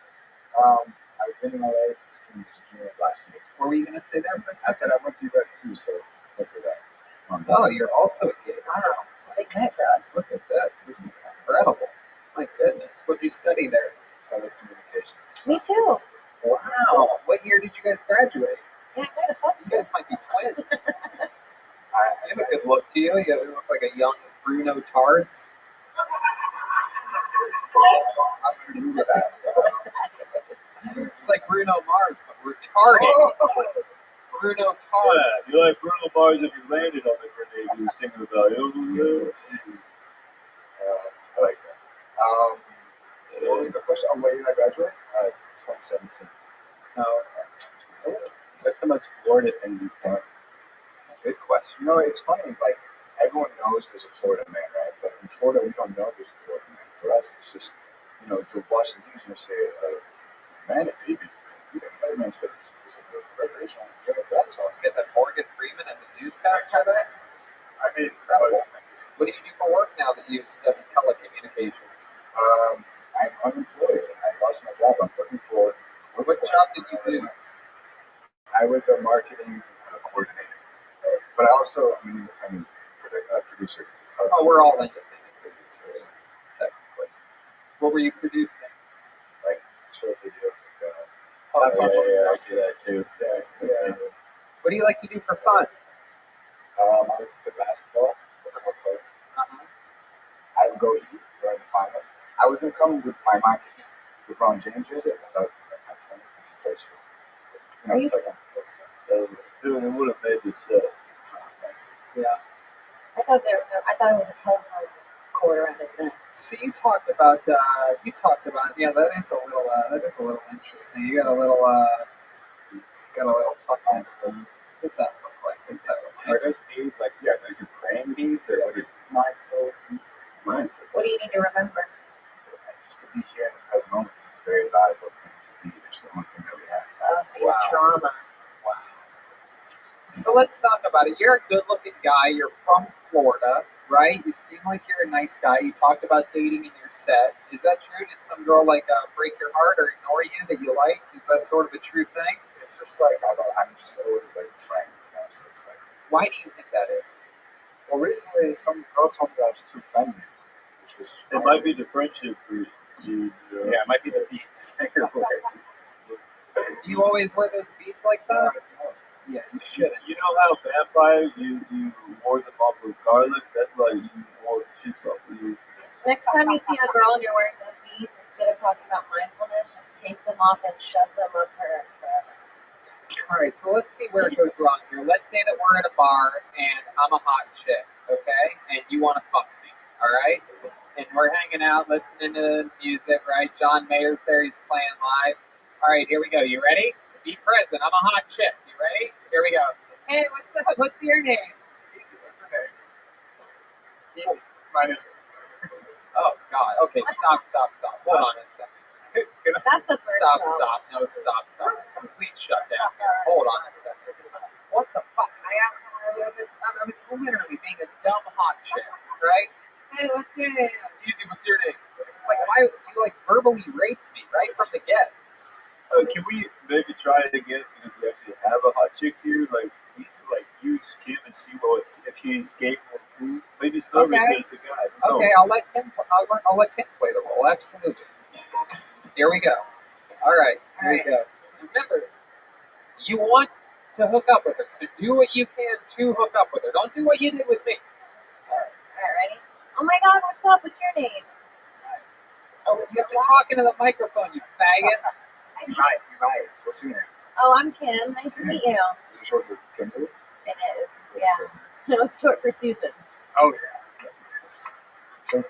I've been in LA since June of last year. What were you going to say there for a second? I said I went to UF too, so look at that. Oh, you're also a kid. Wow. It's a big night for us. Look at this. This is incredible. My goodness. What did you study there? Telecommunications. Me too. Wow. What year did you guys graduate? Yeah, kind of fun. You guys might be twins. You have a good look to you. You look like a young Bruno Tards. I'm new to that. It's like Bruno Mars, but retarded. Bruno Tards. Yeah, you like Bruno Mars if you landed on the grenade you were singing about. I like that. What was the question? Oh, when did I graduate? 2017. Oh, okay. What's the most Florida thing you've done? Good question. You know, it's funny, like, everyone knows there's a Florida man, right? But in Florida, we don't know there's a Florida man. For us, it's just, you'll watch the news and you'll say, man, baby, every man's fit is a recreational drug. That's all. You guys have Morgan Freeman as a newscaster there? I mean, what do you do for work now that you study telecommunications? I'm unemployed. I lost my job. I'm looking for. What job did you do? I was a marketing coordinator, but I also, producer. Oh, we're all independent producers, technically. What were you producing? Like short videos and films. Oh, That's what I do that too. Yeah. What do you like to do for fun? I like to play basketball. I would go eat during the finals. I was gonna come with my Mike LeBron James jersey. I thought I'd come with some place. So, dude, it would have made this set. Yeah. I thought it was a telephone cord around his neck. So you talked about yeah, that is a little interesting. You got a little fucking. What's that look like? What's that look like? Are those beads like, those are praying beads or what are mindful beads? Mindful. What do you need to remember? Just to be here in the present moment, because it's a very valuable thing to be. There's the only thing that we have. Oh, so you have trauma. Wow. So let's talk about it. You're a good-looking guy. You're from Florida, right? You seem like you're a nice guy. You talked about dating in your set. Is that true? Did some girl break your heart or ignore you that you liked? Is that sort of a true thing? It's just like I'm just always like a friend, so it's like. Why do you think that is? Well, recently some girl told me that I was too feminine, which was. It might be the friendship for you. Yeah, it might be the beads. Do you always wear those beads like that? Yeah, you shouldn't. You know how vampires, you ward them off with garlic? That's like you ward shits off of you. Next time you see a girl and you're wearing those beads, instead of talking about mindfulness, just take them off and shove them up her. All right, so let's see where it goes wrong here. Let's say that we're at a bar and I'm a hot chick, okay? And you want to fuck me, all right? And we're hanging out, listening to music, right? John Mayer's there, he's playing live. All right, here we go. You ready? Be present. I'm a hot chick. You ready? Here we go. Hey, what's up? What's your name? What's her name? Easy. It's my initials. Oh, God. Okay, stop. Hold on a second. That's the first Stop. No, stop. Complete shutdown here. Hold on a second. What the fuck? I was literally being a dumb hot chick, right? Hey, what's your name? Easy, what's your name? It's like, why you verbally raped me right from the get? Can we maybe try it again if we actually have a hot chick here? Like, we can use Kim and see if she's capable of food. Maybe it's nervous as a guy. Okay, I'll let Kim play the role. Absolutely. Here we go. All right, here we go. Remember, you want to hook up with her, so do what you can to hook up with her. Don't do what you did with me. All right, ready? Oh my God, what's up? What's your name? Oh, you have to talk into the microphone, you faggot. You're right. What's your name? Oh, I'm Kim. Nice to meet you. Is it short for Kimberly? It is, yeah. No, it's short for Susan. Oh, yeah. Yes, it is. So,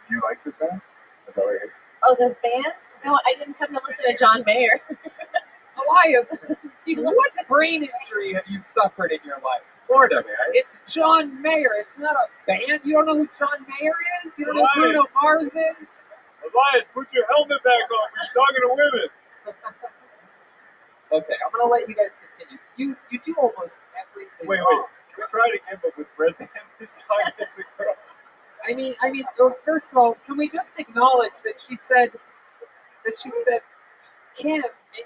you like this band? Is that right here? Oh, this band? No, I didn't come to listen to John Mayer. Elias, what brain injury have you suffered in your life? Florida, man. It's John Mayer. It's not a band. You don't know who John Mayer is? You don't know who Bruno Mars is? Elias, put your helmet back on. We're talking to women. Okay, I'm gonna let you guys continue. You do almost everything Wait. wrong. Can we try it again, but with red band this time? I mean, well, first of all, can we just acknowledge that she said Kim, and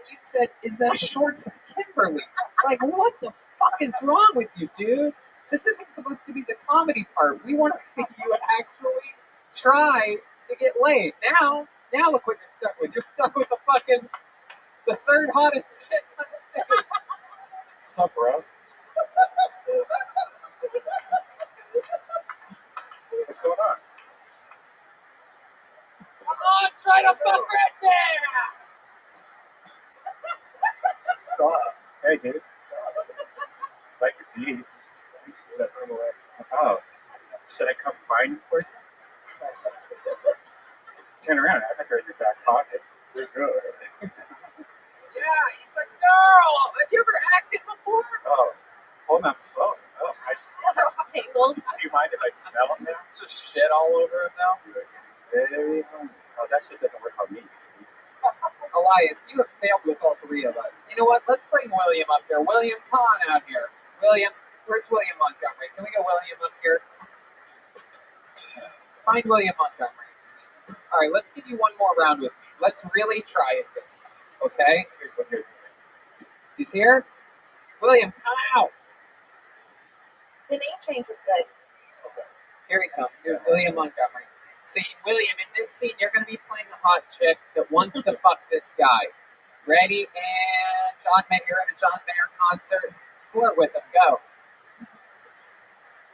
you said, is that short for Kimberly? Like, what the fuck is wrong with you, dude? This isn't supposed to be the comedy part. We want to see you actually try to get laid. Now look what you're stuck with. You're stuck with the third hottest chick on the stage. What's up, bro? What's going on? Come on, try to fuck right there! Saw. Hey, dude. Like your beats. Oh, should I come find you for you? Turn around. I think they're in your back pocket. You're good. Yeah, he's a girl. Have you ever acted before? Oh, hold on, slow. Oh, Tingles. Do you mind if I smell him now? It's just shit all over him now. Very hungry. Oh, that shit doesn't work on me. Elias, you have failed with all three of us. You know what? Let's bring William up here. William, come on out here. William, where's William Montgomery? Can we get William up here? Find William Montgomery. All right, let's give you one more round with me. Let's really try it this time, okay? He's here. William, come out. The name change was good. Here he comes. Here's William Montgomery. See, William, in this scene, you're going to be playing a hot chick that wants to fuck this guy. Ready? And John Mayer, you're at a John Mayer concert. Flirt with him. Go.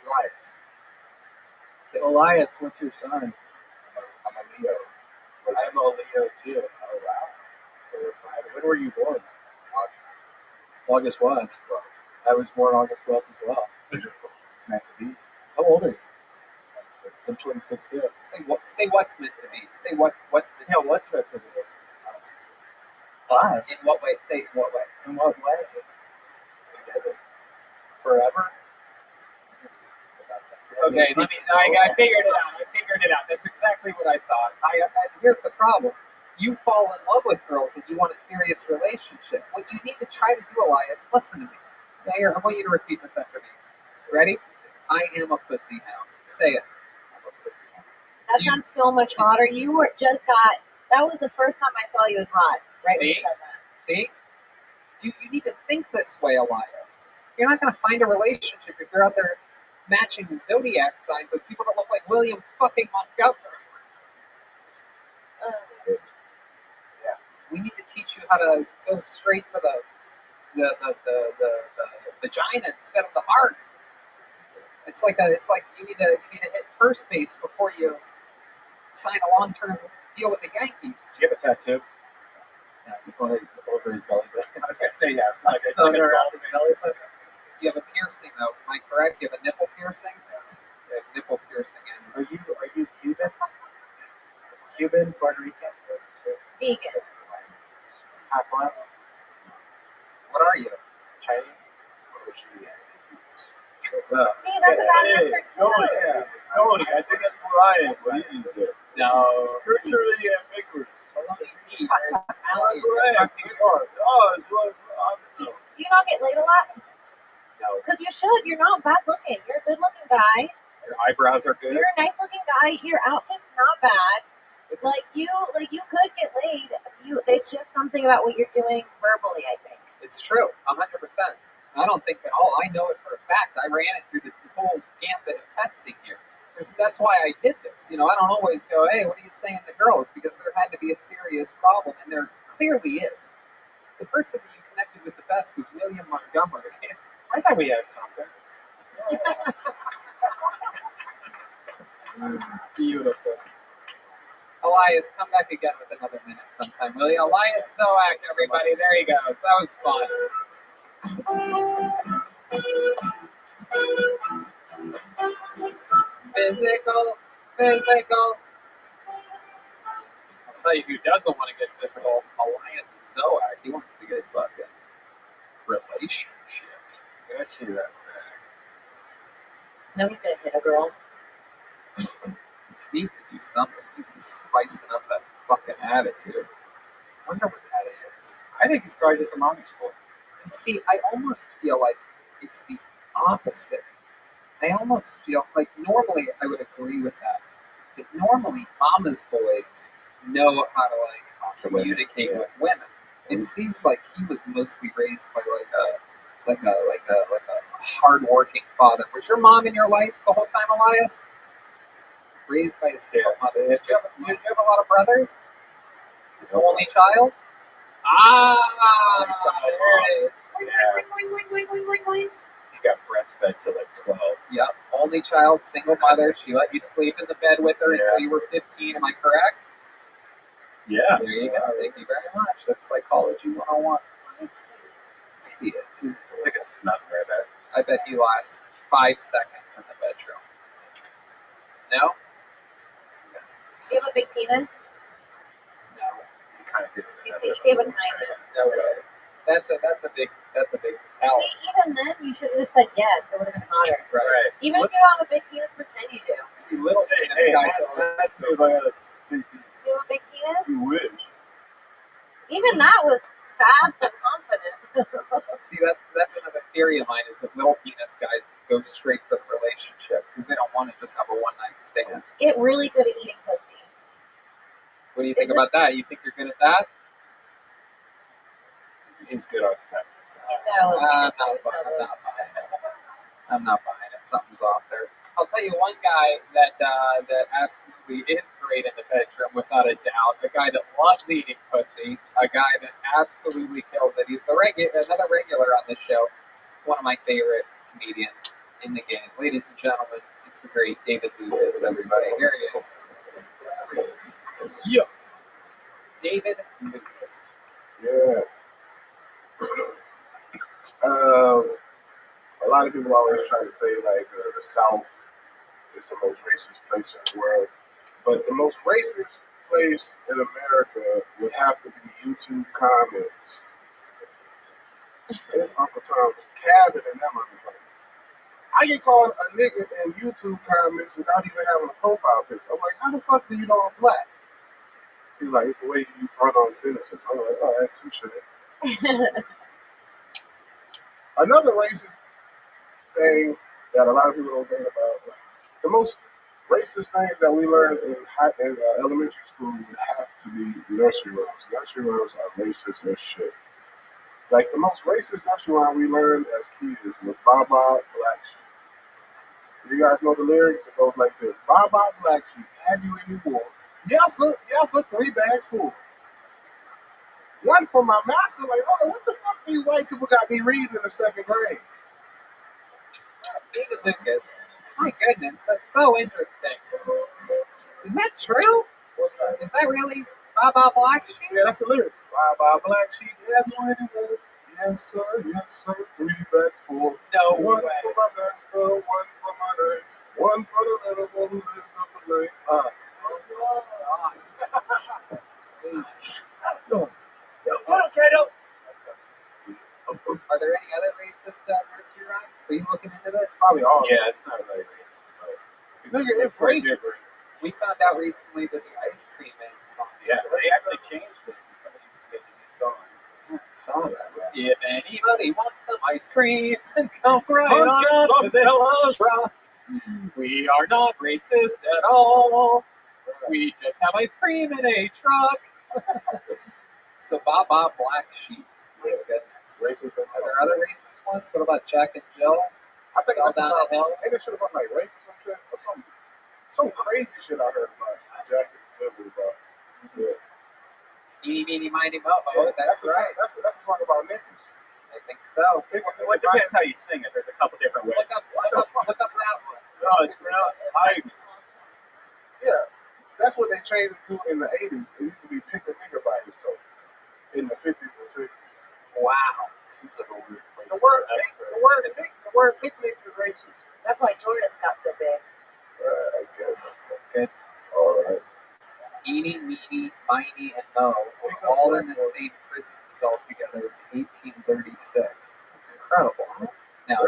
Elias. Elias, what's your sign? I'm a Leo. I'm a Leo too. Oh, wow. So we're fine. When were you born? August. August what? I was born August 12th as well. It's meant to be. How old are you? 26. I'm 26 too. Say what's meant to be. Say what's meant to be. Yeah, what's meant to be? Us. In what way? Say in what way? In what way? Together. Forever? Okay, I figured it out. That's exactly what I thought. Here's the problem. You fall in love with girls and you want a serious relationship. What you need to try to do, Elias, listen to me. Here, I want you to repeat this after me. Ready? I am a pussy hound. Say it. I'm a pussy hound. That sounds so much hotter. You were just got. That was the first time I saw you as hot. Right when you See? said that. See? You need to think this way, Elias. You're not going to find a relationship if you're out there matching zodiac signs with people that look like William fucking Montgomery. Yeah. We need to teach you how to go straight for the vagina instead of the heart. It's like you need to hit first base before you sign a long-term deal with the Yankees. Do you have a tattoo? Yeah, over his belly button. I was gonna say yeah. It's like a belly button. You have a piercing though. Am I correct? You have a nipple piercing? Yes. You have nipple piercing. Are you Cuban? Cuban, Puerto Rican, so Vegan. half what? What are you? Chinese? See, that's a bad answer too. Tony, I think that's what I am. What you do? No. Culturally ambiguous. That's what I am. Oh, it's what Do you not get laid a lot? No. Because you should. You're not bad looking. You're a good looking guy. Your eyebrows are good. You're a nice looking guy. Your outfit's not bad. Like you could get laid. It's just something about what you're doing verbally, I think. It's true, 100%. I don't think at all. I know it for a fact. I ran it through the whole gambit of testing here. That's why I did this. I don't always go, hey, what are you saying to girls? Because there had to be a serious problem, and there clearly is. The person that you connected with the best was William Montgomery. I thought we had something. Beautiful. Elias, come back again with another minute sometime, will you? Elias Soak, everybody. There he goes. That was fun. Physical. I'll tell you who doesn't want to get physical. Elias Zoak. He wants to get fucking relationship. I see that. No, he's gonna hit a girl. He needs to do something. He needs to spice it up that fucking attitude. I wonder what that is. I think he's probably just a mommy's boy. And see, I almost feel like it's the opposite. I almost feel like normally I would agree with that. But normally mama's boys know how to communicate with women. It seems like he was mostly raised by like a hard-working father. Was your mom in your life the whole time, Elias? Raised by a single mother. Did you have a lot of brothers? Only child? There it is. He got breastfed till like 12. Yep, only child, single mother. She let you sleep in the bed with her until you were 15. Am I correct? Yeah. There you go. Thank you very much. That's psychology 101. He is. He's like a snug rabbit. I bet he lasts 5 seconds in the bedroom. No? Do you have a big penis? No. He kind of did. You see, he gave a kind of. No way. That's a big talent. See, even then, you should have just said yes. It would have been hotter. Right. Even if you don't have a big penis, pretend you do. See, little penis guys always. Ask me if I had a big penis. Do you have a big penis? You wish. Even that was fast and confident. See, that's another theory of mine is that little penis guys go straight for the relationship because they don't want to just have a one-night stand. Get really good at eating pussy. What do you think about that? You think you're good at that? He's good on sex. I'm not buying it. Something's off there. I'll tell you one guy that absolutely is great in the bedroom, without a doubt. A guy that loves eating pussy. A guy that absolutely kills it. He's another regular on the show. One of my favorite comedians in the game. Ladies and gentlemen, it's the great David Lucas, everybody. Here he is. Yo. David Lucas. Yeah. A lot of people always try to say like the South is the most racist place in the world, but the most racist place in America would have to be YouTube comments. It's Uncle Tom's Cabin and that motherfucker. I get called a nigga in YouTube comments without even having a profile picture. I'm like, how the fuck do you know I'm black? He's like, it's the way you front on citizens. I'm like, oh, that's too shit. Another racist thing that a lot of people don't think about, like, the most racist things that we learned in elementary school would have to be nursery rhymes. Nursery rhymes are racist as shit. Like, the most racist nursery rhyme we learned as kids was Baba Black Sheep. You guys know the lyrics? It goes like this. Baba Black Sheep, have you any wool? Yes, sir. Yes, sir. 3 bags full. One for my master. Like, hold on, what the fuck these white people got me reading in the 2nd grade? David Lucas. My goodness, that's so interesting. Is that true? What's that? Is that really Baba Black Sheep? Yeah, that's the lyrics. Baba Black Sheep, have you any wool? Yes, sir. Yes, sir. 3 bags full. No one way. For my master, one for my name, one for the little one who lives up the lane. Are there any other racist nursery rhymes? Are you looking into this? Probably all. Yeah, it's not really racist, but Nigga, it's racist. We found out recently that the Ice Cream Man song. Yeah, they actually changed it. Somebody made a new song. I saw that, man. If anybody wants some ice cream, come right on up to this truck. We are not racist at all. We just have ice cream in a truck. So Baba Black Sheep. My goodness. Racist. Are there other racist ones? What about Jack and Jill? I think that's Down about the hill? maybe it should have been like rape or some shit or some crazy shit I heard about Jack and Jill about. Yeah. Eeny, meeny, miny, mo. Yeah, That's right. That's a song about nipples. I think so. Well, it depends how you sing it. There's a couple different ways. Look up that one. No, it's pronounced Taik. Yeah, that's what they changed it to in the 80s. It used to be pick a nigga by his toe in the 50s and 60s. Wow. Seems like a weird place. The word picnic is racist. That's why Jordan's got so big. Good. All right. Eeny, meeny, miny, and mo were all in the same prison cell together in 1836. That's incredible. Now,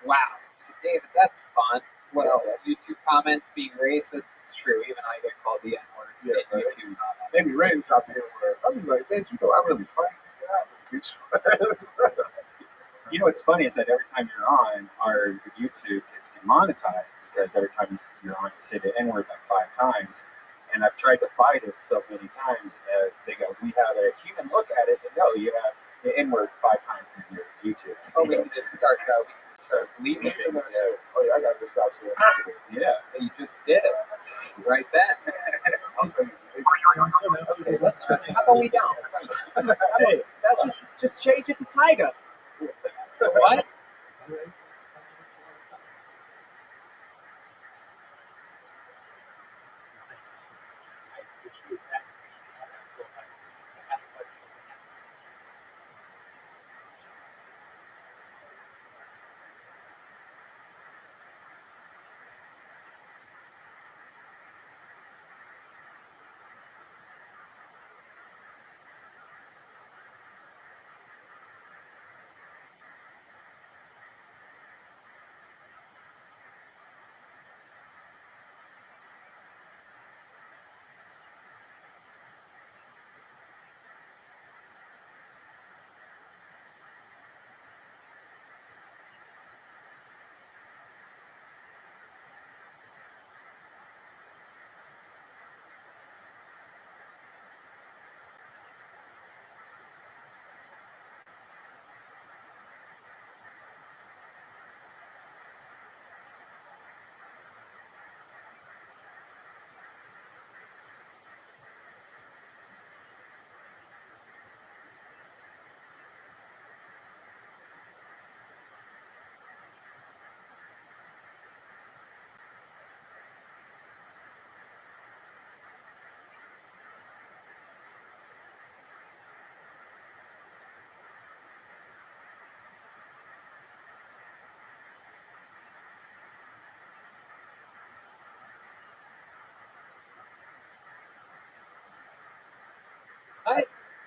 wow. So, David, that's fun. What else? YouTube comments being racist. It's true. Even I get called the N-word in YouTube comments. They be ready to drop the N-word. I be like, bitch, you know, I really fight this guy. You know what's funny is that every time you're on, our YouTube gets demonetized because every time you're on, you say the N-word like 5 times. And I've tried to fight it so many times that they go, we have a human look at it, and no, you have the N-word 5 times in your YouTube. Oh, we can just start leaving it. Oh, yeah, I got to stop saying that. Yeah. You just did it. Right then. I'll say Okay, let's just, how about we don't? Hey, that's just change it to Tiger. What?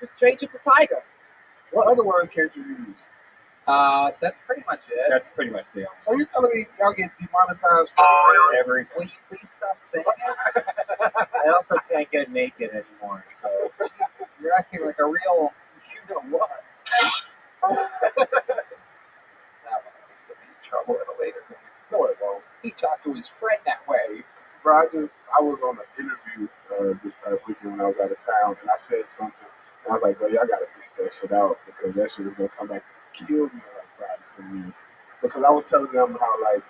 Just change it to Tiger. What other words can't you use? That's pretty much it. That's pretty much the answer. So you're telling me y'all get demonetized for Every Will you please stop saying it? I also can't get naked anymore. So Jesus, you're acting like a real you know what. That one's going to get me in trouble at a later date. No, it won't. He talked to his friend that way. Bro, I was on an interview this past weekend when I was out of town, and I said something. And I was like, bro, y'all gotta beat that shit out because that shit is gonna come back and kill me in like 5 to 10 years. Because I was telling them how like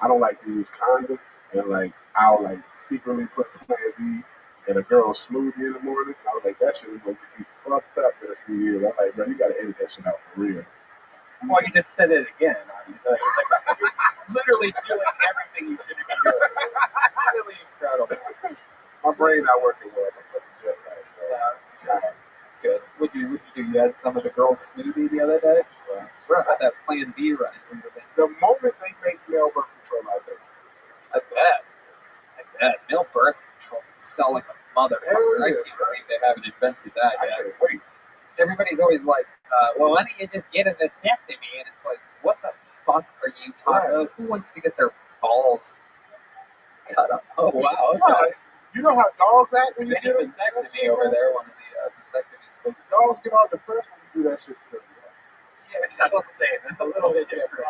I don't like to use condoms, and like I'll like secretly put Plan B in a girl's smoothie in the morning. And I was like, that shit is gonna get me fucked up in a few years. I was like, bro, you gotta edit that shit out for real. well, you just said it again. I mean, like, you're literally doing everything you shouldn't be doing. It's really incredible. My brain not working well. But it's just like, Yeah, it's good. What did you do? You had some of the girls' smoothie the other day? Bro, Had that Plan B running through your veins. the moment they make male birth control, I'll take it. I bet. Male birth control is selling a motherfucker. Hell I yeah, can't believe they haven't invented that I yet. can't wait. Everybody's always like, well, why don't you just get a vasectomy? And it's like, what the fuck are you talking about? Who wants to get their balls cut up? Oh, wow. Okay. Right. You know how dogs act when you Mini get a vasectomy over there, one of the vasectomies folks. Dogs get all depressed when you do that shit to them. Yeah, it's not the same. It's a little bit different.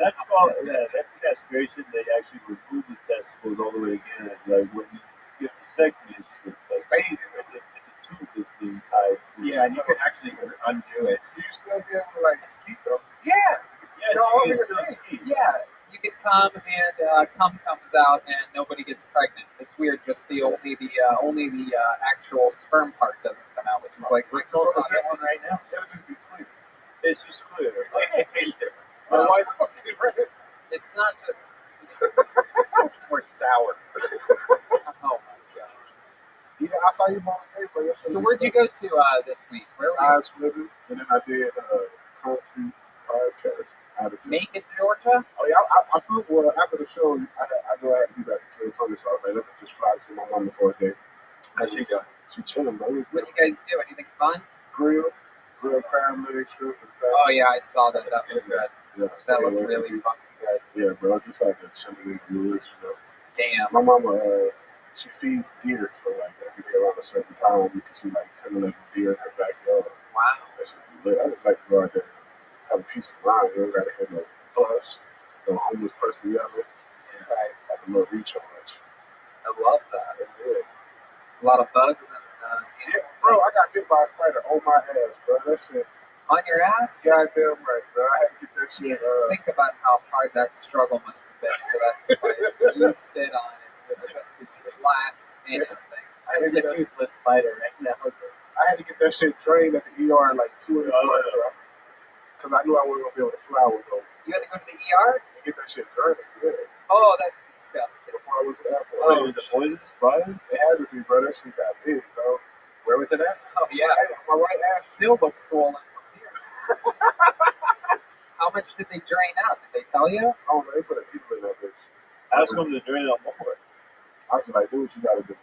That's called that's castration. They actually remove the testicles all the way again. Like when you get a vasectomy, it's just it's a tube that's being tied. Yeah, and you can actually undo it. You still be able to like ski though. Yeah. Yes, you can still ski. Yeah. You can come and cum comes out and nobody gets pregnant. It's weird. Just only the actual sperm part doesn't come out, which is like Rick's I'll get one right now. It'll just be clear. It's just clear. It tastes different. My wife fucking read it. It's not just. It's more sour. Oh my god. Yeah, I saw you on Facebook. So where'd you go to this week? Where were Side Splitters, and then I did country podcast out of town. Macon, Georgia? Oh yeah, I flew. Well, after the show, I go out and be back to kill Tony, so I was like, let me just fly to see my mom for a day. How's she doing? She chilling, bro. What do you guys do? Anything fun? Grill crab legs, shrimp, and salad. Oh yeah, I saw that. That looked good. Yeah, That looked really fucking good. Yeah, bro, just like a chilling in the woods, you know. Damn. My mama, she feeds deer, so like every day around a certain time, you can see like 10, 11 deer in her backyard. Wow. That should be lit. I just like to go out there and have a peace of mind. You don't gotta have no bus, no homeless person yelling. Right. Like a little recharge. I love that. That's it. A lot of bugs and Yeah, bro, I got bit by a spider on my ass, bro. That shit. on your ass. Goddamn right, bro. I had to get that shit. Think about how hard that struggle must have been for that spider. You sit on it with just the last anything. There's a toothless spider right now. I had to get that shit drained at the ER in like 2 in the morning, bro. Because I knew I wasn't gonna be able to fly with no. You had to go to the ER? And get that shit drained. Yeah. Oh, that's disgusting. Before I went to the airport. Oh, was it poisonous spider? It had to be, bro. That shit got big, bro. Where was it at? Oh yeah, My right ass. still looks swollen from here. How much did they drain out? Did they tell you? Oh, they put a needle in that bitch. Ask them to drain out more. I was like, do what you gotta do.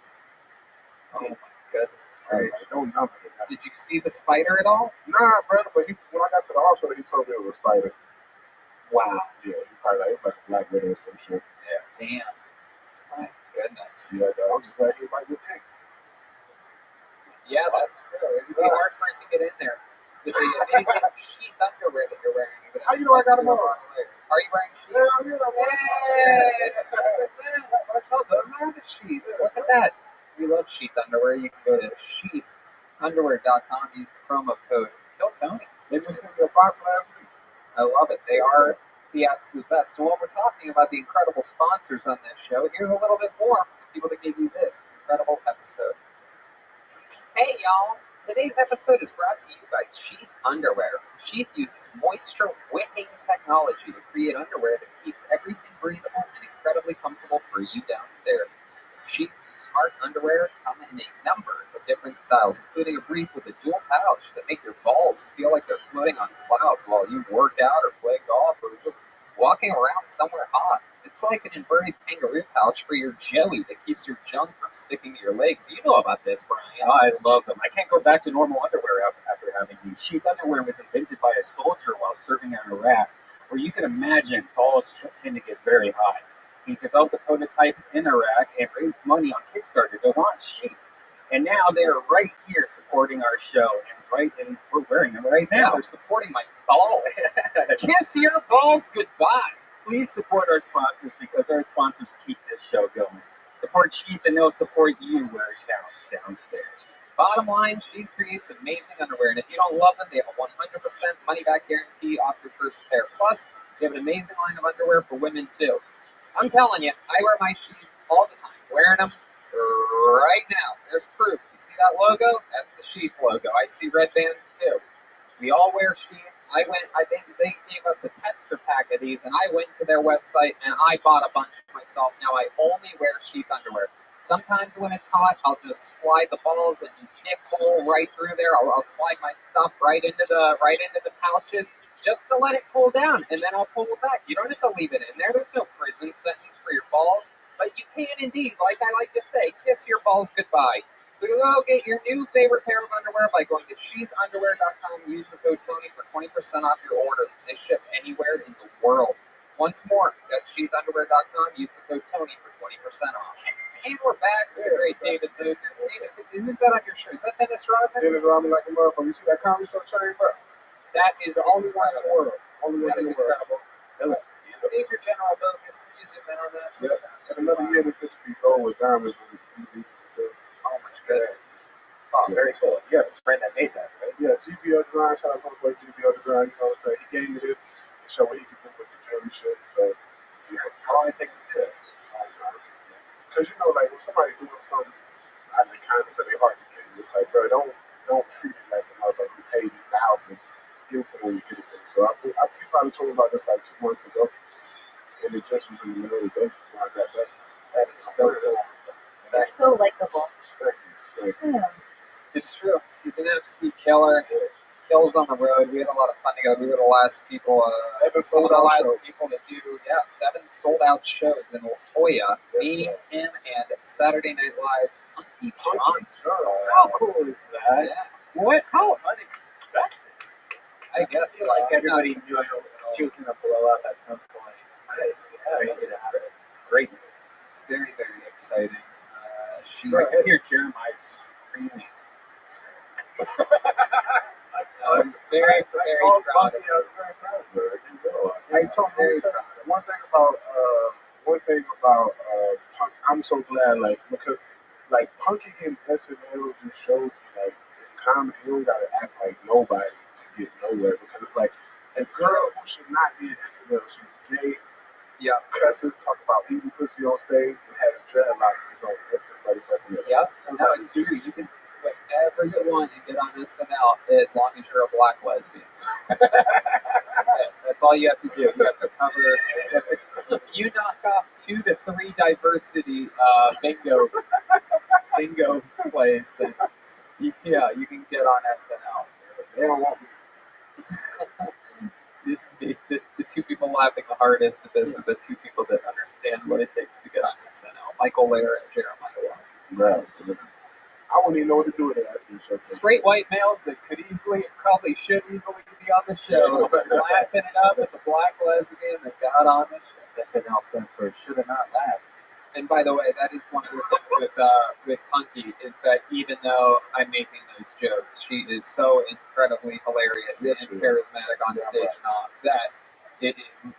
Oh my goodness, Right. right. Don't numb it. Did you see the spider at all? Nah, bro. But when I got to the hospital, he told me it was a spider. Wow. Yeah, he probably like, it was like a black widow or some shit. Yeah. Damn. My goodness. Yeah, I'm just glad he like with that. Yeah, that's true. It would be hard for it to get in there. With the amazing sheath underwear that you're wearing. Even How you know I got them on? Are you wearing sheets? Yeah, Oh, those are the sheets. Look at that. We love sheath underwear. You can go to sheathunderwear.com. Use the promo code KillTony. They just sent me a box last week. I love it. They are the absolute best. And while we're talking about the incredible sponsors on this show, here's a little bit more from the people that gave you this incredible episode. Hey, y'all. Today's episode is brought to you by Sheath Underwear. Sheath uses moisture-wicking technology to create underwear that keeps everything breathable and incredibly comfortable for you downstairs. Sheath's smart underwear come in a number of different styles, including a brief with a dual pouch that make your balls feel like they're floating on clouds while you work out or play golf or just walking around somewhere hot. It's It's like an inverted kangaroo pouch for your jelly that keeps your junk from sticking to your legs. You know about this, Brian. I love them. I can't go back to normal underwear after having these. Sheath underwear was invented by a soldier while serving in Iraq, where you can imagine balls tend to get very high. He developed a prototype in Iraq and raised money on Kickstarter to launch Sheath. And now they're right here supporting our show, and we're wearing them right now. They're supporting my balls. Kiss your balls goodbye. Please support our sponsors because our sponsors keep this show going. Support Sheath and they'll support you where it counts downstairs. Bottom line, Sheath creates amazing underwear, and if you don't love them, they have a 100% money-back guarantee off your first pair. Plus, they have an amazing line of underwear for women, too. I'm telling you, I wear my Sheaths all the time, wearing them right now. There's proof. You see that logo? That's the Sheath logo. I see red bands, too. We all wear Sheaths. I think they gave us a tester pack of these, and I went to their website, and I bought a bunch myself. Now, I only wear Sheath underwear. Sometimes when it's hot, I'll just slide the balls and nip hole right through there. I'll slide my stuff right into the pouches just to let it cool down, and then I'll pull it back. You don't have to leave it in there. There's no prison sentence for your balls, but you can indeed, like I like to say, kiss your balls goodbye. So go get your new favorite pair of underwear by going to sheathunderwear.com. Use the code Tony for 20% off your order. They ship anywhere in the world. Once more, that's sheathunderwear.com. Use the code Tony for 20% off. And we're back with the great David Lucas. David, who's that on your shirt? Is that Dennis Rodman? Dennis Rodman like a motherfucker. You see that comedy show train, bro? That is the only one in the world. That is incredible. That looks beautiful. Major General Lucas, can you zoom in on that? Yeah. And another year that picture be gold with diamonds with his Oh my goodness. Oh, very cool. You have a friend that made that, right? Yeah, GBO Design. Shout out to the boy GBO Design. You know what I'm saying? He gave me this to show what he could do with the jewelry shit. So, how long did it take him to do it? Because, you know, like, when somebody doing something out of the kindness of their heart to get it, it's like, bro, don't treat it like a motherfucker who paid you thousands. Give it to them when you get it to them. So, I probably told him about this like 2 months ago. And it just was in the middle of the day when I got back. That is so cool. They're so likable. Yeah. It's true. He's an absolute killer. Kills on the road. We had a lot of fun together. We were the last people. Some of the last people to do 7 sold-out shows in La Jolla. Me, him, and Saturday Night Live's Punky Johnson. How cool is that? Yeah. What? How unexpected. I guess I feel like everybody knew she was going to blow up at some point. It's crazy to have it. Great news. It's very, very exciting. I can hear Jeremiah screaming. I'm very, very proud of her. Hey, so one thing about Punk, I'm so glad, like, because like Punky getting SNL just shows you, like, in comedy you don't gotta act like nobody to get nowhere, because it's like a girl who should not be in SNL, she's gay, cusses, talk about eating pussy on stage, and has dreadlocks on everybody fucking with. Yep, no, it's true. You can whatever you want and get on SNL as long as you're a black lesbian. That's all you have to do. You have to cover. If you knock off 2 to 3 diversity bingo plays, then you can get on SNL. They don't want me. The 2 people laughing the hardest at this are the 2 people that understand what it takes to get on SNL. Michael Lair and Jeremiah Waller. Right. I wouldn't even know what to do with it after the show. Straight white males that could probably should easily be on the show, but laughing it up as a black lesbian that got on the show. SNL stands for should have not laughed. And by the way, that is one of the things with Punky is that even though I'm making those jokes, she is so incredibly hilarious and charismatic on stage and off that it is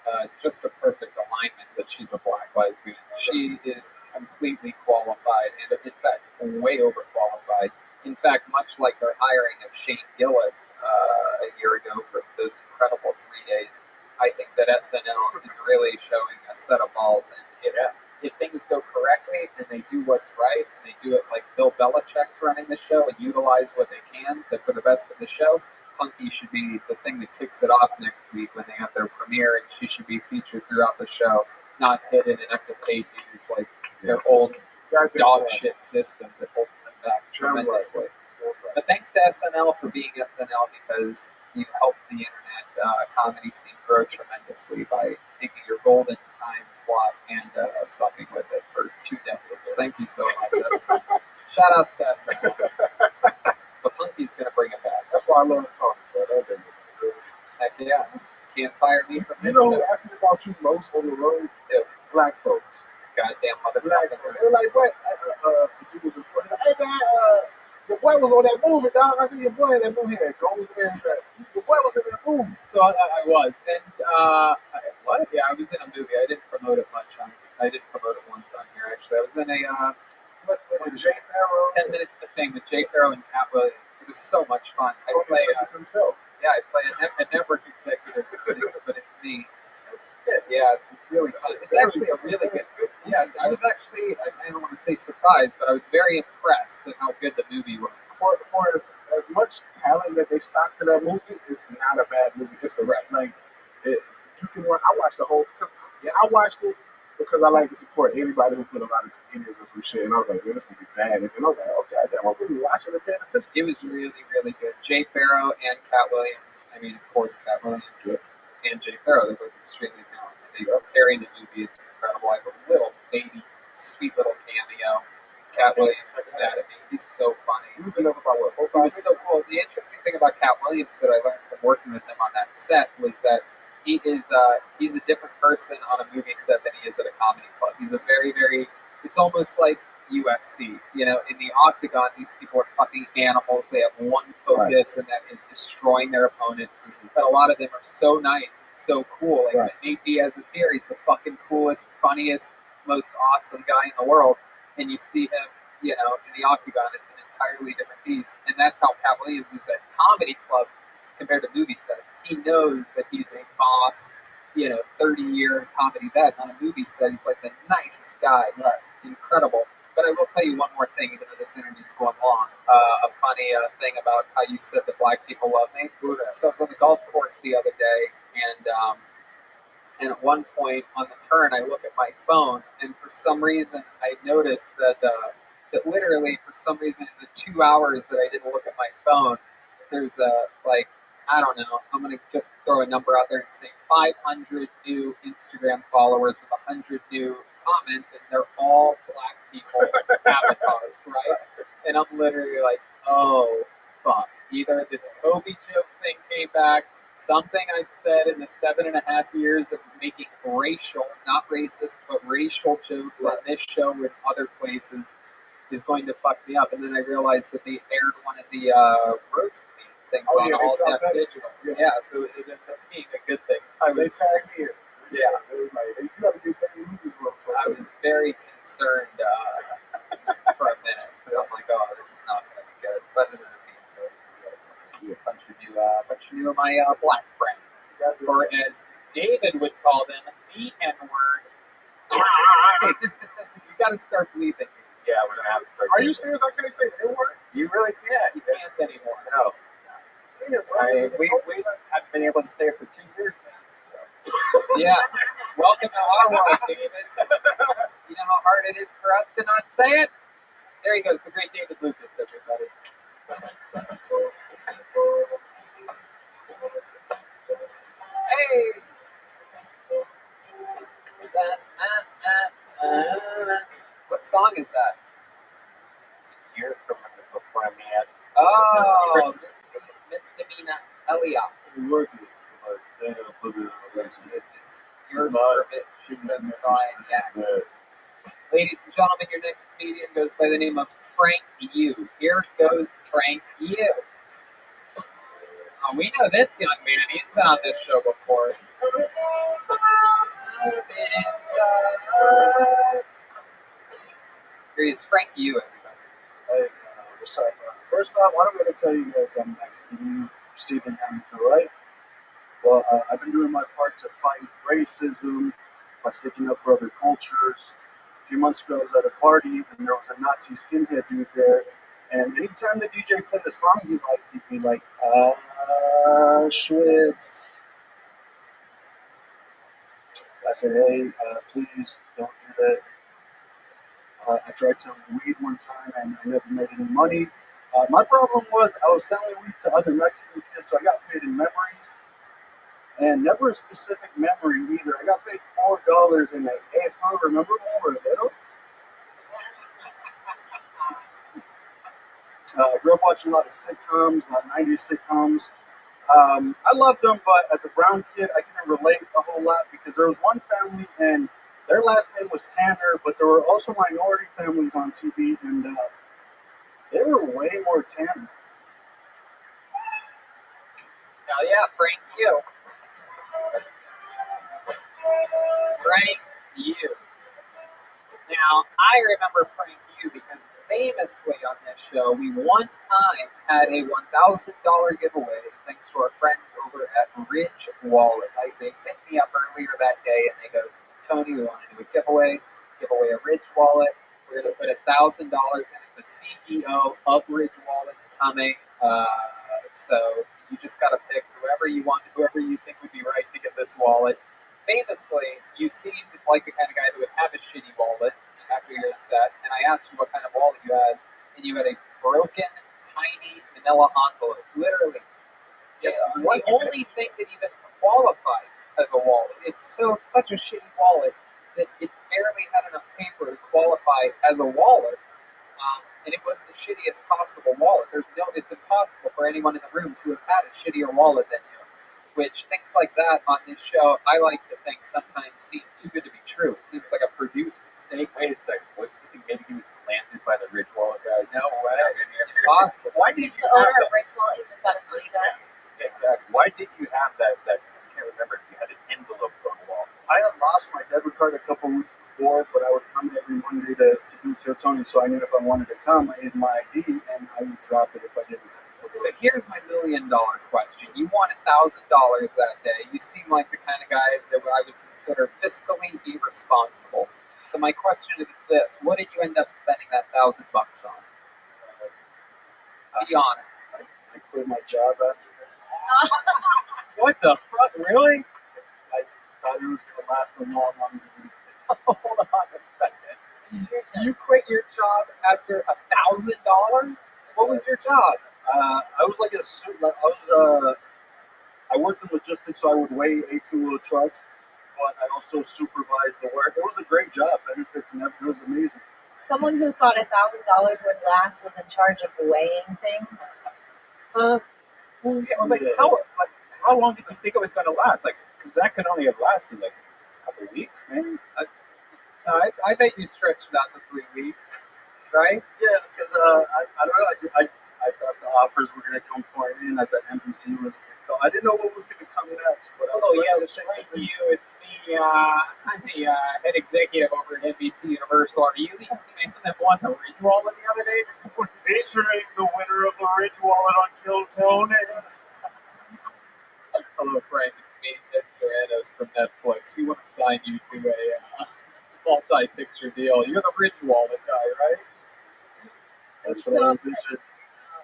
just a perfect alignment that she's a black lesbian. She is completely qualified and, in fact, way overqualified. In fact, much like their hiring of Shane Gillis a year ago for those incredible 3 days, I think that SNL is really showing a set of balls. And if things go correctly and they do what's right and they do it like Bill Belichick's running the show and utilize what they can for the best of the show, Punky should be the thing that kicks it off next week when they have their premiere, and she should be featured throughout the show, not hidden and have to pay dues like their old dog shit system that holds them back tremendously. But thanks to SNL for being SNL, because you helped the internet comedy scene grow tremendously by taking your golden time slot sucking with it for 2 decades. Thank you so much. Shout out to Tessa. But Punky's gonna bring it back. That's why I love talking about that thing. Heck yeah. Can't fire me from You know who asked me about you most on the road? Ew. Black folks. Goddamn mother. Black folks. They're like, what? You was a friend. Hey man, your boy was on that movie, dog. I said your boy in that movie had goals in that. Your boy was in that movie. So I was, and what? Yeah, I was in a movie. I didn't promote it much. I didn't promote it once on here. Actually, I was in a what With Jay Farrow. 10 Minutes to Fame with Jay Farrow and Cat Williams. It was so much fun. I play himself. Yeah, I play a network executive, but it's me. Yeah, it's really fun. It's actually a really good. Yeah, I was actually, I don't want to say surprised, but I was very impressed at how good the movie was. For as much talent that they stocked in that movie, it's not a bad movie. It's like you can watch. I watched the whole. I watched it because I like to support anybody who put a lot of comedians and some shit. And I was like, man, this gonna be bad. And I was like, oh goddamn, I'm really watching it. Paying attention. It was really, really good. Jay Farrow and Cat Williams. I mean, of course, Cat Williams and Jay Farrow. They're both extremely talented. They carry the movie. It's incredible. I have a little baby, sweet little cameo. Cat Williams is mad at me. He's so funny. He was in about what? He was so cool. The interesting thing about Cat Williams that I learned from working with him on that set was that he is he's a different person on a movie set than he is at a comedy club. He's a very, very. It's almost like UFC. You know, in the octagon, these people are fucking animals. They have one focus, and that is destroying their opponent. But a lot of them are so nice and so cool. Like when Nate Diaz is here, he's the fucking coolest, funniest, most awesome guy in the world. And you see him, you know, in the octagon, it's an entirely different beast. And that's how Cat Williams is at comedy clubs compared to movie sets. He knows that he's a boss, you know, 30-year comedy vet. On a movie set, he's like the nicest guy. Incredible. But I will tell you one more thing, even though this interview's going long. A funny thing about how you said that black people love me. So I was on the golf course the other day, and at one point on the turn, I look at my phone, and for some reason, I noticed that literally, for some reason, in the 2 hours that I didn't look at my phone, there's I don't know, I'm going to just throw a number out there and say 500 new Instagram followers with 100 new comments, and they're all black people avatars, right? And I'm literally like, oh, fuck. Either this Kobe joke thing came back, something I've said in the 7.5 years of making racial, not racist, but racial jokes on this show and other places is going to fuck me up. And then I realized that they aired one of the roast things on All Deaf Digital. Yeah, so it ended up being a good thing. They tagged me in. Yeah. They were like, hey, you got to get that movie. I was very concerned for a minute. I'm like, oh, this is not going to be good. But it ended up being good. A bunch of new of my black friends. Or as David would call them, the N-word. You got to start bleeping these. Yeah, we're going to have to start. Are you serious? I can't say N-word? You really can't. You can't anymore. No. We haven't been able to say it for 2 years now. Yeah. Welcome to our world, David. You know how hard it is for us to not say it? There he goes, the great David Lucas, everybody. Hey! What song is that? It's here from before I'm mad. Oh, Misdemeanor Elliot. Yours for a bit. She's been crying. Yeah. Ladies and gentlemen, your next comedian goes by the name of Frank Yu. Here goes Frank Yu. Oh, we know this young man. He's been on this show before. Here he is, Frank Yu, everybody. Hey, what's up? First off, I'm going to tell you guys I'm next to you. See the name to the right. Well, I've been doing my part to fight racism by sticking up for other cultures. A few months ago, I was at a party, and there was a Nazi skinhead dude there. And anytime the DJ played a song he liked, he'd be like, Schwitz. I said, hey, please don't do that. I tried selling weed one time, and I never made any money. My problem was I was selling weed to other Mexican kids, so I got paid in memories. And never a specific memory either. I got paid $4 in a AFO. Remember when Grew up watching a lot of sitcoms, 90s sitcoms. I loved them, but as a brown kid, I couldn't relate a whole lot because there was one family and their last name was Tanner, but there were also minority families on TV, and they were way more Tanner. Hell yeah, Frank you. Frank you. Now, I remember Frank you because famously on this show, we one time had a $1,000 giveaway thanks to our friends over at Ridge Wallet. They hit me up earlier that day and they go, Tony, we want to do a giveaway a Ridge Wallet. We're going to put $1,000 in it. The CEO of Ridge Wallet's coming. So you just got to pick whoever you want, whoever you think would be right to get this wallet. Famously, you seemed like the kind of guy that would have a shitty wallet after your set, and I asked you what kind of wallet you had, and you had a broken, tiny vanilla envelope. Literally, the only thing that even qualifies as a wallet. It's such a shitty wallet that it barely had enough paper to qualify as a wallet, and it was the shittiest possible wallet. It's impossible for anyone in the room to have had a shittier wallet than you. Which things like that on this show, I like to think sometimes seem too good to be true. It seems like a produced mistake. Wait a second. What do you think? Maybe he was planted by the Ridge Wallet guys? No way. Impossible. Why did you The owner have of Ridge Wallet, he just got his money back. Exactly. Why did you have that? I can't remember if you had an envelope from a wallet. I had lost my debit card a couple weeks before, but I would come every Monday to do Kill Tony, so I knew if I wanted to come, I needed my ID, and I would drop it if I didn't have it. So here's my $1 million question. You won $1,000 that day. You seem like the kind of guy that I would consider fiscally irresponsible. So my question is this: what did you end up spending that $1,000 on? Be honest. I quit my job after that. What the fuck? Really? I thought it was going to last a lot longer than Hold on a second. You quit your job after $1,000? What was your job? I was like I worked in logistics, so I would weigh 18-wheel trucks, but I also supervised the work. It was a great job, benefits and everything. It was amazing. Someone who thought $1,000 would last was in charge of weighing things. How long did you think it was going to last? Because that could only have lasted a couple of weeks, maybe. I bet you stretched it out to 3 weeks, right? Yeah, because I don't know. I thought the offers were going to come pouring in. I thought NBC was. I didn't know what was going to come next. But It's Frank you. It's me. I'm the head executive over at NBC Universal. Are you the man that won the Ridge Wallet the other day? Featuring the winner of the Ridge Wallet on Kill Tony. Hello, Frank. It's me, Ted Sarandos from Netflix. We want to sign you to a multi-picture deal. You're the Ridge Wallet guy, right? That's what I envisioned.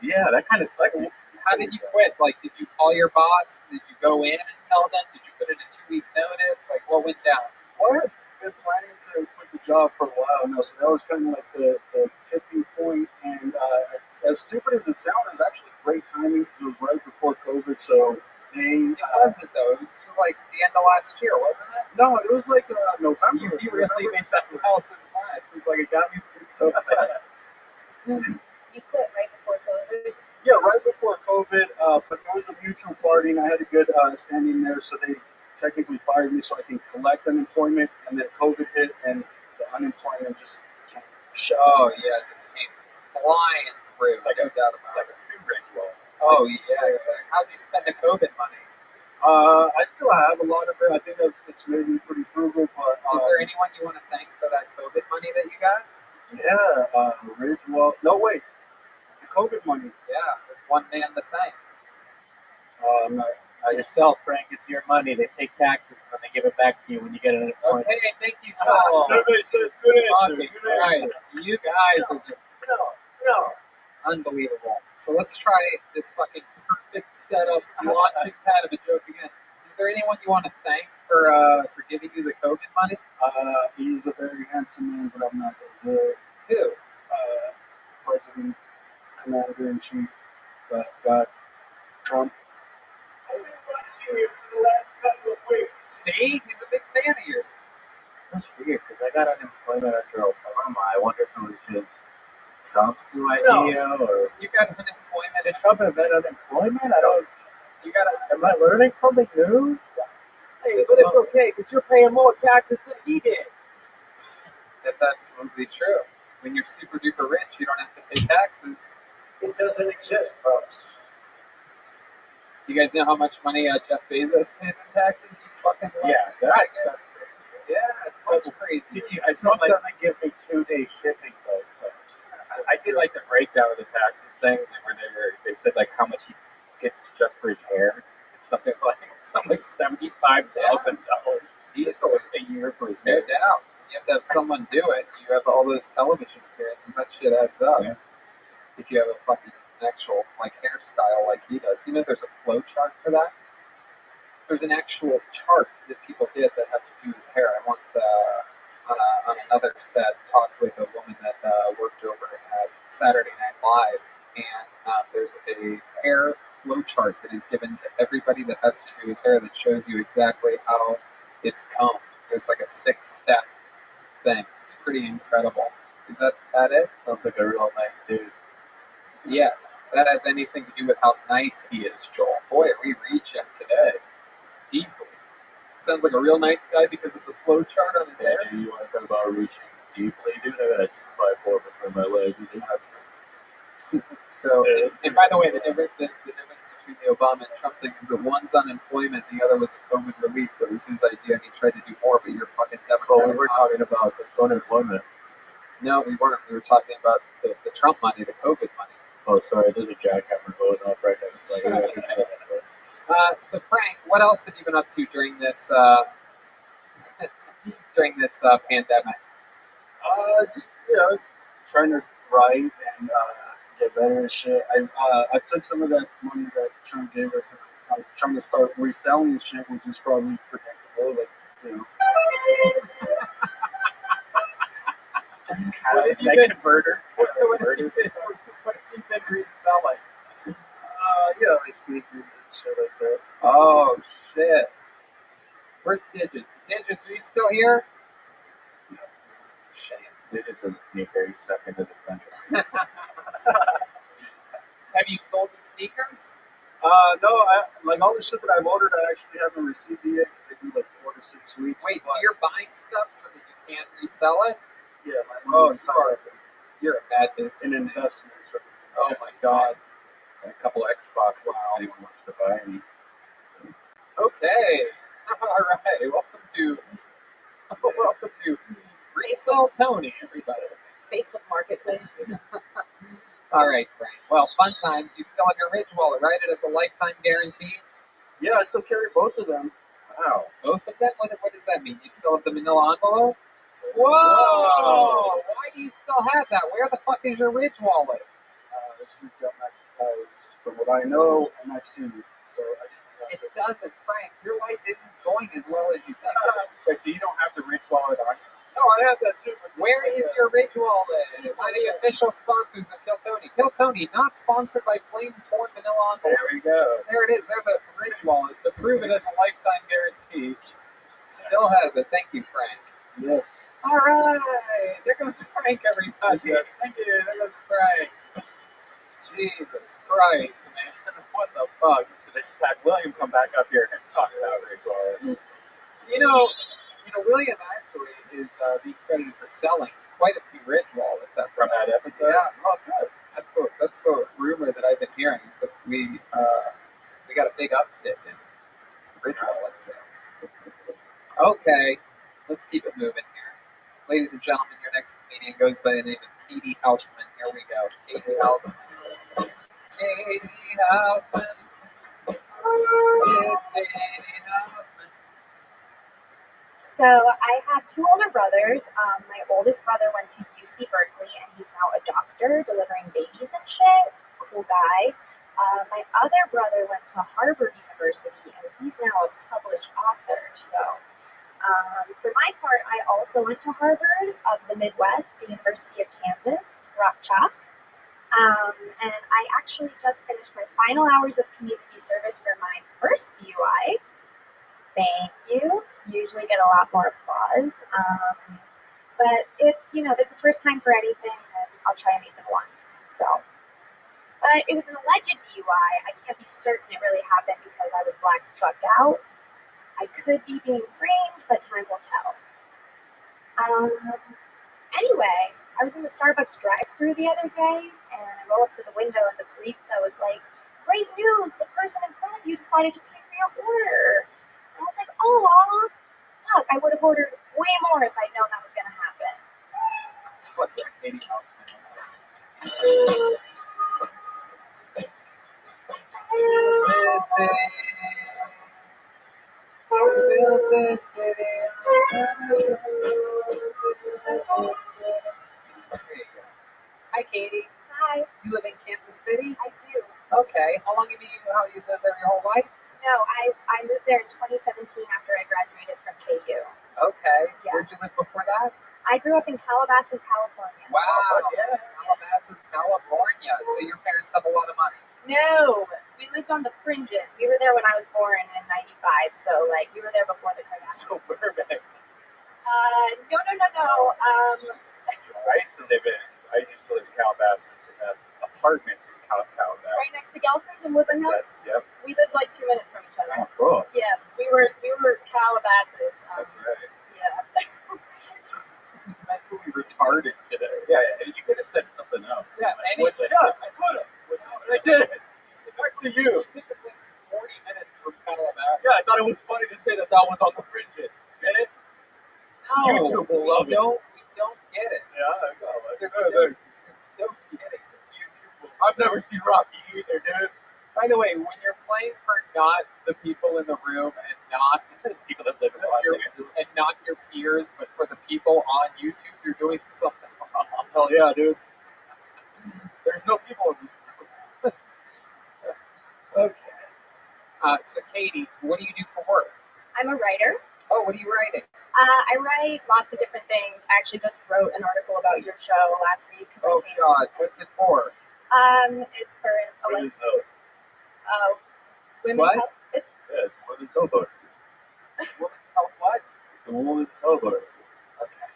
Yeah, that kind of sucks. How did you quit? Did you call your boss? Did you go in and tell them? Did you put in a 2-week notice? What went down? Well, I had been planning to quit the job for a while now, so that was kind of like the tipping point. And as stupid as it sounds, it was actually great timing because it was right before COVID. So it wasn't though. This was the end of last year, wasn't it? No, it was November. You really made something else in the past. It was it got me through COVID. You quit right before COVID? Yeah, right before COVID, but it was a mutual party, and I had a good standing there, so they technically fired me so I can collect unemployment, and then COVID hit, and the unemployment just shut. Oh, yeah, just flying through. No doubt about it. It's like a 2-Ridge Wallet. Oh, yeah. How'd you spend the COVID money? I still have a lot of it. I think it's made me pretty frugal, but... Is there anyone you want to thank for that COVID money that you got? Yeah, Ridge Wallet. No, wait. COVID money. Yeah, there's one man to thank. Yourself, Frank. It's your money. They take taxes and then they give it back to you when you get an appointment. Okay, thank you. Survey says good answer. Right. You guys are just unbelievable. So let's try this fucking perfect setup launching pad of a joke again. Is there anyone you want to thank for giving you the COVID money? He's a very handsome man, but I'm not that good. Who? President, Commander-in-Chief, God, Trump. I've been watching you for the last couple of weeks. See? He's a big fan of yours. That's weird, because I got unemployment after Obama. I wonder if it was just Trump's new idea, or You got unemployment. Did Trump invent unemployment? I don't. You got Am I learning something new? Hey, but it's okay because you're paying more taxes than he did. That's absolutely true. When you're super duper rich, you don't have to pay taxes. It doesn't exist, folks. You guys know how much money Jeff Bezos pays in taxes? You fucking Yeah, that's crazy. Yeah, it's much crazy. Trump doesn't give me 2-day shipping though. So. I did like the breakdown of the taxes thing where they said like how much he gets just for his hair. It's something like $75,000 easily a year for his No hair. doubt. You have to have someone do it. You have all those television appearances. That shit adds up. Yeah. If you have a fucking actual like hairstyle like he does, you know, there's a flow chart for that. There's an actual chart that people did that have to do his hair. I once on another set talked with a woman that worked over at Saturday Night Live, and there's a hair flow chart that is given to everybody that has to do his hair that shows you exactly how it's combed. There's like a 6-step thing. It's pretty incredible. Is that it? Sounds like a real nice dude. Yes. That has anything to do with how nice he is, Joel. Boy, are we reaching today. Deeply. Sounds like a real nice guy because of the flow chart on his hair. Hey, you want to talk about reaching deeply, dude? I got a 2x4 between my legs. So, and by the way, the difference between the Obama and Trump thing is that one's unemployment, the other was a COVID relief. That was his idea, and he tried to do more, but you're fucking Democrat. Well, we were talking about unemployment. No, we weren't. We were talking about the Trump money, the COVID money. Oh, sorry, there's a jackhammer going off right next to my ear. So, Frank, what else have you been up to during this pandemic? Just trying to write and get better and shit. I took some of that money that Trump gave us, and I'm trying to start reselling shit, which is probably predictable. Like, What have you been converters? What have you been reselling? Like sneakers and shit like that. Oh shit! Where's Digits? Digits, are you still here? No, it's a shame. Digits is a sneaker. He's stuck into this country. Have you sold the sneakers? No, like all the shit that I've ordered, I actually haven't received it yet because they do like 4 to 6 weeks. Wait, so you're buying stuff so that you can't resell it? Yeah, my money's you're a bad business. An investment. Oh my god. A couple of Xboxes if anyone wants to buy any. Okay. All right. Welcome to Resell Tony, everybody. Facebook Marketplace. All right, Frank. Well, fun times. You still have your Ridge wallet, right? It has a lifetime guarantee. Yeah, I still carry both of them. Wow. Both of them? What does that mean? You still have the manila envelope? Whoa! Why do you still have that? Where the fuck is your Ridge wallet? She's got because from what I know and I've seen, so it doesn't, Frank. Your life isn't going as well as you think. Wait, so you don't have the Ridge wallet on? No, I have that too. Where is your Ridge wallet? It's one of the official sponsors of Kill Tony. Kill Tony, not sponsored by Plain Torn Manila Envelope. There we go. There it is. There's a Ridge wallet to prove it as a lifetime guarantee. Still has it. Thank you, Frank. Yes. All right. There goes Frank, everybody. Thank you. There goes Frank. Jesus Christ, man. What the fuck? So they just had William come back up here and talk about Ridge wallet. You know, William actually is being credited for selling quite a few Ridge wallets from that episode. Yeah. Oh, good. That's the rumor that I've been hearing is that we got a big uptick in Ridge wallet sales. Okay, let's keep it moving here. Ladies and gentlemen, your next comedian goes by the name of Katie Houseman. Here we go. Katie Houseman. Katie Houseman. It's Katie Houseman. So I have 2 older brothers. My oldest brother went to UC Berkeley, and he's now a doctor delivering babies and shit. Cool guy. My other brother went to Harvard University, and he's now a published author. So for my part, I also went to Harvard of the Midwest, the University of Kansas, Rock Chalk. And I actually just finished my final hours of community service for my first DUI. Thank you. Usually get a lot more applause. But it's, there's a first time for anything. And I'll try and meet them once. So, but it was an alleged DUI. I can't be certain it really happened because I was blacked the fuck out. I could be being framed, but time will tell. Anyway, I was in the Starbucks drive-thru the other day, and I roll up to the window, and the barista was like, "Great news! The person in front of you decided to pay for your order." And I was like, "Oh, fuck! I would have ordered way more if I'd known that was gonna happen." Fuck yeah, Katie Mouse. Hi, Katie. Hi. You live in Kansas City? I do. Okay. How long have you lived there your whole life? No, I moved there in 2017 after I graduated from KU. Okay. Yeah. Where'd you live before that? I grew up in Calabasas, California. Wow. Yeah. Calabasas, California. So your parents have a lot of money. No, we lived on the fringes. We were there when I was born in '95, so like we were there before the Kardashians. So Burbank. No. I used to live in Calabasas and had apartments in Calabasas. Right next to Gelson's and Woodland Hills. Yep. We lived like 2 minutes from each other. Oh, cool. Yeah, we were Calabasas. That's right. Yeah. This is mentally retarded today. Yeah, you could have said something else. Yeah, I could have. But I didn't. Back to you. It took 40 minutes from Calabasas. Yeah, I thought it was funny to say that was on the fringes. Get it? No, YouTube will love it. We don't get it. Yeah, I know. There's no getting YouTube will I've never seen Rocky either, dude. By the way, when you're playing for not the people in the room and not people that live in Los Angeles and not your peers, but for the people on YouTube, you're doing something wrong. Hell yeah, dude. There's no people in the room. Okay. So Katie, what do you do for work? I'm a writer. Oh, what are you writing? I write lots of different things. I actually just wrote an article about your show last week. Oh God, what's it for? It's for Women's health. women's What? health. It's Yeah, it's women's health article. Women's health what? It's a women's health article. Okay.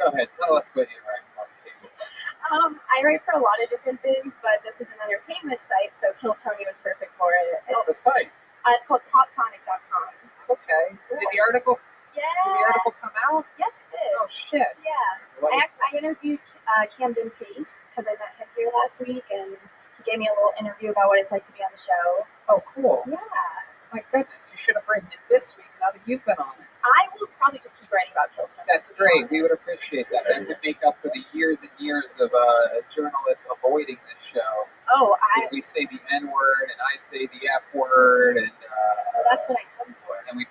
Go ahead, tell us what you write for, Katie. I write for a lot of different things, but this is an entertainment site, so Kill Tony was perfect for it. What's the site? It's called poptonic.com. Okay. Did the article come out? Yes, it did. Oh shit. Yeah. I interviewed Camden Pace because I met him here last week, and he gave me a little interview about what it's like to be on the show. Oh, cool. Yeah. My goodness, you should have written it this week now that you've been on it. I will probably just keep writing about Kill Tony. That's great. We would appreciate that. That could make up for the years and years of journalists avoiding this show. Oh, because we say the N word and I say the F word, and that's what I come for. And we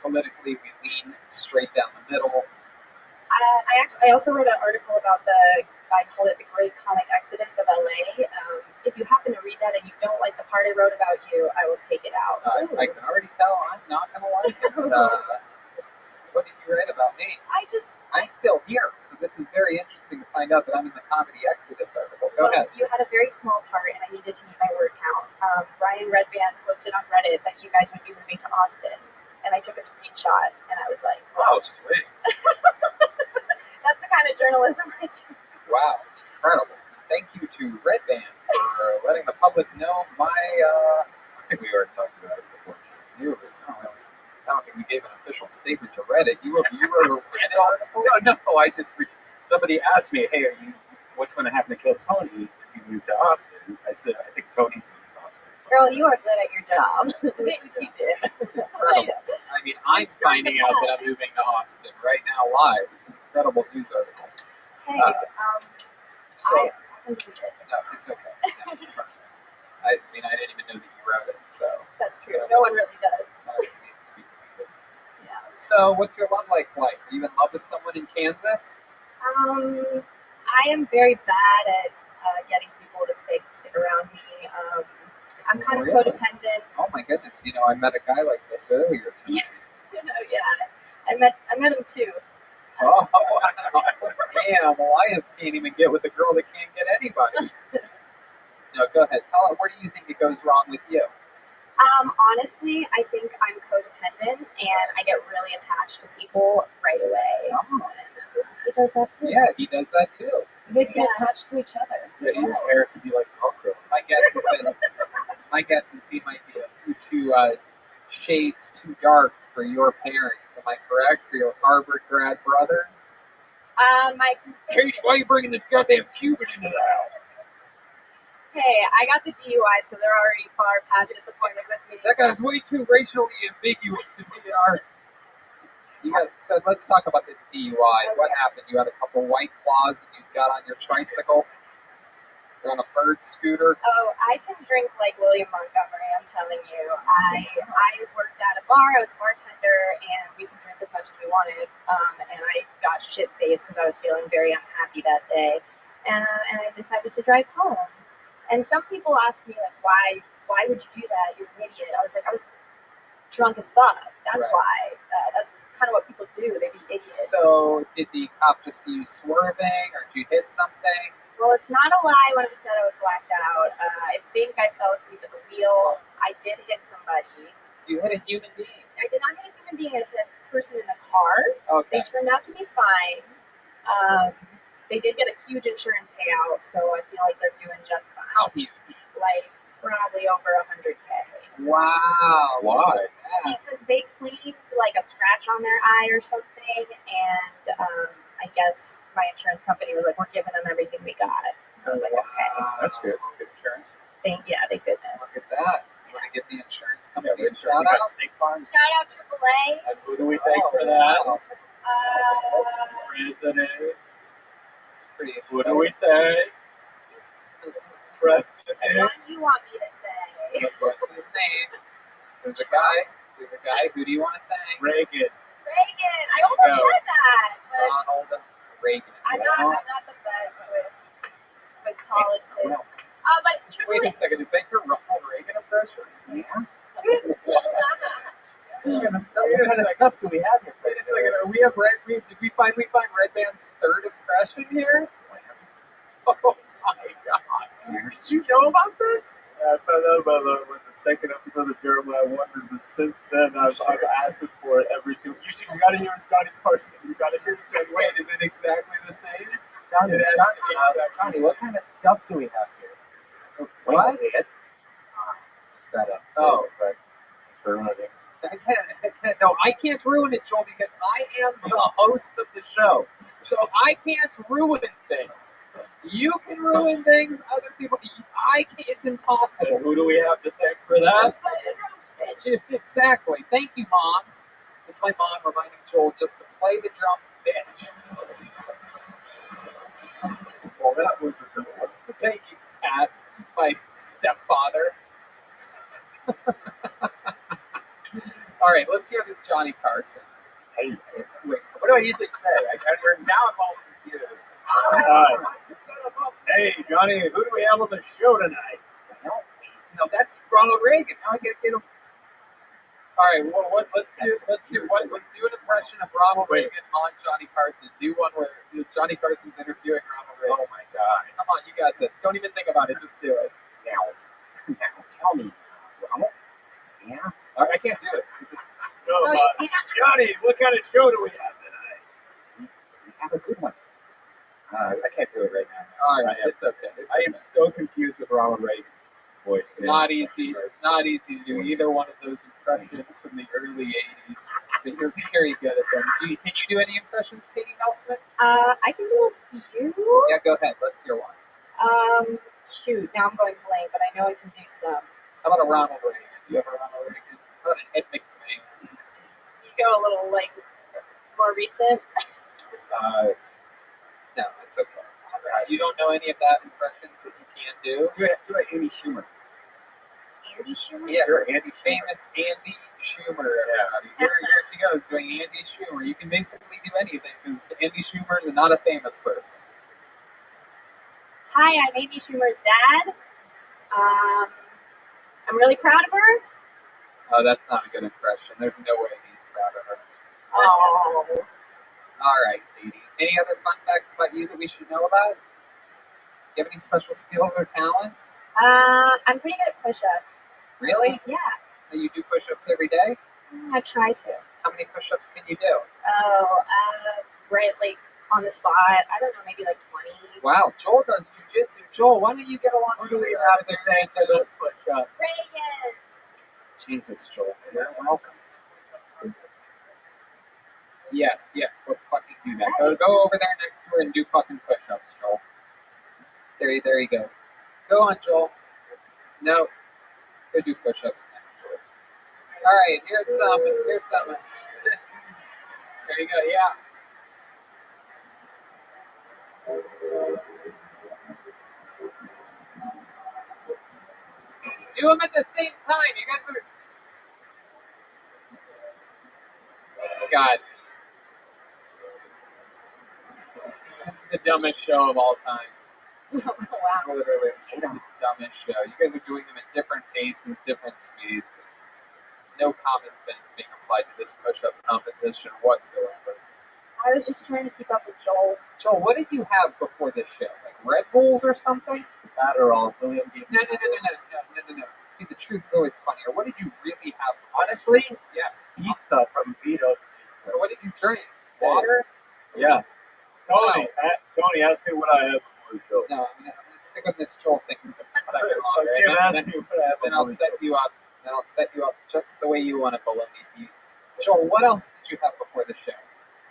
politically we lean straight down the middle. I also wrote an article about I call it the Great Comic Exodus of LA. If you happen to read that and you don't like the part I wrote about you, I will take it out. I can already tell I'm not going to like it. What did you write about me? I'm still here, so this is very interesting to find out that I'm in the Comedy Exodus article. Go ahead. You had a very small part, and I needed to meet my word count. Brian Redband posted on Reddit that you guys would be moving to Austin, and I took a screenshot, and I was like, wow, sweet. That's the kind of journalism I do. Wow, incredible. Thank you to Redband for letting the public know my, I think we already talked about it before. Viewers. I don't think we gave an official statement to Reddit. You wrote a Reddit article? No, somebody asked me, hey, what's going to happen to Kill Tony if you move to Austin? I said, I think Tony's moving to Austin. Girl, you are good at your job. Keep it. It's incredible. I mean, I'm finding out that I'm moving to Austin right now live. It's an incredible news article. Hey, No, it's okay. No, trust me. I mean, I didn't even know that you wrote it, so. That's true. No one really does. Yeah. So, what's your love life like? Are you in love with someone in Kansas? I am very bad at getting people to stick around me. I'm kind of codependent. Oh my goodness! You know, I met a guy like this earlier tonight. I met him too. Oh, damn! Elias can't even get with a girl that can't get anybody. No, go ahead. Tell her, where do you think it goes wrong with you? Honestly, I think I'm codependent, and I get really attached to people right away. Oh. He does that too. Yeah, he does that too. They can attach to each other. Yeah, your hair could be like Velcro. My guess is he might be two shades too dark for your parents. Am I correct? For your Harvard grad brothers? My concern. Katie, why are you bringing this goddamn Cuban into the house? Hey, I got the DUI, so they're already far past disappointed with me. That guy's way too racially ambiguous to be in our. So let's talk about this DUI. Okay. What happened? You had a couple white claws and you got on your tricycle? You're on a bird scooter? Oh, I can drink like William Montgomery, I'm telling you. I worked at a bar, I was a bartender, and we could drink as much as we wanted. And I got shit-faced because I was feeling very unhappy that day. And I decided to drive home. And some people ask me, like, why would you do that? You're an idiot. I was like, I was drunk as fuck. That's right. Why. That's kind of what people do. They be idiots. So did the cop just see you swerving, or did you hit something? Well, it's not a lie when I said I was blacked out. I think I fell asleep at the wheel. I did hit somebody. You hit a human being? I did not hit a human being. I hit a person in the car. Okay. They turned out to be fine. They did get a huge insurance payout, so I feel like they're doing just fine. How huge? Like, probably over $100K. Wow. Why? Because they claimed like a scratch on their eye or something, and I guess my insurance company was like, we're giving them everything we got. I was like, okay. That's good. Good insurance. Thank goodness. Look at that. You want to give the insurance company a shout shout out? State Farm. Shout out AAA. And who do we thank for that? Wow. President. It's pretty exciting. Who do we thank? President. The one you want me to say. What's his name? There's a guy. Who do you want to thank? Reagan. I almost said that. But Ronald Reagan. I'm not the best with politics. But Wait a second. Is that your Ronald Reagan impression? Yeah. What kind of stuff do we have here? Wait a second. Are we have did we finally find Red Band's third impression here? Oh my god. Did you know about this? I found out about that with the second episode of Jeremiah Wonders, and since then I've asked for it every single. You gotta hear Johnny Carson. You gotta hear Johnny. Wait, is it exactly the same? Johnny, what kind of stuff do we have here? What? Setup. Oh. For running. No, I can't ruin it, Joel, because I am the host of the show. So I can't ruin things. You can ruin things, other people. I can't. It's impossible. And who do we have to thank for that? Exactly. Thank you, Mom. It's my mom reminding Joel just to play the drums, bitch. Well, that was a good one. Thank you, Pat, my stepfather. All right, let's hear this Johnny Carson. Hey, wait, what do I usually say? Now I'm all confused. Hey, Johnny, who do we have on the show tonight? No, that's Ronald Reagan. Now I gotta get him. All right, well, let's do an impression of Ronald Reagan on Johnny Carson. Do one where Johnny Carson's interviewing Ronald Reagan. Oh my god! Come on, you got this. Don't even think about it. Just do it. Now, tell me, Ronald. Yeah, I can't do it. Johnny, what kind of show do we have tonight? We have a good one. I can't do it right now. All right, it's okay. I am so confused with Ronald Reagan's voice. It's not easy. It's not easy to do either one of those impressions from the early '80s, but you're very good at them. Can you do any impressions, Katie Nelson? I can do a few. Yeah, go ahead. Let's hear one. Shoot, now I'm going blank, but I know I can do some. How about a Ronald Reagan? Do you have a Ronald Reagan? How about an Ed McMahon? You go a little, like, more recent. No, it's okay. You don't know any of that impressions that you can't do? Do it, Amy Schumer. Andy Schumer? Yes, sure, Andy Schumer. Famous Andy Schumer, everybody. Here she goes, doing Andy Schumer. You can basically do anything, because Andy Schumer is not a famous person. Hi, I'm Amy Schumer's dad. I'm really proud of her. Oh, that's not a good impression. There's no way he's proud of her. Oh. All right, Katie. Any other fun facts about you that we should know about? Do you have any special skills or talents? I'm pretty good at push-ups. Really? Yeah. So you do push-ups every day? I try to. How many push-ups can you do? Oh, right, like on the spot. I don't know, maybe like 20. Wow, Joel does jujitsu. Joel, why don't you get along Who do we have to thank for this push-up? Reagan. Jesus, Joel. You're welcome. Yes, let's fucking do that. Go over there next to her and do fucking push-ups, Joel. There he goes. Go on, Joel. No. Go do push-ups next to her. Alright, here's some. There you go, yeah. Do them at the same time. You guys are... God. This is the dumbest show of all time. This is literally the dumbest show. You guys are doing them at different paces, different speeds. There's no common sense being applied to this push-up competition whatsoever. I was just trying to keep up with Joel. Joel, what did you have before this show? Like Red Bulls or something? Adderall. No. See, the truth is always funnier. What did you really have? Honestly? Yes. Pizza from Vito's Pizza. What did you drink? Water? Yeah. Tony, ask me what I have before the show. No, I'm gonna stick with this Joel thing for just a second longer. I can't ask you what I have Then I'll set you up. Just the way you want it, baloney Pete. Joel, what else did you have before the show?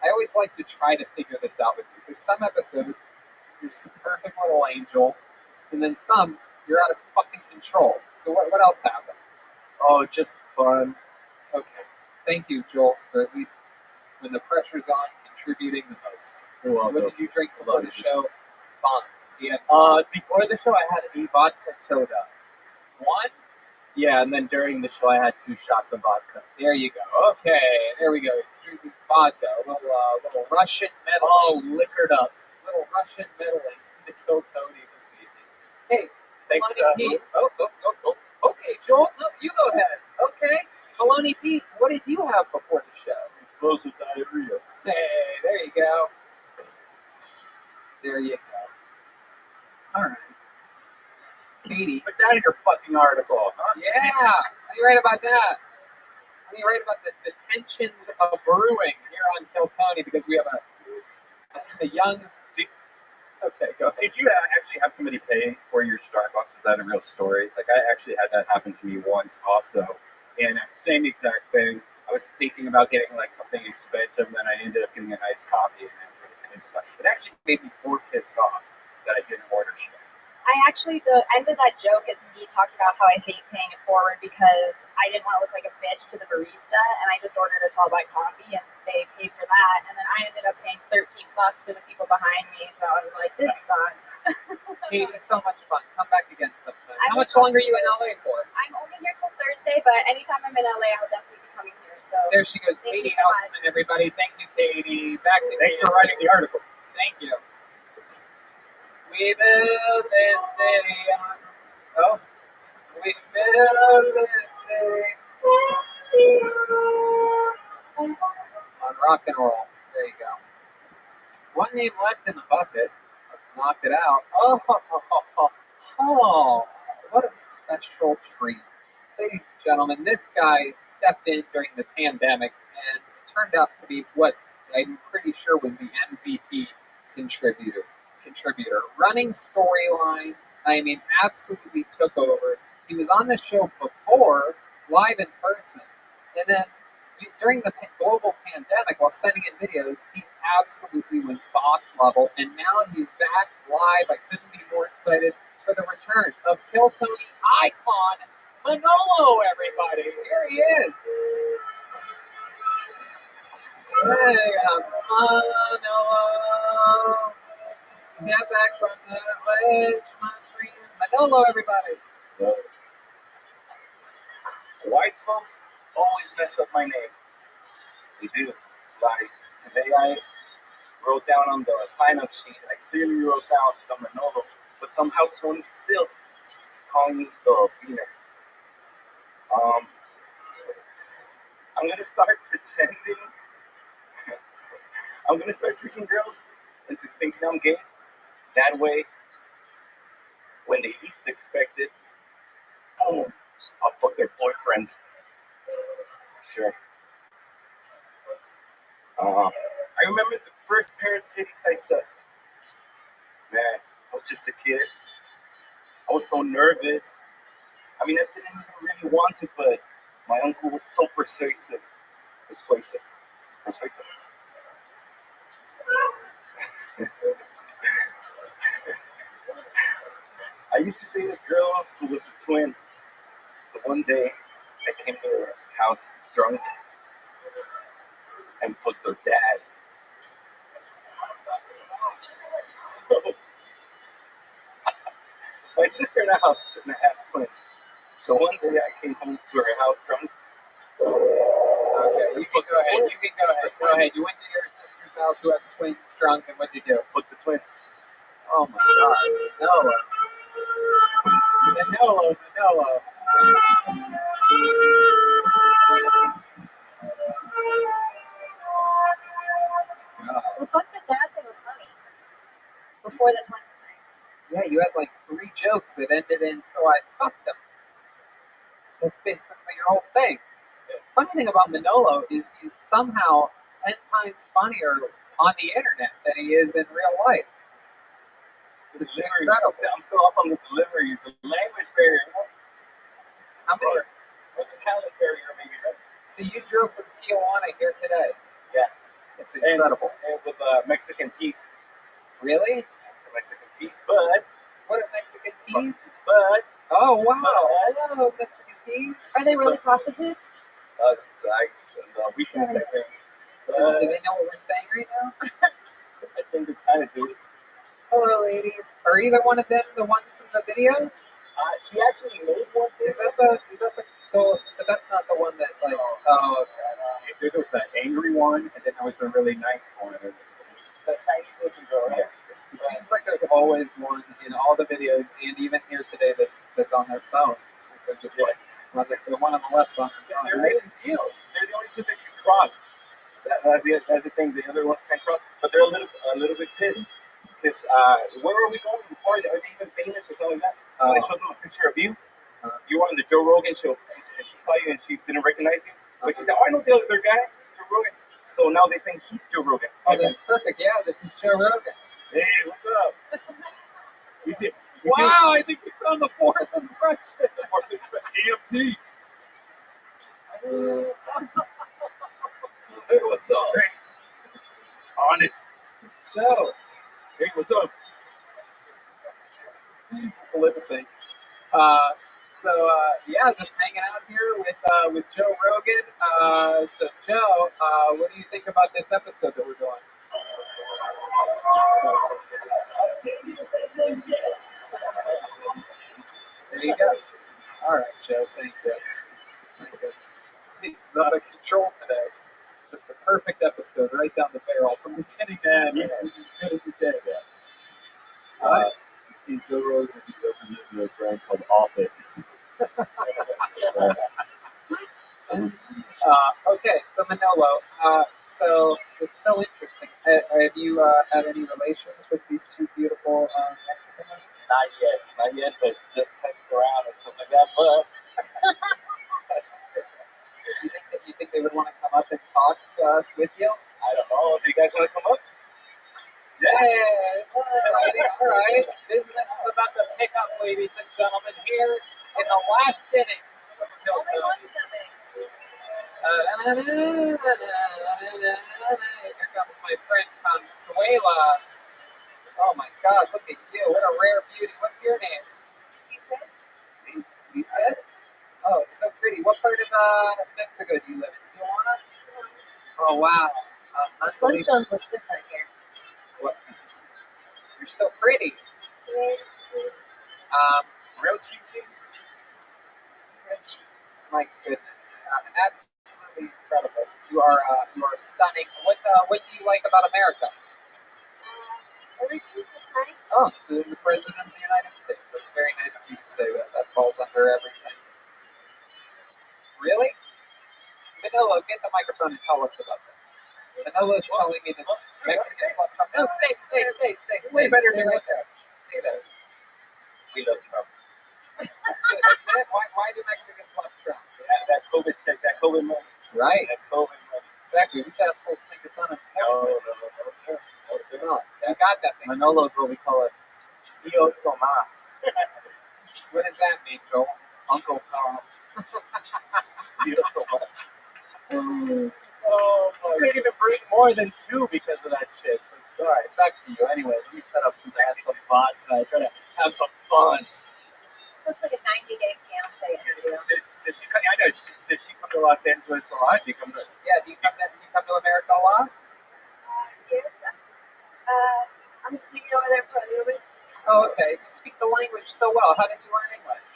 I always like to try to figure this out with you, because some episodes you're just a perfect little angel, and then some you're out of fucking control. So what else happened? Oh, just fun. Okay. Thank you, Joel, for at least when the pressure's on, contributing the most. You're welcome. What did you drink before the show? Fun. Yeah. Before the show, I had a vodka soda. One? Yeah, and then during the show, I had 2 shots of vodka. There you go. Okay, there we go. He's drinking vodka. A little Russian metal. Oh, liquored up. Little Russian meddling to kill Tony this evening. Hey, thanks for Pete. Oh. Okay, Joel, no, you go ahead. Okay, Baloney Pete, what did you have before the show? Explosive diarrhea. Hey, there you go. There you go. All right. Katie. Put that in your fucking article. Huh? Yeah. How do you write about that? How do you write about the tensions of brewing here on Kill Tony, because we have a young... Okay, go ahead. Did you actually have somebody pay for your Starbucks? Is that a real story? Like, I actually had that happen to me once also. And same exact thing. I was thinking about getting like something expensive, and then I ended up getting a nice coffee, and it was really good stuff. It actually made me more pissed off that I didn't order shit. The end of that joke is me talking about how I hate paying it forward because I didn't want to look like a bitch to the barista, and I just ordered a tall black coffee, and they paid for that, and then I ended up paying $13 for the people behind me, so I was like, this sucks. Katie, so much fun. Come back again sometime. How much longer are you in LA for? I'm only here till Thursday, but anytime I'm in LA, I'll definitely be coming here. So there she goes, Katie Houseman, everybody. Thank you, Katie. Back to Thanks Katie. for writing the article. Thank you. We build this city on... Oh. We build this city on rock and roll. There you go. One name left in the bucket. Let's knock it out. Oh, what a special treat. Ladies and gentlemen, this guy stepped in during the pandemic and turned out to be what I'm pretty sure was the MVP contributor. Running storylines, absolutely took over. He was on the show before, live in person, and then during the global pandemic, while sending in videos, he absolutely was boss level, and now he's back live. I couldn't be more excited for the return of Kill Tony icon Manolo, everybody. Here he is. Hey, Manolo. Snap back from the ledge, my friend. Manolo, everybody. White folks always mess up my name. They do. Like, today I wrote down on the sign-up sheet, I clearly wrote down the Manolo, but somehow Tony still is calling me the Beaner. I'm going to start pretending. I'm going to start tricking girls into thinking I'm gay. That way, when they least expect it, boom, I'll fuck their boyfriends. Sure. I remember the first pair of titties I sucked. Man, I was just a kid. I was so nervous. I mean, I didn't even really want to, but my uncle was so persuasive. Persuasive. I used to date a girl who was a twin. But one day, I came to her house drunk and put their dad. So, my sister and I have twins. So one day I came home to her house drunk. Okay, you can go ahead. You can go ahead. Go ahead. You went to your sister's house who has twins drunk, and what'd you do? What's a twin? Oh my God, Manolo. The fuck the dad thing was funny. Before the twins thing. Yeah, you had like 3 jokes that ended in "so I fucked them." That's basically your whole thing. Funny thing about Manolo is he's somehow 10 times funnier on the internet than he is in real life. This is incredible. I'm so up on the delivery, the language barrier. How many? Or the talent barrier, maybe, right? So you drove from Tijuana here today. Yeah. It's incredible. And with Mexican peace. Really? It's a Mexican peace, but... What a Mexican peace? But... Oh, wow. Hello, Mexican peace. Are they really prostitutes? We can say that. Do they know what we're saying right now? I think they kind of do. Hello, ladies. Are either one of them the ones from the videos? She actually made one. Is that the but that's not the one that like. Oh, okay. There was that angry one, and then there was the really nice one. Yeah. It seems like there's always one in all the videos, and even here today that's on their phone. They're just like, well, the one on the left's on their phone. They're really deals. They're the only two that can cross. That's the thing. The other ones can't cross, but they're a little bit pissed. Because where are we going? Are they even famous or something like that? When I showed them a picture of you, you were on the Joe Rogan show, and she saw you and she didn't recognize you. But she said, "Oh, I know the other guy, Joe Rogan." So now they think he's Joe Rogan. Oh, that's perfect. Yeah, this is Joe Rogan. Hey, what's up? Wow, I think we found the 4th impression. DMT. Hey, what's up? Hey. On it. Joe. Hey, what's up? It's lip sync. Yeah, just hanging out here with Joe Rogan. So Joe, what do you think about this episode that we're doing? There you go. All right, Joe. Thank you. This is out of control today. It's just the perfect episode, right down the barrel from beginning to end. Yeah, it's as good as it gets. He's Joe Rogan. He doesn't use a brand called Office. Okay, so Manolo. So it's so interesting. Have you had any relations with these 2 beautiful Mexicans? Not yet, but just text around and stuff like that. But you think they would want to come up and talk to us with you? I don't know. Do you guys want to come up? Yeah. All right. Business is about to pick up, ladies and gentlemen, here in the last inning. Here comes my friend Consuela. Oh my God, look at you. What a rare beauty. What's your name? Lisa? Oh, so pretty. What part of Mexico do you live in? Tijuana? Oh, wow. Flintstones looks different here. What? You're so pretty. Real cheap. My goodness. Absolutely incredible. You are stunning. What do you like about America? Oh, the President of the United States. That's very nice of you to say that. That falls under everything. Really? Manolo, get the microphone and tell us about this. Manolo's telling me that Mexicans love Trump. No, stay. Way better Stay than right there. Stay there. We love Trump. That's it? Why do Mexicans love Trump? That COVID check, that COVID money. Right. That COVID money. Exactly. These assholes think it's unemployment. No. It's smell it. You got that thing. Manolo is what we call it. Tío Tomás. What does that mean, Joel? Uncle Tom. Tío Tomás. Oh, I couldn't even bring more than 2 because of that shit. So, all right, back to you. Anyway, let me shut up since I had some vodka. I try to have some fun. Looks like a 90-day fiance interview. Did she come? I know. Did she come to Los Angeles a lot? Did you come to? Yeah, do you come to America a lot? Yes. I'm just leaving over there for a little bit. Oh, okay. You speak the language so well. How did you learn English?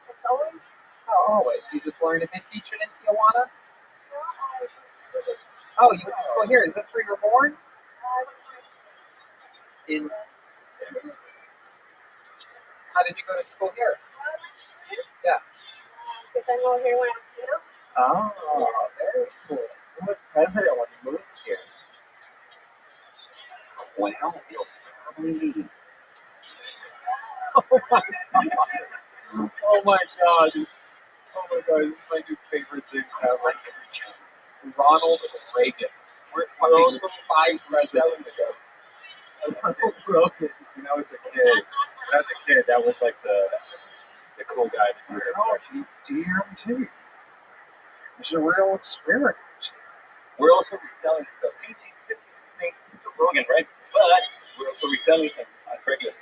It's always. Oh, always. You just learned it. They teach it in Tijuana? No, Oh, you went to school here. Is this where you were born? In. How did you go to school here? Yeah. Because I moved here when I was little. Oh, very cool. Who was president when you moved here? Well, you'll probably. Oh my god. Oh my god. Oh my god. This is my new favorite thing ever. Ronald Reagan. We're fucking 5 presidents ago. Ronald Reagan. When I was a kid, that was like the cool guy to hear. Oh, DMT. It's a real experience. We're also reselling stuff. See, thanks to Rogan, right? But we're also reselling things on Craigslist.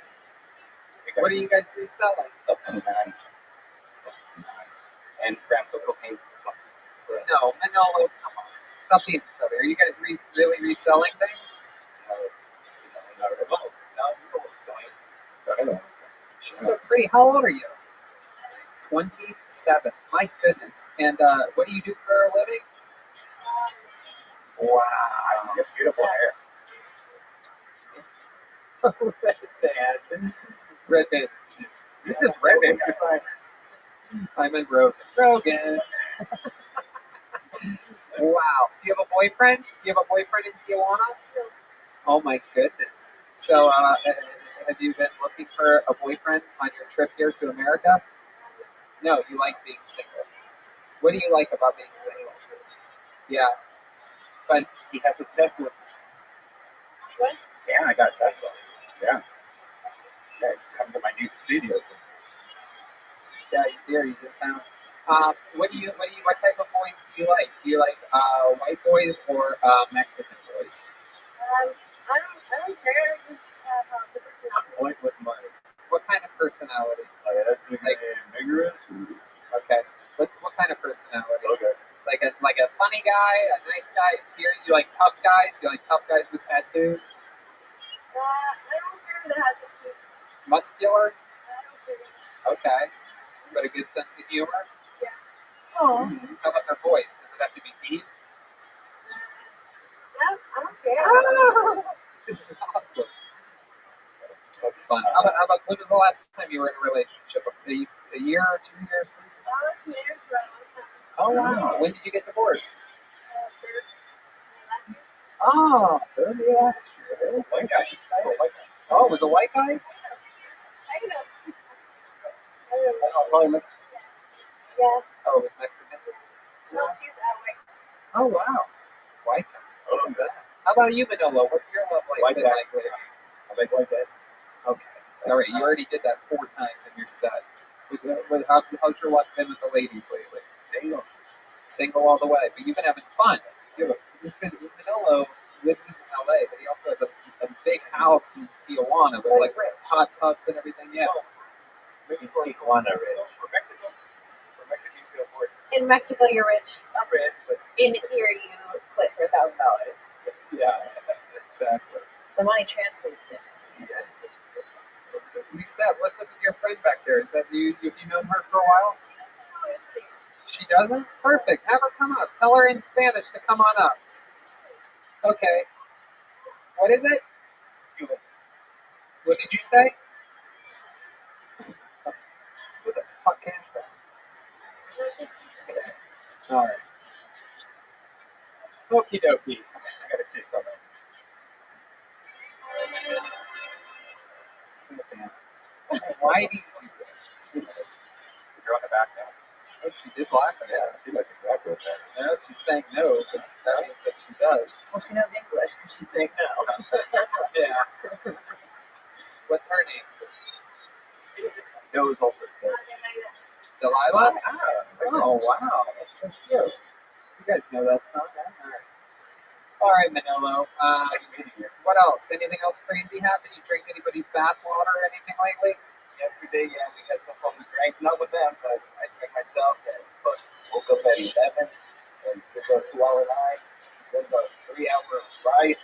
What are you guys reselling? Up to 9. And grams of cocaine as well. No, Manolo, come on. Stop being silly. Are you guys really reselling things? No. She's so pretty. How old are you? 27. My goodness. And what do you do for a living? Wow. You have beautiful hair. Red band. This is red band. You're sign. I'm in Rogan. Wow. Do you have a boyfriend? Do you have a boyfriend in Tijuana? Oh my goodness. So, have you been looking for a boyfriend on your trip here to America? No, you like being single. What do you like about being single? Yeah. But he has a Tesla. What? Yeah, I got a Tesla. Yeah. Yeah, come to my new studios. Yeah, he's here. He just found. What type of boys do you like? Do you like white boys or Mexican boys? I don't care. Just have the personality. Boys with money. What kind of personality? Like vigorous. Okay. What kind of personality? Okay. Like a funny guy, a nice guy, serious. You like tough guys? You like tough guys with tattoos? I don't care if it has a sweet. Muscular? I don't care. Okay. But a good sense of humor? Yeah. Oh. How about their voice? Does it have to be deep? Yeah, I don't care. This is awesome. That's fun. How about when was the last time you were in a relationship? A year or 2 years? I was married for a long time. Oh wow. When did you get divorced? Last year. Oh, 30 last year. White guy. Oh, it was a white guy? I know. Probably Mexican. Yeah. Oh, it was Mexican? No, he's white. Oh, wow. White guy. Oh, how about you, Manolo? What's your love life been like lately? I like white guys. Okay. All right, you already did that 4 times in your set. How's your luck been with the ladies lately? Single. Single all the way. But you've been having fun. Manolo lives in LA, but he also has a big house in Tijuana with like hot tubs and everything. Yeah. Maybe Tijuana rich. For Mexico, you can afford. In Mexico, you're rich. I'm rich, but In here, you quit for $1,000. Yeah, exactly. The money translates to. yes. Lisa, what's up with your friend back there? Is that you? Have you known her for a while? She doesn't? Perfect. Have her come up. Tell her in Spanish to come on up. Okay. What is it? What did you say? Who the fuck is that? Okay. All right. Okie dokie. I gotta say something. Why do you do this? You're on the back now. Oh, she did laugh at Yeah, that. she knows exactly what that is. No, she's saying no, but that means that she does. Well, she knows English because she's saying no. Yeah. What's her name? No is also spelled. Delilah? Ah, Oh, wow. That's so cute. You guys know that song, huh? All right, Manolo. What else? Anything else crazy happen? You drink anybody's bathwater or anything lately? Yesterday, yeah, we had some fun. We drank, not with them, but I drank myself. And but woke up at 11 and did the 2-hour ride, then the 3-hour ride,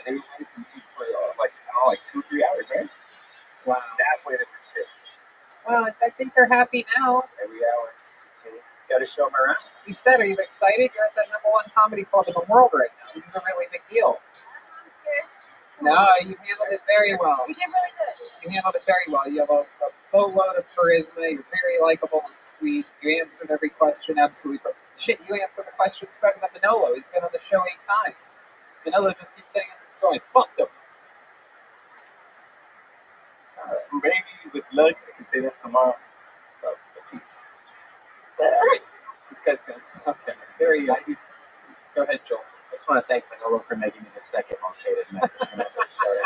and then we went to sleep for like I don't know, like 2-3 hours, right? Wow. That way they were pissed Well, I think they're happy now. every hour. Got to show them around. You said, are you excited? You're at the #1 comedy club in the world right now. This is a really big deal. No, you handled it very well. You did really good. You handled it very well. You have a boatload of charisma. You're very likable and sweet. You answered every question absolutely. Shit, you answered the questions better than Manolo. He's been on the show 8 times. Manolo just keeps saying, so I fucked him. Maybe with luck, I can say that tomorrow. Peace. This guy's going to... Okay, very easy. Go ahead, Joel. I just want to thank Manolo for making me the second most hated Mexican episode.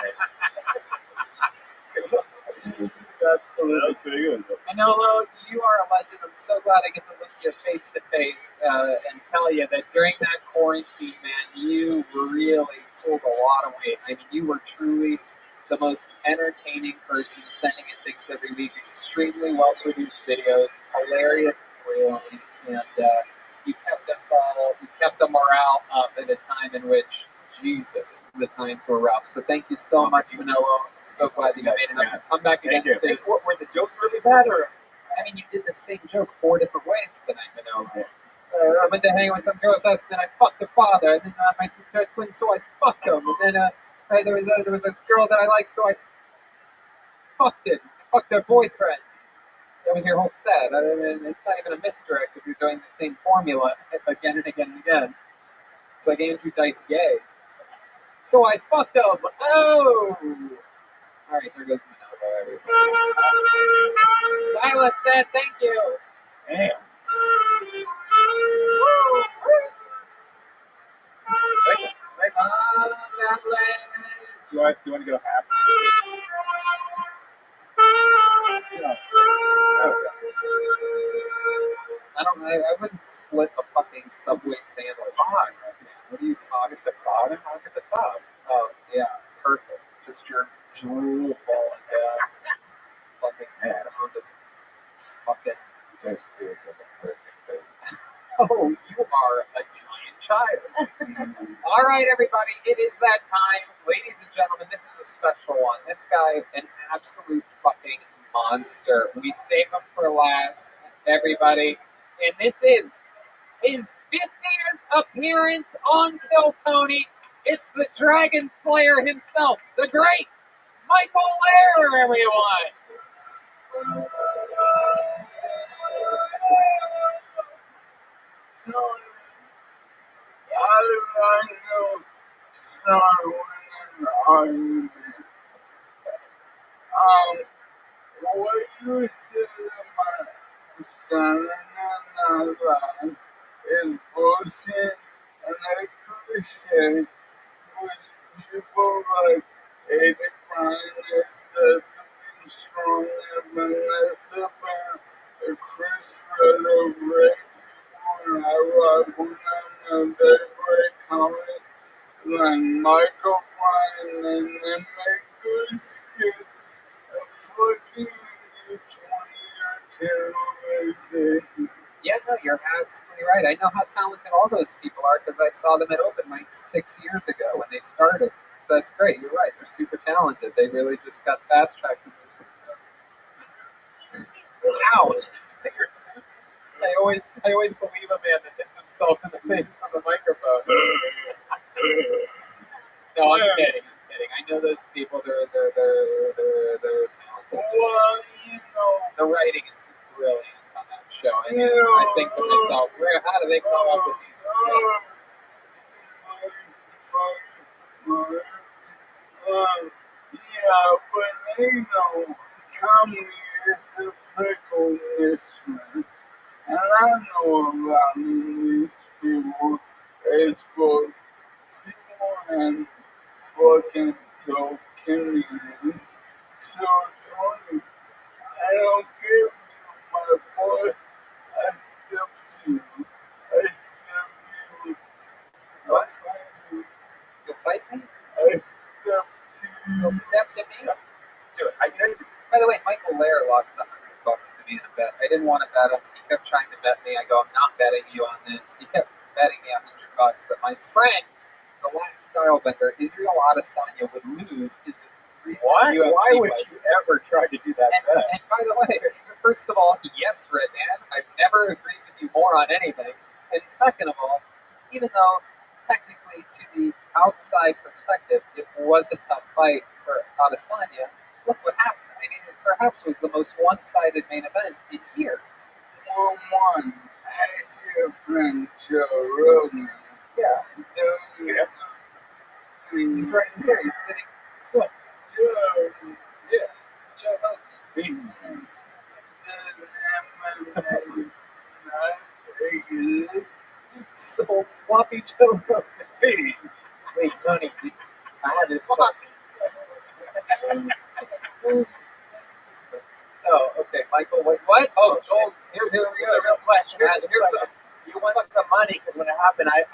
Absolutely. Pretty good. Manolo, you are a legend. I'm so glad I get to look you face to face and tell you that during that quarantine, man, you really pulled a lot of weight. I mean, you were truly the most entertaining person, sending in things every week, extremely well-produced videos, hilarious reels, and you kept us all, you kept the morale up at a time in which, Jesus, the times were rough. So thank you so much, Manolo. I'm so glad that you made it up. Come back again soon. Were the jokes really bad, or? I mean, you did the same joke 4 different ways tonight, Manolo. So I went to hang with some girl's house, and then I fucked the father, and then my sister had twins, so I fucked them, and then there was this girl that I liked, so I fucked it. I fucked her boyfriend. That was your whole set. I mean, it's not even a misdirect if you're doing the same formula again and again and again. It's like Andrew Dice Gay. So I fucked up. Oh! All right, there goes Manolo. Lila said thank you. Damn. Next. Do you want to go half? I wouldn't split a fucking Subway sandwich. What are you talking about? The bottom? I'll get the top. Oh, yeah, perfect. Just your drool falling down. Fucking sound of fucking... Those beards are the perfect things. Oh, you are a giant child. All right, everybody, it is that time. Ladies and gentlemen, this is a special one. This guy, an absolute fucking monster. We save him for last, everybody. And this is his 50th appearance on Kill Tony. It's the Dragon Slayer himself, the great Michael Lair, everyone. What you said about son is bullshit, and I appreciate which people like Eddie Bryan and strong and Vanessa and Chris Red great people, and I rock with them, and they're great comics like Michael Bryan, and they make good skits. Fucking 20 or 10 Yeah, no, you're absolutely right. I know how talented all those people are because I saw them at open mic 6 years ago when they started. So that's great. You're right. They're super talented. They really just got fast tracked. Ouch! I always believe a man that hits himself in the face on the microphone. No, I'm kidding. I know those people. They're talented. Well, you know, the writing is just brilliant on that show. I think to myself, how do they come up with these skills? Yeah, but they know comedy is a fickleness. And I know about these people is for people and fucking cocaine. So Tony, I don't give you my voice. I step to you. I step you. What? You'll fight me? I step to you. You'll step to me? Do it. By the way, Michael Lair lost $100 to me in a bet. I didn't want to bet him. He kept trying to bet me. I go, I'm not betting you on this. He kept betting me $100 that my friend, the last style bender, Israel Adesanya, would lose in this recent UFC Why would fight. you ever try to do that bet? And by the way, first of all, yes, Redman, I've never agreed with you more on anything. And second of all, even though technically to the outside perspective, it was a tough fight for Adesanya, look what happened. I mean, it perhaps was the most one-sided main event in years. 1-1. Ask your friend Joe Rogan. Yeah. He's right here. He's sitting. Look. Joe. Yeah. It's Joe Rogan. It's old sloppy Joe Rogan. Hey, wait, Tony, I had this sloppy. Oh, okay, Michael. What? Oh, Joel. Here we go. Real question. You won some money because when it happened, I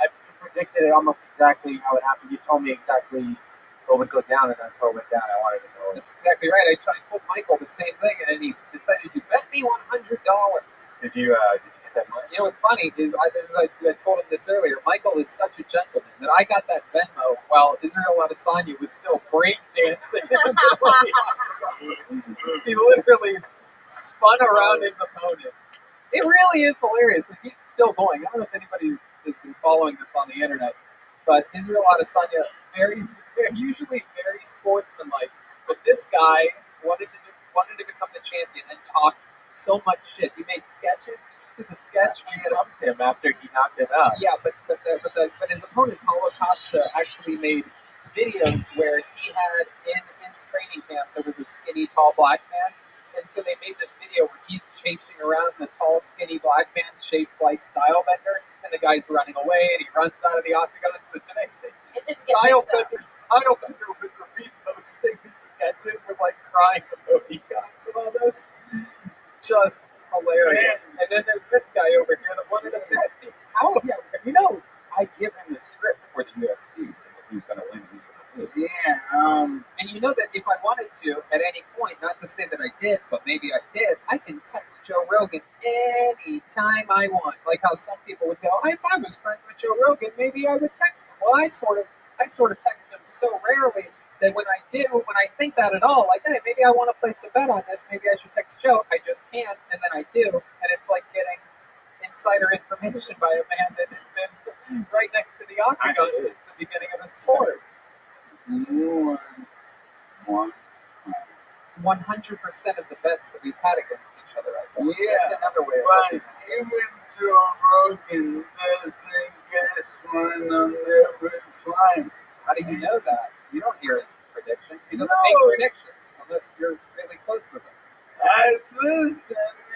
predicted it almost exactly how it happened. You told me exactly what would go down, and that's what went down. I wanted to know. That's exactly right. I told Michael the same thing, and he decided to bet me $100. Did you get that money? You know what's funny is I told him this earlier. Michael is such a gentleman that I got that Venmo while Israel Adesanya was still breakdancing. He literally spun around his opponent. It really is hilarious, and he's still going. I don't know if anybody has been following this on the internet, but Israel Adesanya, usually very sportsmanlike, but this guy wanted to become the champion and talk so much shit. He made sketches. Did you see the sketch? He loved him after he knocked him out. Yeah, but his opponent Paulo Costa actually made videos where he had in his training camp there was a skinny tall black man, and so they made this video where he's chasing around the tall skinny black man shaped like Style Bender, and the guy's running away and he runs out of the octagon. So today, Style Bender was reposting his sketches with like crying emoticons and all this. Just hilarious. And then there's this guy over here that wanted to bet me. How? Yeah, you know, I give him the script for the UFC, so who's going to win, who's going to lose. Yeah. And you know that if I wanted to, at any point, not to say that I did, but maybe I did, I can text Joe Rogan any time I want. Like how some people would go, if I was friends with Joe Rogan, maybe I would text him. Well, I sort of text him so rarely that when I think that at all, like, hey, maybe I want to place a bet on this, maybe I should text Joe. I just can't, and then I do, and it's like getting insider information by a man that has been right next to the octagon since the beginning of the sport. 100% of the bets that we've had against each other, I think. Yeah, that's another way of but even Joe Rogan doesn't guess when I'm never flying. How do you know that? You don't hear his predictions. He doesn't make predictions unless you're really close with him. I listen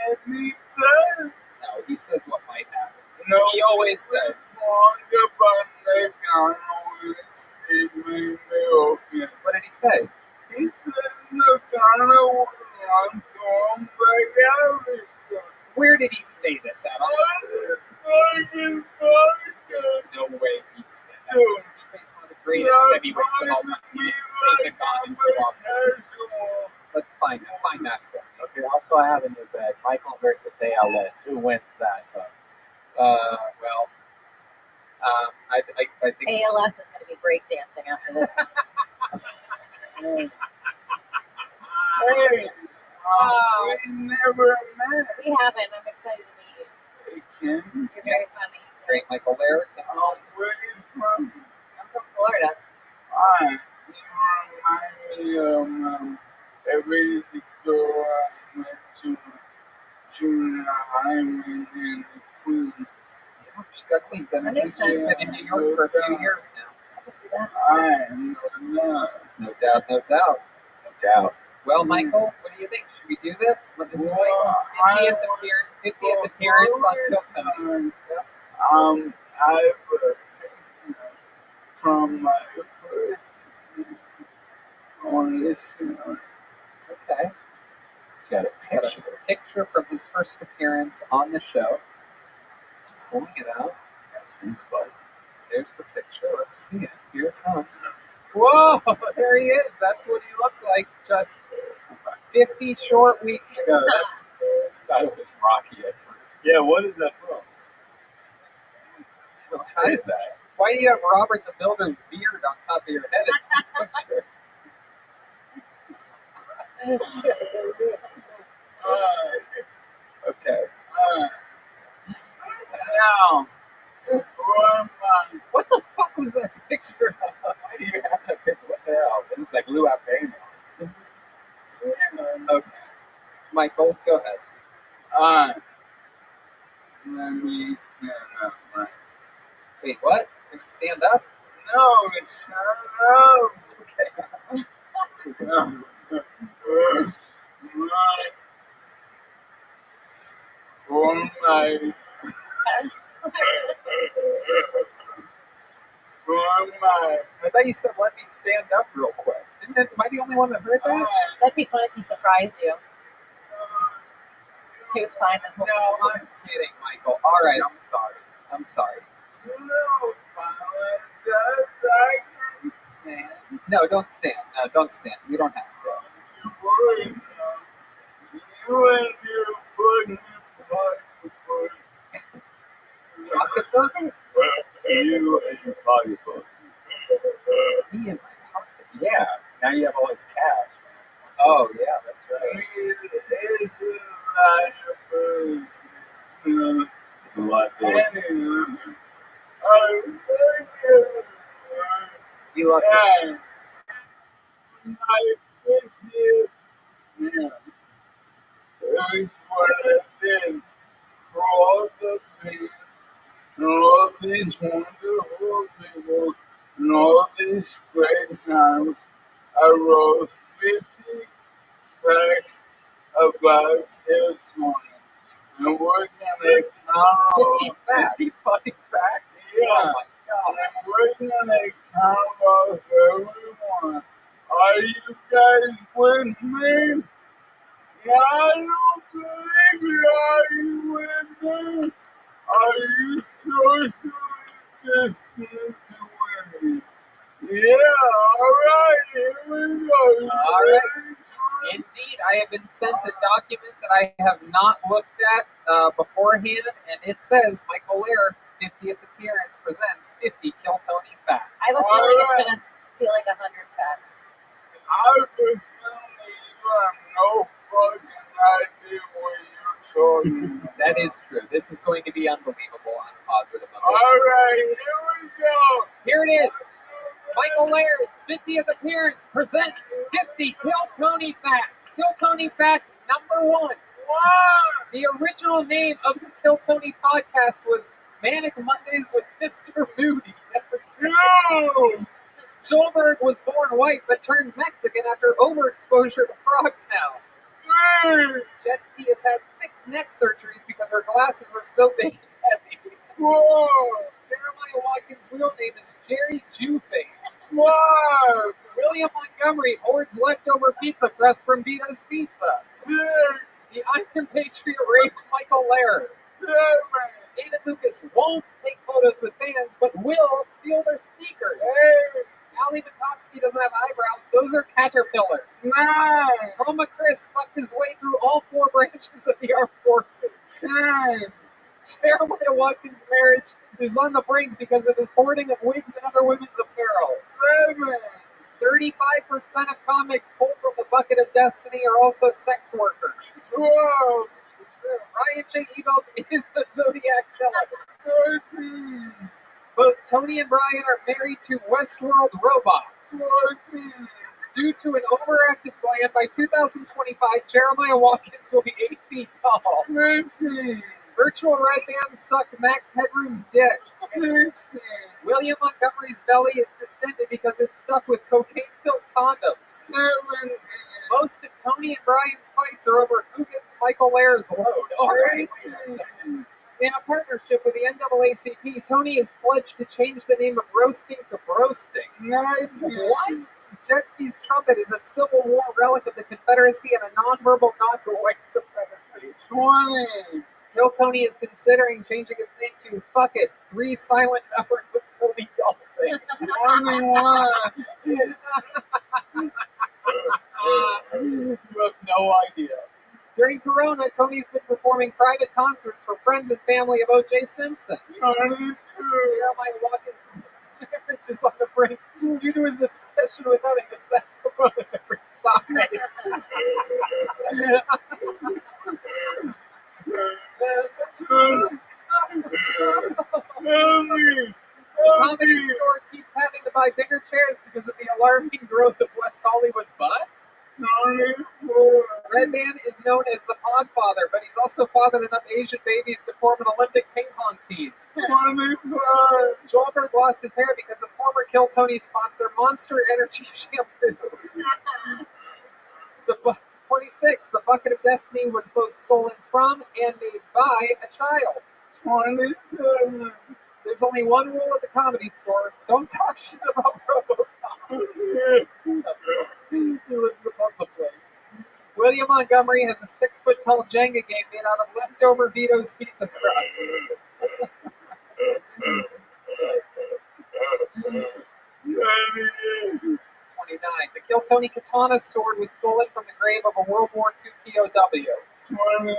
and he does. No, he says what might happen. No, he always says. What did he say? He said Nagano wants home by Allison. Where did he say this at? There's no way he said that. He's one of the greatest heavyweights of all time. He didn't say Nagano. Let's find that for me. Okay, also I have a new bet. Michael versus ALS. Who wins that? I think ALS is going to be breakdancing after this. Hey, we never met. We haven't. I'm excited to meet you. Hey, Kim. You're very funny. Great, Michael Lair. Where are you from? I'm from Florida. Hi. You remind me of every girl I went to junior high in Queens. Yeah, she's got Queens energy. She's been in New York for a few years now. I know that. No doubt. Well, Michael, what do you think? Should we do this? But this is Michael's 50th appearance on Kill Tony. I've from my first on this. Okay. He's got a Got a picture from his first appearance on the show. He's pulling it out. That's his butt. There's the picture. Let's see it. Here it comes. Whoa! There he is. That's what he looked like just 50 short weeks ago. I thought it was Rocky at first. Yeah, what is that from? What is that? Why do you have Robert the Builder's beard on top of your head in the picture? Okay. Now, what the fuck was that picture of? Why do you have that picture? What the hell? It looks like Lou Albano. Okay. Michael, go ahead. Let me stand up. Right. Wait, what? Can you stand up? No, shut up. Okay. I thought you said let me stand up real quick. Am I the only one that heard that? That'd be fun if he surprised you. He was fine this whole No, I'm kidding, Michael. All right, I'm sorry. I'm sorry. No, don't stand. No, don't stand. You don't have to. Pocketbook? You and your pocketbook. Me and my pocket. Yeah. Now you have all his cash. Oh, yeah, that's right. It's a lot good. You lucky. My 50th man. That's what I did for all the things, and all these wonderful people, and all these great times. I wrote 50 facts about Kill Tony. And we're gonna count 50 facts? 50 fucking facts? Yeah. Oh, my God. And we're gonna count off everyone. Are you guys with me? Yeah, I don't believe it. Are you with me? Are you socially distanced with me? Yeah, alright, here we go. All right. Indeed, I have been sent a document that I have not looked at beforehand, and it says Michael Lair, 50th appearance, presents 50 Kill Tony facts. I have a feeling it's going to feel like 100 facts. I just feel you have no fucking idea what you're talking about. That is true. This is going to be unbelievable. I'm positive of it. Alright, here we go. Here it is. Michael Lair's 50th appearance presents 50 Kill Tony facts. Kill Tony fact number 1. The original name of the Kill Tony podcast was Manic Mondays with Mr. Moody. No! Schulberg was born white but turned Mexican after overexposure to Frogtown. Jetski has had 6 neck surgeries because her glasses are so big and heavy. Whoa! Jeremiah Watkins' real name is Jerry Jewface. Whoa! William Montgomery hoards leftover pizza crust from Vito's Pizza. 6! The Iron Patriot raped Michael Lair. 7! David Lucas won't take photos with fans, but will steal their sneakers. 8! Ali Makovsky doesn't have eyebrows. Those are caterpillars. 9! Roma Chris fucked his way through all 4 branches of the armed forces. 10! Jeremiah Watkins' marriage is on the brink because of his hoarding of wigs and other women's apparel. 11! 35% of comics pulled from the bucket of destiny are also sex workers. 12! Ryan J. Ebelt is the Zodiac Killer. 13! Both Tony and Brian are married to Westworld robots. 14! Due to an overactive gland, by 2025, Jeremiah Watkins will be 8 feet tall. 15! Virtual Red Band sucked Max Headroom's dick. 16! William Montgomery's belly is distended because it's stuck with cocaine-filled condoms. 17! Most of Tony Tony and Brian's fights are over who gets Michael Lair's load. All right. In a partnership with the NAACP, Tony has pledged to change the name of roasting to broasting. What? Jetski's trumpet is a Civil War relic of the Confederacy and a nonverbal nod to white supremacy. 20. Kill Tony is considering changing its name to Fuck It, 3 Silent Hours of Tony Dolphin. 21. You have no idea. During Corona, Tony's been performing private concerts for friends and family of O.J. Simpson. 22. Jeremiah Watkins' marriage is on the brink due to his obsession with having a saxophone at every side. The Comedy Store keeps having to buy bigger chairs because of the alarming growth of West Hollywood butts. Redman is known as the Podfather, but he's also fathered enough Asian babies to form an Olympic ping pong team. 25. Joelberg lost his hair because of former Kill Tony sponsor Monster Energy Shampoo. 26. The Bucket of Destiny was both stolen from and made by a child. 27. There's only one rule at the Comedy Store: don't talk shit about RoboCop. He lives above the place. William Montgomery has a 6-foot-tall Jenga game made out of leftover Vito's pizza crust. 29. The Kill Tony Katana sword was stolen from the grave of a World War II POW. 20.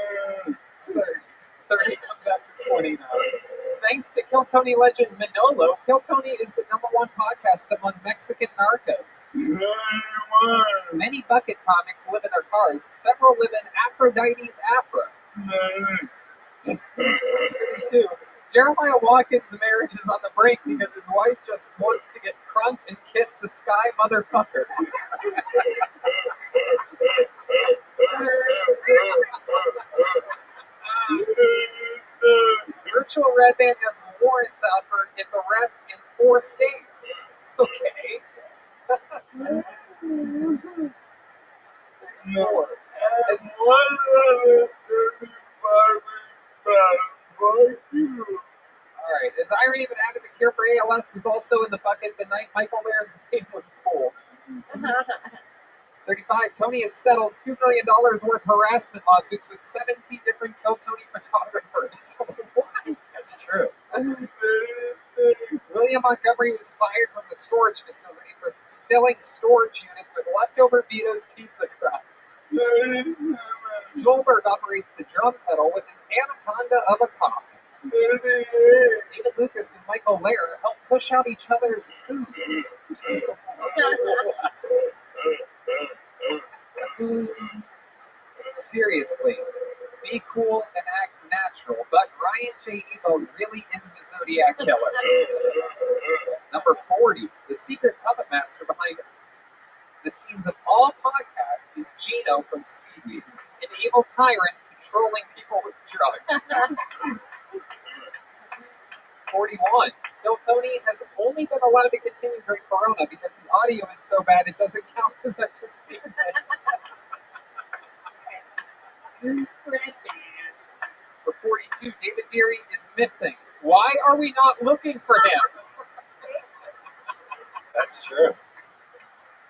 It's 30. 30 comes after 29. Thanks to Kill Tony legend Manolo, Kill Tony is the #1 podcast among Mexican narcos. 91. Many bucket comics live in their cars. Several live in Aphrodite's Afro. 32. Jeremiah Watkins' marriage is on the brink because his wife just wants to get crunked and kiss the sky motherfucker. Virtual Red Band has warrants out for its arrest in 4 states. Okay. 4. Alright, as irony would have it, the cure for ALS was also in the bucket the night Michael Lair's name was pulled. 35. Tony has settled $2 million worth of harassment lawsuits with 17 different Kill Tony photographers. What? That's true. William Montgomery was fired from the storage facility for filling storage units with leftover Vito's pizza crust. Joelberg operates the drum pedal with his anaconda of a cock. David Lucas and Michael Lair help push out each other's food. Seriously, be cool and act natural, but Ryan J. Evo really is the Zodiac Killer. Number 40, the secret puppet master behind the scenes of all podcasts is Gino from Speedweed, an evil tyrant controlling people with drugs. 41. Kill Tony has only been allowed to continue during Corona because the audio is so bad it doesn't count as entertainment. For 42, David Deary is missing. Why are we not looking for him? That's true.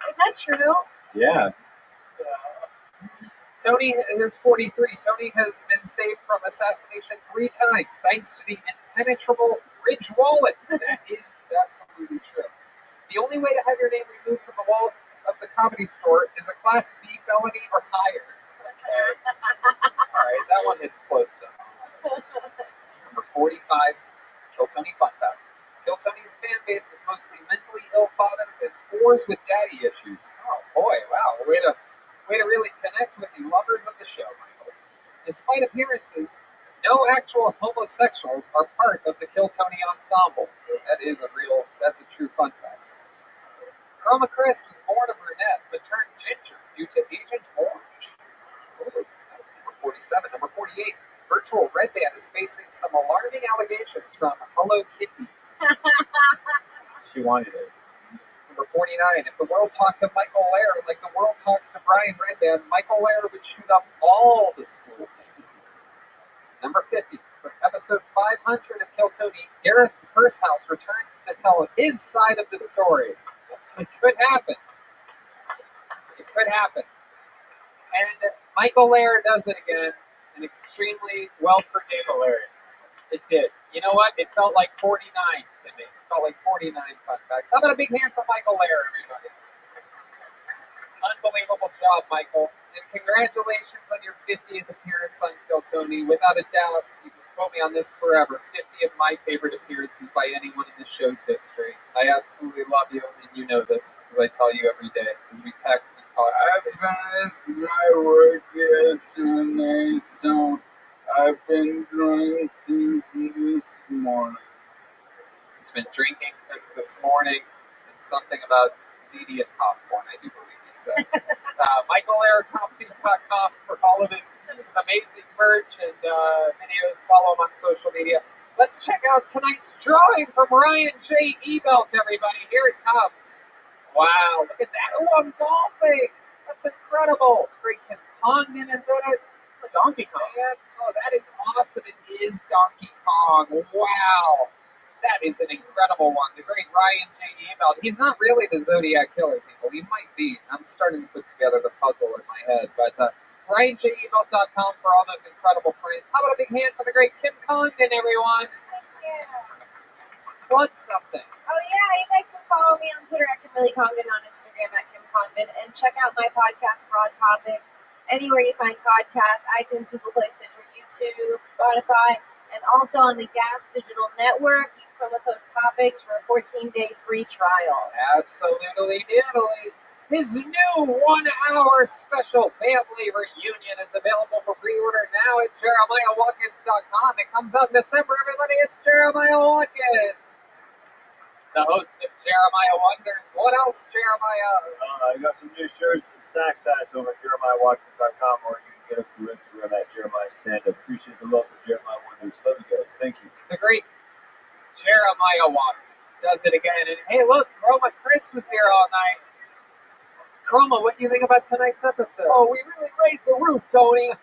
Is that true? Yeah. Tony, there's 43. Tony has been saved from assassination 3 times thanks to the impenetrable Ridge wallet. That is absolutely true. The only way to have your name removed from the wall of the Comedy Store is a Class B felony or higher. Alright, that one hits close to. Number 45, Kill Tony Fun Fact. Kill Tony's fan base is mostly mentally ill fathers and whores with daddy issues. Oh boy, wow, way to really connect with the lovers of the show, Michael. Despite appearances, no actual homosexuals are part of the Kill Tony ensemble. That's a true fun fact. Chroma Chris was born a brunette but turned ginger due to Agent Orange. Ooh, that's number 47. Number 48, Virtual Red Band is facing some alarming allegations from Hello Kitty. She wanted it. Number 49. If the world talked to Michael Laird like the world talks to Brian Redband, Michael Laird would shoot up all the schools. Number 50. For episode 500 of Kill Tony, Gareth Pursehouse returns to tell his side of the story. It could happen. It could happen. And Michael Laird does it again. An extremely well-produced. Hilarious. It did. You know what? It felt like 49 to me. It felt like 49 fun facts. How about a big hand for Michael Laird, everybody? Unbelievable job, Michael. And congratulations on your 50th appearance on Kill Tony. Without a doubt, you can quote me on this forever. 50 of my favorite appearances by anyone in the show's history. I absolutely love you, and you know this, because I tell you every day, because we text and talk. I finished my work yesterday, so I've been drinking this morning. He's been drinking since this morning, and something about ziti and popcorn, I do believe he said. MichaelAirCompany.com for all of his amazing merch and videos. Follow him on social media. Let's check out tonight's drawing from Ryan J. Ebelt, everybody. Here it comes. Wow, look at that. Oh, I'm golfing. That's incredible. Freaking Kong, Minnesota. It's Donkey Kong. Man. Oh, that is awesome. It is Donkey Kong. Wow. That is an incredible one. The great Ryan J. Ebelt. He's not really the Zodiac Killer, people. He might be. I'm starting to put together the puzzle in my head. But RyanJEbelt.com for all those incredible prints. How about a big hand for the great Kim Condon, everyone? Plug something. Oh yeah, you guys can follow me on Twitter at Kimberly Condon, on Instagram at Kim Condon, and check out my podcast, Broad Topics, anywhere you find podcasts, iTunes, Google Play, Stitcher, YouTube, Spotify, and also on the Gas Digital Network. Use promo code TOPICS for a 14-day free trial. Absolutely, Italy. His new 1-hour special family reunion is available for pre-order now at JeremiahWatkins.com. It comes out in December, everybody. It's Jeremiah Watkins, the host of Jeremiah Wonders. What else, Jeremiah? I got some new shirts and sack hats over at JeremiahWatkins.com, or you can get them through Instagram at Jeremiah Standup. Appreciate the love for Jeremiah Wonders. Love you guys. Thank you. The great Jeremiah Watkins does it again. And hey, look, Chroma Chris was here all night. Chroma, what do you think about tonight's episode? Oh, we really raised the roof, Tony.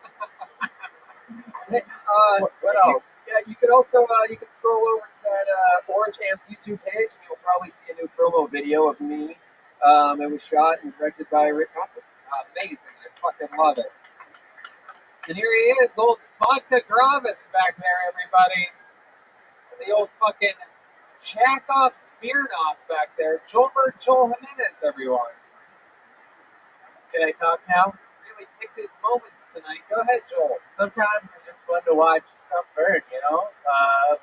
What else? You can also you can scroll over to that Orange Amps YouTube page, and you'll probably see a new promo video of me. It was shot and directed by Rick Gossett. Amazing. I fucking love it. And here he is, old Vodka Gravis back there, everybody. The old fucking Chackoff Smirnoff back there. Joel Jimenez, everyone. Can I talk now? Really picked his moments tonight. Go ahead, Joel. Sometimes it's just fun to watch stuff burn, you know?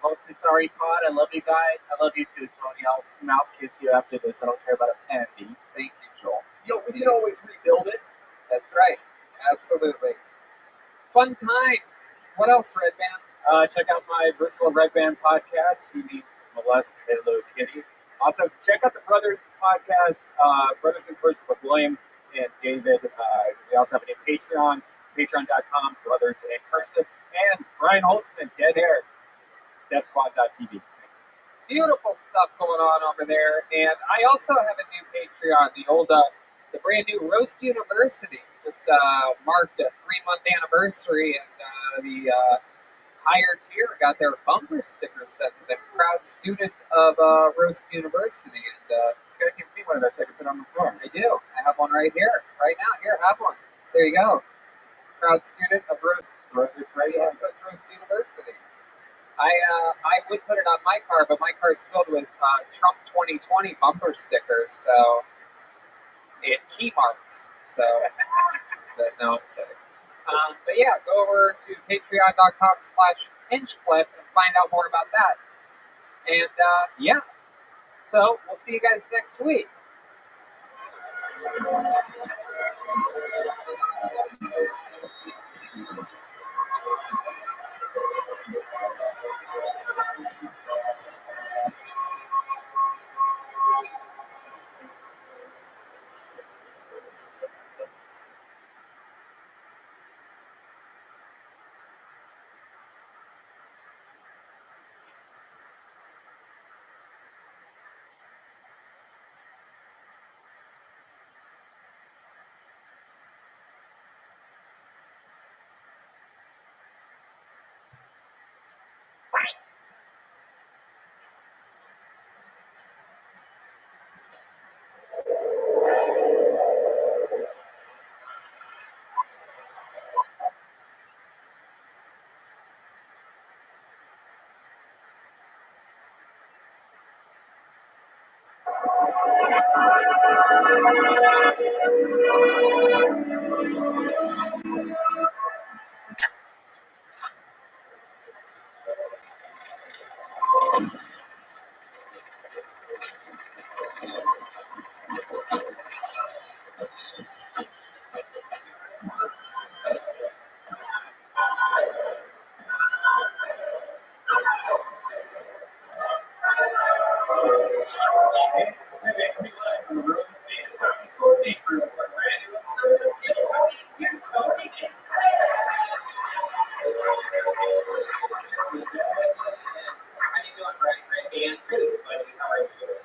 Mostly sorry, Pod. I love you guys. I love you too, Tony. I'll mouth kiss you after this. I don't care about a panty. Thank you, Joel. Yo, we can always rebuild it. That's right. Absolutely. Fun times. What else, Red Band? Check out my virtual Red Band podcast, See Me Molest Hello Kitty. Also, check out the Brothers podcast, Brothers in Cursive with William and David. We also have a new Patreon, patreon.com, Brothers in Cursive, and Brian Holtzman, Dead Air, DeathSquad.tv. Beautiful stuff going on over there. And I also have a new Patreon, the brand new Roast University. Just marked a 3-month anniversary, and the higher tier got their bumper sticker sent to them. Proud student of Roast University. And Gotta give me one of those so I can put on the floor. I do. I have one right here, right now. Here, have one. There you go. Proud student of Roast University. I would put it on my car, but my car's filled with Trump 2020 bumper stickers, so and key marks. So no, I'm kidding. But yeah, go over to patreon.com/Hinchcliffe and find out more about that. And yeah, so we'll see you guys next week.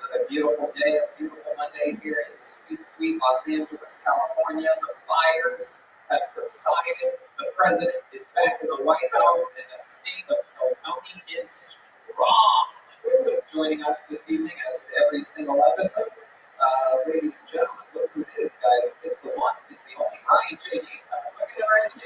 Another beautiful day, a beautiful Monday here in sweet Los Angeles, California. The fires have subsided. The president is back in the White House, and the state of California is strong. Joining us this evening, as with every single episode, ladies and gentlemen, look who it is, guys. It's the one, it's the only Ryan J. Look at Ryan J.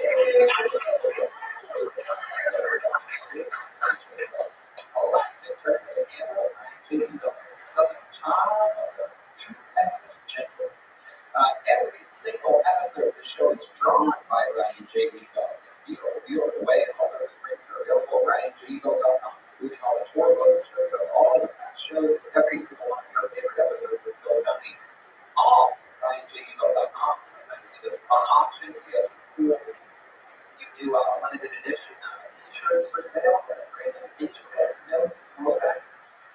Classic turn of the camera, Ryan J. Southern Tom of the true Texas gentleman. Every single episode of the show is drawn by Ryan J. Eagles in a beautiful way, and all those prints are available at RyanJeagle.com, including all the tour posters of all of the past shows and every single one of your favorite episodes of Phil Tony. All RyanJeagle.com. Sometimes he does fun auctions. He has some cool, few new limited edition t-shirts for sale. Brandon HFS notes, throwback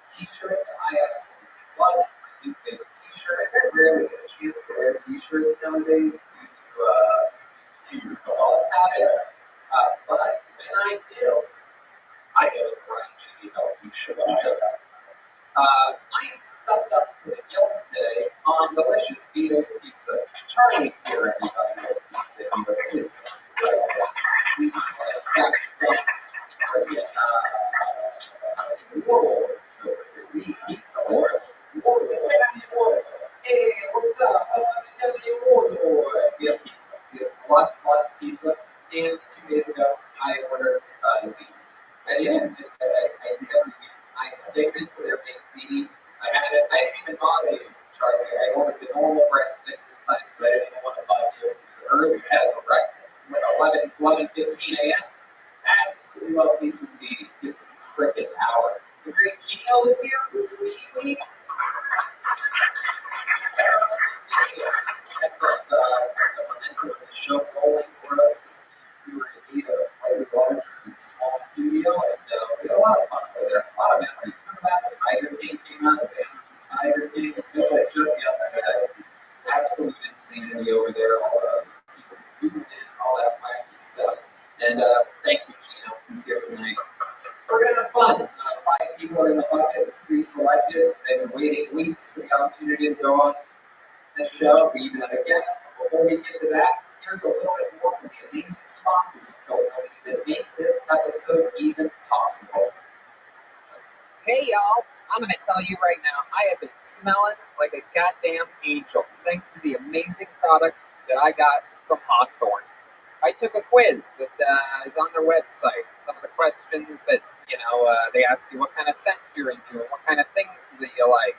t-shirt. I absolutely love it. It's my new favorite t-shirt. I rarely get a chance to wear t-shirts nowadays due to golf habits. But when I do, I go with the Ryan J. t-shirt. I am stuffed up to the gills today on delicious Vito's Pizza. Charlie's here, everybody knows pizza. Pizza Lord. Hey, what's up? We have pizza. We have lots of pizza. And 2 days ago, I ordered ziti. I'm addicted to their baked ziti. I didn't even bother you, Charlie. I ordered the normal breadsticks this time, so I didn't even want to bother you. It was early. I had it for breakfast. It was like 11:15 a.m. Absolutely love me some ziti. Gives me freaking power. The great Gino is here with Stevie. Kept us the momentum of the show rolling for us. We were indeed a slightly larger and small studio, and we had a lot of fun over there. A lot of memories. Remember that? The Tiger King came out, the band from Tiger King. It seems like just yesterday. Absolute insanity over there. All the people shooting in, all that wacky stuff. And thank you, Gino. He's here tonight. We're going to have fun. 5 people are in the bucket, 3 selected. They've been waiting weeks for the opportunity to go on the show. We even have a guest. Before we get to that, here's a little bit more from the amazing sponsors of Phil Tony that make this episode even possible. Hey, y'all. I'm going to tell you right now, I have been smelling like a goddamn angel thanks to the amazing products that I got from Hawthorne. I took a quiz that is on their website. Some of the questions that, they ask you what kind of scents you're into and what kind of things that you like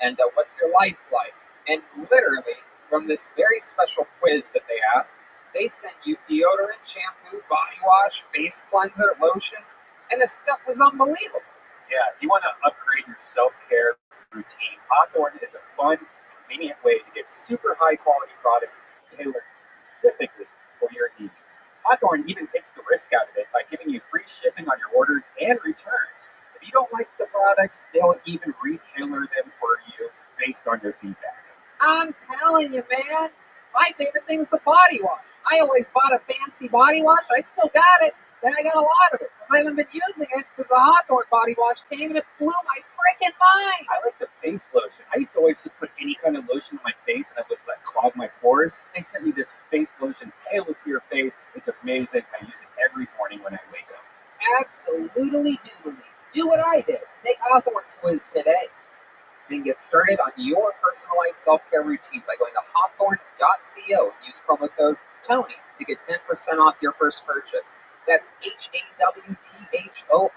and what's your life like. And literally, from this very special quiz that they ask, they sent you deodorant, shampoo, body wash, face cleanser, lotion, and the stuff was unbelievable. Yeah, if you want to upgrade your self-care routine, Hawthorne is a fun, convenient way to get super high-quality products tailored specifically for your needs. Hawthorne even takes the risk out of it by giving you free shipping on your orders and returns. If you don't like the products, they'll even retailer them for you based on your feedback. I'm telling you, man, my favorite thing is the body wash. I always bought a fancy body wash. I still got it. Then I got a lot of it because I haven't been using it because the Hawthorne body wash came and it blew my freaking mind. I like the face lotion. I used to always just put any kind of lotion on my face and I would clog my pores. They sent me this face lotion tailored to your face. It's amazing. I use it every morning when I wake up. Absolutely doodly. Do what I did. Take Hawthorne's quiz today and get started on your personalized self-care routine by going to hawthorne.co and use promo code TONY to get 10% off your first purchase. That's HAWTHORNE.co,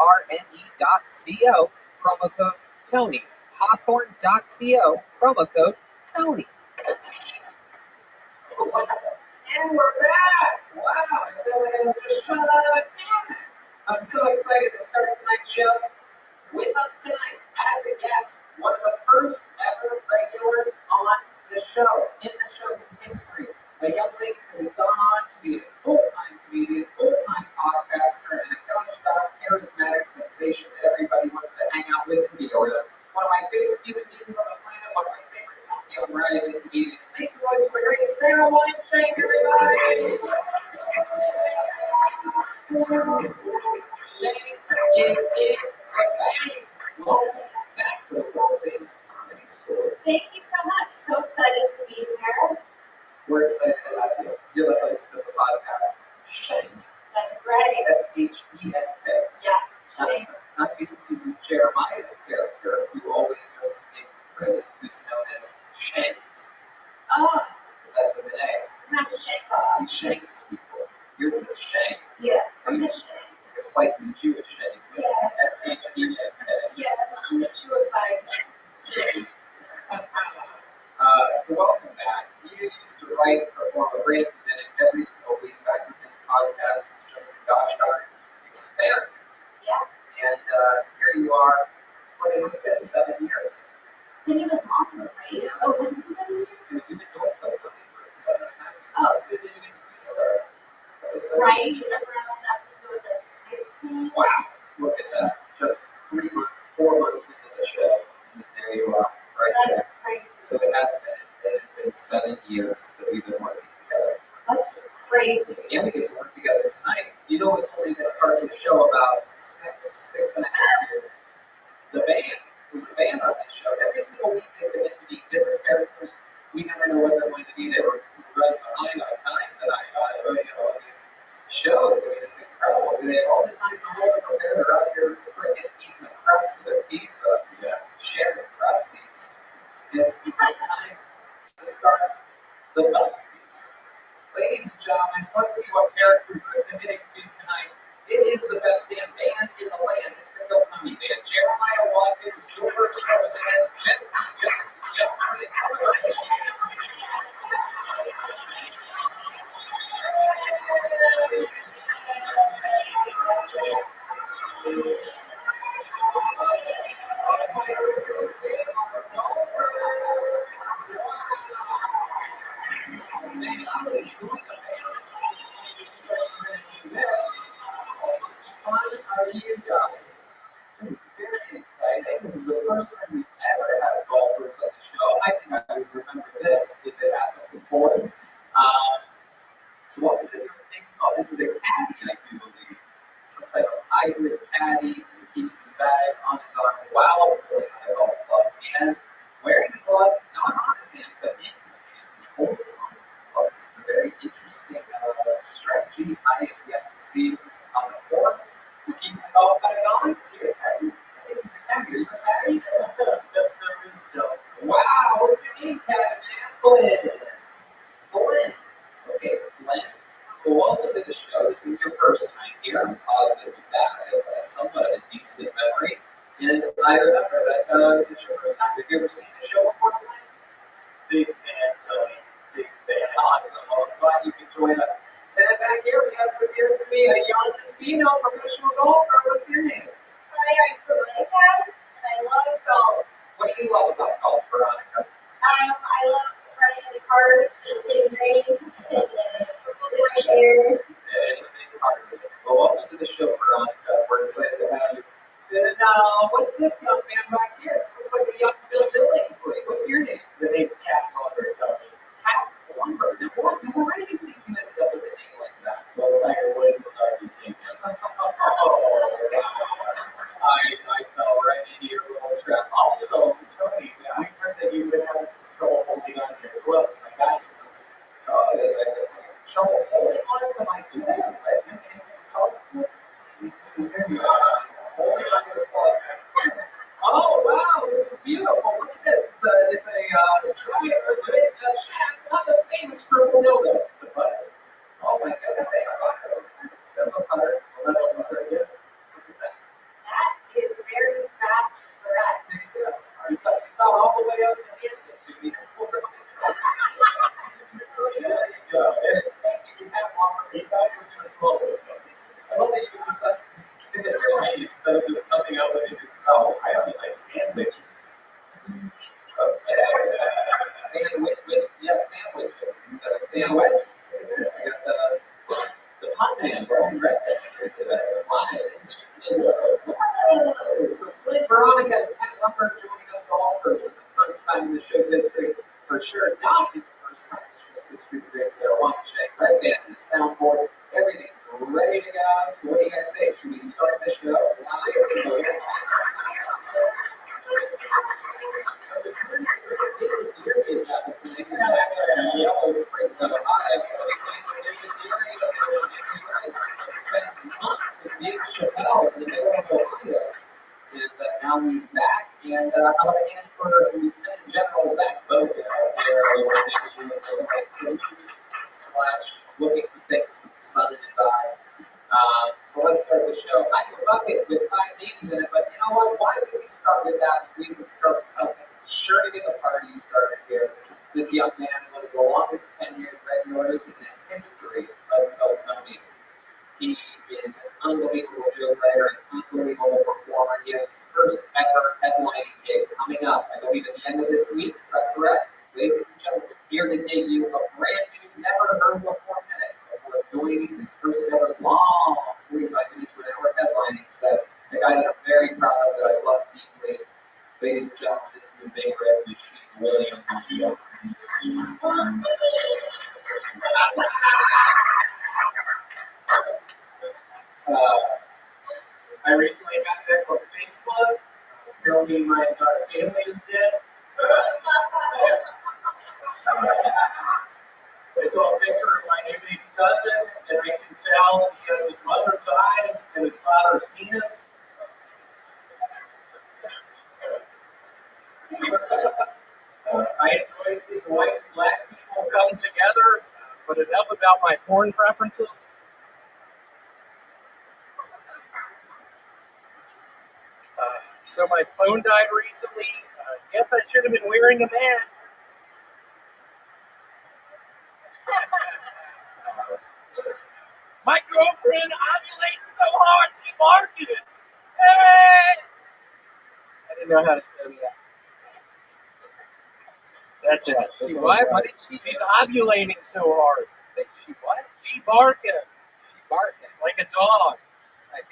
promo code TONY. Hawthorne.co, promo code Tony. And we're back! Wow, I feel like I was just shut out of a cannon. I'm so excited to start tonight's show. With us tonight, as a guest, one of the first ever regulars on the show, in the show's history. A young lady who has gone on to be a full-time comedian, full-time podcaster, and a gosh charismatic sensation that everybody wants to hang out with and be around. One of my favorite human beings on the planet, one of my favorite top young rising comedians. Makes the voice of the great Sarah Weinstein, everybody! Welcome back to the world famous comedy store. Thank you so much. So excited to be here. We're excited to have you. You're the host of the podcast, Shank. That is right. S-H-E-N-K. Yes, Shank. Not to be confused with Jeremiah's character, who always just escaped prison, who's known as Shanks. Oh, That's with an A. I'm not Shank. He shanks people. You're this Shank. Yeah, I'm the Shank. A slightly Jewish Shank. Yeah. S-H-E-N-K. Yeah, I'm the Jewified Shank. So welcome back. You used to write, perform a random minute every single week back when this podcast was just a gosh darn experiment. Yeah. And here you are. It's been 7 years. It's been even longer, right? Oh, was it 7 years? You've been doing Kill Tony for 7.5 years. How soon did you start? Right around episode like 16. Wow. Look at that. Just 3 months, 4 months into the show. And there you are. Right That's there. crazy. So it has been 7 years that we've been working together. That's crazy. And we get to work together tonight. You know what's only been a part of the show about 6.5 years? The band. There's a band on this show. Every single week they commit to be different characters. We never know what they're going to be. They were running behind on time tonight on these shows. I mean, it's incredible. They have all the time in the world to prepare. They're out here freaking eating the crust of their pizza. Yeah. Sharing the crusties. It's time to start the Buzzfeeds. Ladies and gentlemen, let's see what characters they're committing to tonight. It is the best damn band in the land. It's the Kill Tony Band. Jeremiah Watkins, Gilbert Cardenas, Jesse Johnson, and This is very exciting. This is the first time we've ever had golfers on the show. I think I would remember this if it happened before. So what we're thinking about, this is a caddy, I do believe. Some type of hybrid caddy who keeps his bag on his arm while pulling out a golf club and wearing the glove not on his hand, but in his hand. He's holding on to the glove. This is a very interesting strategy I have yet to see on the course. Keep the golf bag on. See your caddy. I think it's a caddy. Are you a caddy? That's the wisdom. Wow, what's your name, caddy man? Flynn. Flynn. Okay, Flynn. So welcome to the show. This is your first time here. I'm positive of that. I have somewhat of a decent memory. And I remember that it's your first time. Have you ever seen the show before tonight? Big fan, Tony. Big fan. Awesome. Well, I'm glad you could join us. And then back here, we have what appears to be a young female professional golfer. What's your name? Hi, I'm Veronica, and I love golf. What do you love about golf, Veronica? I love running the carts and hitting drains and fresh air. Yeah, it's a big part of it. Well, welcome to the show, Veronica. We're excited to have you. And what's this young man back here? This looks like a young Bill Billingsley. What's your name? The name's Cat Lumber, Tony. Cat Lumber. Now, why do you think you ended up with a name like that? Well, Tiger Woods was already taken. I fell right into your little trap. Also, Tony, we heard that you've been having some trouble holding on to your gloves. I got you some. Oh, trouble holding on to my gloves. This is very interesting. Holding on to the gloves. Oh, wow, this is beautiful. Look at this. It's a giant shaft, not the famous purple dildo. It's a putter. Oh, my goodness, I have a putter. Instead of a putter. Well, that's almost right here. Look at that. That is very fast correct. There you go. Are you You have longer. You thought you were going to slow it. I don't think you decided to give it to me instead of just coming out with it yourself. I only like sandwiches. Sandwiches instead of sandwiches. Yes, we got the pun man right there today. So Flynn, Veronica, and Pat Lumber joining us golfers for the first time in the show's history. For sure, not the first time in the show's history. The great Sarah Weinstein, right band, and the soundboard. Everything's ready to go. So what do you guys say? Should we start the show live? Is happening tonight. Yellow Springs, Ohio. Spent months with Dave Chappelle in the middle of Ohio. And now he's back. And how about a hand for Lieutenant General Zach Bogus? Is there looking for things with the sun in his eye. So let's start the show. I have a bucket with 5 names in it, but you know what? Why would we start with that? We would start with something that's sure to get the party started here. This young man, one of the longest tenured regulars in the history of Tony. He is an unbelievable joke writer, an unbelievable performer. He has his first ever headlining gig coming up, I believe, at the end of this week. Is that correct? Ladies and gentlemen, here to debut a brand new, never heard before minute before joining his first ever long 45-minute to an hour headlining set. A guy that I'm very proud of, that I love deeply. Ladies and gentlemen, it's the Big Red Machine, William. I recently got back on Facebook. Apparently, my entire family is dead. I saw a picture of my new baby cousin, and I can tell he has his mother's eyes and his father's penis. I enjoy seeing white and black people come together, but enough about my porn preferences. So my phone died recently. Guess I should have been wearing a mask. My girlfriend ovulates so hard she barked it. Hey! I didn't know how to do that. That's it. She what? What did she do? She's ovulating so hard. She what? She barking. She barking. Like a dog. I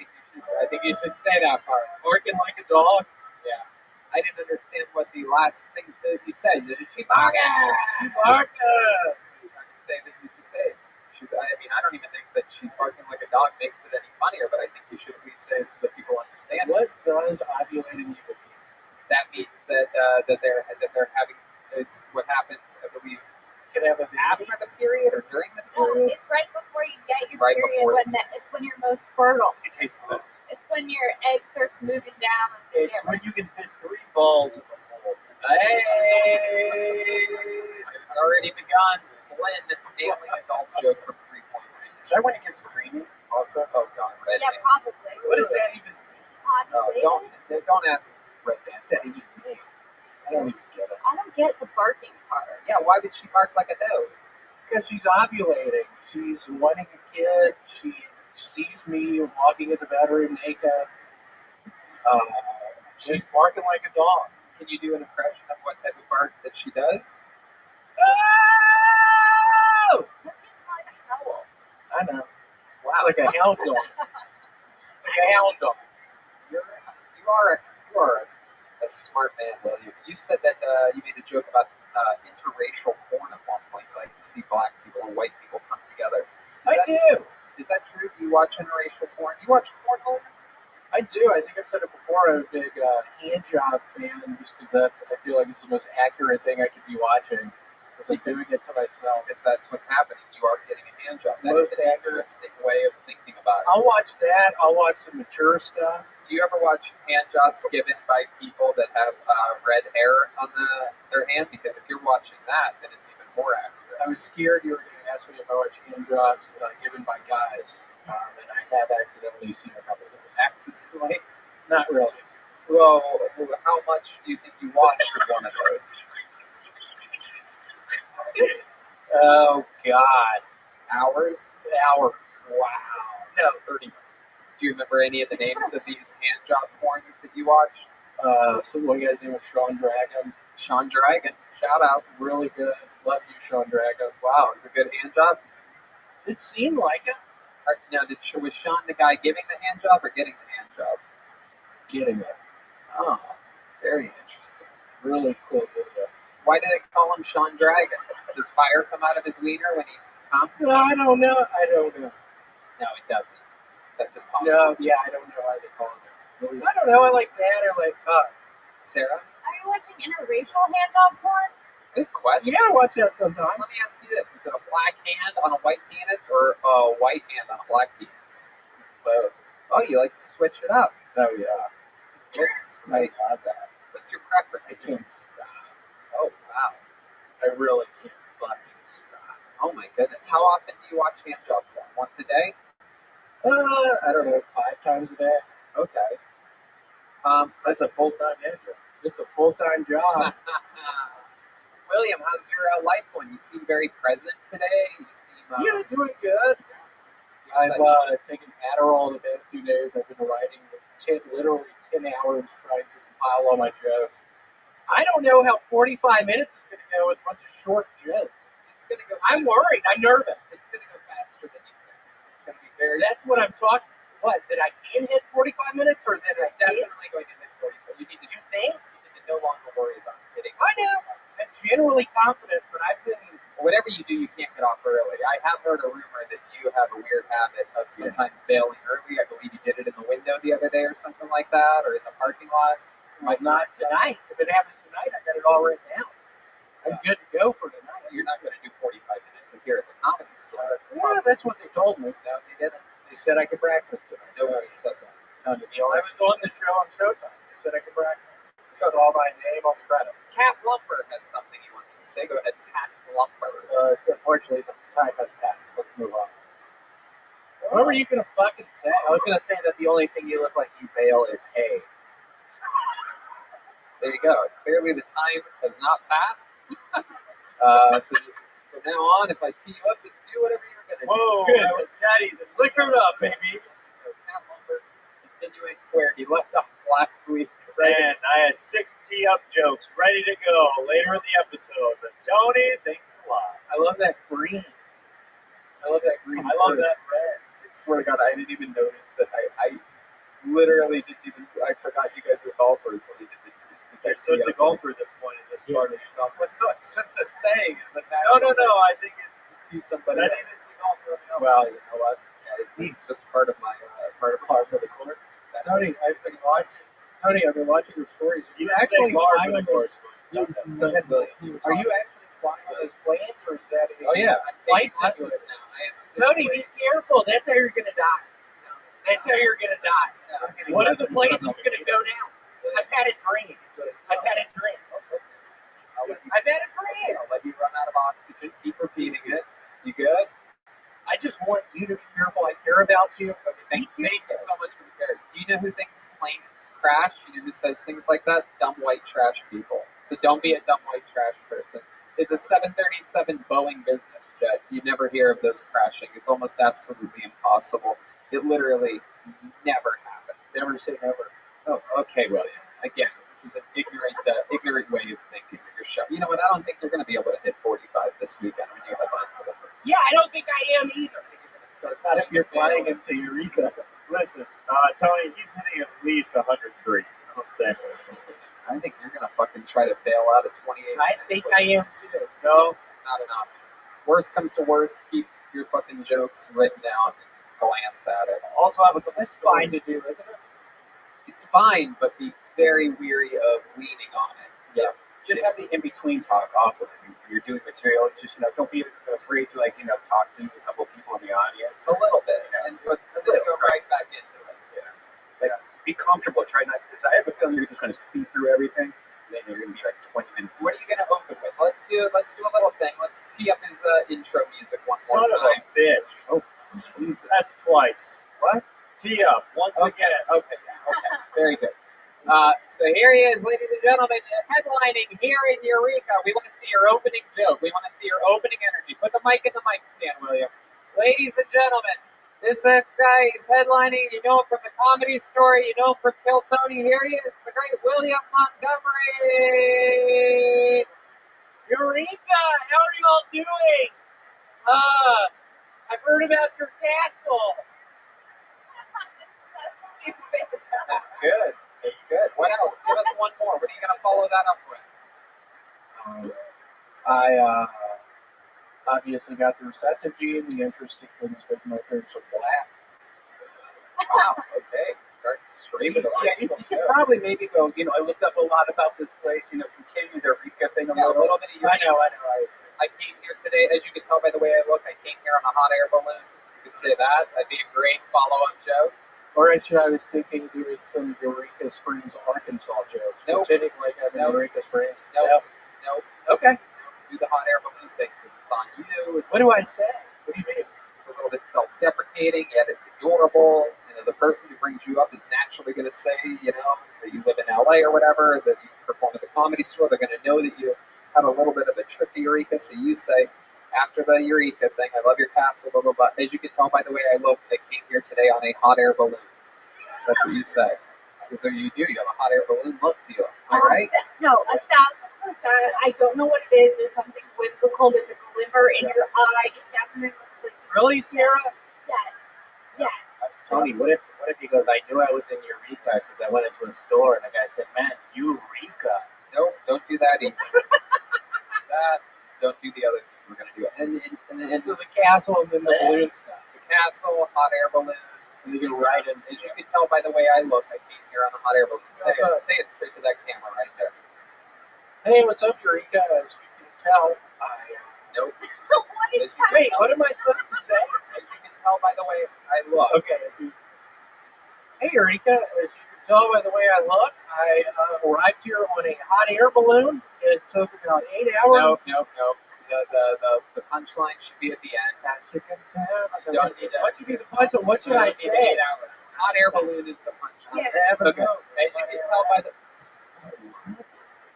think you should say that part. Barking like a dog? Yeah. I didn't understand what the last things that you said. Did she barking? She barking. I didn't say that you should say. I don't even think that she's barking like a dog makes it any funnier, but I think you should at least say it so that people understand. What does ovulating even mean? That means that they're having. It's what happens, I believe. Can have after the period or during the No, period? it's right before you get your Right period. before. It's when you're most fertile. It tastes the best. It's when your egg starts moving down. It's when you can fit 3 balls in the hole. Hey! It's already begun. Flynn nailing a golf joke from 3-point range. Is that when it gets creamy? Also? Oh God, Red Yeah, Band. probably. What does that even mean? Oh, don't ask Red Band. That even mean? I don't even get it. I don't get the barking part. Yeah, why would she bark like a dog? Because she's ovulating. She's wanting a kid. She sees me walking in the bedroom naked. She's barking like a dog. Can you do an impression of what type of bark that she does? Oh! That seems like a howl. I know. Wow. It's like a hound dog. Like a hound dog. You are a smart man, William. You said that you made a joke about interracial porn at one point. You like to see black people and white people come together. I do. Is that true? Do you watch interracial porn? Do you watch porn, William? I do. I think I've said it before. I'm a big hand job fan, just because I feel like it's the most accurate thing I could be watching. Because I'm doing it to myself. Because that's what's happening. You are getting a hand job. That Most is an interesting way of thinking about it. I'll watch that. I'll watch some mature stuff. Do you ever watch hand jobs given by people that have red hair on their hand? Because if you're watching that, then it's even more accurate. I was scared you were going to ask me if I watch hand jobs given by guys, and I have accidentally seen a couple of those. Accidentally? Not really. Well, how much do you think you watched of one of those? Oh, God. Hours? Hours. Wow. No, 30 minutes. Do you remember any of the names of these hand job porns that you watched? One guy's name was Sean Dragon. Sean Dragon. Shout outs. Really good. Love you, Sean Dragon. Wow, it's a good hand job. It seemed like it. Now, was Sean the guy giving the hand job or getting the hand job? Getting it. Oh, very interesting. Really cool video. Why did they call him Sean Dragon? Does fire come out of his wiener when he comes? No, I don't know. No, it doesn't. That's impossible. No, yeah, I don't know why they call him that. I don't know. I like that. I like Sarah? Are you watching interracial hand job porn? Good question. Yeah, I watch that sometimes. Let me ask you this. Is it a black hand on a white penis or a white hand on a black penis? Both. Oh, you like to switch it up. Oh, yeah. I love that. What's your preference? I can't stop. Oh, wow. I really can't fucking stop. Oh, my goodness. How often do you watch hand job porn? Once a day? I don't know, 5 times a day. Okay. That's a full-time answer. It's a full-time job. William, how's your life going? You seem very present today. You seem yeah, doing good. I've taken Adderall the past 2 days. I've been writing literally 10 hours trying to compile all my jokes. I don't know how 45 minutes is going to go with a bunch of short jokes. It's going to go. I'm worried. I'm nervous. It's going to go faster than you think. It's going to be very. That's what I'm talking. What? That I can hit 45 minutes, or that I definitely going to hit 45. You need to. You think? You need to no longer worry about hitting. I know. I'm generally confident, but I've been. Whatever you do, you can't get off early. I have heard a rumor that you have a weird habit of sometimes bailing early. I believe you did it in the window the other day or something like that, or in the parking lot. Not tonight. If it happens tonight, I got it all written down. I'm good to go for tonight. You're not going to do 45 minutes here at the Comedy Store. That's what they told me. No, they didn't. They said I could practice tonight. Nobody said that. I was on the show on Showtime. They said I could practice. It's all my name on the credit. Cat Lumper has something he wants to say. Go ahead, Cat Lumper. Unfortunately, the time has passed. Let's move on. What were you going to fucking say? I was going to say that the only thing you look like you bail is hay. There you go. Clearly the time has not passed. So just, from now on, if I tee you up, just do whatever you're going to do. Whoa, good. That was that easy. Liquored up, baby. Cat Lumper continuing where he left off last week. And I had 6 tee-up jokes ready to go later in the episode. But Tony, thanks a lot. I love that green. I love that green. I love that red. I swear to God, I didn't even notice that. I literally didn't even. I forgot you guys were golfers when he did this. So it's a golfer at this point. Is this part of the compliment? No, it's just a saying. It's a no. I think it's to somebody. I think it's a golfer. Well, you know what? It's just part of my part of the course. Tony, I've been watching your stories. Are you actually flying on yours? Go ahead, William. Are you actually flying on those planes, or is that a flight lessons now? Tony, be careful. That's how you're going to die. That's how you're going to die. One of the planes is going to go down. I've had a dream. I've had a dream. I'll let you run out of oxygen. Keep repeating it. You good? I just want you to be careful. I care about you. Okay, thank you so much for the care. Do you know who thinks planes crash? You know who says things like that? Dumb white trash people. So don't be a dumb white trash person. It's a 737 Boeing business jet. You never hear of those crashing. It's almost absolutely impossible. It literally never happens. Never say never. Oh, okay, William. Again, this is an ignorant way of thinking that you're shut. You know what? I don't think you're going to be able to hit 45 this weekend when you headline for the first. Yeah, I don't think I am either. Not if you're flying into Eureka. Listen, Tony, he's hitting at least 103. I'm saying. I think you're going to fucking try to bail out at 28. I think I am too. No, it's not an option. Worst comes to worst, keep your fucking jokes written down and glance at it. Also, have a couple. That's fine to do, isn't it? It's fine, but be very weary of leaning on it. Yeah. Just have the in-between talk also. When you're doing material, just, don't be afraid to, talk to a couple people in the audience. A little bit. And then go right back into it. Yeah. Be comfortable. Try not, because I have a feeling you're just going to speed through everything, and then you're going to be 20 minutes. What are you going to open with? Let's do a little thing. Let's tee up his intro music one more time. Son of a bitch. Oh, Jesus. That's twice. What? Tee up once again. Okay. Very good. So here he is, ladies and gentlemen, headlining here in Eureka. We want to see your opening joke. We want to see your opening energy. Put the mic in the mic stand, William. Ladies and gentlemen, this next guy is headlining. You know him from the Comedy Store. You know him from Kill Tony. Here he is, the great William Montgomery. Eureka! How are you all doing? I've heard about your castle. That's good. It's good. What else? Give us one more. What are you going to follow that up with? I obviously got the recessive gene. The interesting thing is both my parents are black. Wow. Okay. Start straight with the Yeah, you should probably maybe go, I looked up a lot about this place, continue the Eureka thing a little. bit of Eureka. I came here today, as you can tell by the way I look, I came here on a hot air balloon. You could say that. That'd be a great follow-up joke. Or actually, I was thinking doing some Eureka Springs, Arkansas jokes. Nope. Pretending like I'm in Eureka Springs. Nope. Okay. Do the hot air balloon thing because it's on you. What do I say? What do you mean? It's a little bit self-deprecating, yet it's adorable. The person who brings you up is naturally going to say, that you live in LA or whatever, that you perform at the Comedy Store. They're going to know that you had a little bit of a trip to Eureka. So you say, after the Eureka thing, I love your castle, blah, blah, blah. As you can tell by the way I look, I came here today on a hot air balloon. That's what you say. So you do. You have a hot air balloon look to you. Am I right? No, 1,000%. I don't know what it is. There's something whimsical. There's a glimmer in your eye. It definitely looks like. Really, Sarah? Yes. Tony, what if he goes, I knew I was in Eureka because I went into a store and the guy said, man, Eureka. Nope, don't do that either. Don't do the other thing we're going to do. And so the castle and then the balloon stuff. The castle, hot air balloon. And you get right in. As you can tell by the way I look, I came here on a hot air balloon. Say it straight to that camera right there. Hey, what's up, Eureka? As you can tell, Nope. Wait, what am I supposed to say? As you can tell by the way I look. Okay. Hey, Eureka. As you can tell by the way I look, I arrived here on a hot air balloon. It took about 8 hours. Nope. The punchline should be at the end. That's a good time. Don't need that. What should be the punchline? What should I say? 8 hours. Hot air balloon is the punchline. Yeah. Okay. As you can tell by the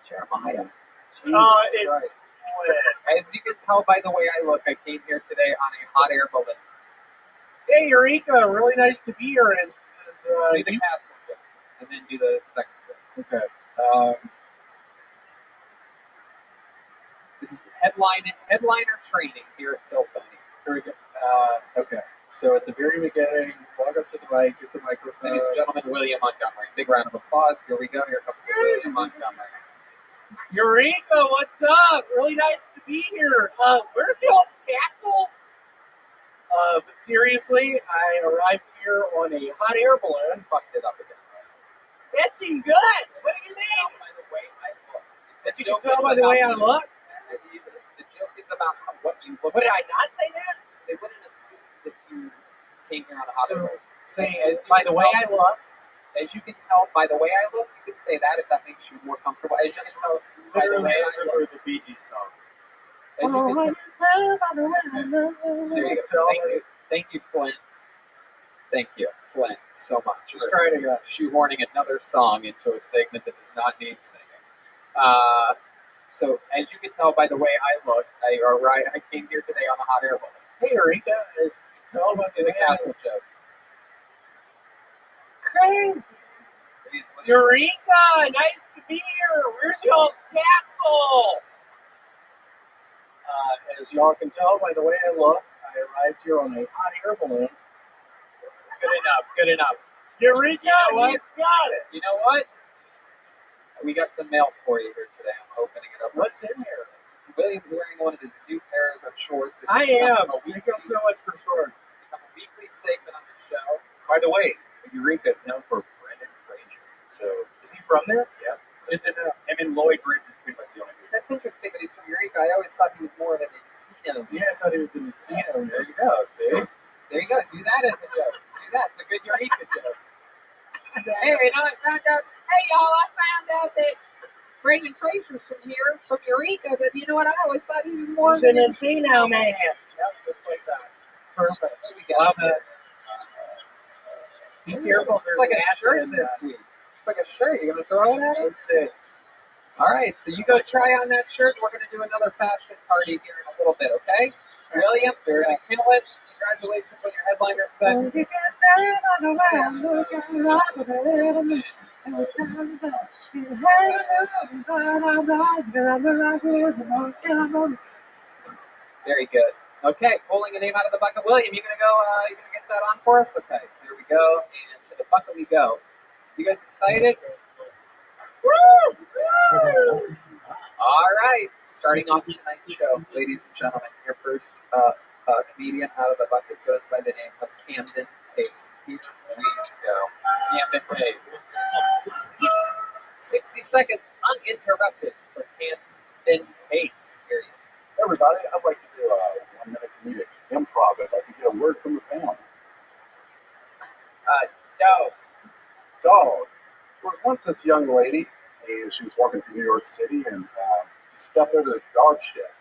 Jeremiah. As you can tell by the way I look, I came here today on a hot air balloon. Hey, Eureka, really nice to be here. Do the castle bit, and then do the second bit. Okay. This is headliner training here at Kill Tony. Very good. Okay. So at the very beginning, walk up to the mic, get the microphone. Ladies and gentlemen, William Montgomery. Big round of applause. Here we go. Here comes William Montgomery. Eureka, what's up? Really nice to be here. Where's y'all's castle? But seriously, I arrived here on a hot air balloon. Fucked it up again. That seemed good. What do you mean? By the way I look. As you can tell by the way I look. The joke is about what you look. Would I not say that? They wouldn't assume that you came here on a hot air balloon. Say, by the way I look. As you can tell by the way I look, you can say that if that makes you more comfortable. As you can tell by the way I look. The Bee Gees song. As you can tell by the way I look. There you go. Thank you, Flynn. Thank you, Flynn, so much. Just trying to shoehorning another song into a segment that does not need singing. So, as you can tell by the way I look, I came here today on a hot air balloon. Hey, Eureka, as you can tell by the castle joke. Crazy. Eureka, nice to be here. Where's y'all's castle? As y'all can tell by the way I look, I arrived here on a hot air balloon. Good enough. Eureka, you know what? He's got it. You know what? We got some mail for you here today. I'm opening it up. What's in here? William's wearing one of his new pairs of shorts. I am. Thank you so much for shorts. Become a weekly segment on the show. By the way, Eureka is known for Brendan Fraser. So, is he from there? Yeah. Him and Lloyd Bridge is pretty much the only people. That's interesting that he's from Eureka. I always thought he was more of an Encino. Yeah, I thought he was an Encino. There you go, see? There you go. Do that as a joke. Do that. It's a good Eureka joke. Hey, I found out. Hey, y'all, I found out that Brendan Fraser's from here, from Eureka, but you know what? I always thought he was more of an Encino man. Yep, just like that. Perfect. Love it. Be careful. It's like a shirt this week. looks like a shirt. You gonna throw it at him? That's it. All right, so you go try on that shirt. We're gonna do another fashion party here in a little bit, okay? William, you're gonna kill it. Congratulations on your headliner set. Very good. Okay, pulling a name out of the bucket. William, you gonna go? You gonna get that on for us? Okay, here we go, and to the bucket we go. You guys excited? Woo! All right, starting off tonight's show, ladies and gentlemen, your first comedian out of the bucket goes by the name of Camden Pace. Here we go. Camden Pace. 60 seconds uninterrupted for Camden Pace. Here he is. Everybody, I'd like to do a 1-minute comedic improv if I could get a word from the panel. Dog. Dog. There was once this young lady, and she was walking through New York City and stepped over this dog shit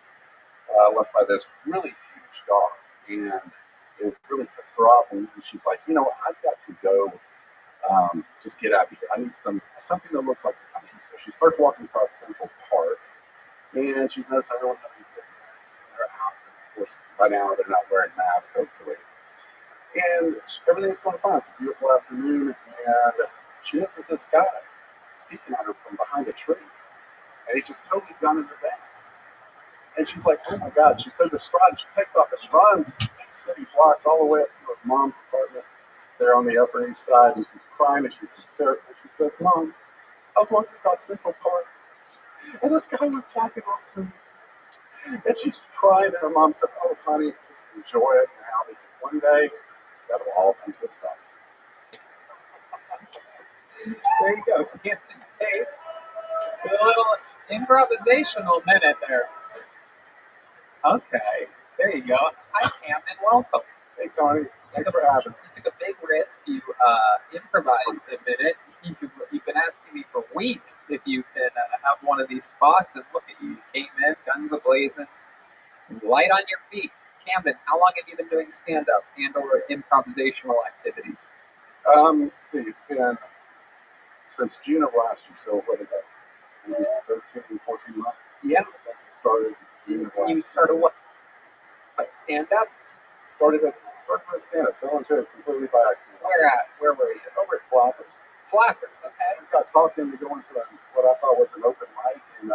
left by this really huge dog. And it really pissed her off. And she's like, you know, I've got to go just get out of here. I need something that looks like the country. So she starts walking across Central Park, and she's noticed everyone having their masks in their outfits. Of course, by now they're not wearing masks, hopefully. And everything's going fine. It's a beautiful afternoon, and she notices this guy speaking at her from behind a tree. And he's just totally done in her back. And she's like, oh my God, she's so distraught. She takes off and runs 6 city blocks all the way up to her mom's apartment there on the Upper East Side. And she's crying and she's hysterical. She says, Mom, I was walking across Central Park, and this guy was jacking off to me. And she's crying, and her mom said, oh, honey, just enjoy it now, because one day it's got to all come to a stop. There you go, Camden Pace. A little improvisational minute there. Okay, there you go. Hi, Camden. Welcome. Hey, Tony. Thanks for having me. You took a big risk. You improvised a minute. You've been asking me for weeks if you can have one of these spots, and look at you. You came in, guns a-blazing, light on your feet. Camden, how long have you been doing stand-up and or improvisational activities? Let's see, it's been since June of last year, so what is that? Maybe 13, 14 months? Yeah. Started June of last You started what? Stand-up? Started with stand-up, fell into it completely by accident. Where were you? Over at Flappers. Flappers, okay. I got talked into going to what I thought was an open mic, and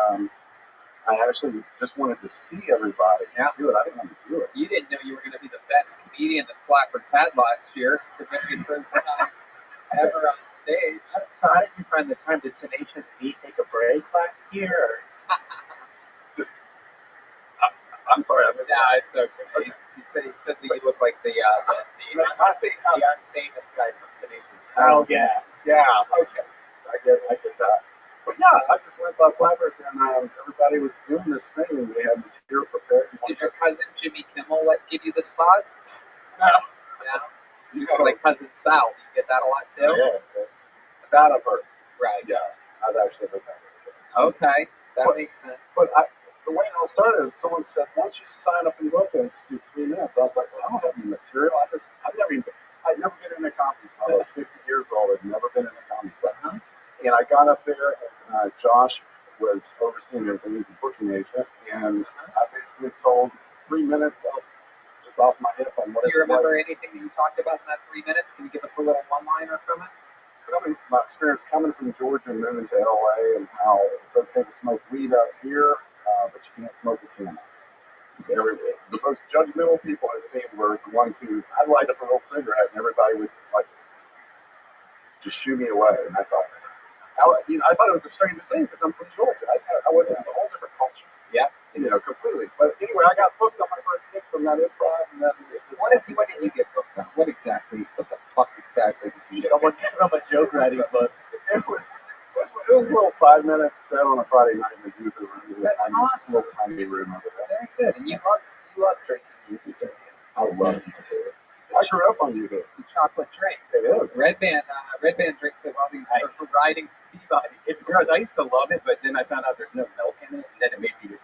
I actually just wanted to see everybody do it. I didn't want to do it. You didn't know you were going to be the best comedian that Flappers had last year. For the first time ever on stage. So how did you find the time? Did Tenacious D take a break last year? I'm sorry, I missed that. It's okay. He says that you look like the unfamous guy from Tenacious. Oh, yes. Yeah, okay. I get that. But yeah, I just went by Flappers, and everybody was doing this thing, and they had material prepared. Did your cousin Jimmy Kimmel give you the spot? No. No? Like cousin Sal, you get that a lot too? Yeah. That I've heard. Right. Yeah, I've actually heard that. Okay, that makes sense. But the way it all started, someone said, why don't you sign up and look and just do 3 minutes? I was like, well, I don't have any material. I'd never been in a comedy club. I was 50 years old. I'd never been in a comedy club. And I got up there, and Josh was overseeing everything. He's a booking agent. And I basically told 3 minutes just off my hip on what Do you remember anything that you talked about in that 3 minutes? Can you give us a little one-liner from it? My experience coming from Georgia and moving to LA, and how it's okay to smoke weed out here, but you can't smoke a camel. The most judgmental people I've seen were the ones who I'd light up a real cigarette, and everybody would just shoo me away. And I thought it was the strangest thing because I'm from Georgia. I wasn't. It was a whole different culture. Yeah. Completely. But anyway, I got booked on my first gig from that improv, and then what did you get booked on? What the fuck exactly did you get? Someone gave him a joke writing book. It was a little 5-minute set on a Friday night in the Utah room. That's awesome. Little tiny room over there. Very good. And you love drinking Utah. I love Utah. I grew up on Utah. It's a chocolate drink. It is. Red Band drinks it while he's riding Seabody. It's gross. I used to love it, but then I found out there's no milk in it, and then it made me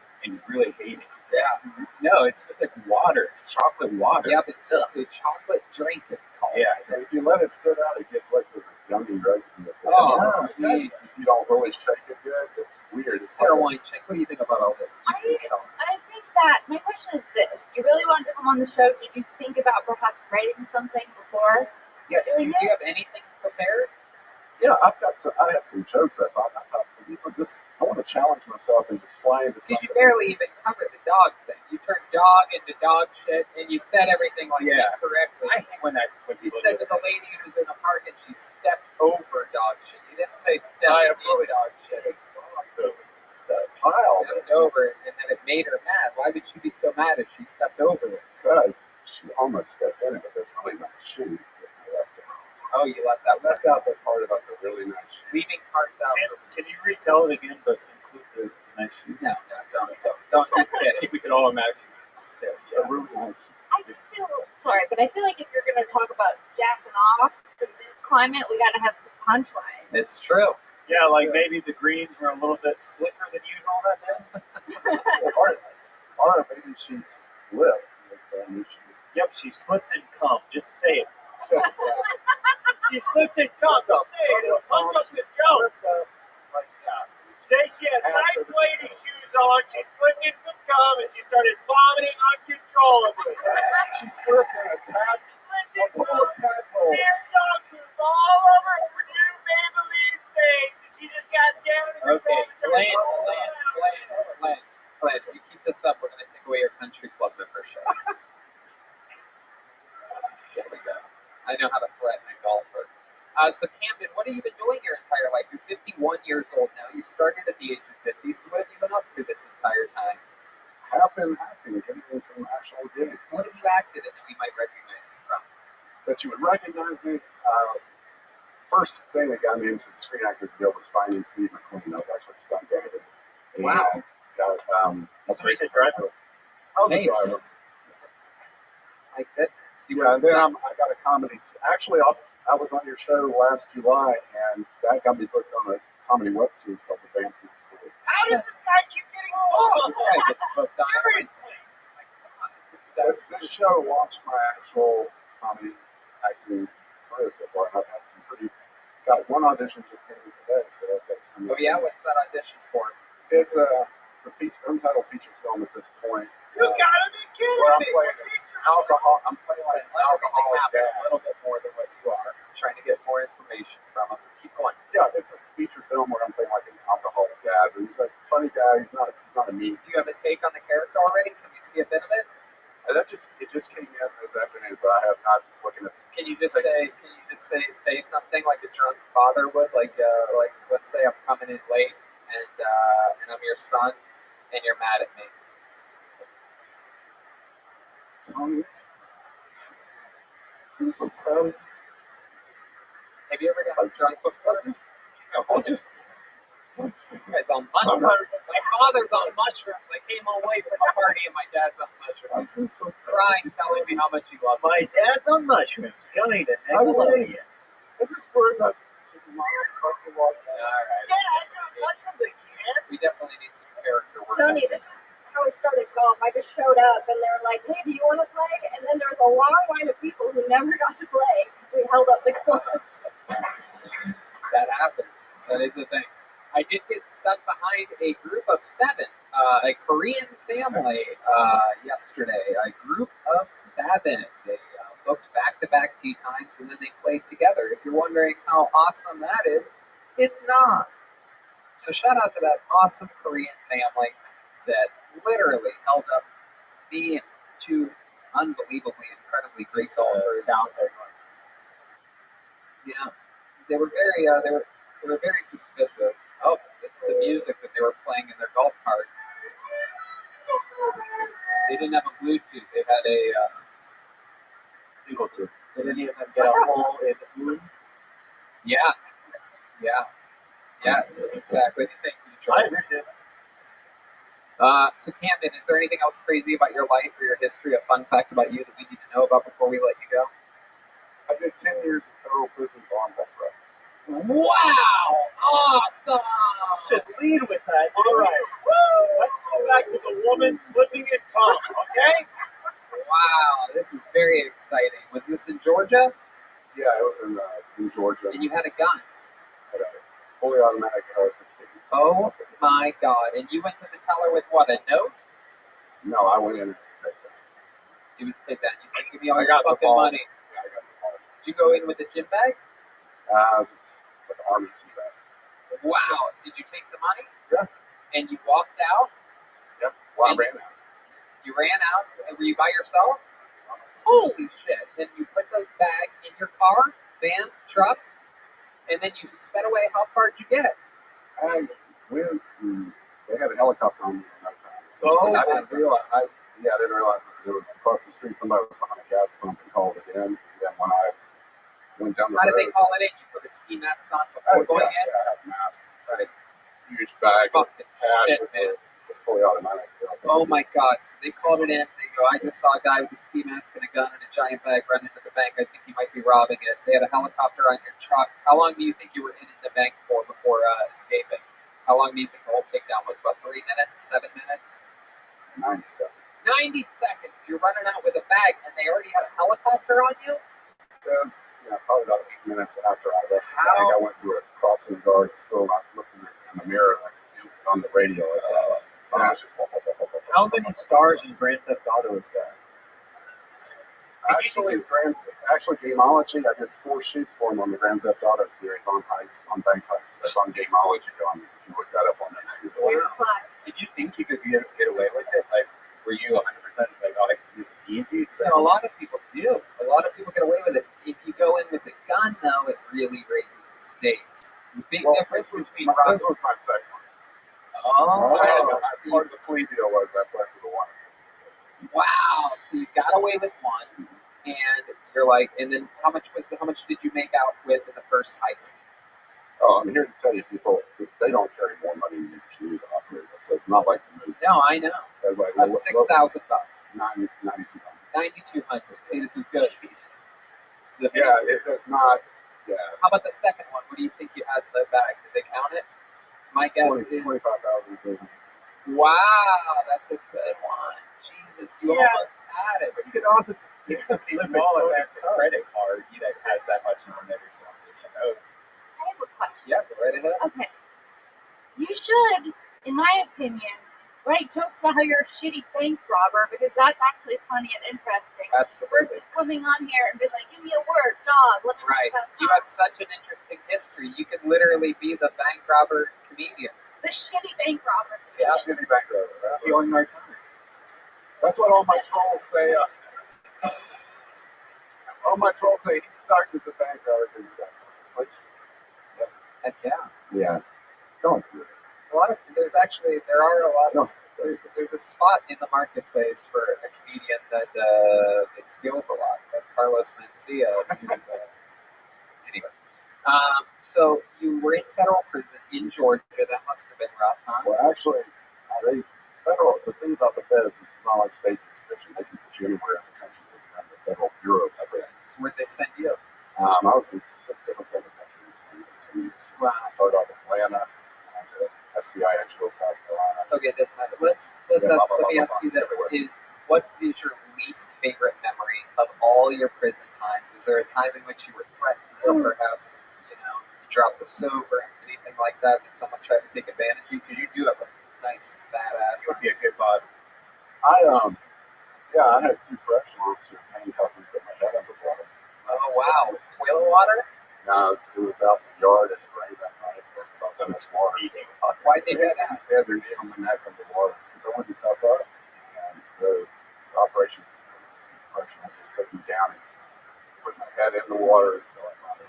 really hate it. Yeah. No, it's just like water. It's chocolate water. Yeah, but it's a chocolate drink, it's called. Yeah. So if you let it sit out, it gets like this gummy residue. Oh, If you don't really shake it good, it's weird. It's Sarah like Weinstein, what do you think about all this? I think that my question is this: you really wanted to come on the show? Did you think about perhaps writing something before? Yeah. Do you have anything prepared? Yeah, I had some jokes I thought, I want to challenge myself and just fly into Did something. you barely even cover the dog thing? You turned dog into dog shit, and you said everything like that correctly. I hate when you said to the lady who was in the park, and she stepped over dog shit. You didn't say step I in really dog shit. The pile. Stepped over, and then it made her mad. Why would she be so mad if she stepped over it? Because she almost stepped in it, but there's really nice shoes that I left out. Oh, you left out the part about the really nice shoes. leaving parts out. Can you retell it again, but include the nice shoes? No, don't just get it. If we could all imagine. They're really nice. I just feel sorry, but I feel like if you're going to talk about jacking off in this climate, we got to have some punchlines. It's true. Yeah, like maybe the greens were a little bit slicker than usual that day. Or maybe she slipped with the new shoes. Yep, she slipped and cum. Just say it. She slipped and cum. Just say it. It'll punch up the joke. Say she had nice lady shoes on. She slipped in some cum and she started vomiting uncontrollably. She slipped in a tap. A pool of tadpole. Smeared dog poop all over her new Maybelline face, and she just got down in the Okay, Glenn. Glenn, if you keep this up, we're going to take away your country club membership. There we go. I know how to threaten a golfer. So Camden, what have you been doing your entire life? You're 51 years old now. You started at the age of 50, so what have you been up to this entire time? Have been acting, getting in some actual gigs. What have you acted in that we might recognize you from? That you would recognize me. First thing that got me into the Screen Actors Guild was finding Steve McQueen. I was actually stunned by it. Wow. Somebody said driver. I was a driver. My goodness. Yeah, and then I got a comedy. Actually, I was on your show last July, and that got me booked on a comedy web series called The Dance Next Door. How does this guy keep getting booked? This guy gets booked on Seriously. This show launched my actual comedy acting career so far. I've had some got one audition just came in today, so I've got some. Oh yeah, what's that audition for? It's a untitled feature film at this point. You gotta be kidding Where I'm me! playing alcohol. I'm playing like an alcoholic A dad. little bit more than what you are. I'm trying to get more information from him. Keep going. Yeah, it's a feature film where I'm playing like an alcoholic dad. But he's like a funny guy. He's not a mean. Do you have a take on the character already? Can we see a bit of it? And it just came in this afternoon, so I have not looking at. Can you just say something like a drunk father would? Like let's say I'm coming in late and I'm your son and you're mad at me. I'm so proud of you. Have you ever gotten drunk before? This guy's on mushrooms. My father's on mushrooms. I came home late from a party and my dad's on mushrooms. Crying, telling me how much he loves me. My dad's on mushrooms. Going to Nickelodeon. I just worried about mom. All right. We definitely need some character work. Tony, this is how I started golf. I just showed up and they were like, hey, do you want to play? And then there was a long line of people who never got to play because we held up the course. That happens. That is the thing. I did get stuck behind a group of 7, a Korean family yesterday. A group of 7. They booked back-to-back tee times and then they played together. If you're wondering how awesome that is, it's not. So shout out to that awesome Korean family that literally held up me and 2 unbelievably, incredibly great golfers. You know, they were very suspicious. Oh, this is the music that they were playing in their golf carts. They didn't have a Bluetooth. They had a single tube. They didn't even get a hole in the blue. Yeah. Yes, exactly. Thank you. I appreciate it. So Camden, is there anything else crazy about your life or your history, a fun fact about you that we need to know about before we let you go? I did 10 years in federal prison for armed robbery. Wow! Awesome! Should lead with that. All right. Let's go back to the woman slipping in cum, okay? Wow, this is very exciting. Was this in Georgia? Yeah, it was in Georgia. And you had a gun? I had fully automatic. Oh my god! And you went to the teller with what? A note? No, I went in and take that. It was take that. You said, "Give me all I your got the fucking ball. money." Yeah, I got the ball. Did you go in with a gym bag? It's like an army sea bag. Wow! Did you take the money? Yeah. And you walked out? Yep. Well, I ran out. You ran out? And were you by yourself? Holy shit! And you put the bag in your car, van, truck, and then you sped away. How far did you get? They had a helicopter on me. Oh, I didn't realize. I didn't realize it was across the street. Somebody was behind a gas pump and called it in. And then when I went down the How road, did they call it in? You put a ski mask on before going in? Yeah, I had a mask. I had a huge bag. Fucking shit, with man. fully automatic. Oh my god, so they called it in. They go, I just saw a guy with a ski mask and a gun and a giant bag run into the bank. I think he might be robbing it. They had a helicopter on your truck. How long do you think you were in the bank for before escaping? How long do you think the whole takedown was? About 3 minutes? 7 minutes? 90 seconds. 90 seconds. You're running out with a bag and they already had a helicopter on you? It was, probably about 8 minutes after I left the tank. I went through a crossing guard school. I was looking in the mirror and I could see him on the radio. How many stars in Grand Theft Auto is that? Actually, Gameology, I did 4 shoots for him on the Grand Theft Auto series on heists, on bank heists. That's on Gameology. If you look that up on there. Wow. Did you think you could get away with it? Like, were you 100% like, oh, this is easy? A lot of people do. A lot of people get away with it. If you go in with a gun, though, it really raises the stakes. The big difference between this was my second one. Oh, part of the plea deal was I pled to the one. Wow! So you got away with one, and you're like, and then how much did you make out with in the first heist? Oh, I'm here to tell you, people, they don't carry more money than you need to operate this. So it's not like the movie. No, I know. Like, that's $6,000. 9,200. 9,200. See, this is good. Jesus. It does not. Yeah. How about the second one? What do you think you had in the bag? Did they count it? My guess is 25,000. Wow, that's a good one. Jesus, you almost had it. But you could also just stick something small as a credit card that has that much on it or something. I have a question. Yeah, go right ahead. Okay. You should, in my opinion, write jokes about how you're a shitty bank robber because that's actually funny and interesting. Absolutely. Versus coming on here and be like, give me a word, dog. Let me Right. You have such an interesting history. You could literally be the bank robber comedian. The shitty bank robber. Yeah. Shitty bank robber. That's stealing our time. That's what all my trolls say. All my trolls say he sucks as the bank robber. Heck yeah. Yeah. Don't do it. There are a lot of. There's a spot in the marketplace for a comedian that steals a lot. That's Carlos Mencia. Anyway, so you were in federal prison in Georgia. That must have been rough, huh? Well, actually, the thing about the feds is it's not like state jurisdiction. They can put you anywhere in the country because you're in the Federal Bureau of Prisons. So where'd they send you? I was in 6 different penitentiaries in these 2 years. Wow. I started off in Atlanta, went to FCI Asheville, South Carolina. Okay, it doesn't matter. Let me ask you this: what is your least favorite memory of all your prison time? Was there a time in which you were threatened, or perhaps you dropped the soap or anything like that? Did someone try to take advantage of you? Because you do have a nice fat ass. Would be a good body. I had 2 correctional officers handcuffed me, put my head underwater. Oh wow, toilet water? No, it was out in the yard and it rained that night. About this water. Why'd they do that? They had their knee on my neck underwater because I wouldn't tough up. And so the operations correctional officers took me down and put my head in the water.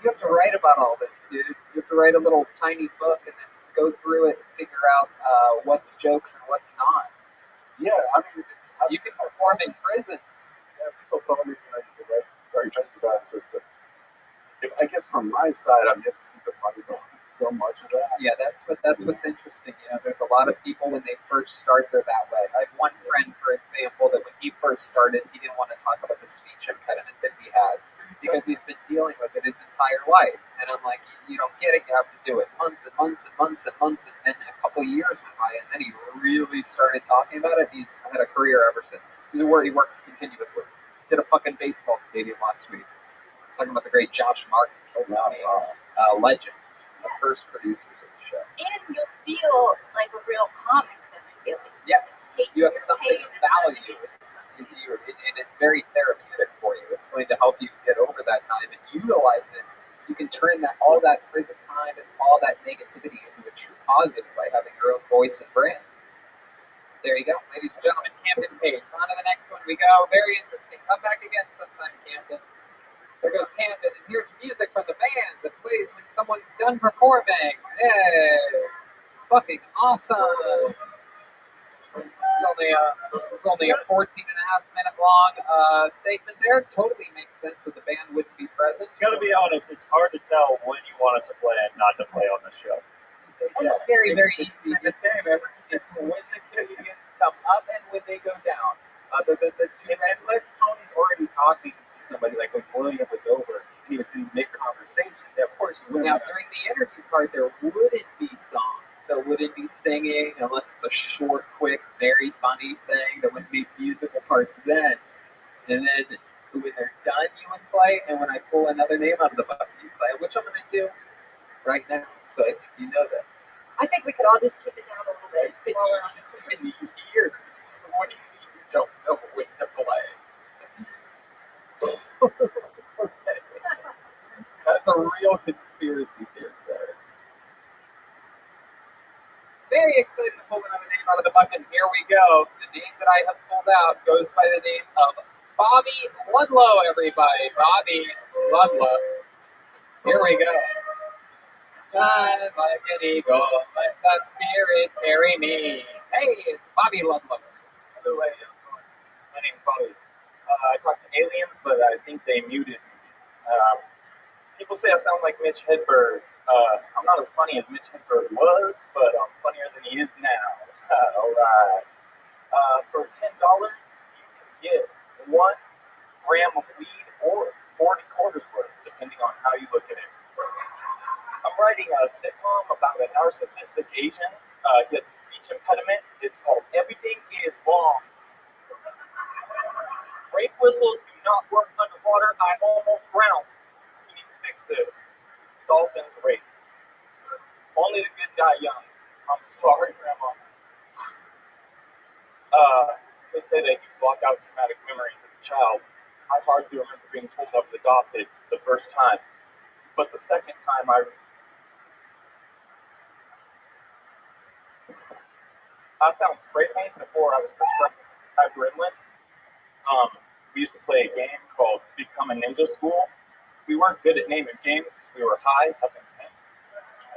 You have to write about all this, dude. You have to write a little tiny book and then go through it and figure out what's jokes and what's not. Yeah, I mean, you can perform in prisons. Yeah, people told me you could write jokes about this, but I guess from my side, I'm yet to see the funny bone. So much of that. Yeah, that's what's interesting. There's a lot of people when they first start, they're that way. I have one friend, for example, that when he first started, he didn't want to talk about the speech impediment that he had because he's been dealing with it his entire life. And I'm like, you don't get it. You have to do it months and months and months and months, and then a couple of years went by, and then he really started talking about it. He's had a career ever since. He's where he works continuously. Did a fucking baseball stadium last week. Talking about the great Josh Martin, legend. the first producers of the show. And you'll feel like a real comic then, I feel like. Yes, you have something of value. And it's very therapeutic for you. It's going to help you get over that time and utilize it. You can turn all that prison time and all that negativity into a true positive by having your own voice and brand. There you go. Ladies and gentlemen, Camden Pace. On to the next one we go. Very interesting. Come back again sometime, Camden. There goes Camden, and here's music from the band that plays when someone's done performing. Yay! Fucking awesome! It was only a 14.5-minute long statement there. Totally makes sense that the band wouldn't be present. Gotta be honest, it's hard to tell when you want us to play and not to play on the show. It's very, very easy to say. It's when the comedians come up and when they go down. The two unless Tony's already talking to somebody, like when William was over, and he was in mid-conversation, of course he wouldn't. Now, during the interview part, there wouldn't be songs. There wouldn't be singing unless it's a short, quick, very funny thing. There wouldn't be musical parts then. And then when they're done, you would play. And when I pull another name out of the bucket, you play, which I'm going to do right now. So I think you know this. I think we could all just keep it down a little bit. It's been years. What do you mean you don't know when to play? Okay. That's a real conspiracy theory there. Very excited to pull another name out of the bucket. Here we go. The name that I have pulled out goes by the name of Bobby Ludlow, everybody. Bobby Ludlow. Here we go. Fly like an eagle, let that spirit carry me. Hey, it's Bobby Ludlow. By the way, my name's Bobby. I talk to aliens, but I think they muted me. People say I sound like Mitch Hedberg. I'm not as funny as Mitch Hedberg was, but I'm funnier than he is now. All right. For $10, you can get 1 gram of weed or 40 quarters worth, depending on how you look at it. I'm writing a sitcom about a narcissistic Asian. He has a speech impediment. It's called Everything is Wrong. Rape whistles do not work underwater. I almost drowned. We need to fix this. Dolphins rape. Only the good die young. I'm sorry, Grandma. They say that you block out traumatic memories as a child. I hardly remember being told I was adopted the first time. But the second time I found spray paint before I was prescribed Hyperimlin. We used to play a game called Become a Ninja School. We weren't good at naming games because we were high up in paint.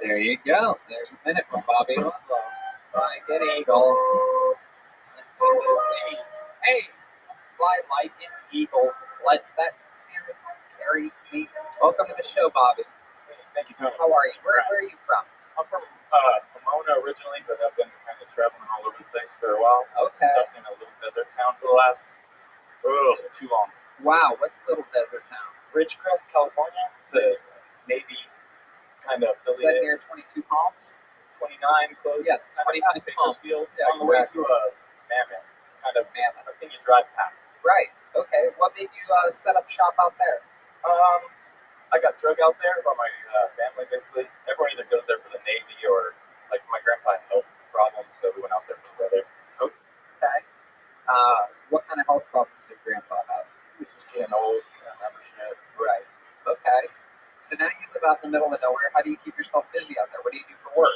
There you go. There's a minute from Bobby Ludlow. Like an eagle unto the sea. Hey, fly like an eagle. Let that spirit carry me. Welcome to the show, Bobby. Thank you, Tony. How are you? Where are you from? I'm from Pomona originally, but I've been kind of traveling all over the place for a while. Okay. Stuck in a little desert town for the last, too long. Wow, what little desert town? Ridgecrest, California. It's a Navy kind of Is that near 22 Palms? 29 close. Yeah, 29 Palms. Bakersfield, Yeah, on the way exactly. to Mammoth. Kind of Mammoth. I think you drive past. Right. Okay. What made you set up shop out there? I got drug out there by my family, basically. Everyone either goes there for the Navy or, like, my grandpa had health problems, so we went out there for the weather. Okay. What kind of health problems did Grandpa have? He was just getting old, can't remember shit. Right. Okay. So now you live out in the middle of nowhere. How do you keep yourself busy out there? What do you do for work?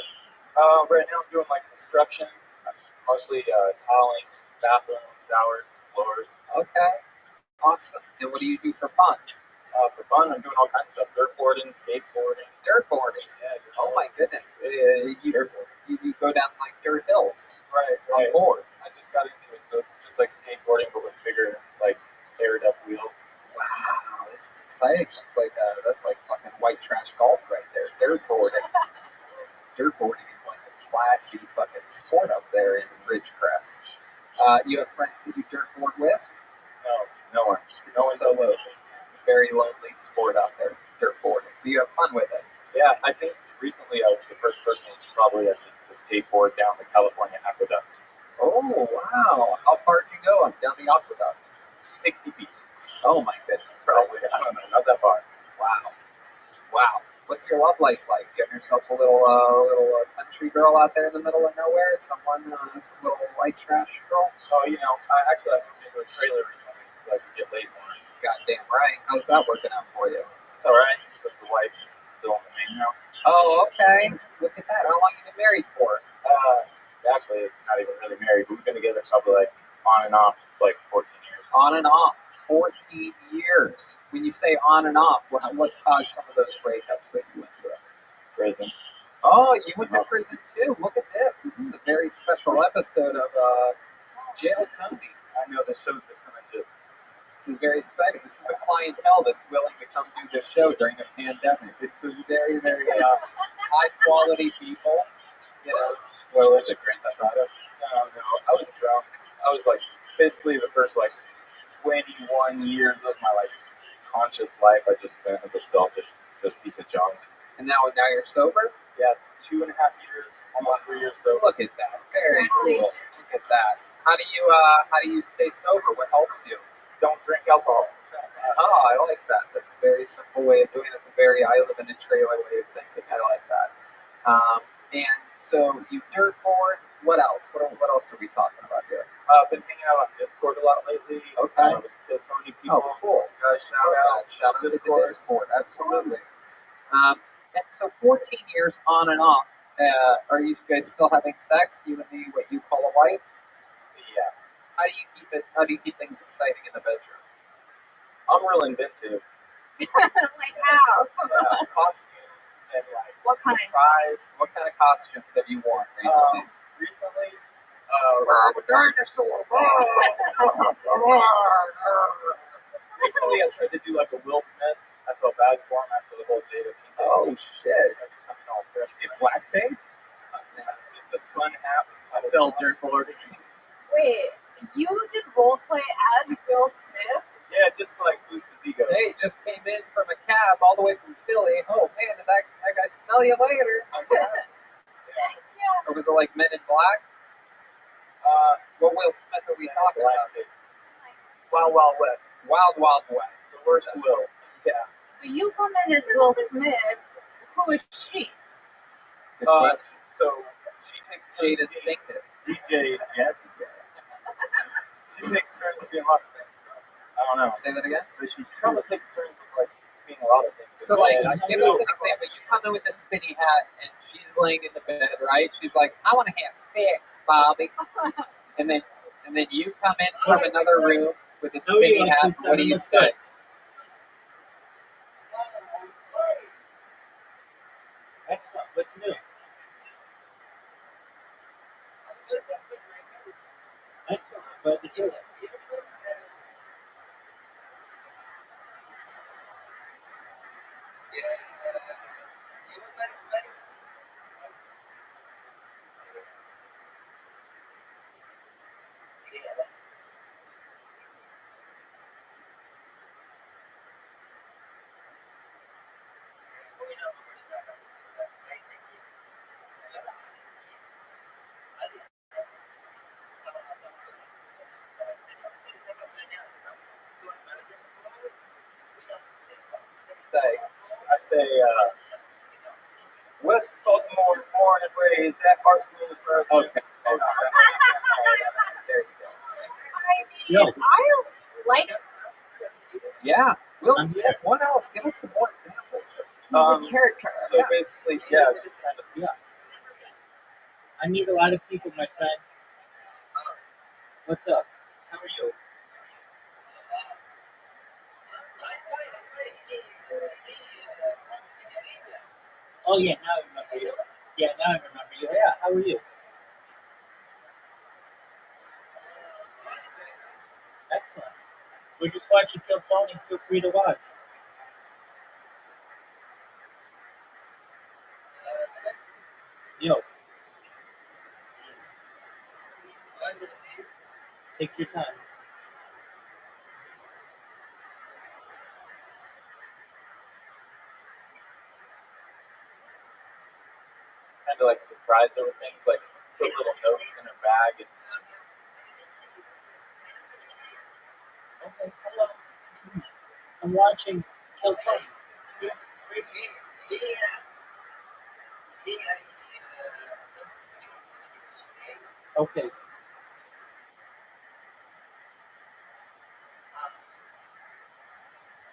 Right now I'm doing, like, construction, mostly tiling, bathrooms, showers, floors. Okay. Awesome. And what do you do for fun? For fun, I'm doing all kinds of stuff. Dirtboarding, skateboarding. Dirtboarding? Yeah. Oh my goodness. You go down like dirt hills. Right. On boards. I just got into it, so it's just like skateboarding, but with bigger, like, aired up wheels. Wow, this is exciting. That's like fucking white trash golf right there. Dirtboarding. Dirtboarding is like a classy fucking sport up there in Ridgecrest. You have friends that you dirtboard with? No one. No one solo. It's a very lonely sport out there, dirtboarding. Do you have fun with it? Yeah, I think recently I was the first person probably to skateboard down the California aqueduct. Oh, wow. How far did you go down the aqueduct? 60 feet. Oh, my goodness. Probably. I don't know, not that far. Wow. Wow. What's your love life like? You have yourself a little country girl out there in the middle of nowhere? Some little white trash girl? Oh, I actually moved into a trailer recently so I could get laid more. Goddamn right. How's that working out for you? It's alright, because the wife's still in the main house. Oh, okay. Look at that. How long you been married for? Actually, it's not even really married, but we've been together probably on and off 14 years. On and off. 14 years. When you say on and off, what caused some of those breakups that you went through? Prison. Oh, you went to prison too. Look at this. This is a very special episode of Jail Tony. I know the shows that come into. This is very exciting. This is the clientele that's willing to come do this show during a pandemic. It's a very, very high quality people. What was it, Grand Theft Auto? No. I was drunk. I was basically the first 21 years of my conscious life I just spent as a selfish just piece of junk. And now you're sober? Yeah, 2.5 years, almost 3 years sober. Look at that. Very cool. Look at that. How do you stay sober? What helps you? Don't drink alcohol. Oh, I like that. That's a very simple way of doing it. It's a very I live in a trailer way of thinking. I like that. And so you dirt board. What else? What else are we talking about here? I've been hanging out on Discord a lot lately. Okay. With Kill Tony people. Oh, cool. Guys, shout out to the Discord. Absolutely. And so 14 years on and off. Are you guys still having sex? You and what you call a wife? Yeah. How do you keep things exciting in the bedroom? I'm real inventive. Like how? Costumes and what kind? Surprise. What kind of costumes have you worn recently? Recently, I'm a dinosaur. Recently, I tried to do a Will Smith. I felt bad for him after the whole Jada Pinkett. Oh shit! Coming all fresh. In blackface? Just the spun hat. I felt dirt boarding. Wait, you did role play as Will Smith? Yeah, just to boost his ego. Hey, just came in from a cab all the way from Philly. Oh man, did that guy smell you later? Yeah. Or was it Men in Black? What Will Smith are we talking about? Wild Wild West. Wild Wild West. The worst Will. Yeah. So you come in as Will Smith. Who is she? Good question. So she takes Jada Stinkit. DJ Jazzy Jazz. She takes turns being lots of things. I don't know. Say that again? But she probably takes turns with being a lot of things. So give us an example. You come in with a spinny hat and she's laying in the bed, right? She's like, I want to have sex, Bobby. And then you come in from another room with a spinny hat. What do you say? Excellent. What's new? Excellent. Glad to hear that. I say, West Baltimore, born and raised at Arsenal of Birth. Okay. I mean, I like. Yeah. Will Smith. What else? Give us some more examples. He's a character. So basically, yeah, just kind of. Yeah. I meet a lot of people, my friend. What's up? How are you? Oh yeah, now I remember you. Yeah, now I remember you. Yeah, how are you? Excellent. We're just watching Kill Tony. Feel free to watch. Yo. Take your time. Kind of surprise her with things, put little notes in her bag. And, Okay, hello. I'm watching Kill Tony. Okay.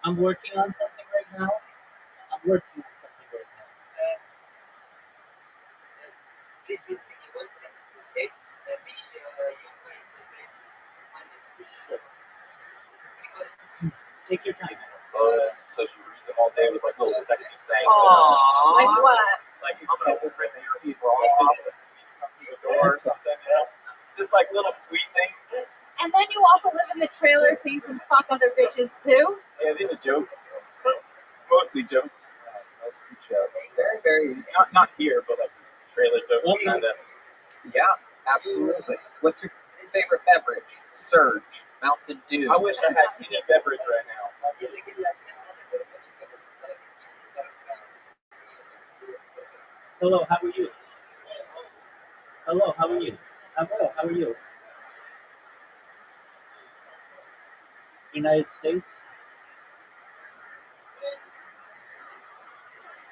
I'm working on something right now. I'm working on something right now. Take your time. So she reads them all day with like little sexy sayings. Aww. Like what? Like pregnancy raw, the door or something. Yeah. Just like little sweet things. And then you also live in the trailer so you can fuck other bitches too? Yeah, these are jokes. Mostly jokes. Mostly jokes. Very, very. Not here, but like trailer jokes, kind of. Yeah, absolutely. What's your favorite beverage? Surge, Mountain Dew. I wish I had any beverage right now. Hello, how are you? Hello, how are you? Hello, how are you? United States?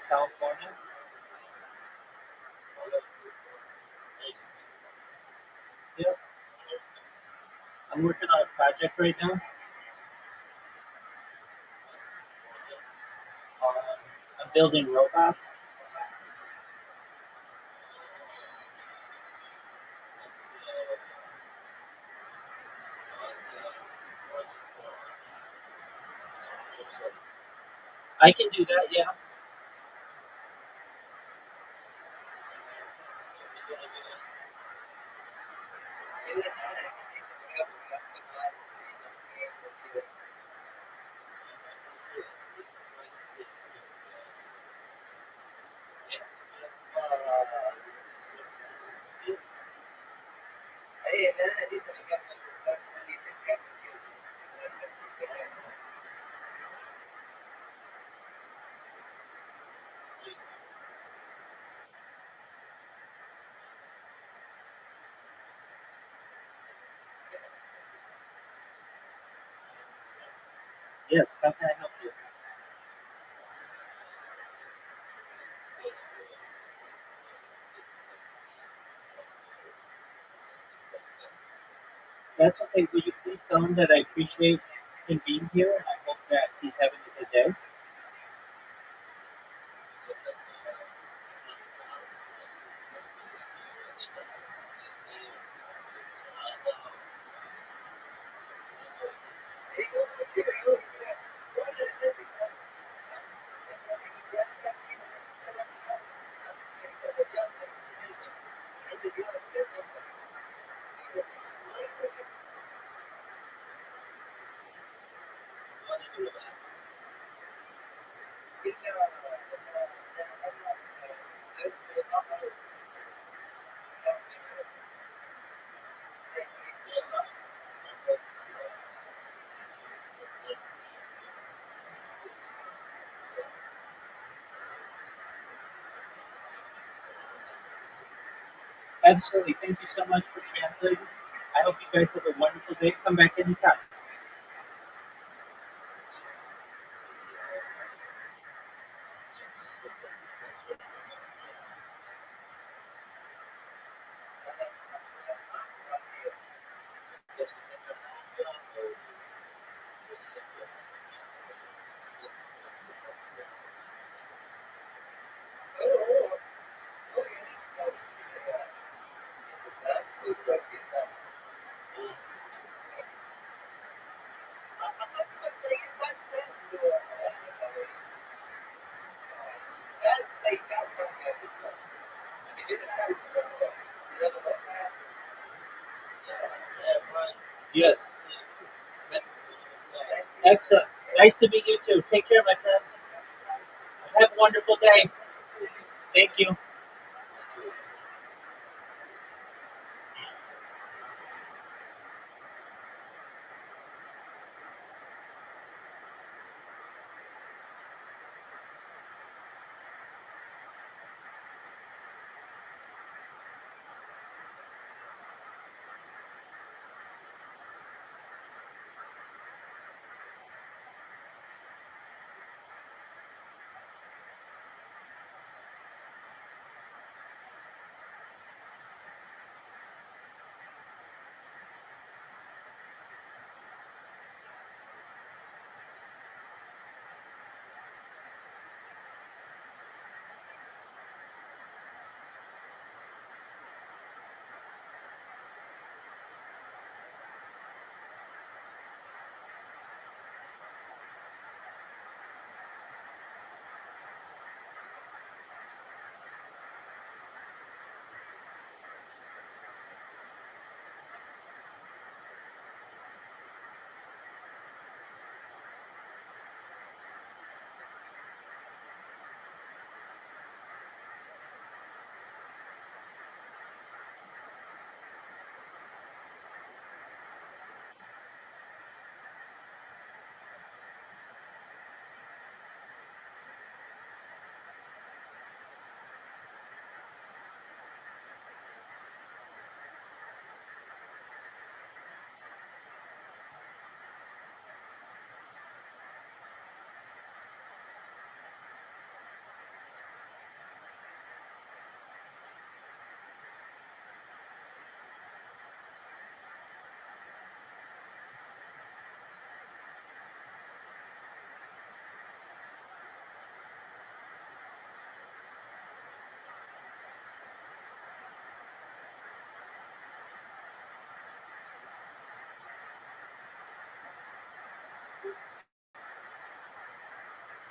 California? Yeah. I'm working on a project right now. I'm building robots. I can do that, yeah. Yes, how can I help you? That's okay. Will you please tell him that I appreciate him being here and I hope that he's having a good day? Absolutely. Thank you so much for translating. I hope you guys have a wonderful day. Come back anytime. Yes. Excellent. Nice to meet you too. Take care, my friends. Have a wonderful day. Thank you.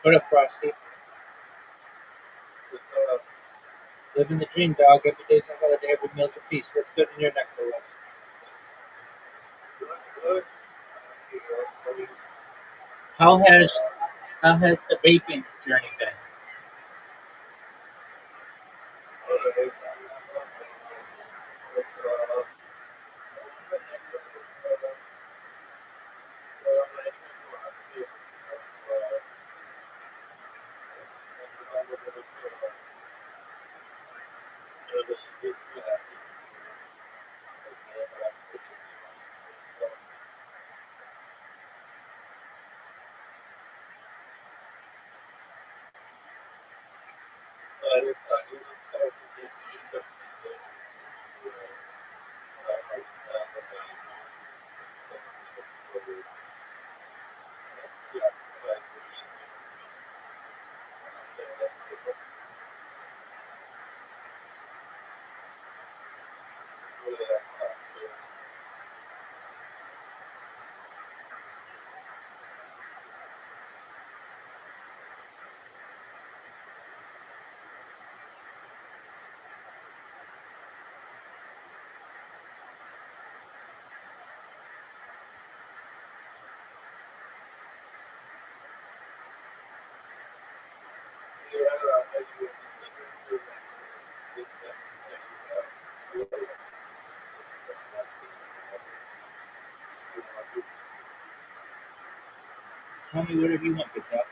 What up, Frosty? Living the dream, dog. Every day's a holiday, every meal's a feast. What's good in your neck of the woods? How has the vaping journey been? Tell me whatever you want, good dog.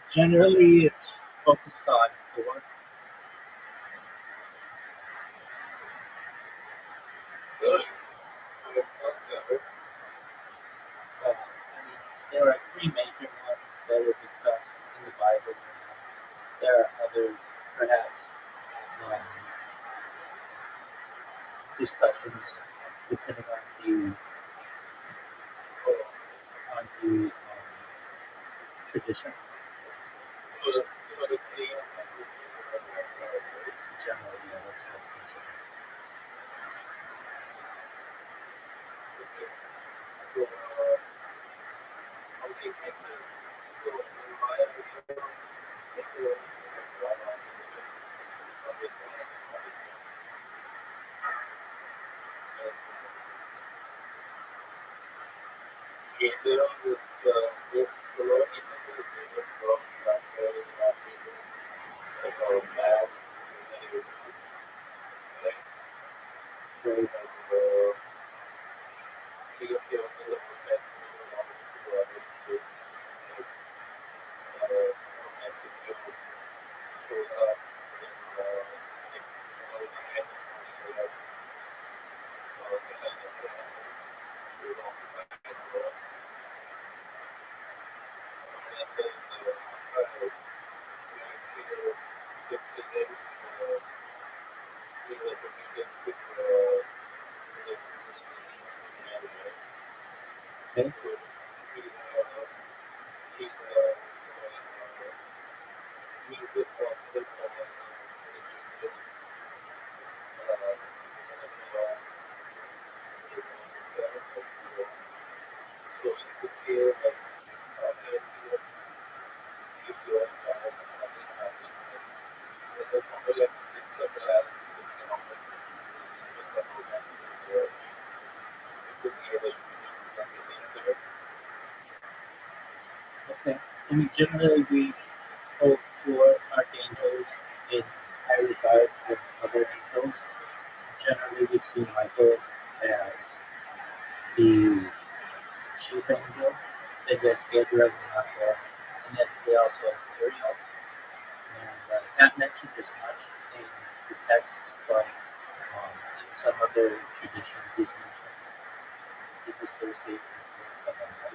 Generally, it's focused on four. There are three major ones that are discussed in the Bible. There are other, perhaps, um, discussions depending on the tradition. Generally, yeah, that's considered. Okay. Okay. I mean, generally, we hold four archangels in high regard with other angels. Generally, we see Michael as the chief angel, then there's Gabriel and Raphael, and then we also have Uriel. And not mentioned as much in the texts, but in some other traditions, he's mentioned. He's associated with stuff like that.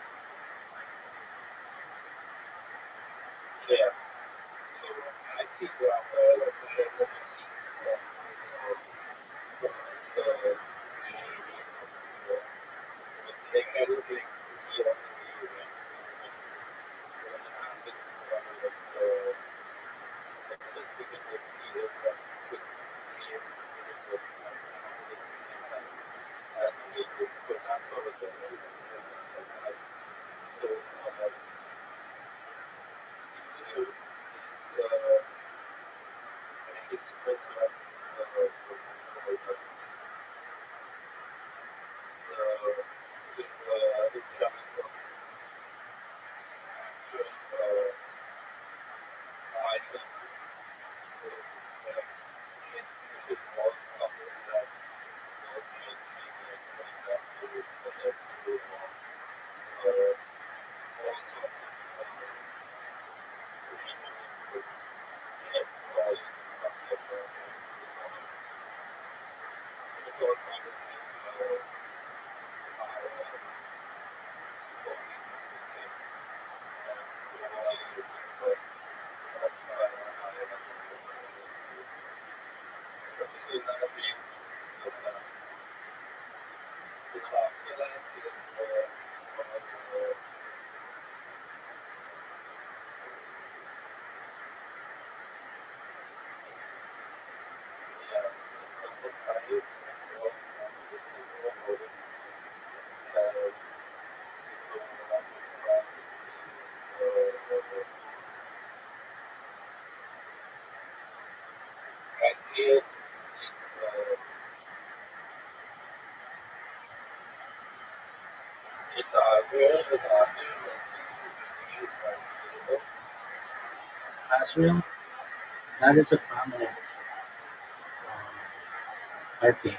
see it. It's good. It's Asriel, that is a prominent archangel.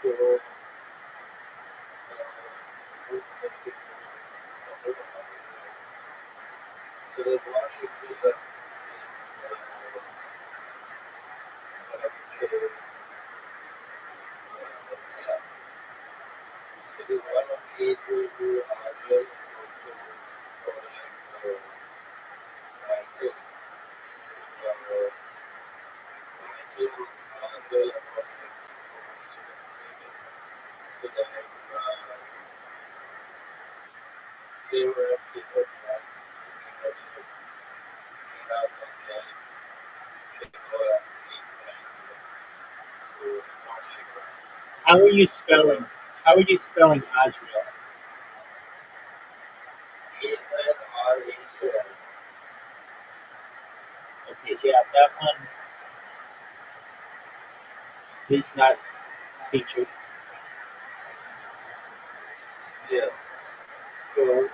So, so there's a lot of people that so there's a lot of people who are good so that they were people that how are you spelling? How are you spelling Asriel? Okay, yeah, that one is not featured. Yeah. So,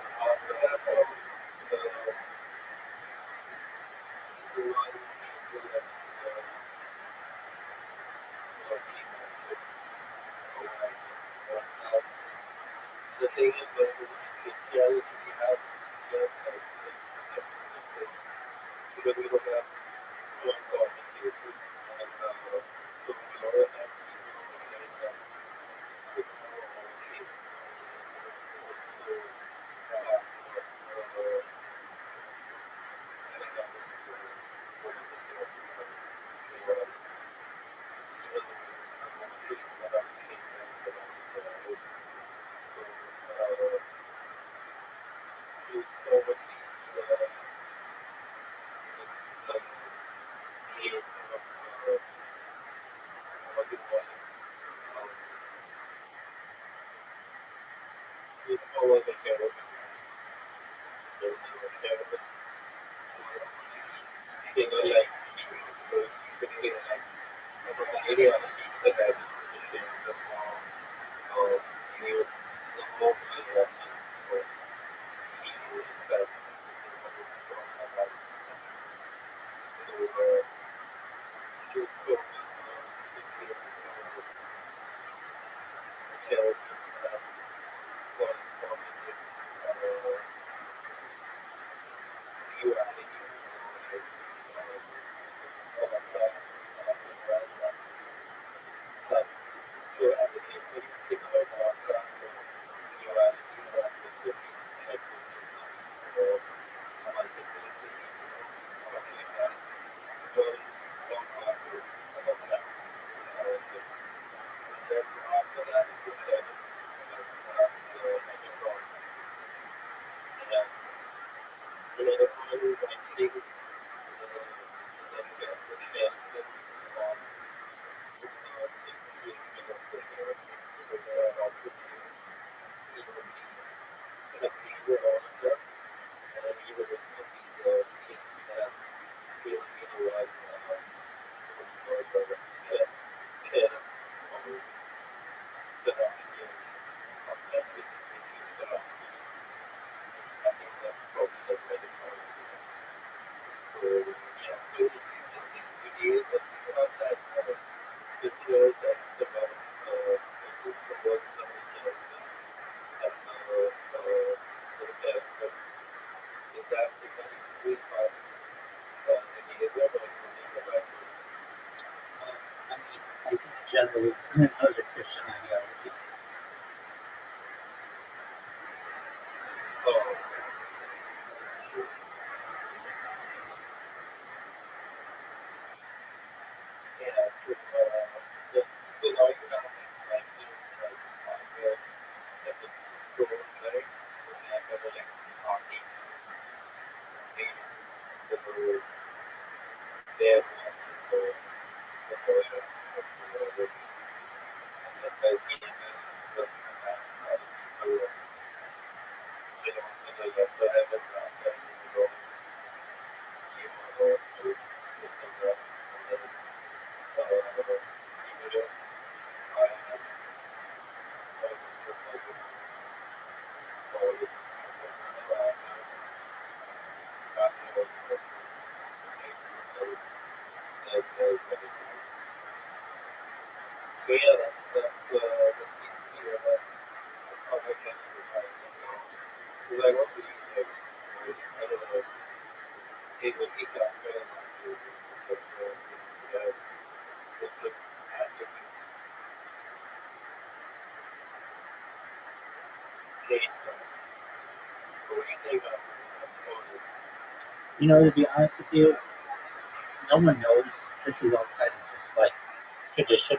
the thing is that yeah, we have because we don't have generally other Christian ideologies. So yeah, that's the piece here. That's how I can because I work with you like I don't know. It would be that good. You know, to be honest with you, no one knows. This is all kind of just like traditional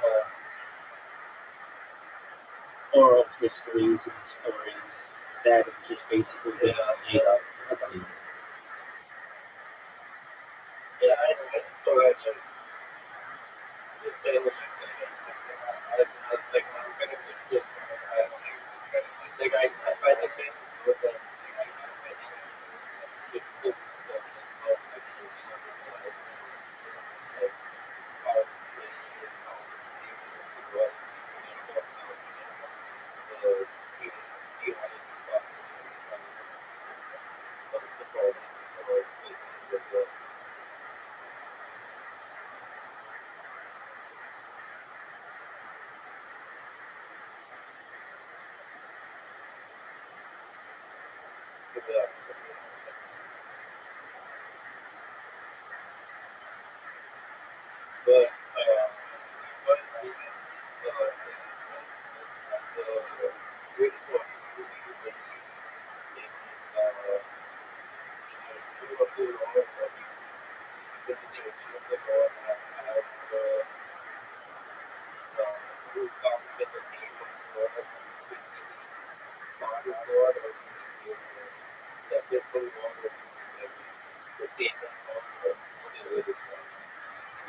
oral histories and stories that have just basically been made up. Nobody knows. Yeah, I know. So I just say what you say. I like I'm kind of just like I find the things with the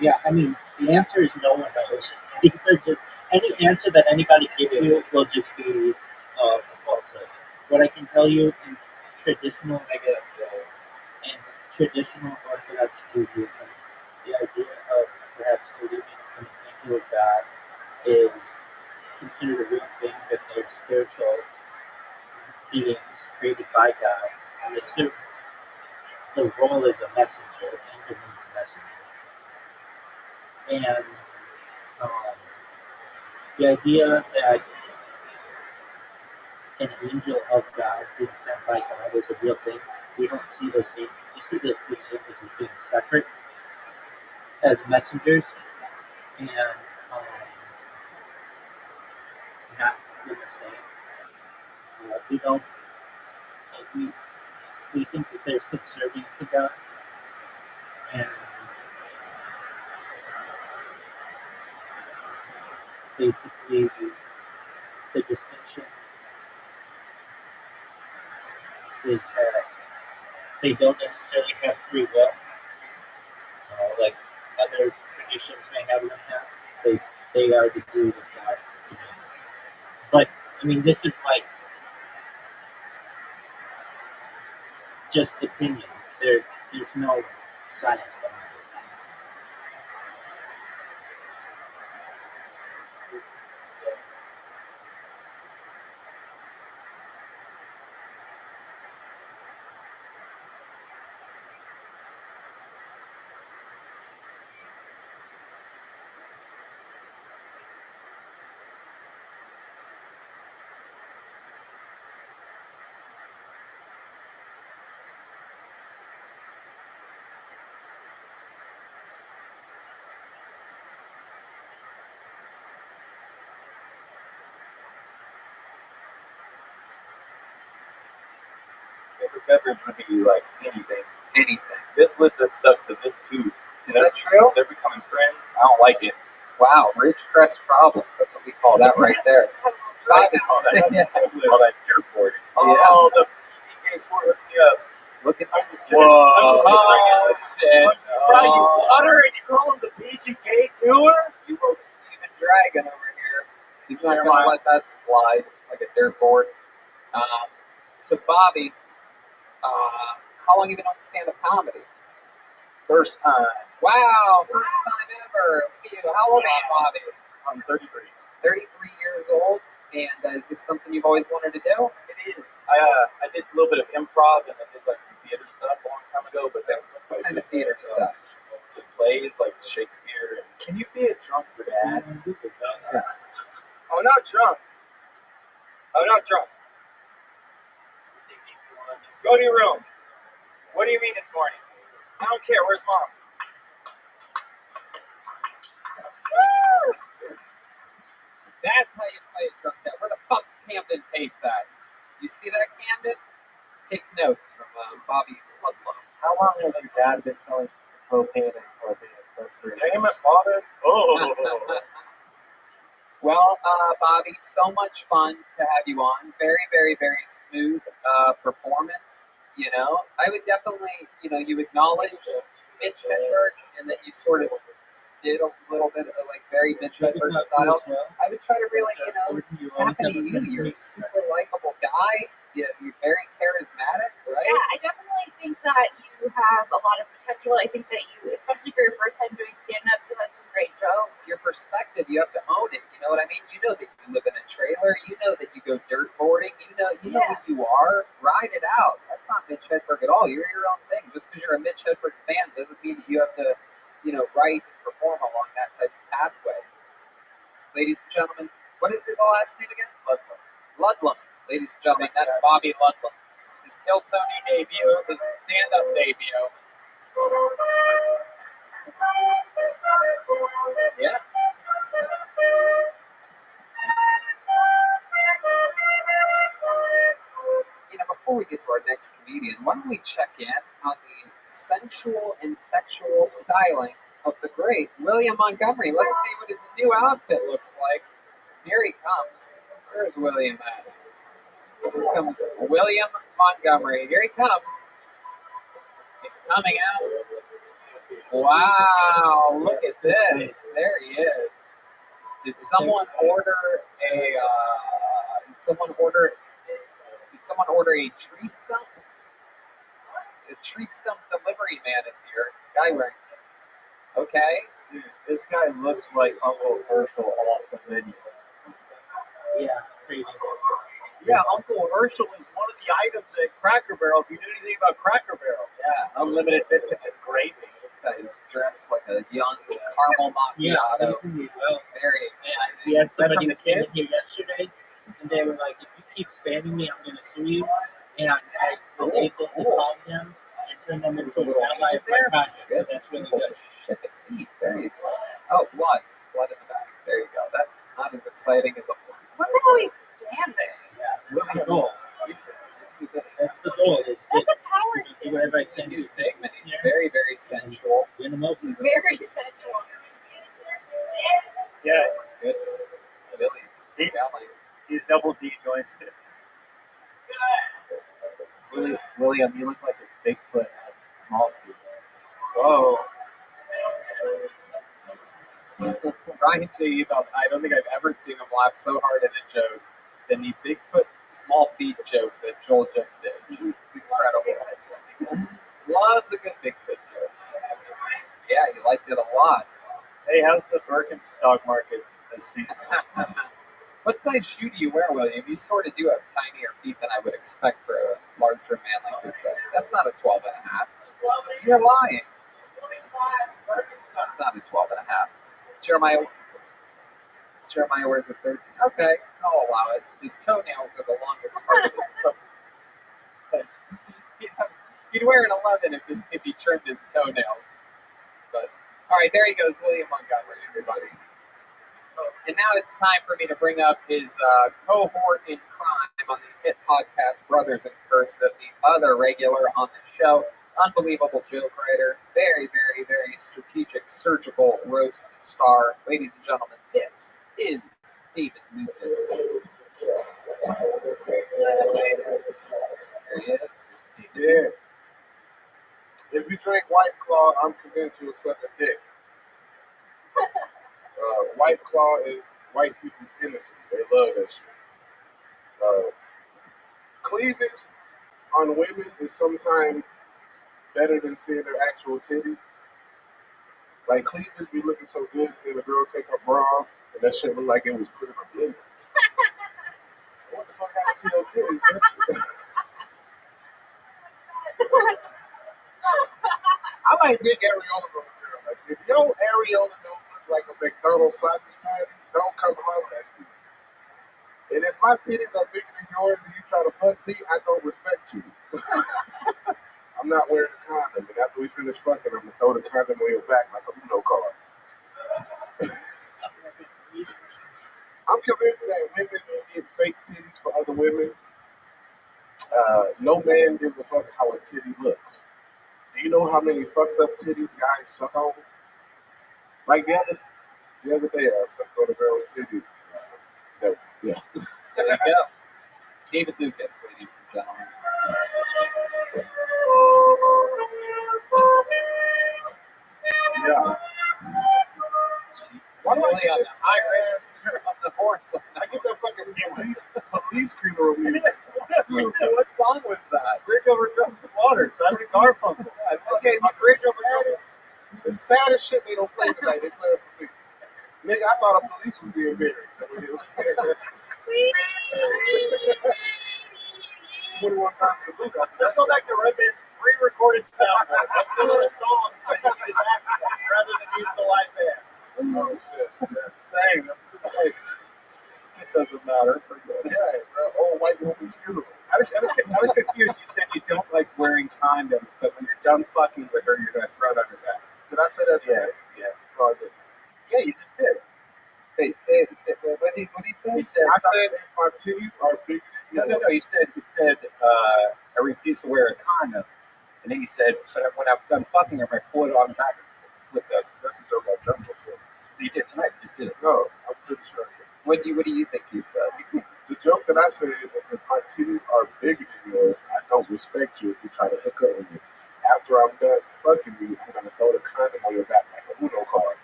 Yeah, I mean, the answer is no one knows. These are just any answer that anybody gives you will just be a falsehood. What I can tell you in traditional Orthodox Judaism, the idea of perhaps believing in an angel of God is considered a real thing. That they're spiritual beings created by God, and they serve the role as a messenger. Angel means messenger, and um, the idea that an angel of God being sent by God is a real thing. We don't see those angels. We see those angels as being separate as messengers and not in the same. We don't. We, we think that they're subservient to God, and basically the distinction is that they don't necessarily have free will, like other traditions may have them have. They are the do what God commands. But I mean, this is like just opinions. There's no science behind Favorite beverage would be like anything. Anything. This lip is stuck to this tooth. Is that true? They're becoming friends. I don't like it. Wow, Rich Crest problems. That's what we call that right there. Bobby. All that dirt boarding. Yeah. Oh, the PG Tour hooked me up. Look at I'm just kidding. whoa. Oh, shit. Brought you water and you call him the PGK Tour? You wrote Steven Dragon over here. He's not going to let that slide like a dirt board. So, Bobby, how long have you been on stand-up comedy? First time. Wow, first time ever. Look at you. How old are you, Bobby? I'm 33. 33 years old. And is this something you've always wanted to do? It is. I did a little bit of improv and I did like some theater stuff a long time ago. But then what kind of theater stuff? just plays like Shakespeare. Can you be a drunk dad? Yeah. I'm not drunk. I'm not drunk. Go to your room. What do you mean it's morning? I don't care. Where's mom? That's how you play a drunk dad. Where the fuck's Camden Pace at? You see that, Camden? Take notes from Bobby Ludlow. How long has your dad been selling propane and propane accessories? Damn it, father. Oh. Well, Bobby, so much fun to have you on. Very, very, very smooth performance. You know, I would definitely, you acknowledge Mitch Hedberg and that you sort of did a little bit of like very Mitch Hedberg style. I would try to really, tap into you. You're a super likable guy. You're very charismatic, right? Yeah, I definitely think that you have a lot of potential. I think that you, especially for your first time doing stand-up, you had some great jokes. Your perspective, you have to own it. You know what I mean? You know that you live in a trailer. You know that you go dirt boarding. You know who you are. Ride it out. That's not Mitch Hedberg at all. You're your own thing. Just because you're a Mitch Hedberg fan doesn't mean that you have to, write and perform along that type of pathway. Ladies and gentlemen, what is the last name again? Ludlum. Ladies and gentlemen, that's Bobby Ludlum. His Kill Tony debut, his stand-up debut. Yeah. Before we get to our next comedian, why don't we check in on the sensual and sexual stylings of the great William Montgomery. Let's see what his new outfit looks like. Here he comes. Where's William at? Here comes William Montgomery. Here he comes. He's coming out. Wow, look at this. There he is. Did someone order a tree stump? The tree stump delivery man is here. Guy wearing. Okay. Dude, this guy looks like Uncle Herschel off the menu. Yeah, crazy. Yeah, Uncle Herschel is one of the items at Cracker Barrel. If you knew anything about Cracker Barrel. Yeah, unlimited biscuits and gravy. This guy is dressed like a young caramel macchiato. Very exciting. We had somebody that came in here yesterday, and they were like, if you keep spamming me, I'm going to sue you. And I was able to calm them and turn them into an ally of my project. So that's really good. Shit, meat. Very exciting. Oh, blood. Blood in the back. There you go. That's not as exciting as a blood. Look at how he's standing. Yeah, that's the goal. That's the goal. Is that's a power do whatever I can. New segment. He's very, very sensual. Win them open. He's very sensual. Yeah. Oh my goodness. Really? He's double D joints. William, you look like a Bigfoot at small feet. Whoa. Ryan J. Evald, I don't think I've ever seen him laugh so hard at a joke than the Bigfoot small feet joke that Joel just did. It's incredible. Loves a good Bigfoot joke. Yeah, he liked it a lot. Hey, how's the Birkenstock market this season? What size shoe do you wear, William? You sort of do have tinier feet than I would expect for a larger man like yourself. That's not a 12 and a half. You're lying. That's not a 12 and a half. Jeremiah wears a 13. Okay, I'll allow it. His toenails are the longest part of his foot. But he'd wear an 11 if he trimmed his toenails. But all right, there he goes, William Montgomery, everybody. And now it's time for me to bring up his cohort in crime on the hit podcast Brothers in Cursive, the other regular on the show. Unbelievable joke writer, very, very, very strategic, surgical roast star. Ladies and gentlemen, this is David Lucas. There he is. Yeah. If you drink White Claw, I'm convinced you'll suck a dick. White Claw is white people's innocence. They love that shit. Cleavage on women is sometimes better than seeing their actual titty. Like cleavage be looking so good, and the girl take her bra off, and that shit look like it was put in a blender. What the fuck happened to your titties, bitch? I like big areolas on the girl. if your areola don't look like a McDonald's sausage patty, don't come holler at me. And if my titties are bigger than yours and you try to fuck me, I don't respect you. I'm not wearing a condom, and after we finish fucking, I'm gonna throw the condom on your back like a Uno card. I'm convinced that women get fake titties for other women. No man gives a fuck how a titty looks. Do you know how many fucked up titties guys suck on? Like the other day, I sucked on a girl's titty. Yeah. There you go. David Lucas, ladies and gentlemen. Yeah. Why do I Really get on this the high register of the horns? I get that fucking police screamer music. What song was that? Bridge over troubled water, Simon Garfunkel. Okay, my the saddest shit they don't play tonight. They play it for me. Nigga, I thought a police was being buried. 21 Guns Salute. Let's go back to Redman's pre-recorded soundboard. Let's go to a song so you can use accents rather than use the live band. Oh shit. Dang, it doesn't matter. Yeah, old white woman's funeral. I was confused. You said you don't like wearing condoms, but when you're done fucking with her, you're going to throw it on her back. Did I say that today? Yeah. No, I didn't. Yeah, you just did. Wait, say it. What did he say? He said, I said if my titties are bigger than no. You said I refuse to wear a condom, and then you said, but when I'm done fucking her, I pull it on the back and flip this. That's a joke I've done before. You did tonight. You just did it. No, I'm pretty sure. What do you think you said? The joke that I said is if my titties are bigger than yours, I don't respect you if you try to hook up with me. After I'm done fucking you, I'm gonna throw the condom on your back like a Uno card.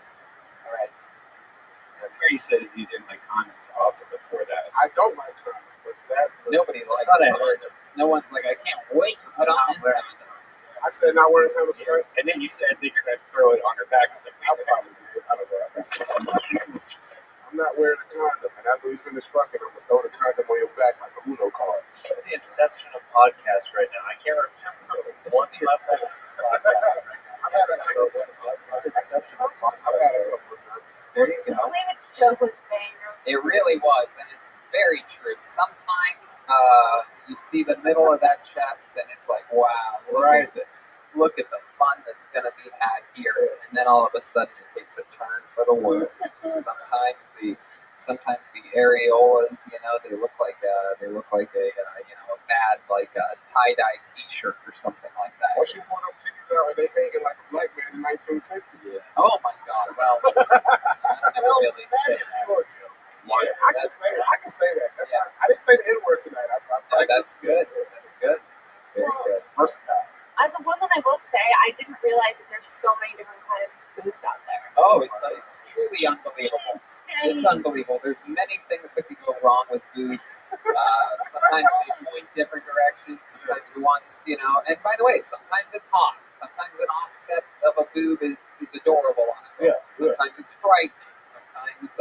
All right. Where you said you didn't like condoms also before that. I don't like condoms, but that Nobody likes condoms. No one's like, I can't wait to put on this condom. I said not wearing condoms, right? And then you said that you're gonna throw it on her back. I was like, I probably did. I don't know. I'm not wearing a condom, and after we finish fucking, I'm gonna throw the condom on your back like a Uno card. It's the inception of podcast right now. I can't remember one last time. I've had a couple of times. There you go. The joke was banger. It really was, and it's very true. Sometimes you see the middle of that chest, and it's like, wow, look at the fun that's going to be had here, and then all of a sudden it takes a turn for the worst. Sometimes the areolas, they look like a bad tie-dye T-shirt or something like that. Once you pull them titties out, and they hanging like a black man in 1960. Yeah. Oh my God! Well, I never really fit. Yeah, I can say that. I didn't say the N-word tonight. That's good. That's good. That's very good. Versatile. As a woman, I will say I didn't realize that there's so many different kinds of boobs out there. Oh, it's truly unbelievable. It's unbelievable. There's many things that can go wrong with boobs. Sometimes they point different directions. Sometimes ones, And by the way, sometimes it's hot. Sometimes an offset of a boob is adorable on a girl. Sometimes it's frightening. Sometimes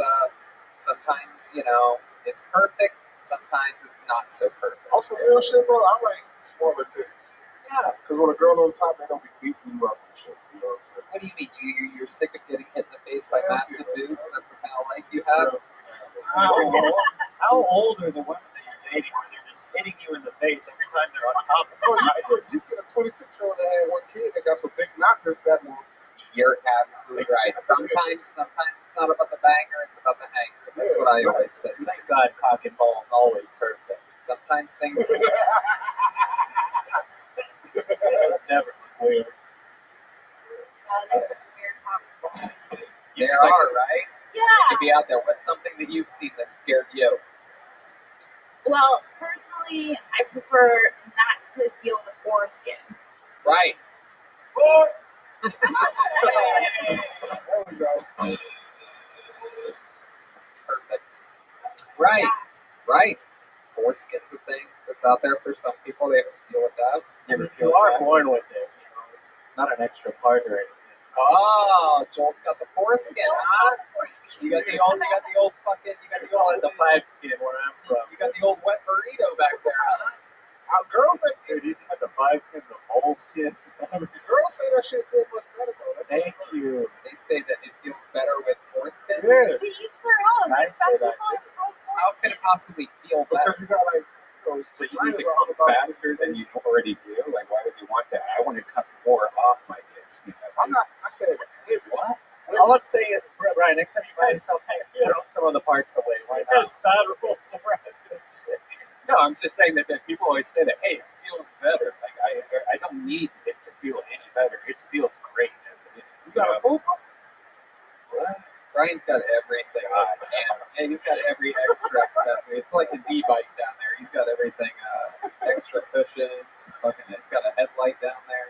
it's perfect. Sometimes it's not so perfect. Also, real shit, bro. I like smaller titties. Yeah. Because when a girl on top, they don't be beating you up and shit. You know what I'm saying? What do you mean? You're sick of getting hit in the face by massive boobs? That's the kind of life you have? How old are the women that you're dating when they're just hitting you in the face every time they're on top of you? You get a 26-year-old that had one kid that got some big knockers that one. You're absolutely right. Sometimes it's not about the banger, it's about the hanger. That's what I always say. Thank God cock and ball is always perfect. Sometimes things... It's never weird. There are, right? Yeah. To be out there. What's something that you've seen that scared you? Well, personally, I prefer not to feel the foreskin. Right. There we go. Perfect. Right. Right. Foreskin's a thing that's out there for some people. They have to deal with that. You are born with it. It's not an extra part or anything. Oh, Joel's got the foreskin, huh? You got the old fucking, the flag skin where I'm from. You got the old wet burrito back there, huh? Girls, Dude, you got the vibes and the moleskin. girls say that shit feels much better though. That's Thank you. They say that it feels better with foreskin. Yeah. To each their own. I Like, some say that people too. are pro How can it possibly feel better? because you got like, So you need to come faster than you already do? Like, why would you want that? I want to cut more off my dicks. You know? I'm not. I said, hey, What? All I'm saying is, Brian, next time you buy something, throw some of the parts away. Why not? It's bad rules around this thing. No, I'm just saying that people always say that, hey, it feels better. Like, I don't need it to feel any better. It feels great as it is. you got a fupa? What? Brian's got everything, and he's got every extra accessory. It's like his e-bike down there. He's got everything, extra cushions. And fucking, it's got a headlight down there.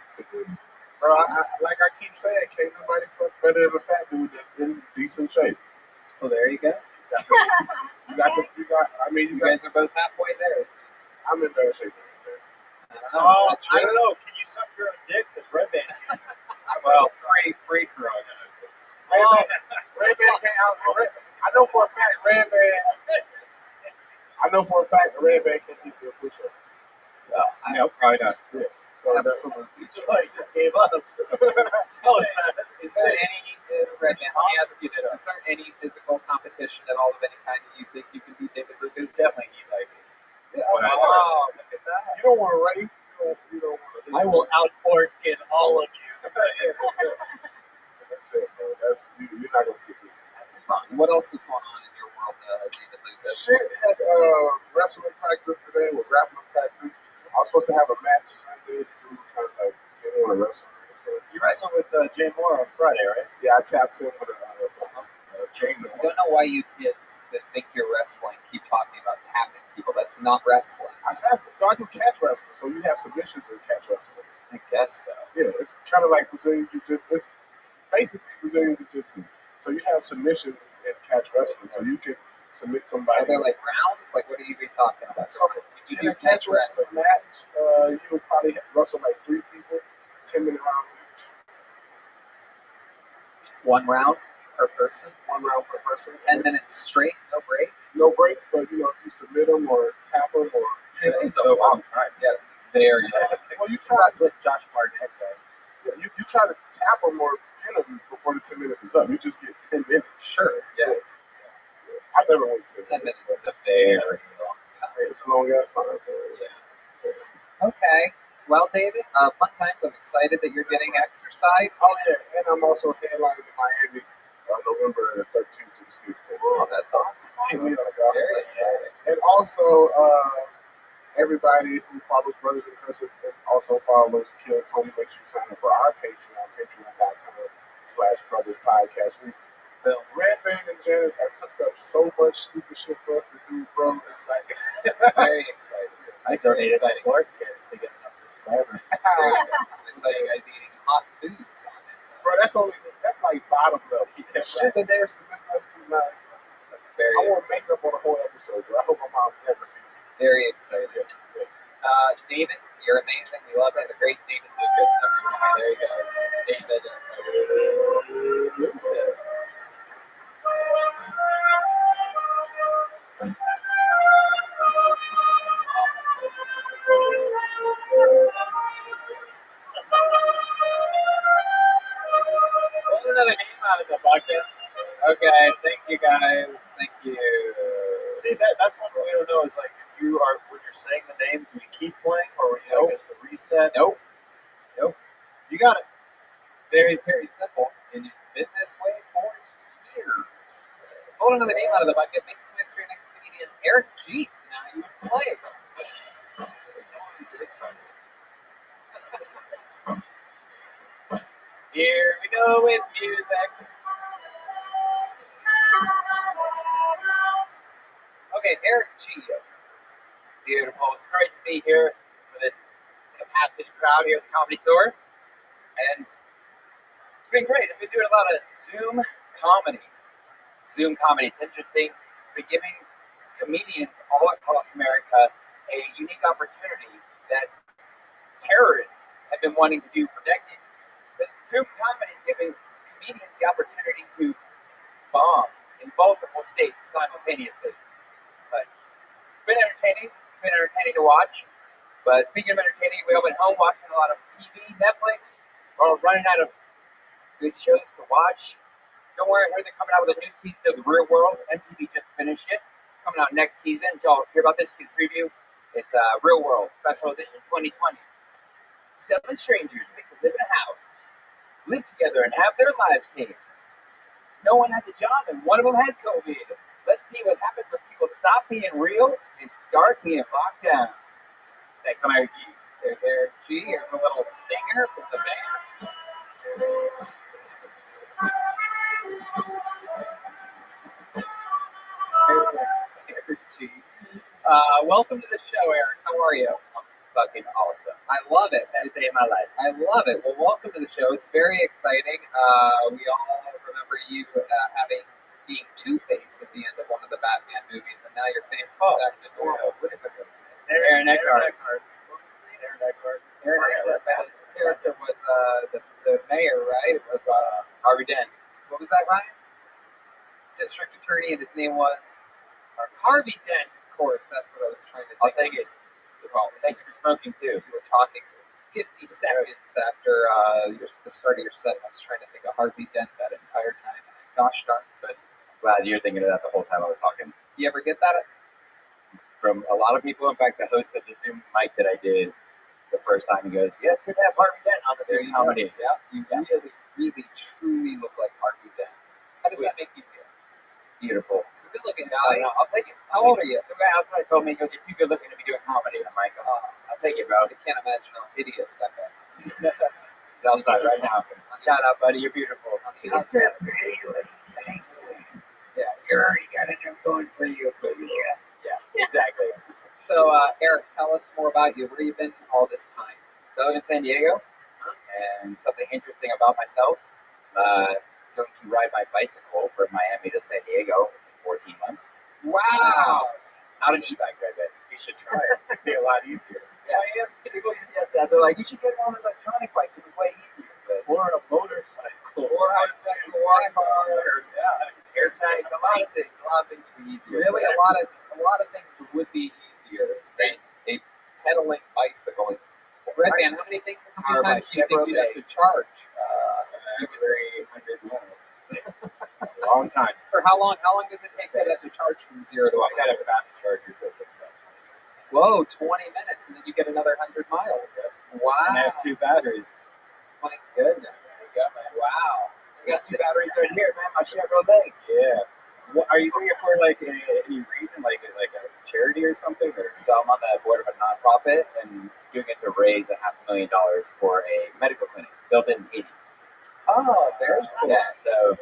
Bro, like I keep saying, can't nobody fuck better than a fat dude that's in decent shape. Well, there you go. You got. You guys are both halfway there. I'm in better shape than you. I don't know. Oh, Is that I true? don't know. Can you suck your own dick? Because Red Band can. Well, free corona. Red-Band can't out. I know for a fact Red-Band. I know for a fact the Red-Band can't keep you a push-up. No, probably not. Yes. So Absolutely. Like, just gave up. Is there any, Red Man, let me ask you this. Is there any physical competition at all of any kind that you think you can beat David Lucas? Definitely he like yeah, Oh, look at that. you don't want to race. You don't want to. I will out foreskin all of you. That's it, bro. You're not gonna get me. That's fun. What else is going on in your world, David Lucas? Shit had wrestling practice today with grappling practice. I was supposed to have a match Sunday. Dude kind of like didn't want to wrestle. So, You wrestled with Jay Moore on Friday, right? yeah, I tapped him with a I don't know why you kids that think you're wrestling keep talking about tapping people. That's not wrestling. I tap. I do catch wrestling, so you have submissions in catch wrestling. I guess so. Yeah, it's kind of like Brazilian Jiu-Jitsu. It's basically Brazilian Jiu-Jitsu. So you have submissions in catch wrestling, so you can submit somebody. Are there like rounds? Like, what are you talking about? So You in a catch wrestling match, you'll probably wrestle like 3 people, 10-minute rounds each. 1 round per person? 1 round per person. 10 minutes straight, no breaks? No breaks, but if you submit them or tap them or Yeah, it's a long time. Yeah, it's very long. well, you try That's what Josh Barnett does. yeah, you try to tap them or pin them before the 10 minutes is up. You just get 10 minutes. Sure, yeah. I never went to 10 minutes is a very long time. It's a long ass time. Yeah. Okay. Well, David, fun times. I'm excited that you're getting exercise. Oh, yeah, and I'm also headlining in Miami November 13th through the 16th. Oh, that's awesome. Very exciting. And also, everybody who follows Brothers and Cousins and also follows Kill Tony, make sure you sign up for our Patreon, patreon.com/Brothers Podcast. Red Band and Janice have cooked up so much stupid shit for us to do, bro. It's like Very exciting. I donated my foreskin to get enough subscribers. I saw you guys eating hot foods on it. Bro, that's like bottom level. The shit that they're submitting us to now. That's very I want makeup on the whole episode, bro. I hope my mom never sees it. Very excited. David, you're amazing. We love it. The great David Lucas, everyone. There he goes. David Lucas. Pull another name out of the bucket. Okay, thank you guys. Thank you. See, that's one thing we don't know is like if you are when you're saying the name, do you keep playing or would you like us to reset? Nope. You got it. It's very, very simple, and it's been this way for years. Pull another name out of the bucket. Make some history next comedian, Eric G. Now you can play. Here we go with music. Okay, Eric G. Beautiful. It's great to be here for this capacity crowd here at the Comedy Store. And it's been great. I've been doing a lot of Zoom comedy. It's interesting. It's been giving comedians all across America a unique opportunity that terrorists have been wanting to do for decades. But Zoom comedy is giving comedians the opportunity to bomb in multiple states simultaneously. But it's been entertaining. It's been entertaining to watch. But speaking of entertaining, we all been home watching a lot of TV, Netflix. We're all running out of good shows to watch. Don't worry, I heard they're coming out with a new season of The Real World. MTV just finished it. It's coming out next season. Did y'all hear about this in the preview? It's Real World, Special Edition 2020. 7 strangers pick to live in a house, live together, and have their lives taped. No one has a job, and one of them has COVID. Let's see what happens when people stop being real and start being locked down. Thanks, I'm Eric G. There's Eric G. Here's a little stinger from the band. Eric G. Welcome to the show, Eric. How are you? I'm fucking awesome. I love it. Best day of my life. I love it. Well, welcome to the show. It's very exciting. We all remember you being Two-Face at the end of one of the Batman movies, and now your face is back to normal. What is that? Aaron Eckhart. Aaron Eckhart. His character was the mayor, right? It was Harvey Dent. What was that, Ryan? District attorney, and his name was Harvey Dent. Of course, that's what I was trying to think. I'll take it. Well, thank you for smoking too. You were talking 50 seconds after the start of your set. I was trying to think of Harvey Dent that entire time. Gosh darn it. Glad you're thinking of that the whole time I was talking. You ever get that? From a lot of people. In fact, the host of the Zoom mic that I did the first time, he goes, "Yeah, it's good to have Harvey Dent on the Zoom comedy." Yeah, you really, truly look like Harvey Dent. How does that make you feel? Beautiful. It's a good-looking guy. I'll take it. How old are you? Some guy outside told me, he goes, "You're too good looking to be doing comedy." I'm like, "Oh, I'll take it, bro." I can't imagine how hideous that guy is. He's outside right now. Shout out, buddy. You're beautiful. Yes, sir. Yeah, you already got enough going for you, but yeah, exactly. So, Eric, tell us more about you. Where have you been all this time? So I live in San Diego, and something interesting about myself, going to ride my bicycle from Miami to San Diego in 14 months. Wow! Not an e-bike, Rabbi. You should try it. It'd be a lot easier. Yeah, people suggest that. They're like, you should get one of those electronic bikes. It would be way easier. Or a motorcycle. Or a car. Yeah. Air tag. A lot of things would be easier. Really, a lot of things would be easier than a pedaling bicycle. Red Band, how many times do you think you'd have to charge? Every 100 miles. A long time. For how long? How long does it take to charge from 0 to 100? I got a fast charger, so it takes about 20 minutes. Whoa, 20 minutes, and then you get another 100 miles. Wow. And I have 2 batteries. My goodness. Yeah, man. Wow. I got 2 batteries right here, man. My Chevrolet. Yeah. What, are you doing it for any reason, like a charity or something? Or so I'm on the board of a nonprofit and doing it to raise $500,000 for a medical clinic built in Haiti. Oh, very cool. Yeah. So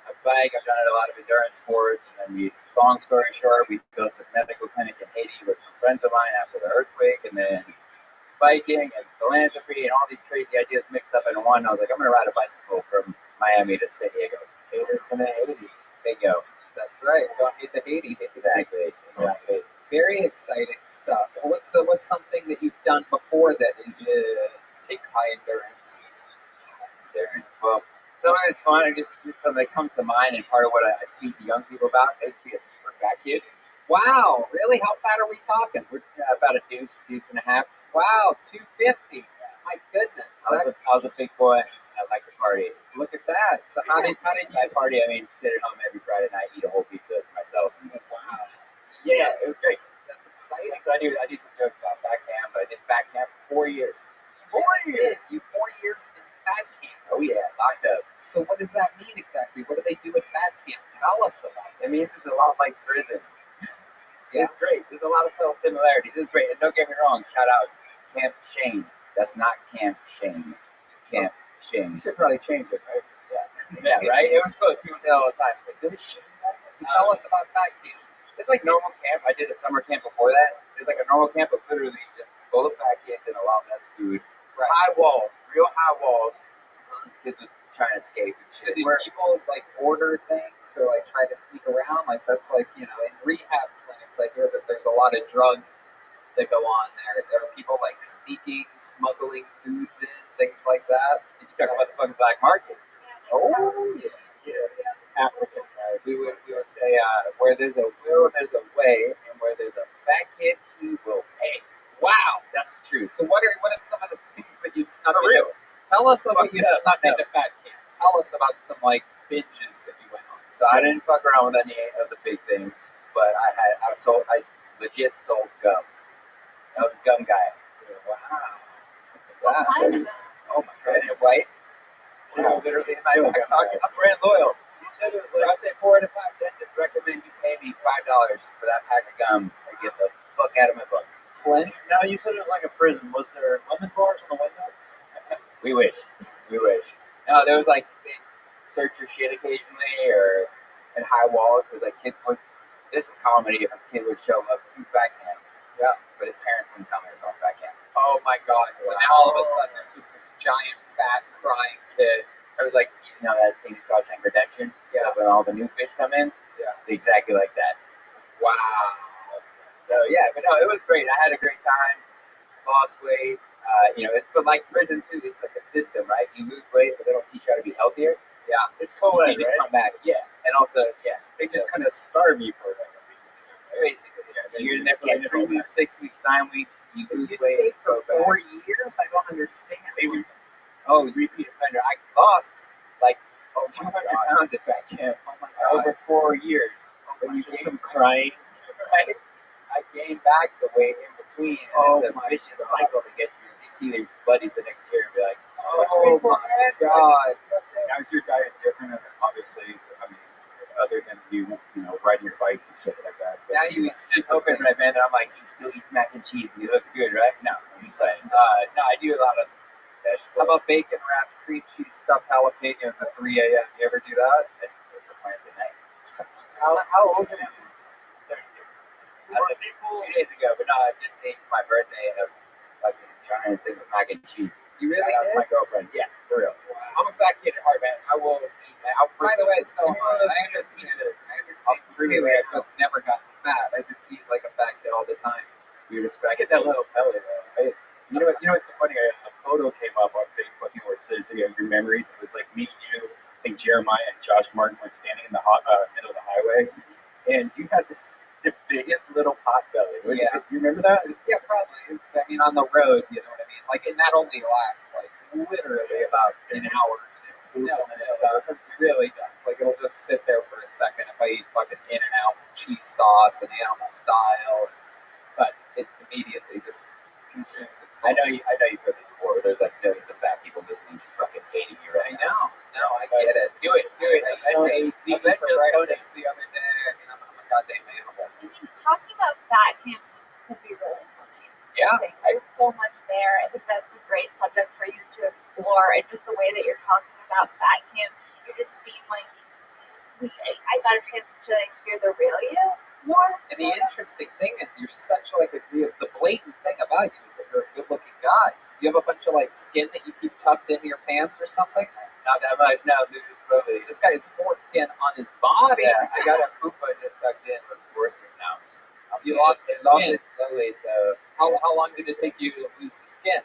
I bike. I've done a lot of endurance sports, and then long story short, we built this medical clinic in Haiti with some friends of mine after the earthquake, and then biking and philanthropy and all these crazy ideas mixed up in one. I was like, I'm going to ride a bicycle from Miami to San Diego. Haters gonna hate it. Bingo. That's right. Don't hate the Haiti. Exactly. Very exciting stuff. What's something that you've done before that takes high endurance? Well, some of it's fun. It just comes to mind, and part of what I speak to young people about. I used to be a super fat kid. Wow, really? How fat are we talking? We're about a deuce and a half. Wow, 250. My goodness. I was a big boy. I like to party. Look at that. So how did you party? I mean, sit at home every Friday night, eat a whole pizza to myself. Wow. Yeah, it was great. That's exciting. So I do some jokes about fat camp, but I did fat camp for 4 years. 4 years? You 4 years in fat camp? Oh yeah, locked up. So what does that mean exactly? What do they do at fat camp? Tell us about it. It means it's a lot like prison. Yeah. It's great. There's a lot of similarities. It's great. And don't get me wrong, shout out Camp Shane. That's not Camp Shane. Camp Shane. You should probably change it, right? Yeah, right? It was close. People say all the time. It's like, did it Shane that? So tell us about fat camp. It's like normal camp. I did a summer camp before that. It's like a normal camp, but literally just full of fat kids and a lot less food. Right. High walls, real high walls. These kids are trying to escape. So do people order things or try to sneak around? That's in rehab clinics. I hear that there's a lot of drugs that go on there. There are people sneaking, smuggling foods in, things like that. You talk about the fucking black market. Oh yeah. African, right? We would say where there's a will, there's a way, and where there's a fat kid, he will pay. Wow, that's So what are some of the things that you snuck For into? real. Tell us about what you Yeah, snuck no. into fat camp. Tell us about some like binges that you went on. So I didn't fuck around with any of the big things, but I legit sold gum. I was a gum guy. Wow. What That. kind of gum? Oh my god, and white. So literally in my back pocket. I'm brand loyal. You said it was like I say 4 to 5 dentists recommend you pay me $5 for that pack of gum or get the fuck out of my book. Flint? Now you said it was like a prison. Was there lemon bars on the window? We wish. We wish. No, there was like they'd search your shit occasionally or in high walls because like kids would. This is comedy if a kid would show up to fat camp. Yeah. But his parents wouldn't tell me I was going to fat camp. Oh my god. So now all of a sudden there's just this giant fat crying kid. I was like, you know that scene in Shawshank Redemption? Yeah. When all the new fish come in? Yeah. Exactly like that. Wow. So yeah, but no, it was great. I had a great time. Lost weight. But like prison too, it's like a system, right? You lose weight, but they don't teach you how to be healthier. Yeah. It's co-ed, you just come back. Yeah. And also, yeah. They just kind of starve you for that. Basically, yeah. You're in there for like 3 weeks, 6 weeks, 9 weeks. You lose You weight. stayed for go 4 back. years? I don't understand. Repeat offender. I lost like 200 God. pounds at fat camp. Oh my god. Over 4 years. When you just from crying. Right? I gained back the weight in between, and Oh it's a my vicious God. cycle that gets you. As you see their buddies the next year and be like, Oh my god. Now is your diet different? Obviously, I mean, other than you riding your bikes and shit like that. Now you eat just open red man, and I'm like, he still eats mac and cheese, and he looks good, right? No, he's like, no, I do a lot of vegetables. How about bacon wrapped cream cheese stuffed jalapenos at 3 a.m.? You ever do that? That's the plan tonight. How old are you? 32. I was 2 days ago, but no, I just ate for my birthday a fucking giant thing of mac and cheese. You really Shout out to did? my girlfriend. Yeah, for real. I'm a fat kid at heart, man. I will eat. By the way, so I understand. I'll Really, I've just never gotten fat. I just eat like a fat kid all the time. You respect. I get that little belly though. You know what's so funny? A photo came up on Facebook where it says your memories. It was like me, you, I think Jeremiah and Josh Martin were standing in the middle of the highway, and you had the biggest little pot belly. Yeah. You remember that? Yeah, probably. It's, I mean, on the road, you know what I mean? Like, and that only lasts, like, literally about an hour or two. No, it really does. Like, it'll just sit there for a second if I eat fucking In-N-Out cheese sauce and animal style. But it immediately just consumes itself. I know you've heard this before. There's like millions of fat people listening, just fucking hating you right now. No, I get it. Do it. I ate ziti for breakfast the other day. I mean, I'm a goddamn animal. I mean, talking about fat camps could be really funny. Yeah. I think there's so much there. I think that's a great subject for you to explore. And just the way that you're talking about fat camp, you just seem like I got a chance to hear the real you more. And the interesting thing is, you're such like the blatant thing about you is that you're a good-looking guy. You have a bunch of like skin that you keep tucked into your pants or something. Not that much. No, lose it slowly. This guy has foreskin on his body. Yeah, I got a fupa just tucked in with foreskin now. You lost the lost skin. it slowly. So How long did it take you to lose the skin?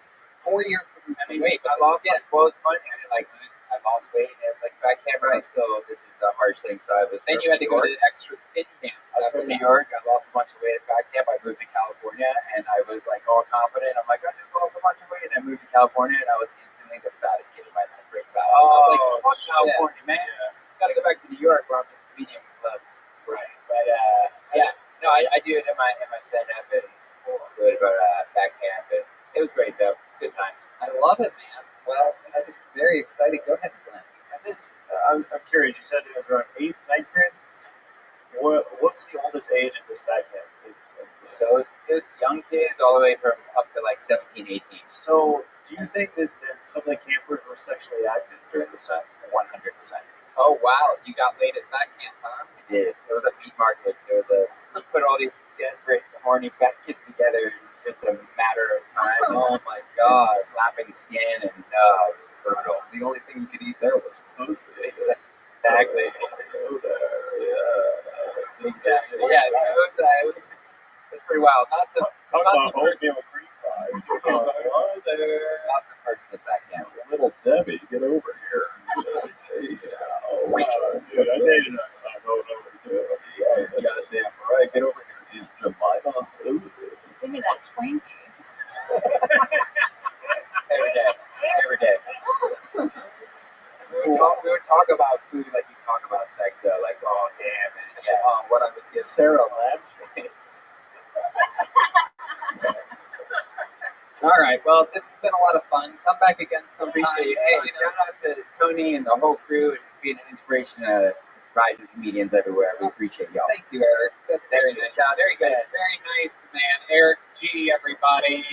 4 years to lose the weight, but I lost the skin. Well, it's funny. I didn't lose. I lost weight and like fat camp. I still. This is the harsh thing. So I was. Then you had to go to the extra skin camp. I was from New York. I lost a bunch of weight at fat camp. I moved to California, and I was like all confident. I'm like, I just lost a bunch of weight, and I moved to California, and I was instantly the fattest kid in my life. Great fast. I was like, fuck California, man. Gotta go back to New York where I'm just medium club. Right. But yeah. No, I do it in my stand up and good about fat camp, and it was great though. It's good times. I love it, man. Well, this is very exciting. Go ahead, Flynn. And this, I'm curious. You said it was around 8th, 9th grade. What's the oldest age at this fat camp? So it was young kids all the way from up to like 17, 18. So do you think that some of the campers were sexually active during this time? 100%. Oh, wow. You got laid at fat camp, huh? We did. It was a meat market. You put all these desperate, horny fat kids together in just a matter of time. Oh, my God. Slapping skin and it was brutal. The only thing you could eat there was pussy. Exactly. Go there, yeah. Exactly. Yeah, so it was pretty wild. Lots of oatmeal cream pies. Lots of perks to fat camp. Little Debbie, get over here. Hey, Dude, I dated a goddamn right. Get over here, Aunt Jemima. Give me that Twinkie. Sarah lampshades. All right. Well, this has been a lot of fun. Come back again sometime. Appreciate it. Hey, shout out to Tony and the whole crew and being an inspiration to rising comedians everywhere. We appreciate y'all. Thank you, Eric. That's very nice. Very good. Very nice, man. Eric G, everybody.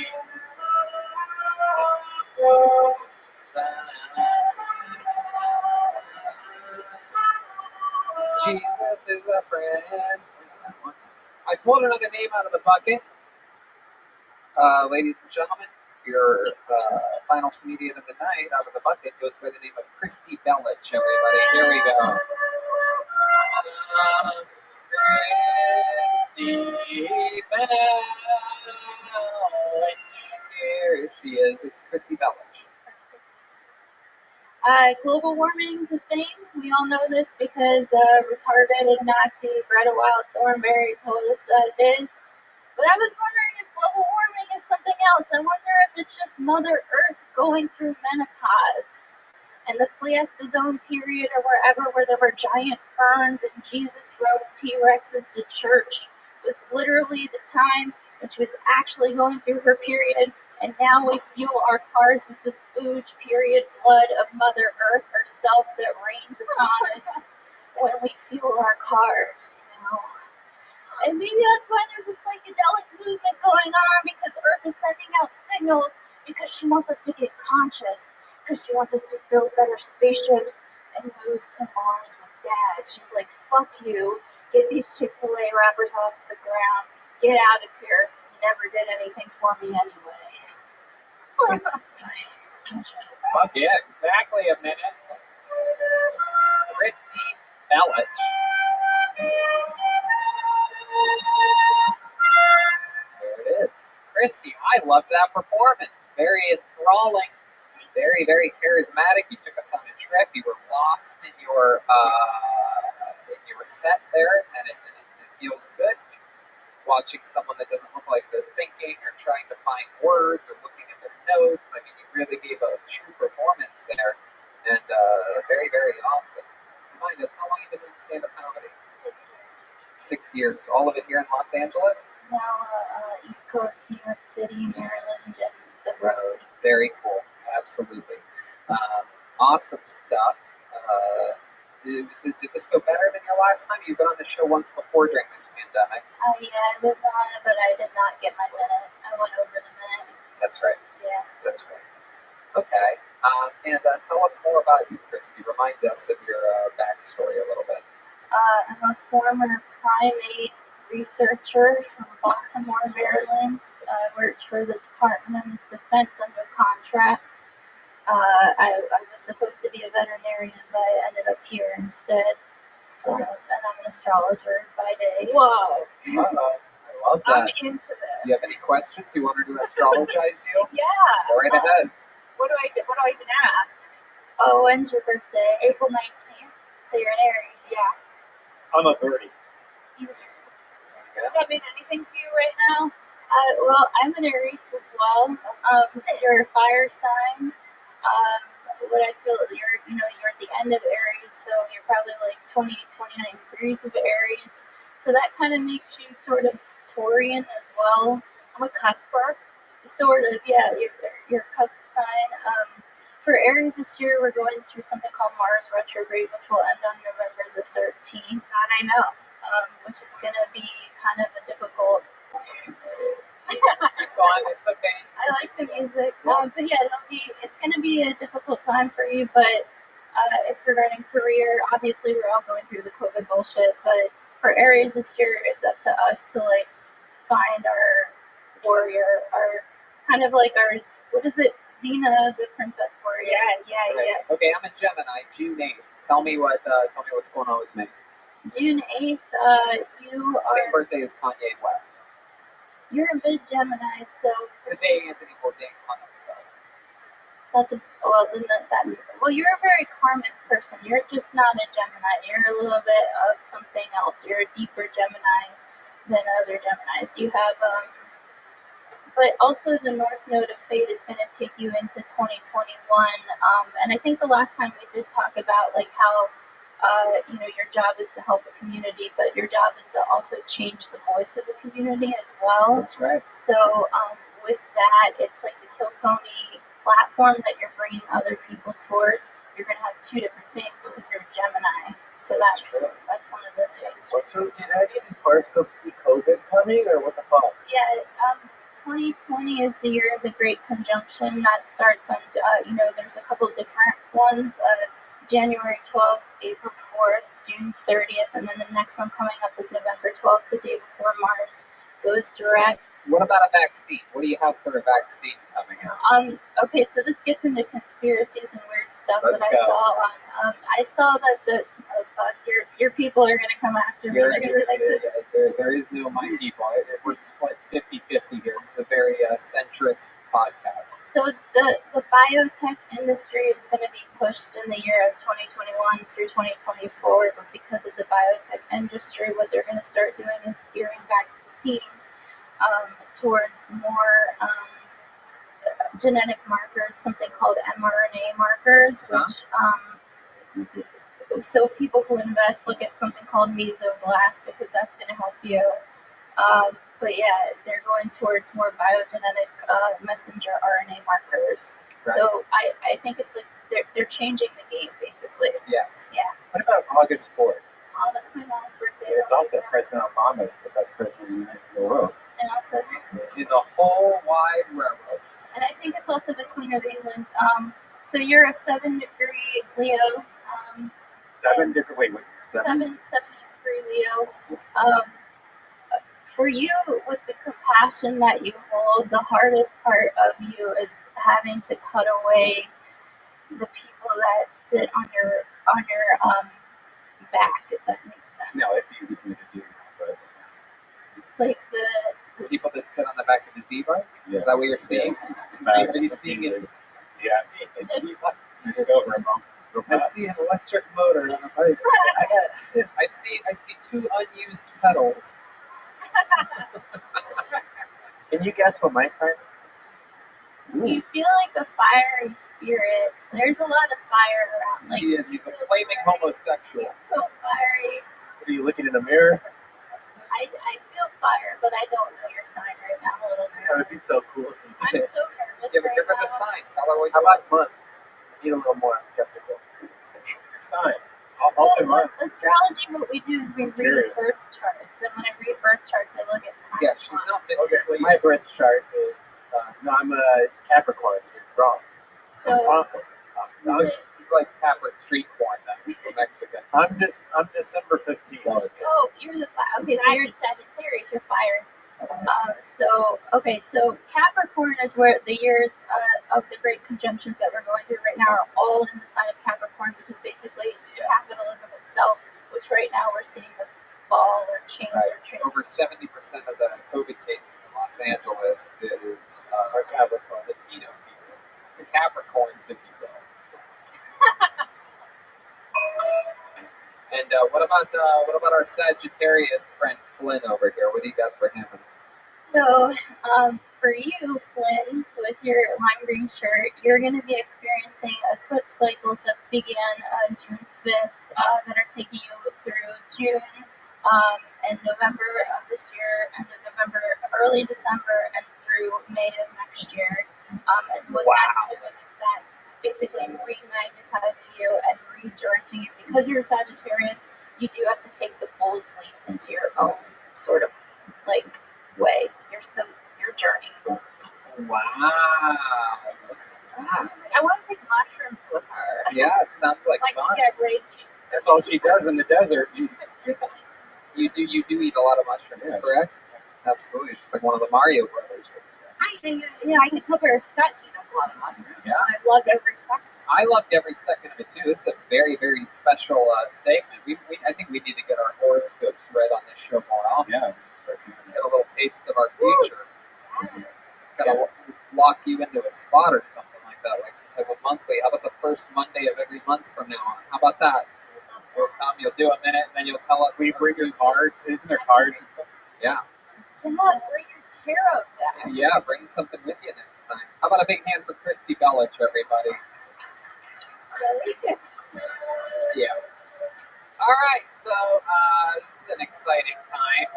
Jesus is a friend. I pulled another name out of the bucket. Ladies and gentlemen, your final comedian of the night out of the bucket goes by the name of Christy Bellich, everybody. Here we go. Christy Bellich. Here she is. It's Christy Bellich. Global warming is a thing. We all know this because retarded Nazi Greta Wild Thornberry told us that it is. But I was wondering if global warming is something else. I wonder if it's just Mother Earth going through menopause. And the Pleistocene period or wherever where there were giant ferns and Jesus rode T-Rexes to church was literally the time when she was actually going through her period. And now we fuel our cars with the spooge period blood of Mother Earth herself that rains upon us when we fuel our cars, you know. And maybe that's why there's a psychedelic movement going on, because Earth is sending out signals because she wants us to get conscious, because she wants us to build better spaceships and move to Mars with Dad. She's like, fuck you, get these Chick-fil-A wrappers off the ground, get out of here. You never did anything for me anyway. Fuck yeah, exactly a minute. Christy Bellich. There it is. Christy, I loved that performance. Very enthralling. Very, very charismatic. You took us on a trip. You were lost in your set there, and it feels good. Watching someone that doesn't look like they're thinking or trying to find words or looking at their notes. I mean, you really gave a true performance there, and very, very awesome. Remind us, how long have you been doing stand-up comedy? 6 years. 6 years. All of it here in Los Angeles? Now, East Coast, New York City, Maryland, and the road. Very cool. Absolutely. Awesome stuff. Did this go better than your last time? You've been on the show once before during this pandemic. Yeah, I was on, but I did not get my minute. I went over the minute. That's right. Yeah. That's right. Okay. And tell us more about you, Christy. Remind us of your backstory a little bit. I'm a former primate researcher from Baltimore, Maryland. I worked for the Department of Defense under contracts. I was supposed to be a veterinarian, but I ended up here instead. And I'm an astrologer by day. Whoa! I love that. I'm into this. Do you have any questions? You want her to astrologize you? Yeah. Go right ahead. What do I even ask? Oh, when's your birthday? April 19th. So you're an Aries. Yeah. I'm a birdie. Does that mean anything to you right now? Well, I'm an Aries as well. You're a fire sign. What I feel, you're at the end of Aries, so you're probably like 20, 29 degrees of Aries. So that kind of makes you sort of Taurian as well. I'm a cusper. Sort of, yeah, you're a cusp sign. For Aries this year, we're going through something called Mars retrograde, which will end on November the 13th. That I know. Which is going to be kind of a difficult. Keep going, it's okay. I like the music. But yeah, it's going to be a difficult time for you, but it's regarding career. Obviously, we're all going through the COVID bullshit, but for Aries this year, it's up to us to like find our warrior, our kind of like our, what is it? Xena, the princess warrior. Yeah. Okay, I'm a Gemini, June 8th. Tell me what's going on with me. June 8th, you are... Same birthday as Kanye West. You're a big Gemini, so... It's the day Anthony Bourdain hung himself. Well, you're a very karmic person. You're just not a Gemini. You're a little bit of something else. You're a deeper Gemini than other Geminis. You have, but also the North Node of Fate is going to take you into 2021. And I think the last time we did talk about like how your job is to help the community, but your job is to also change the voice of the community as well. That's right. So with that, it's like the Kill Tony platform that you're bringing other people towards. You're going to have two different things because you're a Gemini. So that's one of the things. So did any of these horoscopes see COVID coming, or what the fuck? Yeah, 2020 is the year of the Great Conjunction. That starts on, there's a couple different ones. January 12th, April 4th, June 30th, and then the next one coming up is November 12th, the day before Mars goes direct. What about a vaccine? What do you have for a vaccine coming out? Okay, so this gets into conspiracies and weird stuff Let's that go. I saw on. I saw that your people are going to come after me. They're gonna be like, There is no my people. We're split 50-50 here. This is a very centrist podcast. So the biotech industry is going to be pushed in the year of 2021 through 2024, but because of the biotech industry, what they're going to start doing is gearing vaccines towards more genetic markers, something called mRNA markers, which so people who invest look at something called mesoblast because that's going to help you. But yeah, they're going towards more biogenetic messenger RNA markers. Right. So I think it's like they're changing the game basically. Yes. Yeah. What about August 4th? Oh, that's my mom's birthday. It's also President Obama, the best president in the world. And also in the whole wide world. And I think it's also the Queen of England. So you're a 7-degree Leo. 7 different. Wait. 7 degree Leo. For you, with the compassion that you hold, the hardest part of you is having to cut away the people that sit on your back, if that makes sense. No, it's easy for me to do, but Like the people that sit on the back of the Z-bike? Yeah. Is that what you're seeing? Yeah. Are you seeing it? Yeah. Let's go, Ramon. I see an electric motor on a bicycle. I see 2 unused pedals. Can you guess what my sign is? You feel like a fiery spirit. There's a lot of fire around. Like He's a flaming homosexual. So fiery. Are you looking in the mirror? I feel fire, but I don't know your sign right now. I'm a little That would be so cool. I'm so nervous Give her right the now. sign. Tell her what How you about month? I need a little more. I'm skeptical. Your sign. I'll do mine. With astrology, what we do is we read birth charts, and when I read birth charts, I look at time. Yeah, she's not mystically. Okay, my birth chart is no, I'm a Capricorn. You're wrong. So He's like Pepper Street Corn, then. He's Mexican. I'm December 15th. Oh, you're the fire. Okay, so you're Sagittarius. You're fire. So Capricorn is where the year of the great conjunctions that we're going through right now are all in the sign of Capricorn, which is basically capitalism itself, which right now we're seeing the fall or change or change. Over 70% of the COVID cases in Los Angeles is Capricorn. Latino people. The Capricorns, if you will. And what about our Sagittarius friend Flynn over here? What do you got for him? So, for you, Flynn, with your lime green shirt, you're going to be experiencing eclipse cycles that began June 5th that are taking you through June and November of this year, and November, early December, and through May of next year. And what that's doing is that's basically re-magnetizing you and redirecting you. Because you're a Sagittarius, you do have to take the fool's leap into your own sort of like way. Your journey. Wow. I want to take mushrooms with her. Yeah, it sounds like fun. Get crazy. That's all she does in the desert. You do eat a lot of mushrooms, correct? Absolutely. Just like one of the Mario brothers. I could tell her set eats a lot of mushrooms. Yeah. I loved every second. I loved every second of it too. This is a very, very special segment. I think we need to get our horoscopes read on this show more often. Yeah. Get a little taste of our future. Gotta lock you into a spot or something like that, like some type of monthly. How about the first Monday of every month from now on? How about that? We'll come, you'll do a minute, and then you'll tell us. We bring your cards. Isn't there cards and stuff? Yeah. Come on, bring your tarot deck. Yeah, bring something with you next time. How about a big hand for Christy Bellich, everybody? Really? Yeah. All right, so this is an exciting time.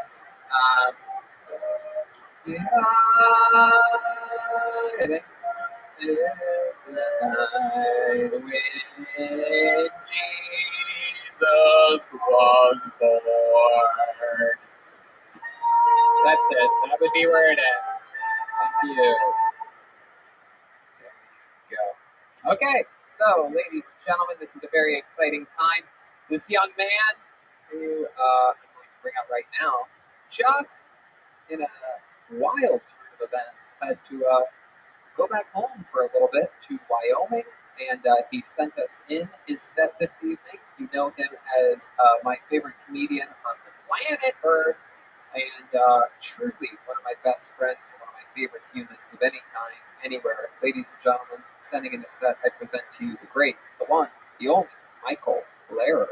It is the night when Jesus was born. That's it. That would be where it ends. Thank you. There we go. Okay, so ladies and gentlemen, this is a very exciting time. This young man who I'm going to bring out right now, just in a wild turn of events, had to go back home for a little bit to Wyoming, and he sent us in his set this evening. You know him as my favorite comedian on the planet Earth, and truly one of my best friends and one of my favorite humans of any kind, anywhere. Ladies and gentlemen, sending in a set, I present to you the great, the one, the only, Michael Lehrer.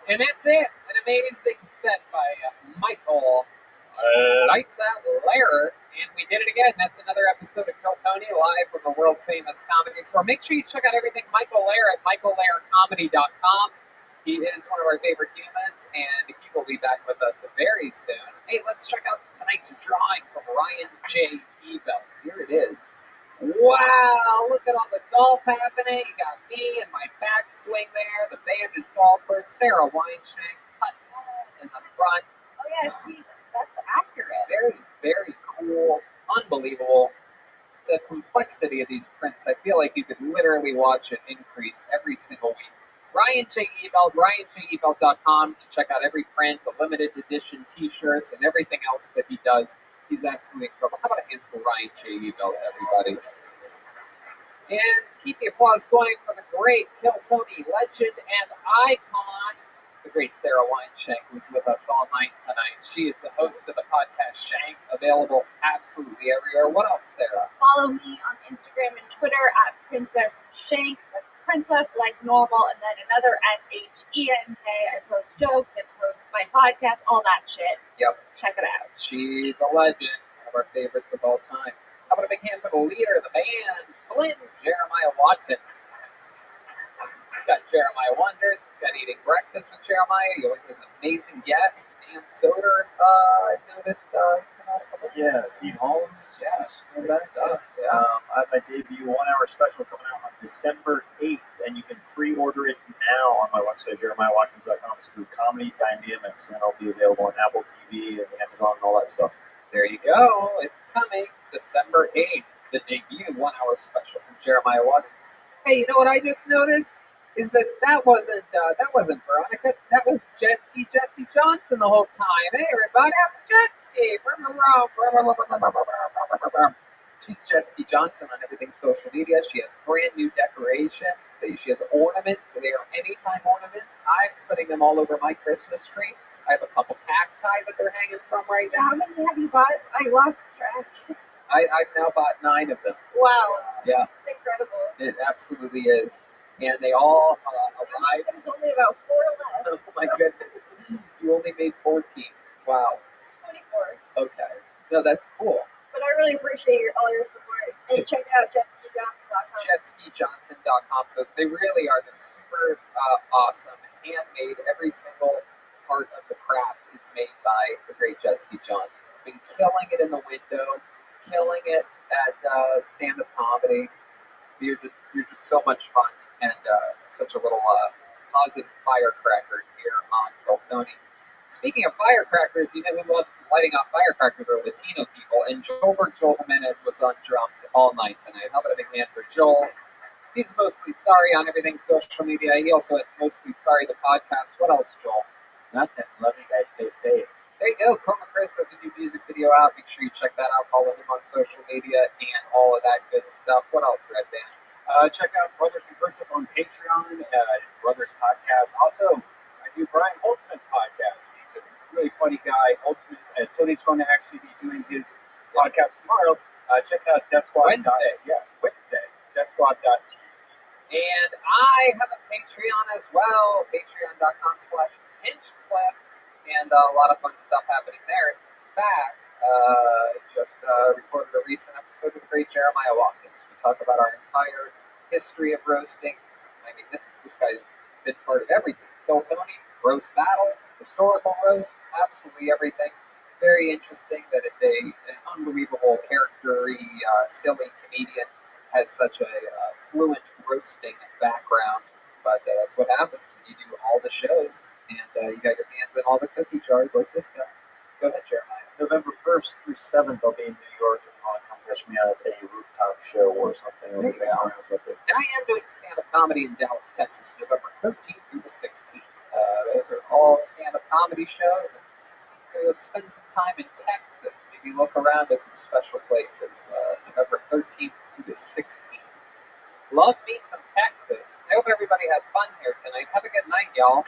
And that's it. An amazing set by Michael Lights Out Lehrer. And we did it again. That's another episode of Kill Tony live from the world famous comedy store. Make sure you check out everything Michael Lehrer at michaellehrercomedy.com. He is one of our favorite humans, and he will be back with us very soon. Hey, let's check out tonight's drawing from Ryan J. Ebel. Here it is. Wow, look at all the golf happening. You got me and my backswing there. The band is golfers. Sarah Weinshank in the front. Oh yeah, see, that's accurate. Very, very cool. Unbelievable. The complexity of these prints, I feel like you could literally watch it increase every single week. Ryan J. Ebel, RyanJEbel.com to check out every print, the limited edition t-shirts, and everything else that he does. He's absolutely incredible. How about a hand for Ryan J. Ebel, everybody? And keep the applause going for the great Kill Tony legend and icon, the great Sarah Weinshank, who's with us all night tonight. She is the host of the podcast Shank, available absolutely everywhere. What else, Sarah? Follow me on Instagram and Twitter at Princess Shank. That's princess like normal, and then another SHENK. I post jokes, I post my podcast, all that shit. Yep. Check it out. She's a legend, one of our favorites of all time. How about a big hand for the leader of the band, Flynn Jeremiah Watkins. He's got Jeremiah Wonders. He's got Eating Breakfast with Jeremiah. He always has amazing guests. Dan Soder, I've noticed. Yeah, Pete Holmes. Yes, Good stuff. Yeah. I have my debut 1 hour special coming out on December 8th, and you can pre-order it now on my website, JeremiahWatkins.com. It's through Comedy Dynamics, and it'll be available on Apple TV and Amazon and all that stuff. There you go. It's coming December 8th, the debut 1 hour special from Jeremiah Watkins. Hey, you know what I just noticed? Is that wasn't Veronica. That was Jet Ski Jesse Johnson the whole time. Hey, everybody, how's Jet Ski? She's Jet Ski Johnson on everything social media. She has brand new decorations. She has ornaments. They are anytime ornaments. I'm putting them all over my Christmas tree. I have a couple cacti that they're hanging from right now. How many have you bought? I lost track. I've now bought 9 of them. Wow. Yeah. It's incredible. It absolutely is. And they all arrived. There's only about 4 left. Oh my goodness. You only made 14. Wow. 24. Okay. No, that's cool. But I really appreciate all your support. And check out jetskijohnson.com. Jetskijohnson.com, because they really are. They're super awesome and handmade. Every single part of the craft is made by the great Jet Ski Johnson. He's been killing it in the window, killing it at stand-up comedy. You're just so much fun and such a little positive firecracker here on Kill Tony. Speaking of firecrackers, you know who loves lighting off firecrackers are Latino people, and Joel Jimenez was on drums all night tonight. How about a big hand for Joel? He's mostly sorry on everything social media. He also has mostly sorry the podcast. What else, Joel? Nothing. Love you guys. Stay safe. There you go. Chroma Chris has a new music video out. Make sure you check that out. Follow him on social media and all of that good stuff. What else, Red Band? Check out Brothers in Cursive on Patreon. It's Brothers Podcast. Also, I do Brian Holtzman's podcast. He's a really funny guy. Holtzman, Tony's going to actually be doing his podcast tomorrow. Check out Death Squad. Wednesday. Wednesday. DeathSquad.tv. And I have a Patreon as well. Patreon.com/PinchCliff. And a lot of fun stuff happening there. In fact, just recorded a recent episode with the great Jeremiah Watkins. We talk about our entire history of roasting. I mean, this guy's been part of everything. Kill Tony, roast battle, historical roast, absolutely everything. Very interesting that an unbelievable character-y, silly comedian has such a fluent roasting background. But that's what happens when you do all the shows and you got your hands in all the cookie jars like this guy. Go ahead, Jeremiah. November 1st through 7th, I'll be in New York if you want to come catch me at a rooftop show or something. There you go. And I am doing stand-up comedy in Dallas, Texas, November 13th through the 16th. Those are all stand-up comedy shows. And we'll spend some time in Texas. Maybe look around at some special places. November 13th through the 16th. Love me some Texas. I hope everybody had fun here tonight. Have a good night, y'all.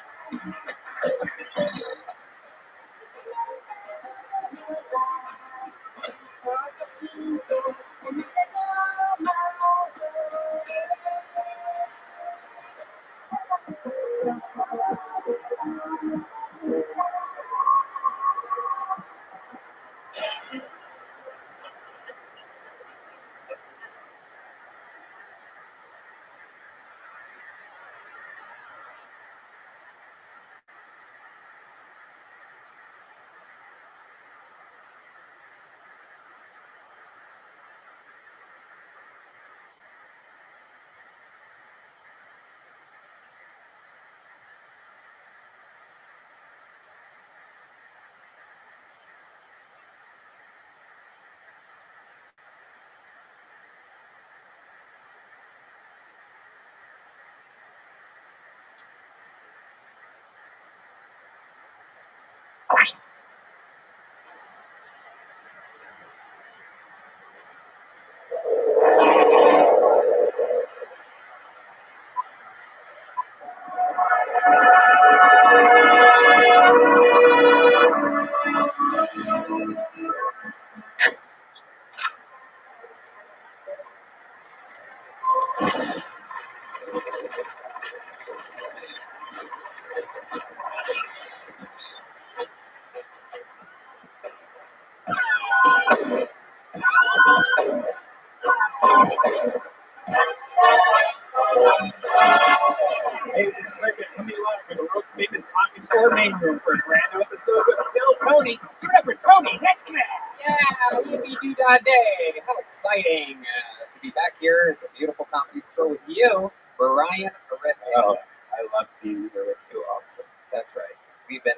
Hey, this is Rick coming live from the World's Famous Comedy Store main room for a brand new episode with Bill Tony. Give it up for Tony Hetzman! Yeah, yippee-doo-dah-day! How exciting to be back here at the beautiful Comedy Store with you, Brian Redman. Oh, I love being here with you also. That's right. We've been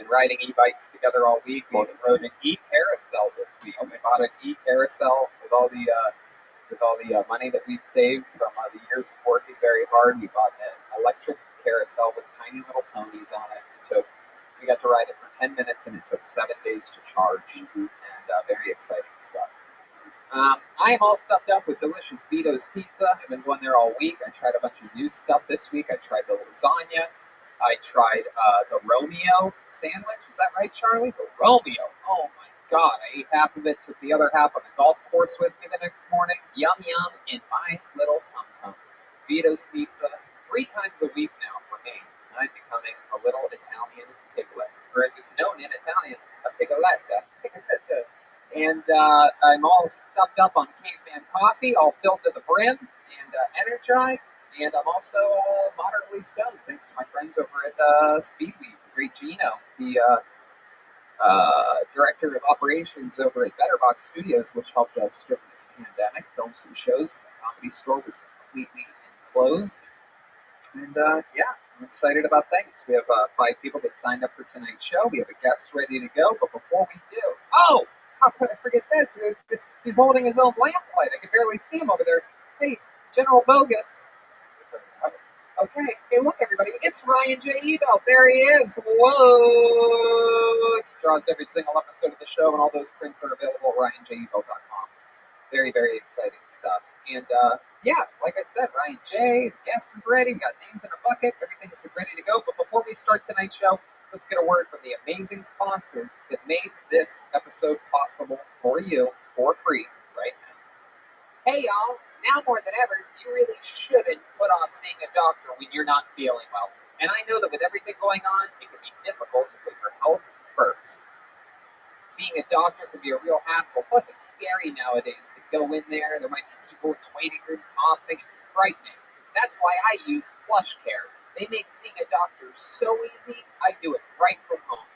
riding e-bikes together all week. We even rode an e-carousel this week. We bought an e-carousel with all the money that we've saved from the years of working very hard. We bought an electric carousel with tiny little ponies on it. We got to ride it for 10 minutes, and it took 7 days to charge. And very exciting stuff. I am all stuffed up with delicious Vito's Pizza. I've been going there all week. I tried a bunch of new stuff this week. I tried the lasagna. I tried the Romeo sandwich. Is that right, Charlie? The Romeo. Oh, my God. I ate half of it, took the other half on the golf course with me the next morning. Yum, yum, in my little tum-tum. Vito's Pizza, 3 times a week now for me. I'm becoming a little Italian piglet. Or as it's known in Italian, a pigoletta. And I'm all stuffed up on caveman coffee, all filled to the brim, and energized. And I'm also moderately stoned, thanks to my friends over at Speedweed. great Gino, the director of operations over at Betterbox Studios, which helped us during this pandemic, film some shows when the Comedy Store was completely enclosed. And yeah, I'm excited about things. We have 5 people that signed up for tonight's show. We have a guest ready to go, but before we do, oh, how could I forget this? He's holding his own lamplight. I can barely see him over there. Hey, General Bogus. Okay, hey, look, everybody, it's Ryan J. Ebel. There he is. Whoa! He draws every single episode of the show, and all those prints are available at ryanjebel.com. Very, very exciting stuff. And yeah, like I said, Ryan J., the guest is ready. We got names in a bucket. Everything is ready to go. But before we start tonight's show, let's get a word from the amazing sponsors that made this episode possible for you for free right now. Hey, y'all. Now more than ever, you really shouldn't put off seeing a doctor when you're not feeling well. And I know that with everything going on, it can be difficult to put your health first. Seeing a doctor can be a real hassle. Plus, it's scary nowadays to go in there. There might be people in the waiting room coughing. It's frightening. That's why I use PlushCare. They make seeing a doctor so easy, I do it right from home.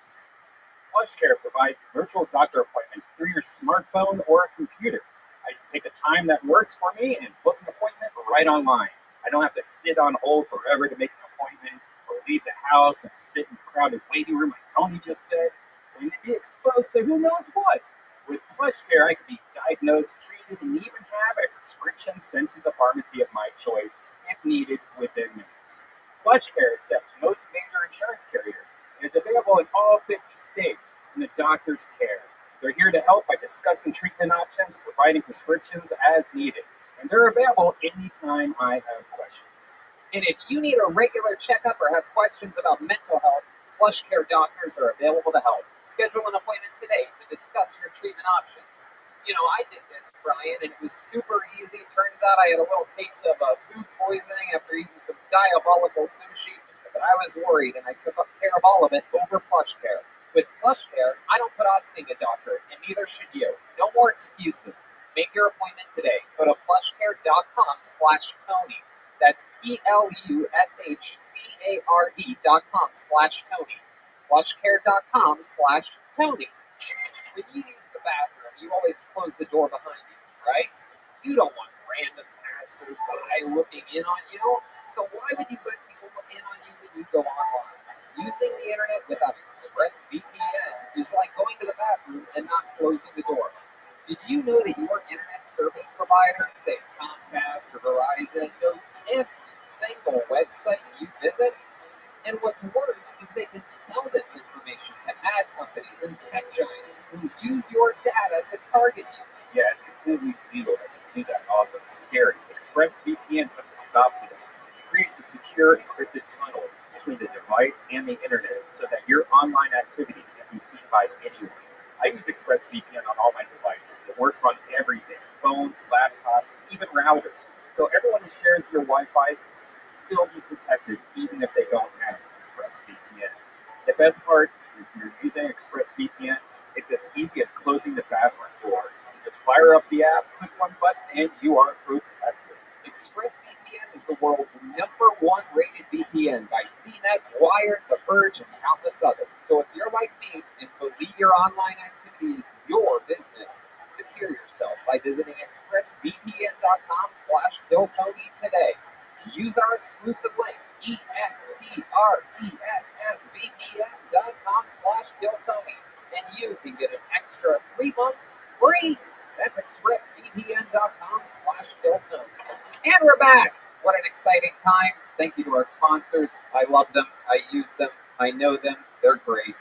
PlushCare provides virtual doctor appointments through your smartphone or a computer. I just pick a time that works for me and book an appointment right online. I don't have to sit on hold forever to make an appointment or leave the house and sit in a crowded waiting room like Tony just said. And to be exposed to who knows what. With PlushCare, I can be diagnosed, treated, and even have a prescription sent to the pharmacy of my choice if needed within minutes. PlushCare accepts most major insurance carriers and is available in all 50 states in the doctor's care. They're here to help by discussing treatment options and providing prescriptions as needed. And they're available anytime I have questions. And if you need a regular checkup or have questions about mental health, PlushCare doctors are available to help. Schedule an appointment today to discuss your treatment options. You know, I did this, Brian, and it was super easy. Turns out I had a little case of food poisoning after eating some diabolical sushi, but I was worried, and I took care of all of it over PlushCare. With PlushCare, I don't put off seeing a doctor, and neither should you. No more excuses. Make your appointment today. Go to plushcare.com/Tony. That's PLUSHCARE.com/Tony. Plushcare.com/Tony. When you use the bathroom, you always close the door behind you, right? You don't want random passers-by looking in on you. So why would you let people look in on you when you go online? Using the internet without ExpressVPN is like going to the bathroom and not closing the door. Did you know that your internet service provider, say Comcast or Verizon, knows every single website you visit? And what's worse is they can sell this information to ad companies and tech giants who use your data to target you. Yeah, it's completely legal that they do that. Also, it's scary. ExpressVPN puts a stop to this. It creates a secure encrypted tunnel between the device and the internet so that your online activity can be seen by anyone. I use ExpressVPN on all my devices. It works on everything, phones, laptops, even routers. So everyone who shares your Wi-Fi will still be protected even if they don't have ExpressVPN. The best part, if you're using ExpressVPN, it's as easy as closing the bathroom door. You just fire up the app, click one button, and you are protected. ExpressVPN is the world's #1 rated VPN by CNET, Wired, The Verge, and countless others. So if you're like me and believe your online activity is your business, secure yourself by visiting expressvpn.com/KillTony today. Use our exclusive link, expressvpn.com/KillTony, and you can get an extra 3 months free. That's expressvpn.com/KillTony. And we're back. What an exciting time. Thank you to our sponsors. I love them. I use them. I know them. They're great.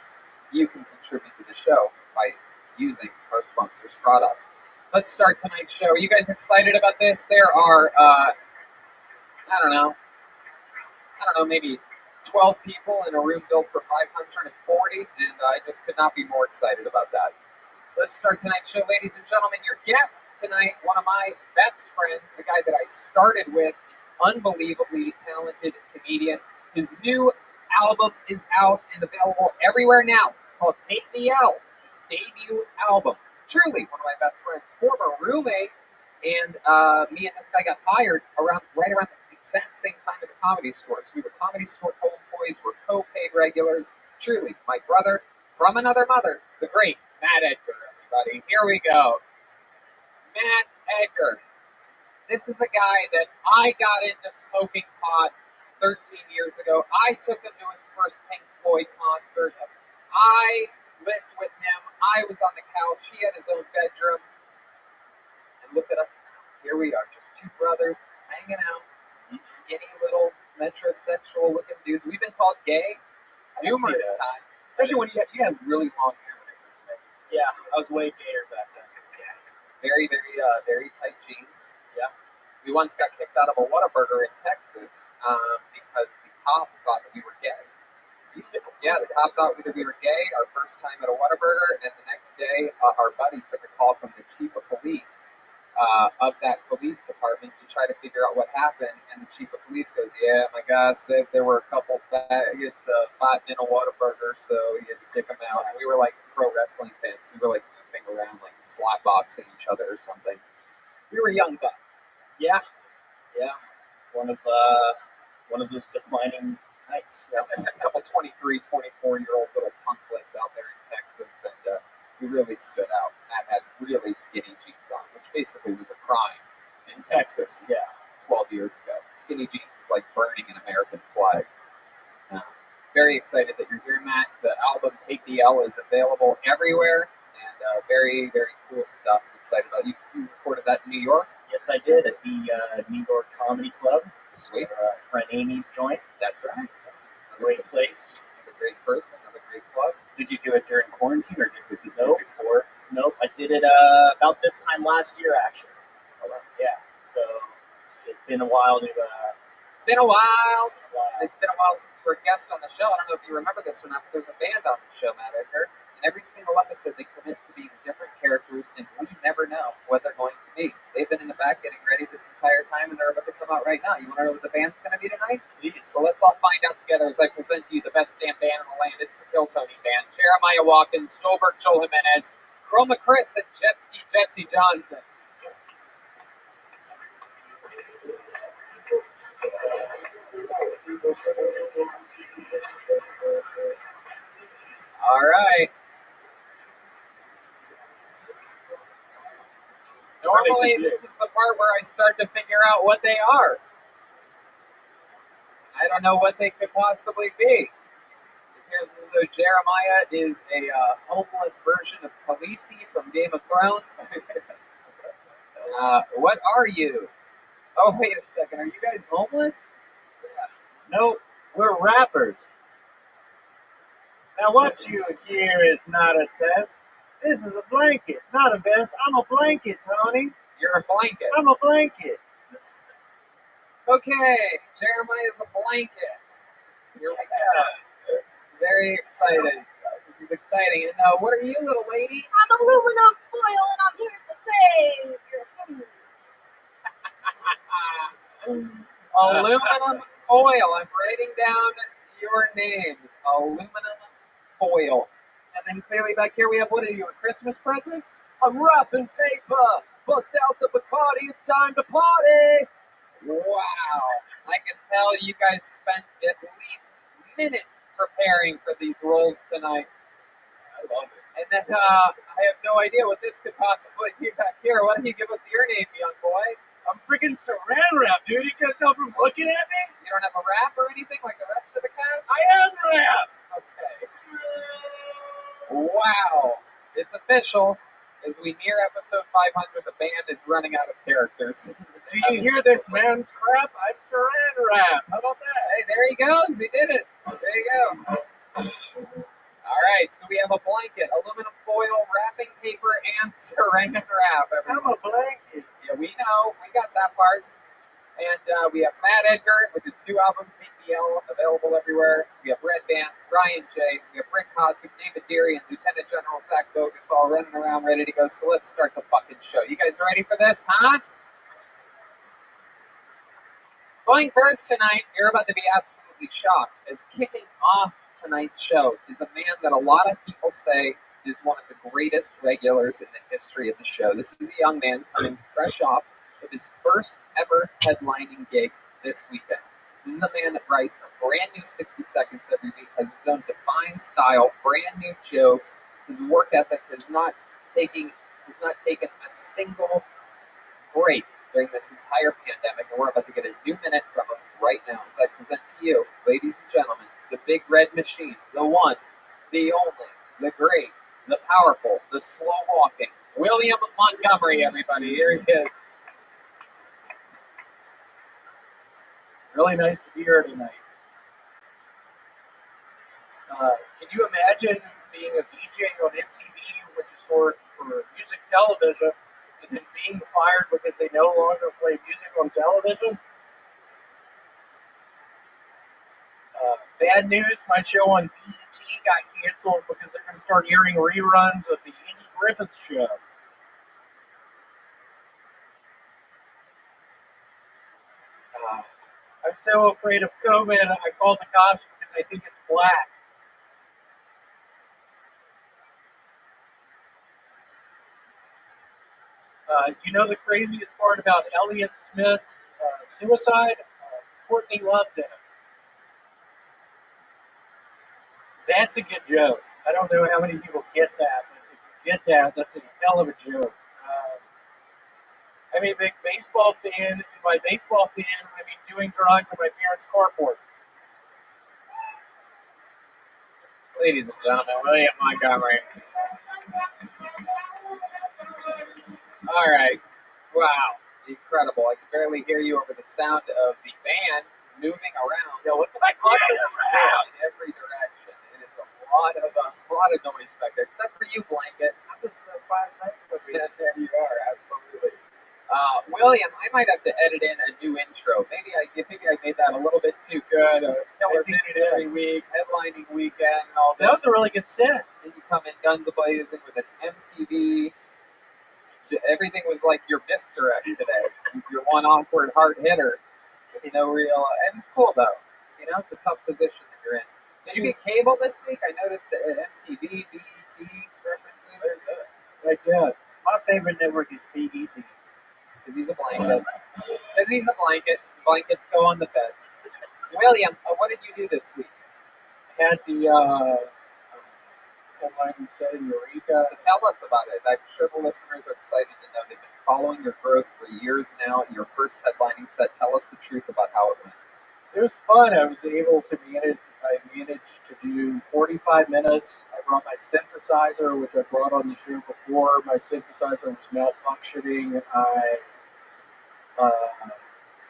You can contribute to the show by using our sponsors' products. Let's start tonight's show. Are you guys excited about this? There are, I don't know, maybe 12 people in a room built for 540, and I just could not be more excited about that. Let's start tonight's show, ladies and gentlemen. Your guest tonight, one of my best friends, the guy that I started with, unbelievably talented comedian. His new album is out and available everywhere now. It's called Take the L, his debut album. Truly one of my best friends, former roommate, and me and this guy got hired right around the exact same time at the Comedy Store. So we were Comedy Store co-employees, we're co-paid regulars, Truly, my brother from another mother, the great Matt Edgar, everybody. Here we go. Matt Edgar. This is a guy that I got into smoking pot 13 years ago. I took him to his first Pink Floyd concert. I lived with him. I was on the couch. He had his own bedroom. And look at us now. Here we are, just two brothers hanging out. These skinny little metrosexual looking dudes. We've been called gay numerous times. Especially when you had really long hair when I first met you. Yeah, I was way gayer back then. Very, very tight jeans. Yeah. We once got kicked out of a Whataburger in Texas because the cop thought that we were gay. Yeah, the cop thought that we were gay our first time at a Whataburger, and the next day our buddy took a call from the chief of police of that police department to try to figure out what happened, and the chief of police goes, yeah, my guy said there were a couple faggots fighting in a Whataburger, so he had to kick them out. And we were like pro wrestling fans. We were like moving around, like slap boxing each other or something. We were young bucks. Yeah. One of those defining nights. Yeah. A couple 23, 24-year-old little punklets out there in Texas, and we really stood out. Matt had really skinny jeans on, which basically was a crime in Texas. Yeah, 12 years ago. Skinny jeans was like burning an American flag. Very excited that you're here, Matt. The album Take the L is available everywhere, and very, very cool stuff. I'm excited about it. You recorded that in New York? Yes, I did at the New York Comedy Club. Sweet. Friend Amy's joint. That's right. Great place. Another great person, another great club. Did you do it during quarantine, or was this before? Nope, I did it about this time last year, actually. Yeah, so it's been a while to... It's been a while. It's been a while since you were a guest on the show. I don't know if you remember this or not, but there's a band on the show, Matt Edgar. And every single episode, they commit to being different characters, and we never know what they're going to be. They've been in the back getting ready this entire time, and they're about to come out right now. You want to know what the band's going to be tonight? Please. So let's all find out together as I present to you the best damn band in the land. It's the Kill Tony Band. Jeremiah Watkins, Joelberg Joel Jimenez, Chroma Chris, and Jet Ski Jesse Johnson. All right. Normally, this is the part where I start to figure out what they are. I don't know what they could possibly be. It appears as though Jeremiah is a homeless version of Khaleesi from Game of Thrones. What are you? Oh, wait a second. Are you guys homeless? Nope, we're rappers. Now what you hear is not a test. This is a blanket, not a vest. I'm a blanket, Tony. You're a blanket. I'm a blanket. Okay, Jeremiah is a blanket. Here we go. It's very exciting. This is exciting. And what are you, little lady? I'm aluminum foil, and I'm here to save your Aluminum foil. I'm writing down your names. Aluminum foil. And then clearly back here we have, what are you, a Christmas present? I'm wrapping paper. Bust out the Bacardi. It's time to party. Wow. I can tell you guys spent at least minutes preparing for these roles tonight. I love it. And then I have no idea what this could possibly be back here. Why don't you give us your name, young boy? I'm freaking saran wrap, dude. You can't tell from looking at me? You don't have a rap or anything like the rest of the cast? I am rap. Okay. Wow. It's official. As we near episode 500, the band is running out of characters. Do you hear this man's crap? I'm saran wrap. How about that? Hey, there he goes. He did it. There you go. All right, so we have a blanket, aluminum foil, wrapping paper, and saran wrap. I'm a blanket. Yeah, we know. We got that part. And we have Matt Edgar with his new album, Take the L, available everywhere. We have Red Band, Ryan J., we have Rick Cossack, David Deary, and Lieutenant General Zach Bogus all running around ready to go. So let's start the fucking show. You guys ready for this, huh? Going first tonight, you're about to be absolutely shocked, as kicking off tonight's show is a man that a lot of people say is one of the greatest regulars in the history of the show. This is a young man coming fresh off of his first ever headlining gig this weekend. This is a man that writes a brand new 60 seconds every week, has his own defined style, brand new jokes. His work ethic has not taken a single break during this entire pandemic, and we're about to get a new minute from him right now as I present to you, ladies and gentlemen, the big red machine, the one, the only, the great, the powerful, the slow-walking, William Montgomery, everybody. Here he is. Really nice to be here tonight. Can you imagine being a VJ on MTV, which is for music television, and then being fired because they no longer play music on television? Bad news, my show on BET got canceled because they're going to start airing reruns of the Andy Griffith Show. I'm so afraid of COVID, I called the cops because I think it's black. You know the craziest part about Elliott Smith's suicide? Courtney loved him. That's a good joke. I don't know how many people get that, but if you get that, that's a hell of a joke. I'm a big baseball fan, and by baseball fan, I mean doing drugs in my parents' carport. Ladies and gentlemen, William Montgomery. All right. Wow. Incredible. I can barely hear you over the sound of the band moving around. Yeah, what the heck? In every direction. It is a lot of noise back there, except for you, Blanket. I'm just the 5 minutes with you. There you are. Absolutely. William, I might have to edit in a new intro. Maybe I made that a little bit too good. A killer minute every week, headlining weekend, and all this. That was a really good set. And you come in guns a-blazing with an MTV. Everything was like your misdirect today. Your one awkward hard hitter with no real. It was cool though. You know, it's a tough position that you're in. Did you get cable this week? I noticed the MTV, BET references. I did. My favorite network is BET. Because he's a blanket. Blankets go on the bed. William, what did you do this week? I had the headline you said, Eureka. So tell us about it. I'm sure the listeners are excited to know. They've been following your growth for years now. Your first headlining set. Tell us the truth about how it went. It was fun. I was able to managed to do 45 minutes. I brought my synthesizer, which I brought on the show before. My synthesizer was malfunctioning. I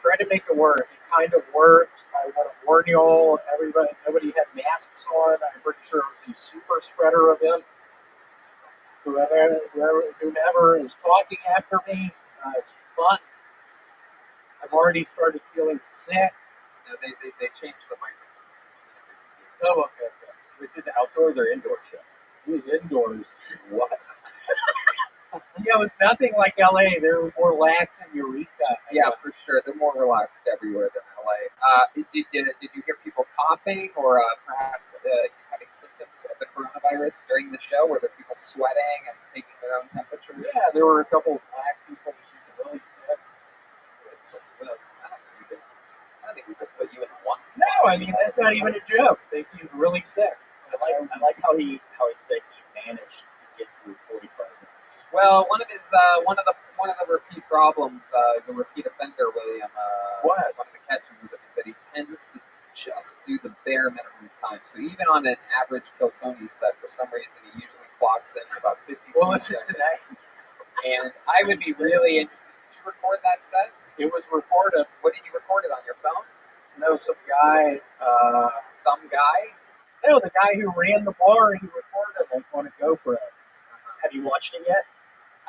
tried to make it work. It kind of worked. I want to warn you all, nobody had masks on. I'm pretty sure it was a super spreader event. So whoever is talking after me, it's fun. I've already started feeling sick. No, they changed the microphones. Oh, okay. Was this outdoors or indoor show? It was indoors. What? Yeah, it was nothing like LA. They're more lax in Eureka. Yeah, for sure. They're more relaxed everywhere than LA. Did you hear people coughing or perhaps having symptoms of the coronavirus during the show? Were there people sweating and taking their own temperature? Yeah, there were a couple of black people who seemed really sick. I don't think we could put you in one spot. No, I mean that's not even a joke. They seemed really sick. I like how he said he managed to get through 45 minutes. Well, one of the repeat problems is a repeat offender, William. One of the catches with him is that he tends to just do the bare minimum time. So even on an average Kill Tony set, for some reason, he usually clocks in about 50 seconds. And I would be really interested. Did you record that set? It was recorded. What did you record it on your phone? No, some guy. Some guy? No, the guy who ran the bar, he recorded it on a GoPro. Have you watched it yet?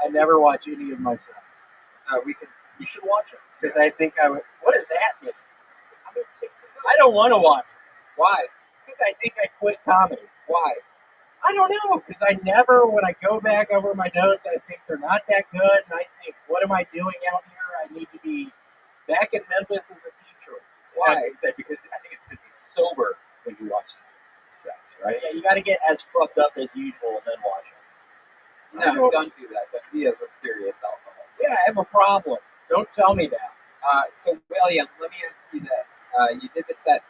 I never watch any of my sets. You should watch it. Because I think I would. What does that mean? I don't want to watch it. Why? Because I think I quit comedy. Why? I don't know. Because when I go back over my notes, I think they're not that good. And I think, what am I doing out here? I need to be back in Memphis as a teacher. Why? Because I think it's because he's sober when he watches sets, right? Yeah, you got to get as fucked up as usual and then watch it. No, don't do that. He has a serious alcohol. Yeah, I have a problem. Don't tell me that. So William, let me ask you this. You did the set.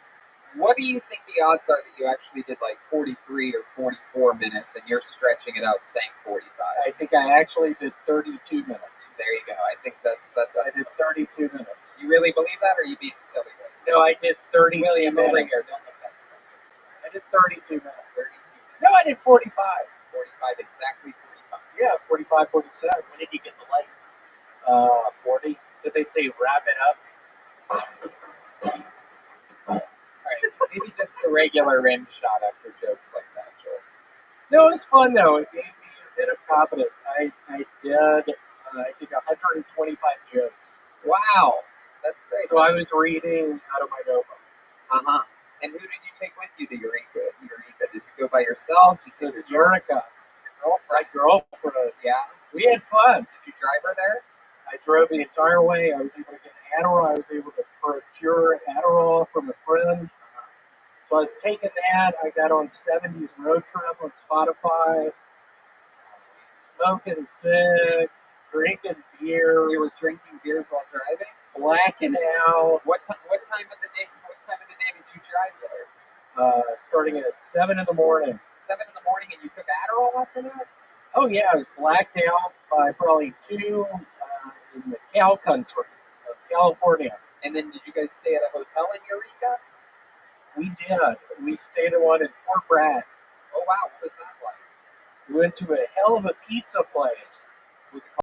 What do you think the odds are that you actually did like 43 or 44 minutes and you're stretching it out saying 45? I think I actually did 32 minutes. There you go. I think that's I did 32 minutes. You really believe that, or are you being silly? No, I did 32 William, minutes. over here. Don't look at me. I did 32 minutes. 32. No, I did 45. 45, exactly 45. Yeah, 45, 46. When did you get the light? 40. Did they say wrap it up? Alright, maybe just a regular rim shot after jokes like that, Joel. No, it was fun though. It gave me a bit of confidence. I did, I think 125 jokes. Wow, that's great. So I was reading out of my notebook. Uh-huh. And who did you take with you to Eureka? Did you go by yourself? Did you take your Eureka. girlfriend? My girlfriend. Yeah. We had fun. Did you drive her there? I drove the entire way. I was able to get Adderall. I was able to procure Adderall from a friend. So I was taking that. I got on 70s Road Trip on Spotify. Smoking six. Drinking beer. You were drinking beers while driving? Blacking out. What time of the day did you drive there? Starting at 7 in the morning. 7 in the morning, and you took Adderall after that? Oh yeah, I was blacked out by probably 2 in the cow country of California. And then did you guys stay at a hotel in Eureka? We did. We stayed at one in Fort Bragg. Oh wow, what was that like? We went to a hell of a pizza place. Was it